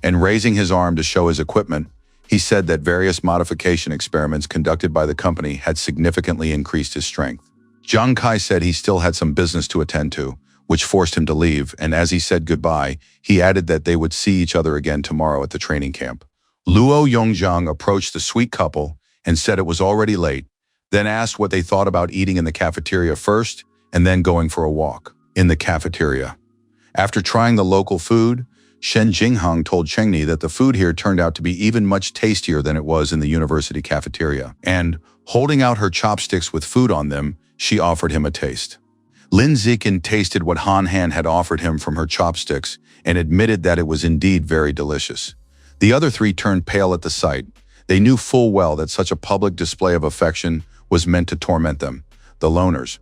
and raising his arm to show his equipment, he said that various modification experiments conducted by the company had significantly increased his strength. Jiang Kai said he still had some business to attend to, which forced him to leave, and as he said goodbye, he added that they would see each other again tomorrow at the training camp. Luo Yongzhang approached the sweet couple and said it was already late, then asked what they thought about eating in the cafeteria first and then going for a walk. In the cafeteria. After trying the local food, Shen Jinghang told Chengni that the food here turned out to be even much tastier than it was in the university cafeteria, and, holding out her chopsticks with food on them, she offered him a taste. Lin Zikin tasted what Han Han had offered him from her chopsticks and admitted that it was indeed very delicious. The other three turned pale at the sight. They knew full well that such a public display of affection was meant to torment them, the loners.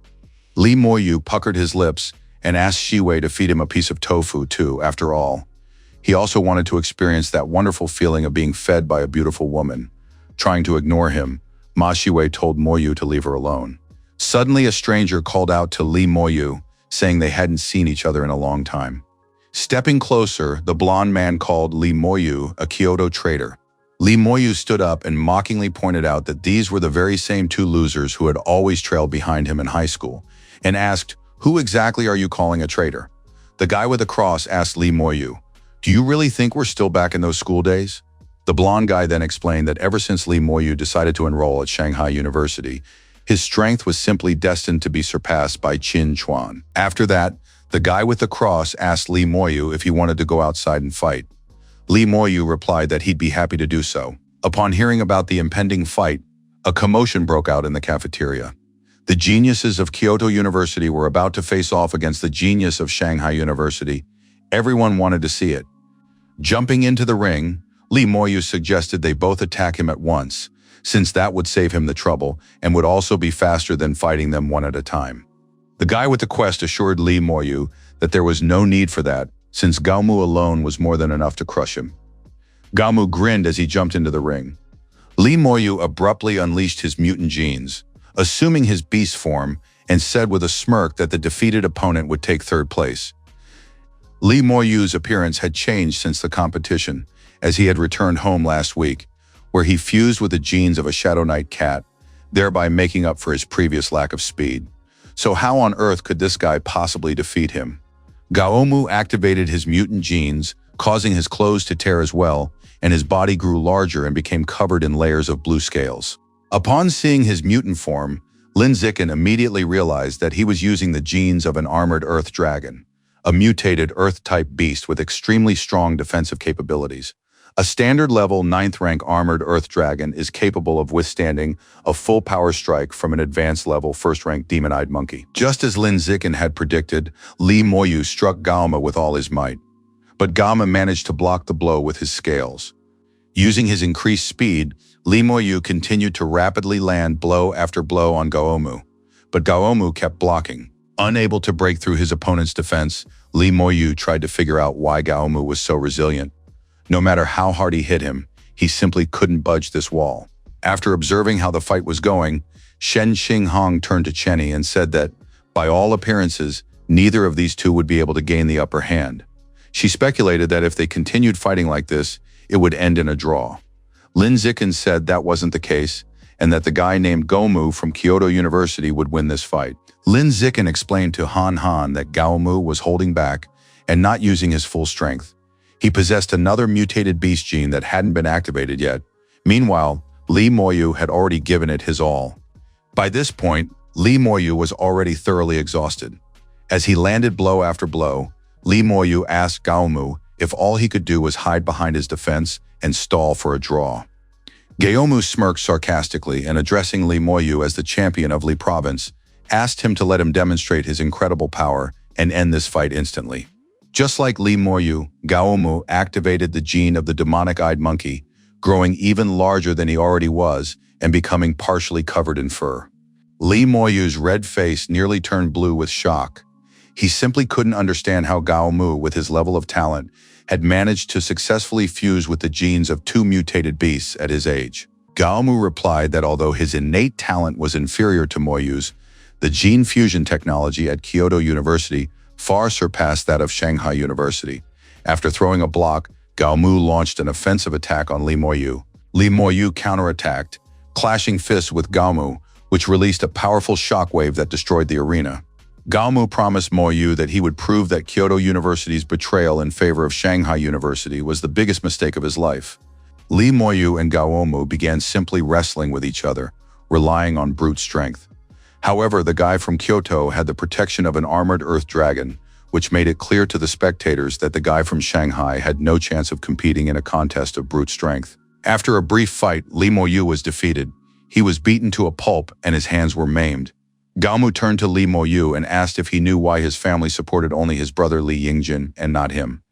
Li Moyu puckered his lips and asked Shiwei to feed him a piece of tofu too, after all. He also wanted to experience that wonderful feeling of being fed by a beautiful woman. Trying to ignore him, Ma Shiwei told Moyu to leave her alone. Suddenly, a stranger called out to Li Moyu, saying they hadn't seen each other in a long time. Stepping closer, the blond man called Li Moyu a Kyoto traitor. Li Moyu stood up and mockingly pointed out that these were the very same two losers who had always trailed behind him in high school, and asked, "Who exactly are you calling a traitor?" The guy with the cross asked Li Moyu, "Do you really think we're still back in those school days?" The blond guy then explained that ever since Li Moyu decided to enroll at Shanghai University, his strength was simply destined to be surpassed by Qin Chuan. After that, the guy with the cross asked Li Moyu if he wanted to go outside and fight. Li Moyu replied that he'd be happy to do so. Upon hearing about the impending fight, a commotion broke out in the cafeteria. The geniuses of Kyoto University were about to face off against the genius of Shanghai University. Everyone wanted to see it. Jumping into the ring, Li Moyu suggested they both attack him at once, since that would save him the trouble and would also be faster than fighting them one at a time. The guy with the quest assured Li Moyu that there was no need for that, since Gaomu alone was more than enough to crush him. Gaomu grinned as he jumped into the ring. Li Moyu abruptly unleashed his mutant genes, assuming his beast form, and said with a smirk that the defeated opponent would take third place. Li Moyu's appearance had changed since the competition, as he had returned home last week, where he fused with the genes of a Shadow Knight cat, thereby making up for his previous lack of speed. So how on earth could this guy possibly defeat him? Gaomu activated his mutant genes, causing his clothes to tear as well, and his body grew larger and became covered in layers of blue scales. Upon seeing his mutant form, Lin Zikin immediately realized that he was using the genes of an armored earth dragon, a mutated earth-type beast with extremely strong defensive capabilities. A standard-level 9th-rank armored earth dragon is capable of withstanding a full power strike from an advanced-level 1st-rank demon-eyed monkey. Just as Lin Zikin had predicted, Li Moyu struck Gaoma with all his might. But Gaoma managed to block the blow with his scales. Using his increased speed, Li Moyu continued to rapidly land blow after blow on Gaomu. But Gaomu kept blocking. Unable to break through his opponent's defense, Li Moyu tried to figure out why Gaomu was so resilient. No matter how hard he hit him, he simply couldn't budge this wall. After observing how the fight was going, Shen Xinghong turned to Chenny and said that, by all appearances, neither of these two would be able to gain the upper hand. She speculated that if they continued fighting like this, it would end in a draw. Lin Zikin said that wasn't the case, and that the guy named Gaomu from Kyoto University would win this fight. Lin Zikin explained to Han Han that Gaomu was holding back and not using his full strength. He possessed another mutated beast gene that hadn't been activated yet. Meanwhile, Li Moyu had already given it his all. By this point, Li Moyu was already thoroughly exhausted. As he landed blow after blow, Li Moyu asked Gaomu if all he could do was hide behind his defense and stall for a draw. Gaomu smirked sarcastically and, addressing Li Moyu as the champion of Li Province, asked him to let him demonstrate his incredible power and end this fight instantly. Just like Li Moyu, Gaomu activated the gene of the demonic-eyed monkey, growing even larger than he already was and becoming partially covered in fur. Li Moyu's red face nearly turned blue with shock. He simply couldn't understand how Gaomu, with his level of talent, had managed to successfully fuse with the genes of two mutated beasts at his age. Gaomu replied that although his innate talent was inferior to Moyu's, The gene fusion technology at Kyoto University far surpassed that of Shanghai University. After throwing a block, Gao Mu launched an offensive attack on Li Moyu. Li Moyu counterattacked, clashing fists with Gao Mu, which released a powerful shockwave that destroyed the arena. Gao Mu promised Moyu that he would prove that Kyoto University's betrayal in favor of Shanghai University was the biggest mistake of his life. Li Moyu and Gao Mu began simply wrestling with each other, relying on brute strength. However, the guy from Kyoto had the protection of an armored earth dragon, which made it clear to the spectators that the guy from Shanghai had no chance of competing in a contest of brute strength. After a brief fight, Li Moyu was defeated. He was beaten to a pulp and his hands were maimed. Gao Mu turned to Li Moyu and asked if he knew why his family supported only his brother Li Yingjin and not him.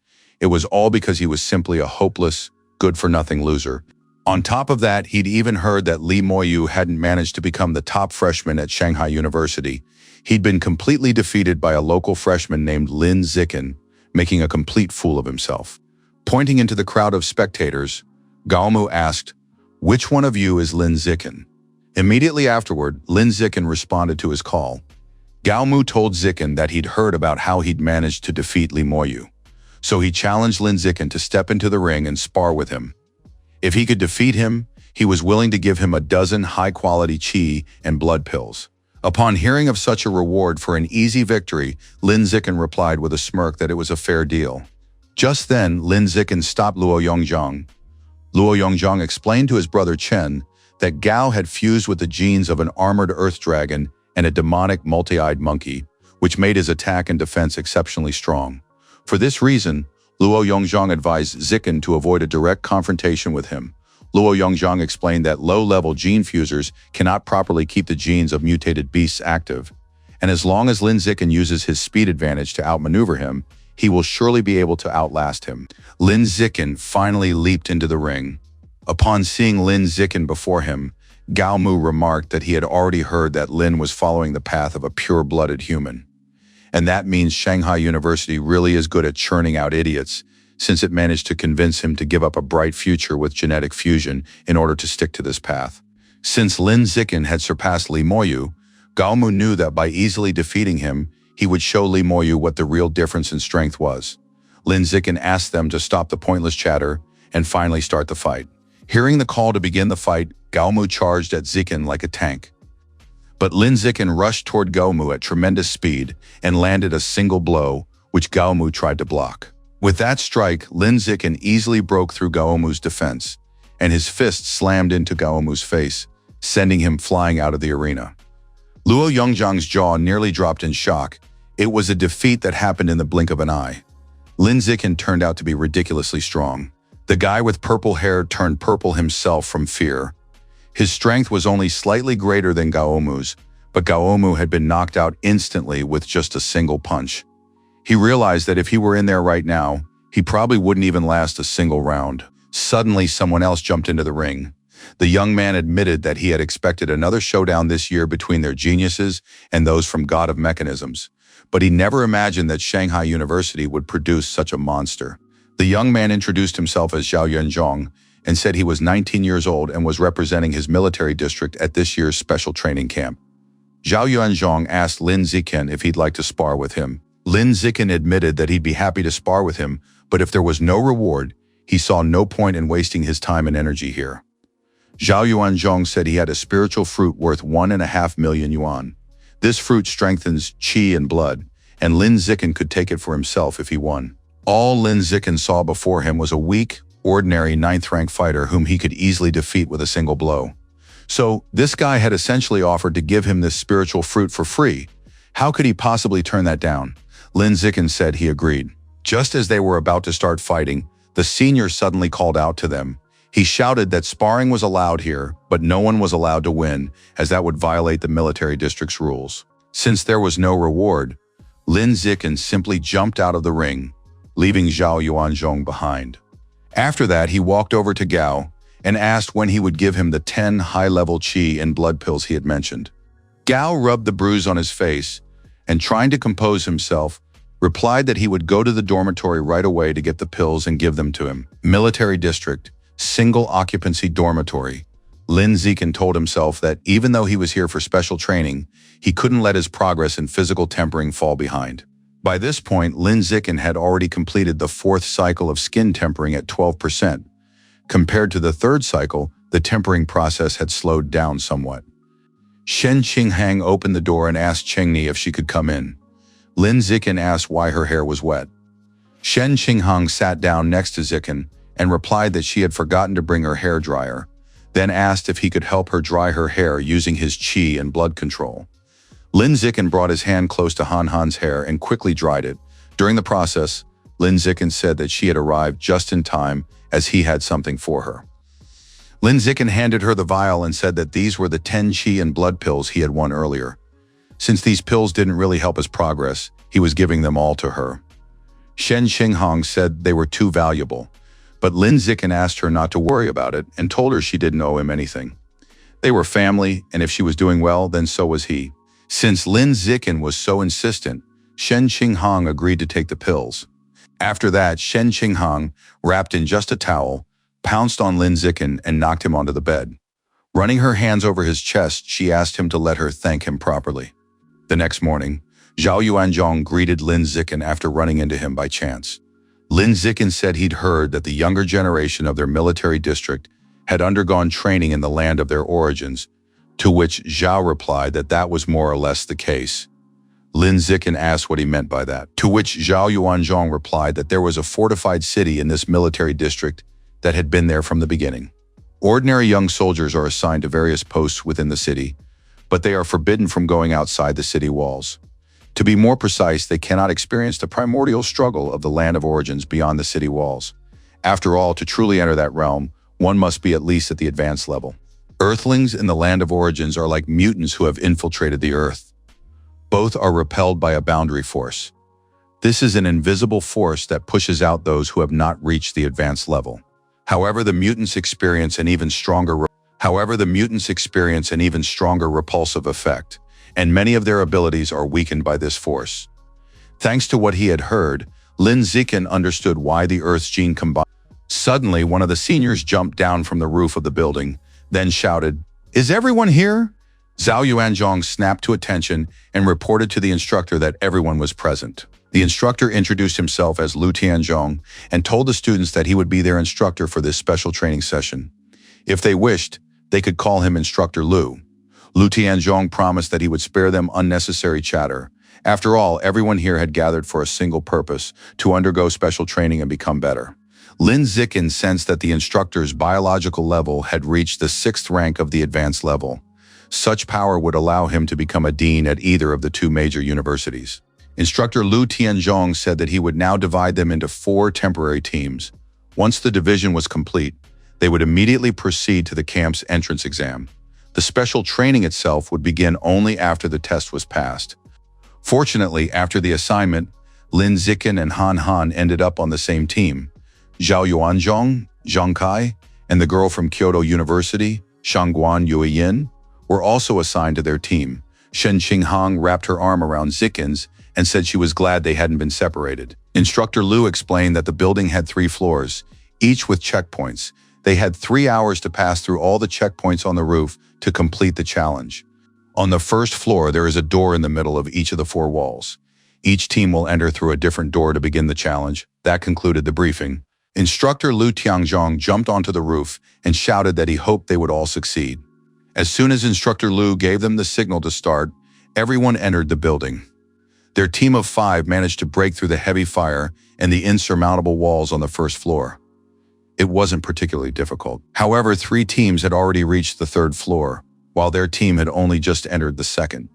It was all because he was simply a hopeless, good-for-nothing loser. On top of that, he'd even heard that Li Moyu hadn't managed to become the top freshman at Shanghai University. He'd been completely defeated by a local freshman named Lin Zikin, making a complete fool of himself. Pointing into the crowd of spectators, Gao Mu asked, "Which one of you is Lin Zikin?" Immediately afterward, Lin Zikin responded to his call. Gao Mu told Zikin that he'd heard about how he'd managed to defeat Li Moyu. So he challenged Lin Zikin to step into the ring and spar with him. If he could defeat him, he was willing to give him a dozen high-quality qi and blood pills. Upon hearing of such a reward for an easy victory, Lin Zikin replied with a smirk that it was a fair deal. Just then, Lin Zikin stopped Luo Yongzhang. Luo Yongzhang explained to his brother Chen that Gao had fused with the genes of an armored earth dragon and a demonic multi-eyed monkey, which made his attack and defense exceptionally strong. For this reason, Luo Yongzhang advised Zikin to avoid a direct confrontation with him. Luo Yongzhang explained that low-level gene fusers cannot properly keep the genes of mutated beasts active, and as long as Lin Zikin uses his speed advantage to outmaneuver him, he will surely be able to outlast him. Lin Zikin finally leaped into the ring. Upon seeing Lin Zikin before him, Gao Mu remarked that he had already heard that Lin was following the path of a pure-blooded human. And that means Shanghai University really is good at churning out idiots, since it managed to convince him to give up a bright future with genetic fusion in order to stick to this path. Since Lin Zikin had surpassed Li Moyu, Gao Mu knew that by easily defeating him, he would show Li Moyu what the real difference in strength was. Lin Zikin asked them to stop the pointless chatter and finally start the fight. Hearing the call to begin the fight, Gao Mu charged at Zikin like a tank. But Lin Zikin rushed toward Gao Mu at tremendous speed and landed a single blow, which Gao Mu tried to block. With that strike, Lin Zikin easily broke through Gao Mu's defense, and his fist slammed into Gao Mu's face, sending him flying out of the arena. Luo Yongzhang's jaw nearly dropped in shock. It was a defeat that happened in the blink of an eye. Lin Zikin turned out to be ridiculously strong. The guy with purple hair turned purple himself from fear. His strength was only slightly greater than Gao Mu's, but Gao Mu had been knocked out instantly with just a single punch. He realized that if he were in there right now, he probably wouldn't even last a single round. Suddenly, someone else jumped into the ring. The young man admitted that he had expected another showdown this year between their geniuses and those from God of Mechanisms, but he never imagined that Shanghai University would produce such a monster. The young man introduced himself as Zhao Yuanzhong and said he was 19 years old and was representing his military district at this year's special training camp. Zhao Yuanzhong asked Lin Zikin if he'd like to spar with him. Lin Zikin admitted that he'd be happy to spar with him, but if there was no reward, he saw no point in wasting his time and energy here. Zhao Yuanzhong said he had a spiritual fruit worth 1.5 million yuan. This fruit strengthens qi and blood, and Lin Zikin could take it for himself if he won. All Lin Zikin saw before him was a weak, ordinary 9th-rank fighter whom he could easily defeat with a single blow. So, this guy had essentially offered to give him this spiritual fruit for free. How could he possibly turn that down? Lin Zikin said he agreed. Just as they were about to start fighting, the senior suddenly called out to them. He shouted that sparring was allowed here, but no one was allowed to win, as that would violate the military district's rules. Since there was no reward, Lin Zikin simply jumped out of the ring, leaving Zhao Yuanzhong behind. After that, he walked over to Gao and asked when he would give him the 10 high-level qi and blood pills he had mentioned. Gao rubbed the bruise on his face and, trying to compose himself, replied that he would go to the dormitory right away to get the pills and give them to him. Military district, single occupancy dormitory. Lin Zikin told himself that even though he was here for special training, he couldn't let his progress in physical tempering fall behind. By this point, Lin Zikin had already completed the fourth cycle of skin tempering at 12%. Compared to the third cycle, the tempering process had slowed down somewhat. Shen Qinghang opened the door and asked Chengni if she could come in. Lin Zikin asked why her hair was wet. Shen Qinghang sat down next to Zikin and replied that she had forgotten to bring her hair dryer, then asked if he could help her dry her hair using his qi and blood control. Lin Zikin brought his hand close to Han Han's hair and quickly dried it. During the process, Lin Zikin said that she had arrived just in time as he had something for her. Lin Zikin handed her the vial and said that these were the 10 qi and blood pills he had won earlier. Since these pills didn't really help his progress, he was giving them all to her. Shen Qinghang said they were too valuable, but Lin Zikin asked her not to worry about it and told her she didn't owe him anything. They were family, and if she was doing well, then so was he. Since Lin Zikin was so insistent, Shen Qinghang agreed to take the pills. After that, Shen Qinghang, wrapped in just a towel, pounced on Lin Zikin and knocked him onto the bed. Running her hands over his chest, she asked him to let her thank him properly. The next morning, Zhao Yuanzhong greeted Lin Zikin after running into him by chance. Lin Zikin said he'd heard that the younger generation of their military district had undergone training in the land of their origins, to which Zhao replied that that was more or less the case. Lin Zikin asked what he meant by that, to which Zhao Yuanzhong replied that there was a fortified city in this military district that had been there from the beginning. Ordinary young soldiers are assigned to various posts within the city, but they are forbidden from going outside the city walls. To be more precise, they cannot experience the primordial struggle of the land of origins beyond the city walls. After all, to truly enter that realm, one must be at least at the advanced level. Earthlings in the land of origins are like mutants who have infiltrated the earth. Both are repelled by a boundary force. This is an invisible force that pushes out those who have not reached the advanced level. However, the mutants experience an even stronger repulsive effect, and many of their abilities are weakened by this force. Thanks to what he had heard, Lin Zikin understood why the Earth's gene combined. Suddenly, one of the seniors jumped down from the roof of the building, then shouted, "Is everyone here?" Zhao Yuanzhong snapped to attention and reported to the instructor that everyone was present. The instructor introduced himself as Lu Tianzhong and told the students that he would be their instructor for this special training session. If they wished, they could call him Instructor Lu. Lu Tianzhong promised that he would spare them unnecessary chatter. After all, everyone here had gathered for a single purpose, to undergo special training and become better. Lin Zikin sensed that the instructor's biological level had reached the 6th rank of the advanced level. Such power would allow him to become a dean at either of the 2 major universities. Instructor Lu Tianzhong said that he would now divide them into 4 temporary teams. Once the division was complete, they would immediately proceed to the camp's entrance exam. The special training itself would begin only after the test was passed. Fortunately, after the assignment, Lin Zikin and Han Han ended up on the same team. Zhao Yuanzhong, Zhang Kai, and the girl from Kyoto University, Shangguan Yueyin, were also assigned to their team. Shen Qinghang wrapped her arm around Zikin's and said she was glad they hadn't been separated. Instructor Lu explained that the building had 3 floors, each with checkpoints. They had 3 hours to pass through all the checkpoints on the roof to complete the challenge. On the first floor, there is a door in the middle of each of the 4 walls. Each team will enter through a different door to begin the challenge. That concluded the briefing. Instructor Lu Tianzhong jumped onto the roof and shouted that he hoped they would all succeed. As soon as Instructor Lu gave them the signal to start, everyone entered the building. Their team of 5 managed to break through the heavy fire and the insurmountable walls on the first floor. It wasn't particularly difficult. However, 3 teams had already reached the 3rd floor, while their team had only just entered the 2nd.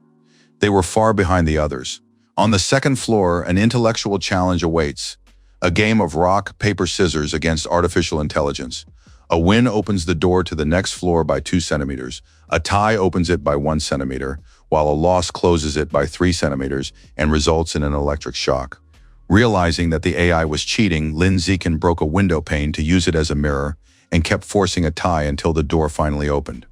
They were far behind the others. On the 2nd floor, an intellectual challenge awaits. A game of rock, paper, scissors against artificial intelligence. A win opens the door to the next floor by 2 centimeters. A tie opens it by 1 centimeter, while a loss closes it by 3 centimeters and results in an electric shock. Realizing that the AI was cheating, Lin Zikin broke a window pane to use it as a mirror and kept forcing a tie until the door finally opened.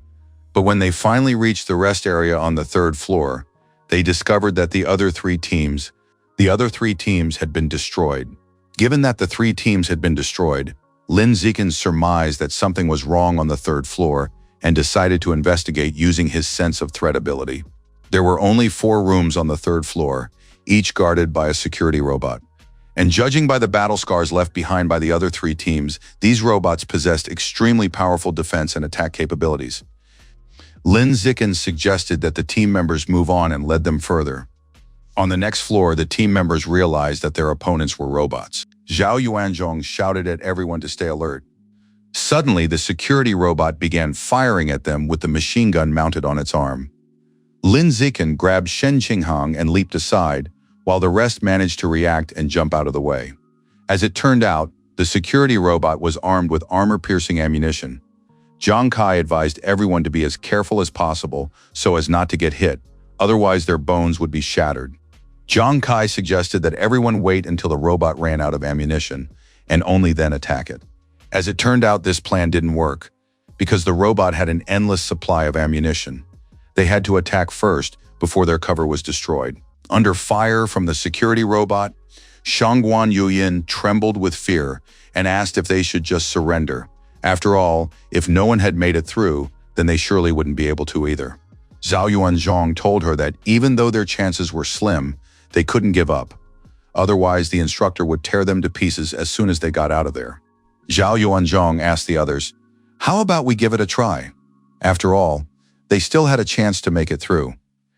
But when they finally reached the rest area on the 3rd floor, they discovered that the other three teams had been destroyed. Given that the 3 teams had been destroyed, Lin Zikin surmised that something was wrong on the 3rd floor and decided to investigate using his sense of threat ability. There were only 4 rooms on the 3rd floor, each guarded by a security robot. And judging by the battle scars left behind by the other 3 teams, these robots possessed extremely powerful defense and attack capabilities. Lin Zikin suggested that the team members move on and led them further. On the next floor, the team members realized that their opponents were robots. Zhao Yuanzhong shouted at everyone to stay alert. Suddenly, the security robot began firing at them with the machine gun mounted on its arm. Lin Zikin grabbed Shen Qinghang and leaped aside, while the rest managed to react and jump out of the way. As it turned out, the security robot was armed with armor-piercing ammunition. Zhang Kai advised everyone to be as careful as possible so as not to get hit, otherwise their bones would be shattered. Zhang Kai suggested that everyone wait until the robot ran out of ammunition, and only then attack it. As it turned out, this plan didn't work, because the robot had an endless supply of ammunition. They had to attack first before their cover was destroyed. Under fire from the security robot, Shangguan Yuyin trembled with fear and asked if they should just surrender. After all, if no one had made it through, then they surely wouldn't be able to either. Zhao Yuanzhong told her that even though their chances were slim, they couldn't give up. Otherwise, the instructor would tear them to pieces as soon as they got out of there. Zhao Yuanzhong asked the others, "How about we give it a try?" After all, they still had a chance to make it through.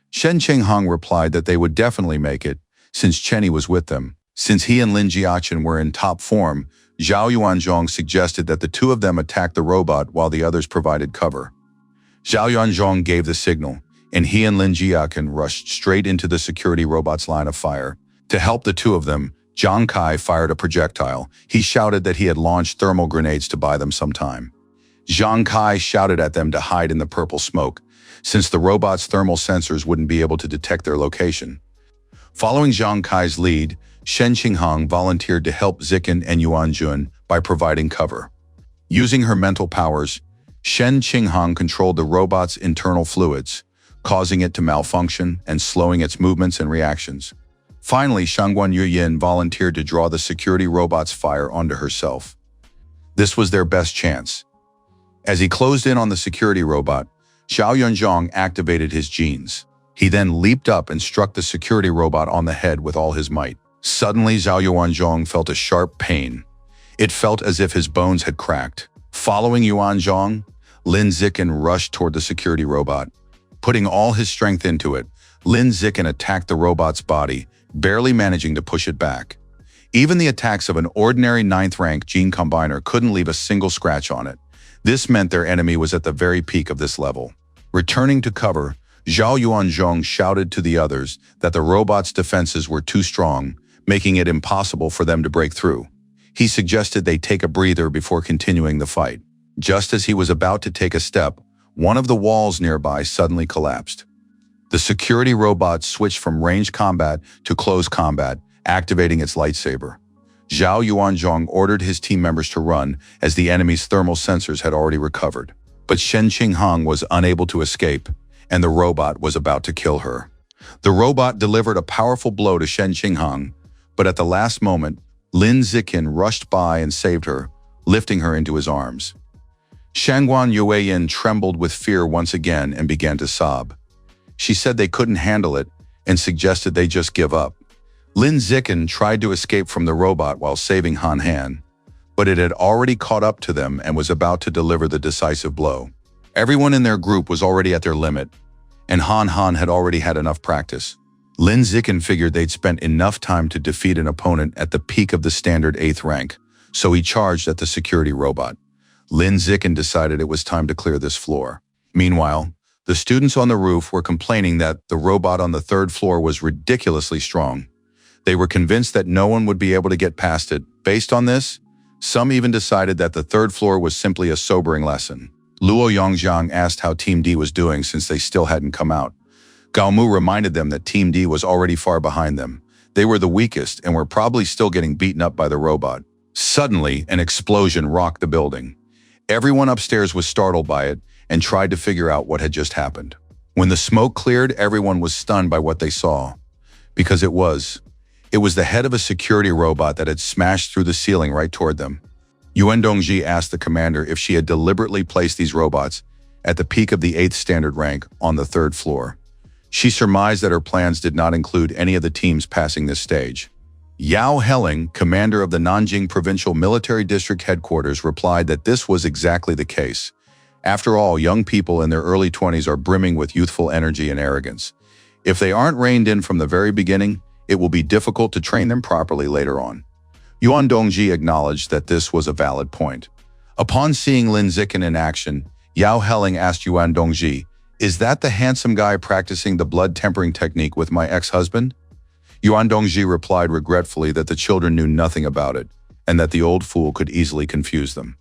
Shen Qinghang replied that they would definitely make it, since Chenny was with them. Since he and Lin Jiaqin were in top form, Zhao Yuanzhong suggested that the 2 of them attack the robot while the others provided cover. Zhao Yuanzhong gave the signal, and he and Lin Jiaqin rushed straight into the security robot's line of fire. To help the 2 of them, Zhang Kai fired a projectile. He shouted that he had launched thermal grenades to buy them some time. Zhang Kai shouted at them to hide in the purple smoke, since the robot's thermal sensors wouldn't be able to detect their location. Following Zhang Kai's lead, Shen Qinghang volunteered to help Zikin and Yuanjun by providing cover. Using her mental powers, Shen Qinghang controlled the robot's internal fluids, causing it to malfunction and slowing its movements and reactions. Finally, Shangguan Yuyin volunteered to draw the security robot's fire onto herself. This was their best chance. As he closed in on the security robot, Zhao Yuanzhong activated his genes. He then leaped up and struck the security robot on the head with all his might. Suddenly, Zhao Yuanzhong felt a sharp pain. It felt as if his bones had cracked. Following Yuanzhong, Lin Zikin rushed toward the security robot. Putting all his strength into it, Lin Zikin attacked the robot's body, barely managing to push it back. Even the attacks of an ordinary 9th-rank gene combiner couldn't leave a single scratch on it. This meant their enemy was at the very peak of this level. Returning to cover, Zhao Yuanzhong shouted to the others that the robot's defenses were too strong, making it impossible for them to break through. He suggested they take a breather before continuing the fight. Just as he was about to take a step, one of the walls nearby suddenly collapsed. The security robot switched from ranged combat to close combat, activating its lightsaber. Zhao Yuanzhong ordered his team members to run, as the enemy's thermal sensors had already recovered. But Shen Qinghang was unable to escape, and the robot was about to kill her. The robot delivered a powerful blow to Shen Qinghang, but at the last moment, Lin Zikin rushed by and saved her, lifting her into his arms. Shangguan Yuyin trembled with fear once again and began to sob. She said they couldn't handle it and suggested they just give up. Lin Zikin tried to escape from the robot while saving Han Han, but it had already caught up to them and was about to deliver the decisive blow. Everyone in their group was already at their limit, and Han Han had already had enough practice. Lin Zikin figured they'd spent enough time to defeat an opponent at the peak of the standard 8th rank, so he charged at the security robot. Lin Zikin decided it was time to clear this floor. Meanwhile, the students on the roof were complaining that the robot on the 3rd floor was ridiculously strong. They were convinced that no one would be able to get past it. Based on this, some even decided that the 3rd floor was simply a sobering lesson. Luo Yongjiang asked how Team D was doing since they still hadn't come out. Gao Mu reminded them that Team D was already far behind them. They were the weakest and were probably still getting beaten up by the robot. Suddenly, an explosion rocked the building. Everyone upstairs was startled by it and tried to figure out what had just happened. When the smoke cleared, everyone was stunned by what they saw, because it was the head of a security robot that had smashed through the ceiling right toward them. Yuan Dongji asked the commander if she had deliberately placed these robots at the peak of the 8th standard rank on the 3rd floor. She surmised that her plans did not include any of the teams passing this stage. Yao Helling, commander of the Nanjing Provincial Military District Headquarters, replied that this was exactly the case. After all, young people in their early 20s are brimming with youthful energy and arrogance. If they aren't reined in from the very beginning, it will be difficult to train them properly later on. Yuan Dongji acknowledged that this was a valid point. Upon seeing Lin Zikin in action, Yao Helling asked Yuan Dongji, "Is that the handsome guy practicing the blood tempering technique with my ex-husband?" Yuan Dongji replied regretfully that the children knew nothing about it, and that the old fool could easily confuse them.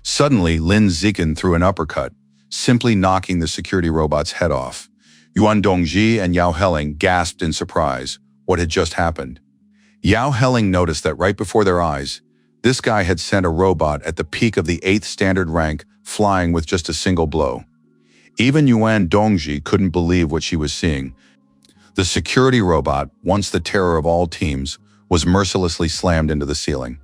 Suddenly, Lin Zikin threw an uppercut, simply knocking the security robot's head off. Yuan Dongji and Yao Helling gasped in surprise. What had just happened? Yao Helling noticed that right before their eyes, this guy had sent a robot at the peak of the 8th standard rank flying with just a single blow. Even Yuan Dongji couldn't believe what she was seeing. The security robot, once the terror of all teams, was mercilessly slammed into the ceiling.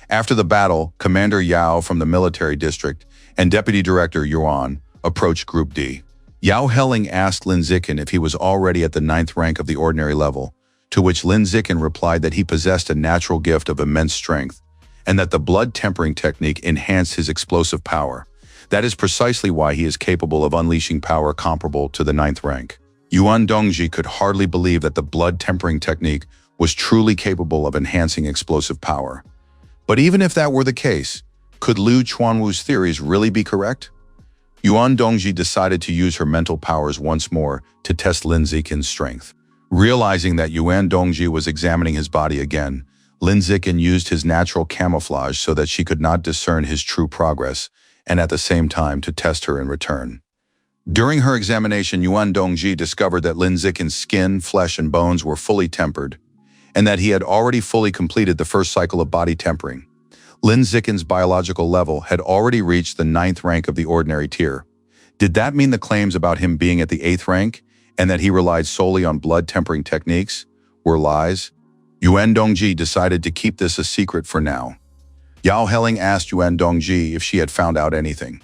After the battle, Commander Yao from the military district and Deputy Director Yuan approached Group D. Yao Helling asked Lin Zikin if he was already at the 9th rank of the ordinary level, to which Lin Zikin replied that he possessed a natural gift of immense strength, and that the blood tempering technique enhanced his explosive power. That is precisely why he is capable of unleashing power comparable to the 9th rank. Yuan Dongji could hardly believe that the blood tempering technique was truly capable of enhancing explosive power. But even if that were the case, could Liu Chuanwu's theories really be correct? Yuan Dongji decided to use her mental powers once more to test Lin Zikin's strength. Realizing that Yuan Dongji was examining his body again, Lin Zikin used his natural camouflage so that she could not discern his true progress, and at the same time to test her in return. During her examination, Yuan Dongji discovered that Lin Zikin's skin, flesh, and bones were fully tempered, and that he had already fully completed the first cycle of body tempering. Lin Zikin's biological level had already reached the 9th rank of the ordinary tier. Did that mean the claims about him being at the 8th rank, and that he relied solely on blood tempering techniques, were lies? Yuan Dongji decided to keep this a secret for now. Yao Helling asked Yuan Dongji if she had found out anything.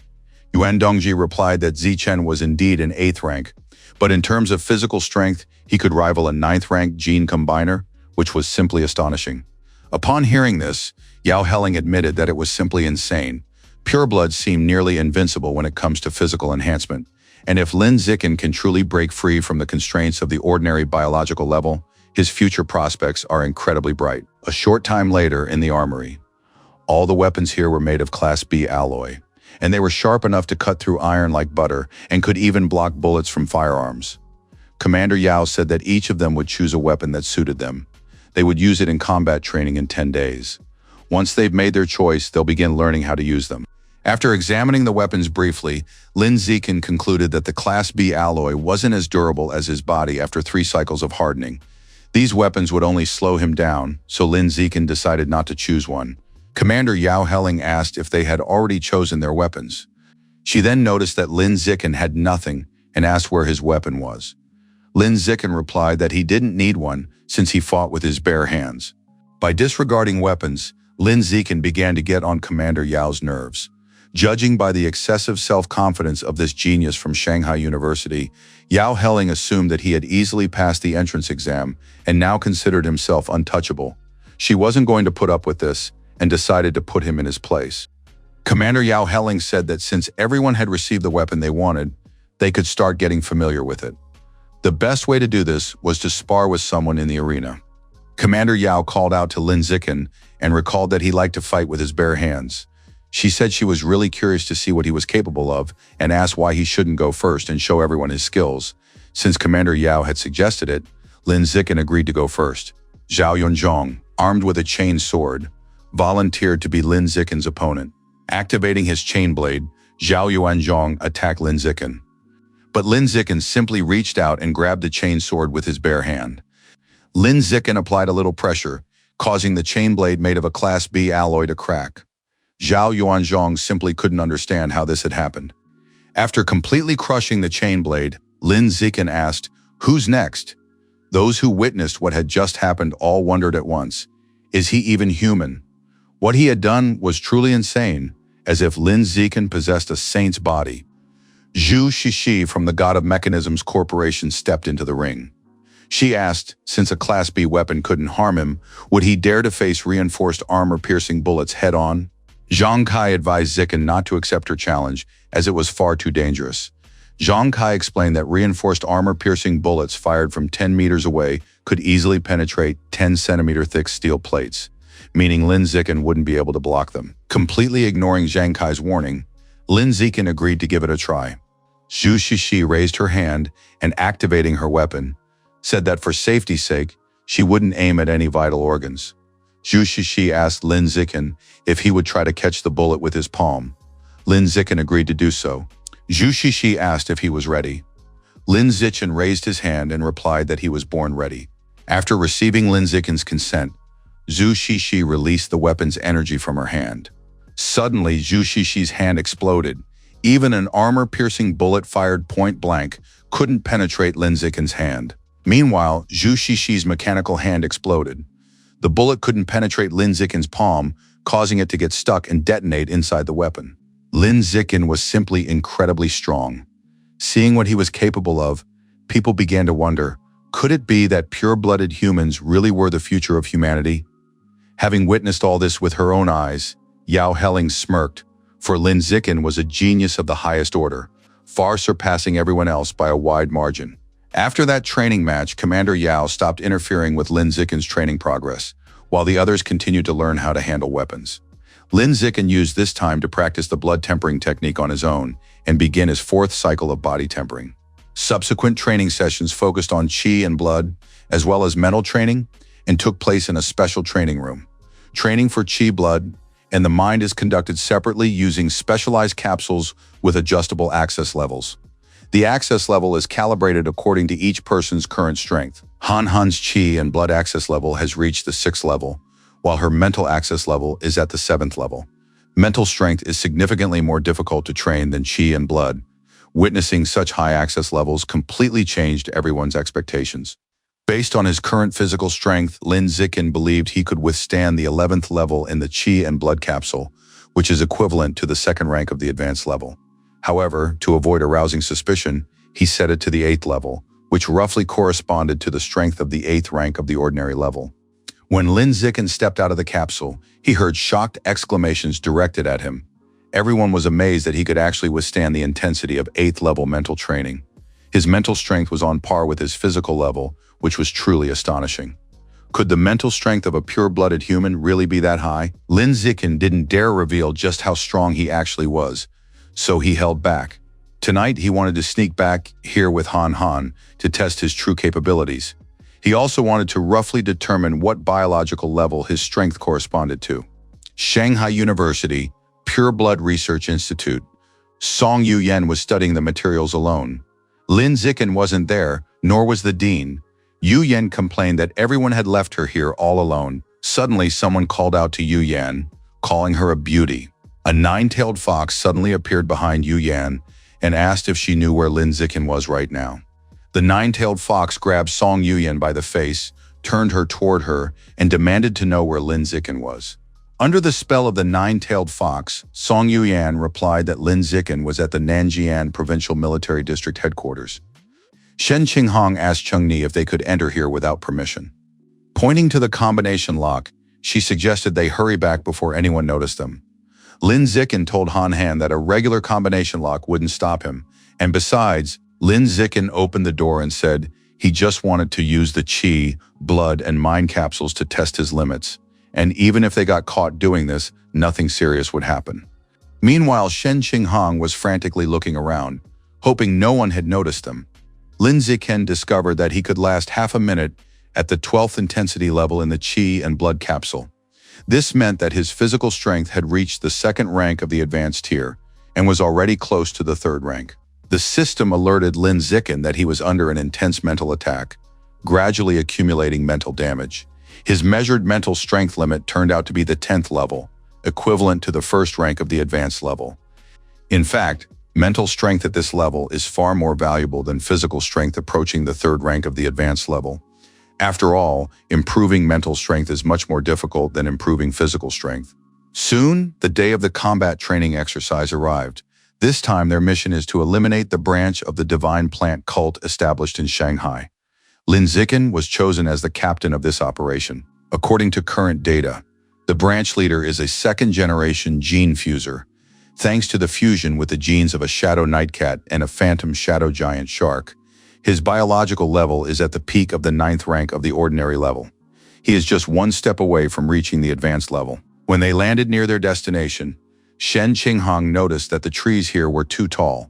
Yuan Dongji replied that Zichen was indeed an 8th rank, but in terms of physical strength, he could rival a 9th rank gene combiner, which was simply astonishing. Upon hearing this, Yao Helling admitted that it was simply insane. Pureblood seemed nearly invincible when it comes to physical enhancement, and if Lin Zikin can truly break free from the constraints of the ordinary biological level, his future prospects are incredibly bright. A short time later in the armory, all the weapons here were made of Class B alloy, and they were sharp enough to cut through iron like butter and could even block bullets from firearms. Commander Yao said that each of them would choose a weapon that suited them. They would use it in combat training in 10 days. Once they've made their choice, they'll begin learning how to use them. After examining the weapons briefly, Lin Zikin concluded that the Class B alloy wasn't as durable as his body after 3 cycles of hardening. These weapons would only slow him down, so Lin Zikin decided not to choose one. Commander Yao Helling asked if they had already chosen their weapons. She then noticed that Lin Zikin had nothing and asked where his weapon was. Lin Zikin replied that he didn't need one since he fought with his bare hands. By disregarding weapons, Lin Zikin began to get on Commander Yao's nerves. Judging by the excessive self-confidence of this genius from Shanghai University, Yao Helling assumed that he had easily passed the entrance exam and now considered himself untouchable. She wasn't going to put up with this and decided to put him in his place. Commander Yao Helling said that since everyone had received the weapon they wanted, they could start getting familiar with it. The best way to do this was to spar with someone in the arena. Commander Yao called out to Lin Zikin and recalled that he liked to fight with his bare hands. She said she was really curious to see what he was capable of and asked why he shouldn't go first and show everyone his skills. Since Commander Yao had suggested it, Lin Zikin agreed to go first. Zhao Yunzhong, armed with a chain sword, volunteered to be Lin Zikin's opponent. Activating his chain blade, Zhao Yuanzhong attacked Lin Zikin. But Lin Zikin simply reached out and grabbed the chain sword with his bare hand. Lin Zikin applied a little pressure, causing the chain blade made of a Class B alloy to crack. Zhao Yuanzhong simply couldn't understand how this had happened. After completely crushing the chain blade, Lin Zikin asked, "Who's next?" Those who witnessed what had just happened all wondered at once. Is he even human? What he had done was truly insane, as if Lin Zikin possessed a saint's body. Zhu Shishi from the God of Mechanisms Corporation stepped into the ring. She asked, since a Class B weapon couldn't harm him, would he dare to face reinforced armor-piercing bullets head-on? Zhang Kai advised Zicken not to accept her challenge, as it was far too dangerous. Zhang Kai explained that reinforced armor-piercing bullets fired from 10 meters away could easily penetrate 10-centimeter-thick steel plates, meaning Lin Zicken wouldn't be able to block them. Completely ignoring Zhang Kai's warning, Lin Zicken agreed to give it a try. Zhu Shishi raised her hand and, activating her weapon, said that for safety's sake, she wouldn't aim at any vital organs. Zhu Shishi asked Lin Zicken if he would try to catch the bullet with his palm. Lin Zicken agreed to do so. Zhu Shishi asked if he was ready. Lin Zicken raised his hand and replied that he was born ready. After receiving Lin Zicken's consent, Zhu Shishi released the weapon's energy from her hand. Suddenly, Zhu Shishi's hand exploded. Even an armor-piercing bullet fired point-blank couldn't penetrate Lin Zicken's hand. Meanwhile, Zhu Shishi's mechanical hand exploded. The bullet couldn't penetrate Lin Zicken's palm, causing it to get stuck and detonate inside the weapon. Lin Zicken was simply incredibly strong. Seeing what he was capable of, people began to wonder, could it be that pure-blooded humans really were the future of humanity? Having witnessed all this with her own eyes, Yao Helling smirked, for Lin Zicken was a genius of the highest order, far surpassing everyone else by a wide margin. After that training match, Commander Yao stopped interfering with Lin Zicken's training progress, while the others continued to learn how to handle weapons. Lin Zicken used this time to practice the blood tempering technique on his own and begin his fourth cycle of body tempering. Subsequent training sessions focused on qi and blood, as well as mental training, and took place in a special training room. Training for qi, blood, and the mind is conducted separately using specialized capsules with adjustable access levels. The access level is calibrated according to each person's current strength. Han Han's qi and blood access level has reached the 6th level, while her mental access level is at the 7th level. Mental strength is significantly more difficult to train than qi and blood. Witnessing such high access levels completely changed everyone's expectations. Based on his current physical strength, Lin Zicken believed he could withstand the 11th level in the qi and blood capsule, which is equivalent to the 2nd rank of the advanced level. However, to avoid arousing suspicion, he set it to the 8th level, which roughly corresponded to the strength of the 8th rank of the ordinary level. When Lin Zicken stepped out of the capsule, he heard shocked exclamations directed at him. Everyone was amazed that he could actually withstand the intensity of 8th level mental training. His mental strength was on par with his physical level, which was truly astonishing. Could the mental strength of a pure-blooded human really be that high? Lin Zicken didn't dare reveal just how strong he actually was, so he held back. Tonight, he wanted to sneak back here with Han Han to test his true capabilities. He also wanted to roughly determine what biological level his strength corresponded to. Shanghai University, Pure Blood Research Institute. Song Yuyan was studying the materials alone. Lin Zicken wasn't there, nor was the dean. Yu Yan complained that everyone had left her here all alone. Suddenly, someone called out to Yu Yan, calling her a beauty. A 9-tailed fox suddenly appeared behind Yu Yan and asked if she knew where Lin Zicken was right now. The 9-tailed fox grabbed Song Yuyan by the face, turned her toward her, and demanded to know where Lin Zicken was. Under the spell of the 9-tailed fox, Song Yuyan replied that Lin Zicken was at the Nanjian Provincial Military District headquarters. Shen Qinghong asked Cheng Ni if they could enter here without permission. Pointing to the combination lock, she suggested they hurry back before anyone noticed them. Lin Zicken told Han Han that a regular combination lock wouldn't stop him, and besides, Lin Zicken opened the door and said he just wanted to use the qi, blood, and mind capsules to test his limits, and even if they got caught doing this, nothing serious would happen. Meanwhile, Shen Qinghong was frantically looking around, hoping no one had noticed them. Lin Zicken discovered that he could last half a minute at the 12th intensity level in the qi and blood capsule. This meant that his physical strength had reached the 2nd rank of the advanced tier and was already close to the 3rd rank. The system alerted Lin Zicken that he was under an intense mental attack, gradually accumulating mental damage. His measured mental strength limit turned out to be the 10th level, equivalent to the 1st rank of the advanced level. In fact, mental strength at this level is far more valuable than physical strength approaching the 3rd rank of the advanced level. After all, improving mental strength is much more difficult than improving physical strength. Soon, the day of the combat training exercise arrived. This time, their mission is to eliminate the branch of the divine plant cult established in Shanghai. Lin Zikin was chosen as the captain of this operation. According to current data, the branch leader is a second-generation gene fuser, thanks to the fusion with the genes of a shadow nightcat and a phantom shadow giant shark. His biological level is at the peak of the 9th rank of the ordinary level. He is just one step away from reaching the advanced level. When they landed near their destination, Shen Qinghong noticed that the trees here were too tall,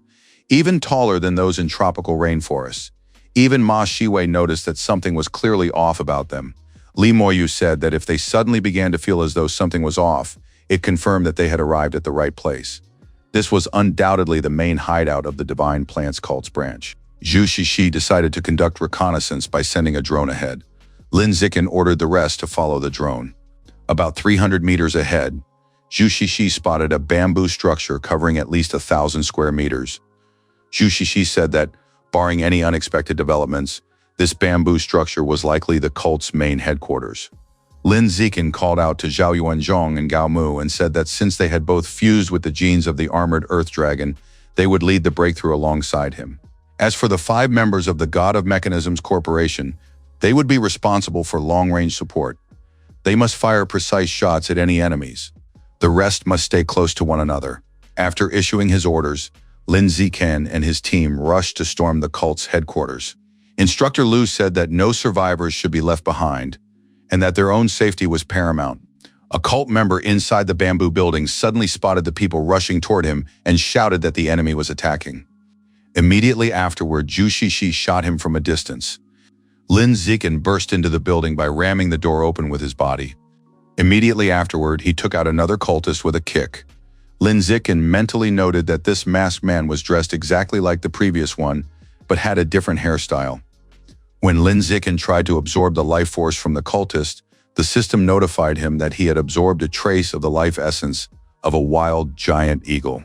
even taller than those in tropical rainforests. Even Ma Shiwei noticed that something was clearly off about them. Li Moyu said that if they suddenly began to feel as though something was off, it confirmed that they had arrived at the right place. This was undoubtedly the main hideout of the Divine Plants Cult's branch. Zhu Shishi decided to conduct reconnaissance by sending a drone ahead. Lin Zikin ordered the rest to follow the drone. About 300 meters ahead, Zhu Shishi spotted a bamboo structure covering at least 1,000 square meters. Zhu Shishi said that, barring any unexpected developments, this bamboo structure was likely the cult's main headquarters. Lin Zikin called out to Zhao Yuanzhong and Gao Mu and said that since they had both fused with the genes of the armored earth dragon, they would lead the breakthrough alongside him. As for the 5 members of the God of Mechanisms Corporation, they would be responsible for long-range support. They must fire precise shots at any enemies. The rest must stay close to one another. After issuing his orders, Lin Zikin and his team rushed to storm the cult's headquarters. Instructor Lu said that no survivors should be left behind, and that their own safety was paramount. A cult member inside the bamboo building suddenly spotted the people rushing toward him and shouted that the enemy was attacking. Immediately afterward, Zhu Shishi shot him from a distance. Lin Zikin burst into the building by ramming the door open with his body. Immediately afterward, he took out another cultist with a kick. Lin Zikin mentally noted that this masked man was dressed exactly like the previous one, but had a different hairstyle. When Lin Zikin tried to absorb the life force from the cultist, the system notified him that he had absorbed a trace of the life essence of a wild giant eagle.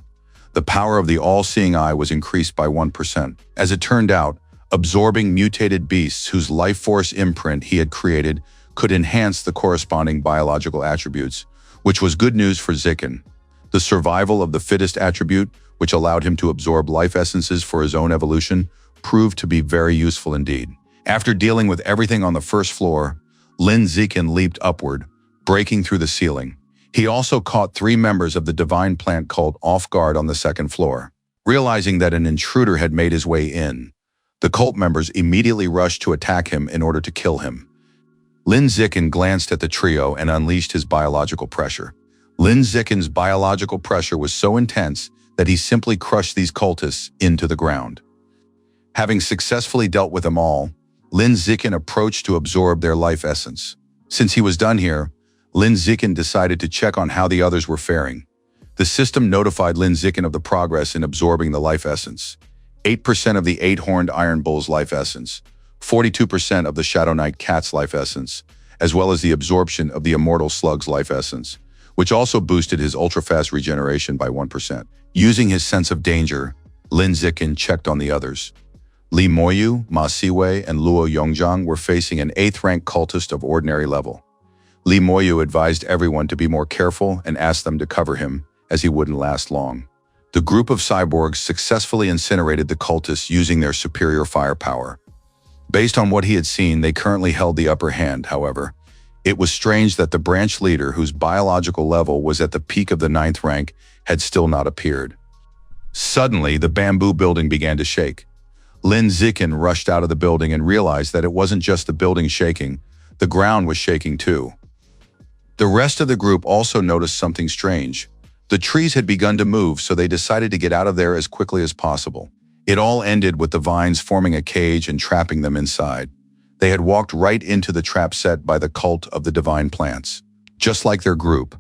The power of the all-seeing eye was increased by 1%. As it turned out, absorbing mutated beasts whose life force imprint he had created could enhance the corresponding biological attributes, which was good news for Zikin. The survival of the fittest attribute, which allowed him to absorb life essences for his own evolution, proved to be very useful indeed. After dealing with everything on the first floor, Lin Zikin leaped upward, breaking through the ceiling. He also caught 3 members of the Divine Plant Cult off guard on the second floor. Realizing that an intruder had made his way in, the cult members immediately rushed to attack him in order to kill him. Lin Zikin glanced at the trio and unleashed his biological pressure. Lin Zikin's biological pressure was so intense that he simply crushed these cultists into the ground. Having successfully dealt with them all, Lin Zikin approached to absorb their life essence. Since he was done here, Lin Zikin decided to check on how the others were faring. The system notified Lin Zikin of the progress in absorbing the life essence. 8% of the 8-horned iron bull's life essence, 42% of the shadow knight cat's life essence, as well as the absorption of the immortal slug's life essence, which also boosted his ultra-fast regeneration by 1%. Using his sense of danger, Lin Zikin checked on the others. Li Moyu, Ma Siwei, and Luo Yongzhang were facing an 8th-rank cultist of ordinary level. Li Moyu advised everyone to be more careful and asked them to cover him, as he wouldn't last long. The group of cyborgs successfully incinerated the cultists using their superior firepower. Based on what he had seen, they currently held the upper hand, however. It was strange that the branch leader, whose biological level was at the peak of the 9th rank, had still not appeared. Suddenly, the bamboo building began to shake. Lin Zikin rushed out of the building and realized that it wasn't just the building shaking, the ground was shaking too. The rest of the group also noticed something strange. The trees had begun to move, so they decided to get out of there as quickly as possible. It all ended with the vines forming a cage and trapping them inside. They had walked right into the trap set by the cult of the divine plants. Just like their group,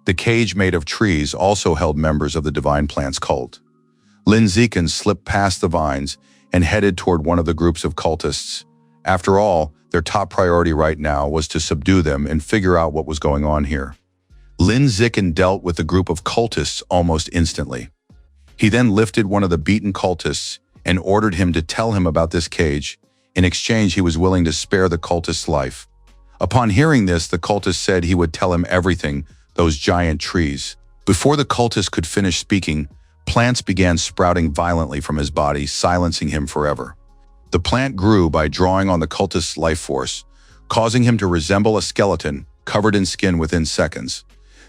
the cage made of trees also held members of the divine plants cult. Lin Zikin slipped past the vines and headed toward one of the groups of cultists. After all, their top priority right now was to subdue them and figure out what was going on here. Lin Zikin dealt with the group of cultists almost instantly. He then lifted one of the beaten cultists and ordered him to tell him about this cage. In exchange, he was willing to spare the cultist's life. Upon hearing this, the cultist said he would tell him everything, those giant trees. Before the cultist could finish speaking, Plants began sprouting violently from his body, silencing him forever. The plant grew by drawing on the cultist's life force, causing him to resemble a skeleton covered in skin within seconds.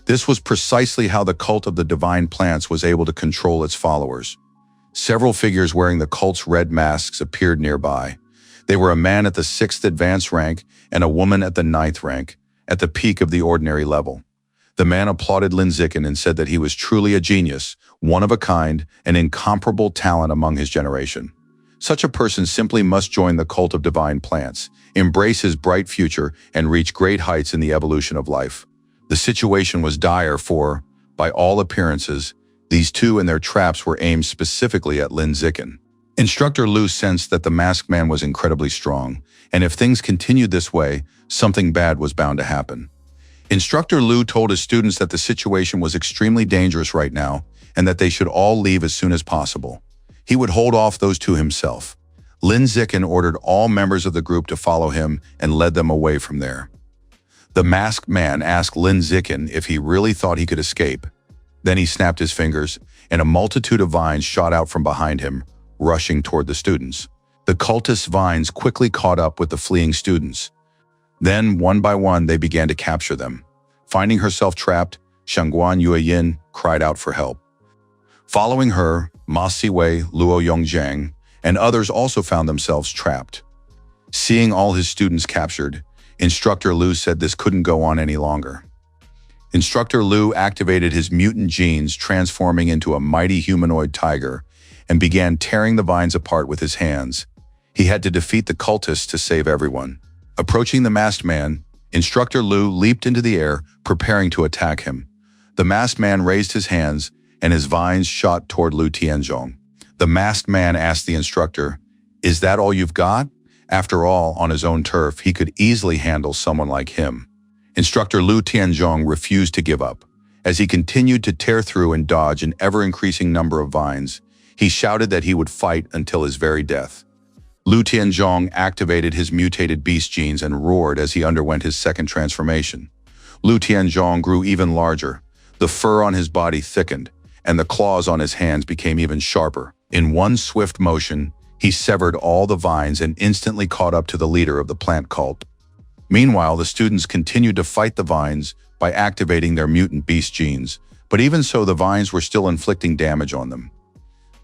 This was precisely how the cult of the divine plants was able to control its followers. Several figures wearing the cult's red masks appeared nearby. They were a man at the 6th advanced rank and a woman at the 9th rank, at the peak of the ordinary level. The man applauded Lin Zikin and said that he was truly a genius, one of a kind, an incomparable talent among his generation. Such a person simply must join the cult of divine plants, embrace his bright future, and reach great heights in the evolution of life. The situation was dire for, by all appearances, these two and their traps were aimed specifically at Lin Zikin. Instructor Lu sensed that the masked man was incredibly strong, and if things continued this way, something bad was bound to happen. Instructor Lu told his students that the situation was extremely dangerous right now, and that they should all leave as soon as possible. He would hold off those two himself. Lin Zikin ordered all members of the group to follow him and led them away from there. The masked man asked Lin Zikin if he really thought he could escape. Then he snapped his fingers, and a multitude of vines shot out from behind him, rushing toward the students. The cultist's vines quickly caught up with the fleeing students. Then, one by one, they began to capture them. Finding herself trapped, Shangguan Yueyin cried out for help. Following her, Ma Siwei, Luo Yongjiang, and others also found themselves trapped. Seeing all his students captured, Instructor Lu said this couldn't go on any longer. Instructor Lu activated his mutant genes, transforming into a mighty humanoid tiger, and began tearing the vines apart with his hands. He had to defeat the cultists to save everyone. Approaching the masked man, Instructor Lu leaped into the air, preparing to attack him. The masked man raised his hands, and his vines shot toward Lu Tianzhong. The masked man asked the instructor, "Is that all you've got?" After all, on his own turf, he could easily handle someone like him. Instructor Lu Tianzhong refused to give up. As he continued to tear through and dodge an ever-increasing number of vines, he shouted that he would fight until his very death. Lu Tianzhong activated his mutated beast genes and roared as he underwent his second transformation. Lu Tianzhong grew even larger. The fur on his body thickened, and the claws on his hands became even sharper. In one swift motion, he severed all the vines and instantly caught up to the leader of the plant cult. Meanwhile, the students continued to fight the vines by activating their mutant beast genes, but even so, the vines were still inflicting damage on them.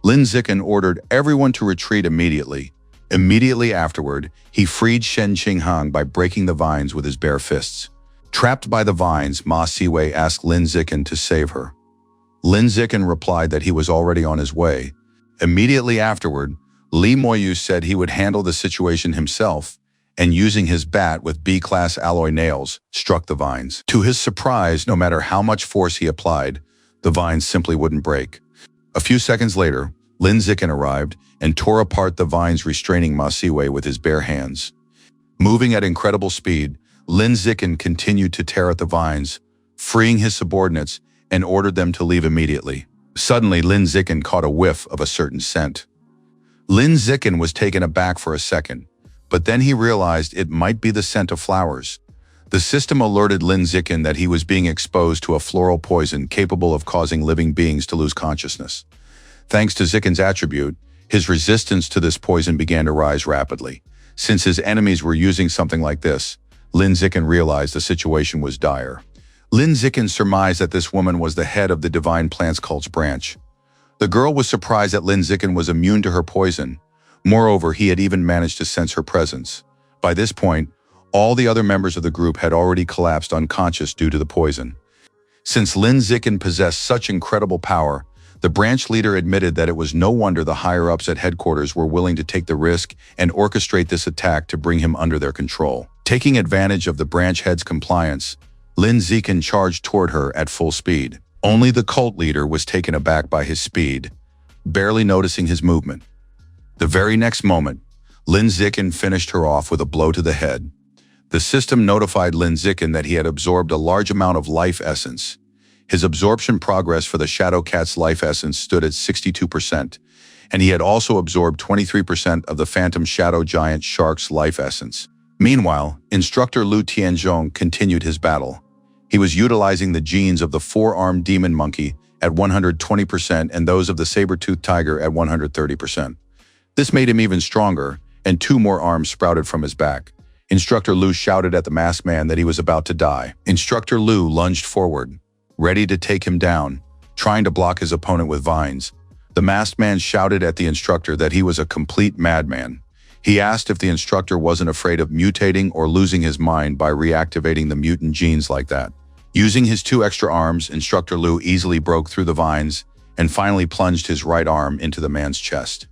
Lin Zikin ordered everyone to retreat immediately. Immediately afterward, he freed Shen Qinghang by breaking the vines with his bare fists. Trapped by the vines, Ma Siwei asked Lin Zikin to save her. Lin Zikin replied that he was already on his way. Immediately afterward, Li Moyu said he would handle the situation himself, and using his bat with B-class alloy nails, struck the vines. To his surprise, no matter how much force he applied, the vines simply wouldn't break. A few seconds later, Lin Zikin arrived and tore apart the vines restraining Ma Siwei with his bare hands. Moving at incredible speed, Lin Zikin continued to tear at the vines, freeing his subordinates, and ordered them to leave immediately. Suddenly, Lin Zikin caught a whiff of a certain scent. Lin Zikin was taken aback for a second, but then he realized it might be the scent of flowers. The system alerted Lin Zikin that he was being exposed to a floral poison capable of causing living beings to lose consciousness. Thanks to Zikin's attribute, his resistance to this poison began to rise rapidly. Since his enemies were using something like this, Lin Zikin realized the situation was dire. Lin Zikin surmised that this woman was the head of the Divine Plants cult's branch. The girl was surprised that Lin Zikin was immune to her poison. Moreover, he had even managed to sense her presence. By this point, all the other members of the group had already collapsed unconscious due to the poison. Since Lin Zikin possessed such incredible power, the branch leader admitted that it was no wonder the higher-ups at headquarters were willing to take the risk and orchestrate this attack to bring him under their control. Taking advantage of the branch head's compliance, Lin Zikin charged toward her at full speed. Only the cult leader was taken aback by his speed, barely noticing his movement. The very next moment, Lin Zikin finished her off with a blow to the head. The system notified Lin Zikin that he had absorbed a large amount of life essence. His absorption progress for the Shadow Cat's life essence stood at 62%, and he had also absorbed 23% of the Phantom Shadow Giant Shark's life essence. Meanwhile, Instructor Lu Tianzhong continued his battle. He was utilizing the genes of the four-armed demon monkey at 120% and those of the saber-toothed tiger at 130%. This made him even stronger, and 2 more arms sprouted from his back. Instructor Lu shouted at the masked man that he was about to die. Instructor Lu lunged forward, ready to take him down, trying to block his opponent with vines. The masked man shouted at the instructor that he was a complete madman. He asked if the instructor wasn't afraid of mutating or losing his mind by reactivating the mutant genes like that. Using his 2 extra arms, Instructor Lu easily broke through the vines and finally plunged his right arm into the man's chest.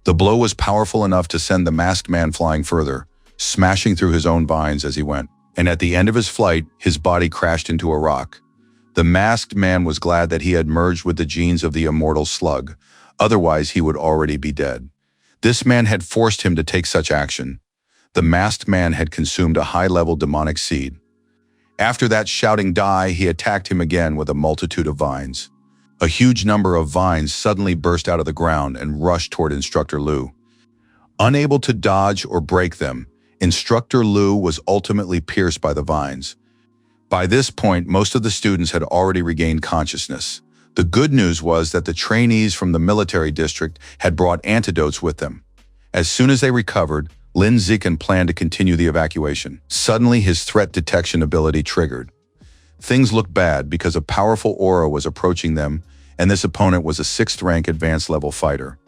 The blow was powerful enough to send the masked man flying further, smashing through his own vines as he went. And at the end of his flight, his body crashed into a rock. The masked man was glad that he had merged with the genes of the immortal slug, otherwise he would already be dead. This man had forced him to take such action. The masked man had consumed a high-level demonic seed. After that shouting die, he attacked him again with a multitude of vines. A huge number of vines suddenly burst out of the ground and rushed toward Instructor Lu. Unable to dodge or break them, Instructor Lu was ultimately pierced by the vines. By this point, most of the students had already regained consciousness. The good news was that the trainees from the military district had brought antidotes with them. As soon as they recovered, Lin Zikin planned to continue the evacuation. Suddenly, his threat detection ability triggered. Things looked bad because a powerful aura was approaching them, and this opponent was a 6th-rank advanced-level fighter.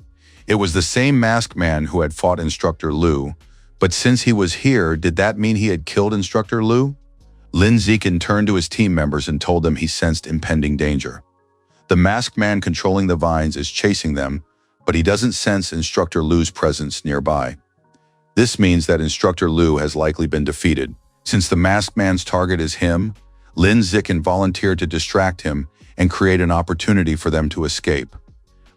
It was the same masked man who had fought Instructor Lu, but since he was here, did that mean he had killed Instructor Lu? Lin Zikin turned to his team members and told them he sensed impending danger. The masked man controlling the vines is chasing them, but he doesn't sense Instructor Lu's presence nearby. This means that Instructor Lu has likely been defeated. Since the masked man's target is him, Lin Zikin volunteered to distract him and create an opportunity for them to escape.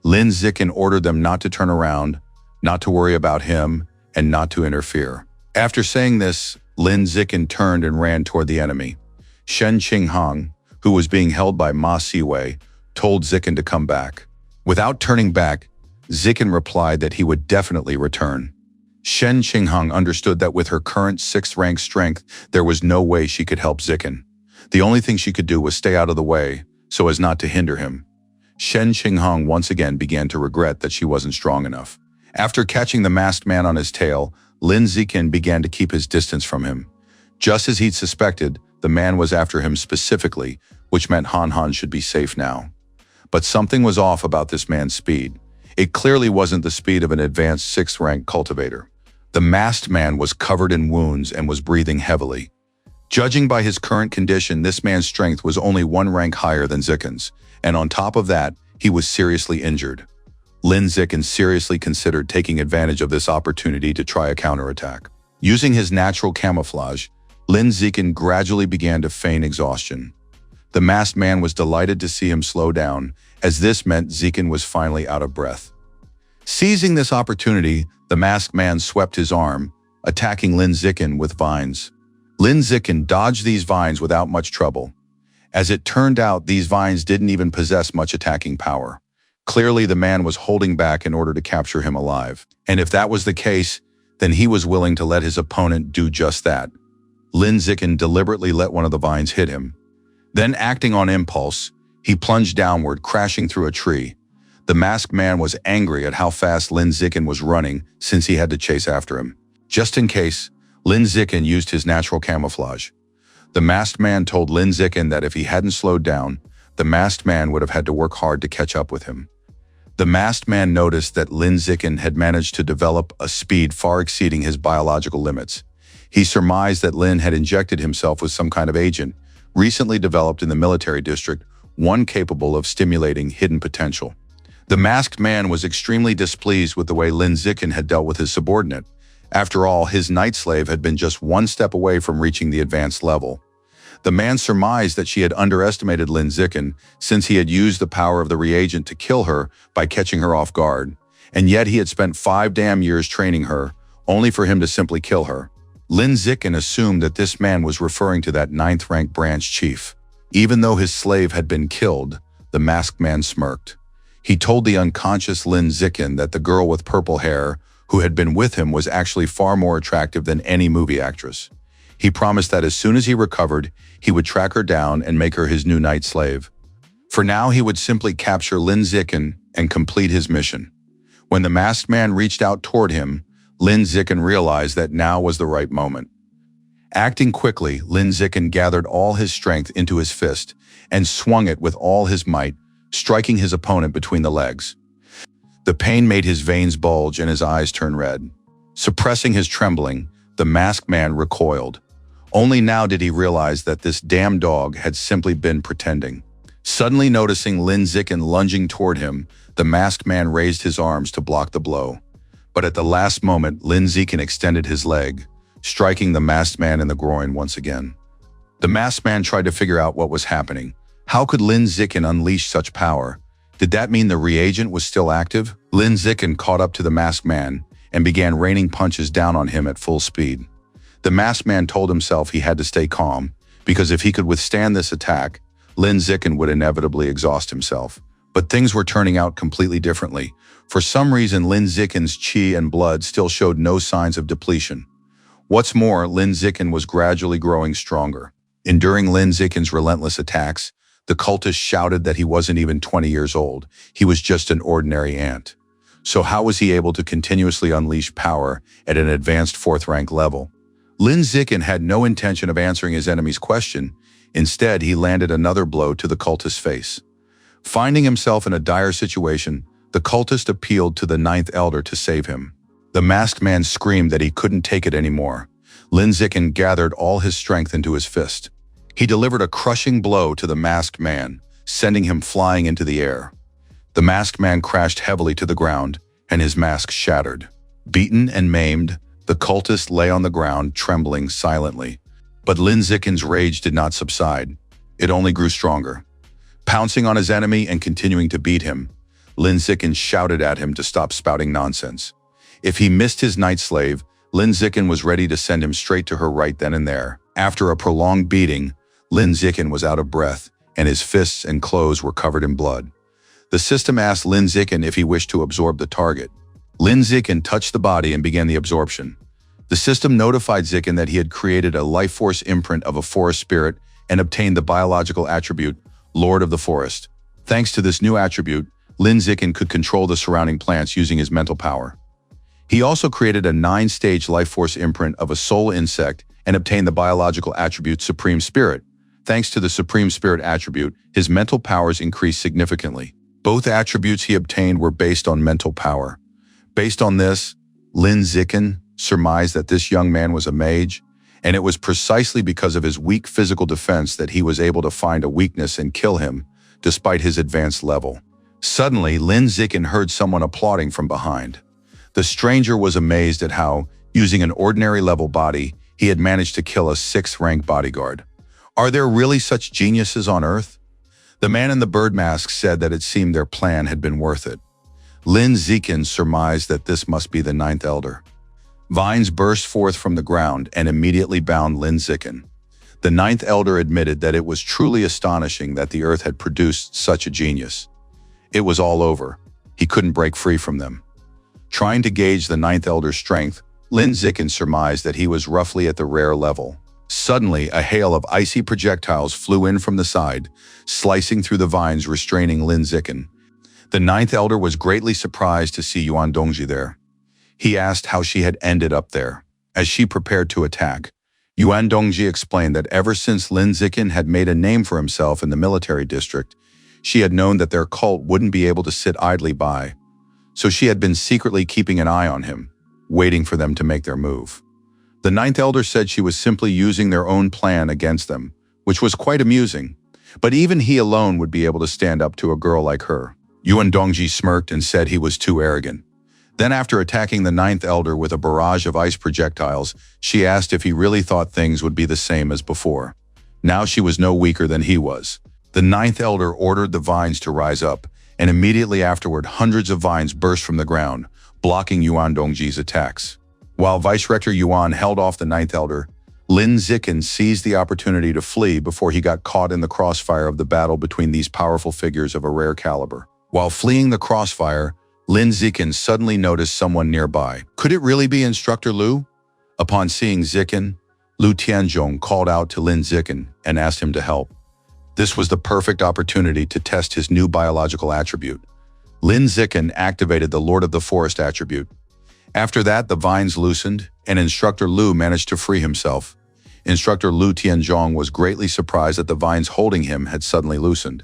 Lin Zikin ordered them not to turn around, not to worry about him, and not to interfere. After saying this, Lin Zikin turned and ran toward the enemy. Shen Qinghang, who was being held by Ma Siwei, told Zikin to come back. Without turning back, Zikin replied that he would definitely return. Shen Qinghang understood that with her current 6th-rank strength, there was no way she could help Zikin. The only thing she could do was stay out of the way, so as not to hinder him. Shen Qinghang once again began to regret that she wasn't strong enough. After catching the masked man on his tail, Lin Zikin began to keep his distance from him. Just as he'd suspected, the man was after him specifically, which meant Han Han should be safe now. But something was off about this man's speed. It clearly wasn't the speed of an advanced 6th-rank cultivator. The masked man was covered in wounds and was breathing heavily. Judging by his current condition, this man's strength was only 1 rank higher than Zikin's, and on top of that, he was seriously injured. Lin Zikin seriously considered taking advantage of this opportunity to try a counterattack. Using his natural camouflage, Lin Zikin gradually began to feign exhaustion. The masked man was delighted to see him slow down, as this meant Zikin was finally out of breath. Seizing this opportunity, the masked man swept his arm, attacking Lin Zikin with vines. Lin Zikin dodged these vines without much trouble. As it turned out, these vines didn't even possess much attacking power. Clearly, the man was holding back in order to capture him alive. And if that was the case, then he was willing to let his opponent do just that. Lin Zikin deliberately let one of the vines hit him. Then, acting on impulse, he plunged downward, crashing through a tree. The masked man was angry at how fast Lin Zikin was running since he had to chase after him. Just in case, Lin Zikin used his natural camouflage. The masked man told Lin Zikin that if he hadn't slowed down, the masked man would have had to work hard to catch up with him. The masked man noticed that Lin Zikin had managed to develop a speed far exceeding his biological limits. He surmised that Lin had injected himself with some kind of agent, recently developed in the military district, one capable of stimulating hidden potential. The masked man was extremely displeased with the way Lin Zikin had dealt with his subordinate. After all, his night slave had been just one step away from reaching the advanced level. The man surmised that she had underestimated Lin Zikin since he had used the power of the reagent to kill her by catching her off guard, and yet he had spent 5 damn years training her, only for him to simply kill her. Lin Zikin assumed that this man was referring to that 9th-rank branch chief. Even though his slave had been killed, the masked man smirked. He told the unconscious Lin Zikin that the girl with purple hair, who had been with him, was actually far more attractive than any movie actress. He promised that as soon as he recovered, he would track her down and make her his new night slave. For now, he would simply capture Lin Zicken and complete his mission. When the masked man reached out toward him, Lin Zicken realized that now was the right moment. Acting quickly, Lin Zicken gathered all his strength into his fist and swung it with all his might, striking his opponent between the legs. The pain made his veins bulge and his eyes turn red. Suppressing his trembling, the masked man recoiled. Only now did he realize that this damn dog had simply been pretending. Suddenly noticing Lin Zicken lunging toward him, the masked man raised his arms to block the blow. But at the last moment, Lin Zicken extended his leg, striking the masked man in the groin once again. The masked man tried to figure out what was happening. How could Lin Zicken unleash such power? Did that mean the reagent was still active? Lin Zicken caught up to the masked man and began raining punches down on him at full speed. The masked man told himself he had to stay calm, because if he could withstand this attack, Lin Zicken would inevitably exhaust himself. But things were turning out completely differently. For some reason, Lin Zicken's chi and blood still showed no signs of depletion. What's more, Lin Zicken was gradually growing stronger. Enduring Lin Zicken's relentless attacks, the cultist shouted that he wasn't even 20 years old. He was just an ordinary ant. So how was he able to continuously unleash power at an advanced 4th rank level? Lin Zicken had no intention of answering his enemy's question. Instead, he landed another blow to the cultist's face. Finding himself in a dire situation, the cultist appealed to the 9th elder to save him. The masked man screamed that he couldn't take it anymore. Lin Zicken gathered all his strength into his fist. He delivered a crushing blow to the masked man, sending him flying into the air. The masked man crashed heavily to the ground, and his mask shattered. Beaten and maimed, the cultist lay on the ground, trembling silently. But Lin Zicken's rage did not subside. It only grew stronger. Pouncing on his enemy and continuing to beat him, Lin Zicken shouted at him to stop spouting nonsense. If he missed his night slave, Lin Zicken was ready to send him straight to her right then and there. After a prolonged beating, Lin Zicken was out of breath, and his fists and clothes were covered in blood. The system asked Lin Zicken if he wished to absorb the target. Lin Zicken touched the body and began the absorption. The system notified Zicken that he had created a life force imprint of a forest spirit and obtained the biological attribute, Lord of the Forest. Thanks to this new attribute, Lin Zicken could control the surrounding plants using his mental power. He also created a 9-stage life force imprint of a soul insect and obtained the biological attribute Supreme Spirit. Thanks to the Supreme Spirit attribute, his mental powers increased significantly. Both attributes he obtained were based on mental power. Based on this, Lin Zicken surmised that this young man was a mage, and it was precisely because of his weak physical defense that he was able to find a weakness and kill him, despite his advanced level. Suddenly, Lin Zicken heard someone applauding from behind. The stranger was amazed at how, using an ordinary level body, he had managed to kill a 6th-rank bodyguard. Are there really such geniuses on Earth? The man in the bird mask said that it seemed their plan had been worth it. Lin Zicken surmised that this must be the 9th elder. Vines burst forth from the ground and immediately bound Lin Zicken. The 9th elder admitted that it was truly astonishing that the Earth had produced such a genius. It was all over. He couldn't break free from them. Trying to gauge the 9th elder's strength, Lin Zicken surmised that he was roughly at the rare level. Suddenly, a hail of icy projectiles flew in from the side, slicing through the vines, restraining Lin Zicken. The 9th elder was greatly surprised to see Yuan Dongji there. He asked how she had ended up there. As she prepared to attack, Yuan Dongji explained that ever since Lin Zicken had made a name for himself in the military district, she had known that their cult wouldn't be able to sit idly by. So she had been secretly keeping an eye on him, waiting for them to make their move. The 9th elder said she was simply using their own plan against them, which was quite amusing. But even he alone would be able to stand up to a girl like her. Yuan Dongji smirked and said he was too arrogant. Then after attacking the 9th elder with a barrage of ice projectiles, she asked if he really thought things would be the same as before. Now she was no weaker than he was. The 9th elder ordered the vines to rise up, and immediately afterward hundreds of vines burst from the ground, blocking Yuan Dongji's attacks. While Vice-Rector Yuan held off the 9th elder, Lin Zicken seized the opportunity to flee before he got caught in the crossfire of the battle between these powerful figures of a rare caliber. While fleeing the crossfire, Lin Zicken suddenly noticed someone nearby. Could it really be Instructor Lu? Upon seeing Zicken, Lu Tianzhong called out to Lin Zicken and asked him to help. This was the perfect opportunity to test his new biological attribute. Lin Zikin activated the Lord of the Forest attribute. After that, the vines loosened, and Instructor Lu managed to free himself. Instructor Lu Tianzhong was greatly surprised that the vines holding him had suddenly loosened.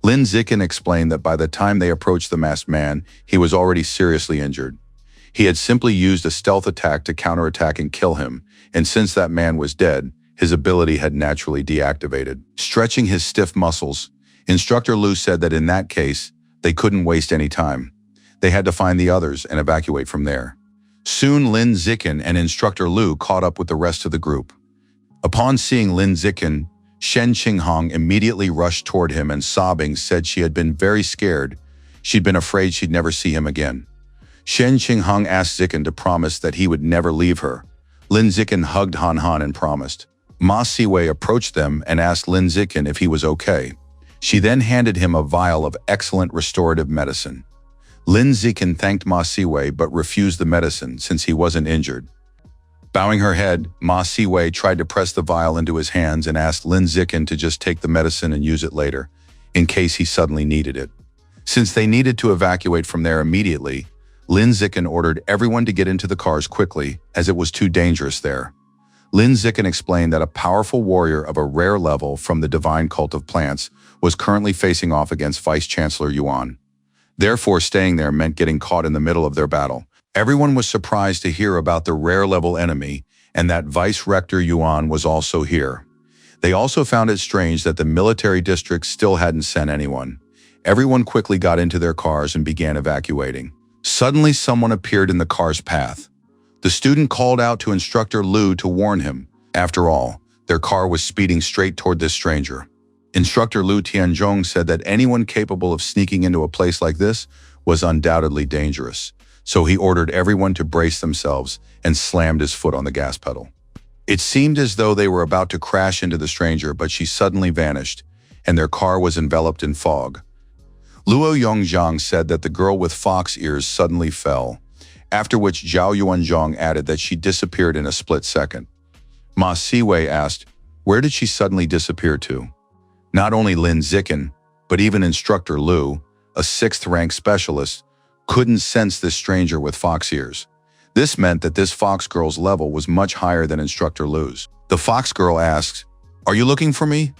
Lin Zikin explained that by the time they approached the masked man, he was already seriously injured. He had simply used a stealth attack to counterattack and kill him, and since that man was dead, his ability had naturally deactivated. Stretching his stiff muscles, Instructor Lu said that in that case, they couldn't waste any time. They had to find the others and evacuate from there. Soon Lin Zikin and Instructor Lu caught up with the rest of the group. Upon seeing Lin Zikin, Shen Qinghong immediately rushed toward him and sobbing said she had been very scared. She'd been afraid she'd never see him again. Shen Qinghong asked Zikin to promise that he would never leave her. Lin Zikin hugged Han Han and promised. Ma Siwei approached them and asked Lin Zikin if he was okay. She then handed him a vial of excellent restorative medicine. Lin Zikin thanked Ma Siwei but refused the medicine since he wasn't injured. Bowing her head, Ma Siwei tried to press the vial into his hands and asked Lin Zikin to just take the medicine and use it later, in case he suddenly needed it. Since they needed to evacuate from there immediately, Lin Zikin ordered everyone to get into the cars quickly, as it was too dangerous there. Lin Zikin explained that a powerful warrior of a rare level from the divine cult of plants was currently facing off against Vice Chancellor Yuan. Therefore, staying there meant getting caught in the middle of their battle. Everyone was surprised to hear about the rare-level enemy and that Vice Rector Yuan was also here. They also found it strange that the military district still hadn't sent anyone. Everyone quickly got into their cars and began evacuating. Suddenly, someone appeared in the car's path. The student called out to Instructor Lu to warn him. After all, their car was speeding straight toward this stranger. Instructor Lu Tianzhong said that anyone capable of sneaking into a place like this was undoubtedly dangerous. So he ordered everyone to brace themselves and slammed his foot on the gas pedal. It seemed as though they were about to crash into the stranger, but she suddenly vanished, and their car was enveloped in fog. Luo Yongzhang said that the girl with fox ears suddenly fell, after which Zhao Yuanzhong added that she disappeared in a split second. Ma Siwei asked, where did she suddenly disappear to? Not only Lin Zikin, but even Instructor Lu, a 6th-rank specialist, couldn't sense this stranger with fox ears. This meant that this fox girl's level was much higher than Instructor Lu's. The fox girl asked, are you looking for me?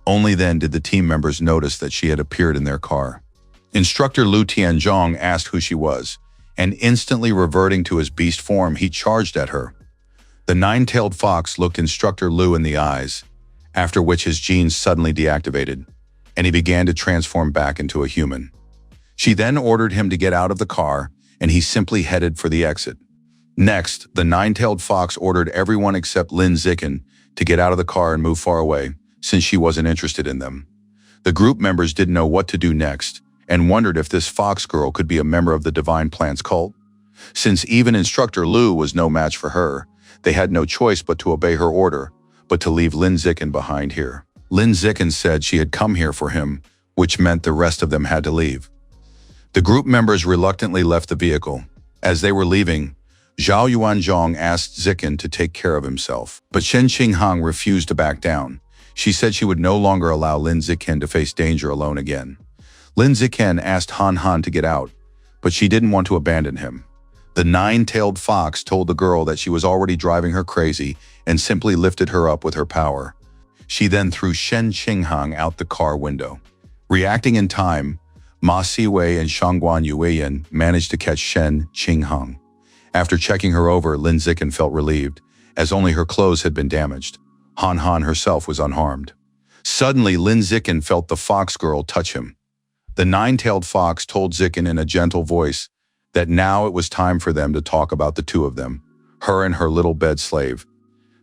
Only then did the team members notice that she had appeared in their car. Instructor Lu Tianzhong asked who she was, and instantly reverting to his beast form, he charged at her. The 9-tailed fox looked Instructor Lu in the eyes, after which his genes suddenly deactivated, and he began to transform back into a human. She then ordered him to get out of the car, and he simply headed for the exit. Next, the 9-tailed fox ordered everyone except Lin Zikin to get out of the car and move far away, since she wasn't interested in them. The group members didn't know what to do next, and wondered if this fox girl could be a member of the Divine Plants cult. Since even Instructor Lu was no match for her, they had no choice but to obey her order, but to leave Lin Zikin behind here. Lin Zikin said she had come here for him, which meant the rest of them had to leave. The group members reluctantly left the vehicle. As they were leaving, Zhao Yuanzhong asked Zikin to take care of himself, but Shen Qinghong refused to back down. She said she would no longer allow Lin Zikin to face danger alone again. Lin Zikin asked Han Han to get out, but she didn't want to abandon him. The 9-tailed fox told the girl that she was already driving her crazy and simply lifted her up with her power. She then threw Shen Qinghong out the car window. Reacting in time, Ma Siwei and Shangguan Yueyan managed to catch Shen Qinghong. After checking her over, Lin Zikin felt relieved, as only her clothes had been damaged. Han Han herself was unharmed. Suddenly, Lin Zikin felt the fox girl touch him. The 9-tailed fox told Zikin in a gentle voice that now it was time for them to talk about the two of them, her and her little bed slave.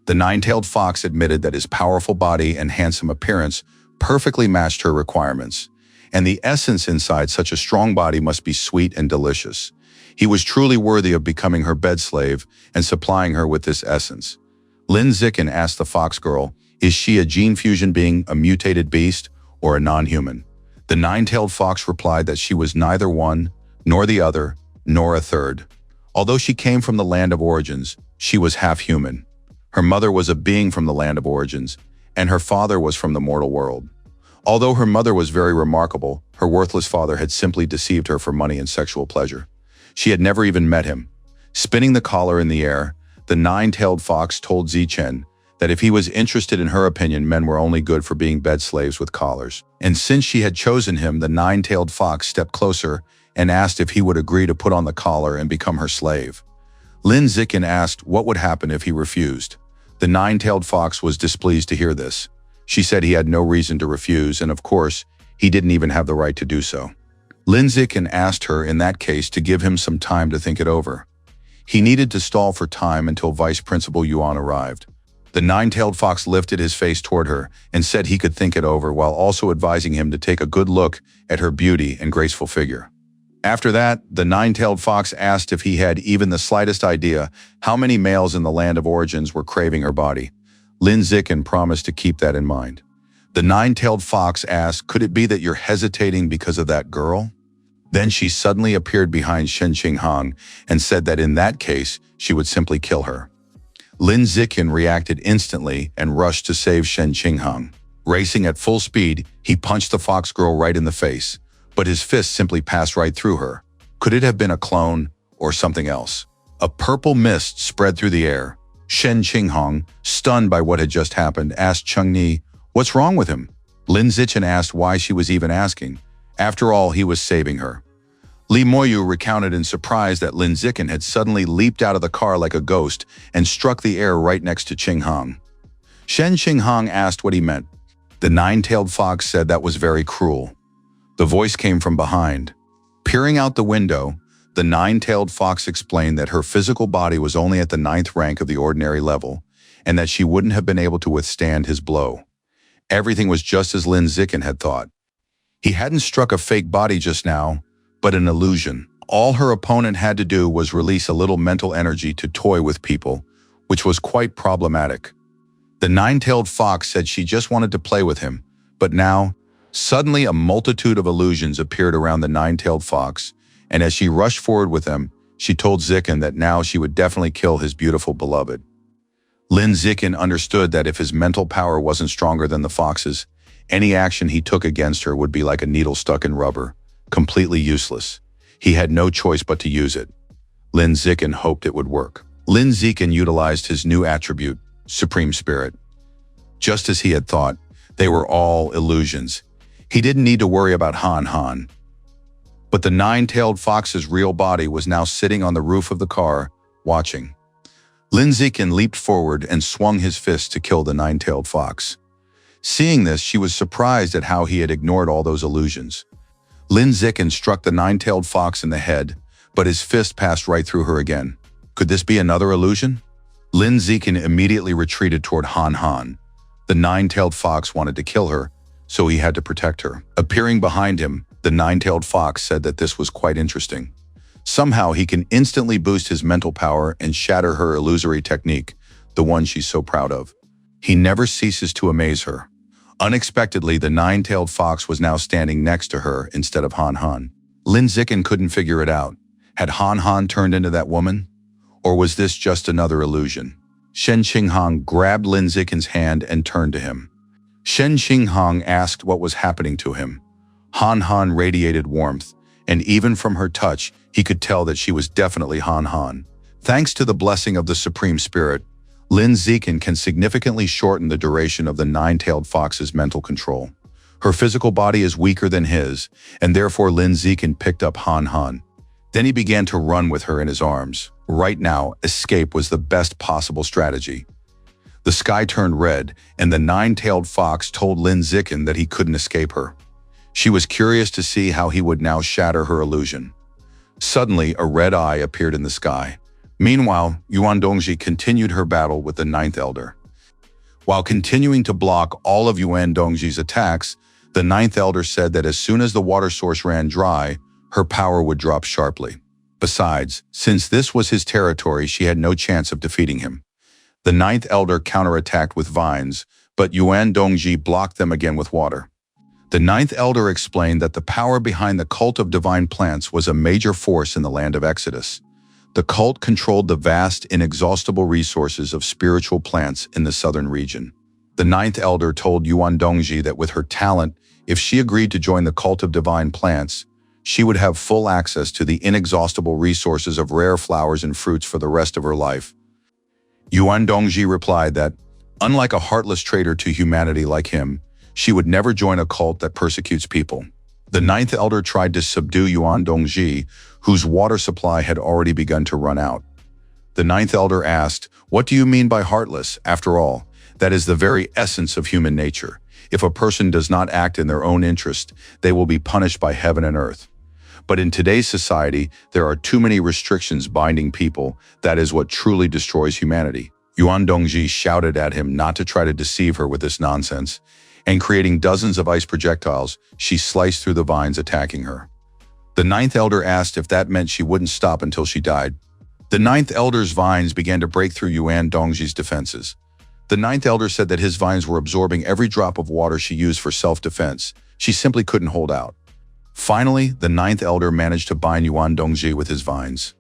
The 9-tailed fox admitted that his powerful body and handsome appearance perfectly matched her requirements, and the essence inside such a strong body must be sweet and delicious. He was truly worthy of becoming her bed slave and supplying her with this essence. Lin Zikin asked the fox girl, is she a gene fusion being, a mutated beast, or a non-human? The 9-tailed fox replied that she was neither one, nor the other, nor a third. Although she came from the land of origins, she was half human. Her mother was a being from the land of origins, and her father was from the mortal world. Although her mother was very remarkable, her worthless father had simply deceived her for money and sexual pleasure. She had never even met him. Spinning the collar in the air, the nine-tailed fox told Zichen that if he was interested, in her opinion, men were only good for being bed slaves with collars. And since she had chosen him, the nine-tailed fox stepped closer and asked if he would agree to put on the collar and become her slave. Lin Zichen asked what would happen if he refused. The nine-tailed fox was displeased to hear this. She said he had no reason to refuse, and of course, he didn't even have the right to do so. Lin Zichen asked her in that case to give him some time to think it over. He needed to stall for time until Vice Principal Yuan arrived. The nine-tailed fox lifted his face toward her and said he could think it over, while also advising him to take a good look at her beauty and graceful figure. After that, the nine-tailed fox asked if he had even the slightest idea how many males in the land of origins were craving her body. Lin Zichen promised to keep that in mind. The nine-tailed fox asked, "Could it be that you're hesitating because of that girl?" Then she suddenly appeared behind Shen Qinghang and said that in that case, she would simply kill her. Lin Zichen reacted instantly and rushed to save Shen Qinghang. Racing at full speed, he punched the fox girl right in the face, but his fist simply passed right through her. Could it have been a clone or something else? A purple mist spread through the air. Shen Qinghang, stunned by what had just happened, asked Chengni, "What's wrong with him?" Lin Zichen asked why she was even asking. After all, he was saving her. Li Moyu recounted in surprise that Lin Zichen had suddenly leaped out of the car like a ghost and struck the air right next to Qinghang. Shen Qinghang asked what he meant. The nine-tailed fox said that was very cruel. The voice came from behind. Peering out the window, the nine-tailed fox explained that her physical body was only at the 9th rank of the ordinary level, and that she wouldn't have been able to withstand his blow. Everything was just as Lin Zichen had thought. He hadn't struck a fake body just now, but an illusion. All her opponent had to do was release a little mental energy to toy with people, which was quite problematic. The nine-tailed fox said she just wanted to play with him, but now, suddenly a multitude of illusions appeared around the nine-tailed fox, and as she rushed forward with them, she told Zichen that now she would definitely kill his beautiful beloved. Lin Zichen understood that if his mental power wasn't stronger than the fox's, any action he took against her would be like a needle stuck in rubber, completely useless. He had no choice but to use it. Lin Zichen hoped it would work. Lin Zichen utilized his new attribute, Supreme Spirit. Just as he had thought, they were all illusions. He didn't need to worry about Han Han. But the nine-tailed fox's real body was now sitting on the roof of the car, watching. Lin Zichen leaped forward and swung his fist to kill the nine-tailed fox. Seeing this, she was surprised at how he had ignored all those illusions. Lin Zichen struck the nine-tailed fox in the head, but his fist passed right through her again. Could this be another illusion? Lin Zichen immediately retreated toward Han Han. The nine-tailed fox wanted to kill her, so he had to protect her. Appearing behind him, the nine-tailed fox said that this was quite interesting. Somehow he can instantly boost his mental power and shatter her illusory technique, the one she's so proud of. He never ceases to amaze her. Unexpectedly, the nine-tailed fox was now standing next to her instead of Han Han. Lin Zichen couldn't figure it out. Had Han Han turned into that woman? Or was this just another illusion? Shen Qinghang grabbed Lin Zichen's hand and turned to him. Shen Qinghang asked what was happening to him. Han Han radiated warmth, and even from her touch, he could tell that she was definitely Han Han. Thanks to the blessing of the Supreme Spirit, Lin Zichen can significantly shorten the duration of the nine-tailed fox's mental control. Her physical body is weaker than his, and therefore Lin Zichen picked up Han Han. Then he began to run with her in his arms. Right now, escape was the best possible strategy. The sky turned red, and the nine-tailed fox told Lin Zichen that he couldn't escape her. She was curious to see how he would now shatter her illusion. Suddenly, a red eye appeared in the sky. Meanwhile, Yuan Dongji continued her battle with the Ninth Elder. While continuing to block all of Yuan Dongji's attacks, the Ninth Elder said that as soon as the water source ran dry, her power would drop sharply. Besides, since this was his territory, she had no chance of defeating him. The Ninth Elder counterattacked with vines, but Yuan Dongji blocked them again with water. The Ninth Elder explained that the power behind the cult of divine plants was a major force in the land of Exodus. The cult controlled the vast, inexhaustible resources of spiritual plants in the southern region. The Ninth Elder told Yuan Dongji that with her talent, If she agreed to join the cult of divine plants, she would have full access to the inexhaustible resources of rare flowers and fruits for the rest of her life. Yuan Dongji replied that, unlike a heartless traitor to humanity like him, she would never join a cult that persecutes people. The ninth elder tried to subdue Yuan Dongji, whose water supply had already begun to run out. The ninth elder asked, "What do you mean by heartless? After all, that is the very essence of human nature. If a person does not act in their own interest, they will be punished by heaven and earth. But in today's society, there are too many restrictions binding people. That is what truly destroys humanity." Yuan Dongji shouted at him not to try to deceive her with this nonsense, and creating dozens of ice projectiles, she sliced through the vines, attacking her. The ninth elder asked if that meant she wouldn't stop until she died. The ninth elder's vines began to break through Yuan Dongji's defenses. The ninth elder said that his vines were absorbing every drop of water she used for self-defense. She simply couldn't hold out. Finally, the ninth elder managed to bind Yuan Dongji with his vines.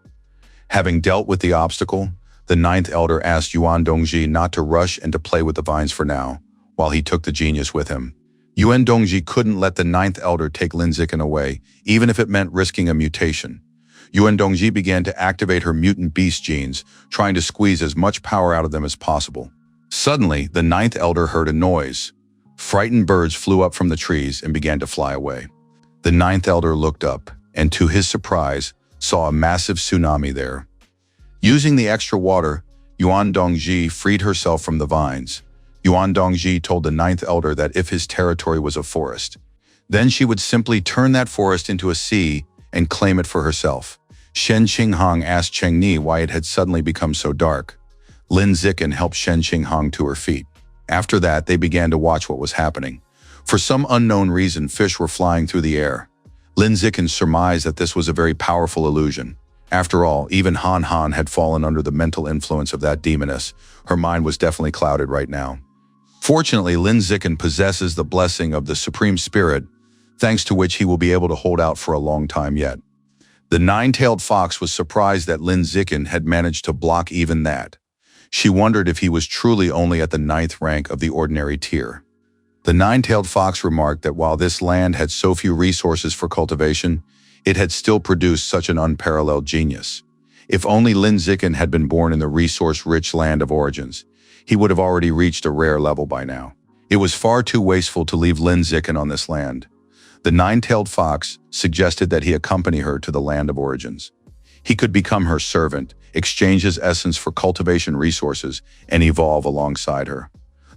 Having dealt with the obstacle, the ninth elder asked Yuan Dongji not to rush and to play with the vines for now, while he took the genius with him. Yuan Dongji couldn't let the ninth elder take Lin Zikin away, even if it meant risking a mutation. Yuan Dongji began to activate her mutant beast genes, trying to squeeze as much power out of them as possible. Suddenly, the ninth elder heard a noise. Frightened birds flew up from the trees and began to fly away. The ninth elder looked up, and to his surprise, saw a massive tsunami there. Using the extra water, Yuan Dongji freed herself from the vines. Yuan Dongji told the ninth elder that if his territory was a forest, then she would simply turn that forest into a sea and claim it for herself. Shen Qinghang asked Cheng Ni why it had suddenly become so dark. Lin Zikin helped Shen Qinghang to her feet. After that, they began to watch what was happening. For some unknown reason, fish were flying through the air. Lin Zikin surmised that this was a very powerful illusion. After all, even Han Han had fallen under the mental influence of that demoness. Her mind was definitely clouded right now. Fortunately, Lin Zikin possesses the blessing of the Supreme Spirit, thanks to which he will be able to hold out for a long time yet. The nine-tailed fox was surprised that Lin Zikin had managed to block even that. She wondered if he was truly only at the 9th rank of the ordinary tier. The nine-tailed fox remarked that while this land had so few resources for cultivation, it had still produced such an unparalleled genius. If only Lin Zikin had been born in the resource-rich land of origins, he would have already reached a rare level by now. It was far too wasteful to leave Lin Zikin on this land. The nine-tailed fox suggested that he accompany her to the land of origins. He could become her servant, exchange his essence for cultivation resources, and evolve alongside her.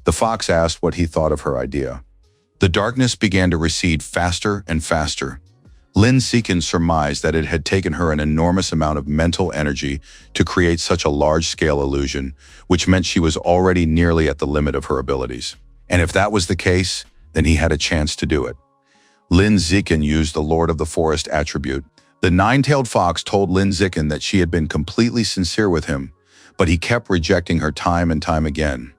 The fox asked what he thought of her idea. The darkness began to recede faster and faster. Lin Zikin surmised that it had taken her an enormous amount of mental energy to create such a large-scale illusion, which meant she was already nearly at the limit of her abilities. And if that was the case, then he had a chance to do it. Lin Zikin used the Lord of the Forest attribute. The nine-tailed fox told Lin Zikin that she had been completely sincere with him, but he kept rejecting her time and time again.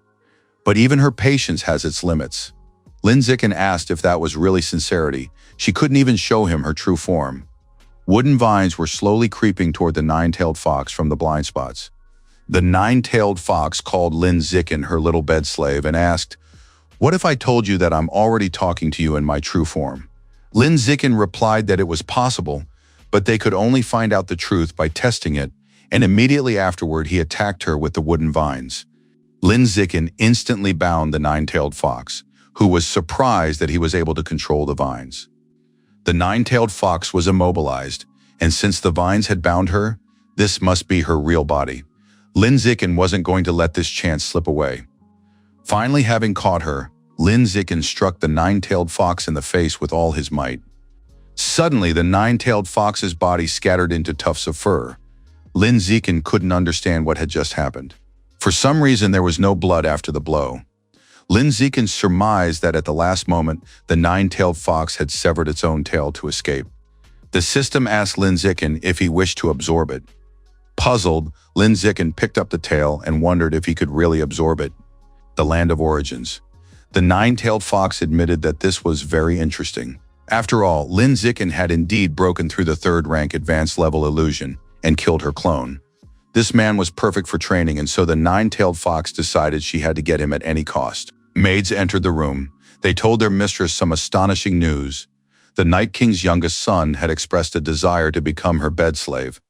But even her patience has its limits. Lin Zikin asked if that was really sincerity. She couldn't even show him her true form. Wooden vines were slowly creeping toward the nine-tailed fox from the blind spots. The nine-tailed fox called Lin Zikin her little bed slave and asked, "What if I told you that I'm already talking to you in my true form?" Lin Zikin replied that it was possible, but they could only find out the truth by testing it, and immediately afterward he attacked her with the wooden vines. Lin Zikin instantly bound the nine-tailed fox, who was surprised that he was able to control the vines. The nine-tailed fox was immobilized, and since the vines had bound her, this must be her real body. Lin Zikin wasn't going to let this chance slip away. Finally, having caught her, Lin Zikin struck the nine-tailed fox in the face with all his might. Suddenly, the nine-tailed fox's body scattered into tufts of fur. Lin Zikin couldn't understand what had just happened. For some reason, there was no blood after the blow. Lin Zikin surmised that at the last moment, the nine-tailed fox had severed its own tail to escape. The system asked Lin Zikin if he wished to absorb it. Puzzled, Lin Zikin picked up the tail and wondered if he could really absorb it. The land of origins. The nine-tailed fox admitted that this was very interesting. After all, Lin Zikin had indeed broken through the 3rd rank advanced level illusion and killed her clone. This man was perfect for training, and so the nine-tailed fox decided she had to get him at any cost. Maids entered the room. They told their mistress some astonishing news. The Night King's youngest son had expressed a desire to become her bed slave.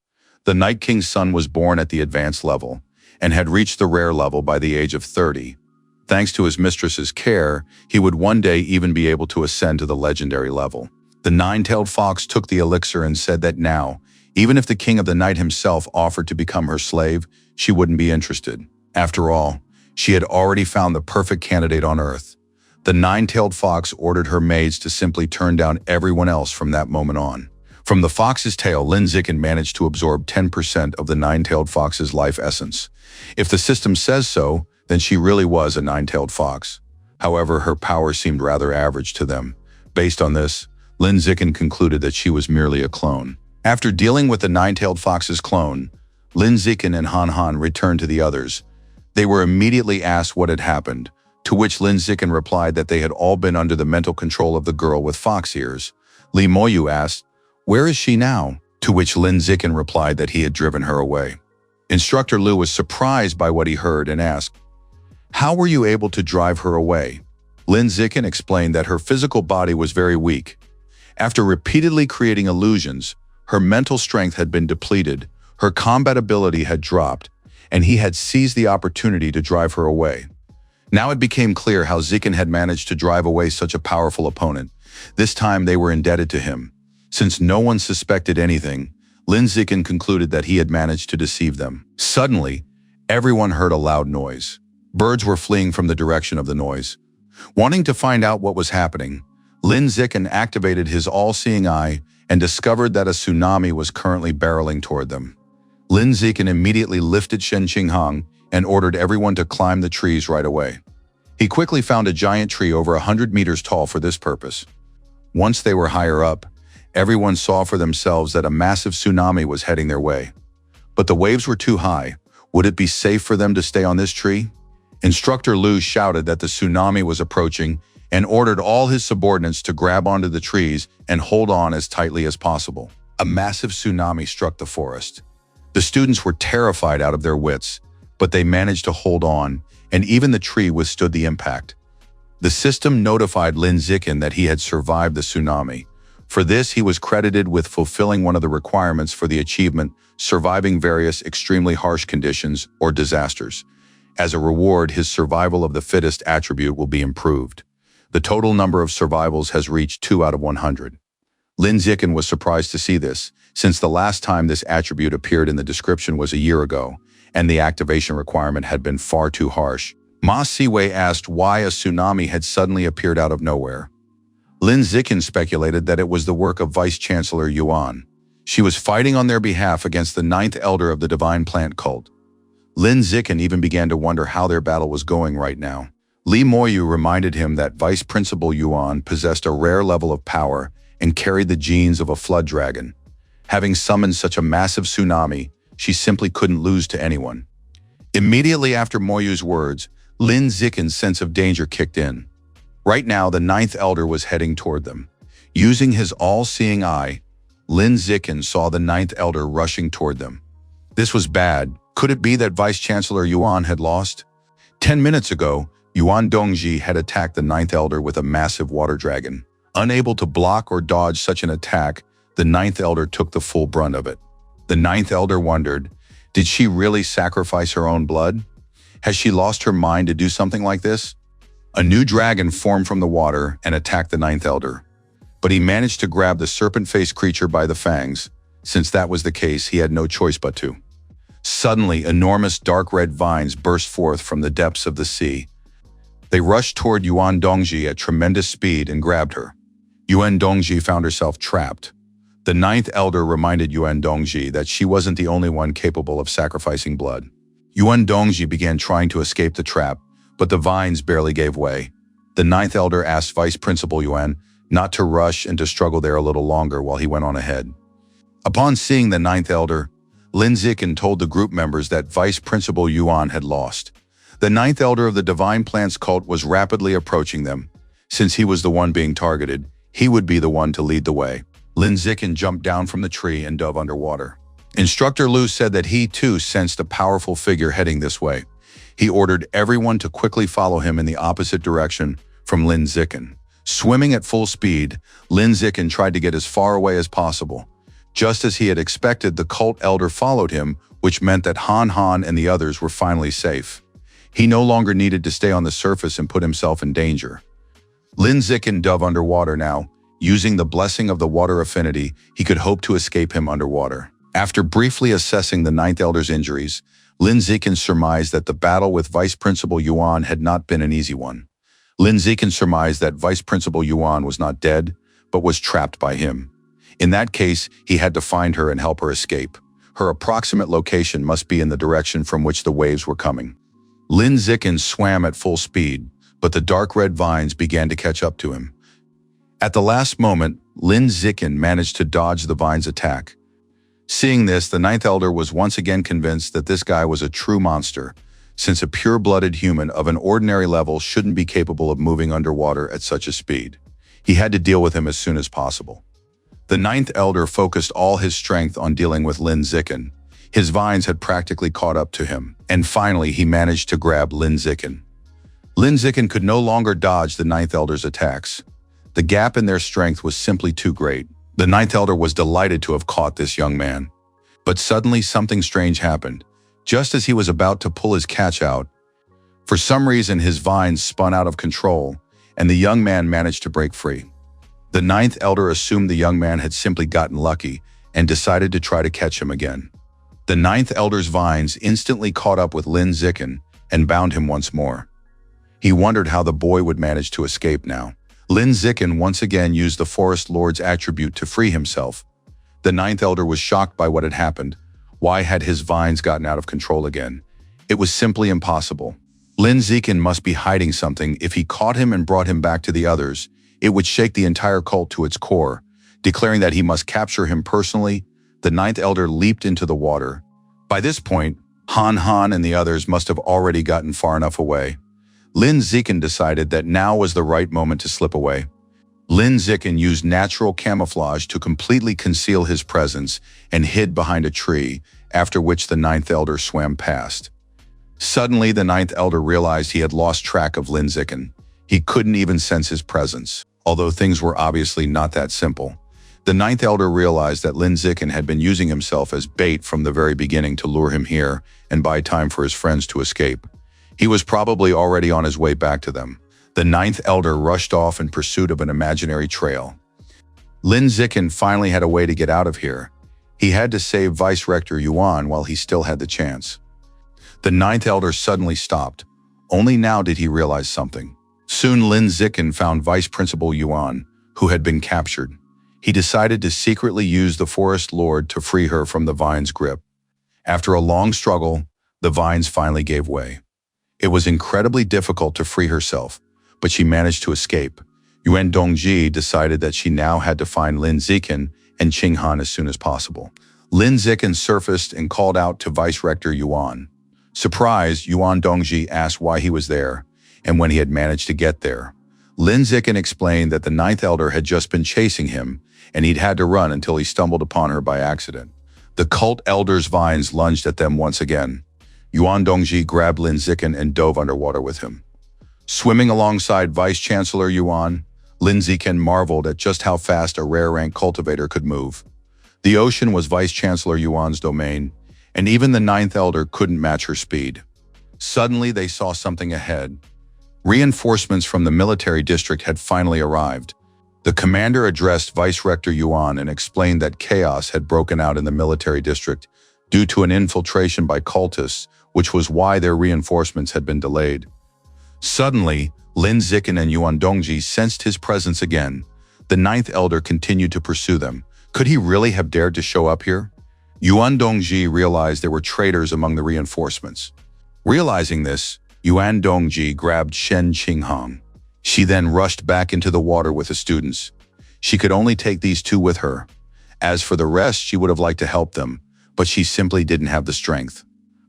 The Night King's son was born at the advanced level and had reached the rare level by the age of 30. Thanks to his mistress's care, he would one day even be able to ascend to the legendary level. The nine-tailed fox took the elixir and said that now, even if the king of the night himself offered to become her slave, she wouldn't be interested. After all, she had already found the perfect candidate on earth. The nine-tailed fox ordered her maids to simply turn down everyone else from that moment on. From the fox's tail, Lin Zikin managed to absorb 10% of the nine-tailed fox's life essence. If the system says so, then she really was a nine-tailed fox. However, her power seemed rather average to them. Based on this, Lin Zikin concluded that she was merely a clone. After dealing with the nine-tailed fox's clone, Lin Zikin and Han Han returned to the others. They were immediately asked what had happened, to which Lin Zikin replied that they had all been under the mental control of the girl with fox ears. Li Moyu asked, "Where is she now?" To which Lin Zikin replied that he had driven her away. Instructor Lu was surprised by what he heard and asked, "How were you able to drive her away?" Lin Zikin explained that her physical body was very weak. After repeatedly creating illusions, her mental strength had been depleted, her combat ability had dropped, and he had seized the opportunity to drive her away. Now it became clear how Zikin had managed to drive away such a powerful opponent. This time they were indebted to him. Since no one suspected anything, Lin Zikin concluded that he had managed to deceive them. Suddenly, everyone heard a loud noise. Birds were fleeing from the direction of the noise. Wanting to find out what was happening, Lin Zikin activated his all-seeing eye and discovered that a tsunami was currently barreling toward them. Lin Zikin immediately lifted Shen Qinghang and ordered everyone to climb the trees right away. He quickly found a giant tree over 100 meters tall for this purpose. Once they were higher up, everyone saw for themselves that a massive tsunami was heading their way. But the waves were too high. Would it be safe for them to stay on this tree? Instructor Lu shouted that the tsunami was approaching and ordered all his subordinates to grab onto the trees and hold on as tightly as possible. A massive tsunami struck the forest. The students were terrified out of their wits, but they managed to hold on, and even the tree withstood the impact. The system notified Lin Zikin that he had survived the tsunami. For this, he was credited with fulfilling one of the requirements for the achievement, surviving various extremely harsh conditions or disasters. As a reward, his survival of the fittest attribute will be improved. The total number of survivals has reached 2 out of 100. Lin Zikin was surprised to see this, since the last time this attribute appeared in the description was a year ago, and the activation requirement had been far too harsh. Ma Siwei asked why a tsunami had suddenly appeared out of nowhere. Lin Zikin speculated that it was the work of Vice-Chancellor Yuan. She was fighting on their behalf against the 9th elder of the divine plant cult. Lin Zikin even began to wonder how their battle was going right now. Li Moyu reminded him that Vice Principal Yuan possessed a rare level of power and carried the genes of a flood dragon. Having summoned such a massive tsunami, she simply couldn't lose to anyone. Immediately after Moyu's words, Lin Zikin's sense of danger kicked in. Right now, the 9th elder was heading toward them. Using his all-seeing eye, Lin Zikin saw the 9th elder rushing toward them. This was bad. Could it be that Vice-Chancellor Yuan had lost? 10 minutes ago, Yuan Dongji had attacked the 9th elder with a massive water dragon. Unable to block or dodge such an attack, the 9th elder took the full brunt of it. The 9th elder wondered, did she really sacrifice her own blood? Has she lost her mind to do something like this? A new dragon formed from the water and attacked the 9th elder. But he managed to grab the serpent-faced creature by the fangs. Since that was the case, he had no choice but to. Suddenly, enormous dark red vines burst forth from the depths of the sea. They rushed toward Yuan Dongji at tremendous speed and grabbed her. Yuan Dongji found herself trapped. The 9th elder reminded Yuan Dongji that she wasn't the only one capable of sacrificing blood. Yuan Dongji began trying to escape the trap, but the vines barely gave way. The 9th elder asked Vice Principal Yuan not to rush and to struggle there a little longer while he went on ahead. Upon seeing the 9th elder, Lin Zikin told the group members that Vice Principal Yuan had lost. The 9th elder of the Divine Plants cult was rapidly approaching them. Since he was the one being targeted, he would be the one to lead the way. Lin Zikin jumped down from the tree and dove underwater. Instructor Lu said that he too sensed a powerful figure heading this way. He ordered everyone to quickly follow him in the opposite direction from Lin Zicken. Swimming at full speed, Lin Zicken tried to get as far away as possible. Just as he had expected, the cult elder followed him, which meant that Han Han and the others were finally safe. He no longer needed to stay on the surface and put himself in danger. Lin Zicken dove underwater now. Using the blessing of the water affinity, he could hope to escape him underwater. After briefly assessing the Ninth Elder's injuries, Lin Zicken surmised that the battle with Vice Principal Yuan had not been an easy one. Lin Zicken surmised that Vice Principal Yuan was not dead, but was trapped by him. In that case, he had to find her and help her escape. Her approximate location must be in the direction from which the waves were coming. Lin Zicken swam at full speed, but the dark red vines began to catch up to him. At the last moment, Lin Zicken managed to dodge the vines' attack. Seeing this, the Ninth Elder was once again convinced that this guy was a true monster, since a pure-blooded human of an ordinary level shouldn't be capable of moving underwater at such a speed. He had to deal with him as soon as possible. The Ninth Elder focused all his strength on dealing with Lin Zicken. His vines had practically caught up to him, and finally he managed to grab Lin Zicken. Lin Zicken could no longer dodge the Ninth Elder's attacks. The gap in their strength was simply too great. The Ninth Elder was delighted to have caught this young man. But suddenly something strange happened. Just as he was about to pull his catch out, for some reason his vines spun out of control, and the young man managed to break free. The Ninth Elder assumed the young man had simply gotten lucky and decided to try to catch him again. The Ninth Elder's vines instantly caught up with Lin Zicken and bound him once more. He wondered how the boy would manage to escape now. Lin Zicken once again used the Forest Lord's attribute to free himself. The Ninth Elder was shocked by what had happened. Why had his vines gotten out of control again? It was simply impossible. Lin Zicken must be hiding something. If he caught him and brought him back to the others, it would shake the entire cult to its core. Declaring that he must capture him personally, the Ninth Elder leaped into the water. By this point, Han Han and the others must have already gotten far enough away. Lin Zicken decided that now was the right moment to slip away. Lin Zicken used natural camouflage to completely conceal his presence and hid behind a tree, after which the Ninth Elder swam past. Suddenly, the Ninth Elder realized he had lost track of Lin Zicken. He couldn't even sense his presence. Although things were obviously not that simple. The Ninth Elder realized that Lin Zicken had been using himself as bait from the very beginning to lure him here and buy time for his friends to escape. He was probably already on his way back to them. The Ninth Elder rushed off in pursuit of an imaginary trail. Lin Zicken finally had a way to get out of here. He had to save Vice Rector Yuan while he still had the chance. The Ninth Elder suddenly stopped. Only now did he realize something. Soon Lin Zicken found Vice Principal Yuan, who had been captured. He decided to secretly use the Forest Lord to free her from the vines' grip. After a long struggle, the vines finally gave way. It was incredibly difficult to free herself, but she managed to escape. Yuan Dongji decided that she now had to find Lin Zicken and Qing Han as soon as possible. Lin Zicken surfaced and called out to Vice Rector Yuan. Surprised, Yuan Dongji asked why he was there and when he had managed to get there. Lin Zicken explained that the Ninth Elder had just been chasing him and he'd had to run until he stumbled upon her by accident. The cult elder's vines lunged at them once again. Yuan Dongji grabbed Lin Zicken and dove underwater with him. Swimming alongside Vice Chancellor Yuan, Lin Zicken marveled at just how fast a rare rank cultivator could move. The ocean was Vice Chancellor Yuan's domain, and even the Ninth Elder couldn't match her speed. Suddenly they saw something ahead. Reinforcements from the military district had finally arrived. The commander addressed Vice Rector Yuan and explained that chaos had broken out in the military district due to an infiltration by cultists, which was why their reinforcements had been delayed. Suddenly, Lin Zicken and Yuan Dongji sensed his presence again. The Ninth Elder continued to pursue them. Could he really have dared to show up here? Yuan Dongji realized there were traitors among the reinforcements. Realizing this, Yuan Dongji grabbed Shen Qinghong. She then rushed back into the water with the students. She could only take these two with her. As for the rest, she would have liked to help them, but she simply didn't have the strength.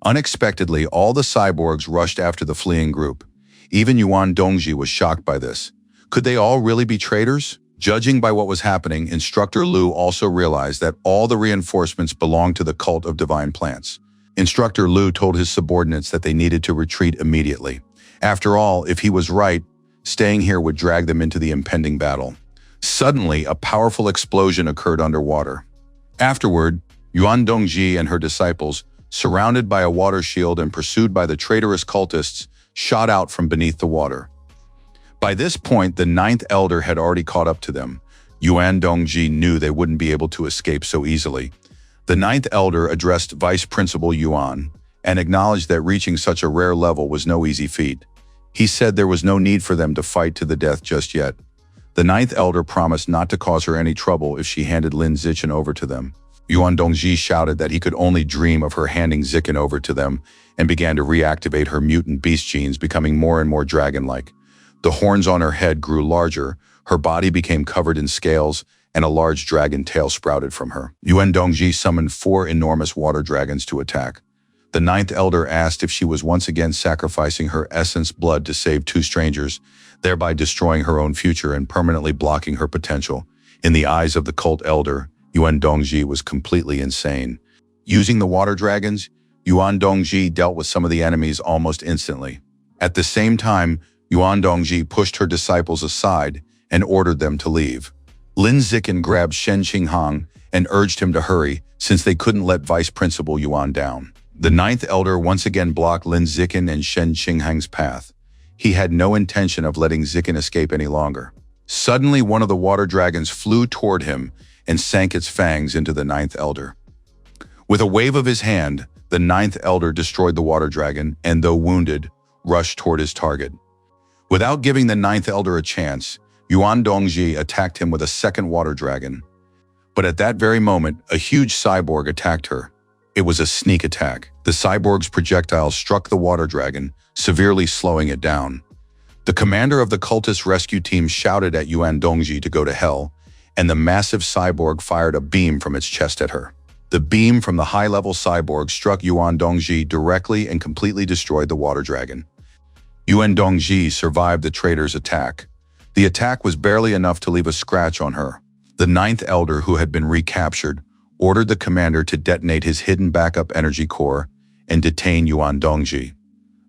Unexpectedly, all the cyborgs rushed after the fleeing group. Even Yuan Dongji was shocked by this. Could they all really be traitors? Judging by what was happening, Instructor Lu also realized that all the reinforcements belonged to the cult of divine plants. Instructor Lu told his subordinates that they needed to retreat immediately. After all, if he was right, Staying here would drag them into the impending battle. Suddenly, a powerful explosion occurred underwater. Afterward, Yuan Dongji and her disciples, surrounded by a water shield and pursued by the traitorous cultists, shot out from beneath the water. By this point, the ninth elder had already caught up to them. Yuan Dongji knew they wouldn't be able to escape so easily. The ninth elder addressed Vice Principal Yuan and acknowledged that reaching such a rare level was no easy feat. He said there was no need for them to fight to the death just yet. The ninth elder promised not to cause her any trouble if she handed Lin Zichen over to them. Yuan Dongji shouted that he could only dream of her handing Zichen over to them and began to reactivate her mutant beast genes, becoming more and more dragon-like. The horns on her head grew larger, her body became covered in scales, and a large dragon tail sprouted from her. Yuan Dongji summoned 4 enormous water dragons to attack. The ninth elder asked if she was once again sacrificing her essence blood to save 2 strangers, thereby destroying her own future and permanently blocking her potential. In the eyes of the cult elder, Yuan Dongji was completely insane. Using the water dragons, Yuan Dongji dealt with some of the enemies almost instantly. At the same time, Yuan Dongji pushed her disciples aside and ordered them to leave. Lin Zichen grabbed Shen Qinghang and urged him to hurry, since they couldn't let Vice Principal Yuan down. The ninth elder once again blocked Lin Zichen and Shen Qinghang's path. He had no intention of letting Zichen escape any longer. Suddenly, one of the water dragons flew toward him and sank its fangs into the ninth elder. With a wave of his hand, the ninth elder destroyed the water dragon and, though wounded, rushed toward his target. Without giving the ninth elder a chance, Yuan Dongji attacked him with a second water dragon. But at that very moment, a huge cyborg attacked her. It was a sneak attack. The cyborg's projectile struck the water dragon, severely slowing it down. The commander of the cultist rescue team shouted at Yuan Dongji to go to hell, and the massive cyborg fired a beam from its chest at her. The beam from the high-level cyborg struck Yuan Dongji directly and completely destroyed the water dragon. Yuan Dongji survived the traitor's attack. The attack was barely enough to leave a scratch on her. The ninth elder, who had been recaptured, ordered the commander to detonate his hidden backup energy core and detain Yuan Dongji.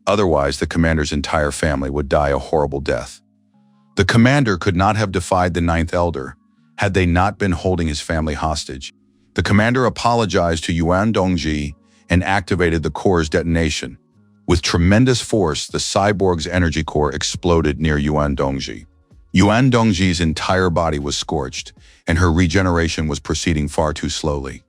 Otherwise, the commander's entire family would die a horrible death. The commander could not have defied the ninth elder had they not been holding his family hostage. The commander apologized to Yuan Dongji and activated the core's detonation. With tremendous force, the cyborg's energy core exploded near Yuan Dongji. Yuan Dongji's entire body was scorched, and her regeneration was proceeding far too slowly.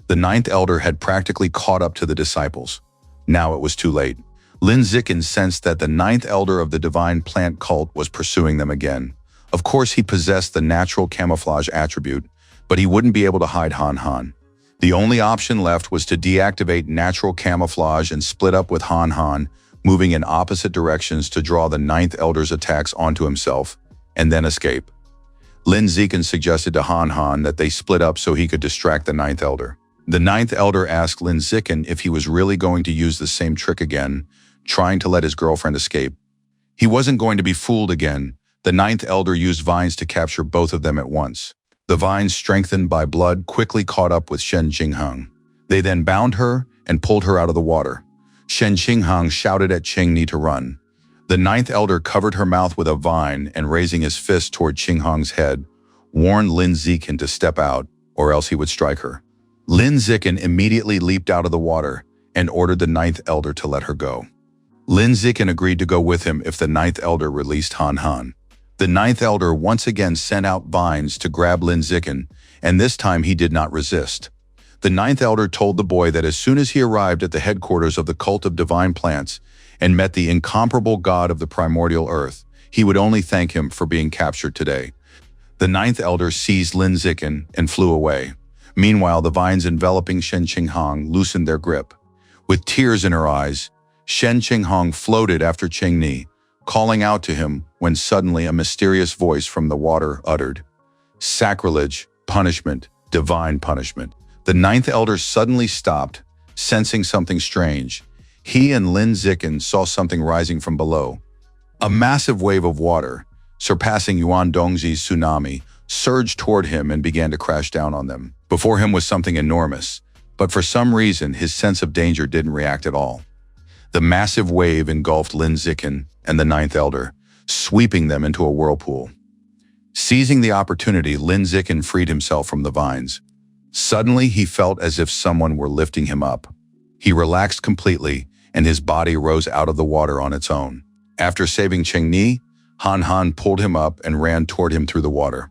The ninth elder had practically caught up to the disciples. Now it was too late. Lin Zichen sensed that the ninth elder of the divine plant cult was pursuing them again. Of course, he possessed the natural camouflage attribute, but he wouldn't be able to hide Han Han. The only option left was to deactivate natural camouflage and split up with Han Han, moving in opposite directions to draw the ninth elder's attacks onto himself, and then escape. Lin Zichen suggested to Han Han that they split up so he could distract the ninth elder. The ninth elder asked Lin Zichen if he was really going to use the same trick again, trying to let his girlfriend escape. He wasn't going to be fooled again. The ninth elder used vines to capture both of them at once. The vines, strengthened by blood, quickly caught up with Shen Qinghang. They then bound her and pulled her out of the water. Shen Qinghang shouted at Qingni to run. The ninth elder covered her mouth with a vine and, raising his fist toward Qinghang's head, warned Lin Zichen to step out, or else he would strike her. Lin Zichen immediately leaped out of the water and ordered the ninth elder to let her go. Lin Zichen agreed to go with him if the ninth elder released Han Han. The ninth elder once again sent out vines to grab Lin Zichen, and this time he did not resist. The ninth elder told the boy that as soon as he arrived at the headquarters of the cult of divine plants and met the incomparable god of the primordial earth, he would only thank him for being captured today. The ninth elder seized Lin Zichen and flew away. Meanwhile, the vines enveloping Shen Qinghang loosened their grip. With tears in her eyes, Shen Qinghang floated after Qingni, calling out to him when suddenly a mysterious voice from the water uttered, "Sacrilege, punishment, divine punishment." The ninth elder suddenly stopped, sensing something strange. He and Lin Zichen saw something rising from below. A massive wave of water, surpassing Yuan Dongji's tsunami, surged toward him and began to crash down on them. Before him was something enormous, but for some reason his sense of danger didn't react at all. The massive wave engulfed Lin Zichen and the ninth elder, sweeping them into a whirlpool. Seizing the opportunity, Lin Zikin freed himself from the vines. Suddenly, he felt as if someone were lifting him up. He relaxed completely, and his body rose out of the water on its own. After saving Chengni, Han Han pulled him up and ran toward him through the water.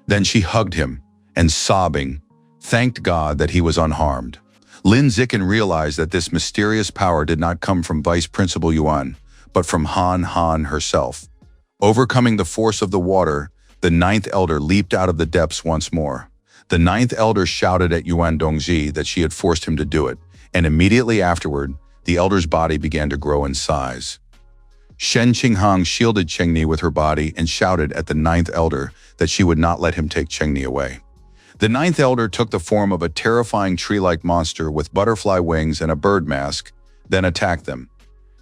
Then she hugged him, and sobbing, thanked God that he was unharmed. Lin Zikin realized that this mysterious power did not come from Vice Principal Yuan, but from Han Han herself. Overcoming the force of the water, the ninth elder leaped out of the depths once more. The ninth elder shouted at Yuan Dongji that she had forced him to do it, and immediately afterward, the elder's body began to grow in size. Shen Qinghang shielded Chengni with her body and shouted at the ninth elder that she would not let him take Chengni away. The ninth elder took the form of a terrifying tree-like monster with butterfly wings and a bird mask, then attacked them.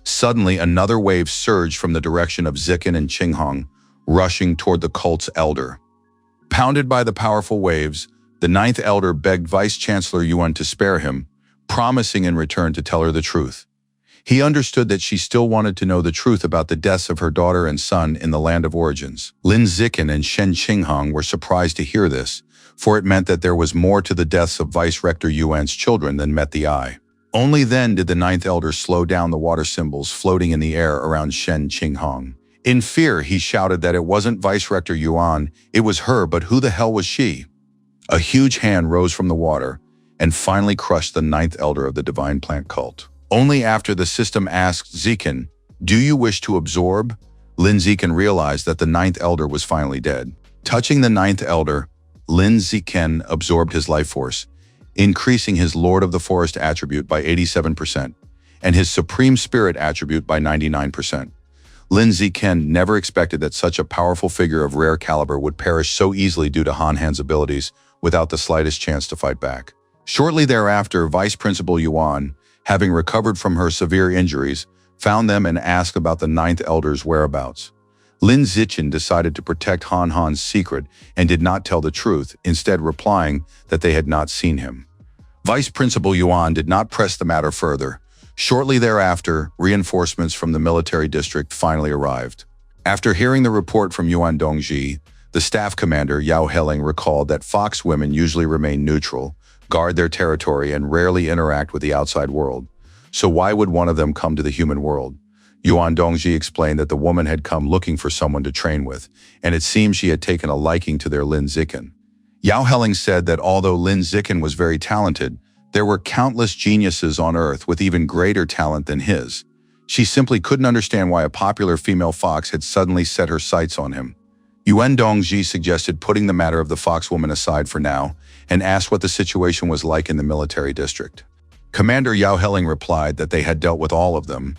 Suddenly, another wave surged from the direction of Zikin and Qinghang, rushing toward the cult's elder. Pounded by the powerful waves, the ninth elder begged Vice-Chancellor Yuan to spare him, promising in return to tell her the truth. He understood that she still wanted to know the truth about the deaths of her daughter and son in the land of origins. Lin Zikin and Shen Qinghang were surprised to hear this, for it meant that there was more to the deaths of Vice-Rector Yuan's children than met the eye. Only then did the ninth elder slow down the water symbols floating in the air around Shen Qinghang. In fear, he shouted that it wasn't Vice-Rector Yuan, it was her, but who the hell was she? A huge hand rose from the water and finally crushed the ninth elder of the divine plant cult. Only after the system asked Zikin, "Do you wish to absorb?" Lin Zikin realized that the ninth elder was finally dead. Touching the ninth elder, Lin Zikin absorbed his life force, increasing his Lord of the Forest attribute by 87% and his Supreme Spirit attribute by 99%. Lin Zikin never expected that such a powerful figure of rare caliber would perish so easily due to Han Han's abilities without the slightest chance to fight back. Shortly thereafter, Vice Principal Yuan, having recovered from her severe injuries, found them and asked about the ninth elder's whereabouts. Lin Zikin decided to protect Han Han's secret and did not tell the truth, instead replying that they had not seen him. Vice Principal Yuan did not press the matter further. Shortly thereafter, reinforcements from the military district finally arrived. After hearing the report from Yuan Dongji, the staff commander Yao Heling recalled that fox women usually remain neutral, guard their territory, and rarely interact with the outside world. So why would one of them come to the human world? Yuan Dongji explained that the woman had come looking for someone to train with, and it seemed she had taken a liking to their Lin Zikin. Yao Heling said that although Lin Zikin was very talented, there were countless geniuses on Earth with even greater talent than his. She simply couldn't understand why a popular female fox had suddenly set her sights on him. Yuan Dongji suggested putting the matter of the fox woman aside for now and asked what the situation was like in the military district. Commander Yao Heling replied that they had dealt with all of them,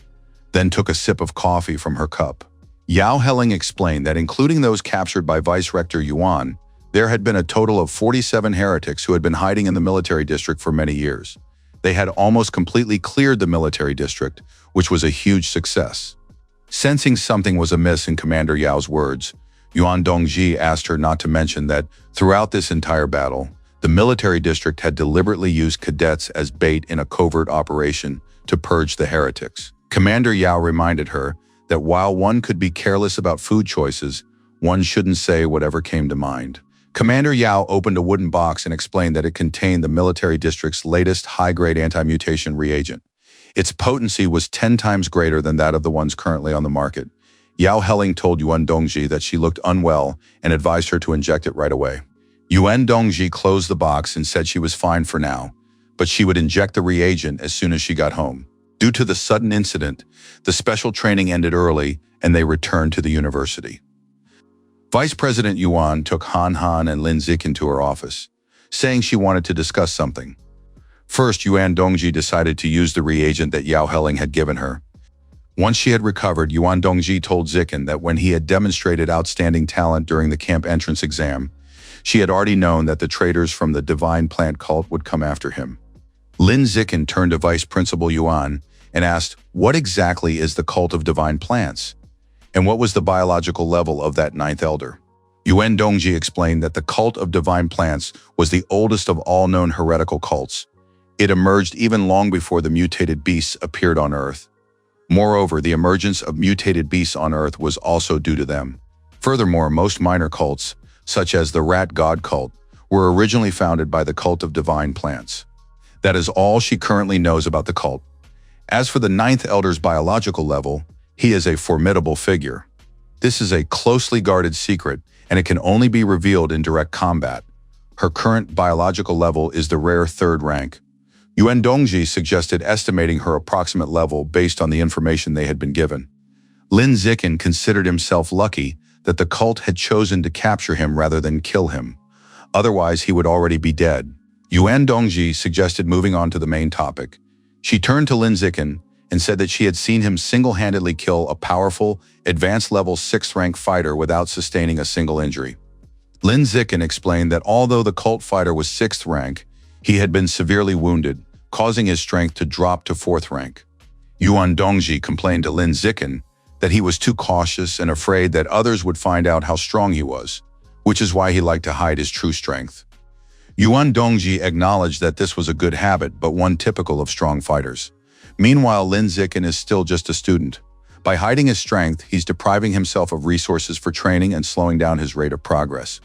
then took a sip of coffee from her cup. Yao Heling explained that including those captured by Vice-Rector Yuan, there had been a total of 47 heretics who had been hiding in the military district for many years. They had almost completely cleared the military district, which was a huge success. Sensing something was amiss in Commander Yao's words, Yuan Dongji asked her not to mention that throughout this entire battle, the military district had deliberately used cadets as bait in a covert operation to purge the heretics. Commander Yao reminded her that while one could be careless about food choices, one shouldn't say whatever came to mind. Commander Yao opened a wooden box and explained that it contained the military district's latest high-grade anti-mutation reagent. Its potency was 10 times greater than that of the ones currently on the market. Yao Heling told Yuan Dongji that she looked unwell and advised her to inject it right away. Yuan Dongji closed the box and said she was fine for now, but she would inject the reagent as soon as she got home. Due to the sudden incident, the special training ended early and they returned to the university. Vice President Yuan took Han Han and Lin Zikin to her office, saying she wanted to discuss something. First, Yuan Dongji decided to use the reagent that Yao Heling had given her. Once she had recovered, Yuan Dongji told Zikin that when he had demonstrated outstanding talent during the camp entrance exam, she had already known that the traitors from the divine plant cult would come after him. Lin Zikin turned to Vice Principal Yuan and asked, "What exactly is the cult of divine plants? And what was the biological level of that ninth elder?" Yuan Dongji explained that the cult of divine plants was the oldest of all known heretical cults. It emerged even long before the mutated beasts appeared on Earth. Moreover, the emergence of mutated beasts on Earth was also due to them. Furthermore, most minor cults, such as the rat god cult, were originally founded by the cult of divine plants. That is all she currently knows about the cult. As for the ninth elder's biological level, he is a formidable figure. This is a closely guarded secret, and it can only be revealed in direct combat. Her current biological level is the rare third rank. Yuan Dongji suggested estimating her approximate level based on the information they had been given. Lin Zikin considered himself lucky that the cult had chosen to capture him rather than kill him. Otherwise, he would already be dead. Yuan Dongji suggested moving on to the main topic. She turned to Lin Zikin and said that she had seen him single-handedly kill a powerful, advanced-level 6th-rank fighter without sustaining a single injury. Lin Zikin explained that although the cult fighter was 6th rank, he had been severely wounded, causing his strength to drop to 4th rank. Yuan Dongji complained to Lin Zikin that he was too cautious and afraid that others would find out how strong he was, which is why he liked to hide his true strength. Yuan Dongji acknowledged that this was a good habit, but one typical of strong fighters. Meanwhile, Lin Zikin is still just a student. By hiding his strength, he's depriving himself of resources for training and slowing down his rate of progress.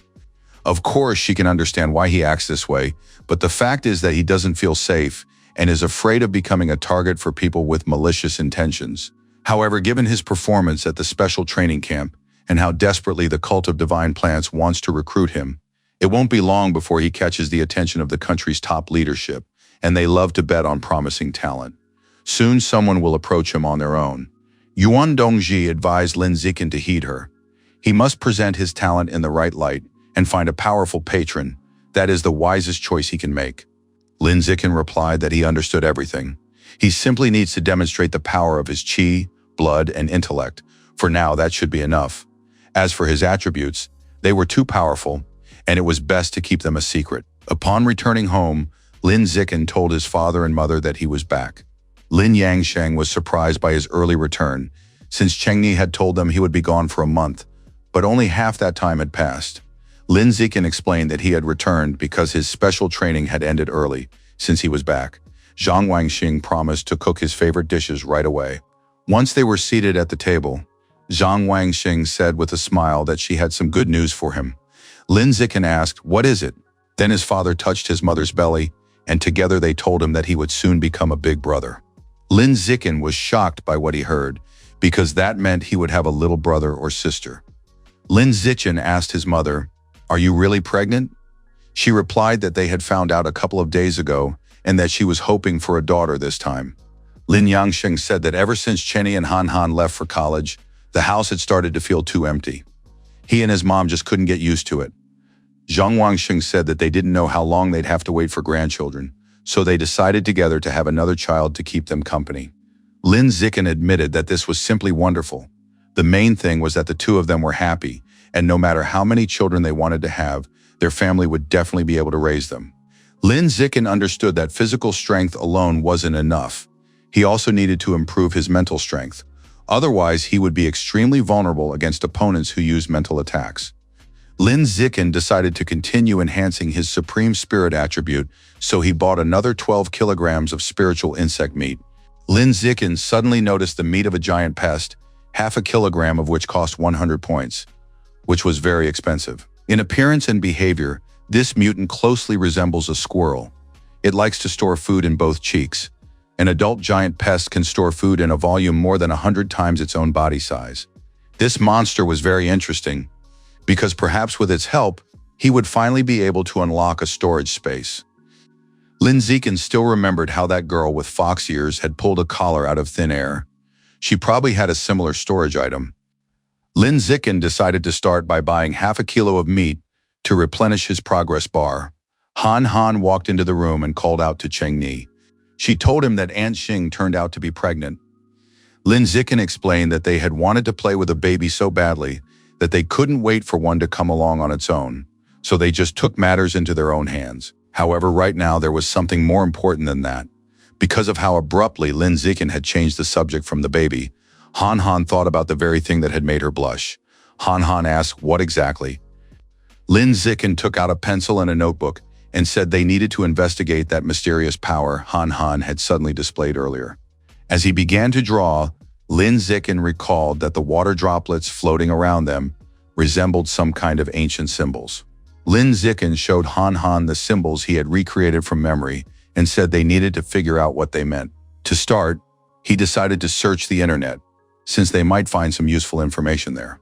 Of course, she can understand why he acts this way, but the fact is that he doesn't feel safe and is afraid of becoming a target for people with malicious intentions. However, given his performance at the special training camp and how desperately the cult of divine plants wants to recruit him, it won't be long before he catches the attention of the country's top leadership, and they love to bet on promising talent. Soon someone will approach him on their own. Yuan Dongji advised Lin Zikin to heed her. He must present his talent in the right light and find a powerful patron. That is the wisest choice he can make. Lin Zikin replied that he understood everything. He simply needs to demonstrate the power of his qi, blood, and intellect. For now, that should be enough. As for his attributes, they were too powerful, and it was best to keep them a secret. Upon returning home, Lin Zikin told his father and mother that he was back. Lin Yangsheng was surprised by his early return, since Chengni had told them he would be gone for a month, but only half that time had passed. Lin Zikin explained that he had returned because his special training had ended early, since he was back. Zhang Wangxing promised to cook his favorite dishes right away. Once they were seated at the table, Zhang Wangxing said with a smile that she had some good news for him. Lin Zikin asked, "What is it?" Then his father touched his mother's belly, and together they told him that he would soon become a big brother. Lin Zikin was shocked by what he heard, because that meant he would have a little brother or sister. Lin Zikin asked his mother, "Are you really pregnant?" She replied that they had found out a couple of days ago and that she was hoping for a daughter this time. Lin Yangsheng said that ever since Chenny and Han Han left for college, the house had started to feel too empty. He and his mom just couldn't get used to it. Zhang Wangxing said that they didn't know how long they'd have to wait for grandchildren, so they decided together to have another child to keep them company. Lin Zikin admitted that this was simply wonderful. The main thing was that the two of them were happy, and no matter how many children they wanted to have, their family would definitely be able to raise them. Lin Zikin understood that physical strength alone wasn't enough. He also needed to improve his mental strength. Otherwise, he would be extremely vulnerable against opponents who use mental attacks. Lin Zikin decided to continue enhancing his supreme spirit attribute, so he bought another 12 kilograms of spiritual insect meat. Lin Zikin suddenly noticed the meat of a giant pest, half a kilogram of which cost 100 points, which was very expensive. In appearance and behavior, this mutant closely resembles a squirrel. It likes to store food in both cheeks. An adult giant pest can store food in a volume more than 100 times its own body size. This monster was very interesting, because perhaps with its help, he would finally be able to unlock a storage space. Lin Zikin still remembered how that girl with fox ears had pulled a collar out of thin air. She probably had a similar storage item. Lin Zikin decided to start by buying half a kilo of meat to replenish his progress bar. Han Han walked into the room and called out to Cheng Ni. She told him that Aunt Xing turned out to be pregnant. Lin Zikin explained that they had wanted to play with a baby so badly that they couldn't wait for one to come along on its own, so they just took matters into their own hands. However, right now there was something more important than that. Because of how abruptly Lin Zikin had changed the subject from the baby, Han Han thought about the very thing that had made her blush. Han Han asked, "What exactly?" Lin Zikin took out a pencil and a notebook and said they needed to investigate that mysterious power Han Han had suddenly displayed earlier. As he began to draw, Lin Zikin recalled that the water droplets floating around them resembled some kind of ancient symbols. Lin Zikin showed Han Han the symbols he had recreated from memory and said they needed to figure out what they meant. To start, he decided to search the internet, since they might find some useful information there.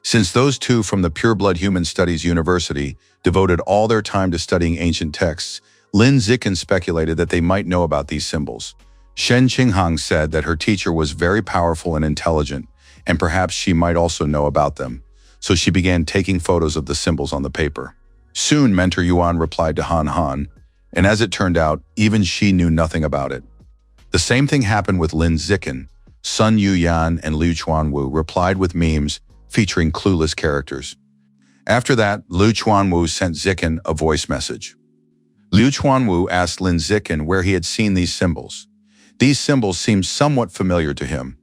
Since those two from the Pureblood Human Studies University devoted all their time to studying ancient texts, Lin Zikin speculated that they might know about these symbols. Shen Qinghang said that her teacher was very powerful and intelligent, and perhaps she might also know about them, so she began taking photos of the symbols on the paper. Soon, Mentor Yuan replied to Han Han, and as it turned out, even she knew nothing about it. The same thing happened with Lin Zikin. Sun Yuyan and Liu Chuanwu replied with memes featuring clueless characters. After that, Liu Chuanwu sent Zikin a voice message. Liu Chuanwu asked Lin Zikin where he had seen these symbols. These symbols seemed somewhat familiar to him,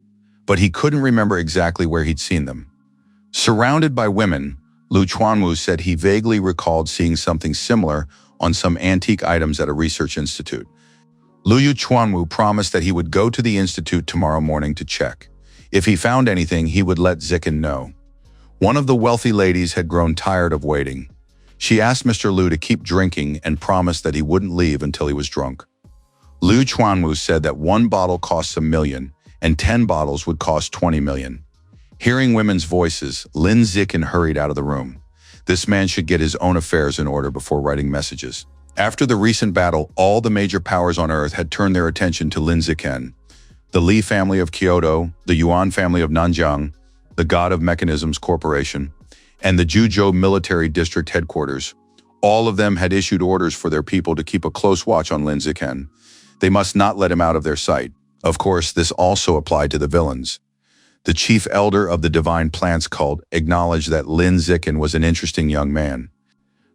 but he couldn't remember exactly where he'd seen them. Surrounded by women, Liu Chuanwu said he vaguely recalled seeing something similar on some antique items at a research institute. Liu Chuanwu promised that he would go to the institute tomorrow morning to check. If he found anything, he would let Zikin know. One of the wealthy ladies had grown tired of waiting. She asked Mr. Liu to keep drinking and promised that he wouldn't leave until he was drunk. Liu Chuanwu said that 1 bottle costs $1 million and 10 bottles would cost $20 million. Hearing women's voices, Lin Zikin hurried out of the room. This man should get his own affairs in order before writing messages. After the recent battle, all the major powers on Earth had turned their attention to Lin Zikin. The Li family of Kyoto, the Yuan family of Nanjiang, the God of Mechanisms Corporation, and the Juzhou Military District Headquarters. All of them had issued orders for their people to keep a close watch on Lin Zikin. They must not let him out of their sight. Of course, this also applied to the villains. The chief elder of the divine plants cult acknowledged that Lin Zikin was an interesting young man.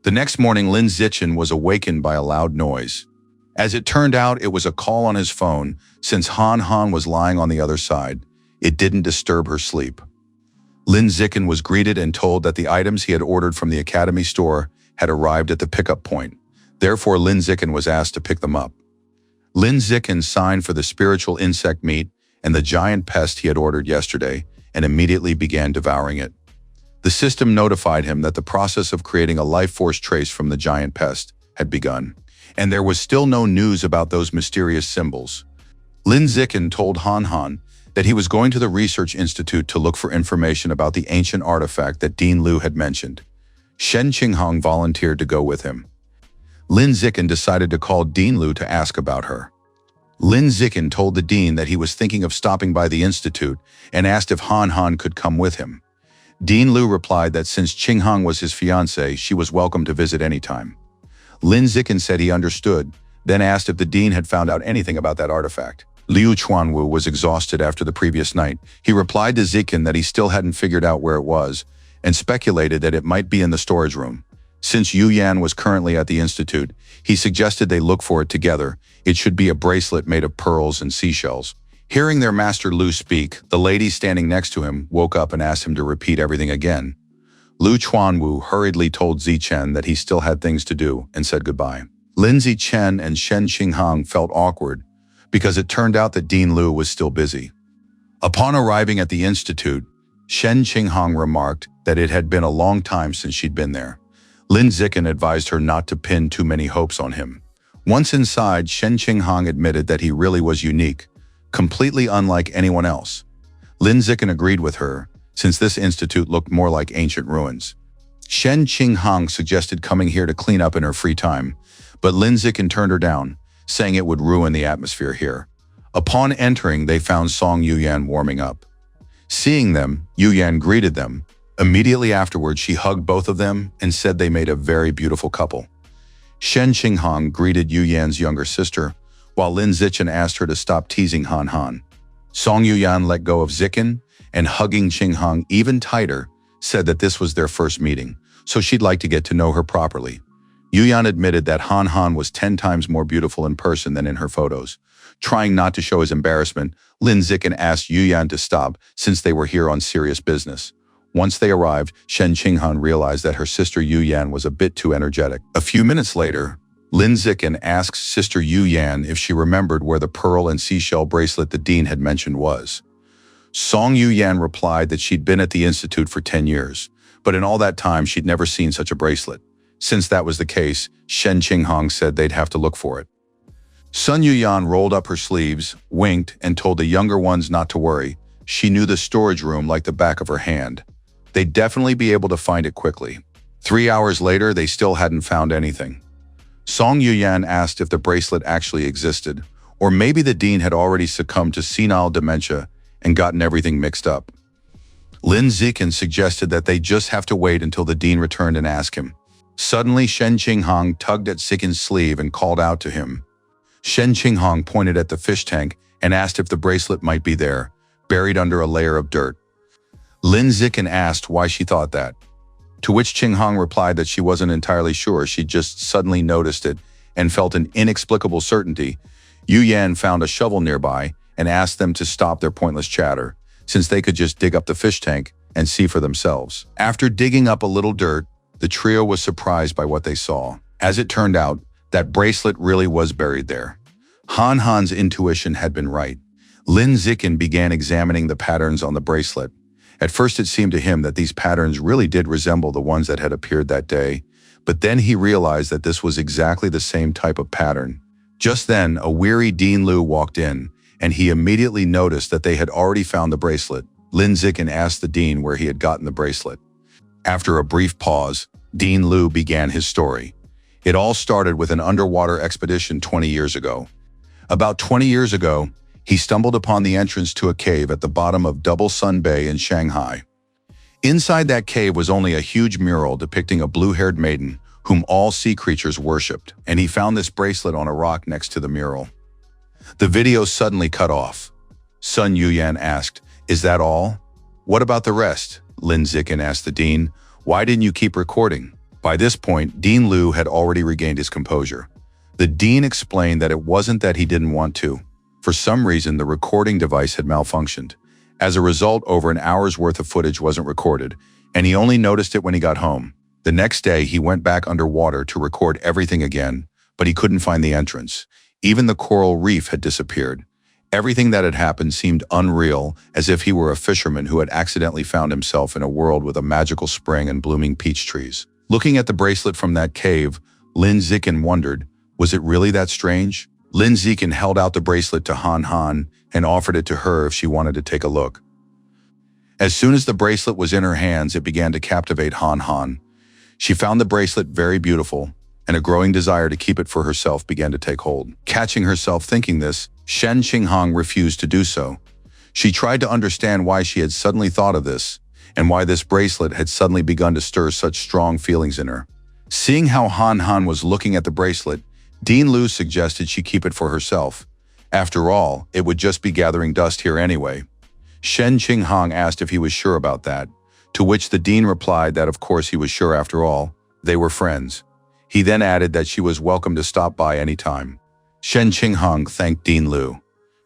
The next morning, Lin Zikin was awakened by a loud noise. As it turned out, it was a call on his phone. Since Han Han was lying on the other side, it didn't disturb her sleep. Lin Zikin was greeted and told that the items he had ordered from the academy store had arrived at the pickup point. Therefore, Lin Zikin was asked to pick them up. Lin Zikin signed for the spiritual insect meat and the giant pest he had ordered yesterday and immediately began devouring it. The system notified him that the process of creating a life force trace from the giant pest had begun, and there was still no news about those mysterious symbols. Lin Zikin told Han Han that he was going to the research institute to look for information about the ancient artifact that Dean Liu had mentioned. Shen Qinghang volunteered to go with him. Lin Zikin decided to call Dean Liu to ask about her. Lin Zikin told the dean that he was thinking of stopping by the institute and asked if Han Han could come with him. Dean Liu replied that since Qinghang was his fiancée, she was welcome to visit anytime. Lin Zikin said he understood, then asked if the dean had found out anything about that artifact. Liu Chuanwu was exhausted after the previous night. He replied to Zikin that he still hadn't figured out where it was and speculated that it might be in the storage room. Since Yu Yan was currently at the institute, he suggested they look for it together. It should be a bracelet made of pearls and seashells. Hearing their master Liu speak, the lady standing next to him woke up and asked him to repeat everything again. Liu Chuanwu hurriedly told Zichen that he still had things to do and said goodbye. Lin Zichen and Shen Qinghang felt awkward because it turned out that Dean Liu was still busy. Upon arriving at the institute, Shen Qinghang remarked that it had been a long time since she'd been there. Lin Zikin advised her not to pin too many hopes on him. Once inside, Shen Qinghang admitted that he really was unique, completely unlike anyone else. Lin Zikin agreed with her, since this institute looked more like ancient ruins. Shen Qinghang suggested coming here to clean up in her free time, but Lin Zikin turned her down, saying it would ruin the atmosphere here. Upon entering, they found Song Yuyan warming up. Seeing them, Yuyan greeted them. Immediately afterwards, she hugged both of them and said they made a very beautiful couple. Shen Qinghang greeted Yuyan's younger sister, while Lin Zichen asked her to stop teasing Han Han. Song Yuyan let go of Zikin and, hugging Qinghang even tighter, said that this was their first meeting, so she'd like to get to know her properly. Yuyan admitted that Han Han was 10 times more beautiful in person than in her photos. Trying not to show his embarrassment, Lin Zikin asked Yuyan to stop since they were here on serious business. Once they arrived, Shen Qinghang realized that her sister Yuyan was a bit too energetic. A few minutes later, Lin Zikin asked sister Yuyan if she remembered where the pearl and seashell bracelet the dean had mentioned was. Song Yuyan replied that she'd been at the institute for 10 years, but in all that time she'd never seen such a bracelet. Since that was the case, Shen Qinghong said they'd have to look for it. Sun Yuyan rolled up her sleeves, winked, and told the younger ones not to worry. She knew the storage room like the back of her hand. They'd definitely be able to find it quickly. 3 hours later, they still hadn't found anything. Song Yuyan asked if the bracelet actually existed, or maybe the dean had already succumbed to senile dementia and gotten everything mixed up. Lin Zikin suggested that they just have to wait until the dean returned and ask him. Suddenly, Shen Qinghong tugged at Zikin's sleeve and called out to him. Shen Qinghong pointed at the fish tank and asked if the bracelet might be there, buried under a layer of dirt. Lin Zikin asked why she thought that, to which Qinghong replied that she wasn't entirely sure. She just suddenly noticed it and felt an inexplicable certainty. Yu Yan found a shovel nearby and asked them to stop their pointless chatter, since they could just dig up the fish tank and see for themselves. After digging up a little dirt, the trio was surprised by what they saw. As it turned out, that bracelet really was buried there. Han Han's intuition had been right. Lin Zikin began examining the patterns on the bracelet. At first it seemed to him that these patterns really did resemble the ones that had appeared that day, but then he realized that this was exactly the same type of pattern. Just then, a weary Dean Lu walked in, and he immediately noticed that they had already found the bracelet. Lin Zikin asked the dean where he had gotten the bracelet. After a brief pause, Dean Lu began his story. It all started with an underwater expedition 20 years ago. About 20 years ago, he stumbled upon the entrance to a cave at the bottom of Double Sun Bay in Shanghai. Inside that cave was only a huge mural depicting a blue-haired maiden whom all sea creatures worshipped, and he found this bracelet on a rock next to the mural. The video suddenly cut off. Sun Yuyan asked, "Is that all? What about the rest?" Lin Zikin asked the dean, "Why didn't you keep recording?" By this point, Dean Lu had already regained his composure. The dean explained that it wasn't that he didn't want to. For some reason, the recording device had malfunctioned. As a result, over an hour's worth of footage wasn't recorded, and he only noticed it when he got home. The next day, he went back underwater to record everything again, but he couldn't find the entrance. Even the coral reef had disappeared. Everything that had happened seemed unreal, as if he were a fisherman who had accidentally found himself in a world with a magical spring and blooming peach trees. Looking at the bracelet from that cave, Lin Zikin wondered, was it really that strange? Lin Zikin held out the bracelet to Han Han and offered it to her if she wanted to take a look. As soon as the bracelet was in her hands, it began to captivate Han Han. She found the bracelet very beautiful, and a growing desire to keep it for herself began to take hold. Catching herself thinking this, Shen Qinghong refused to do so. She tried to understand why she had suddenly thought of this, and why this bracelet had suddenly begun to stir such strong feelings in her. Seeing how Han Han was looking at the bracelet, Dean Lu suggested she keep it for herself. After all, it would just be gathering dust here anyway. Shen Qinghong asked if he was sure about that, to which the dean replied that of course he was sure after all. They were friends. He then added that she was welcome to stop by any time. Shen Qinghong thanked Dean Lu.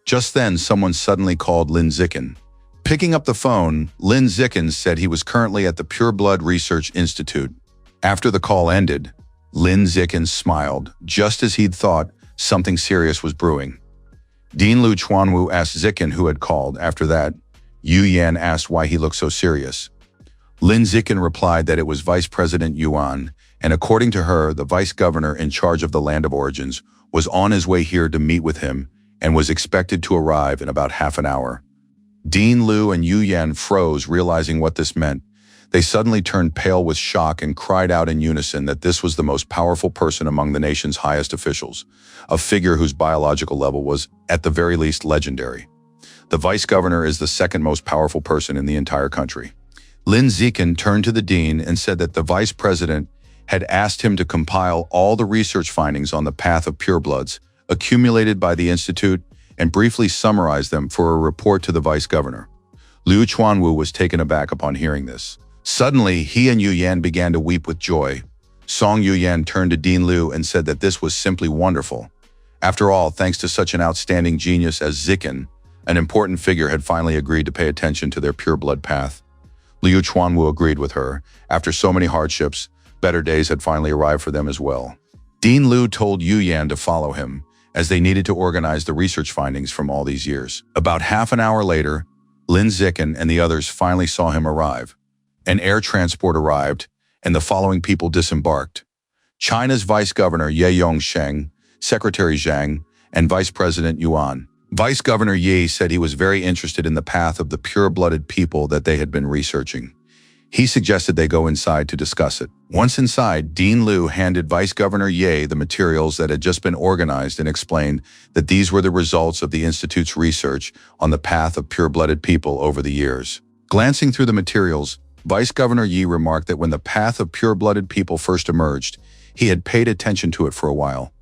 Just then, someone suddenly called Lin Zikin. Picking up the phone, Lin Zikin said he was currently at the Pure Blood Research Institute. After the call ended, Lin Zikin smiled, just as he'd thought something serious was brewing. Dean Lu Chuanwu asked Zikin who had called. After that, Yu Yan asked why he looked so serious. Lin Zikin replied that it was Vice President Yuan, and according to her, the vice governor in charge of the land of origins was on his way here to meet with him and was expected to arrive in about half an hour. Dean Lu and Yu Yan froze, realizing what this meant. They suddenly turned pale with shock and cried out in unison that this was the most powerful person among the nation's highest officials, a figure whose biological level was, at the very least, legendary. The vice governor is the second most powerful person in the entire country. Lin Zikin turned to the dean and said that the vice president had asked him to compile all the research findings on the path of purebloods accumulated by the institute and briefly summarize them for a report to the vice governor. Liu Chuanwu was taken aback upon hearing this. Suddenly, he and Yu Yan began to weep with joy. Song Yu Yan turned to Dean Lu and said that this was simply wonderful. After all, thanks to such an outstanding genius as Zikin, an important figure had finally agreed to pay attention to their pure blood path. Liu Chuanwu agreed with her. After so many hardships, better days had finally arrived for them as well. Dean Lu told Yu Yan to follow him, as they needed to organize the research findings from all these years. About half an hour later, Lin Zikin and the others finally saw him arrive. An air transport arrived, and the following people disembarked. China's Vice Governor Ye Yongsheng, Secretary Zhang, and Vice President Yuan. Vice Governor Yi said he was very interested in the path of the pure-blooded people that they had been researching. He suggested they go inside to discuss it. Once inside, Dean Liu handed Vice Governor Ye the materials that had just been organized and explained that these were the results of the Institute's research on the path of pure-blooded people over the years. Glancing through the materials, Vice Governor Yi remarked that when the path of pure-blooded people first emerged, he had paid attention to it for a while.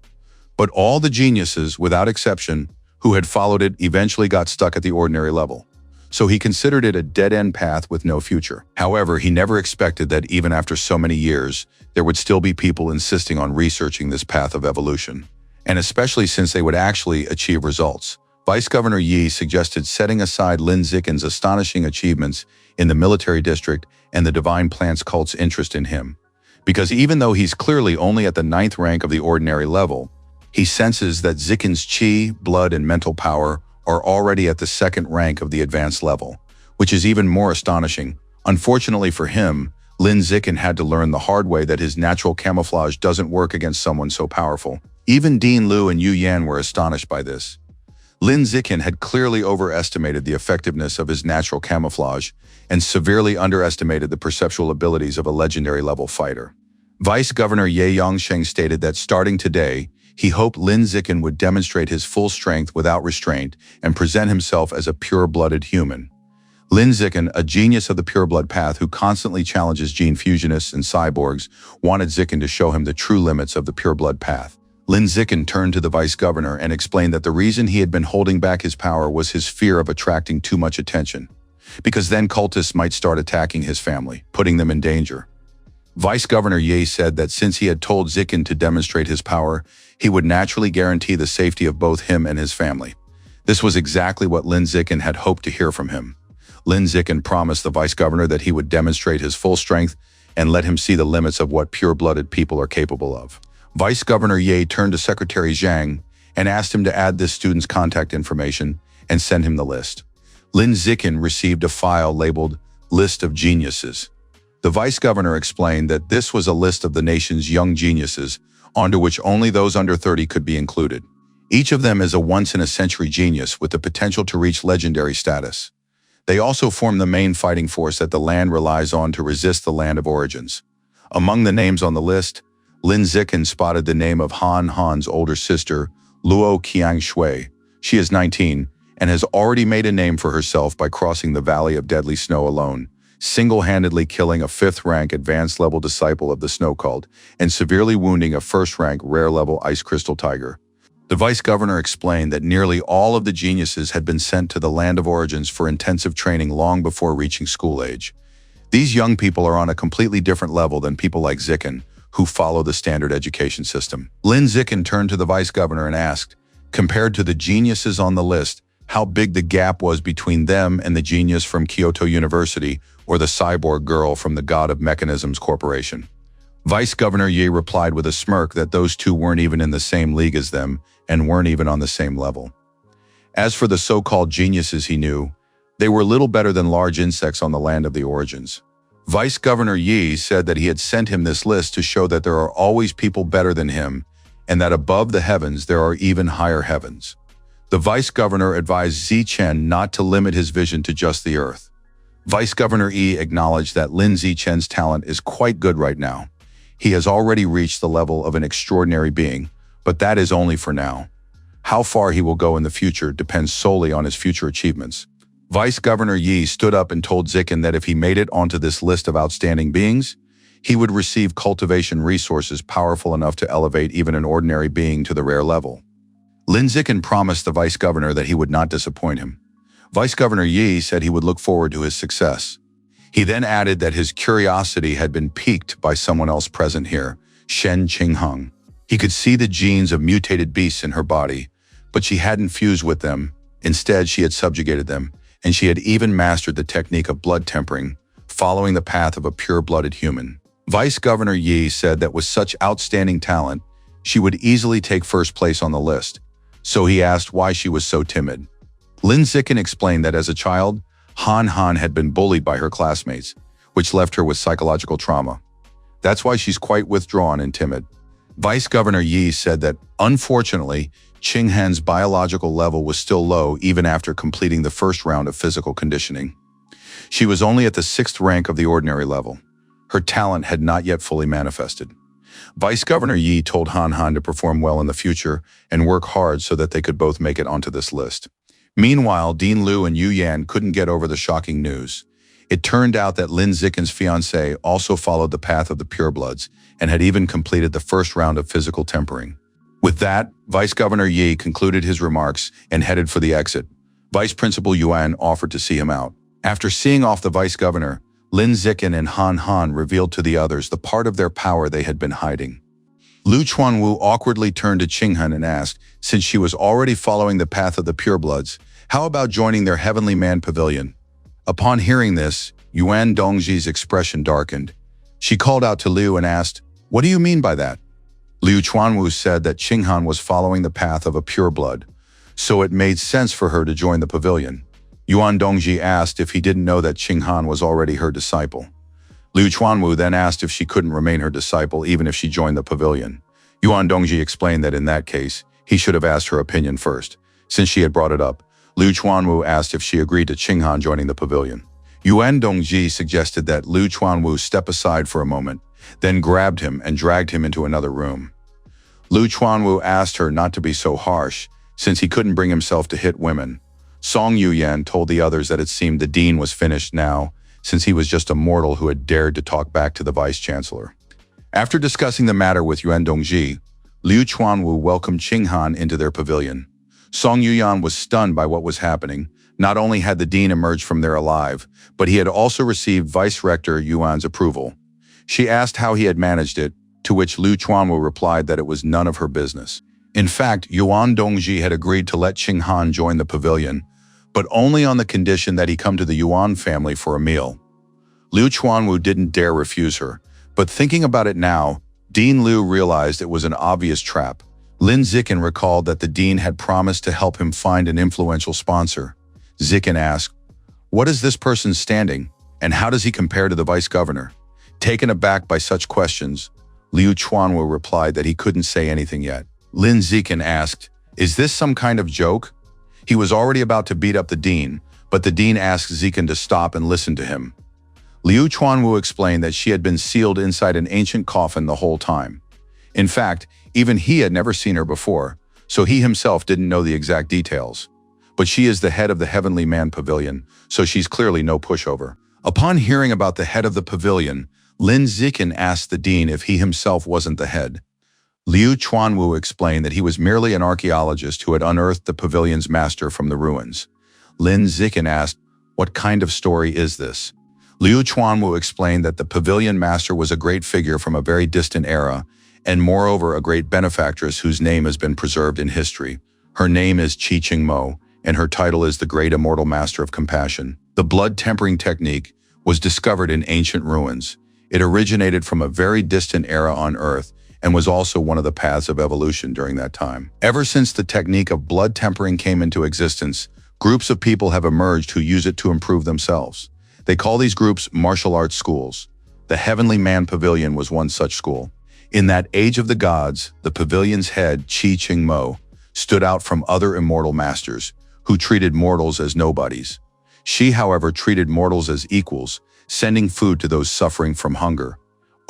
But all the geniuses, without exception, who had followed it eventually got stuck at the ordinary level. So he considered it a dead-end path with no future. However, he never expected that even after so many years, there would still be people insisting on researching this path of evolution. And especially since they would actually achieve results. Vice Governor Yi suggested setting aside Lin Zikin's astonishing achievements in the military district and the divine plants cult's interest in him. Because even though he's clearly only at the 9th rank of the ordinary level, he senses that Zikin's chi, blood, and mental power are already at the 2nd rank of the advanced level, which is even more astonishing. Unfortunately for him, Lin Zikin had to learn the hard way that his natural camouflage doesn't work against someone so powerful. Even Dean Liu and Yu Yan were astonished by this. Lin Zikin had clearly overestimated the effectiveness of his natural camouflage and severely underestimated the perceptual abilities of a legendary level fighter. Vice Governor Ye Yongsheng stated that starting today, he hoped Lin Zikin would demonstrate his full strength without restraint and present himself as a pure-blooded human. Lin Zikin, a genius of the pure-blood path who constantly challenges gene fusionists and cyborgs, wanted Zikin to show him the true limits of the pure-blood path. Lin Zikin turned to the vice governor and explained that the reason he had been holding back his power was his fear of attracting too much attention, because then cultists might start attacking his family, putting them in danger. Vice Governor Ye said that since he had told Zikin to demonstrate his power, he would naturally guarantee the safety of both him and his family. This was exactly what Lin Zikin had hoped to hear from him. Lin Zikin promised the vice governor that he would demonstrate his full strength and let him see the limits of what pure-blooded people are capable of. Vice Governor Ye turned to Secretary Zhang and asked him to add this student's contact information and send him the list. Lin Zikin received a file labeled List of Geniuses. The vice governor explained that this was a list of the nation's young geniuses, onto which only those under 30 could be included. Each of them is a once-in-a-century genius with the potential to reach legendary status. They also form the main fighting force that the land relies on to resist the land of origins. Among the names on the list, Lin Zikin spotted the name of Han's older sister, Luo Qiangshui. She is 19 and has already made a name for herself by crossing the Valley of Deadly Snow alone, single-handedly killing a 5th-rank advanced-level disciple of the Snow Cult and severely wounding a 1st-rank rare-level ice crystal tiger. The vice governor explained that nearly all of the geniuses had been sent to the land of origins for intensive training long before reaching school age. These young people are on a completely different level than people like Zikin, who follow the standard education system. Lin Zikin turned to the vice governor and asked, compared to the geniuses on the list, how big the gap was between them and the genius from Kyoto University or the cyborg girl from the God of Mechanisms Corporation. Vice Governor Yi replied with a smirk that those two weren't even in the same league as them and weren't even on the same level. As for the so-called geniuses he knew, they were little better than large insects on the land of the origins. Vice Governor Yi said that he had sent him this list to show that there are always people better than him and that above the heavens there are even higher heavens. The vice governor advised Zichen not to limit his vision to just the earth. Vice Governor Yi acknowledged that Lin Zichen's talent is quite good right now. He has already reached the level of an extraordinary being, but that is only for now. How far he will go in the future depends solely on his future achievements. Vice Governor Yi stood up and told Zikin that if he made it onto this list of outstanding beings, he would receive cultivation resources powerful enough to elevate even an ordinary being to the rare level. Lin Zikin promised the vice governor that he would not disappoint him. Vice Governor Yi said he would look forward to his success. He then added that his curiosity had been piqued by someone else present here, Shen Qingheng. He could see the genes of mutated beasts in her body, but she hadn't fused with them. Instead, she had subjugated them, and she had even mastered the technique of blood tempering, following the path of a pure-blooded human. Vice Governor Yi said that with such outstanding talent, she would easily take first place on the list, so he asked why she was so timid. Lin Zikin explained that as a child, Han Han had been bullied by her classmates, which left her with psychological trauma. That's why she's quite withdrawn and timid. Vice Governor Yi said that, unfortunately, Ching Han's biological level was still low even after completing the first round of physical conditioning. She was only at the 6th rank of the ordinary level. Her talent had not yet fully manifested. Vice Governor Yi told Han Han to perform well in the future and work hard so that they could both make it onto this list. Meanwhile, Dean Liu and Yu Yan couldn't get over the shocking news. It turned out that Lin Zikin's fiancée also followed the path of the purebloods and had even completed the first round of physical tempering. With that, Vice Governor Yi concluded his remarks and headed for the exit. Vice Principal Yuan offered to see him out. After seeing off the Vice Governor, Lin Zikin and Han Han revealed to the others the part of their power they had been hiding. Lu Chuanwu awkwardly turned to Qinghan and asked, since she was already following the path of the purebloods, how about joining their Heavenly Man Pavilion? Upon hearing this, Yuan Dongji's expression darkened. She called out to Liu and asked, "What do you mean by that?" Liu Chuanwu said that Qinghan was following the path of a pureblood, so it made sense for her to join the pavilion. Yuan Dongji asked if he didn't know that Qinghan was already her disciple. Liu Chuanwu then asked if she couldn't remain her disciple even if she joined the pavilion. Yuan Dongji explained that in that case, he should have asked her opinion first. Since she had brought it up, Liu Chuanwu asked if she agreed to Qinghan joining the pavilion. Yuan Dongji suggested that Liu Chuanwu step aside for a moment, then grabbed him and dragged him into another room. Liu Chuanwu asked her not to be so harsh, since he couldn't bring himself to hit women. Song Yuyan told the others that it seemed the dean was finished now, since he was just a mortal who had dared to talk back to the vice-chancellor. After discussing the matter with Yuan Dongji, Liu Chuanwu welcomed Qinghan into their pavilion. Song Yuyan was stunned by what was happening. Not only had the dean emerged from there alive, but he had also received Vice-Rector Yuan's approval. She asked how he had managed it, to which Liu Chuanwu replied that it was none of her business. In fact, Yuan Dongji had agreed to let Qinghan join the pavilion, but only on the condition that he come to the Yuan family for a meal. Liu Chuanwu didn't dare refuse her, but thinking about it now, Dean Liu realized it was an obvious trap. Lin Zikin recalled that the dean had promised to help him find an influential sponsor. Zikin asked, "What is this person standing, and how does he compare to the vice governor?" Taken aback by such questions, Liu Chuanwu replied that he couldn't say anything yet. Lin Zikin asked, "Is this some kind of joke?" He was already about to beat up the dean, but the dean asked Zikin to stop and listen to him. Liu Chuanwu explained that she had been sealed inside an ancient coffin the whole time. In fact, even he had never seen her before, so he himself didn't know the exact details. But she is the head of the Heavenly Man Pavilion, so she's clearly no pushover. Upon hearing about the head of the pavilion, Lin Zikin asked the dean if he himself wasn't the head. Liu Chuanwu explained that he was merely an archaeologist who had unearthed the pavilion's master from the ruins. Lin Zikin asked, "What kind of story is this?" Liu Chuanwu explained that the pavilion master was a great figure from a very distant era, and moreover a great benefactress whose name has been preserved in history. Her name is Qi Qingmo, and her title is the Great Immortal Master of Compassion. The blood tempering technique was discovered in ancient ruins. It originated from a very distant era on Earth and was also one of the paths of evolution during that time. Ever since the technique of blood tempering came into existence, groups of people have emerged who use it to improve themselves. They call these groups martial arts schools. The Heavenly Man Pavilion was one such school. In that age of the gods, the pavilion's head, Qi Qingmo, stood out from other immortal masters, who treated mortals as nobodies. She, however, treated mortals as equals, sending food to those suffering from hunger,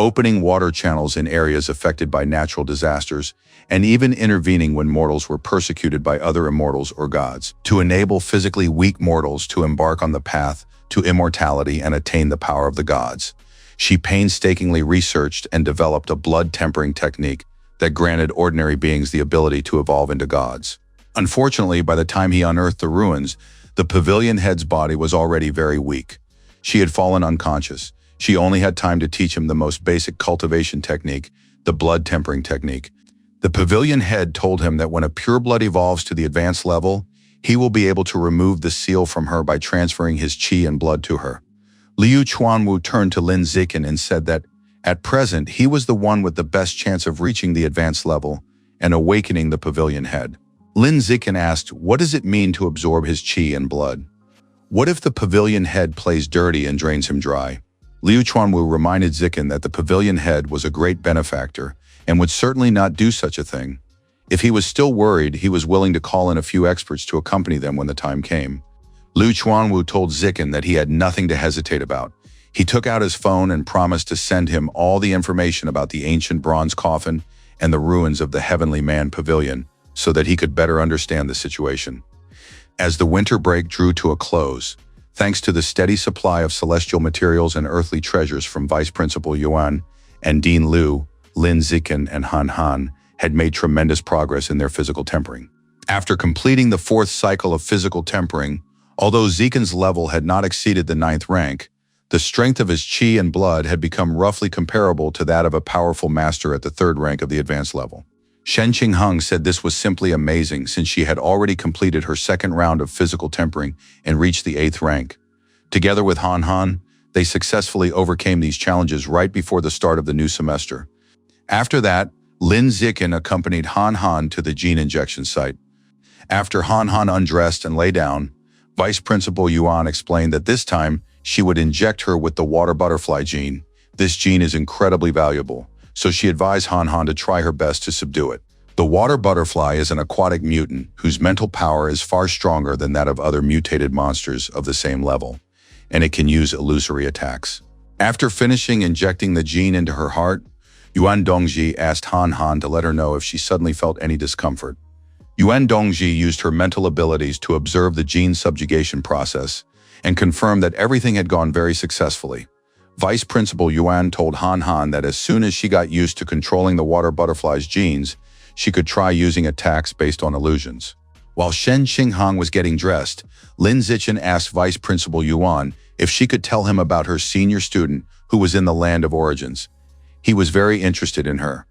opening water channels in areas affected by natural disasters, and even intervening when mortals were persecuted by other immortals or gods, to enable physically weak mortals to embark on the path to immortality and attain the power of the gods. She painstakingly researched and developed a blood tempering technique that granted ordinary beings the ability to evolve into gods. Unfortunately, by the time he unearthed the ruins, the pavilion head's body was already very weak. She had fallen unconscious. She only had time to teach him the most basic cultivation technique, the blood tempering technique. The pavilion head told him that when a pureblood evolves to the advanced level, he will be able to remove the seal from her by transferring his qi and blood to her. Liu Chuanwu turned to Lin Zikin and said that, at present, he was the one with the best chance of reaching the advanced level and awakening the pavilion head. Lin Zikin asked, what does it mean to absorb his qi and blood? What if the pavilion head plays dirty and drains him dry? Liu Chuanwu reminded Zikin that the pavilion head was a great benefactor and would certainly not do such a thing. If he was still worried, he was willing to call in a few experts to accompany them when the time came. Liu Chuanwu told Zikin that he had nothing to hesitate about. He took out his phone and promised to send him all the information about the ancient bronze coffin and the ruins of the Heavenly Man Pavilion so that he could better understand the situation. As the winter break drew to a close, thanks to the steady supply of celestial materials and earthly treasures from Vice Principal Yuan and Dean Liu, Lin Zikin and Han Han had made tremendous progress in their physical tempering. After completing the 4th cycle of physical tempering, although Zikin's level had not exceeded the 9th rank, the strength of his qi and blood had become roughly comparable to that of a powerful master at the 3rd rank of the advanced level. Shen Qingheng said this was simply amazing since she had already completed her 2nd round of physical tempering and reached the 8th rank. Together with Han Han, they successfully overcame these challenges right before the start of the new semester. After that, Lin Zikin accompanied Han Han to the gene injection site. After Han Han undressed and lay down, Vice Principal Yuan explained that this time she would inject her with the water butterfly gene. This gene is incredibly valuable, so she advised Han Han to try her best to subdue it. The water butterfly is an aquatic mutant whose mental power is far stronger than that of other mutated monsters of the same level, and it can use illusory attacks. After finishing injecting the gene into her heart, Yuan Dongji asked Han Han to let her know if she suddenly felt any discomfort. Yuan Dongji used her mental abilities to observe the gene subjugation process and confirmed that everything had gone very successfully. Vice Principal Yuan told Han Han that as soon as she got used to controlling the water butterfly's genes, she could try using attacks based on illusions. While Shen Qingheng was getting dressed, Lin Zichen asked Vice Principal Yuan if she could tell him about her senior student who was in the land of origins. He was very interested in her.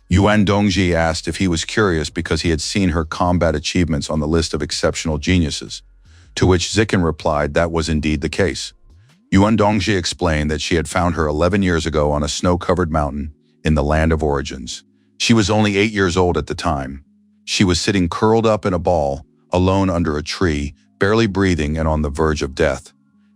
Yuan Dongji asked if he was curious because he had seen her combat achievements on the list of exceptional geniuses, to which Zikin replied that was indeed the case. Yuan Dongji explained that she had found her 11 years ago on a snow-covered mountain in the land of origins. She was only 8 years old at the time. She was sitting curled up in a ball, alone under a tree, barely breathing and on the verge of death.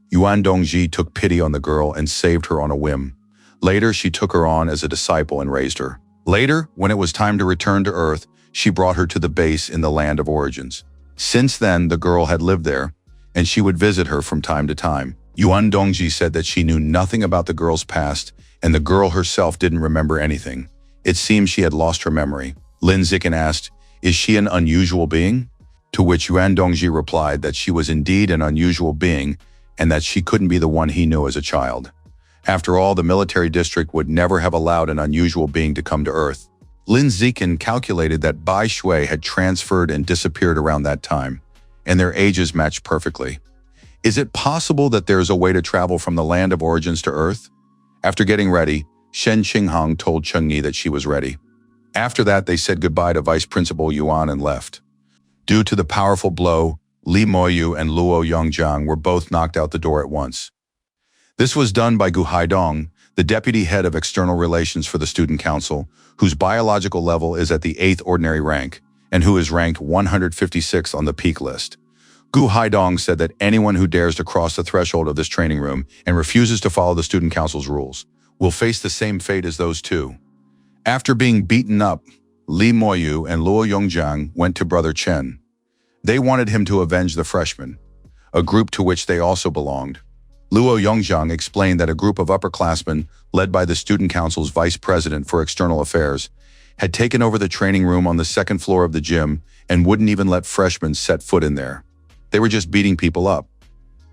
Yuan Dongji took pity on the girl and saved her on a whim. Later, she took her on as a disciple and raised her. Later, when it was time to return to Earth, she brought her to the base in the land of origins. Since then, the girl had lived there, and she would visit her from time to time. Yuan Dongji said that she knew nothing about the girl's past, and the girl herself didn't remember anything. It seemed she had lost her memory. Lin Zikin asked, "Is she an unusual being?" To which Yuan Dongji replied that she was indeed an unusual being, and that she couldn't be the one he knew as a child. After all, the military district would never have allowed an unusual being to come to Earth. Lin Zikin calculated that Bai Shui had transferred and disappeared around that time, and their ages matched perfectly. Is it possible that there is a way to travel from the land of origins to Earth? After getting ready, Shen Qingheng told Chengyi that she was ready. After that, they said goodbye to Vice Principal Yuan and left. Due to the powerful blow, Li Moyu and Luo Yongjiang were both knocked out the door at once. This was done by Gu Haidong, the deputy head of external relations for the student council, whose biological level is at the 8th ordinary rank, and who is ranked 156 on the peak list. Gu Haidong said that anyone who dares to cross the threshold of this training room and refuses to follow the student council's rules will face the same fate as those two. After being beaten up, Li Moyu and Luo Yongjiang went to Brother Chen. They wanted him to avenge the freshmen, a group to which they also belonged. Luo Yongjiang explained that a group of upperclassmen, led by the student council's vice president for external affairs, had taken over the training room on the 2nd floor of the gym and wouldn't even let freshmen set foot in there. They were just beating people up.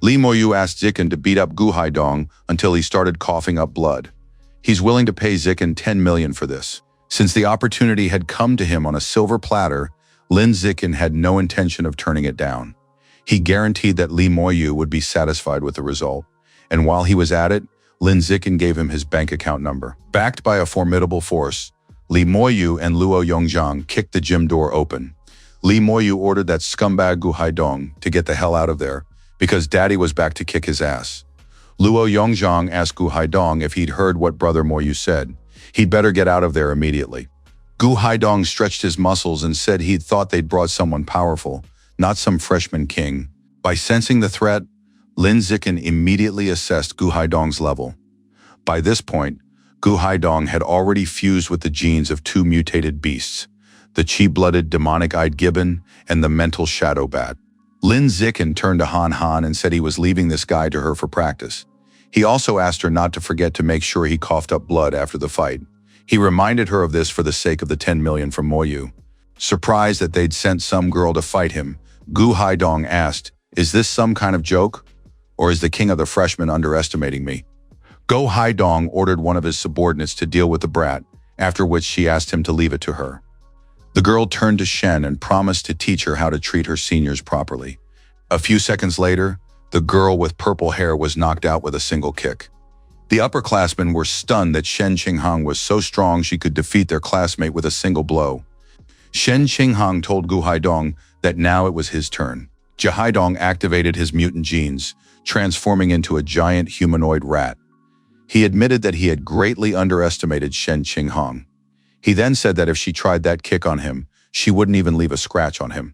Li Moyu asked Zikin to beat up Gu Haidong until he started coughing up blood. He's willing to pay Zikin 10 million for this. Since the opportunity had come to him on a silver platter, Lin Zikin had no intention of turning it down. He guaranteed that Li Moyu would be satisfied with the result, and while he was at it, Lin Zikin gave him his bank account number. Backed by a formidable force, Li Moyu and Luo Yongjiang kicked the gym door open. Li Moyu ordered that scumbag Gu Haidong to get the hell out of there, because Daddy was back to kick his ass. Luo Yongjiang asked Gu Haidong if he'd heard what Brother Moyu said. He'd better get out of there immediately. Gu Haidong stretched his muscles and said he'd thought they'd brought someone powerful, not some freshman king. By sensing the threat, Lin Zikin immediately assessed Gu Haidong's level. By this point, Gu Haidong had already fused with the genes of two mutated beasts, the chi-blooded demonic-eyed gibbon and the mental shadow bat. Lin Zikin turned to Han Han and said he was leaving this guy to her for practice. He also asked her not to forget to make sure he coughed up blood after the fight. He reminded her of this for the sake of the 10 million from Moyu. Surprised that they'd sent some girl to fight him, Gu Haidong asked, "Is this some kind of joke? Or is the king of the freshmen underestimating me?" Gu Haidong ordered one of his subordinates to deal with the brat, after which she asked him to leave it to her. The girl turned to Shen and promised to teach her how to treat her seniors properly. A few seconds later, the girl with purple hair was knocked out with a single kick. The upperclassmen were stunned that Shen Qinghang was so strong she could defeat their classmate with a single blow. Shen Qinghang told Gu Haidong that now it was his turn. Gu Haidong activated his mutant genes, transforming into a giant humanoid rat. He admitted that he had greatly underestimated Shen Qinghang. He then said that if she tried that kick on him, she wouldn't even leave a scratch on him.